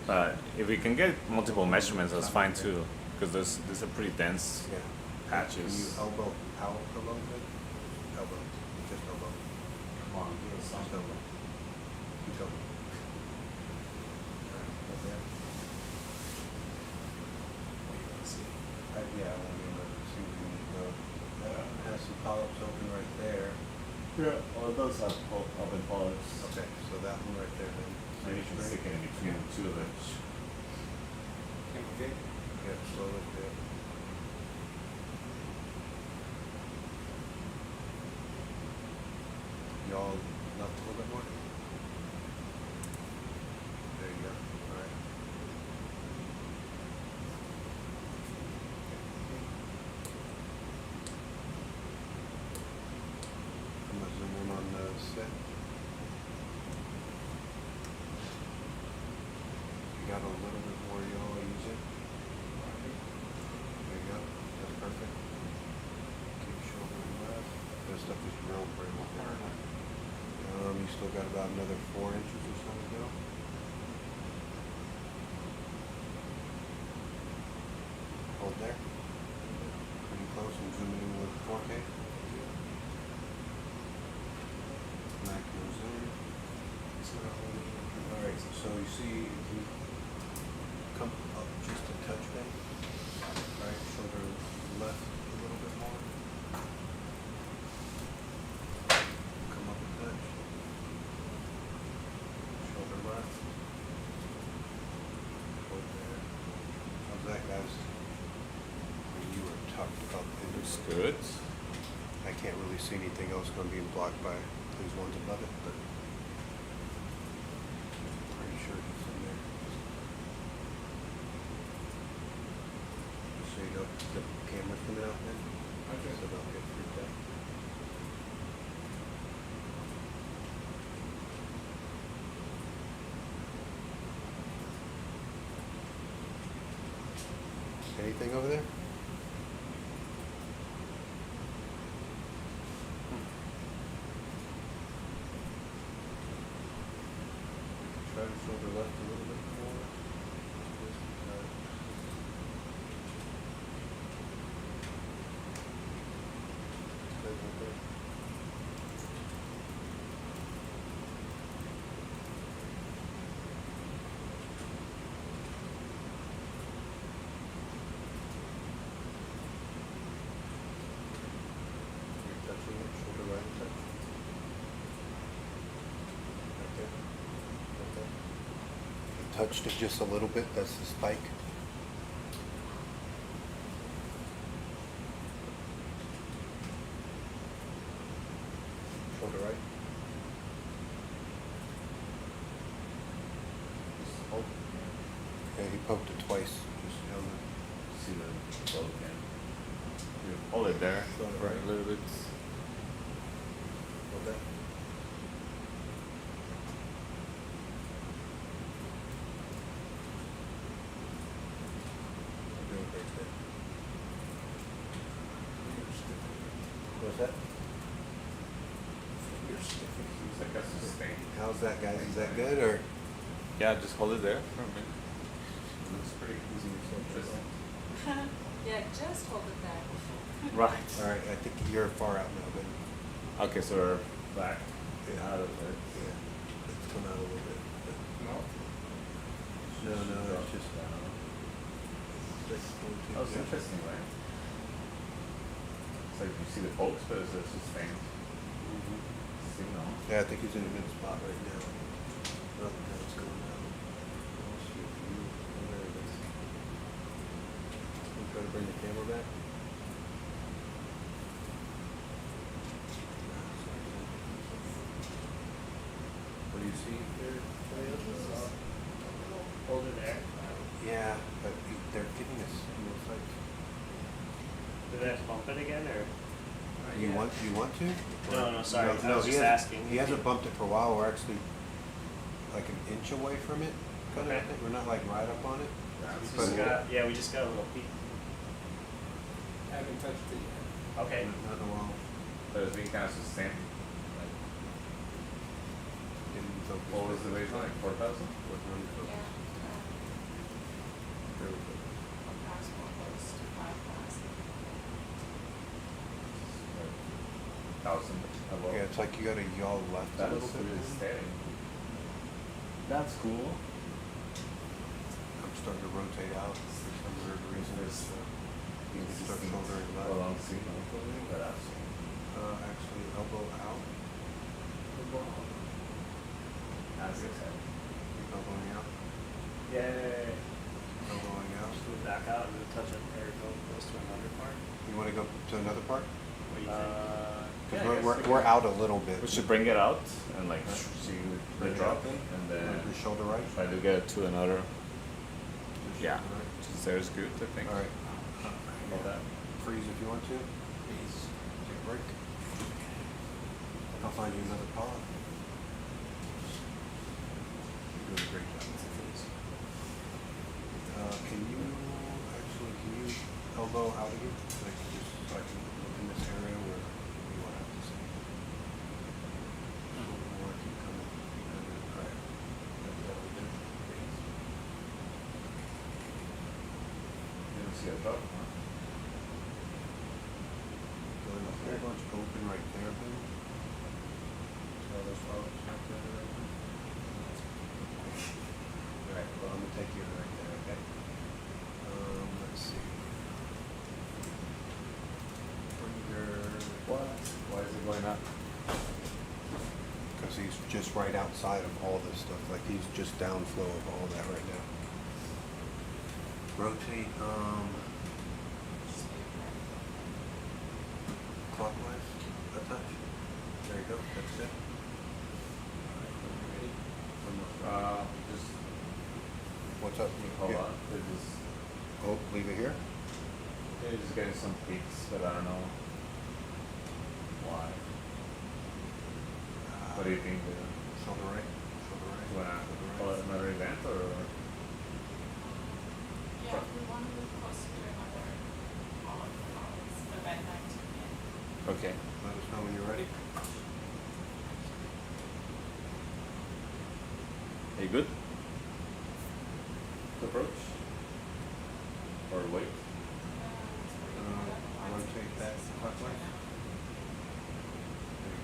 But if we can get multiple measurements, that's fine too. Because there's a pretty dense Yeah. Can you patches. elbow out a little bit? Elbow. Just elbow. Come on, do Just something. elbow. Keep elbow. Alright, up there. Yeah, I want to be able to see where you need to go. That has some polyps open right there. Yeah, well, those have open polyps. Okay, so that one right there then. Maybe you can stick it in between the two of them. Yeah, slowly, yeah. Y'all left a little bit more? There you go, alright. I'm gonna zoom in on the set. You got a little bit more, y'all use it. There you go, that's perfect. Keep shouldering left. That stuff is real brittle there. You still got about another 4 inches or so to go. Hold there. Pretty close and zoom in with 4K. Macro zoom. Alright, so you see if you come up just a touch bit. Alright, shoulder left a little bit more. Come up a touch. Shoulder left. Hold there. How's that, guys? I mean, you are tucked up into Looks it. good. I can't really see anything else going to be blocked by these ones above it, but pretty sure it's in there. Just so you know, the camera's coming out then. Okay. So don't get freaked out. Anything over there? Try to shoulder left a little bit more. Just a touch. Stay right there. touched it just a little bit, that's the spike. Shoulder right. Just hold. Yeah, he poked it twice, just, you know, See the boat again. You hold it there. Right. A little bit. hold that. Do it right there. What's that? Seems like that's sustained. How's that, guys? Is that good, or? Yeah, just hold it there for a minute. Looks pretty interesting. Yeah, just hold it back. Right. All right, I think you're far out now, but Okay, so we're back Yeah. out of it. yeah, let's come out a little bit. No. No, it's just. That was interesting, right? It's like you see the pokes, but it's a sustained signal. Yeah, I think he's in a good spot right now. Nothing else going on. I'll shoot you. There it is. You try to bring the camera back. What do you see there? Hold it there. Yeah, but they're giving us, looks like. Did I have to bump it again, or? You want to? No, sorry, I was he just hasn't- asking. He hasn't bumped it for a while, we're actually like an inch away from it, kind of, I Okay. think, we're not like right up on it. We But just got, yeah, we just got a little peek. Haven't touched it yet. Okay. Not in a while. But it's being kind of sustained. Like, Didn't focus. what was the baseline? Like 4,000? Wasn't on the focus. There we go. Thousand above. Yeah, it's like you gotta yaw left a That little is bit. really steady. That's cool. I'm starting to rotate out for some weird reason. It's, you can start shouldering left. Along signal, but I've seen. Actually, elbow out. As I said. Keep elbowing out. Yay. Elbowing out. Just move back out and then touch it, or go close to another part. You wanna go to another part? What do you think? Cause Yeah, I guess we we're can- out a little bit. We should bring it out and like see Bring the it drop out. in and then Your shoulder right? try to get to another. Yeah. Shoulder right. Just there's good, I think. All right. About that. Freeze if you want to. Please. Take a break. I'll find you another pod. You're doing a great job. Can you elbow out of here? Like just so I can look in this area where you want to have to see. Or keep coming. All right. That's what we do. You don't see a drop, huh? Going a whole bunch open right there, Ben. So those problems right there, right there. All right, well, I'm gonna take you right there, okay? Let's see. What? Why is it going up? Because he's just right outside of all this stuff, like he's just downflow of all that right now. Rotate, clockwise, a touch. There you go, that's it. Just What's up? hold Yeah. on. They're just, Oh, leave it here? they're just getting some peaks, but I don't know why. What do you think? Shoulder right, shoulder right. Do you wanna call it another event or? Yeah, we want to move closer to another event 19. Okay. Let us know when you're ready. Are you good? To approach? Or wait? Rotate that clockwise. There you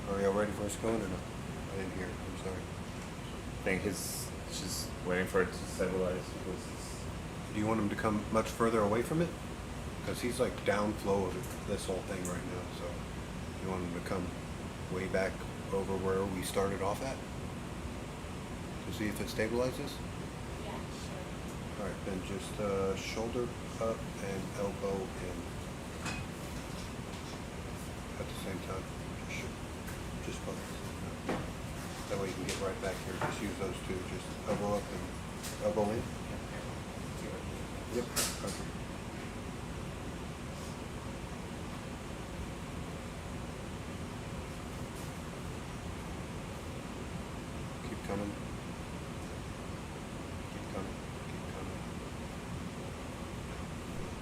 go. Are y'all ready for us going or no? I didn't hear, I'm sorry. I think he's just waiting for it to stabilize because it's. Do you want him to come much further away from it? Because he's like downflow of this whole thing right now, so you want him to come way back over where we started off at? see if it stabilizes? Yeah, sure. All right, then just shoulder up and elbow in at the same time. Just both. That way you can get right back here. Just use those two. Just elbow up and elbow in. Yep. Okay. Keep coming. Keep coming. Keep coming.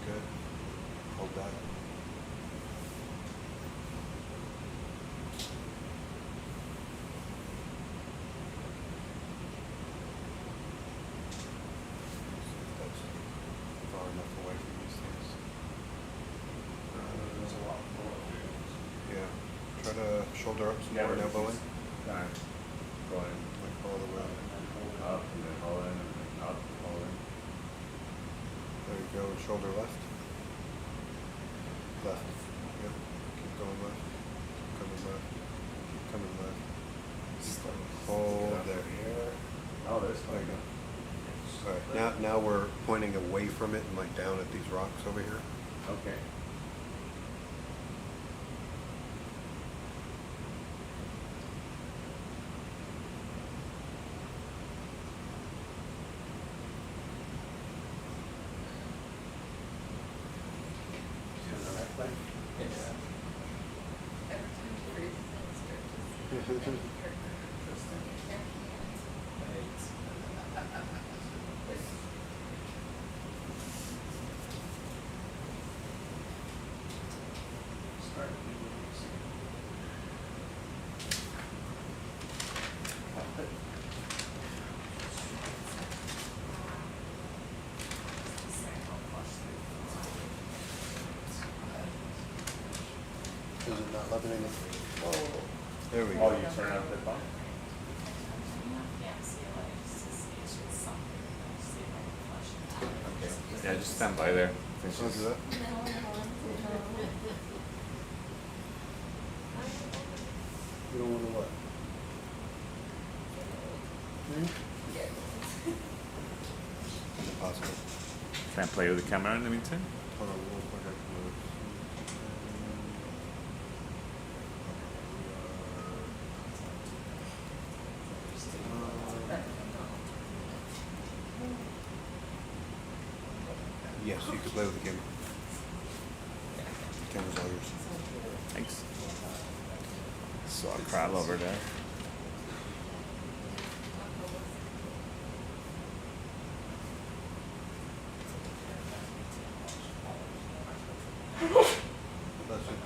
Good. Hold that. See if that's far enough away from these things. There's a lot more. Yeah. Try to shoulder up some more and elbow in. Alright. Go in. Like all the way. Up and then hold in and then up, hold in. There you go. Shoulder left. Left. Yep. Keep going left. Keep coming left. Keep coming left. Keep going. Hold there. Oh, there's There you go. All right. Now we're pointing away from it and like down at these rocks over here. Okay. Every time you breathe, things start to sink. Is it not leveling? Oh, there we Oh, go. you turn out the bump? Yeah, see, like, it's just something, see if I can flush it out. Okay. Yeah, just stand by there. I'll do that. You don't want to what? Impossible. Can I play with the camera in the meantime? Hold on, real quick. I can move. Yes, you can play with the camera. Camera's all yours. Thanks. Saw a crab over there. That's it.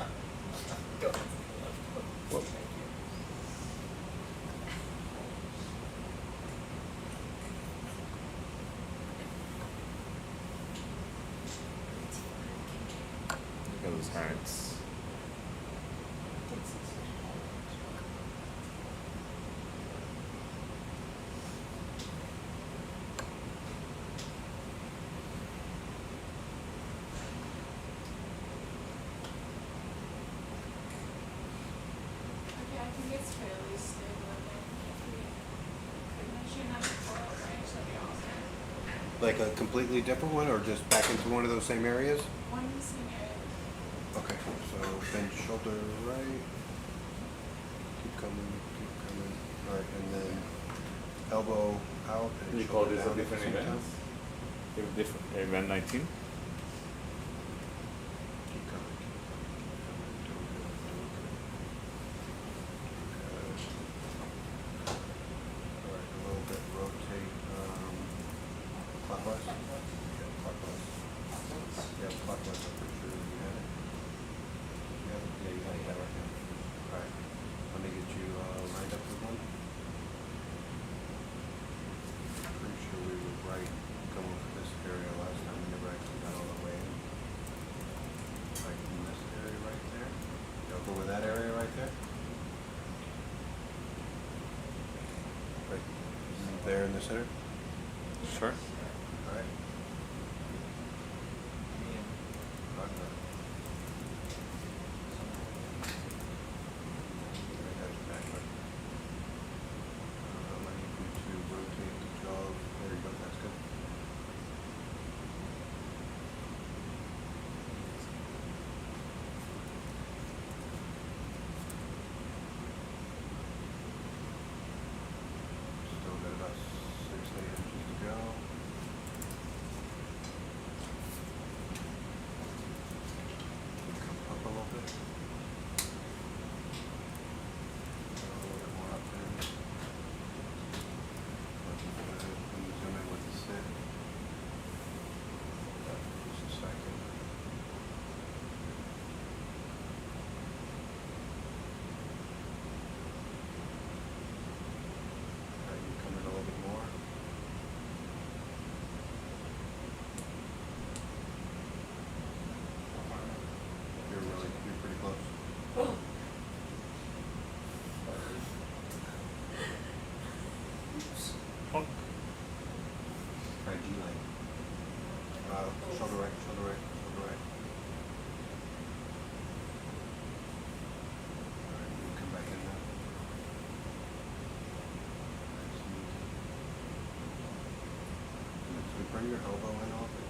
Whoop. Look at those herons. Okay, I think it's fairly stable again. If we could mention another coral range, that'd be awesome. Like a completely different one, or just back into one of those same areas? One in the same area. Okay, so bend shoulder right. Keep coming, keep coming. All right, and then elbow out and Can you call shoulder this down a at the different same event? time. Different event 19? Keep coming, keep coming, keep coming. Doing good, doing good. Good. All right, a little bit rotate clockwise. Yeah, clockwise. Yeah, clockwise. I'm pretty sure you had it. Yeah, you got it right now. All right, let me get you lined up with one. Pretty sure we were right going for this area last time. We never actually got all the way in. Right in this area right there. Y'all go with that area right there. Right there in the center. Sure. All right. Rock that. I got your back, bud. I need you to rotate Punk. Try G line. Shoulder right, shoulder right, shoulder right. Alright, you come back in now. So bring your elbow in off it.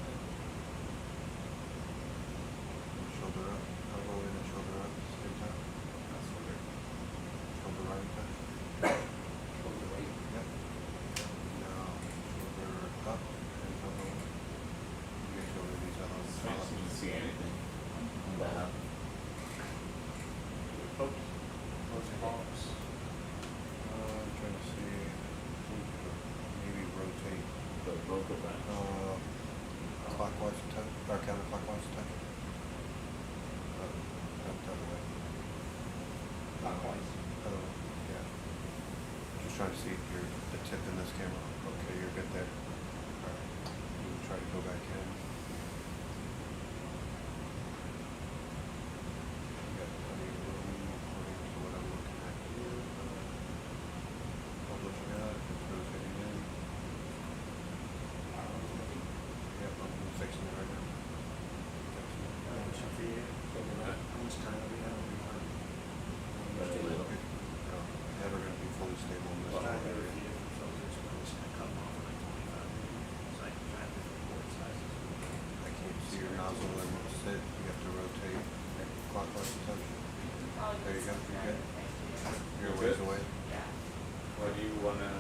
Shoulder up, elbow in and shoulder up, same time. Shoulder right touch. Shoulder right. Yep. Now, shoulder up and elbow in. Make sure that these elbows So you can see anything. Wow. Poke. Those palms. I'm trying to see, maybe rotate, Both of them. clockwise touch, or counterclockwise touch. Other way. Clockwise. Yeah. Just trying to see if you're the tip in this camera. Okay, you're good there. Alright, you try to go back in. You got plenty of room according to what I'm looking at here. Publishing out, it's rotating in. Yep, I'm fixing it right now. For you, how much time do we have? Very little. Never gonna be fully stable in this Well, I time. know if you have filters, but I'm just gonna cut them off at like 25 degrees, so I can try different board sizes. I can't see your nozzle and it'll sit. You have to rotate clockwise to touch. There you go, you're good. You're a ways away. What do you wanna,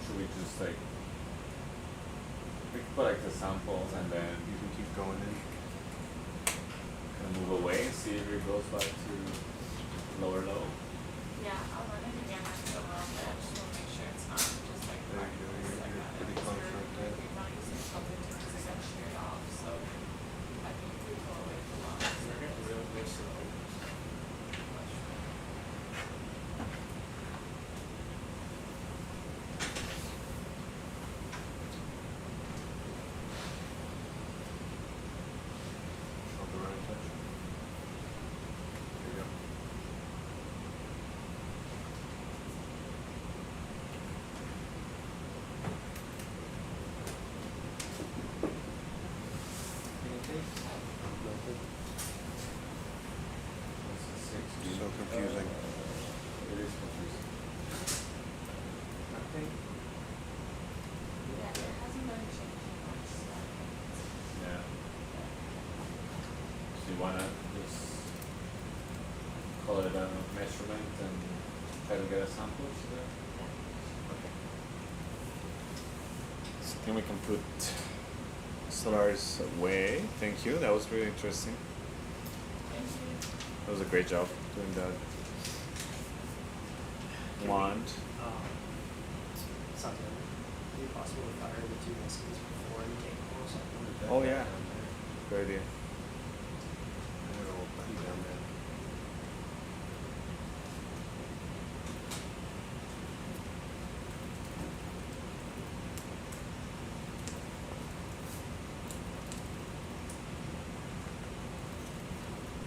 should we just like, we can collect the samples and then You can keep going in. kind of move away and see if it goes back to lower low? Yeah, I'll run it again after a little bit, just wanna make sure it's not just like. There you go, you're pretty close right there. You're not using something to just like got sheared off, so I think we go away for long. We're getting real close to the Shoulder right touch. There you go. So confusing. It is confusing. Yeah, there hasn't been changing much stuff. Yeah. So you wanna just call it a measurement and try to get a sample to that? Okay. So I think we can put SOLARIS away. Thank you. That was really interesting. Thank you. That was a great job doing that. Wand. Something. Would it be possible to fire the two missiles before you take or something? Oh yeah. Good idea. It'll back down there.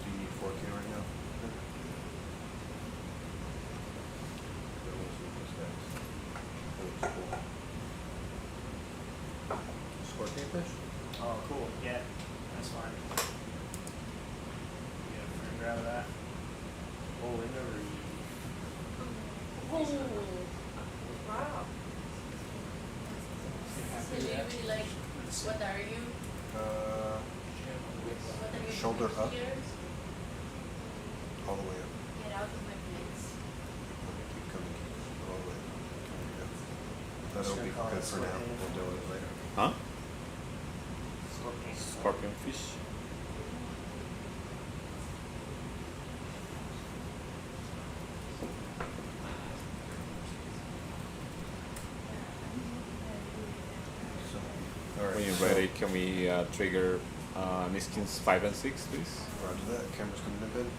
Do you need 4K right now? Scorpion fish? Oh, cool, yeah, that's fine. You get a frame grab of that. Oh, in the reed. Oh, wow. So do you really like, what are you? What are you Shoulder doing up, here? all the way up. Get out of my place. Keep coming, all the way up. There you go. That'll be Just gonna call good it for now. scorpion. We'll deal with it later. Huh? Scorpion. Scorpion fish. So, all right. When you're ready, can we trigger Niskins 5 and 6, please? Roger that. Camera's coming in, Ben.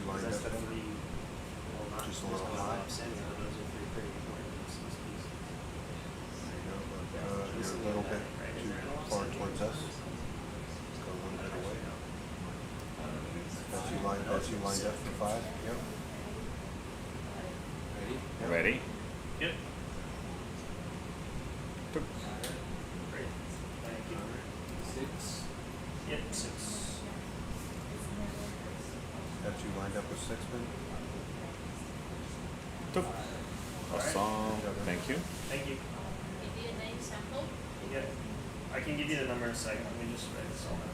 line That's up the then? three, well, not Just a just little the high. 5 cents, but those are three pretty important species. There you go, but, you're a little bit too far towards us. Let's go a little bit away. That's you lined up for 5, yep. Ready? Yep. Ready? Yep. Great. Thank you. 6. Yep, 6. Got you lined up with 6 then? Awesome. Thank you. Thank you. Give you a name sample. Yeah. I can give you the number in a second. Let me just write this all down.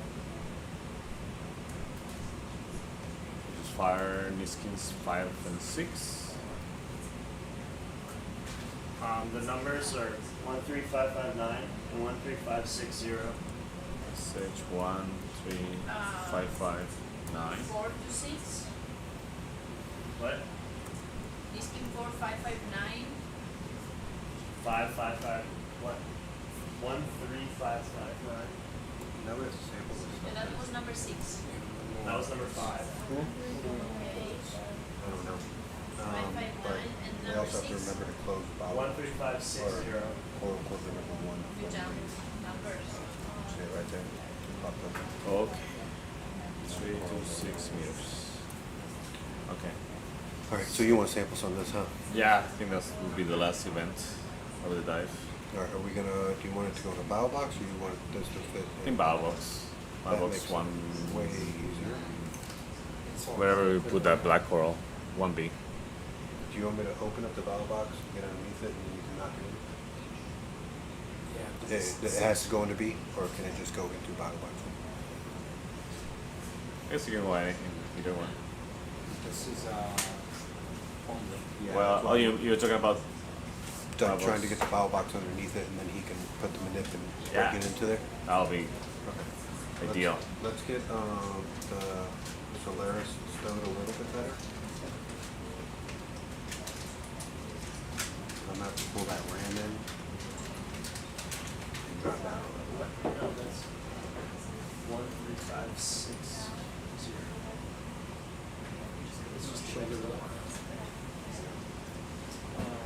Just fire Niskins 5 and 6. The numbers are 13559 and 13560. Sage 1, 3, 5, 5, 9. 4 to 6. What? Listing 4559. 555. What? 13559. Now we have to sample this And stuff. that was number 6. That was number 5. Okay. I don't know. 559 But and we number also have to 6. remember to close about 13560. quote unquote number 1. You down numbers. See it right there? It popped up. Okay. 3 to 6 meters. Okay. Alright, so you want to sample some of this, huh? Yeah, I think that will be the last event of the dive. Alright, are we gonna, do you want it to go in a bow box or you want this to fit? I think bow box. Bow That box makes it 1. way easier. Wherever we put that black coral, 1B. Do you want me to open up the bow box, get underneath it, and you can knock it in? Yeah. It has to go into B, or can it just go into bow box? I guess you can go anything, either one. This is, only. Yeah, Well, that's oh, why you're talking about Doug bow trying to box. get the bow box underneath it, and then he can put the manip and Yeah. break it into there? that'll be Okay. ideal. Let's get the Solaris stowed a little bit better. I'm gonna have to pull that ram in. And drop that a little bit. No, that's 13560. Let's just check it out.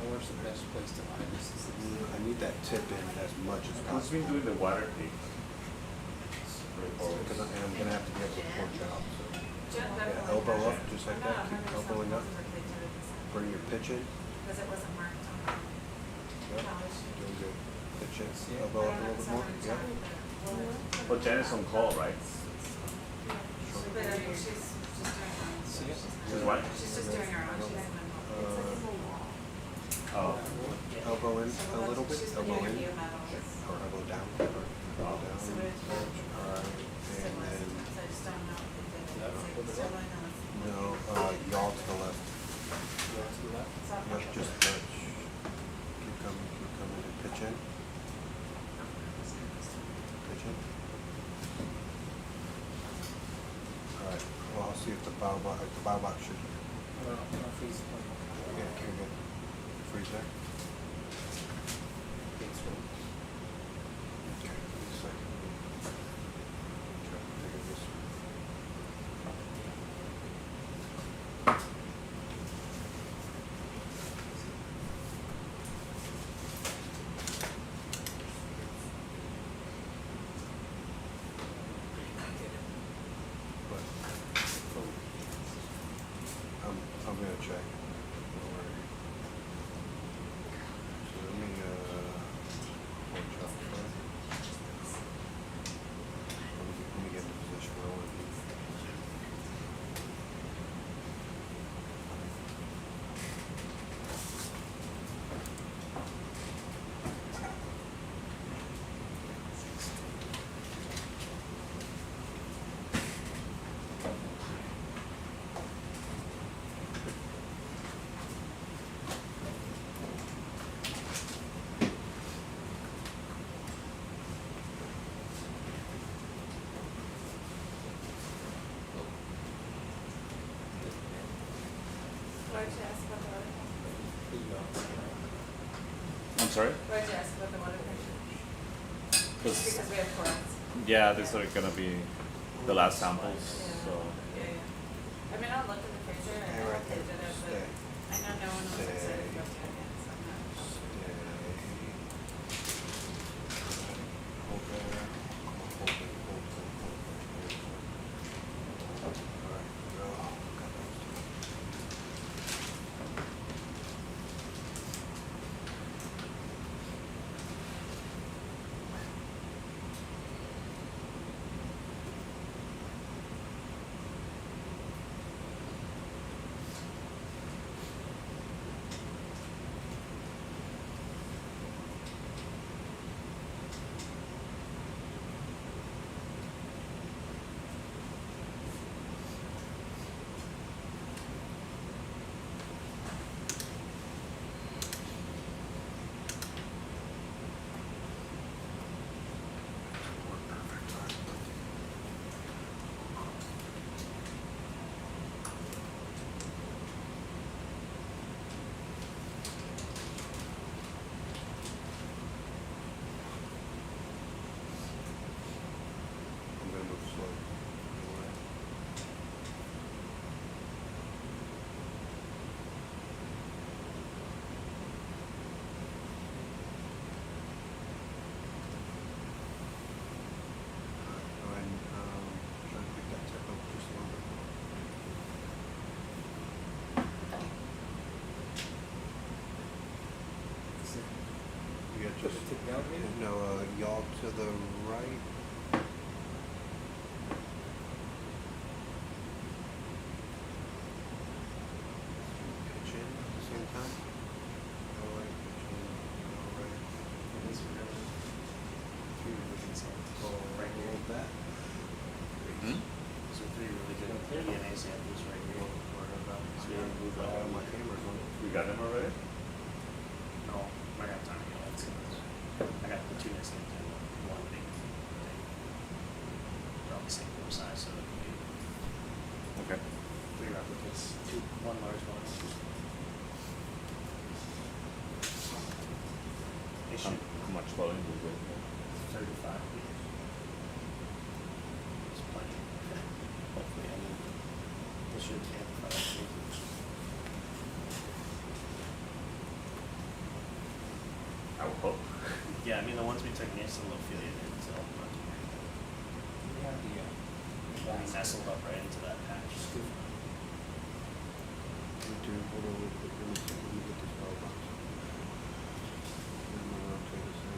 Where's the best place to find this? I need that tip in as much as Who's possible. been doing the water peak? Because I'm gonna have to be able to porch out, so. Yeah, elbow up, just like that, keep elbowing up. Bring your pitch in. Because it wasn't marked on Yep, doing good. Pitch in, elbow up a little bit more, yep. Oh, Jen is on call, right? But I mean, she's just doing her own. See it? She's what? She's just doing her own. She doesn't know. Oh. Elbow in a little bit, She's been elbow doing in, a metals. or elbow down, or elbow down. So it's Alright, so and then, I just don't know if they did it. So I know it's- no, yaw to the left. Let's do that. Yep, just touch. Keep coming, and pitch in. Pitch in. Alright, well, I'll see if the bow box should, Freeze. yeah, you're good. Freeze there. Thanks for. Okay, give me a second. Try to figure this. But I'm gonna check. Don't worry. So let me watch out first. Let me get in the position where I want to be. Why did you ask about the water pressure? I'm sorry? Why did you ask about the water pressure? Because Because we have corals. yeah, these are gonna be the last samples. So Yeah, yeah. I mean, I'll look at the pictures Stay right there. Stay. I know no one was excited to go to it, so I'm not. Stay. Hold there. Hold it. Alright, go. Got those two. I'm gonna move slow. Go ahead and try to pick that tip up just a little bit more. You got just tip down, maybe? no yaw to the right. Pitch in at the same time. Go right, pitch in, go right. These are really, three really good samples. Right here. Hold that. So three really good DNA samples right here. So we didn't move I all got of my them. cameras on. We got them already? No, I got time to go. I got the two next things and one big thing. They're all the same size, so it can be Okay. three replicas, one large one. They should How much flooding do we get? 35 meters. It's plenty. Hopefully, I mean, they should amplify that too. I would hope. Yeah, I mean, the ones we took next to the low affiliate didn't tell them not to worry about. We nestled up right into that patch. Hold on, let me get this power box. Then we'll rotate this in.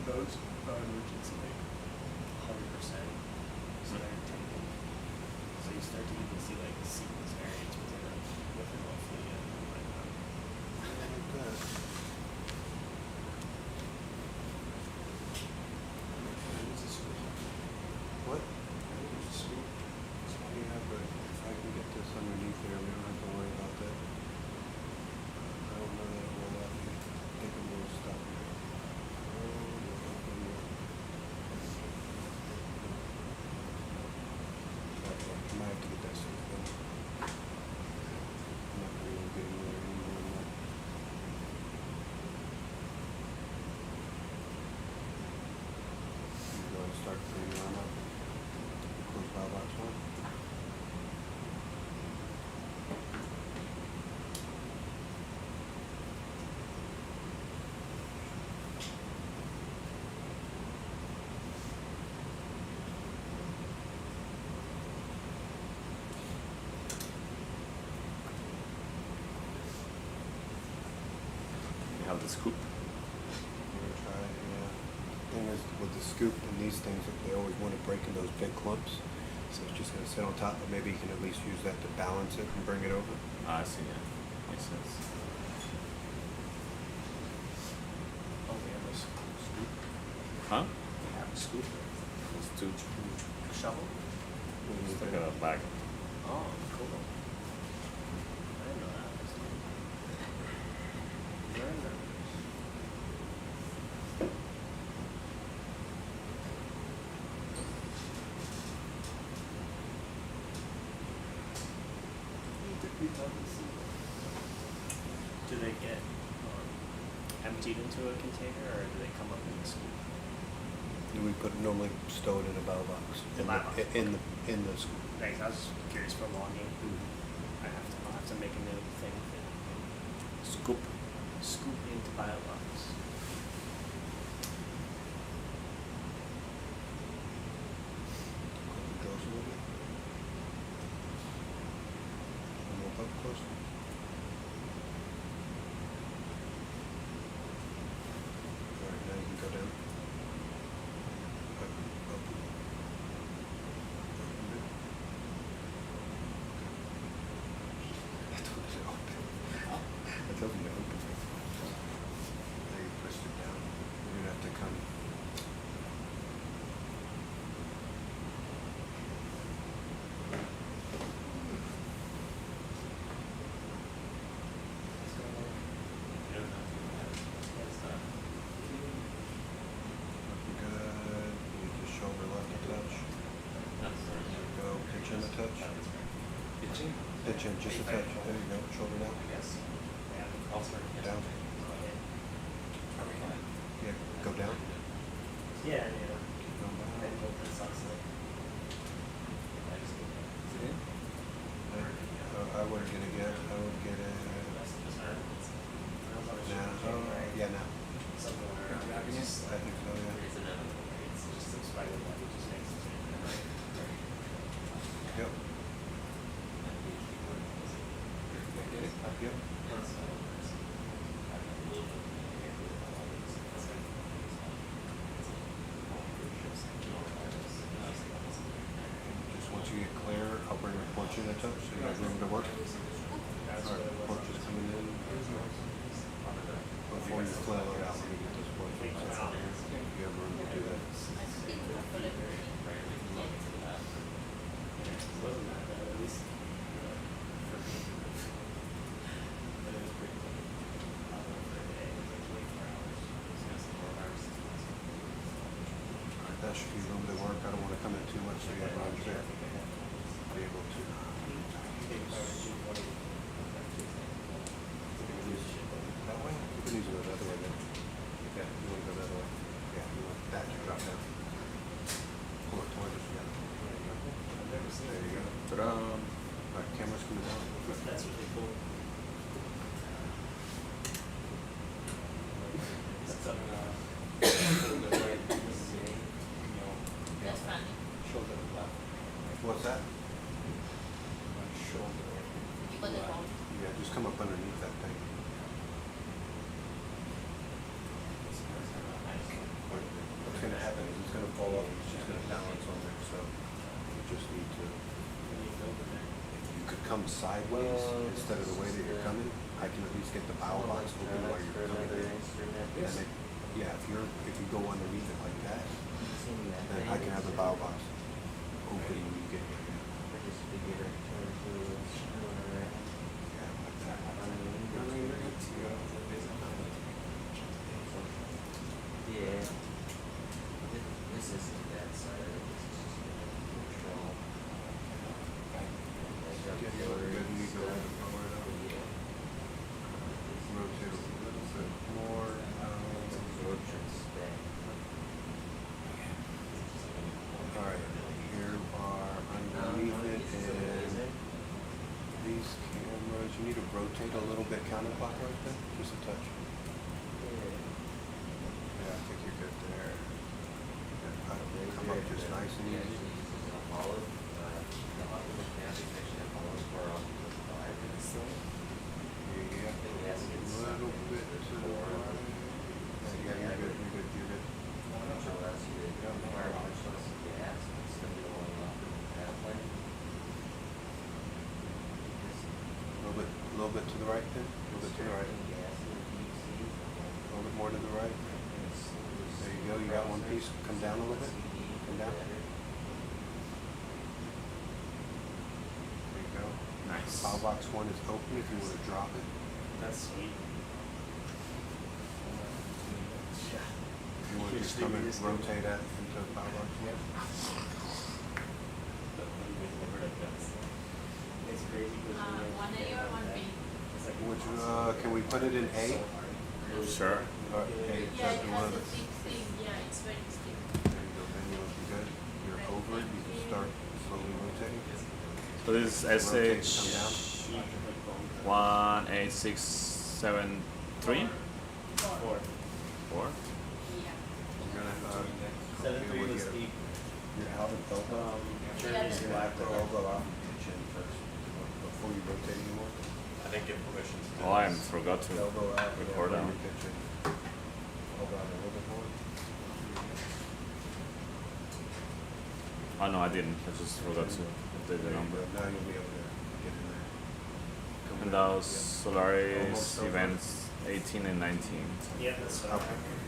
Those are emergency, like 100%. So they're taken. So you start to even see like sequence variants within the low affiliate and whatnot. Like that. What? Yeah, but if I can get this underneath there, we don't have to worry about that. I don't know that it will let me. I think I'm gonna stop here. I might have to get that stuff done. I'm not really getting there anymore than that. You go and start putting your arm up. Close valve box one. You have the scoop. You're gonna try it, yeah. Thing is, with the scoop and these things, they always want to break in those big clumps. So it's just gonna sit on top, but maybe you can at least use that to balance it and bring it over. I see, yeah. Makes sense. Oh, we have a scoop. Huh? We have a scoop. It's two. Shovel? It's like a bag. Oh, cool. I didn't know that. Very nice. Do they get emptied into a container, or do they come up in the scoop? We normally stow it in a bow box. In my box. In the school. Thanks, I was just curious for logging. I'll have to make a new thing. Scoop. Scoop into BioBox. Draws a little bit. One more up close. All right, now you can go down. Up, up. I told you to open. I told you to open it. Now you pushed it down. You're gonna have to come. Looking good. You need your shoulder left to touch. There you go. Pitch in a touch. Pitching? Pitch in just a touch. There you go. Shoulder down. Yes. I'll start. Down. Are we fine? Yeah. Go down. Yeah, Keep going down. I hope that sucks. I would get it. I would get it. Now. Oh, yeah, now. I think so, yeah. Yep. Yep. Just once you get clear, I'll bring your porch in a touch so you have room to work. Alright, porch is coming in. Before you flail it out, let me get this porch inside. You have room to do that. Alright, that should be a little bit of work. I don't want to come in too much so you have room to be able to. That way? You can easily go the other way then. Yeah, you want to go the other way. Yeah, you want that to drop down. Pull it towards us, yeah. There you go. Ta-da! Alright, camera's coming down. That's really cool. That's up. That's funny. Shoulder left. What's that? Shoulder. You got it wrong. Yeah, just come up underneath that thing. What's gonna happen is it's gonna fall off, it's just gonna balance on there, so you just need to, if you could come sideways instead of the way that you're coming, I can at least get the bow box open while you're coming in. And it, yeah, if you go underneath it like that, then I can have the bow box open when you get here. Yeah, like that. Yeah. This isn't that side, this is just control. Get you good, you need to go a little bit lower though. Rotate a little bit more. Alright, here are underneath it and these cameras, you need to rotate a little bit counterclockwise then, just a touch. Yeah, I think you're good there. Yeah, come up just nice and easy. Yeah, a little bit to the right. Yeah, you're good, you're good, you're good. A little bit to the right then, a little bit to the right. A little bit more to the right. There you go, you got one piece, come down a little bit, come down. There you go. Nice. Bow box one is open if you want to drop it. That's sweet. If you want to just come and rotate that into the bow box one. It's crazy because One A or one B? Which, can we put it in A? Sure. Or A, Yeah, just it one has of a the. big thing, yeah, it's very steep. There you start slowly rotating. So this is Rotate, SH come down. 18673. 4. 4. You're gonna, 7.3 was get deep. your outer elbow. Journey's You're gonna have to elbow out and pitch in first before you rotate anymore. I didn't give permission to do Oh, I this. forgot to Elbow out, and record then that. you pitch in. Elbow out a little bit more. Oh no, I didn't. I just forgot to update the number. Now you'll be able to get in there. Come And down. that was Almost Solaris over. events 18 and 19. Yeah, that's Yep.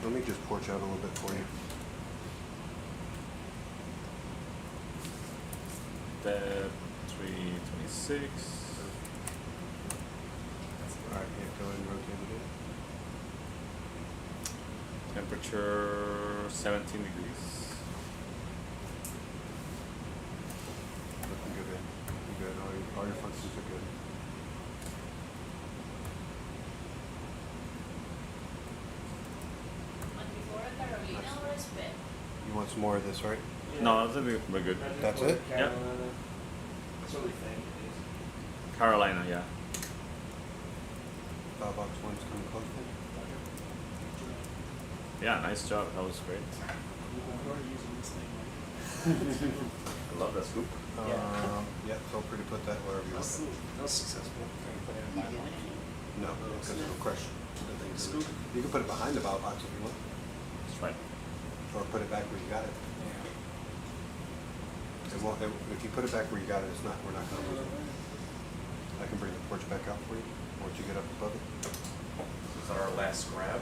Let me just porch out a little bit for you. Depth 326. Alright, yeah, go ahead and rotate it in. Temperature 17 degrees. Looking good. You're good. All your functions are good. Like before a Carolina or a spit? You want some more of this, right? No, I think we're good. That's it? Yeah. It's really thin. Carolina, yeah. Box one's coming close then? Yeah, nice job. That was great. We're using this thing. I love that scoop. Yeah, feel free to put that wherever you want it. That was successful. Can you put it in my line? No, because it'll crush the thing. Scoop? You can put it behind the bow box if you want, That's right. or put it back where you got it. It won't, if you put it back where you got it, we're not gonna lose it. I can bring the porch back out for you, once you get up above it. Is that our last grab?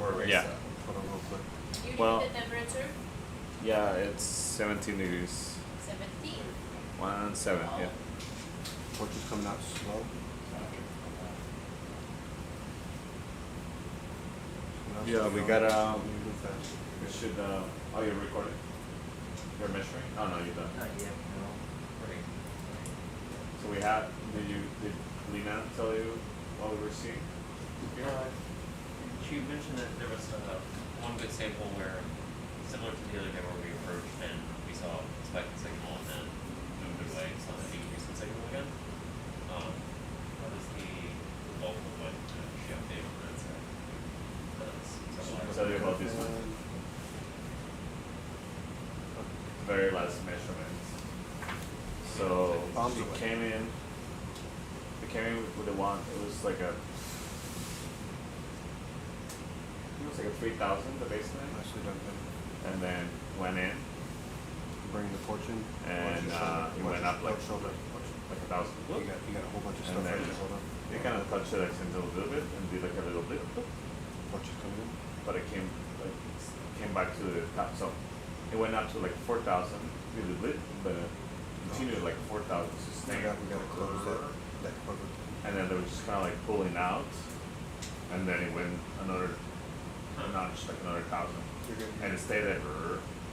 Or erase Yeah. that? Hold on real quick. You Well- need the temperature? Yeah, it's 17 degrees. 17. 1-7, yeah. Porch is coming out slow. Yeah, we got Move fast. we should oh, you're recording? You're measuring? Oh no, you don't. Not yet, no. Right. So we had, did Lena tell you what we were seeing? She mentioned that there was one good sample where, similar to the other day where we approached and we saw a spike in signal and then moved away, saw the decrease in signal again. What is the bulk of what she updated on that side? I'll tell you about this one. Very last measurement. So Bombs we away. came in with the one, it was like a, it was like a 3,000, the baseline, Nicely done, Ben. and then went in Bring the porch in. and it went up like shoulder. 1,000. You got a whole bunch of And stuff then right there, hold on. it kind of touched it accented a little bit and did like a little blip, Porch is coming in. but it came back to the top. So it went up to like 4,000, did a blip, but continued like 4,000, sustained. We gotta close that cover. And then they were just kind of like pulling out, and then it went another notch, like another 1,000, You're good. and it stayed there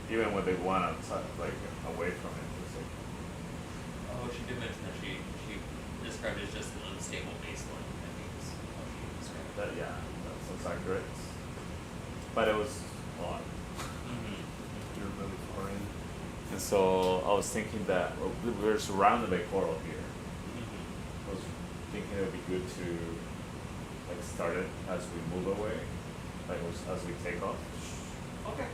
even when they went outside, like away from it. It's like, Oh, she did mention that she described it as just an unstable baseline, I think is how she described it. that, yeah, that sounds accurate. But it was a lot. You're really far in. And so I was thinking that we're surrounded by coral here. I was thinking it would be good to like start it as we move away, like as we take off. Okay.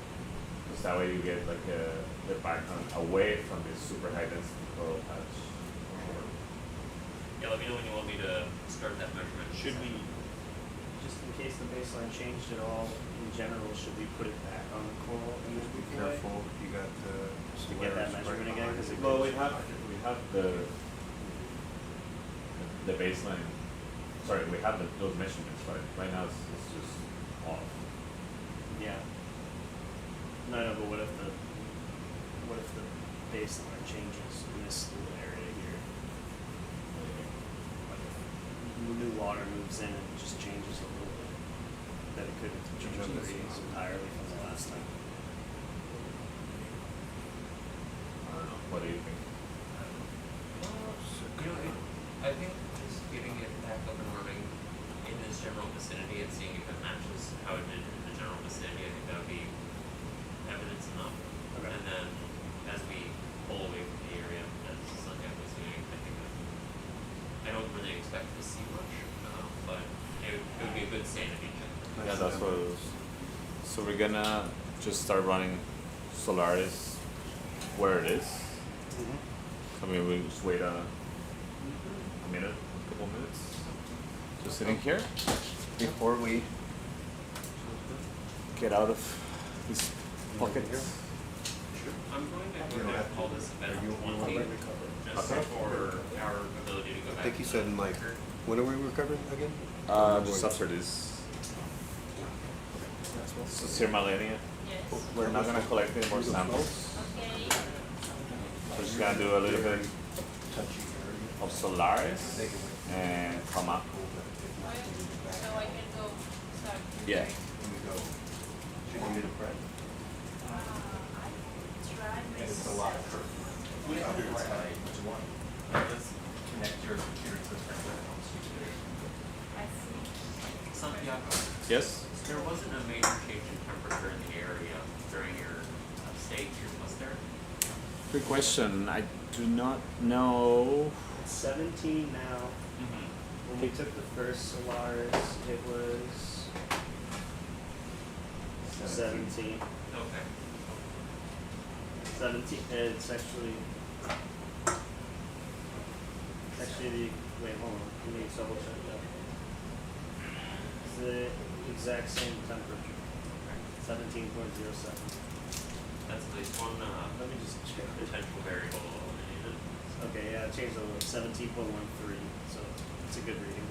Because that way you get like the background away from this super high density coral patch. Yeah, let me know when you want me to start that measurement. Should we, just in case the baseline changed at all, in general, should we put it back on the coral in this Be big way? careful, you got To get that SOLARIS measurement right again, behind 'cause it. it Well, we have the baseline. Sorry, we have those measurements, but right now it's just off. Yeah. No, but what if the baseline changes in this little area here? Like if new water moves in and it just changes a little bit, that it could change the readings entirely from the last time. I don't know. What do you think? I think just getting it back up and running in this general vicinity and seeing if it matches how it did in the general vicinity, I think that would be evidence enough. Okay. And then as we pull away that's what it was. So we're gonna just start running Solaris where it is. I mean, we just wait a minute, a couple minutes, just sitting here before we get out of this pocket here. I'm going to call this event 20, just for our ability to go I back. think he said in like, when are we recovering again? Just after this. So Sirmalenia, Yes. we're not gonna collect any more samples. Okay. We're just gonna do a little bit of Solaris and come up. So I can go start. Yeah. Do you want me to prep? Try It's a lot. Let's connect your computer to the printer and I'll switch it. I see. Santiago, Yes? there wasn't a major change in temperature in the area during your stay here, was there? Good question. I do not know. It's 17 now. When we took the first Solaris, it was 17. Okay. 17. It's actually the wait, hold on. Let me double check that. It's the exact same temperature. 17.07. That's at least one Let me just check. potential variable eliminated. Okay, yeah, it changed a little. 17.13. So it's a good reading.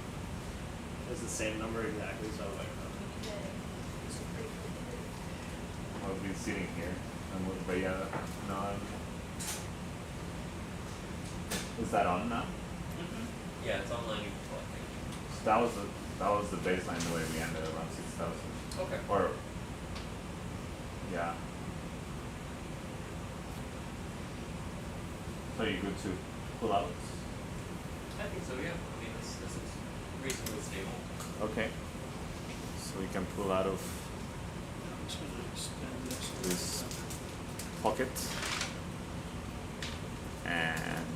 It's the same number exactly. So like. I'll be sitting here. But yeah, no. Is that on now? Yeah, it's online. You can collecting. So that was the baseline the way we ended around 6,000. Okay. Or yeah. So you good to pull out? I think so. Yeah. I mean, this is reasonably stable. Okay. So we can pull out of this pocket, and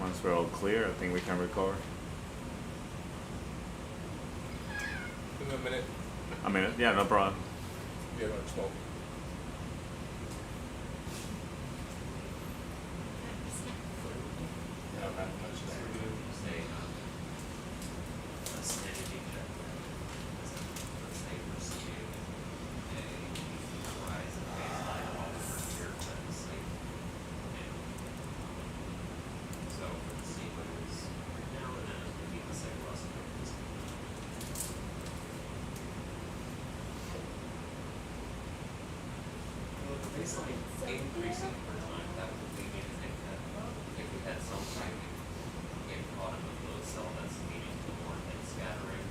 once we're all clear, I think we can recover. Give me a minute. A minute? Yeah, no problem. Yeah, I'm smoking. Yeah, that much say a sanity check. Let's say we're seeing a rise in baseline over here, let's say. So let's see what it is right now, and then we need to say what's the baseline increasing over time, that would lead me to think that if we had some type in bottom of those cell that's leading to more thin scattering,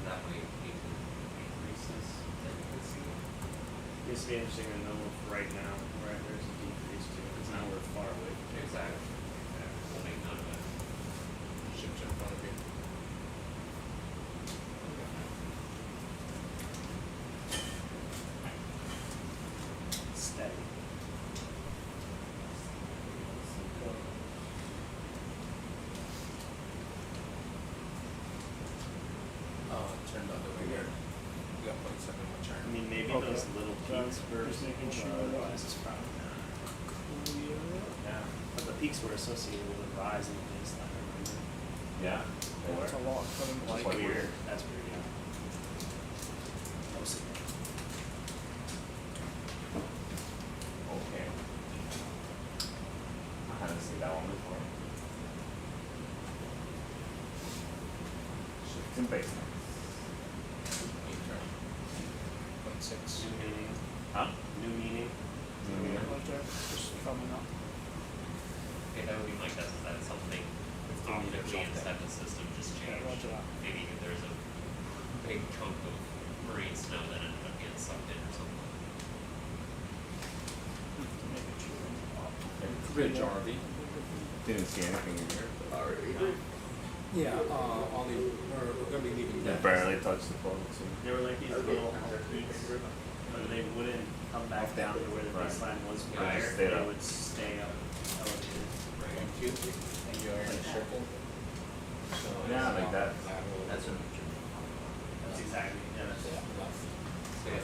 that way we can increase this tendency. It's be interesting to know if right now, right, there's a decrease too, because now we're far away from it. Exactly. We'll make none of it. Ship's in front of you. Steady. Turned on over here. We got 0.7 much I mean, maybe those little peaks were Just making sure rise is probably not. Yeah, but the peaks were associated with a rise in the baseline, remember? Yeah. It's a lot coming That's like weird. That's weird, yeah. That was sick. Okay. I haven't seen that one before. Shifting baseline. 0.6. New meaning. Huh? New meaning. just coming up. Okay, that would be my guess, is that something optically inside the system just changed. roger that. Maybe there's a big chunk of marine snow that ended up getting sucked in or something. Ridge RV. Didn't see anything in here. Yeah, only, we're gonna be leaving It that. barely touched the photo too. There were like these little peaks, but they wouldn't come back down to where the Right. baseline was They prior. just stayed They up. would stay up elevated. Thank you. And you're in a circle. So Yeah, like that. lateral. That's what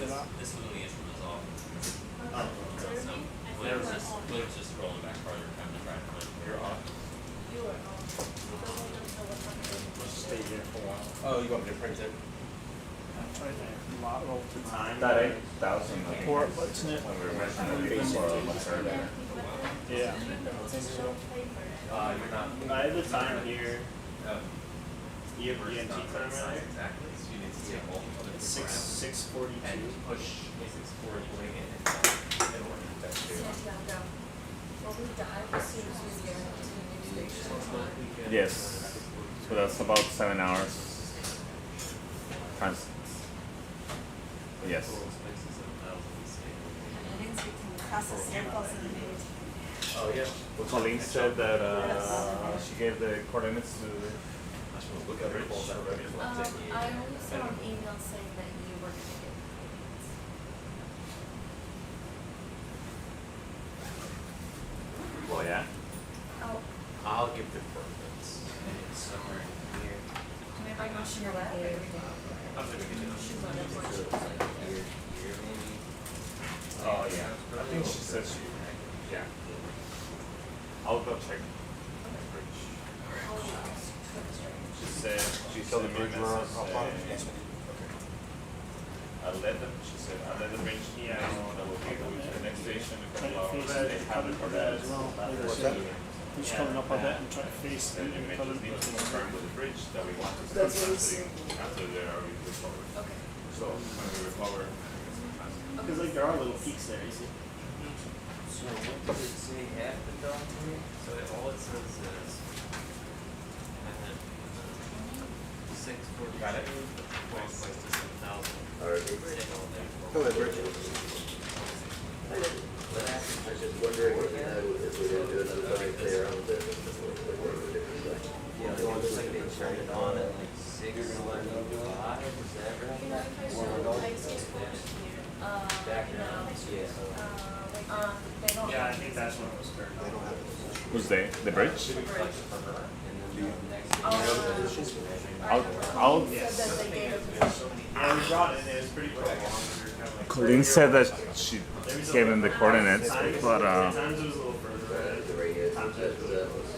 This was when the instrument was off. Oh. So Blair was just scrolling back farther, trying to try to find. You're off. You were on, because we don't know what happened. Let's stay here for a while. Oh, you want me to print it? Right there, lateral to Time. That 8,000. Or, what's it? When we were measuring the base oil, what's our there? Yeah. You're not. I have the time here. Oh. You have EMT time right there? Exactly. So you need to see a multiple different It's 6:42. and push 640 in order. That's two. Well, we dive as soon as we get to the new station. Yes. So that's about 7 hours. Times. Yes. Oh yeah. Well, Colleen said that she gave the coordinates to. Look at it. I only saw an email saying that you were gonna get Well, yeah. Oh, I'll give the coordinates. It's somewhere in here. maybe I got your lab. I'm gonna get it. She's on that one. Here, maybe. Oh yeah. I think she said she. Yeah. I'll go check. She said she So the sent me a bridge we're message off on? saying, I let them. She said I let the bridge know that we'll be going to the next station in a couple hours. They have the coordinates. What's that? Who's coming up a bit and trying to face Then it they may just need to confirm with the bridge that we want to start transiting after they are recovered. Okay. So when we recover, Because like there are little peaks there, you see. So what does it say happened on here? So all it says is 640. Got it. Twice to 7,000. Go ahead, Rich. I was just wondering if we're going to do another dive there on the Yeah, so it's like they turned it on at like 6:45. Is that right? You know, if I saw like 640 here, no. Yeah. They don't. Yeah, I think that's when it was turned They don't on. have position. who's they? The bridge? I'll. Yes. Said that they gave a position. Yeah, we brought it in, it was pretty prolonged. We were kind of like. Colleen said that she gave him the coordinates, Times, but times it was a little further. the radio. Times it was a little closer.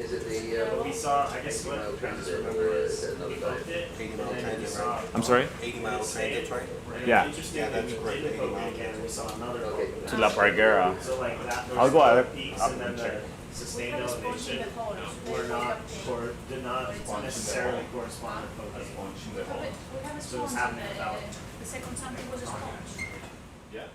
Is it the, But we saw, I guess what I just remember is we booked it, and then we saw. I'm sorry. 80-mile transit, right? Yeah. Interesting Yeah, that we that's correct, did the 80 boat again, we saw another boat. To La Parguera. So like that, I'll those go at little it. peaks I'll and then check. the sustained elevation were not, did not necessarily correspond to flotation. So it's happening without. The second something was a sponge. Yeah.